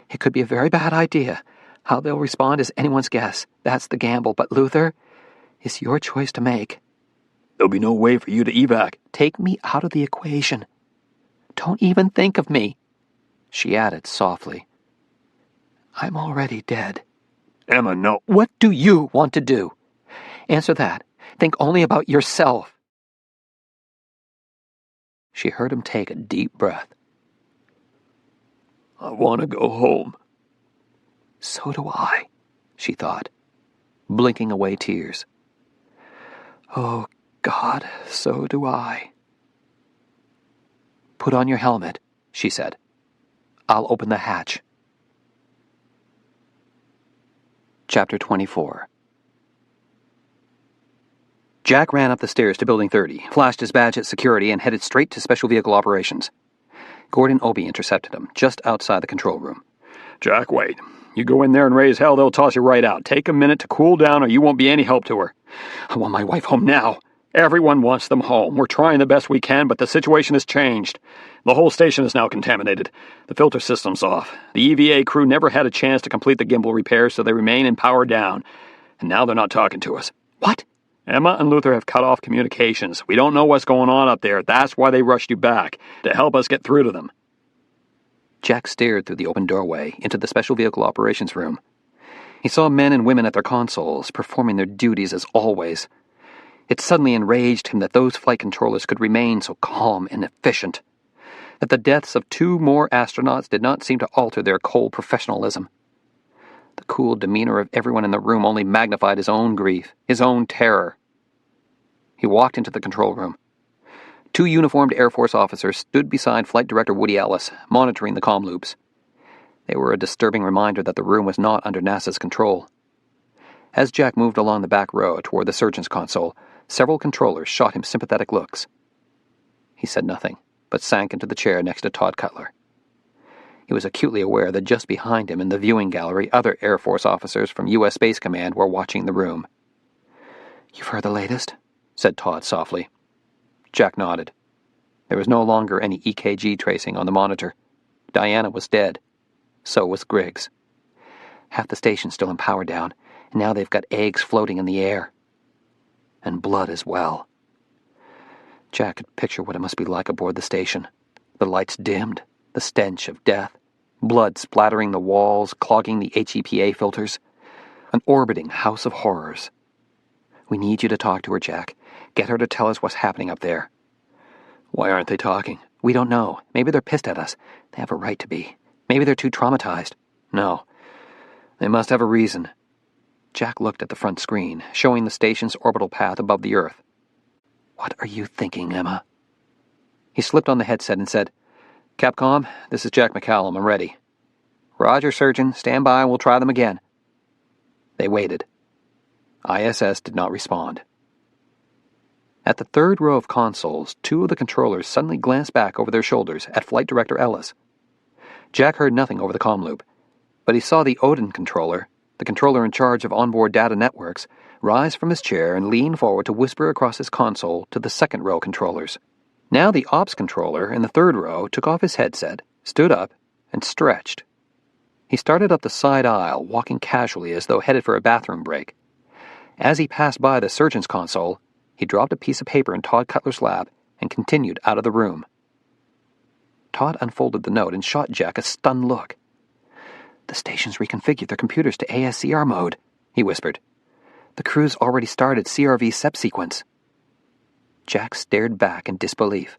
It could be a very bad idea. How they'll respond is anyone's guess. That's the gamble. But Luther, it's your choice to make. There'll be no way for you to evac. Take me out of the equation. Don't even think of me. She added softly, I'm already dead. Emma, no. What do you want to do? Answer that. Think only about yourself. She heard him take a deep breath. I want to go home. So do I, she thought, blinking away tears. Oh, God, so do I. Put on your helmet, she said. I'll open the hatch. Chapter 24. Jack ran up the stairs to Building 30, flashed his badge at security, and headed straight to Special Vehicle Operations. Gordon Obie intercepted him, just outside the control room. Jack, wait. You go in there and raise hell, they'll toss you right out. Take a minute to cool down or you won't be any help to her. I want my wife home now. Everyone wants them home. We're trying the best we can, but the situation has changed. The whole station is now contaminated. The filter system's off. The EVA crew never had a chance to complete the gimbal repairs, so they remain in power down. And now they're not talking to us. What? Emma and Luther have cut off communications. We don't know what's going on up there. That's why they rushed you back, to help us get through to them. Jack stared through the open doorway into the Special Vehicle Operations room. He saw men and women at their consoles, performing their duties as always. It suddenly enraged him that those flight controllers could remain so calm and efficient, that the deaths of 2 more astronauts did not seem to alter their cold professionalism. The cool demeanor of everyone in the room only magnified his own grief, his own terror. He walked into the control room. 2 uniformed Air Force officers stood beside Flight Director Woody Ellis, monitoring the comm loops. They were a disturbing reminder that the room was not under NASA's control. As Jack moved along the back row toward the surgeon's console, several controllers shot him sympathetic looks. He said nothing, but sank into the chair next to Todd Cutler. He was acutely aware that just behind him in the viewing gallery, other Air Force officers from U.S. Space Command were watching the room. "You've heard the latest?" said Todd softly. Jack nodded. There was no longer any EKG tracing on the monitor. Diana was dead. So was Griggs. Half the station's still in power down, and now they've got eggs floating in the air. And blood as well. Jack could picture what it must be like aboard the station. The lights dimmed, the stench of death, blood splattering the walls, clogging the HEPA filters. An orbiting house of horrors. We need you to talk to her, Jack. Get her to tell us what's happening up there. Why aren't they talking? We don't know. Maybe they're pissed at us. They have a right to be. Maybe they're too traumatized. No. They must have a reason. Jack looked at the front screen, showing the station's orbital path above the Earth. What are you thinking, Emma? He slipped on the headset and said, "Capcom, this is Jack McCallum. I'm ready." "Roger, Surgeon. Stand by and we'll try them again." They waited. ISS did not respond. At the third row of consoles, two of the controllers suddenly glanced back over their shoulders at Flight Director Ellis. Jack heard nothing over the comm loop, but he saw the Odin controller, the controller in charge of onboard data networks, rise from his chair and lean forward to whisper across his console to the second row controllers. Now the ops controller in the third row took off his headset, stood up, and stretched. He started up the side aisle, walking casually as though headed for a bathroom break. As he passed by the surgeon's console, he dropped a piece of paper in Todd Cutler's lap and continued out of the room. Todd unfolded the note and shot Jack a stunned look. "The station's reconfigured their computers to ASCR mode," he whispered. "The crew's already started CRV SEP sequence." Jack stared back in disbelief.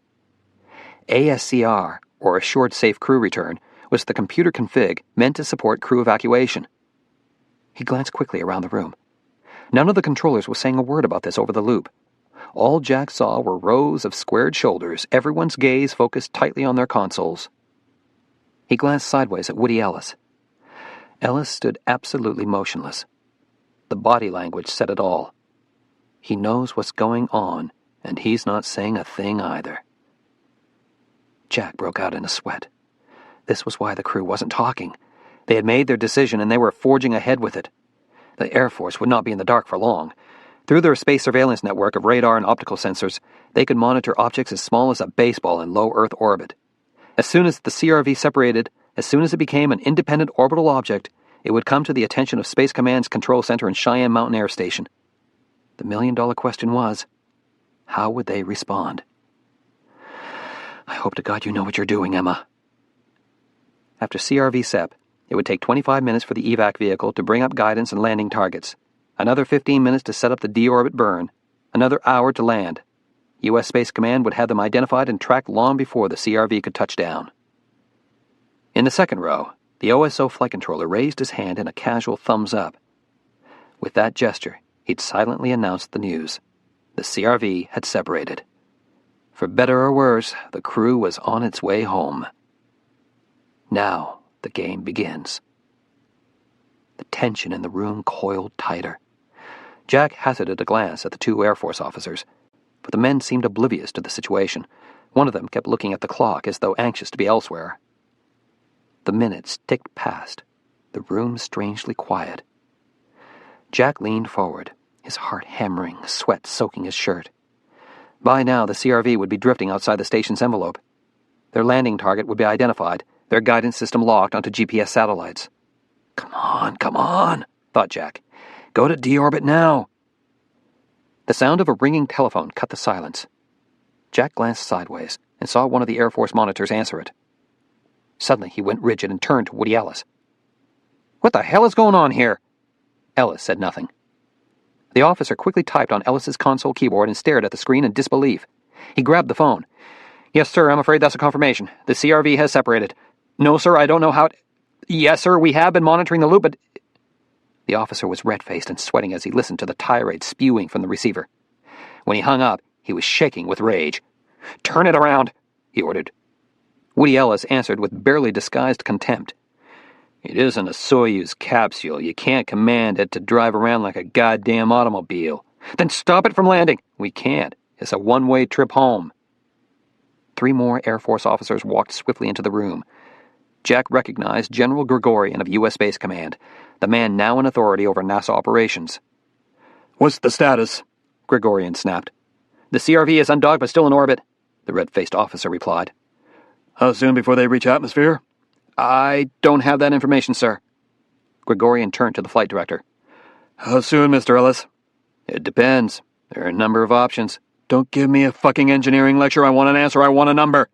ASCR, or Assured Safe Crew Return, was the computer config meant to support crew evacuation. He glanced quickly around the room. None of the controllers was saying a word about this over the loop. All Jack saw were rows of squared shoulders, everyone's gaze focused tightly on their consoles. He glanced sideways at Woody Ellis. Ellis stood absolutely motionless. The body language said it all. He knows what's going on, and he's not saying a thing either. Jack broke out in a sweat. This was why the crew wasn't talking. They had made their decision and they were forging ahead with it. The Air Force would not be in the dark for long. Through their space surveillance network of radar and optical sensors, they could monitor objects as small as a baseball in low Earth orbit. As soon as the CRV separated, as soon as it became an independent orbital object, it would come to the attention of Space Command's control center in Cheyenne Mountain Air Station. The million-dollar question was, how would they respond? "I hope to God you know what you're doing, Emma." After CRV SEP, it would take 25 minutes for the evac vehicle to bring up guidance and landing targets, another 15 minutes to set up the deorbit burn, another hour to land. U.S. Space Command would have them identified and tracked long before the CRV could touch down. In the second row, the OSO flight controller raised his hand in a casual thumbs up. With that gesture, he'd silently announced the news. The CRV had separated. For better or worse, the crew was on its way home. Now the game begins. The tension in the room coiled tighter. Jack hazarded a glance at the two Air Force officers, but the men seemed oblivious to the situation. One of them kept looking at the clock as though anxious to be elsewhere. The minutes ticked past, the room strangely quiet. Jack leaned forward, his heart hammering, sweat soaking his shirt. By now, the CRV would be drifting outside the station's envelope. Their landing target would be identified, their guidance system locked onto GPS satellites. Come on, thought Jack. Go to deorbit now. The sound of a ringing telephone cut the silence. Jack glanced sideways and saw one of the Air Force monitors answer it. Suddenly, he went rigid and turned to Woody Ellis. "What the hell is going on here?" Ellis said nothing. The officer quickly typed on Ellis's console keyboard and stared at the screen in disbelief. He grabbed the phone. "Yes, sir, I'm afraid that's a confirmation. The CRV has separated. No, sir, I don't know how it... Yes, sir, we have been monitoring the loop, but..." The officer was red-faced and sweating as he listened to the tirade spewing from the receiver. When he hung up, he was shaking with rage. "Turn it around," he ordered. Woody Ellis answered with barely disguised contempt. "It isn't a Soyuz capsule. You can't command it to drive around like a goddamn automobile." "Then stop it from landing." "We can't. It's a one-way trip home." 3 more Air Force officers walked swiftly into the room. Jack recognized General Gregorian of U.S. Space Command, the man now in authority over NASA operations. "What's the status?" Gregorian snapped. "The CRV is undocked but still in orbit," the red-faced officer replied. "How soon before they reach atmosphere?" "I don't have that information, sir." Gregorian turned to the flight director. "How soon, Mr. Ellis?" "It depends. There are a number of options." "Don't give me a fucking engineering lecture. I want an answer. I want a number."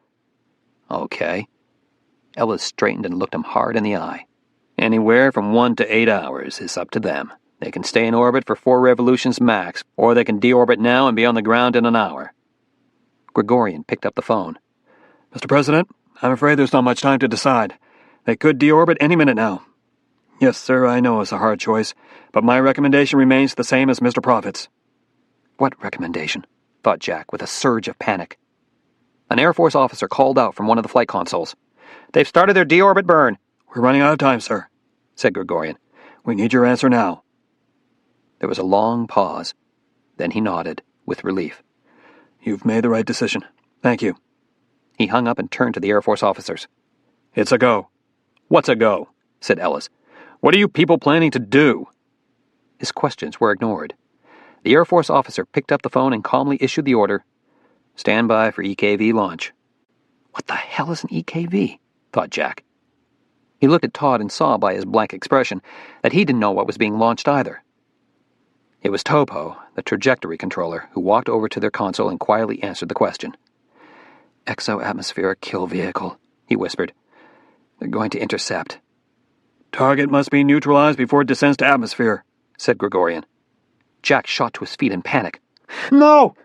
"Okay." Ellis straightened and looked him hard in the eye. "Anywhere from 1 to 8 hours is up to them. They can stay in orbit for 4 revolutions max, or they can deorbit now and be on the ground in an hour." Gregorian picked up the phone. "Mr. President, I'm afraid there's not much time to decide. They could deorbit any minute now." "Yes, sir, I know it's a hard choice, but my recommendation remains the same as Mr. Prophet's." "What recommendation?" thought Jack with a surge of panic. An Air Force officer called out from one of the flight consoles. "They've started their deorbit burn." "We're running out of time, sir," said Gregorian. "We need your answer now." There was a long pause. Then he nodded, with relief. "You've made the right decision. Thank you." He hung up and turned to the Air Force officers. "It's a go." "What's a go?" said Ellis. "What are you people planning to do?" His questions were ignored. The Air Force officer picked up the phone and calmly issued the order, "Stand by for EKV launch." What the hell is an EKV? Thought Jack. He looked at Todd and saw by his blank expression that he didn't know what was being launched either. It was Topo, the trajectory controller, who walked over to their console and quietly answered the question. "Exo-atmospheric kill vehicle," he whispered. "They're going to intercept." "Target must be neutralized before it descends to atmosphere," said Gregorian. Jack shot to his feet in panic. "No!"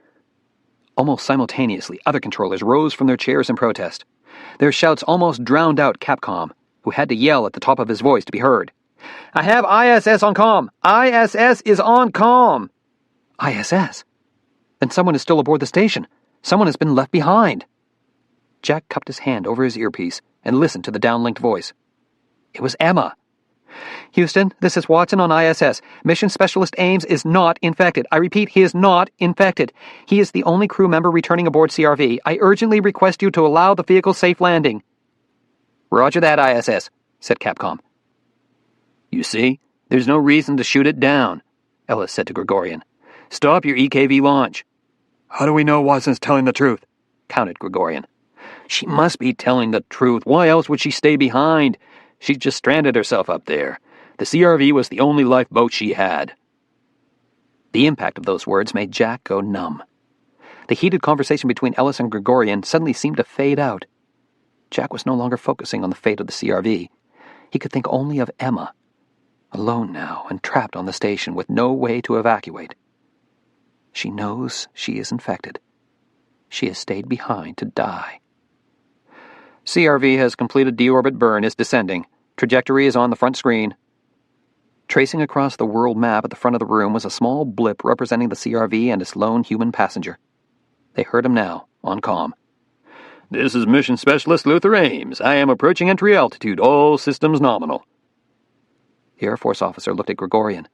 Almost simultaneously, other controllers rose from their chairs in protest. Their shouts almost drowned out Capcom, who had to yell at the top of his voice to be heard. "I have ISS on comm! ISS is on comm!" ISS? Then someone is still aboard the station. Someone has been left behind. Jack cupped his hand over his earpiece and listened to the downlinked voice. It was Emma. "Houston, this is Watson on ISS. Mission Specialist Ames is not infected. I repeat, he is not infected. He is the only crew member returning aboard CRV. I urgently request you to allow the vehicle's safe landing." "Roger that, ISS," said Capcom. "You see, there's no reason to shoot it down," Ellis said to Gregorian. "Stop your EKV launch." "How do we know Watson's telling the truth?" countered Gregorian. "She must be telling the truth. Why else would she stay behind? She just stranded herself up there. The CRV was the only lifeboat she had." The impact of those words made Jack go numb. The heated conversation between Ellis and Gregorian suddenly seemed to fade out. Jack was no longer focusing on the fate of the CRV. He could think only of Emma, alone now and trapped on the station with no way to evacuate. She knows she is infected. She has stayed behind to die. "CRV has completed deorbit burn, is descending. Trajectory is on the front screen." Tracing across the world map at the front of the room was a small blip representing the CRV and its lone human passenger. They heard him now, on comm. "This is Mission Specialist Luther Ames. I am approaching entry altitude. All systems nominal." The Air Force officer looked at Gregorian.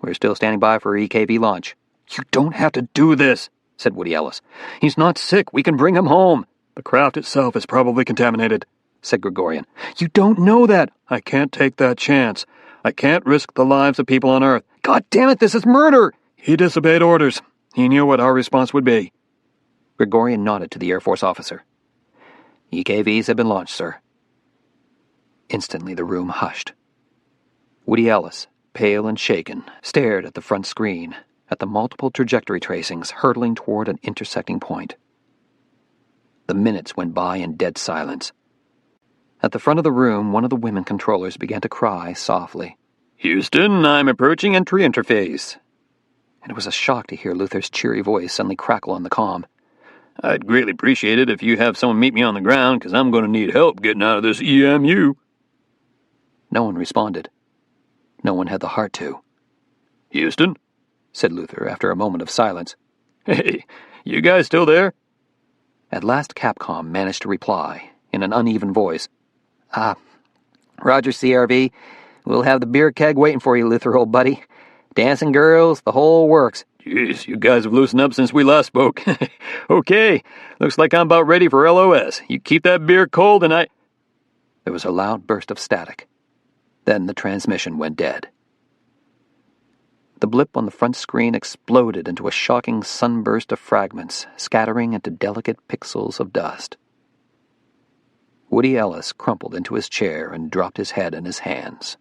"We're still standing by for EKV launch." "You don't have to do this," said Woody Ellis. "He's not sick. We can bring him home." "The craft itself is probably contaminated," said Gregorian. "You don't know that." "I can't take that chance. I can't risk the lives of people on Earth." "God damn it, this is murder!" "He disobeyed orders. He knew what our response would be." Gregorian nodded to the Air Force officer. "EKVs have been launched, sir." Instantly the room hushed. Woody Ellis, pale and shaken, stared at the front screen, at the multiple trajectory tracings hurtling toward an intersecting point. The minutes went by in dead silence. At the front of the room, one of the women controllers began to cry softly. "Houston, I'm approaching entry interface." And it was a shock to hear Luther's cheery voice suddenly crackle on the comm. "I'd greatly appreciate it if you have someone meet me on the ground, because I'm going to need help getting out of this EMU." No one responded. No one had the heart to. "Houston," said Luther after a moment of silence. "Hey, you guys still there?" At last Capcom managed to reply, in an uneven voice. Roger, CRV. We'll have the beer keg waiting for you, Luther, old buddy. Dancing girls, the whole works." "Jeez, you guys have loosened up since we last spoke." "Okay, looks like I'm about ready for LOS. You keep that beer cold and I—" There was a loud burst of static. Then the transmission went dead. The blip on the front screen exploded into a shocking sunburst of fragments, scattering into delicate pixels of dust. Woody Ellis crumpled into his chair and dropped his head in his hands.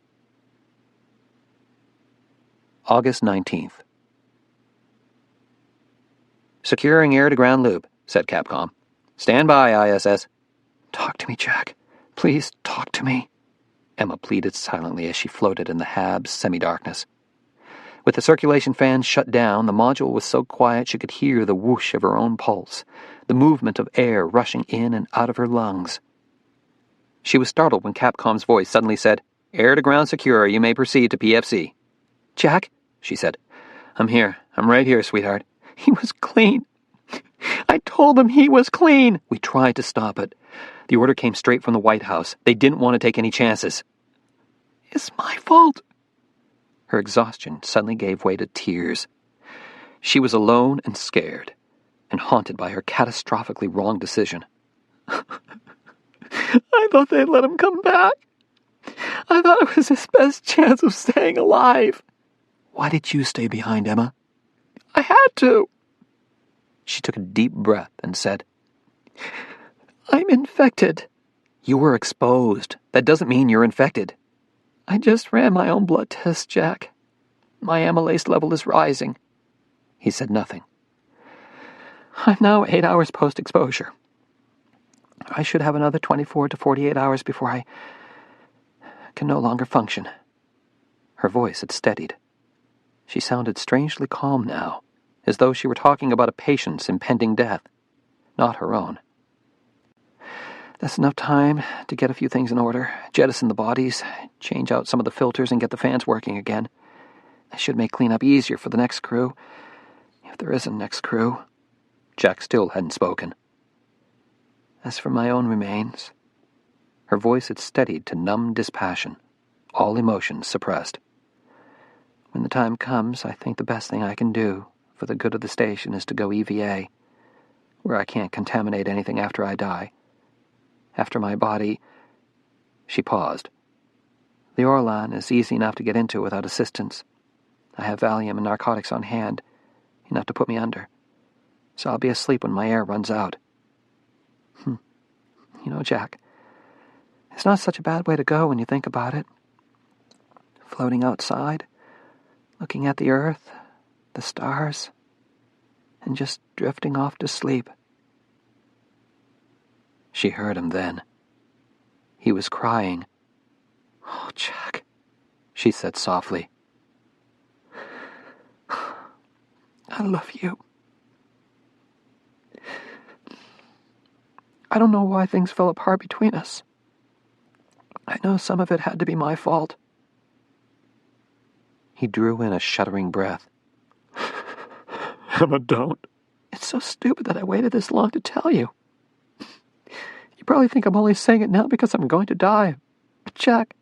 August 19th. "Securing air-to-ground loop," said Capcom. "Stand by, ISS." "Talk to me, Jack. Please talk to me," Emma pleaded silently as she floated in the Hab's semi-darkness. With the circulation fans shut down, the module was so quiet she could hear the whoosh of her own pulse, the movement of air rushing in and out of her lungs. She was startled when Capcom's voice suddenly said, "Air-to-ground secure. You may proceed to PFC." "Jack," she said. "I'm here. I'm right here, sweetheart." "He was clean. I told them he was clean. We tried to stop it. The order came straight from the White House. They didn't want to take any chances. It's my fault. Her exhaustion suddenly gave way to tears. She was alone and scared, and haunted by her catastrophically wrong decision. I thought they'd let him come back. I thought it was his best chance of staying alive. Why did you stay behind, Emma? I had to. She took a deep breath and said, I'm infected. You were exposed. That doesn't mean you're infected. I just ran my own blood test, Jack. My amylase level is rising. He said nothing. I'm now 8 hours post-exposure. I should have another 24 to 48 hours before I can no longer function. Her voice had steadied. She sounded strangely calm now, as though she were talking about a patient's impending death, not her own. That's enough time to get a few things in order, jettison the bodies, change out some of the filters, and get the fans working again. I should make cleanup easier for the next crew, if there is a next crew. Jack still hadn't spoken. As for my own remains... Her voice had steadied to numb dispassion, all emotions suppressed. When the time comes, I think the best thing I can do for the good of the station is to go EVA, where I can't contaminate anything after I die. After my body... She paused. The Orlan is easy enough to get into without assistance. I have Valium and narcotics on hand, enough to put me under. So I'll be asleep when my air runs out. You know, Jack, it's not such a bad way to go when you think about it. Floating outside, looking at the earth, the stars, and just drifting off to sleep. She heard him then. He was crying. Oh, Jack, she said softly. I love you. I don't know why things fell apart between us. I know some of it had to be my fault. He drew in a shuddering breath. Emma, don't. It's so stupid that I waited this long to tell you. You probably think I'm only saying it now because I'm going to die. But Jack,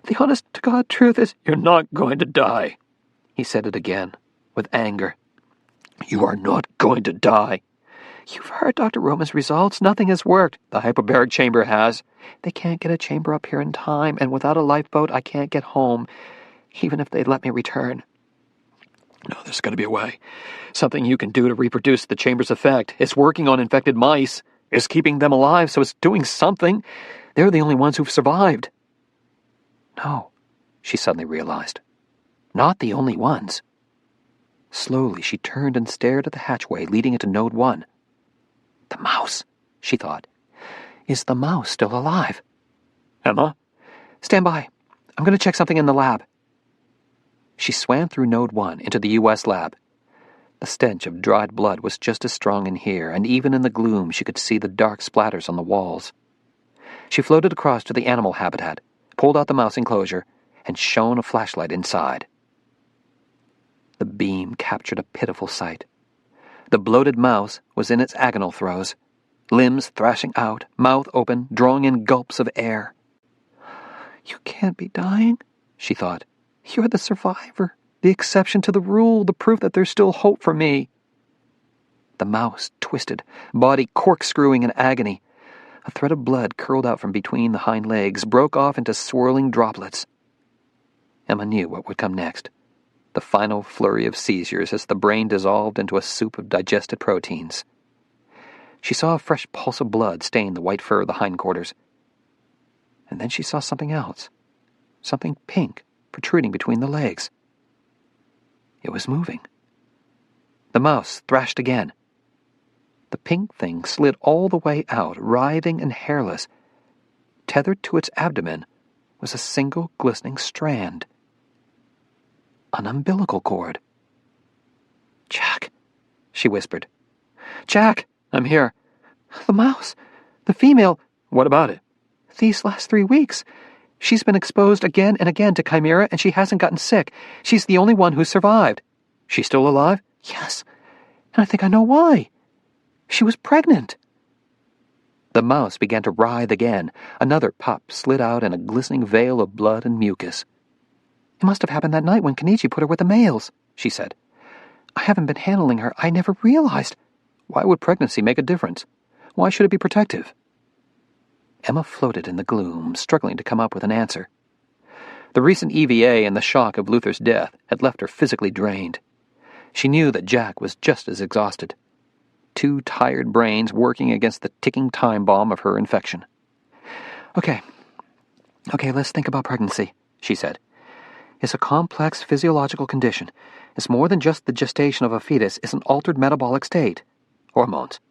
the honest-to-God truth is... You're not going to die. He said it again, with anger. You are not going to die. You've heard Dr. Roman's results. Nothing has worked. The hyperbaric chamber has. They can't get a chamber up here in time, and without a lifeboat, I can't get home, even if they'd let me return. No, there's got to be a way. Something you can do to reproduce the chamber's effect. It's working on infected mice. It's keeping them alive, so it's doing something. They're the only ones who've survived. No, she suddenly realized. Not the only ones. Slowly, she turned and stared at the hatchway leading into Node 1. The mouse, she thought. Is the mouse still alive? Emma? Stand by. I'm going to check something in the lab. She swam through Node 1 into the U.S. lab. The stench of dried blood was just as strong in here, and even in the gloom she could see the dark splatters on the walls. She floated across to the animal habitat, pulled out the mouse enclosure, and shone a flashlight inside. The beam captured a pitiful sight. The bloated mouse was in its agonal throes, limbs thrashing out, mouth open, drawing in gulps of air. You can't be dying, she thought. You're the survivor, the exception to the rule, the proof that there's still hope for me. The mouse twisted, body corkscrewing in agony. A thread of blood curled out from between the hind legs, broke off into swirling droplets. Emma knew what would come next. The final flurry of seizures as the brain dissolved into a soup of digested proteins. She saw a fresh pulse of blood stain the white fur of the hindquarters. And then she saw something else. Something pink protruding between the legs. It was moving. The mouse thrashed again. The pink thing slid all the way out, writhing and hairless. Tethered to its abdomen was a single glistening strand. An umbilical cord. Jack, she whispered. Jack, I'm here. The mouse, the female. What about it? These last 3 weeks. She's been exposed again and again to Chimera, and she hasn't gotten sick. She's the only one who survived. She's still alive? Yes, and I think I know why. She was pregnant! The mouse began to writhe again. Another pup slid out in a glistening veil of blood and mucus. It must have happened that night when Kenichi put her with the males, she said. I haven't been handling her. I never realized. Why would pregnancy make a difference? Why should it be protective? Emma floated in the gloom, struggling to come up with an answer. The recent EVA and the shock of Luther's death had left her physically drained. She knew that Jack was just as exhausted. 2 tired brains working against the ticking time bomb of her infection. Okay, let's think about pregnancy, she said. It's a complex physiological condition. It's more than just the gestation of a fetus. It's an altered metabolic state. Hormones.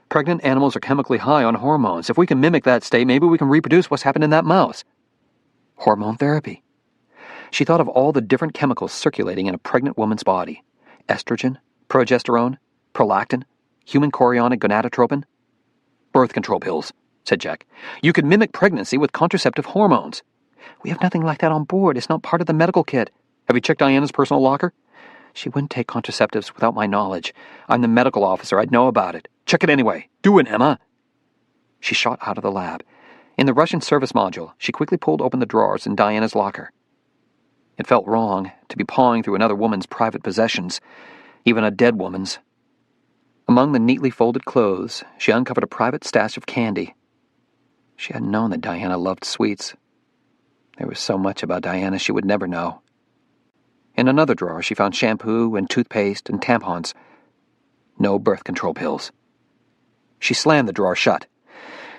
Pregnant animals are chemically high on hormones. If we can mimic that state, maybe we can reproduce what's happened in that mouse. Hormone therapy. She thought of all the different chemicals circulating in a pregnant woman's body. Estrogen, progesterone, prolactin, human chorionic gonadotropin. Birth control pills, said Jack. You could mimic pregnancy with contraceptive hormones. We have nothing like that on board. It's not part of the medical kit. Have you checked Diana's personal locker? She wouldn't take contraceptives without my knowledge. I'm the medical officer. I'd know about it. Check it anyway. Do it, Emma. She shot out of the lab. In the Russian service module, she quickly pulled open the drawers in Diana's locker. It felt wrong to be pawing through another woman's private possessions, even a dead woman's. Among the neatly folded clothes, she uncovered a private stash of candy. She had known that Diana loved sweets. There was so much about Diana she would never know. In another drawer, she found shampoo and toothpaste and tampons. No birth control pills. She slammed the drawer shut.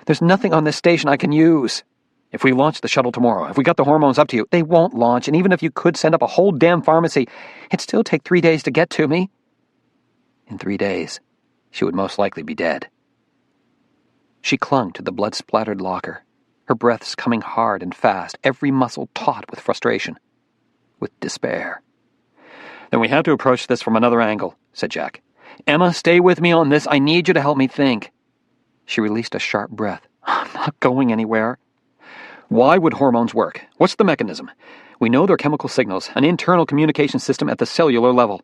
There's nothing on this station I can use. If we launch the shuttle tomorrow, if we got the hormones up to you, they won't launch, and even if you could send up a whole damn pharmacy, it'd still take 3 days to get to me. In 3 days, she would most likely be dead. She clung to the blood-splattered locker, her breaths coming hard and fast, every muscle taut with frustration, with despair. Then we have to approach this from another angle, said Jack. Emma, stay with me on this. I need you to help me think. She released a sharp breath. I'm not going anywhere. Why would hormones work? What's the mechanism? We know they're chemical signals, an internal communication system at the cellular level.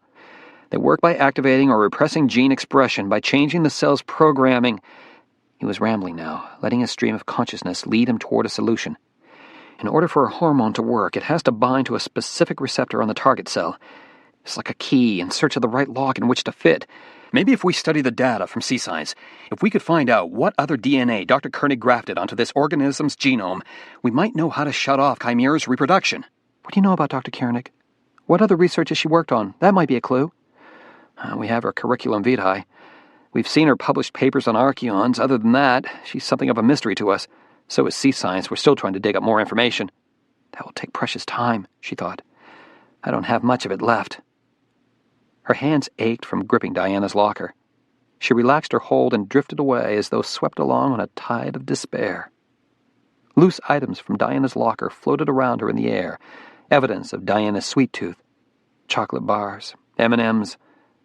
They work by activating or repressing gene expression, by changing the cell's programming. He was rambling now, letting his stream of consciousness lead him toward a solution. In order for a hormone to work, it has to bind to a specific receptor on the target cell. It's like a key in search of the right lock in which to fit. Maybe if we study the data from C-Science, if we could find out what other DNA Dr. Koenig grafted onto this organism's genome, we might know how to shut off Chimera's reproduction. What do you know about Dr. Koenig? What other research has she worked on? That might be a clue. We have her curriculum vitae. We've seen her published papers on archaeons. Other than that, she's something of a mystery to us. So is C-Science. We're still trying to dig up more information. That will take precious time, she thought. I don't have much of it left. Her hands ached from gripping Diana's locker. She relaxed her hold and drifted away as though swept along on a tide of despair. Loose items from Diana's locker floated around her in the air, evidence of Diana's sweet tooth. Chocolate bars, M&Ms,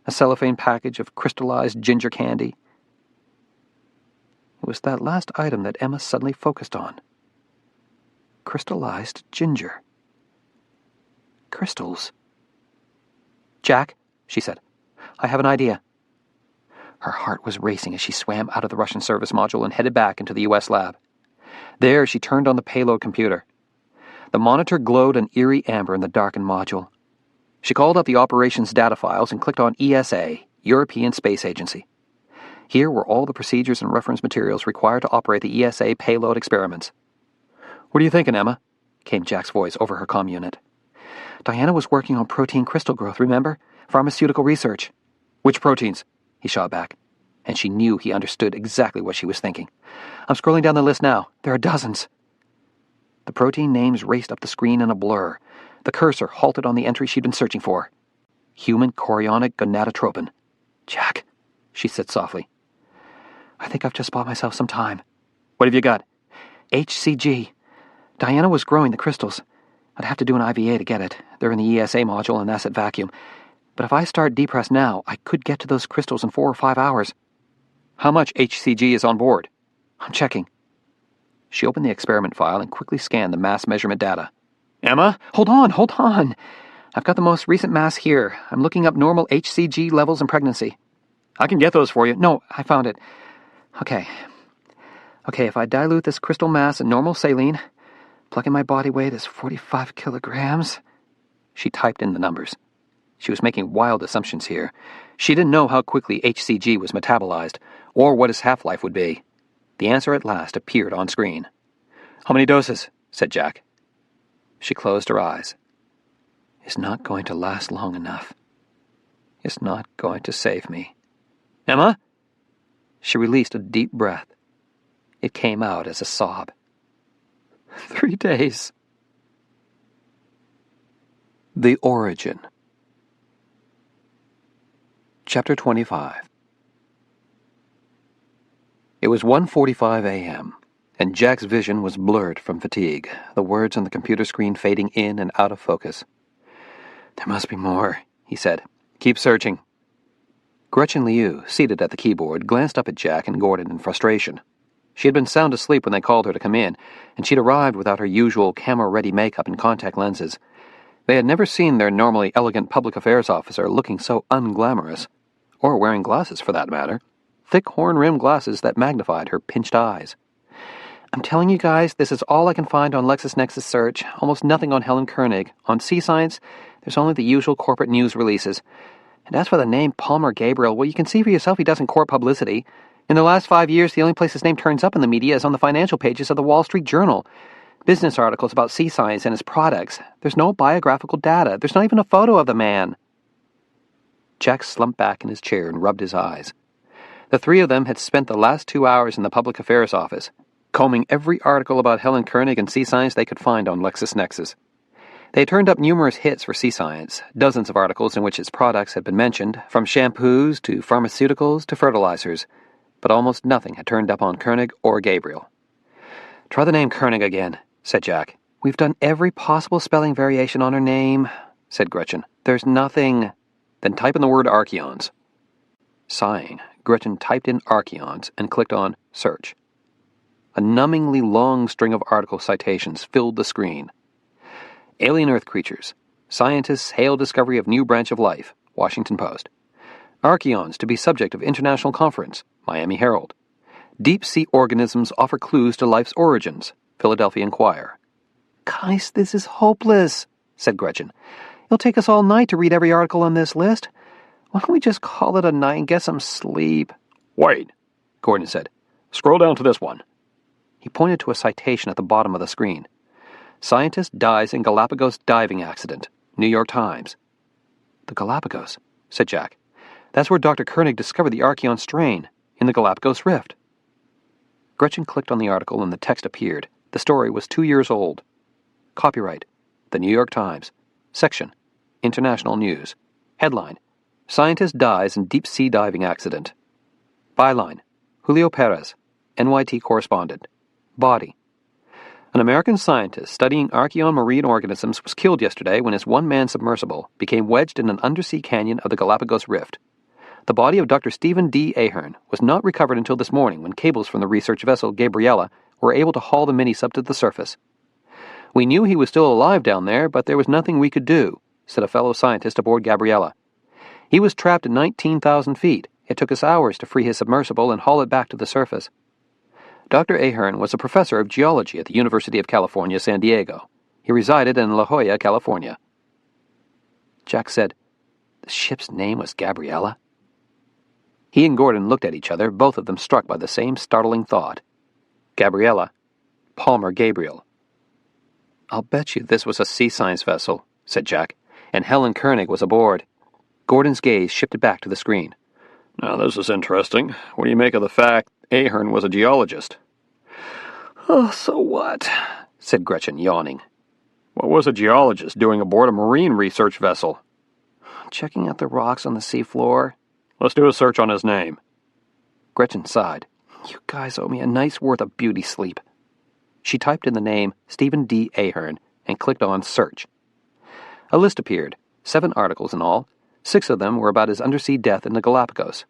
a cellophane package of crystallized ginger candy. It was that last item that Emma suddenly focused on. Crystallized ginger. Crystals. Jack, she said, I have an idea. Her heart was racing as she swam out of the Russian service module and headed back into the U.S. lab. There, she turned on the payload computer. The monitor glowed an eerie amber in the darkened module. She called up the operations data files and clicked on ESA, European Space Agency. Here were all the procedures and reference materials required to operate the ESA payload experiments. What are you thinking, Emma? Came Jack's voice over her comm unit. Diana was working on protein crystal growth, remember? Pharmaceutical research. Which proteins? He shot back. And she knew he understood exactly what she was thinking. I'm scrolling down the list now. There are dozens. The protein names raced up the screen in a blur. The cursor halted on the entry she'd been searching for. Human chorionic gonadotropin. Jack, she said softly. I think I've just bought myself some time. What have you got? HCG. Diana was growing the crystals. I'd have to do an IVA to get it. They're in the ESA module and that's at vacuum. But if I start depress now, I could get to those crystals in 4 or 5 hours. How much HCG is on board? I'm checking. She opened the experiment file and quickly scanned the mass measurement data. Emma? Hold on. I've got the most recent mass here. I'm looking up normal HCG levels in pregnancy. I can get those for you. No, I found it. Okay, if I dilute this crystal mass in normal saline, plug in my body weight as 45 kilograms. She typed in the numbers. She was making wild assumptions here. She didn't know how quickly HCG was metabolized, or what its half-life would be. The answer at last appeared on screen. "How many doses?" said Jack. She closed her eyes. "It's not going to last long enough. It's not going to save me." "Emma?" She released a deep breath. It came out as a sob. 3 days. The Origin. Chapter 25. It was 1:45 a.m., and Jack's vision was blurred from fatigue, the words on the computer screen fading in and out of focus. "There must be more," he said. "Keep searching." Gretchen Liu, seated at the keyboard, glanced up at Jack and Gordon in frustration. She had been sound asleep when they called her to come in, and she'd arrived without her usual camera-ready makeup and contact lenses. They had never seen their normally elegant public affairs officer looking so unglamorous, or wearing glasses for that matter, thick horn-rimmed glasses that magnified her pinched eyes. "I'm telling you guys, this is all I can find on LexisNexis search, almost nothing on Helen Koenig. On C-Science, there's only the usual corporate news releases. And as for the name Palmer Gabriel, well, you can see for yourself he doesn't court publicity. In the last 5 years, the only place his name turns up in the media is on the financial pages of the Wall Street Journal. Business articles about C-Science and its products. There's no biographical data. There's not even a photo of the man." Jack slumped back in his chair and rubbed his eyes. The three of them had spent the last 2 hours in the public affairs office, combing every article about Helen Koenig and C-Science they could find on LexisNexis. They had turned up numerous hits for C-Science, dozens of articles in which its products had been mentioned, from shampoos to pharmaceuticals to fertilizers, but almost nothing had turned up on Koenig or Gabriel. "Try the name Koenig again," said Jack. "We've done every possible spelling variation on her name," said Gretchen. "There's nothing." "Then type in the word archaeons." Sighing, Gretchen typed in archaeons and clicked on Search. A numbingly long string of article citations filled the screen. Alien Earth creatures. Scientists hail discovery of new branch of life. Washington Post. Archaeons to be subject of international conference. Miami Herald. Deep-sea organisms offer clues to life's origins. Philadelphia Inquirer. "Guys, this is hopeless," said Gretchen. "It'll take us all night to read every article on this list. Why don't we just call it a night and get some sleep?" "Wait," Gordon said. "Scroll down to this one." He pointed to a citation at the bottom of the screen. "Scientist dies in Galapagos diving accident. New York Times." "The Galapagos," said Jack. "That's where Dr. Koenig discovered the Archeon strain, in the Galapagos Rift." Gretchen clicked on the article and the text appeared. The story was 2 years old. Copyright, The New York Times. Section, International News. Headline, Scientist dies in deep-sea diving accident. Byline, Julio Perez, NYT correspondent. Body, an American scientist studying archaeon marine organisms was killed yesterday when his one-man submersible became wedged in an undersea canyon of the Galapagos Rift. The body of Dr. Stephen D. Ahern was not recovered until this morning when cables from the research vessel Gabriella were able to haul the mini-sub to the surface. "We knew he was still alive down there, but there was nothing we could do," said a fellow scientist aboard Gabriella. "He was trapped at 19,000 feet. It took us hours to free his submersible and haul it back to the surface." Dr. Ahern was a professor of geology at the University of California, San Diego. He resided in La Jolla, California. Jack said, "The ship's name was Gabriella?" He and Gordon looked at each other, both of them struck by the same startling thought. Gabriella. Palmer Gabriel. "I'll bet you this was a C-Science vessel," said Jack, "and Helen Koenig was aboard." Gordon's gaze shifted back to the screen. "Now this is interesting. What do you make of the fact Ahern was a geologist?" "Oh, so what?" said Gretchen, yawning. What was a geologist doing aboard a marine research vessel? "Checking out the rocks on the seafloor." "Let's do a search on his name." Gretchen sighed. "You guys owe me a night's worth of beauty sleep." She typed in the name Stephen D. Ahern and clicked on Search. A list appeared, 7 articles in all. 6 of them were about his undersea death in the Galapagos.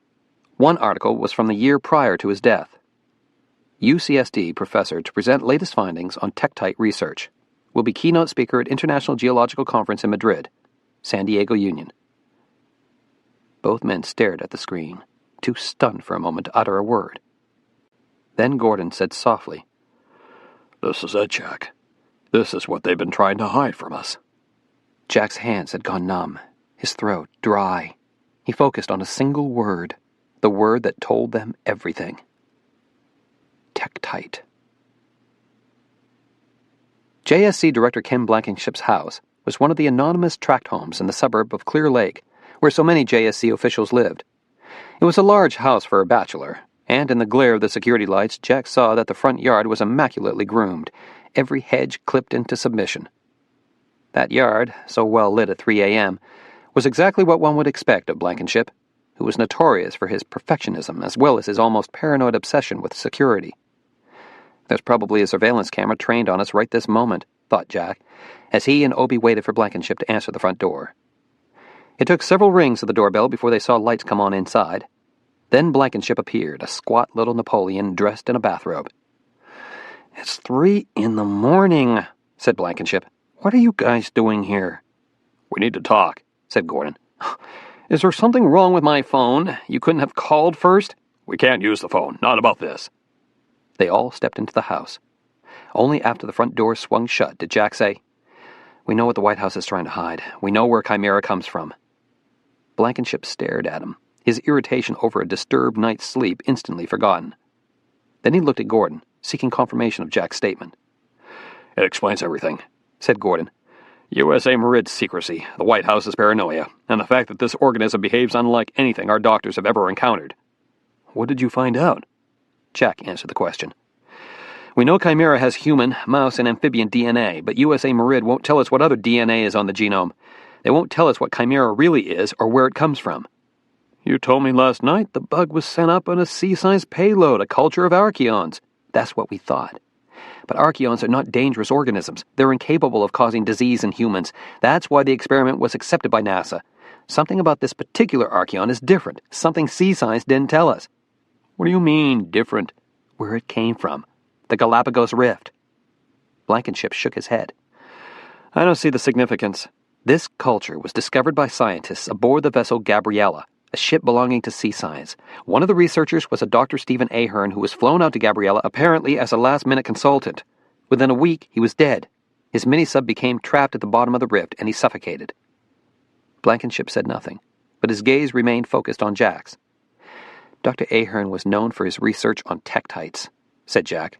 1 article was from the year prior to his death. UCSD professor to present latest findings on tektite research. Will be keynote speaker at International Geological Conference in Madrid. San Diego Union. Both men stared at the screen. too stunned for a moment to utter a word. Then Gordon said softly, "This is it, Jack. This is what they've been trying to hide from us." Jack's hands had gone numb, his throat dry. He focused on a single word, the word that told them everything. Tektite. JSC Director Ken Blankenship's house was one of the anonymous tract homes in the suburb of Clear Lake, where so many JSC officials lived. It was a large house for a bachelor, and in the glare of the security lights, Jack saw that the front yard was immaculately groomed, every hedge clipped into submission. That yard, so well lit at 3 a.m., was exactly what one would expect of Blankenship, who was notorious for his perfectionism as well as his almost paranoid obsession with security. There's probably a surveillance camera trained on us right this moment, thought Jack, as he and Obie waited for Blankenship to answer the front door. It took several rings of the doorbell before they saw lights come on inside. Then Blankenship appeared, a squat little Napoleon dressed in a bathrobe. "It's 3 a.m, said Blankenship. "What are you guys doing here?" "We need to talk," said Gordon. "Is there something wrong with my phone? You couldn't have called first?" "We can't use the phone. Not about this." They all stepped into the house. Only after the front door swung shut did Jack say, "We know what the White House is trying to hide. We know where Chimera comes from." Blankenship stared at him, his irritation over a disturbed night's sleep instantly forgotten. Then he looked at Gordon, seeking confirmation of Jack's statement. "It explains everything," said Gordon. "USA Marid's secrecy, the White House's paranoia, and the fact that this organism behaves unlike anything our doctors have ever encountered." "What did you find out?" Jack answered the question. "We know Chimera has human, mouse, and amphibian DNA, but USA Marid won't tell us what other DNA is on the genome. They won't tell us what Chimera really is or where it comes from." "You told me last night the bug was sent up on a sea-sized payload, a culture of archaeons." "That's what we thought. But archaeons are not dangerous organisms. They're incapable of causing disease in humans. That's why the experiment was accepted by NASA. Something about this particular archaeon is different. Something sea-science didn't tell us." "What do you mean, different?" "Where it came from. The Galapagos Rift." Blankenship shook his head. "I don't see the significance. This culture was discovered by scientists aboard the vessel Gabriella, a ship belonging to Sea Science. One of the researchers was a Dr. Stephen Ahern who was flown out to Gabriella apparently as a last-minute consultant. Within a week, he was dead. His mini-sub became trapped at the bottom of the rift, and he suffocated." Blankenship said nothing, but his gaze remained focused on Jack's. "Dr. Ahern was known for his research on tektites," said Jack.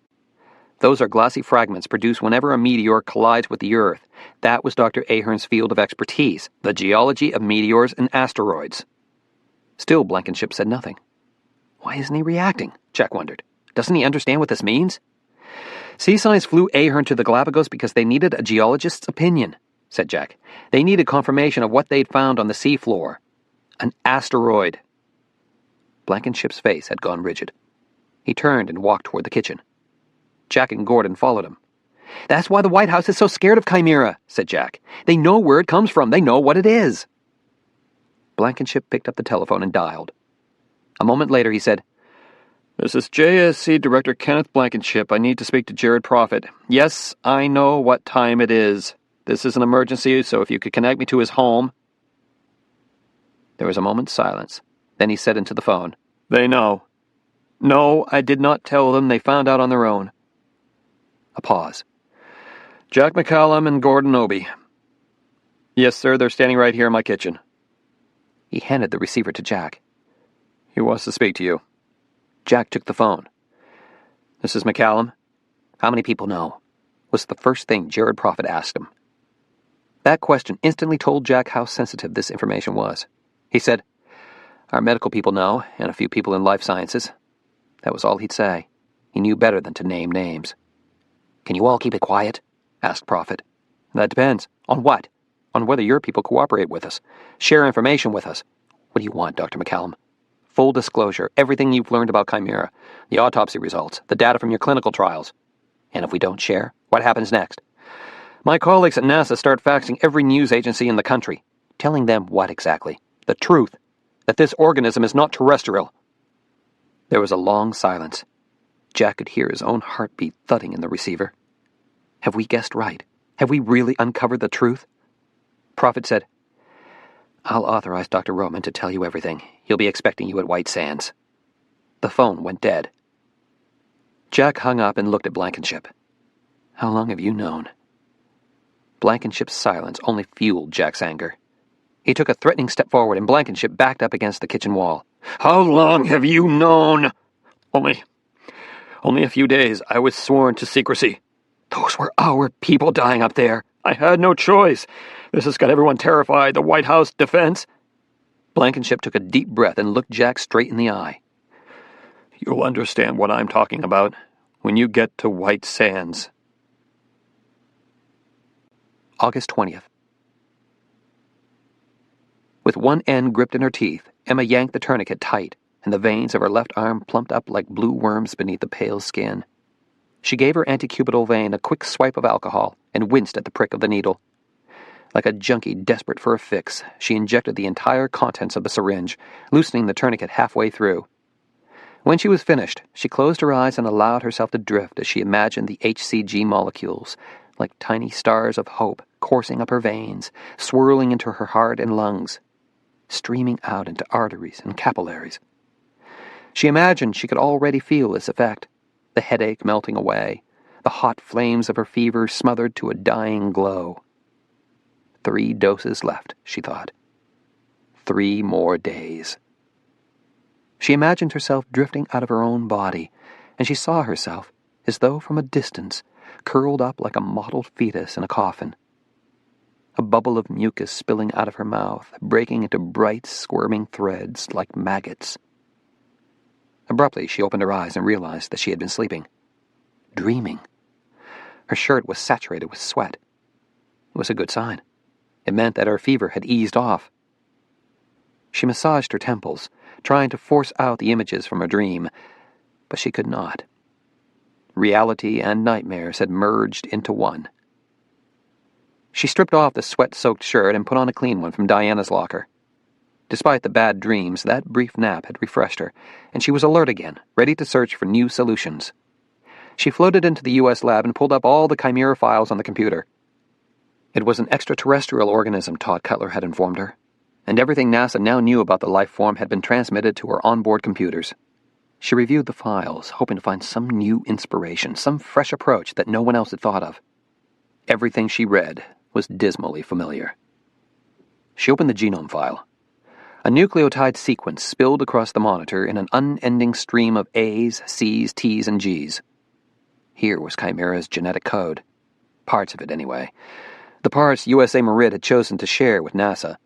"Those are glassy fragments produced whenever a meteor collides with the Earth. That was Dr. Ahern's field of expertise, the geology of meteors and asteroids." Still Blankenship said nothing. Why isn't he reacting? Jack wondered. Doesn't he understand what this means? "Sea Science flew Ahern to the Galapagos because they needed a geologist's opinion," said Jack. "They needed confirmation of what they'd found on the seafloor. An asteroid." Blankenship's face had gone rigid. He turned and walked toward the kitchen. Jack and Gordon followed him. "That's why the White House is so scared of Chimera," said Jack. "They know where it comes from. They know what it is." Blankenship picked up the telephone and dialed. A moment later he said, "This is JSC Director Kenneth Blankenship. I need to speak to Jared Prophet. Yes, I know what time it is. This is an emergency, so if you could connect me to his home." There was a moment's silence. Then he said into the phone, "They know. No, I did not tell them. They found out on their own." A pause. "Jack McCallum and Gordon Obie." "Yes, sir, they're standing right here in my kitchen." He handed the receiver to Jack. "He wants to speak to you." Jack took the phone. "This is McCallum. How many people know?" was the first thing Jared Prophet asked him. That question instantly told Jack how sensitive this information was. He said, "Our medical people know, and a few people in life sciences." That was all he'd say. He knew better than to name names. "Can you all keep it quiet?" asked Prophet. "That depends. On what? On whether your people cooperate with us. Share information with us. What do you want, Dr. McCallum? Full disclosure, everything you've learned about Chimera, the autopsy results, the data from your clinical trials. And if we don't share, what happens next? My colleagues at NASA start faxing every news agency in the country, telling them what exactly? The truth, that this organism is not terrestrial." There was a long silence. Jack could hear his own heartbeat thudding in the receiver. Have we guessed right? Have we really uncovered the truth? Prophet said, I'll authorize Dr. Roman to tell you everything. He'll be expecting you at White Sands. The phone went dead. Jack hung up and looked at Blankenship. How long have you known? Blankenship's silence only fueled Jack's anger. He took a threatening step forward, and Blankenship backed up against the kitchen wall. How long have you known? Only a few days. I was sworn to secrecy. Those were our people dying up there. I had no choice. This has got everyone terrified. The White House defense. Blankenship took a deep breath and looked Jack straight in the eye. You'll understand what I'm talking about when you get to White Sands. August 20th. With one end gripped in her teeth, Emma yanked the tourniquet tight, and the veins of her left arm plumped up like blue worms beneath the pale skin. She gave her antecubital vein a quick swipe of alcohol and winced at the prick of the needle. Like a junkie desperate for a fix, she injected the entire contents of the syringe, loosening the tourniquet halfway through. When she was finished, she closed her eyes and allowed herself to drift as she imagined the HCG molecules, like tiny stars of hope, coursing up her veins, swirling into her heart and lungs, streaming out into arteries and capillaries. She imagined she could already feel this effect, the headache melting away, the hot flames of her fever smothered to a dying glow. 3 doses left, she thought. 3 more days. She imagined herself drifting out of her own body, and she saw herself, as though from a distance, curled up like a mottled fetus in a coffin. A bubble of mucus spilling out of her mouth, breaking into bright, squirming threads like maggots. Abruptly, she opened her eyes and realized that she had been sleeping. Dreaming. Her shirt was saturated with sweat. It was a good sign. It meant that her fever had eased off. She massaged her temples, trying to force out the images from her dream, but she could not. Reality and nightmares had merged into one. She stripped off the sweat-soaked shirt and put on a clean one from Diana's locker. Despite the bad dreams, that brief nap had refreshed her, and she was alert again, ready to search for new solutions. She floated into the U.S. lab and pulled up all the Chimera files on the computer. It was an extraterrestrial organism, Todd Cutler had informed her, and everything NASA now knew about the life form had been transmitted to her onboard computers. She reviewed the files, hoping to find some new inspiration, some fresh approach that no one else had thought of. Everything she read was dismally familiar. She opened the genome file. A nucleotide sequence spilled across the monitor in an unending stream of A's, C's, T's, and G's. Here was Chimera's genetic code. Parts of it, anyway. The parts USA Merid had chosen to share with NASA.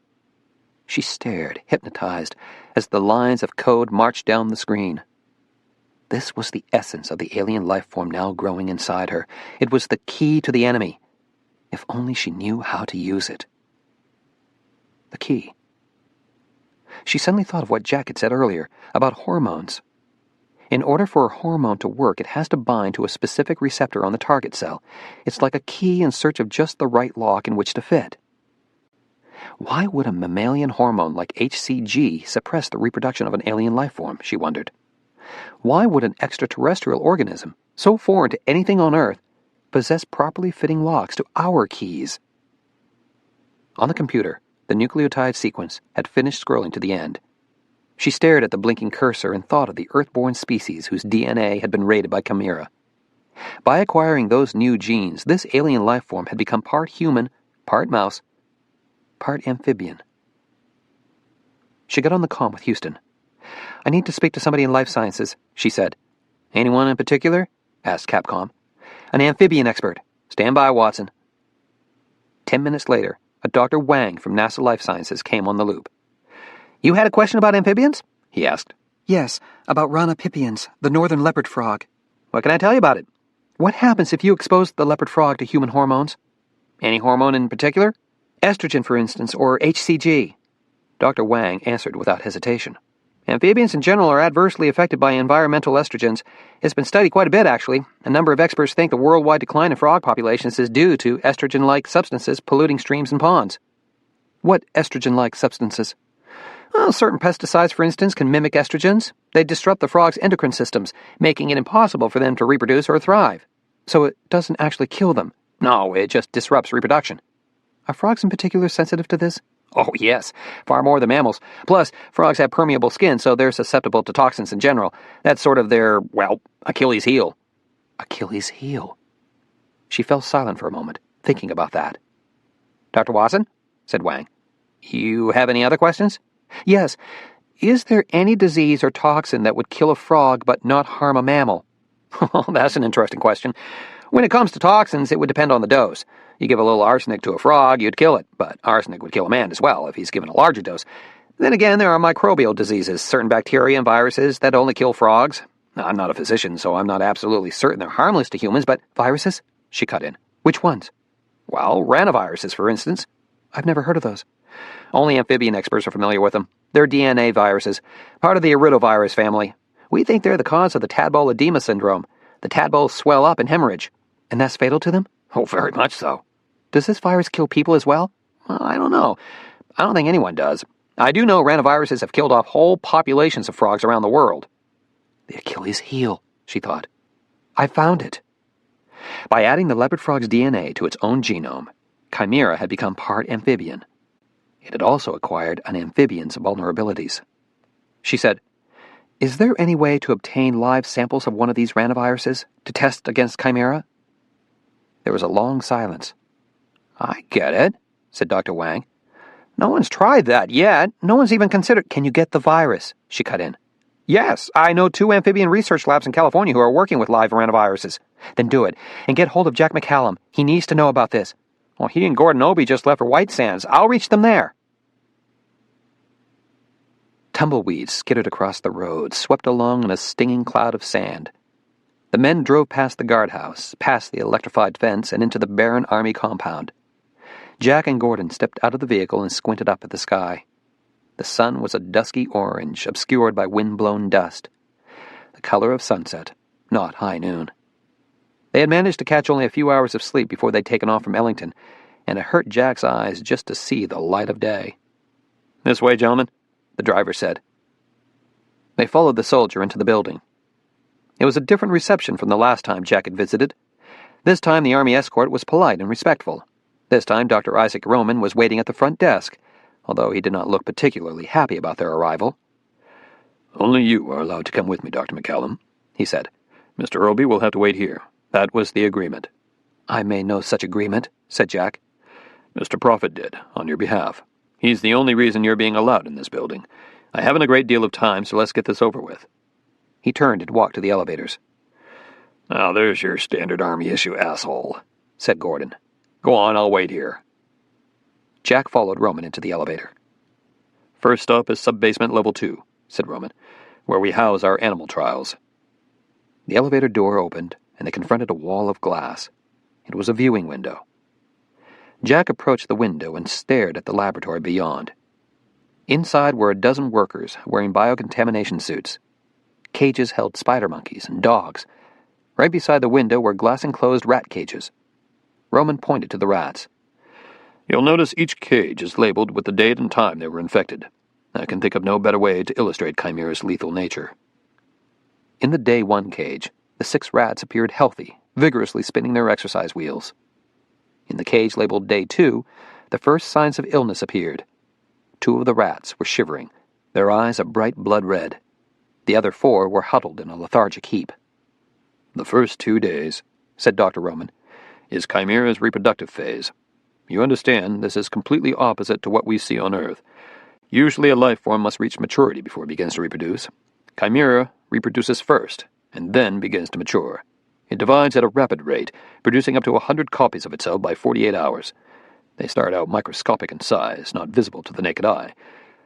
She stared, hypnotized, as the lines of code marched down the screen. This was the essence of the alien life form now growing inside her. It was the key to the enemy. If only she knew how to use it. The key. She suddenly thought of what Jack had said earlier about hormones. In order for a hormone to work, it has to bind to a specific receptor on the target cell. It's like a key in search of just the right lock in which to fit. Why would a mammalian hormone like HCG suppress the reproduction of an alien life form, she wondered. Why would an extraterrestrial organism, so foreign to anything on Earth, possess properly fitting locks to our keys? On the computer, the nucleotide sequence had finished scrolling to the end. She stared at the blinking cursor and thought of the Earth-born species whose DNA had been raided by Chimera. By acquiring those new genes, this alien life form had become part human, part mouse, part amphibian. She got on the comm with Houston. "I need to speak to somebody in life sciences," she said. "Anyone in particular?" asked Capcom. "An amphibian expert. Stand by, Watson." 10 minutes later, a Dr. Wang from NASA Life Sciences came on the loop. "You had a question about amphibians?" he asked. Yes, about Rana pipiens, the northern leopard frog. "What can I tell you about it?" What happens if you expose the leopard frog to human hormones? "Any hormone in particular?" Estrogen, for instance, or HCG. Dr. Wang answered without hesitation. "Amphibians in general are adversely affected by environmental estrogens. It's been studied quite a bit, actually. A number of experts think the worldwide decline in frog populations is due to estrogen-like substances polluting streams and ponds." What estrogen-like substances? Well, certain pesticides, for instance, can mimic estrogens. They disrupt the frog's endocrine systems, making it impossible for them to reproduce or thrive. So it doesn't actually kill them? No, it just disrupts reproduction. Are frogs in particular sensitive to this? Oh, yes, far more than mammals. Plus, frogs have permeable skin, so they're susceptible to toxins in general. That's sort of their, well, Achilles heel. Achilles heel. She fell silent for a moment, thinking about that. Dr. Watson? Said Wang. You have any other questions? Yes. Is there any disease or toxin that would kill a frog but not harm a mammal? Oh, that's an interesting question. When it comes to toxins, it would depend on the dose. You give a little arsenic to a frog, you'd kill it, but arsenic would kill a man as well if he's given a larger dose. Then again, there are microbial diseases, certain bacteria and viruses that only kill frogs. I'm not a physician, so I'm not absolutely certain they're harmless to humans, but... Viruses? She cut in. Which ones? Well, ranaviruses, for instance. I've never heard of those. Only amphibian experts are familiar with them. They're DNA viruses, part of the iridovirus family. We think they're the cause of the tadpole edema syndrome. The tadpoles swell up and hemorrhage. And that's fatal to them? Oh, very much so. Does this virus kill people as well? Well, I don't know. I don't think anyone does. I do know ranaviruses have killed off whole populations of frogs around the world. The Achilles heel, she thought. I found it. By adding the leopard frog's DNA to its own genome, Chimera had become part amphibian. It had also acquired an amphibian's vulnerabilities. She said, Is there any way to obtain live samples of one of these ranaviruses to test against Chimera? There was a long silence. I get it, said Dr. Wang. No one's tried that yet. No one's even considered... Can you get the virus? She cut in. Yes, I know 2 amphibian research labs in California who are working with live ranaviruses. Then do it, and get hold of Jack McCallum. He needs to know about this. Well, he and Gordon Obie just left for White Sands. I'll reach them there. Tumbleweeds skittered across the road, swept along in a stinging cloud of sand. The men drove past the guardhouse, past the electrified fence, and into the barren army compound. Jack and Gordon stepped out of the vehicle and squinted up at the sky. The sun was a dusky orange, obscured by wind-blown dust. The color of sunset, not high noon. They had managed to catch only a few hours of sleep before they'd taken off from Ellington, and it hurt Jack's eyes just to see the light of day. "This way, gentlemen," the driver said. They followed the soldier into the building. It was a different reception from the last time Jack had visited. This time the army escort was polite and respectful. This time Dr. Isaac Roman was waiting at the front desk, although he did not look particularly happy about their arrival. "Only you are allowed to come with me, Dr. McCallum," he said. "Mr. Obie will have to wait here. That was the agreement." "I made no such agreement," said Jack. "Mr. Prophet did, on your behalf. He's the only reason you're being allowed in this building. I haven't a great deal of time, so let's get this over with." He turned and walked to the elevators. "Now there's your standard Army issue asshole," said Gordon. "Go on, I'll wait here." Jack followed Roman into the elevator. "First stop is sub-basement level 2, said Roman, "where we house our animal trials." The elevator door opened, and they confronted a wall of glass. It was a viewing window. Jack approached the window and stared at the laboratory beyond. Inside were a dozen workers wearing biocontamination suits. Cages held spider monkeys and dogs. Right beside the window were glass-enclosed rat cages. Roman pointed to the rats. "You'll notice each cage is labeled with the date and time they were infected. I can think of no better way to illustrate Chimera's lethal nature." In the Day 1 cage, the 6 rats appeared healthy, vigorously spinning their exercise wheels. In the cage labeled Day 2, the first signs of illness appeared. 2 of the rats were shivering, their eyes a bright blood red. The other 4 were huddled in a lethargic heap. "The first 2 days," said Dr. Roman, "is Chimera's reproductive phase. You understand, this is completely opposite to what we see on Earth. Usually a life form must reach maturity before it begins to reproduce. Chimera reproduces first, and then begins to mature. It divides at a rapid rate, producing up to 100 copies of itself by 48 hours. They start out microscopic in size, not visible to the naked eye.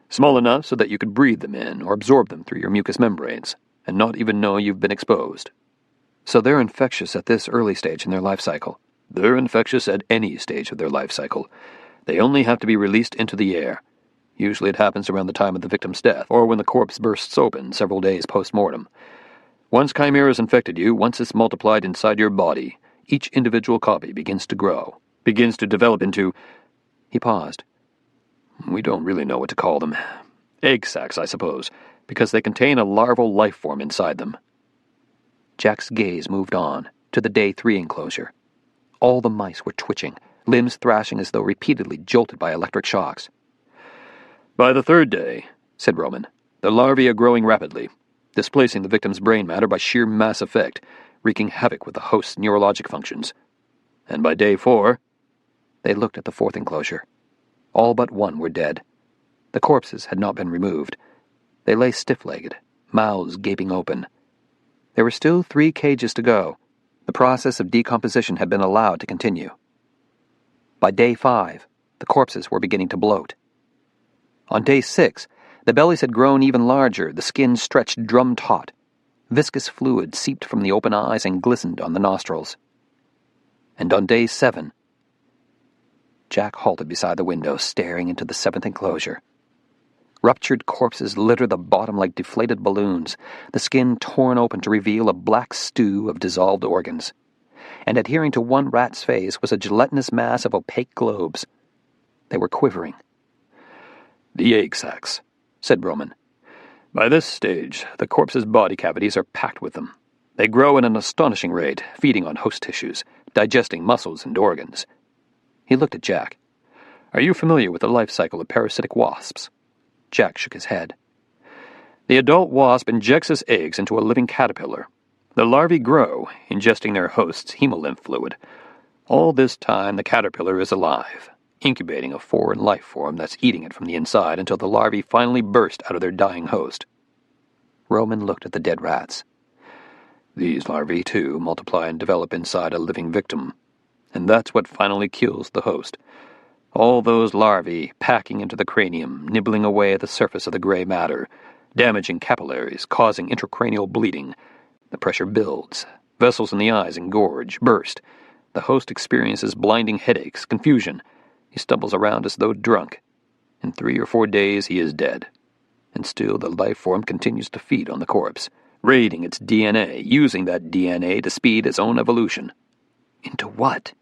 Small enough so that you could breathe them in or absorb them through your mucous membranes, and not even know you've been exposed." "So they're infectious at this early stage in their life cycle?" "They're infectious at any stage of their life cycle. They only have to be released into the air. Usually it happens around the time of the victim's death, or when the corpse bursts open several days post-mortem. Once Chimera's infected you, once it's multiplied inside your body, each individual copy begins to grow, begins to develop into..." He paused. "We don't really know what to call them. Egg sacs, I suppose, because they contain a larval life form inside them." Jack's gaze moved on, to the Day 3 enclosure. All the mice were twitching, limbs thrashing as though repeatedly jolted by electric shocks. By the third day, said Roman, the larvae are growing rapidly, displacing the victim's brain matter by sheer mass effect, wreaking havoc with the host's neurologic functions. And by day 4... They looked at the fourth enclosure. All but one were dead. The corpses had not been removed. They lay stiff-legged, mouths gaping open. There were still 3 cages to go. The process of decomposition had been allowed to continue. By day 5, the corpses were beginning to bloat. On day 6, the bellies had grown even larger, the skin stretched drum-taut. Viscous fluid seeped from the open eyes and glistened on the nostrils. And on day 7... Jack halted beside the window, staring into the 7th enclosure. Ruptured corpses littered the bottom like deflated balloons, the skin torn open to reveal a black stew of dissolved organs. And adhering to one rat's face was a gelatinous mass of opaque globes. They were quivering. The egg sacs, said Roman. By this stage, the corpse's body cavities are packed with them. They grow at an astonishing rate, feeding on host tissues, digesting muscles and organs. He looked at Jack. Are you familiar with the life cycle of parasitic wasps? Jack shook his head. The adult wasp injects its eggs into a living caterpillar. The larvae grow, ingesting their host's hemolymph fluid. All this time, the caterpillar is alive, incubating a foreign life form that's eating it from the inside until the larvae finally burst out of their dying host. Roman looked at the dead rats. These larvae, too, multiply and develop inside a living victim, and that's what finally kills the host. All those larvae packing into the cranium, nibbling away at the surface of the gray matter, damaging capillaries, causing intracranial bleeding. The pressure builds. Vessels in the eyes engorge, burst. The host experiences blinding headaches, confusion. He stumbles around as though drunk. In 3 or 4 days, he is dead. And still the life form continues to feed on the corpse, raiding its DNA, using that DNA to speed its own evolution. Into what?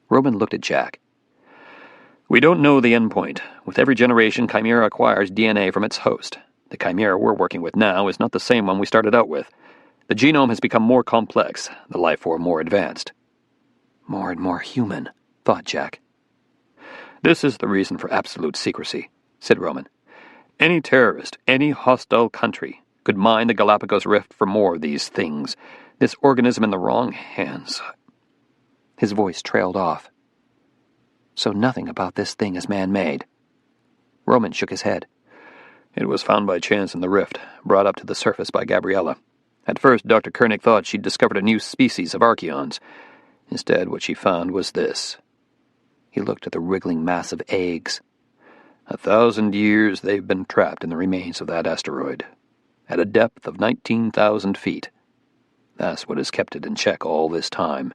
Roman looked at Jack. We don't know the end point. With every generation, Chimera acquires DNA from its host. The Chimera we're working with now is not the same one we started out with. The genome has become more complex, the life form more advanced. More and more human, thought Jack. This is the reason for absolute secrecy, said Roman. Any terrorist, any hostile country, could mine the Galapagos Rift for more of these things. This organism in the wrong hands. His voice trailed off. So nothing about this thing is man-made. Roman shook his head. It was found by chance in the rift, brought up to the surface by Gabriella. At first, Dr. Koenig thought she'd discovered a new species of archaeons. Instead, what she found was this. He looked at the wriggling mass of eggs. 1,000 years they've been trapped in the remains of that asteroid, at a depth of 19,000 feet. That's what has kept it in check all this time,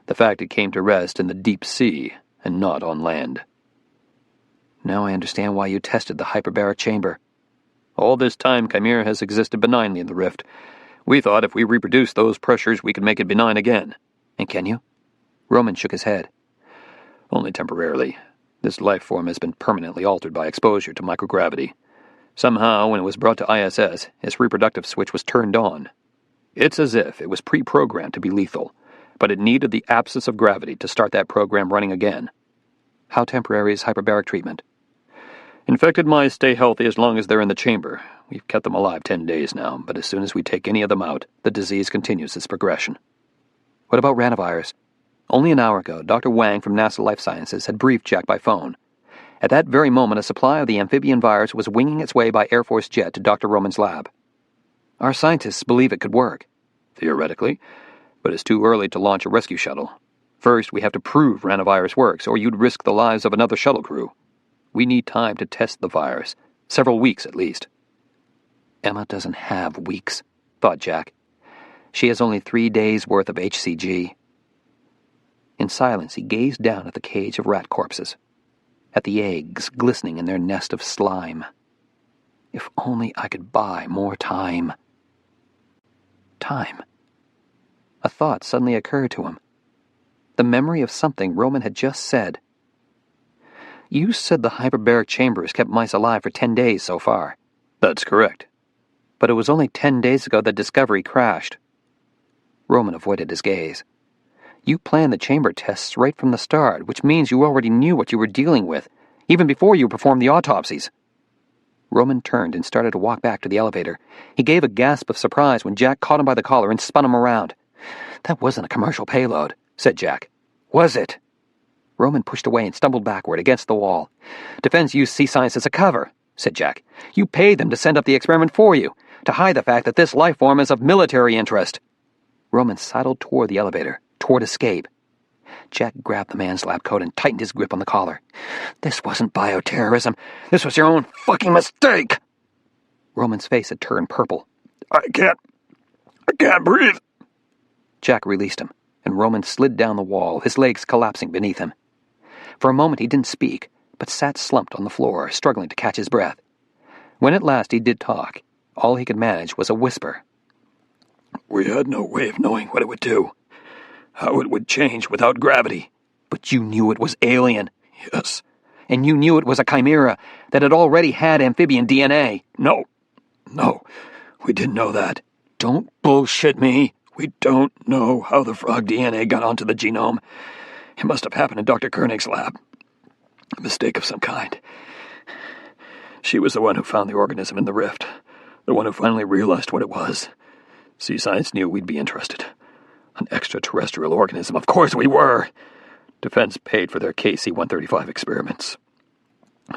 the fact it came to rest in the deep sea and not on land. Now I understand why you tested the hyperbaric chamber. All this time, Chimera has existed benignly in the rift. We thought if we reproduced those pressures, we could make it benign again. And can you? Roman shook his head. Only temporarily. This life form has been permanently altered by exposure to microgravity. Somehow, when it was brought to ISS, its reproductive switch was turned on. It's as if it was pre-programmed to be lethal, but it needed the absence of gravity to start that program running again. How temporary is hyperbaric treatment? Infected mice stay healthy as long as they're in the chamber. We've kept them alive 10 days now, but as soon as we take any of them out, the disease continues its progression. What about ranavirus? Only an hour ago, Dr. Wang from NASA Life Sciences had briefed Jack by phone. At that very moment, a supply of the amphibian virus was winging its way by Air Force jet to Dr. Roman's lab. Our scientists believe it could work. Theoretically, but it's too early to launch a rescue shuttle. First, we have to prove ranavirus works, or you'd risk the lives of another shuttle crew. We need time to test the virus, several weeks at least. Emma doesn't have weeks, thought Jack. She has only 3 days' worth of HCG. In silence, he gazed down at the cage of rat corpses, at the eggs glistening in their nest of slime. If only I could buy more time. Time. A thought suddenly occurred to him. The memory of something Roman had just said. You said the hyperbaric chamber has kept mice alive for 10 days so far. That's correct. But it was only 10 days ago that Discovery crashed. Roman avoided his gaze. You planned the chamber tests right from the start, which means you already knew what you were dealing with, even before you performed the autopsies. Roman turned and started to walk back to the elevator. He gave a gasp of surprise when Jack caught him by the collar and spun him around. "That wasn't a commercial payload," said Jack. "Was it?" Roman pushed away and stumbled backward against the wall. "Defense used sea science as a cover," said Jack. "You paid them to send up the experiment for you, to hide the fact that this life form is of military interest." Roman sidled toward the elevator, toward escape. Jack grabbed the man's lab coat and tightened his grip on the collar. "This wasn't bioterrorism. This was your own fucking mistake!" Roman's face had turned purple. I can't breathe." Jack released him, and Roman slid down the wall, his legs collapsing beneath him. For a moment he didn't speak, but sat slumped on the floor, struggling to catch his breath. When at last he did talk, all he could manage was a whisper. "We had no way of knowing what it would do, how it would change without gravity." "But you knew it was alien." "Yes." "And you knew it was a chimera that had already had amphibian DNA." No, we didn't know that." "Don't bullshit me." "We don't know how the frog DNA got onto the genome. It must have happened in Dr. Koenig's lab. A mistake of some kind. She was the one who found the organism in the rift, the one who finally realized what it was. Sea Science knew we'd be interested. An extraterrestrial organism, of course we were. Defense paid for their KC-135 experiments.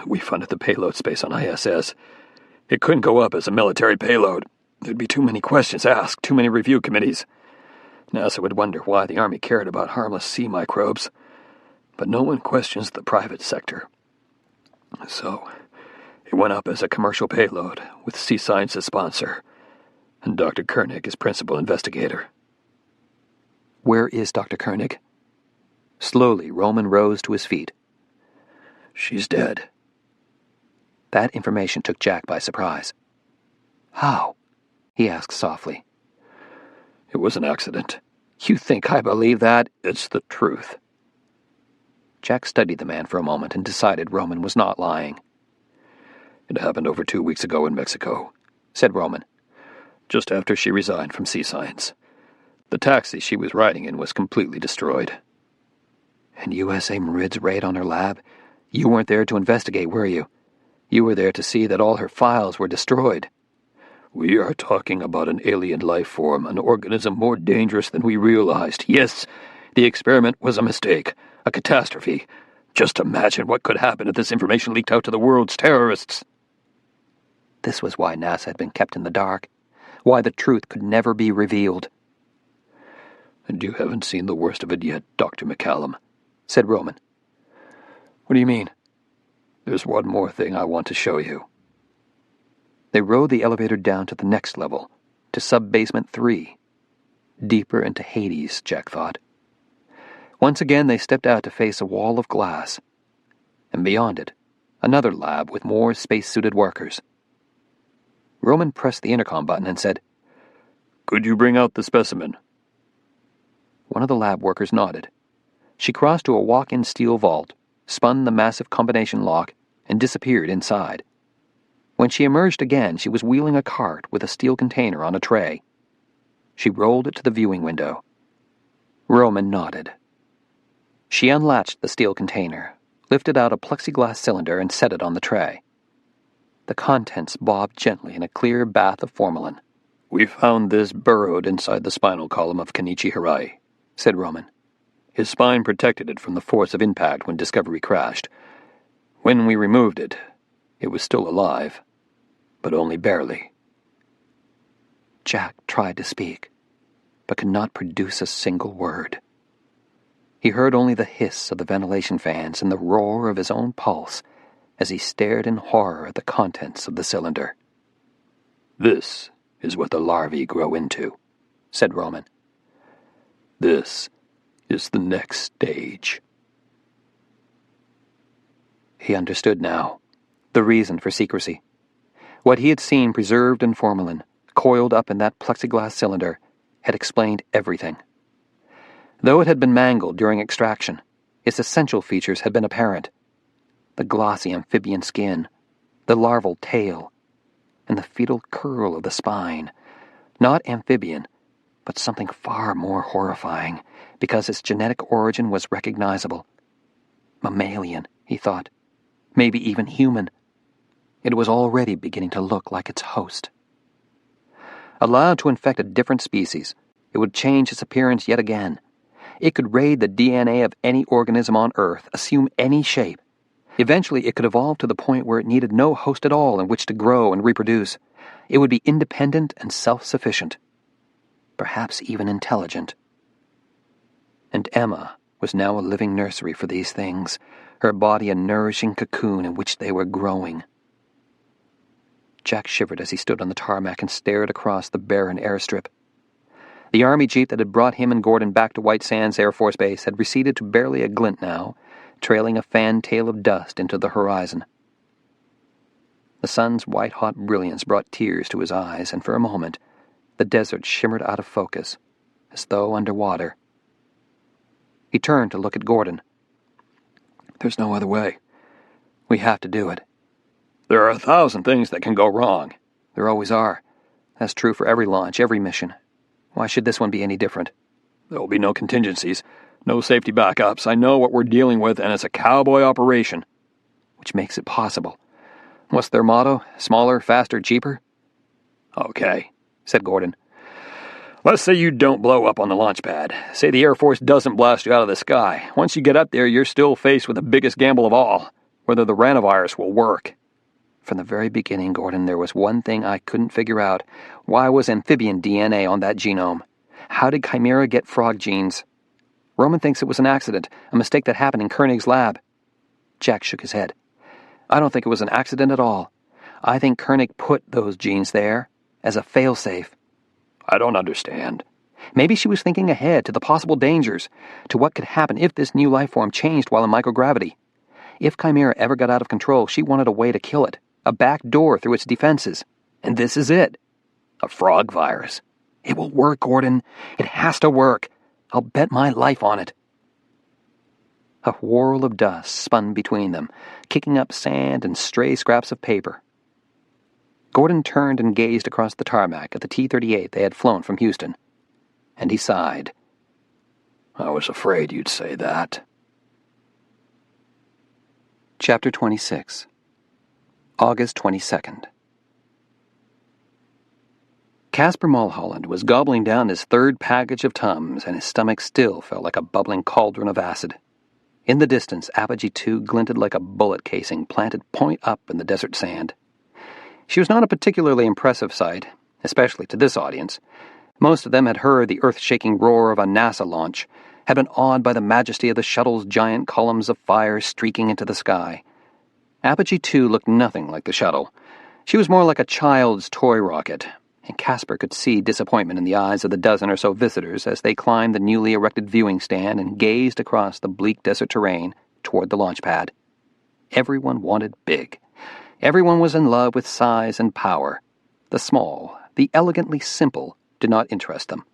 We funded the payload space on ISS. It couldn't go up as a military payload. There'd be too many questions asked, too many review committees. NASA would wonder why the Army cared about harmless sea microbes. But no one questions the private sector. So, it went up as a commercial payload, with Sea Science as sponsor, and Dr. Koenig as principal investigator. "Where is Dr. Koenig?" Slowly, Roman rose to his feet. "She's dead." That information took Jack by surprise. "How?" he asked softly. "It was an accident." "You think I believe that?" "It's the truth." Jack studied the man for a moment and decided Roman was not lying. "It happened over 2 weeks ago in Mexico," said Roman. "Just after she resigned from Sea Science. The taxi she was riding in was completely destroyed." "And USA Marid's raid on her lab? You weren't there to investigate, were you? You were there to see that all her files were destroyed." "We are talking about an alien life form, an organism more dangerous than we realized. Yes, the experiment was a mistake, a catastrophe. Just imagine what could happen if this information leaked out to the world's terrorists." This was why NASA had been kept in the dark, why the truth could never be revealed. "And you haven't seen the worst of it yet, Dr. McCallum," said Roman. "What do you mean?" "There's one more thing I want to show you." They rode the elevator down to the next level, to sub-basement 3. Deeper into Hades, Jack thought. Once again they stepped out to face a wall of glass, and beyond it, another lab with more space-suited workers. Roman pressed the intercom button and said, "Could you bring out the specimen?" One of the lab workers nodded. She crossed to a walk-in steel vault, spun the massive combination lock, and disappeared inside. When she emerged again, she was wheeling a cart with a steel container on a tray. She rolled it to the viewing window. Roman nodded. She unlatched the steel container, lifted out a plexiglass cylinder, and set it on the tray. The contents bobbed gently in a clear bath of formalin. "We found this burrowed inside the spinal column of Kenichi Hirai," said Roman. "His spine protected it from the force of impact when Discovery crashed. When we removed it, it was still alive, but only barely." Jack tried to speak, but could not produce a single word. He heard only the hiss of the ventilation fans and the roar of his own pulse as he stared in horror at the contents of the cylinder. "This is what the larvae grow into," said Roman. "This is the next stage." He understood now the reason for secrecy. What he had seen preserved in formalin, coiled up in that plexiglass cylinder, had explained everything. Though it had been mangled during extraction, its essential features had been apparent. The glossy amphibian skin, the larval tail, and the fetal curl of the spine. Not amphibian, but something far more horrifying, because its genetic origin was recognizable. Mammalian, he thought. Maybe even human. It was already beginning to look like its host. Allowed to infect a different species, it would change its appearance yet again. It could raid the DNA of any organism on Earth, assume any shape. Eventually, it could evolve to the point where it needed no host at all in which to grow and reproduce. It would be independent and self-sufficient, perhaps even intelligent. And Emma was now a living nursery for these things, her body a nourishing cocoon in which they were growing. Jack shivered as he stood on the tarmac and stared across the barren airstrip. The Army jeep that had brought him and Gordon back to White Sands Air Force Base had receded to barely a glint now, trailing a fantail of dust into the horizon. The sun's white-hot brilliance brought tears to his eyes, and for a moment, the desert shimmered out of focus, as though underwater. He turned to look at Gordon. "There's no other way. We have to do it." "There are 1,000 things that can go wrong." "There always are. That's true for every launch, every mission. Why should this one be any different?" "There will be no contingencies, no safety backups. I know what we're dealing with, and it's a cowboy operation." "Which makes it possible. What's their motto? Smaller, faster, cheaper?" "Okay," said Gordon. "Let's say you don't blow up on the launch pad. Say the Air Force doesn't blast you out of the sky. Once you get up there, you're still faced with the biggest gamble of all, whether the ranavirus will work." "From the very beginning, Gordon, there was one thing I couldn't figure out. Why was amphibian DNA on that genome? How did Chimera get frog genes? Roman thinks it was an accident, a mistake that happened in Koenig's lab." Jack shook his head. "I don't think it was an accident at all. I think Koenig put those genes there as a failsafe." "I don't understand." "Maybe she was thinking ahead to the possible dangers, to what could happen if this new life form changed while in microgravity. If Chimera ever got out of control, she wanted a way to kill it, a back door through its defenses. And this is it. A frog virus. It will work, Gordon. It has to work. I'll bet my life on it." A whirl of dust spun between them, kicking up sand and stray scraps of paper. Gordon turned and gazed across the tarmac at the T-38 they had flown from Houston, and he sighed. "I was afraid you'd say that." Chapter 26. August 22nd. Casper Mulholland was gobbling down his third package of Tums, and his stomach still felt like a bubbling cauldron of acid. In the distance, Apogee 2 glinted like a bullet casing planted point up in the desert sand. She was not a particularly impressive sight, especially to this audience. Most of them had heard the earth-shaking roar of a NASA launch, had been awed by the majesty of the shuttle's giant columns of fire streaking into the sky. Apogee 2 looked nothing like the shuttle. She was more like a child's toy rocket, and Casper could see disappointment in the eyes of the dozen or so visitors as they climbed the newly erected viewing stand and gazed across the bleak desert terrain toward the launch pad. Everyone wanted big. Everyone was in love with size and power. The small, the elegantly simple, did not interest them.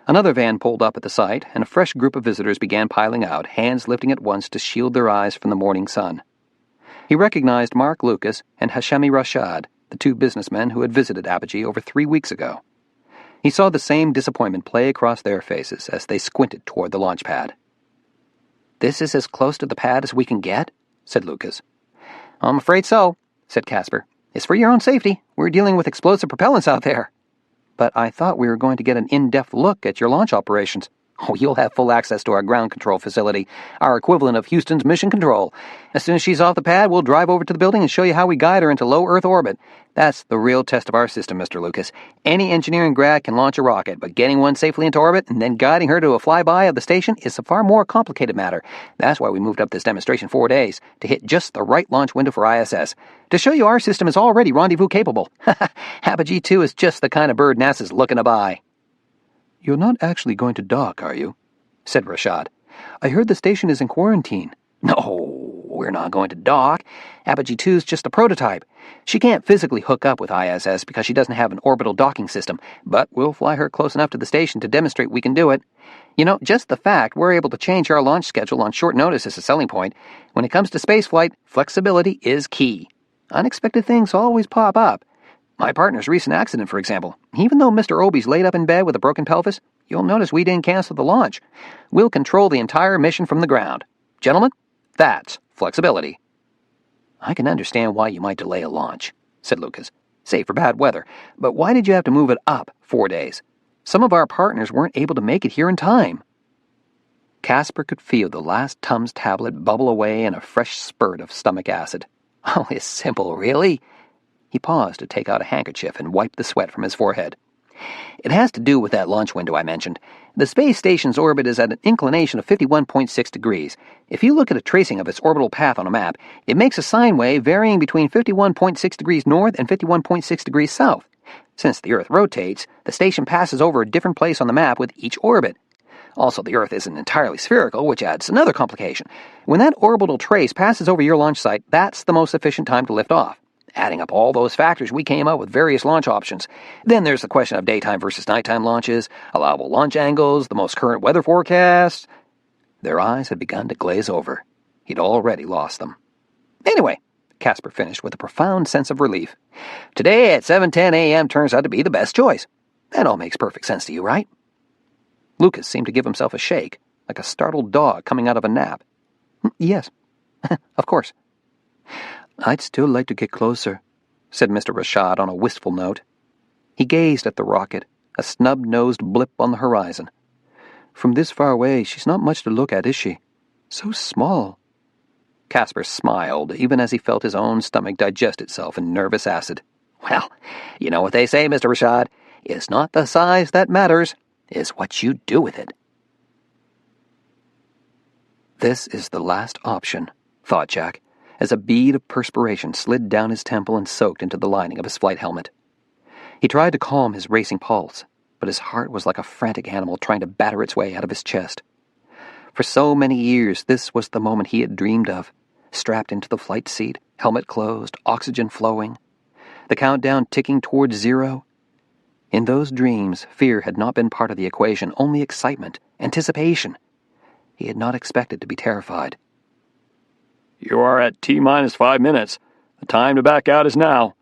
Another van pulled up at the site, and a fresh group of visitors began piling out, hands lifting at once to shield their eyes from the morning sun. He recognized Mark Lucas and Hashemi Rashad, the two businessmen who had visited Apogee over 3 weeks ago. He saw the same disappointment play across their faces as they squinted toward the launch pad. "This is as close to the pad as we can get?" said Lucas. "I'm afraid so," said Casper. "It's for your own safety. We're dealing with explosive propellants out there." "But I thought we were going to get an in-depth look at your launch operations." "Oh, you'll have full access to our ground control facility, our equivalent of Houston's mission control. As soon as she's off the pad, we'll drive over to the building and show you how we guide her into low Earth orbit. That's the real test of our system, Mr. Lucas. Any engineering grad can launch a rocket, but getting one safely into orbit and then guiding her to a flyby of the station is a far more complicated matter. That's why we moved up this demonstration 4 days, to hit just the right launch window for ISS, to show you our system is already rendezvous capable. Apogee 2 is just the kind of bird NASA's looking to buy." "You're not actually going to dock, are you?" said Rashad. "I heard the station is in quarantine." "No, we're not going to dock. Apogee 2's just a prototype. She can't physically hook up with ISS because she doesn't have an orbital docking system, but we'll fly her close enough to the station to demonstrate we can do it. You know, just the fact we're able to change our launch schedule on short notice is a selling point. When it comes to spaceflight, flexibility is key. Unexpected things always pop up. My partner's recent accident, for example. Even though Mr. Obie's laid up in bed with a broken pelvis, you'll notice we didn't cancel the launch. We'll control the entire mission from the ground. Gentlemen, that's flexibility." "I can understand why you might delay a launch," said Lucas. "Say, for bad weather. But why did you have to move it up 4 days? Some of our partners weren't able to make it here in time." Casper could feel the last Tums tablet bubble away in a fresh spurt of stomach acid. "Oh, it's simple, really." He paused to take out a handkerchief and wipe the sweat from his forehead. "It has to do with that launch window I mentioned. The space station's orbit is at an inclination of 51.6 degrees. If you look at a tracing of its orbital path on a map, it makes a sine wave varying between 51.6 degrees north and 51.6 degrees south. Since the Earth rotates, the station passes over a different place on the map with each orbit. Also, the Earth isn't entirely spherical, which adds another complication. When that orbital trace passes over your launch site, that's the most efficient time to lift off. Adding up all those factors, we came up with various launch options. Then there's the question of daytime versus nighttime launches, allowable launch angles, the most current weather forecasts." Their eyes had begun to glaze over. He'd already lost them. "Anyway," Casper finished with a profound sense of relief, "today at 7:10 a.m. turns out to be the best choice. That all makes perfect sense to you, right?" Lucas seemed to give himself a shake, like a startled dog coming out of a nap. "Yes, of course." "I'd still like to get closer," said Mr. Rashad on a wistful note. He gazed at the rocket, a snub-nosed blip on the horizon. "From this far away, she's not much to look at, is she? So small." Casper smiled, even as he felt his own stomach digest itself in nervous acid. "Well, you know what they say, Mr. Rashad. It's not the size that matters. It's what you do with it." This is the last option, thought Jack, as a bead of perspiration slid down his temple and soaked into the lining of his flight helmet. He tried to calm his racing pulse, but his heart was like a frantic animal trying to batter its way out of his chest. For so many years, this was the moment he had dreamed of, strapped into the flight seat, helmet closed, oxygen flowing, the countdown ticking towards zero. In those dreams, fear had not been part of the equation, only excitement, anticipation. He had not expected to be terrified. "You are at T-minus 5 minutes. The time to back out is now."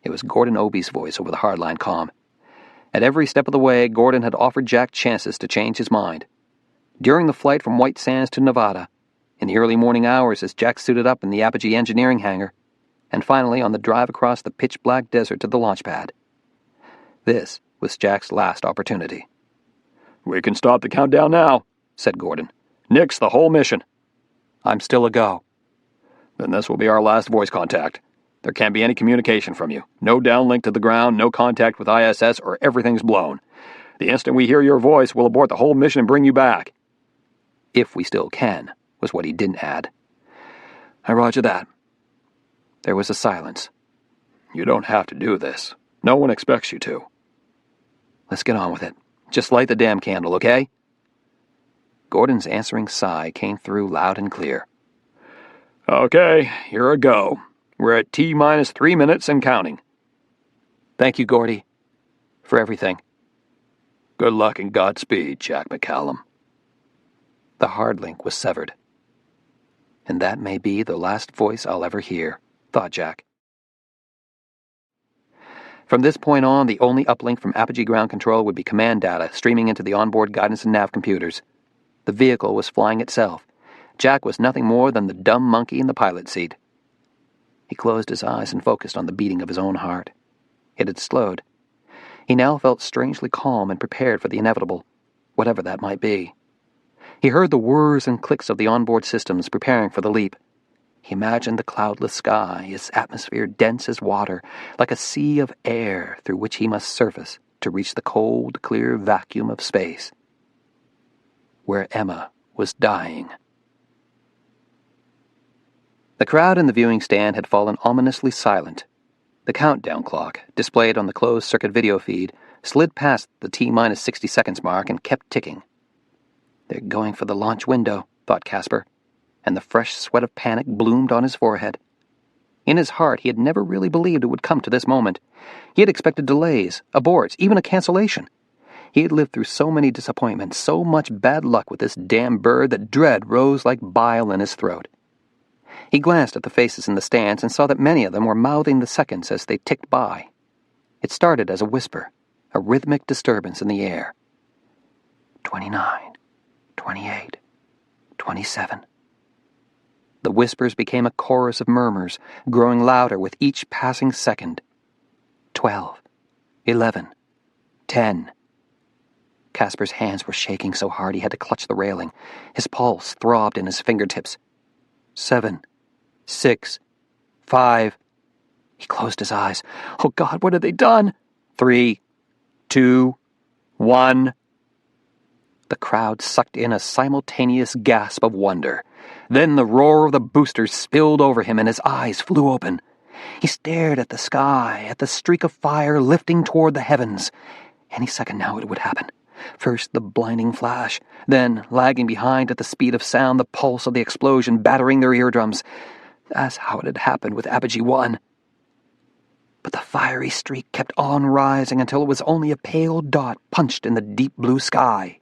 It was Gordon Obie's voice over the hardline comm. At every step of the way, Gordon had offered Jack chances to change his mind. During the flight from White Sands to Nevada, in the early morning hours as Jack suited up in the Apogee engineering hangar, and finally on the drive across the pitch-black desert to the launch pad. This was Jack's last opportunity. "We can stop the countdown now," said Gordon. "Nix the whole mission." "I'm still a go." "Then this will be our last voice contact. There can't be any communication from you. No downlink to the ground, no contact with ISS, or everything's blown. The instant we hear your voice, we'll abort the whole mission and bring you back." "If we still can," was what he didn't add. "I roger that." There was a silence. "You don't have to do this. No one expects you to." "Let's get on with it. Just light the damn candle, okay?" Gordon's answering sigh came through loud and clear. "Okay, you're a go. We're at T-minus 3 minutes and counting." "Thank you, Gordy, for everything." "Good luck and Godspeed, Jack McCallum." The hard link was severed. And that may be the last voice I'll ever hear, thought Jack. From this point on, the only uplink from Apogee Ground Control would be command data streaming into the onboard guidance and nav computers. The vehicle was flying itself. Jack was nothing more than the dumb monkey in the pilot seat. He closed his eyes and focused on the beating of his own heart. It had slowed. He now felt strangely calm and prepared for the inevitable, whatever that might be. He heard the whirs and clicks of the onboard systems preparing for the leap. He imagined the cloudless sky, its atmosphere dense as water, like a sea of air through which he must surface to reach the cold, clear vacuum of space, where Emma was dying. The crowd in the viewing stand had fallen ominously silent. The countdown clock, displayed on the closed-circuit video feed, slid past the T-minus 60 seconds mark and kept ticking. "They're going for the launch window," thought Casper, and the fresh sweat of panic bloomed on his forehead. In his heart, he had never really believed it would come to this moment. He had expected delays, aborts, even a cancellation. He had lived through so many disappointments, so much bad luck with this damn bird that dread rose like bile in his throat. He glanced at the faces in the stands and saw that many of them were mouthing the seconds as they ticked by. It started as a whisper, a rhythmic disturbance in the air. 29, 28, 27. The whispers became a chorus of murmurs, growing louder with each passing second. 12, 11, 10. Casper's hands were shaking so hard he had to clutch the railing. His pulse throbbed in his fingertips. 7, 6, 5. He closed his eyes. Oh God, what had they done? 3, 2, 1. The crowd sucked in a simultaneous gasp of wonder. Then the roar of the boosters spilled over him and his eyes flew open. He stared at the sky, at the streak of fire lifting toward the heavens. Any second now it would happen. First the blinding flash, then, lagging behind at the speed of sound, the pulse of the explosion battering their eardrums. That's how it had happened with Apogee 1. But the fiery streak kept on rising until it was only a pale dot punched in the deep blue sky.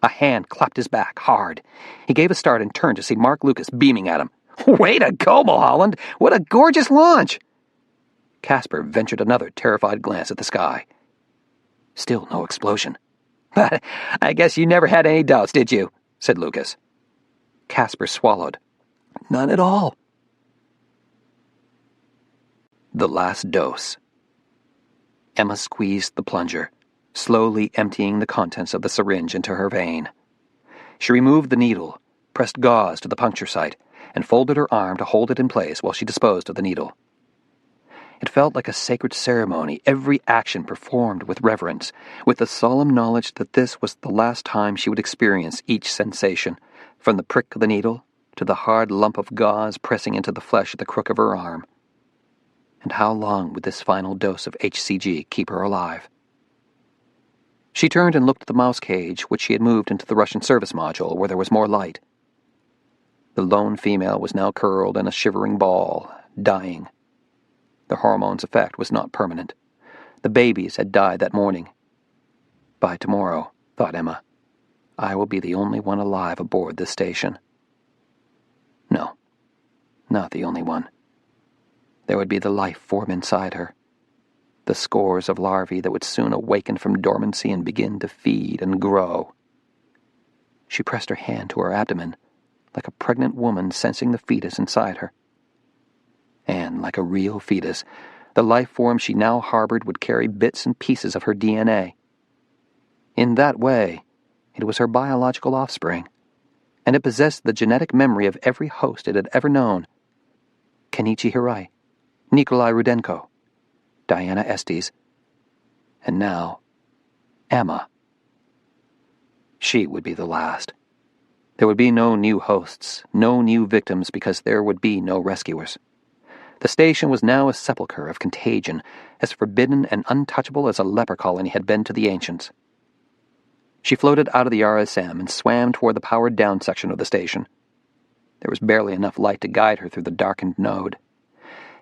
A hand clapped his back hard. He gave a start and turned to see Mark Lucas beaming at him. "Way to go, Mulholland! What a gorgeous launch!" Casper ventured another terrified glance at the sky. Still no explosion. "But I guess you never had any doubts, did you?" said Lucas. Casper swallowed. "None at all." The last dose. Emma squeezed the plunger, slowly emptying the contents of the syringe into her vein. She removed the needle, pressed gauze to the puncture site, and folded her arm to hold it in place while she disposed of the needle. It felt like a sacred ceremony, every action performed with reverence, with the solemn knowledge that this was the last time she would experience each sensation, from the prick of the needle to the hard lump of gauze pressing into the flesh at the crook of her arm. And how long would this final dose of HCG keep her alive? She turned and looked at the mouse cage, which she had moved into the Russian service module, where there was more light. The lone female was now curled in a shivering ball, dying. The hormone's effect was not permanent. The babies had died that morning. By tomorrow, thought Emma, I will be the only one alive aboard this station. No, not the only one. There would be the life form inside her, the scores of larvae that would soon awaken from dormancy and begin to feed and grow. She pressed her hand to her abdomen, like a pregnant woman sensing the fetus inside her. And, like a real fetus, the life form she now harbored would carry bits and pieces of her DNA. In that way, it was her biological offspring, and it possessed the genetic memory of every host it had ever known. Kenichi Hirai, Nikolai Rudenko, Diana Estes, and now, Emma. She would be the last. There would be no new hosts, no new victims, because there would be no rescuers. The station was now a sepulchre of contagion, as forbidden and untouchable as a leper colony had been to the ancients. She floated out of the RSM and swam toward the powered-down section of the station. There was barely enough light to guide her through the darkened node.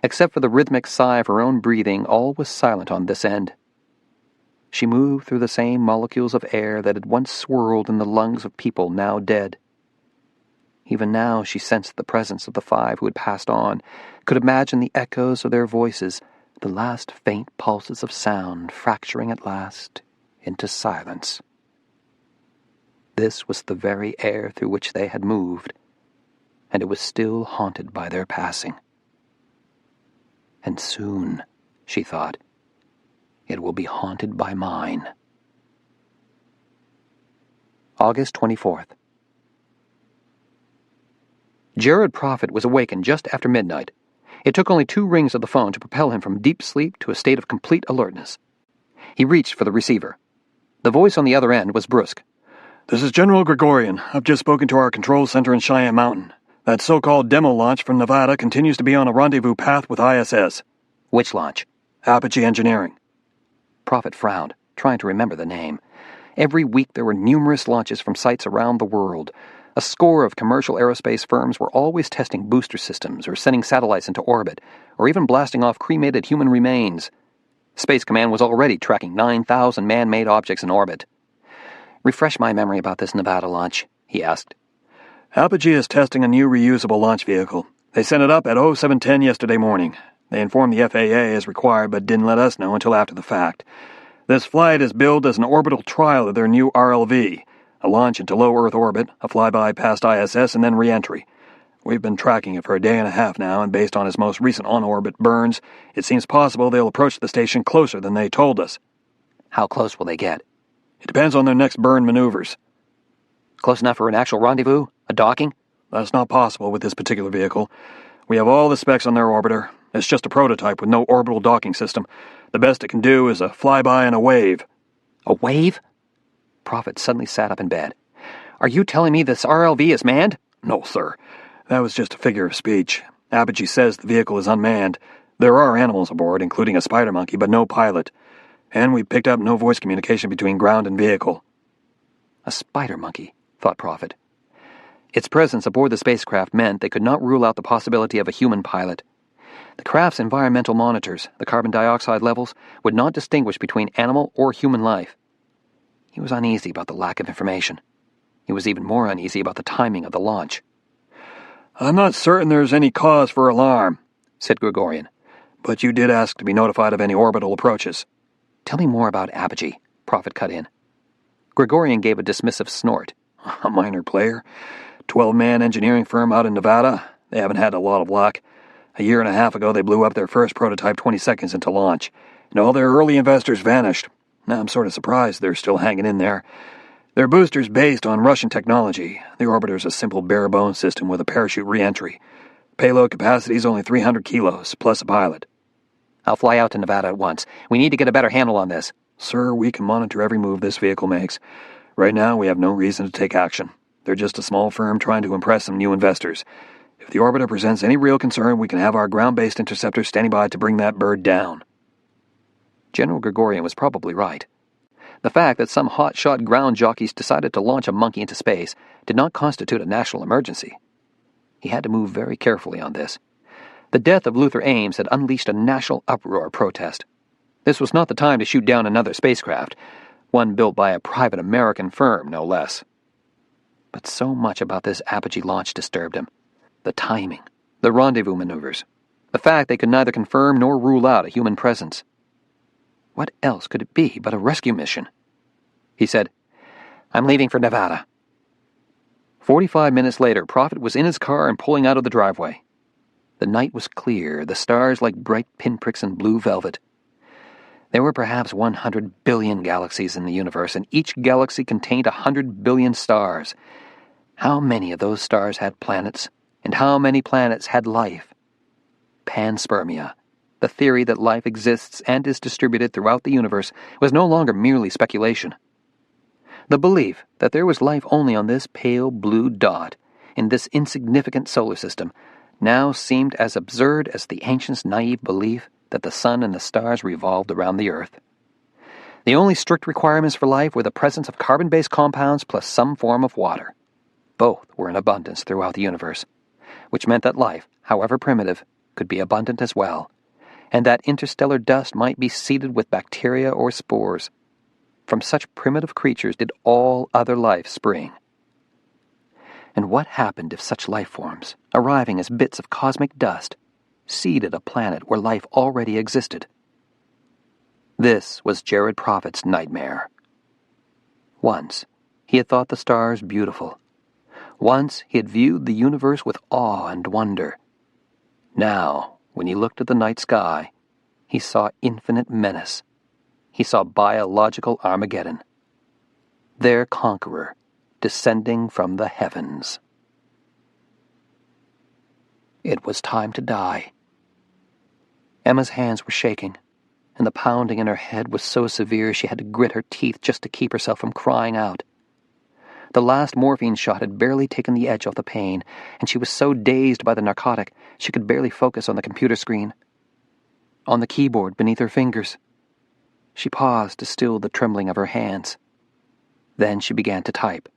Except for the rhythmic sigh of her own breathing, all was silent on this end. She moved through the same molecules of air that had once swirled in the lungs of people now dead. Even now she sensed the presence of the 5 who had passed on, could imagine the echoes of their voices, the last faint pulses of sound fracturing at last into silence. This was the very air through which they had moved, and it was still haunted by their passing. And soon, she thought, it will be haunted by mine. August 24th. Jared Prophet was awakened just after midnight. It took only 2 rings of the phone to propel him from deep sleep to a state of complete alertness. He reached for the receiver. The voice on the other end was brusque. "This is General Gregorian. I've just spoken to our control center in Cheyenne Mountain. That so-called demo launch from Nevada continues to be on a rendezvous path with ISS. Which launch? Apogee Engineering. Prophet frowned, trying to remember the name. Every week there were numerous launches from sites around the world. A score of commercial aerospace firms were always testing booster systems or sending satellites into orbit, or even blasting off cremated human remains. Space Command was already tracking 9,000 man-made objects in orbit. Refresh my memory about this Nevada launch, he asked. Apogee is testing a new reusable launch vehicle. They sent it up at 0710 yesterday morning. They informed the FAA as required, but didn't let us know until after the fact. This flight is billed as an orbital trial of their new RLV, a launch into low Earth orbit, a flyby past ISS, and then re-entry. We've been tracking it for a day and a half now, and based on its most recent on-orbit burns, it seems possible they'll approach the station closer than they told us. How close will they get? It depends on their next burn maneuvers. Close enough for an actual rendezvous? A docking? That's not possible with this particular vehicle. We have all the specs on their orbiter. It's just a prototype with no orbital docking system. The best it can do is a flyby and a wave. A wave? Prophet suddenly sat up in bed. Are you telling me this RLV is manned? No, sir. That was just a figure of speech. Apogee says the vehicle is unmanned. There are animals aboard, including a spider monkey, but no pilot. And we picked up no voice communication between ground and vehicle. A spider monkey, thought Prophet. Its presence aboard the spacecraft meant they could not rule out the possibility of a human pilot. The craft's environmental monitors, the carbon dioxide levels, would not distinguish between animal or human life. He was uneasy about the lack of information. He was even more uneasy about the timing of the launch. I'm not certain there's any cause for alarm, said Gregorian. But you did ask to be notified of any orbital approaches. Tell me more about Apogee, Prophet cut in. Gregorian gave a dismissive snort. A minor player. 12-man engineering firm out in Nevada. They haven't had a lot of luck. A year and a half ago, they blew up their first prototype 20 seconds into launch, and all their early investors vanished. Now I'm sort of surprised they're still hanging in there. Their booster's based on Russian technology. The orbiter's a simple bare-bones system with a parachute re-entry. Payload capacity is only 300 kilos, plus a pilot. I'll fly out to Nevada at once. We need to get a better handle on this. Sir, we can monitor every move this vehicle makes. Right now, we have no reason to take action. They're just a small firm trying to impress some new investors. If the orbiter presents any real concern, we can have our ground-based interceptors standing by to bring that bird down. General Gregorian was probably right. The fact that some hotshot ground jockeys decided to launch a monkey into space did not constitute a national emergency. He had to move very carefully on this. The death of Luther Ames had unleashed a national uproar of protest. This was not the time to shoot down another spacecraft, one built by a private American firm, no less. But so much about this Apogee launch disturbed him. The timing, the rendezvous maneuvers, the fact they could neither confirm nor rule out a human presence. What else could it be but a rescue mission? He said, I'm leaving for Nevada. 45 minutes later, Prophet was in his car and pulling out of the driveway. The night was clear, the stars like bright pinpricks in blue velvet. There were perhaps 100 billion galaxies in the universe, and each galaxy contained 100 billion stars. How many of those stars had planets, and how many planets had life? Panspermia, the theory that life exists and is distributed throughout the universe, was no longer merely speculation. The belief that there was life only on this pale blue dot, in this insignificant solar system, now seemed as absurd as the ancients' naive belief that the sun and the stars revolved around the earth. The only strict requirements for life were the presence of carbon-based compounds plus some form of water. Both were in abundance throughout the universe, which meant that life, however primitive, could be abundant as well, and that interstellar dust might be seeded with bacteria or spores. From such primitive creatures did all other life spring. And what happened if such life forms, arriving as bits of cosmic dust, seeded a planet where life already existed? This was Jared Prophet's nightmare. Once, he had thought the stars beautiful. Once, he had viewed the universe with awe and wonder. Now, when he looked at the night sky, he saw infinite menace. He saw biological Armageddon. Their conqueror, descending from the heavens. It was time to die. Emma's hands were shaking, and the pounding in her head was so severe she had to grit her teeth just to keep herself from crying out. The last morphine shot had barely taken the edge off the pain, and she was so dazed by the narcotic she could barely focus on the computer screen. On the keyboard beneath her fingers. She paused to still the trembling of her hands. Then she began to type.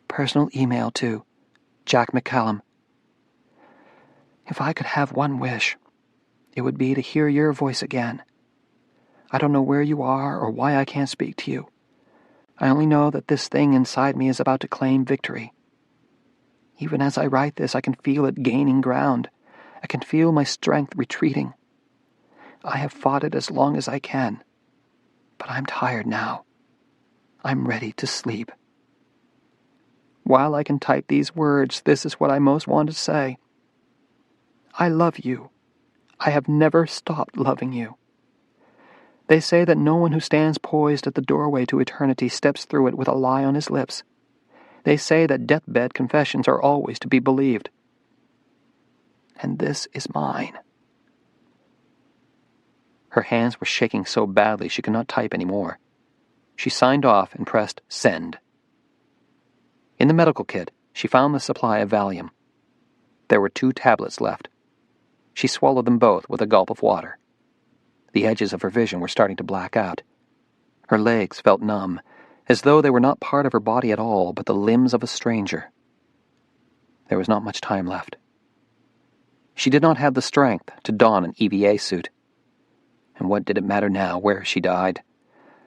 Personal email to Jack McCallum. If I could have one wish, it would be to hear your voice again. I don't know where you are or why I can't speak to you. I only know that this thing inside me is about to claim victory. Even as I write this, I can feel it gaining ground. I can feel my strength retreating. I have fought it as long as I can, but I'm tired now. I'm ready to sleep. While I can type these words, this is what I most want to say. I love you. I have never stopped loving you. They say that no one who stands poised at the doorway to eternity steps through it with a lie on his lips. They say that deathbed confessions are always to be believed. And this is mine. Her hands were shaking so badly she could not type any more. She signed off and pressed send. In the medical kit, she found the supply of Valium. There were 2 tablets left. She swallowed them both with a gulp of water. The edges of her vision were starting to black out. Her legs felt numb, as though they were not part of her body at all, but the limbs of a stranger. There was not much time left. She did not have the strength to don an EVA suit. And what did it matter now where she died?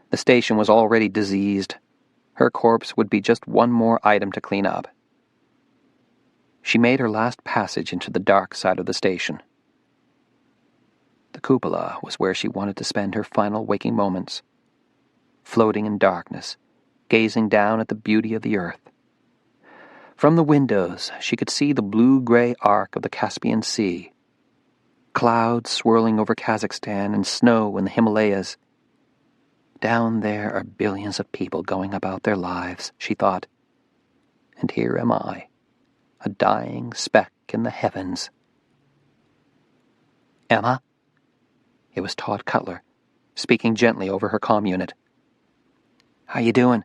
The station was already diseased. Her corpse would be just one more item to clean up. She made her last passage into the dark side of the station. The cupola was where she wanted to spend her final waking moments, floating in darkness, gazing down at the beauty of the earth. From the windows, she could see the blue-gray arc of the Caspian Sea, clouds swirling over Kazakhstan and snow in the Himalayas. Down there are billions of people going about their lives, she thought. And here am I, a dying speck in the heavens. Emma? It was Todd Cutler, speaking gently over her comm unit. How you doing?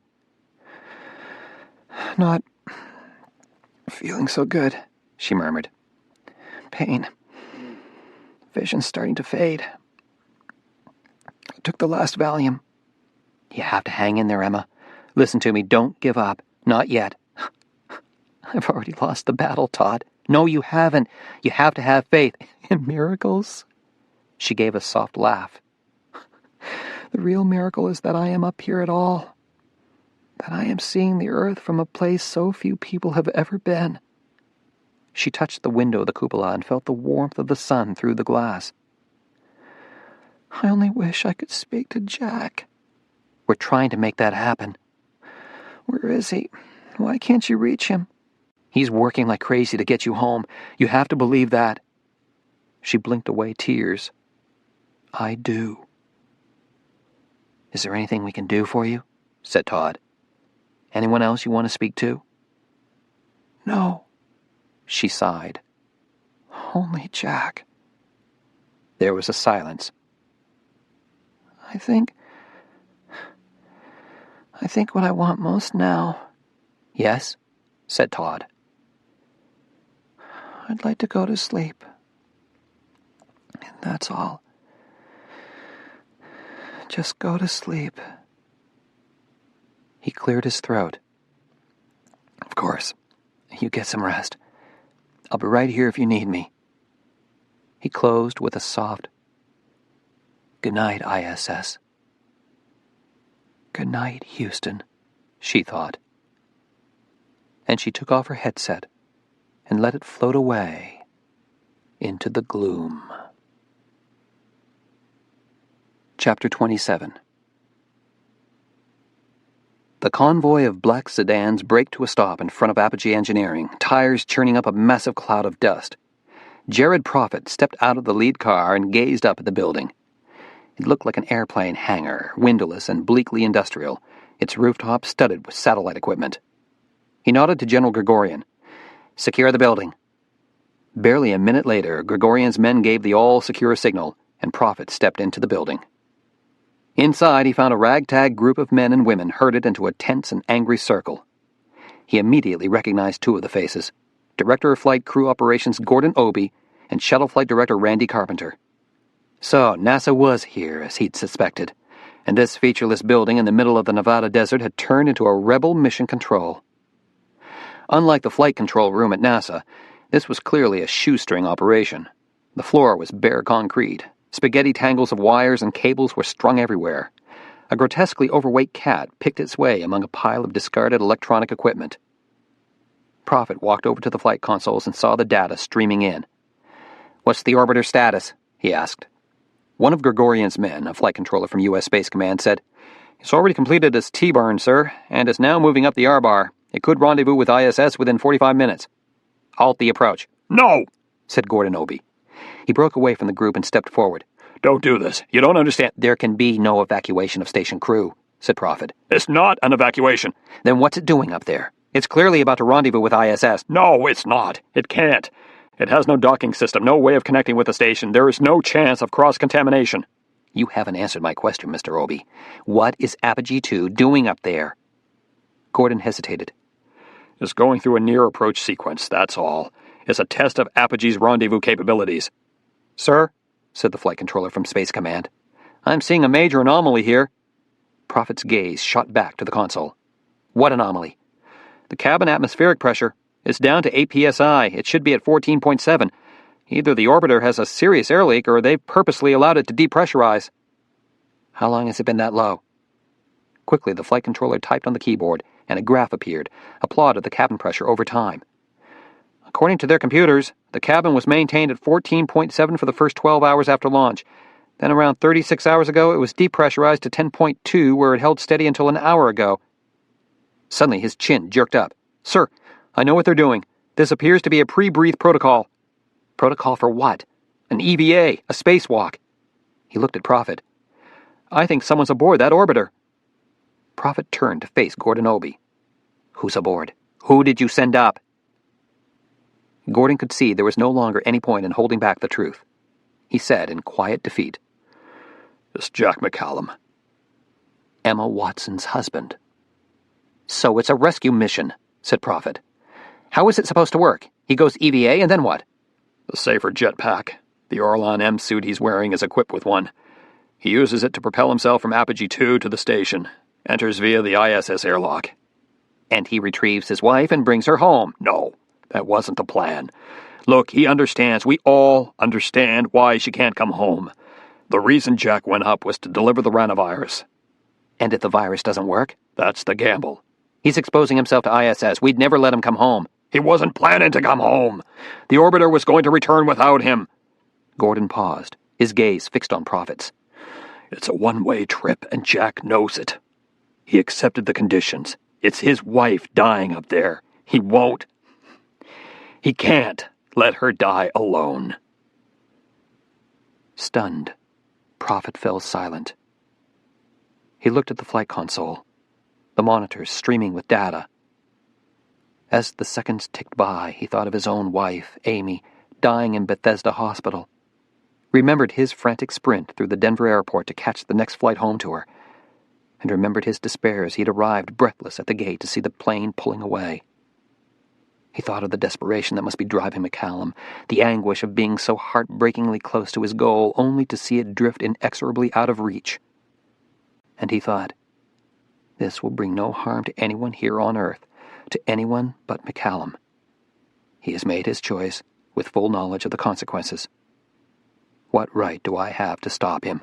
Not feeling so good, she murmured. Pain. Vision's starting to fade. I took the last Valium. You have to hang in there, Emma. Listen to me, don't give up. Not yet. I've already lost the battle, Todd. No, you haven't. You have to have faith in miracles. She gave a soft laugh. The real miracle is that I am up here at all. That I am seeing the earth from a place so few people have ever been. She touched the window of the cupola and felt the warmth of the sun through the glass. I only wish I could speak to Jack. We're trying to make that happen. Where is he? Why can't you reach him? He's working like crazy to get you home. You have to believe that. She blinked away tears. I do. Is there anything we can do for you? Said Todd. Anyone else you want to speak to? No, she sighed. Only Jack. There was a silence. I think what I want most now. Yes, said Todd. I'd like to go to sleep. And that's all. Just go to sleep. He cleared his throat. Of course. You get some rest. I'll be right here if you need me. He closed with a soft, "Good night, ISS." Good night, Houston, she thought. And she took off her headset and let it float away into the gloom. Chapter 27. The convoy of black sedans braked to a stop in front of Apogee Engineering, tires churning up a massive cloud of dust. Jared Prophet stepped out of the lead car and gazed up at the building. It looked like an airplane hangar, windowless and bleakly industrial, its rooftop studded with satellite equipment. He nodded to General Gregorian. "Secure the building." Barely a minute later, Gregorian's men gave the all-secure signal, and Prophet stepped into the building. Inside, he found a ragtag group of men and women herded into a tense and angry circle. He immediately recognized 2 of the faces, Director of Flight Crew Operations Gordon Obie and Shuttle Flight Director Randy Carpenter. So, NASA was here, as he'd suspected, and this featureless building in the middle of the Nevada desert had turned into a rebel mission control. Unlike the flight control room at NASA, this was clearly a shoestring operation. The floor was bare concrete. Spaghetti tangles of wires and cables were strung everywhere. A grotesquely overweight cat picked its way among a pile of discarded electronic equipment. Prophet walked over to the flight consoles and saw the data streaming in. "What's the orbiter status?" he asked. One of Gregorian's men, a flight controller from U.S. Space Command, said, "It's already completed its T-burn, sir, and is now moving up the R-bar. It could rendezvous with ISS within 45 minutes. Halt the approach. No! Said Gordon Obie. He broke away from the group and stepped forward. Don't do this. You don't understand. There can be no evacuation of station crew, said Prophet. It's not an evacuation. Then what's it doing up there? It's clearly about to rendezvous with ISS. No, it's not. It can't. It has no docking system, no way of connecting with the station. There is no chance of cross-contamination. You haven't answered my question, Mr. Obie. What is Apogee 2 doing up there? Gordon hesitated. It's going through a near-approach sequence, that's all. It's a test of Apogee's rendezvous capabilities. Sir, said the flight controller from Space Command, I'm seeing a major anomaly here. Prophet's gaze shot back to the console. What anomaly? The cabin atmospheric pressure. It's down to 8 psi. It should be at 14.7. Either the orbiter has a serious air leak or they've purposely allowed it to depressurize. How long has it been that low? Quickly, the flight controller typed on the keyboard, and a graph appeared, a plot of the cabin pressure over time. According to their computers, the cabin was maintained at 14.7 for the first 12 hours after launch. Then around 36 hours ago, it was depressurized to 10.2, where it held steady until an hour ago. Suddenly, his chin jerked up. Sir, I know what they're doing. This appears to be a pre-breathe protocol. Protocol for what? An EVA, a spacewalk. He looked at Prophet. I think someone's aboard that orbiter. Prophet turned to face Gordon Obie. Who's aboard? Who did you send up? Gordon could see there was no longer any point in holding back the truth. He said in quiet defeat, It's Jack McCallum. Emma Watson's husband. So it's a rescue mission, said Prophet. How is it supposed to work? He goes EVA and then what? A safer jetpack. The Orlan M suit he's wearing is equipped with one. He uses it to propel himself from Apogee 2 to the station. Enters via the ISS airlock. And he retrieves his wife and brings her home. No, that wasn't the plan. Look, he understands. We all understand why she can't come home. The reason Jack went up was to deliver the ranavirus. And if the virus doesn't work? That's the gamble. He's exposing himself to ISS. We'd never let him come home. He wasn't planning to come home. The orbiter was going to return without him. Gordon paused, his gaze fixed on Prophet's. It's a one-way trip, and Jack knows it. He accepted the conditions. It's his wife dying up there. He won't. He can't let her die alone. Stunned, Prophet fell silent. He looked at the flight console, the monitors streaming with data. As the seconds ticked by, he thought of his own wife, Amy, dying in Bethesda Hospital. Remembered his frantic sprint through the Denver airport to catch the next flight home to her, and remembered his despair as he'd arrived breathless at the gate to see the plane pulling away. He thought of the desperation that must be driving McCallum, the anguish of being so heartbreakingly close to his goal only to see it drift inexorably out of reach. And he thought, this will bring no harm to anyone here on Earth, to anyone but McCallum. He has made his choice with full knowledge of the consequences. What right do I have to stop him?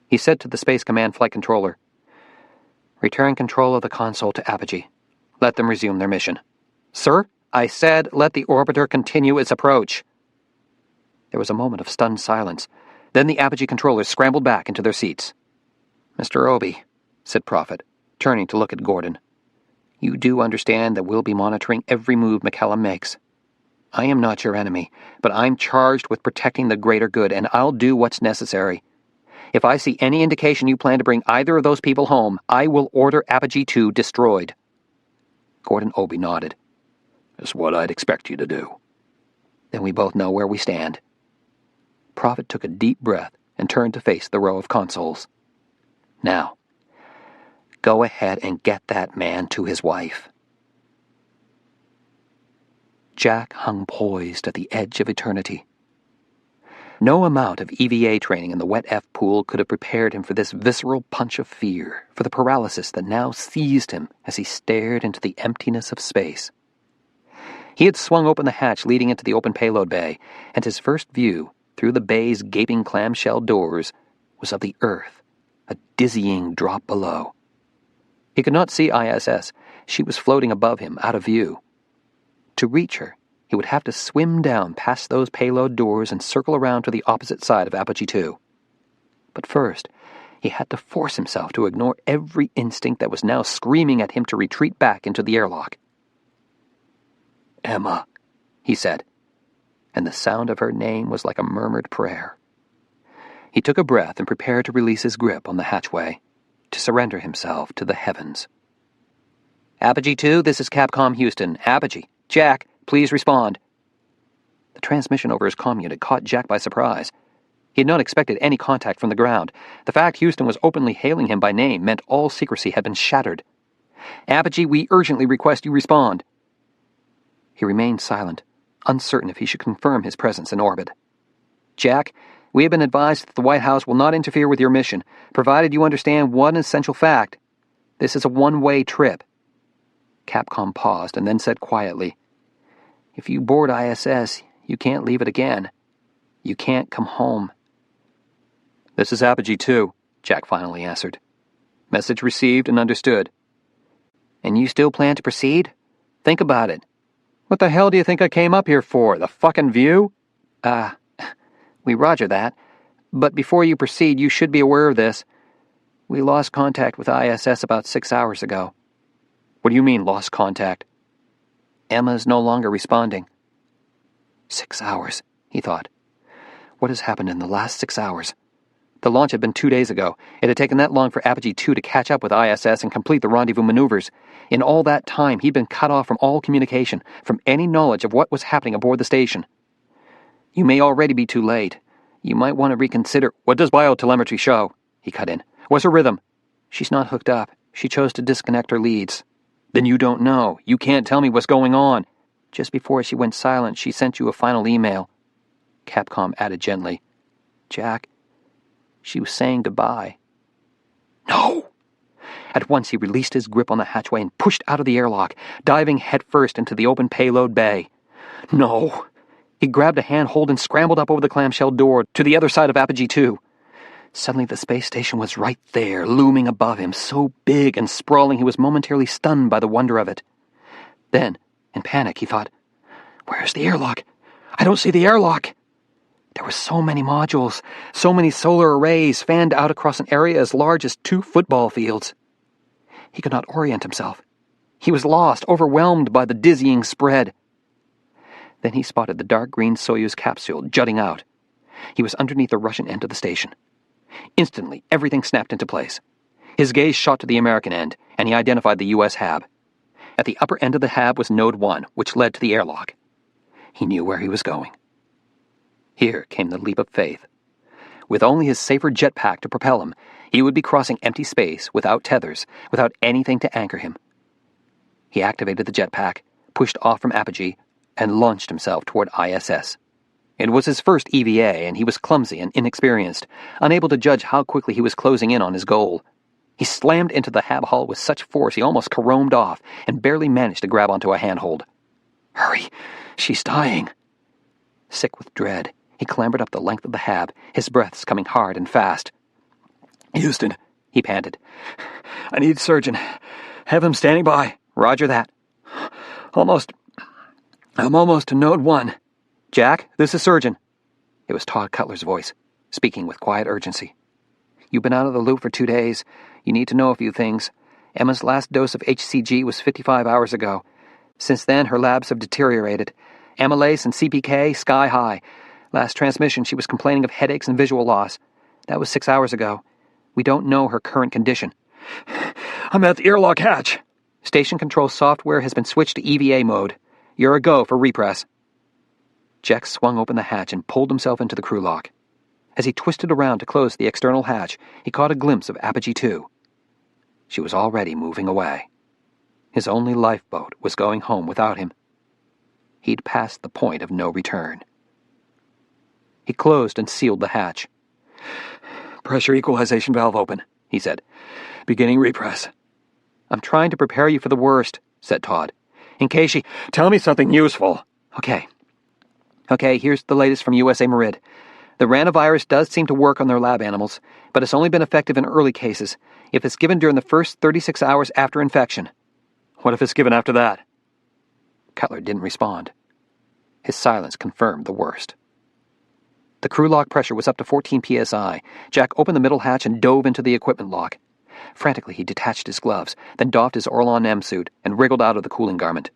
He said to the Space Command flight controller, Return control of the console to Apogee. Let them resume their mission. Sir, I said let the orbiter continue its approach. There was a moment of stunned silence. Then the Apogee controllers scrambled back into their seats. Mr. Obie, said Prophet, turning to look at Gordon, you do understand that we'll be monitoring every move McCallum makes. I am not your enemy, but I'm charged with protecting the greater good, and I'll do what's necessary. If I see any indication you plan to bring either of those people home, I will order Apogee 2 destroyed. Gordon Obie nodded. That's what I'd expect you to do. Then we both know where we stand. Prophet took a deep breath and turned to face the row of consoles. Now, go ahead and get that man to his wife. Jack hung poised at the edge of eternity. No amount of EVA training in the wet F pool could have prepared him for this visceral punch of fear, for the paralysis that now seized him as he stared into the emptiness of space. He had swung open the hatch leading into the open payload bay, and his first view, through the bay's gaping clamshell doors, was of the Earth, a dizzying drop below. He could not see ISS. She was floating above him, out of view. To reach her, he would have to swim down past those payload doors and circle around to the opposite side of Apogee 2. But first, He had to force himself to ignore every instinct that was now screaming at him to retreat back into the airlock. "Emma," he said, and the sound of her name was like a murmured prayer. He took a breath and prepared to release his grip on the hatchway, to surrender himself to the heavens. "Apogee 2, this is Capcom Houston. Apogee. Jack, please respond." The transmission over his comm unit caught Jack by surprise. He had not expected any contact from the ground. The fact Houston was openly hailing him by name meant all secrecy had been shattered. "Apogee, we urgently request you respond." He remained silent, uncertain if he should confirm his presence in orbit. "Jack, we have been advised that the White House will not interfere with your mission, provided you understand one essential fact. This is a one-way trip." Capcom paused and then said quietly, "If you board ISS, you can't leave it again. You can't come home." "This is Apogee 2, Jack finally answered. "Message received and understood." "And you still plan to proceed? Think about it." "What the hell do you think I came up here for? The fucking view?" We roger that. But before you proceed, you should be aware of this. We lost contact with ISS about 6 hours ago." "What do you mean, lost contact?" "Emma's no longer responding." 6 hours, he thought. What has happened in the last 6 hours? The launch had been 2 days ago. It had taken that long for Apogee 2 to catch up with ISS and complete the rendezvous maneuvers. In all that time, he'd been cut off from all communication, from any knowledge of what was happening aboard the station. "You may already be too late. You might want to reconsider—" "What does biotelemetry show?" he cut in. "What's her rhythm?" "She's not hooked up. She chose to disconnect her leads." "Then you don't know. You can't tell me what's going on." "Just before she went silent, she sent you a final email." Capcom added gently, "Jack, she was saying goodbye." "No!" At once he released his grip on the hatchway and pushed out of the airlock, diving headfirst into the open payload bay. "No!" He grabbed a handhold and scrambled up over the clamshell door to the other side of Apogee 2. Suddenly the space station was right there, looming above him, so big and sprawling he was momentarily stunned by the wonder of it. Then, in panic, he thought, "Where's the airlock? I don't see the airlock!" There were so many modules, so many solar arrays fanned out across an area as large as 2 football fields. He could not orient himself. He was lost, overwhelmed by the dizzying spread. Then he spotted the dark green Soyuz capsule jutting out. He was underneath the Russian end of the station. Instantly, everything snapped into place. His gaze shot to the American end, and he identified the U.S. hab. At the upper end of the hab was Node 1, which led to the airlock. He knew where he was going. Here came the leap of faith. With only his safer jetpack to propel him, he would be crossing empty space without tethers, without anything to anchor him. He activated the jetpack, pushed off from Apogee, and launched himself toward ISS. It was his first EVA, and he was clumsy and inexperienced, unable to judge how quickly he was closing in on his goal. He slammed into the hab hull with such force he almost caromed off, and barely managed to grab onto a handhold. "Hurry! She's dying!" Sick with dread, he clambered up the length of the hab, his breaths coming hard and fast. "Houston," he panted. "I need a surgeon. Have him standing by." "Roger that." I'm almost to Node 1. "Jack, this is Surgeon." It was Todd Cutler's voice, speaking with quiet urgency. "You've been out of the loop for 2 days. You need to know a few things. Emma's last dose of HCG was 55 hours ago. Since then, her labs have deteriorated. Amylase and CPK sky high. Last transmission, she was complaining of headaches and visual loss. That was 6 hours ago. We don't know her current condition." "I'm at the airlock hatch." "Station control software has been switched to EVA mode. You're a go for repress." Jack swung open the hatch and pulled himself into the crew lock. As he twisted around to close the external hatch, he caught a glimpse of Apogee 2. She was already moving away. His only lifeboat was going home without him. He'd passed the point of no return. He closed and sealed the hatch. "Pressure equalization valve open," he said. "Beginning repress." "I'm trying to prepare you for the worst," said Todd. "In case she—" "Tell me something useful." Okay, here's the latest from USA Merid. The ranavirus does seem to work on their lab animals, but it's only been effective in early cases, if it's given during the first 36 hours after infection. "What if it's given after that?" Cutler didn't respond. His silence confirmed the worst. The crew lock pressure was up to 14 psi. Jack opened the middle hatch and dove into the equipment lock. Frantically, he detached his gloves, then doffed his Orlon M suit and wriggled out of the cooling garment.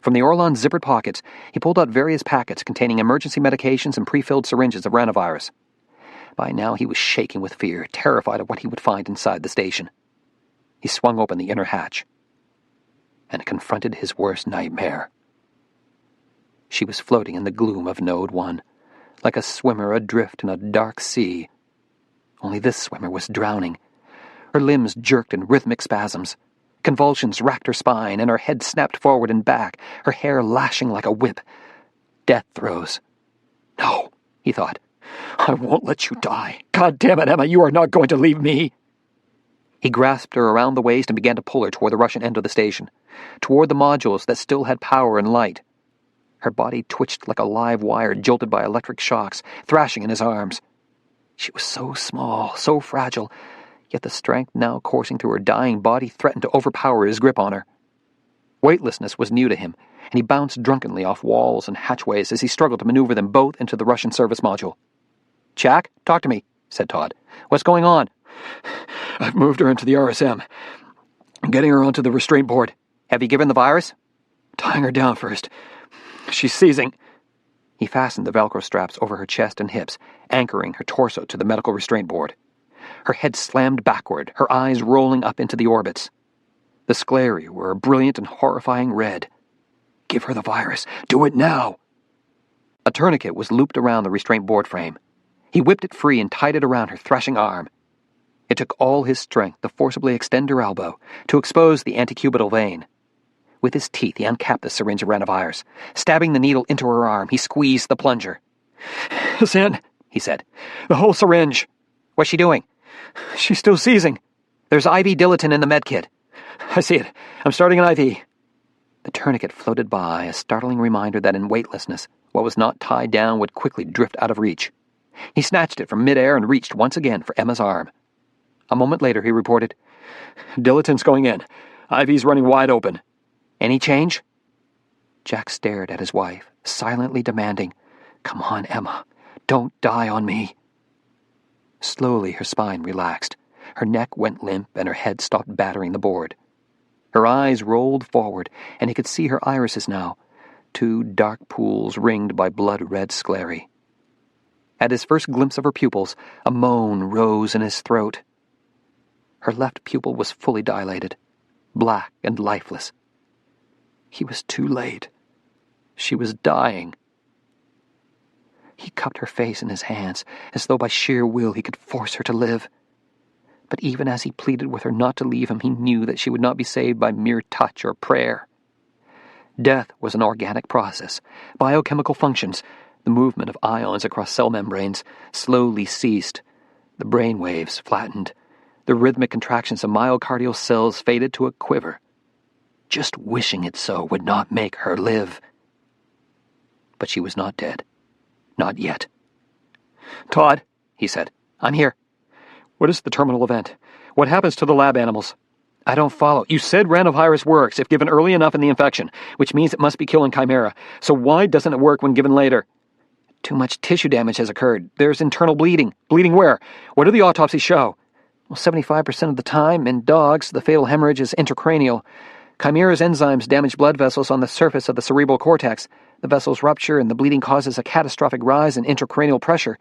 From the Orlon's zippered pockets, he pulled out various packets containing emergency medications and pre-filled syringes of ranavirus. By now, he was shaking with fear, terrified of what he would find inside the station. He swung open the inner hatch and confronted his worst nightmare. She was floating in the gloom of Node 1, like a swimmer adrift in a dark sea. Only this swimmer was drowning. Her limbs jerked in rhythmic spasms. Convulsions racked her spine, and her head snapped forward and back, her hair lashing like a whip. Death throes. No, he thought. I won't let you die. God damn it, Emma, you are not going to leave me. He grasped her around the waist and began to pull her toward the Russian end of the station, toward the modules that still had power and light. Her body twitched like a live wire jolted by electric shocks, thrashing in his arms. She was so small, so fragile, yet the strength now coursing through her dying body threatened to overpower his grip on her. Weightlessness was new to him, and he bounced drunkenly off walls and hatchways as he struggled to maneuver them both into the Russian service module. Jack, talk to me, said Todd. What's going on? I've moved her into the RSM. I'm getting her onto the restraint board. Have you given the virus? Tying her down first. She's seizing. He fastened the Velcro straps over her chest and hips, anchoring her torso to the medical restraint board. Her head slammed backward, her eyes rolling up into the orbits. The sclerae were a brilliant and horrifying red. Give her the virus. Do it now. A tourniquet was looped around the restraint board frame. He whipped it free and tied it around her thrashing arm. It took all his strength to forcibly extend her elbow, to expose the antecubital vein. With his teeth, he uncapped the syringe of ranavirus. Stabbing the needle into her arm, he squeezed the plunger. It's in, he said. The whole syringe. What's she doing? She's still seizing. There's IV Dilaton in the medkit. I see it. I'm starting an IV. The tourniquet floated by, a startling reminder that in weightlessness, what was not tied down would quickly drift out of reach. He snatched it from midair and reached once again for Emma's arm. A moment later, he reported, Dilaton's going in. IV's running wide open. Any change? Jack stared at his wife, silently demanding, Come on, Emma. Don't die on me. Slowly, her spine relaxed. Her neck went limp and her head stopped battering the board. Her eyes rolled forward, and he could see her irises now, two dark pools ringed by blood-red sclerae. At his first glimpse of her pupils, a moan rose in his throat. Her left pupil was fully dilated, black and lifeless. He was too late. She was dying. He cupped her face in his hands, as though by sheer will he could force her to live. But even as he pleaded with her not to leave him, he knew that she would not be saved by mere touch or prayer. Death was an organic process. Biochemical functions, the movement of ions across cell membranes, slowly ceased. The brain waves flattened. The rhythmic contractions of myocardial cells faded to a quiver. Just wishing it so would not make her live. But she was not dead. Not yet. Todd, he said, I'm here. What is the terminal event? What happens to the lab animals? I don't follow. You said ranavirus works if given early enough in the infection, which means it must be killing Chimera. So why doesn't it work when given later? Too much tissue damage has occurred. There's internal bleeding. Bleeding where? What do the autopsies show? Well, 75% of the time, in dogs, the fatal hemorrhage is intracranial. Chimera's enzymes damage blood vessels on the surface of the cerebral cortex. The vessels rupture and the bleeding causes a catastrophic rise in intracranial pressure.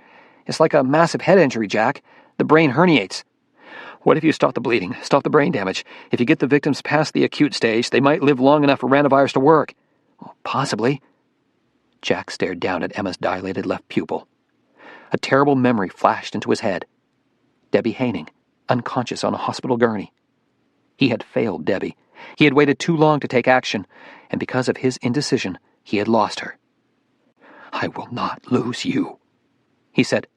It's like a massive head injury, Jack. The brain herniates. What if you stop the bleeding, stop the brain damage? If you get the victims past the acute stage, they might live long enough for ranavirus to work. Well, possibly. Jack stared down at Emma's dilated left pupil. A terrible memory flashed into his head. Debbie Haining, unconscious on a hospital gurney. He had failed Debbie. He had waited too long to take action, and because of his indecision, he had lost her. I will not lose you, he said.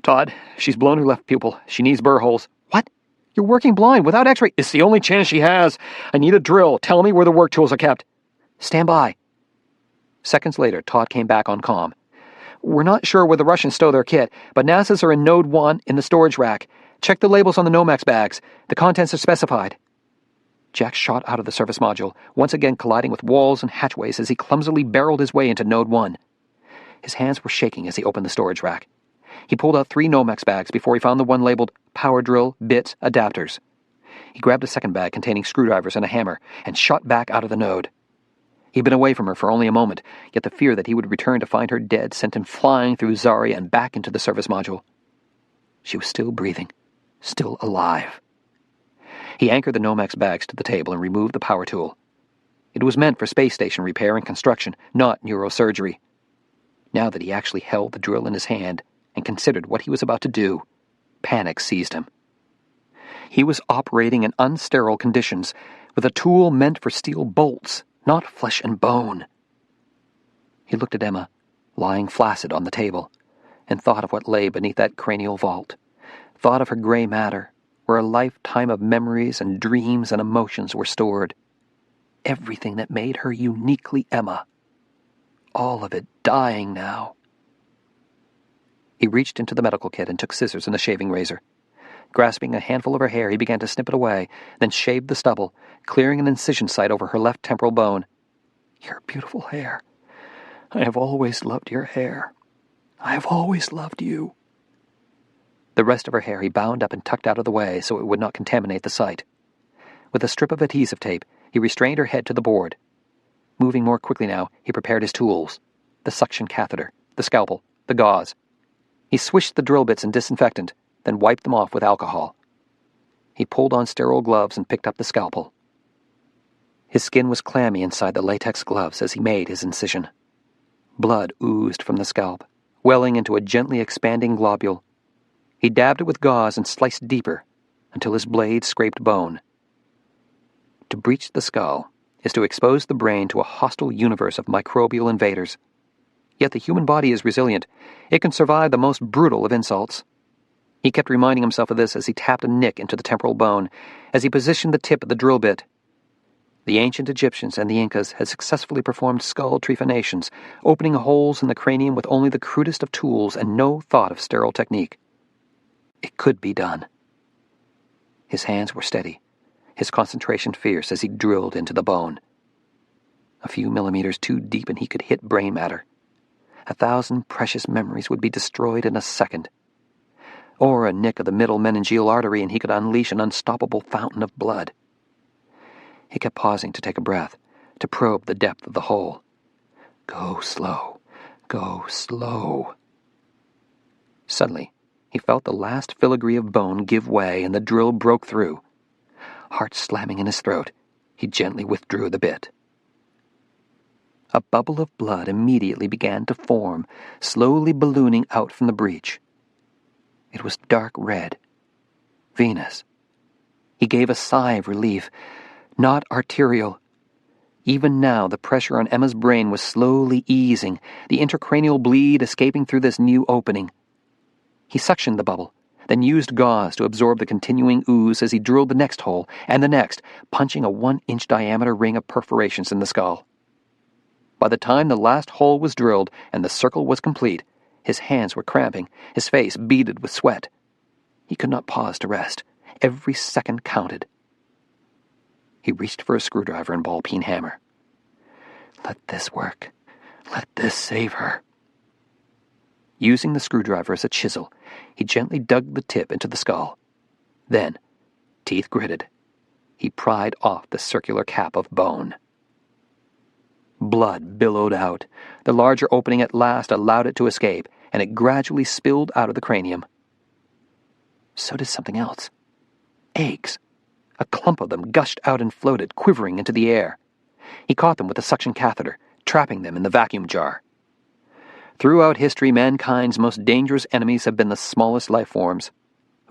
Todd, she's blown her left pupil. She needs burr holes. What? You're working blind without x-ray. It's the only chance she has. I need a drill. Tell me where the work tools are kept. Stand by. Seconds later, Todd came back on comm. We're not sure where the Russians stow their kit, but NASA's are in Node 1 in the storage rack. Check the labels on the Nomex bags. The contents are specified. Jack shot out of the service module, once again colliding with walls and hatchways as he clumsily barreled his way into Node 1. His hands were shaking as he opened the storage rack. He pulled out 3 Nomex bags before he found the one labeled power drill, bits, adapters. He grabbed a second bag containing screwdrivers and a hammer and shot back out of the node. He'd been away from her for only a moment, yet the fear that he would return to find her dead sent him flying through Zarya and back into the service module. She was still breathing, still alive. He anchored the Nomex bags to the table and removed the power tool. It was meant for space station repair and construction, not neurosurgery. Now that he actually held the drill in his hand and considered what he was about to do, panic seized him. He was operating in unsterile conditions, with a tool meant for steel bolts, not flesh and bone. He looked at Emma, lying flaccid on the table, and thought of what lay beneath that cranial vault, thought of her gray matter, where a lifetime of memories and dreams and emotions were stored. Everything that made her uniquely Emma. All of it dying now. He reached into the medical kit and took scissors and a shaving razor. Grasping a handful of her hair, he began to snip it away, then shaved the stubble, clearing an incision site over her left temporal bone. "Your beautiful hair. I have always loved your hair. I have always loved you." The rest of her hair he bound up and tucked out of the way so it would not contaminate the site. With a strip of adhesive tape, he restrained her head to the board. Moving more quickly now, he prepared his tools: the suction catheter, the scalpel, the gauze. He swished the drill bits in disinfectant, then wiped them off with alcohol. He pulled on sterile gloves and picked up the scalpel. His skin was clammy inside the latex gloves as he made his incision. Blood oozed from the scalp, welling into a gently expanding globule. He dabbed it with gauze and sliced deeper until his blade scraped bone. To breach the skull is to expose the brain to a hostile universe of microbial invaders. Yet the human body is resilient. It can survive the most brutal of insults. He kept reminding himself of this as he tapped a nick into the temporal bone, as he positioned the tip of the drill bit. The ancient Egyptians and the Incas had successfully performed skull trephanations, opening holes in the cranium with only the crudest of tools and no thought of sterile technique. It could be done. His hands were steady, his concentration fierce as he drilled into the bone. A few millimeters too deep and he could hit brain matter. 1,000 precious memories would be destroyed in a second. Or a nick of the middle meningeal artery and he could unleash an unstoppable fountain of blood. He kept pausing to take a breath, to probe the depth of the hole. Go slow, go slow. Suddenly, he felt the last filigree of bone give way and the drill broke through. Heart slamming in his throat, he gently withdrew the bit. A bubble of blood immediately began to form, slowly ballooning out from the breach. It was dark red. Venous. He gave a sigh of relief. Not arterial. Even now, the pressure on Emma's brain was slowly easing, the intracranial bleed escaping through this new opening. He suctioned the bubble, then used gauze to absorb the continuing ooze as he drilled the next hole, and the next, punching a 1-inch diameter ring of perforations in the skull. By the time the last hole was drilled and the circle was complete, his hands were cramping, his face beaded with sweat. He could not pause to rest. Every second counted. He reached for a screwdriver and ball-peen hammer. Let this work. Let this save her. Using the screwdriver as a chisel, he gently dug the tip into the skull. Then, teeth gritted, he pried off the circular cap of bone. Blood billowed out. The larger opening at last allowed it to escape, and it gradually spilled out of the cranium. So did something else. Eggs. A clump of them gushed out and floated, quivering into the air. He caught them with a suction catheter, trapping them in the vacuum jar. Throughout history, mankind's most dangerous enemies have been the smallest life forms.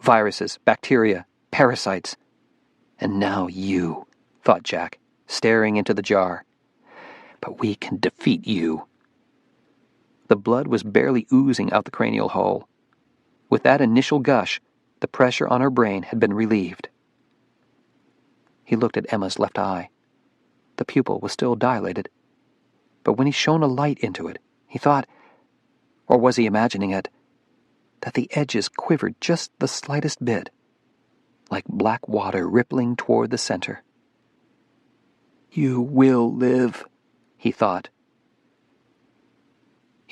Viruses, bacteria, parasites. And now you, thought Jack, staring into the jar. But we can defeat you. The blood was barely oozing out the cranial hole. With that initial gush, the pressure on her brain had been relieved. He looked at Emma's left eye. The pupil was still dilated. But when he shone a light into it, he thought, or was he imagining it, that the edges quivered just the slightest bit, like black water rippling toward the center. You will live, he thought.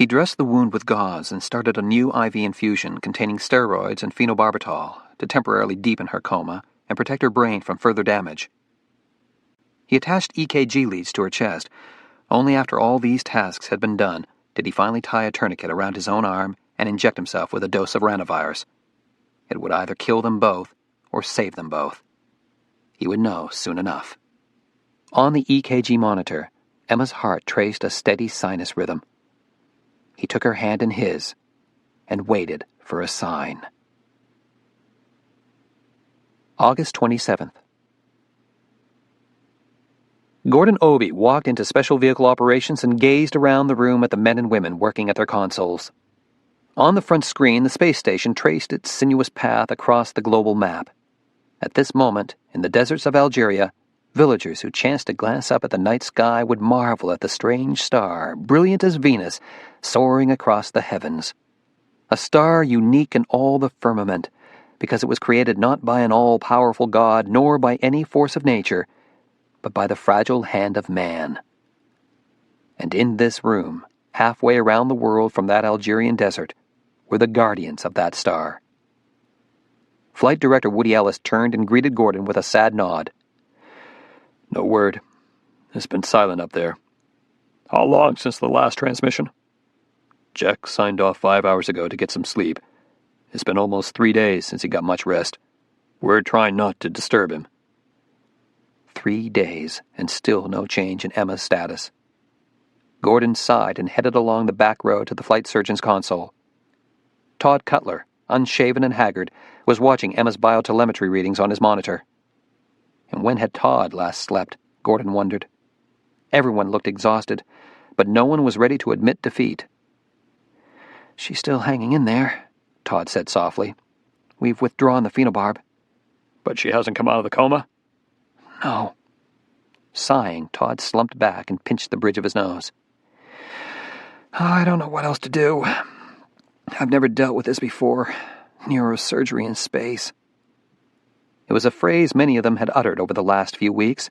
He dressed the wound with gauze and started a new IV infusion containing steroids and phenobarbital to temporarily deepen her coma and protect her brain from further damage. He attached EKG leads to her chest. Only after all these tasks had been done did he finally tie a tourniquet around his own arm and inject himself with a dose of ranavirus. It would either kill them both or save them both. He would know soon enough. On the EKG monitor, Emma's heart traced a steady sinus rhythm. He took her hand in his and waited for a sign. August 27th. Gordon Obie walked into Special Vehicle Operations and gazed around the room at the men and women working at their consoles. On the front screen, the space station traced its sinuous path across the global map. At this moment, in the deserts of Algeria, villagers who chanced to glance up at the night sky would marvel at the strange star, brilliant as Venus, soaring across the heavens. A star unique in all the firmament, because it was created not by an all-powerful God nor by any force of nature, but by the fragile hand of man. And in this room, halfway around the world from that Algerian desert, were the guardians of that star. Flight Director Woody Ellis turned and greeted Gordon with a sad nod. No word. It's been silent up there. How long since the last transmission? Jack signed off 5 hours ago to get some sleep. It's been almost 3 days since he got much rest. We're trying not to disturb him. 3 days, and still no change in Emma's status. Gordon sighed and headed along the back row to the flight surgeon's console. Todd Cutler, unshaven and haggard, was watching Emma's biotelemetry readings on his monitor. And when had Todd last slept, Gordon wondered. Everyone looked exhausted, but no one was ready to admit defeat. "She's still hanging in there," Todd said softly. "We've withdrawn the phenobarb." But she hasn't come out of the coma? No. Sighing, Todd slumped back and pinched the bridge of his nose. "I don't know what else to do. I've never dealt with this before. Neurosurgery in space." It was a phrase many of them had uttered over the last few weeks.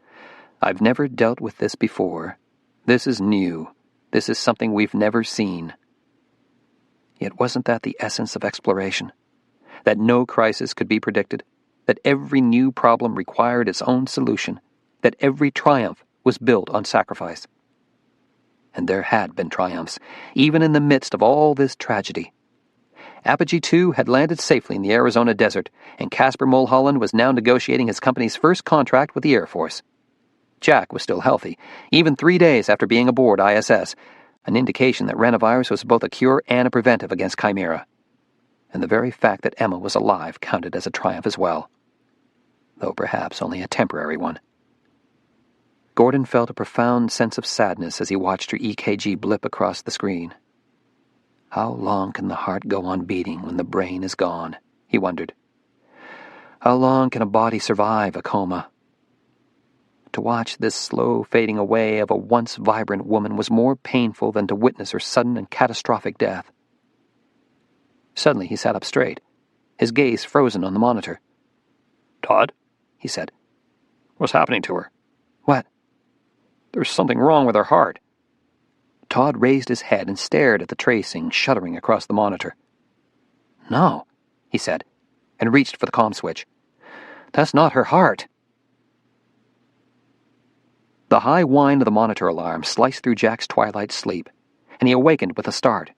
I've never dealt with this before. This is new. This is something we've never seen. Yet wasn't that the essence of exploration? That no crisis could be predicted? That every new problem required its own solution? That every triumph was built on sacrifice? And there had been triumphs, even in the midst of all this tragedy. Apogee 2 had landed safely in the Arizona desert, and Casper Mulholland was now negotiating his company's first contract with the Air Force. Jack was still healthy, even 3 days after being aboard ISS, an indication that ranavirus was both a cure and a preventive against Chimera. And the very fact that Emma was alive counted as a triumph as well, though perhaps only a temporary one. Gordon felt a profound sense of sadness as he watched her EKG blip across the screen. How long can the heart go on beating when the brain is gone? He wondered. How long can a body survive a coma? To watch this slow fading away of a once vibrant woman was more painful than to witness her sudden and catastrophic death. Suddenly he sat up straight, his gaze frozen on the monitor. "Todd?" he said. "What's happening to her?" "What?" "There's something wrong with her heart." Todd raised his head and stared at the tracing shuddering across the monitor. "No," he said, and reached for the comm switch. "That's not her heart." The high whine of the monitor alarm sliced through Jack's twilight sleep, and he awakened with a start.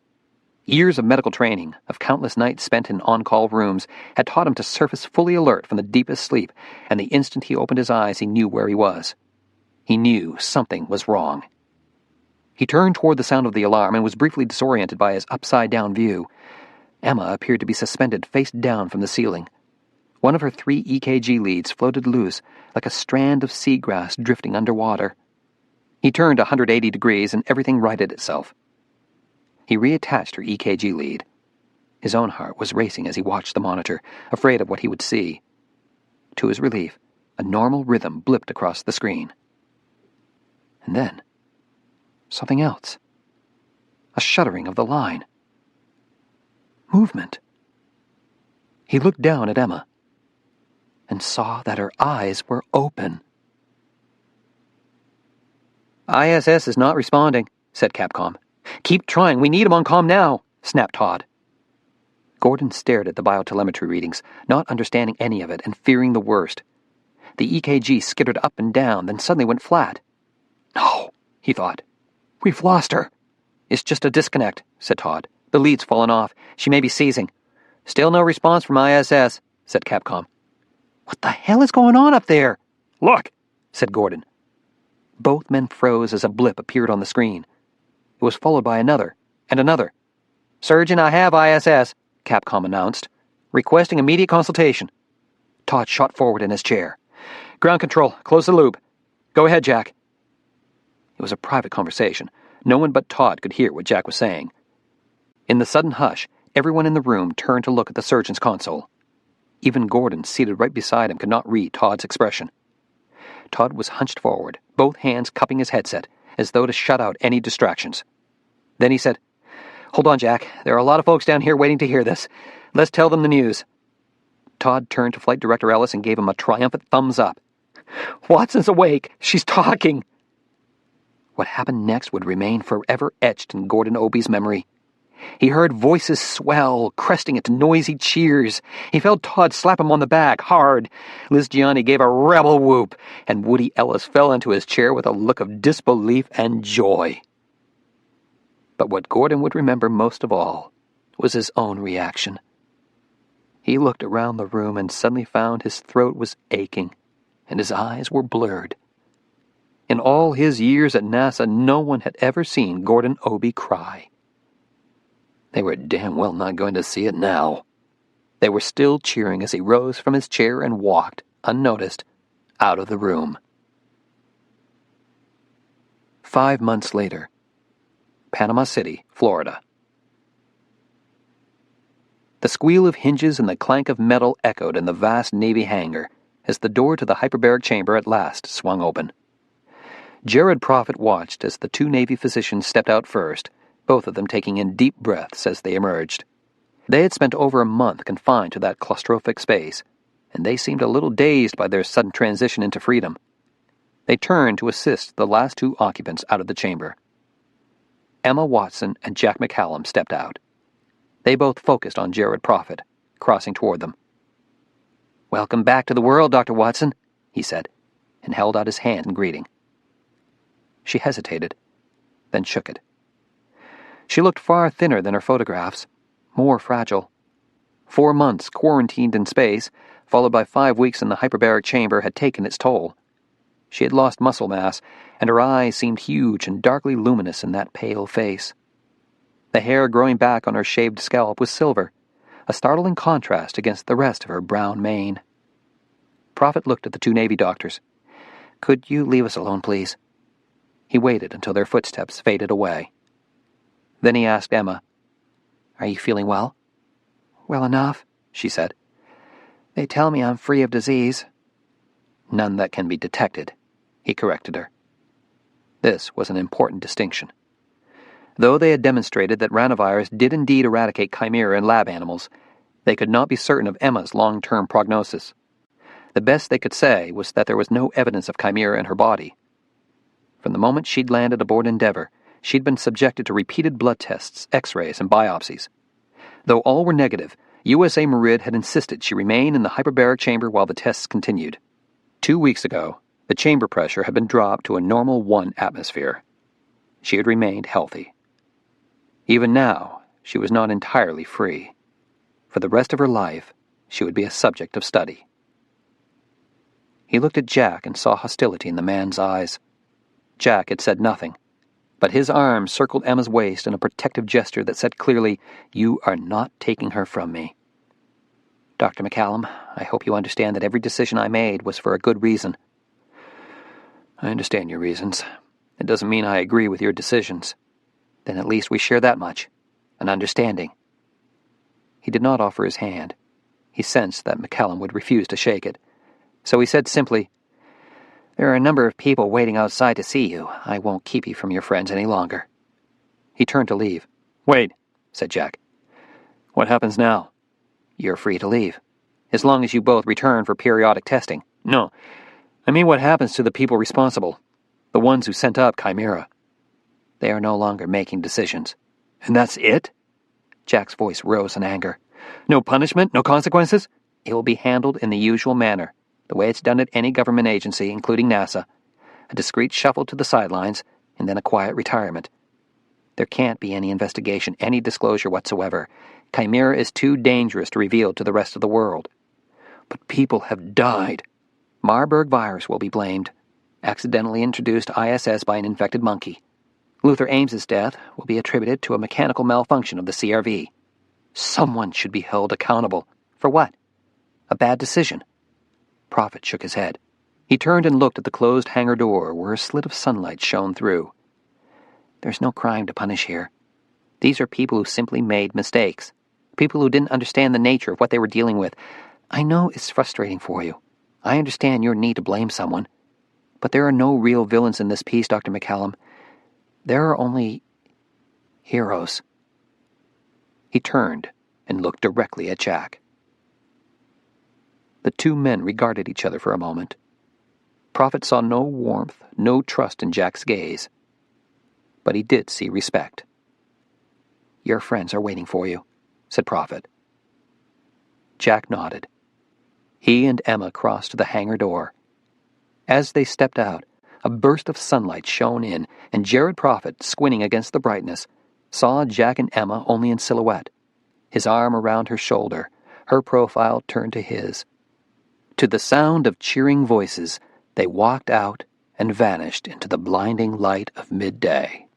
Years of medical training, of countless nights spent in on-call rooms, had taught him to surface fully alert from the deepest sleep, and the instant he opened his eyes he knew where he was. He knew something was wrong. He turned toward the sound of the alarm and was briefly disoriented by his upside-down view. Emma appeared to be suspended face down from the ceiling. One of her 3 EKG leads floated loose, like a strand of seagrass drifting underwater. He turned 180 degrees and everything righted itself. He reattached her EKG lead. His own heart was racing as he watched the monitor, afraid of what he would see. To his relief, a normal rhythm blipped across the screen. And then, something else. A shuddering of the line. Movement. He looked down at Emma and saw that her eyes were open. "ISS is not responding," said Capcom. "Keep trying. We need him on comm now," snapped Todd. Gordon stared at the biotelemetry readings, not understanding any of it and fearing the worst. The EKG skittered up and down, then suddenly went flat. "No," he thought. "We've lost her." "It's just a disconnect," said Todd. "The lead's fallen off. She may be seizing." "Still no response from ISS," said Capcom. "What the hell is going on up there?" "Look," said Gordon. Both men froze as a blip appeared on the screen. It was followed by another, and another. "Surgeon, I have ISS," Capcom announced. "Requesting immediate consultation." Todd shot forward in his chair. "Ground control, close the loop. Go ahead, Jack." It was a private conversation. No one but Todd could hear what Jack was saying. In the sudden hush, everyone in the room turned to look at the surgeon's console. Even Gordon, seated right beside him, could not read Todd's expression. Todd was hunched forward, both hands cupping his headset, as though to shut out any distractions. Then he said, "Hold on, Jack. There are a lot of folks down here waiting to hear this. Let's tell them the news." Todd turned to Flight Director Ellis and gave him a triumphant thumbs up. "Watson's awake. She's talking." What happened next would remain forever etched in Gordon Obie's memory. He heard voices swell, cresting into noisy cheers. He felt Todd slap him on the back, hard. Liz Gianni gave a rebel whoop, and Woody Ellis fell into his chair with a look of disbelief and joy. But what Gordon would remember most of all was his own reaction. He looked around the room and suddenly found his throat was aching, and his eyes were blurred. In all his years at NASA, no one had ever seen Gordon Obie cry. They were damn well not going to see it now. They were still cheering as he rose from his chair and walked, unnoticed, out of the room. 5 months later, Panama City, Florida. The squeal of hinges and the clank of metal echoed in the vast Navy hangar as the door to the hyperbaric chamber at last swung open. Jared Prophet watched as the 2 Navy physicians stepped out first, both of them taking in deep breaths as they emerged. They had spent over a month confined to that claustrophic space, and they seemed a little dazed by their sudden transition into freedom. They turned to assist the last 2 occupants out of the chamber. Emma Watson and Jack McCallum stepped out. They both focused on Jared Prophet, crossing toward them. "Welcome back to the world, Dr. Watson," he said, and held out his hand in greeting. She hesitated, then shook it. She looked far thinner than her photographs, more fragile. 4 months quarantined in space, followed by 5 weeks in the hyperbaric chamber, had taken its toll. She had lost muscle mass, and her eyes seemed huge and darkly luminous in that pale face. The hair growing back on her shaved scalp was silver, a startling contrast against the rest of her brown mane. Prophet looked at the 2 Navy doctors. "Could you leave us alone, please?" He waited until their footsteps faded away. Then he asked Emma, "Are you feeling well?" "Well enough," she said. "They tell me I'm free of disease." "None that can be detected," he corrected her. This was an important distinction. Though they had demonstrated that ranavirus did indeed eradicate Chimera in lab animals, they could not be certain of Emma's long-term prognosis. The best they could say was that there was no evidence of Chimera in her body. From the moment she'd landed aboard Endeavour, she'd been subjected to repeated blood tests, x-rays, and biopsies. Though all were negative, USA Merid had insisted she remain in the hyperbaric chamber while the tests continued. 2 weeks ago, the chamber pressure had been dropped to a normal 1 atmosphere. She had remained healthy. Even now, she was not entirely free. For the rest of her life, she would be a subject of study. He looked at Jack and saw hostility in the man's eyes. Jack had said nothing, but his arm circled Emma's waist in a protective gesture that said clearly, "You are not taking her from me." "Dr. McCallum, I hope you understand that every decision I made was for a good reason." "I understand your reasons. It doesn't mean I agree with your decisions." "Then at least we share that much, an understanding." He did not offer his hand. He sensed that McCallum would refuse to shake it. So he said simply, "There are a number of people waiting outside to see you. I won't keep you from your friends any longer." He turned to leave. "Wait," said Jack. "What happens now?" "You're free to leave, as long as you both return for periodic testing." "No, I mean what happens to the people responsible, the ones who sent up Chimera." They are no longer making decisions. And that's it? Jack's voice rose in anger. No punishment? No consequences? It will be handled in the usual manner, the way it's done at any government agency, including NASA. A discreet shuffle to the sidelines, and then a quiet retirement. There can't be any investigation, any disclosure whatsoever. Chimera is too dangerous to reveal to the rest of the world. But people have died. Marburg virus will be blamed. Accidentally introduced ISS by an infected monkey. Luther Ames's death will be attributed to a mechanical malfunction of the CRV. Someone should be held accountable. For what? A bad decision. Prophet shook his head. He turned and looked at the closed hangar door where a slit of sunlight shone through. There's no crime to punish here. These are people who simply made mistakes. People who didn't understand the nature of what they were dealing with. I know it's frustrating for you. I understand your need to blame someone. But there are no real villains in this piece, Dr. McCallum. There are only heroes. He turned and looked directly at Jack. The two men regarded each other for a moment. Prophet saw no warmth, no trust in Jack's gaze. But he did see respect. Your friends are waiting for you, said Prophet. Jack nodded. He and Emma crossed to the hangar door. As they stepped out, a burst of sunlight shone in, and Jared Prophet, squinting against the brightness, saw Jack and Emma only in silhouette, his arm around her shoulder, her profile turned to his. To the sound of cheering voices, they walked out and vanished into the blinding light of midday.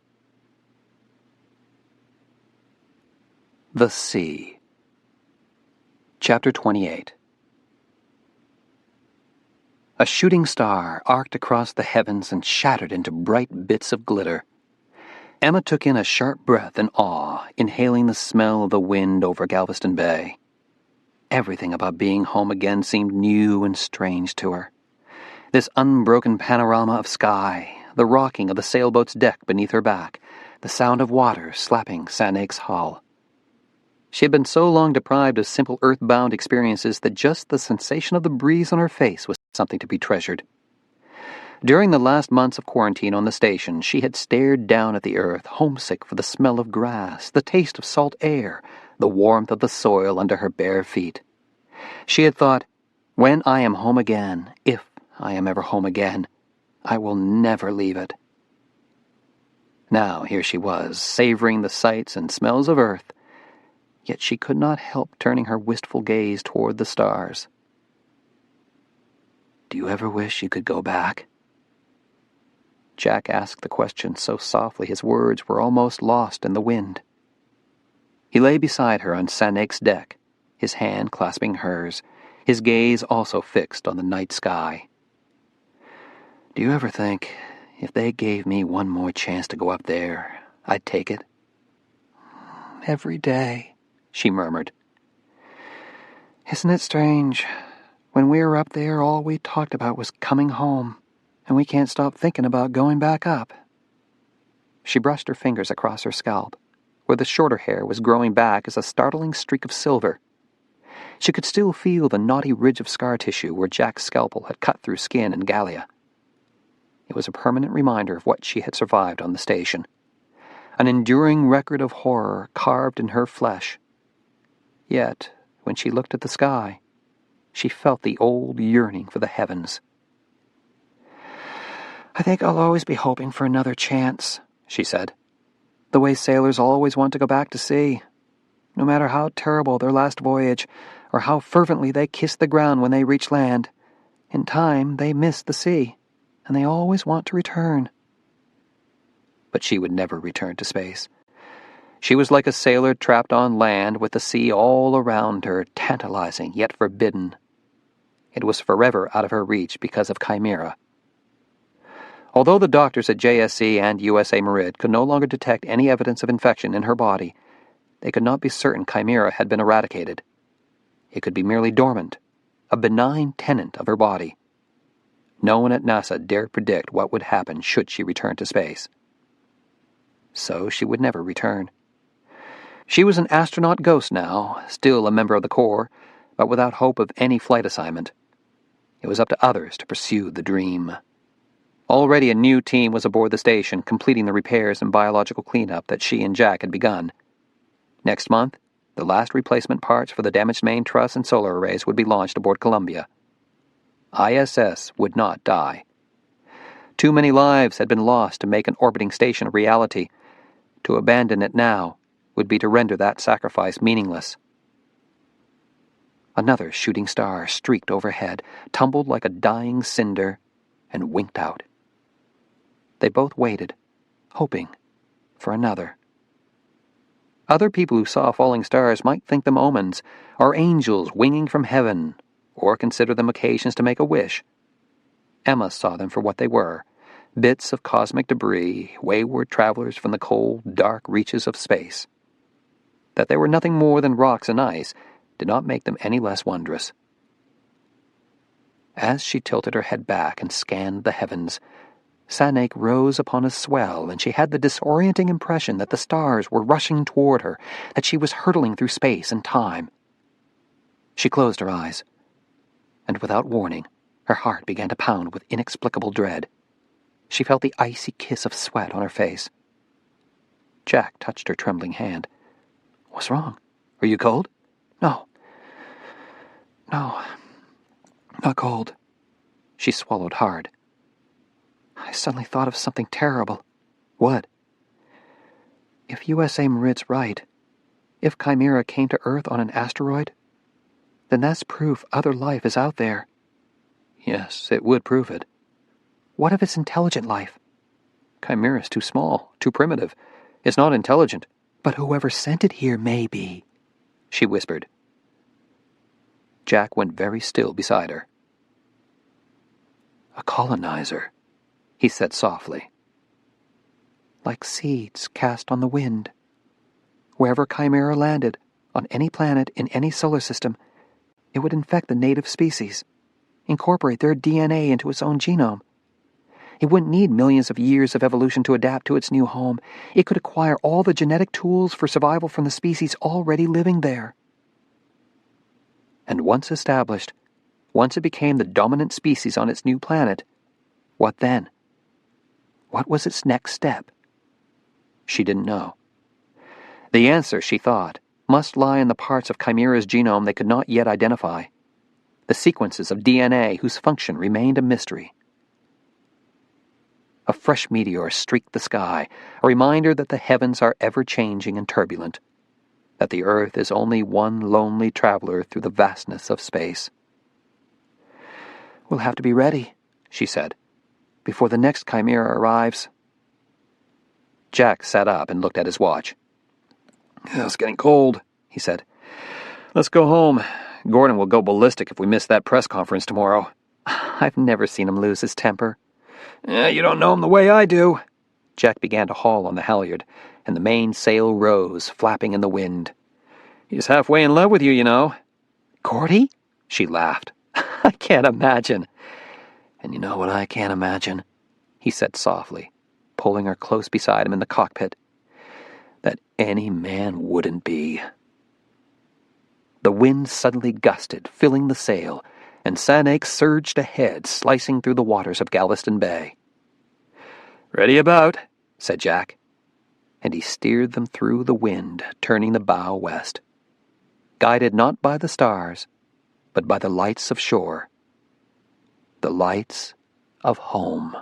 The Sea. Chapter 28. A shooting star arced across the heavens and shattered into bright bits of glitter. Emma took in a sharp breath in awe, inhaling the smell of the wind over Galveston Bay. Everything about being home again seemed new and strange to her. This unbroken panorama of sky, the rocking of the sailboat's deck beneath her back, the sound of water slapping St. Aig's hull. She had been so long deprived of simple earthbound experiences that just the sensation of the breeze on her face was something to be treasured. During the last months of quarantine on the station, she had stared down at the earth, homesick for the smell of grass, the taste of salt air, the warmth of the soil under her bare feet. She had thought, when I am home again, if I am ever home again, I will never leave it. Now here she was, savoring the sights and smells of earth, yet she could not help turning her wistful gaze toward the stars. Do you ever wish you could go back? Jack asked the question so softly his words were almost lost in the wind. He lay beside her on St. Aig's deck, his hand clasping hers, his gaze also fixed on the night sky. Do you ever think, if they gave me one more chance to go up there, I'd take it? Every day, she murmured. Isn't it strange? When we were up there, all we talked about was coming home, and we can't stop thinking about going back up. She brushed her fingers across her scalp, where the shorter hair was growing back as a startling streak of silver. She could still feel the knotty ridge of scar tissue where Jack's scalpel had cut through skin and gallia. It was a permanent reminder of what she had survived on the station, an enduring record of horror carved in her flesh. Yet, when she looked at the sky, she felt the old yearning for the heavens. I think I'll always be hoping for another chance, she said. The way sailors always want to go back to sea, no matter how terrible their last voyage, or how fervently they kiss the ground when they reach land. In time, they miss the sea, and they always want to return. But she would never return to space. She was like a sailor trapped on land with the sea all around her, tantalizing yet forbidden. It was forever out of her reach because of Chimera. Although the doctors at JSC and USA Merid could no longer detect any evidence of infection in her body, they could not be certain Chimera had been eradicated. It could be merely dormant, a benign tenant of her body. No one at NASA dared predict what would happen should she return to space. So she would never return. She was an astronaut ghost now, still a member of the Corps, but without hope of any flight assignment. It was up to others to pursue the dream. Already a new team was aboard the station, completing the repairs and biological cleanup that she and Jack had begun. Next month, the last replacement parts for the damaged main truss and solar arrays would be launched aboard Columbia. ISS would not die. Too many lives had been lost to make an orbiting station a reality. To abandon it now would be to render that sacrifice meaningless. Another shooting star streaked overhead, tumbled like a dying cinder, and winked out. They both waited, hoping for another. Other people who saw falling stars might think them omens, or angels winging from heaven, or consider them occasions to make a wish. Emma saw them for what they were, bits of cosmic debris, wayward travelers from the cold, dark reaches of space. That they were nothing more than rocks and ice did not make them any less wondrous. As she tilted her head back and scanned the heavens, Sanaik rose upon a swell, and she had the disorienting impression that the stars were rushing toward her, that she was hurtling through space and time. She closed her eyes, and without warning, her heart began to pound with inexplicable dread. She felt the icy kiss of sweat on her face. Jack touched her trembling hand. "What's wrong? Are you cold?" No, not cold." She swallowed hard. "I suddenly thought of something terrible." "What?" "If USA Marit's right, if Chimera came to Earth on an asteroid, then that's proof other life is out there." "Yes, it would prove it." "What if it's intelligent life?" "Chimera's too small, too primitive. It's not intelligent." "But whoever sent it here may be," she whispered. Jack went very still beside her. "A colonizer," he said softly. "Like seeds cast on the wind. Wherever Chimera landed, on any planet in any solar system, it would infect the native species, incorporate their DNA into its own genome. It wouldn't need millions of years of evolution to adapt to its new home. It could acquire all the genetic tools for survival from the species already living there. And once established, once it became the dominant species on its new planet, what then? What was its next step? She didn't know. The answer, she thought, must lie in the parts of Chimera's genome they could not yet identify, the sequences of DNA whose function remained a mystery. A fresh meteor streaked the sky, a reminder that the heavens are ever-changing and turbulent, that the earth is only one lonely traveler through the vastness of space. "We'll have to be ready," she said, "before the next Chimera arrives." Jack sat up and looked at his watch. "It's getting cold," he said. "Let's go home. Gordon will go ballistic if we miss that press conference tomorrow." "I've never seen him lose his temper." You don't know him the way I do." Jack began to haul on the halyard, and the mainsail rose, flapping in the wind. "He's halfway in love with you, you know." "Gordy?" She laughed. "I can't imagine." "And you know what I can't imagine?" he said softly, pulling her close beside him in the cockpit. "That any man wouldn't be." The wind suddenly gusted, filling the sail, and Sanaik surged ahead, slicing through the waters of Galveston Bay. "Ready about," said Jack, and he steered them through the wind, turning the bow west, guided not by the stars, but by the lights of shore, the lights of home.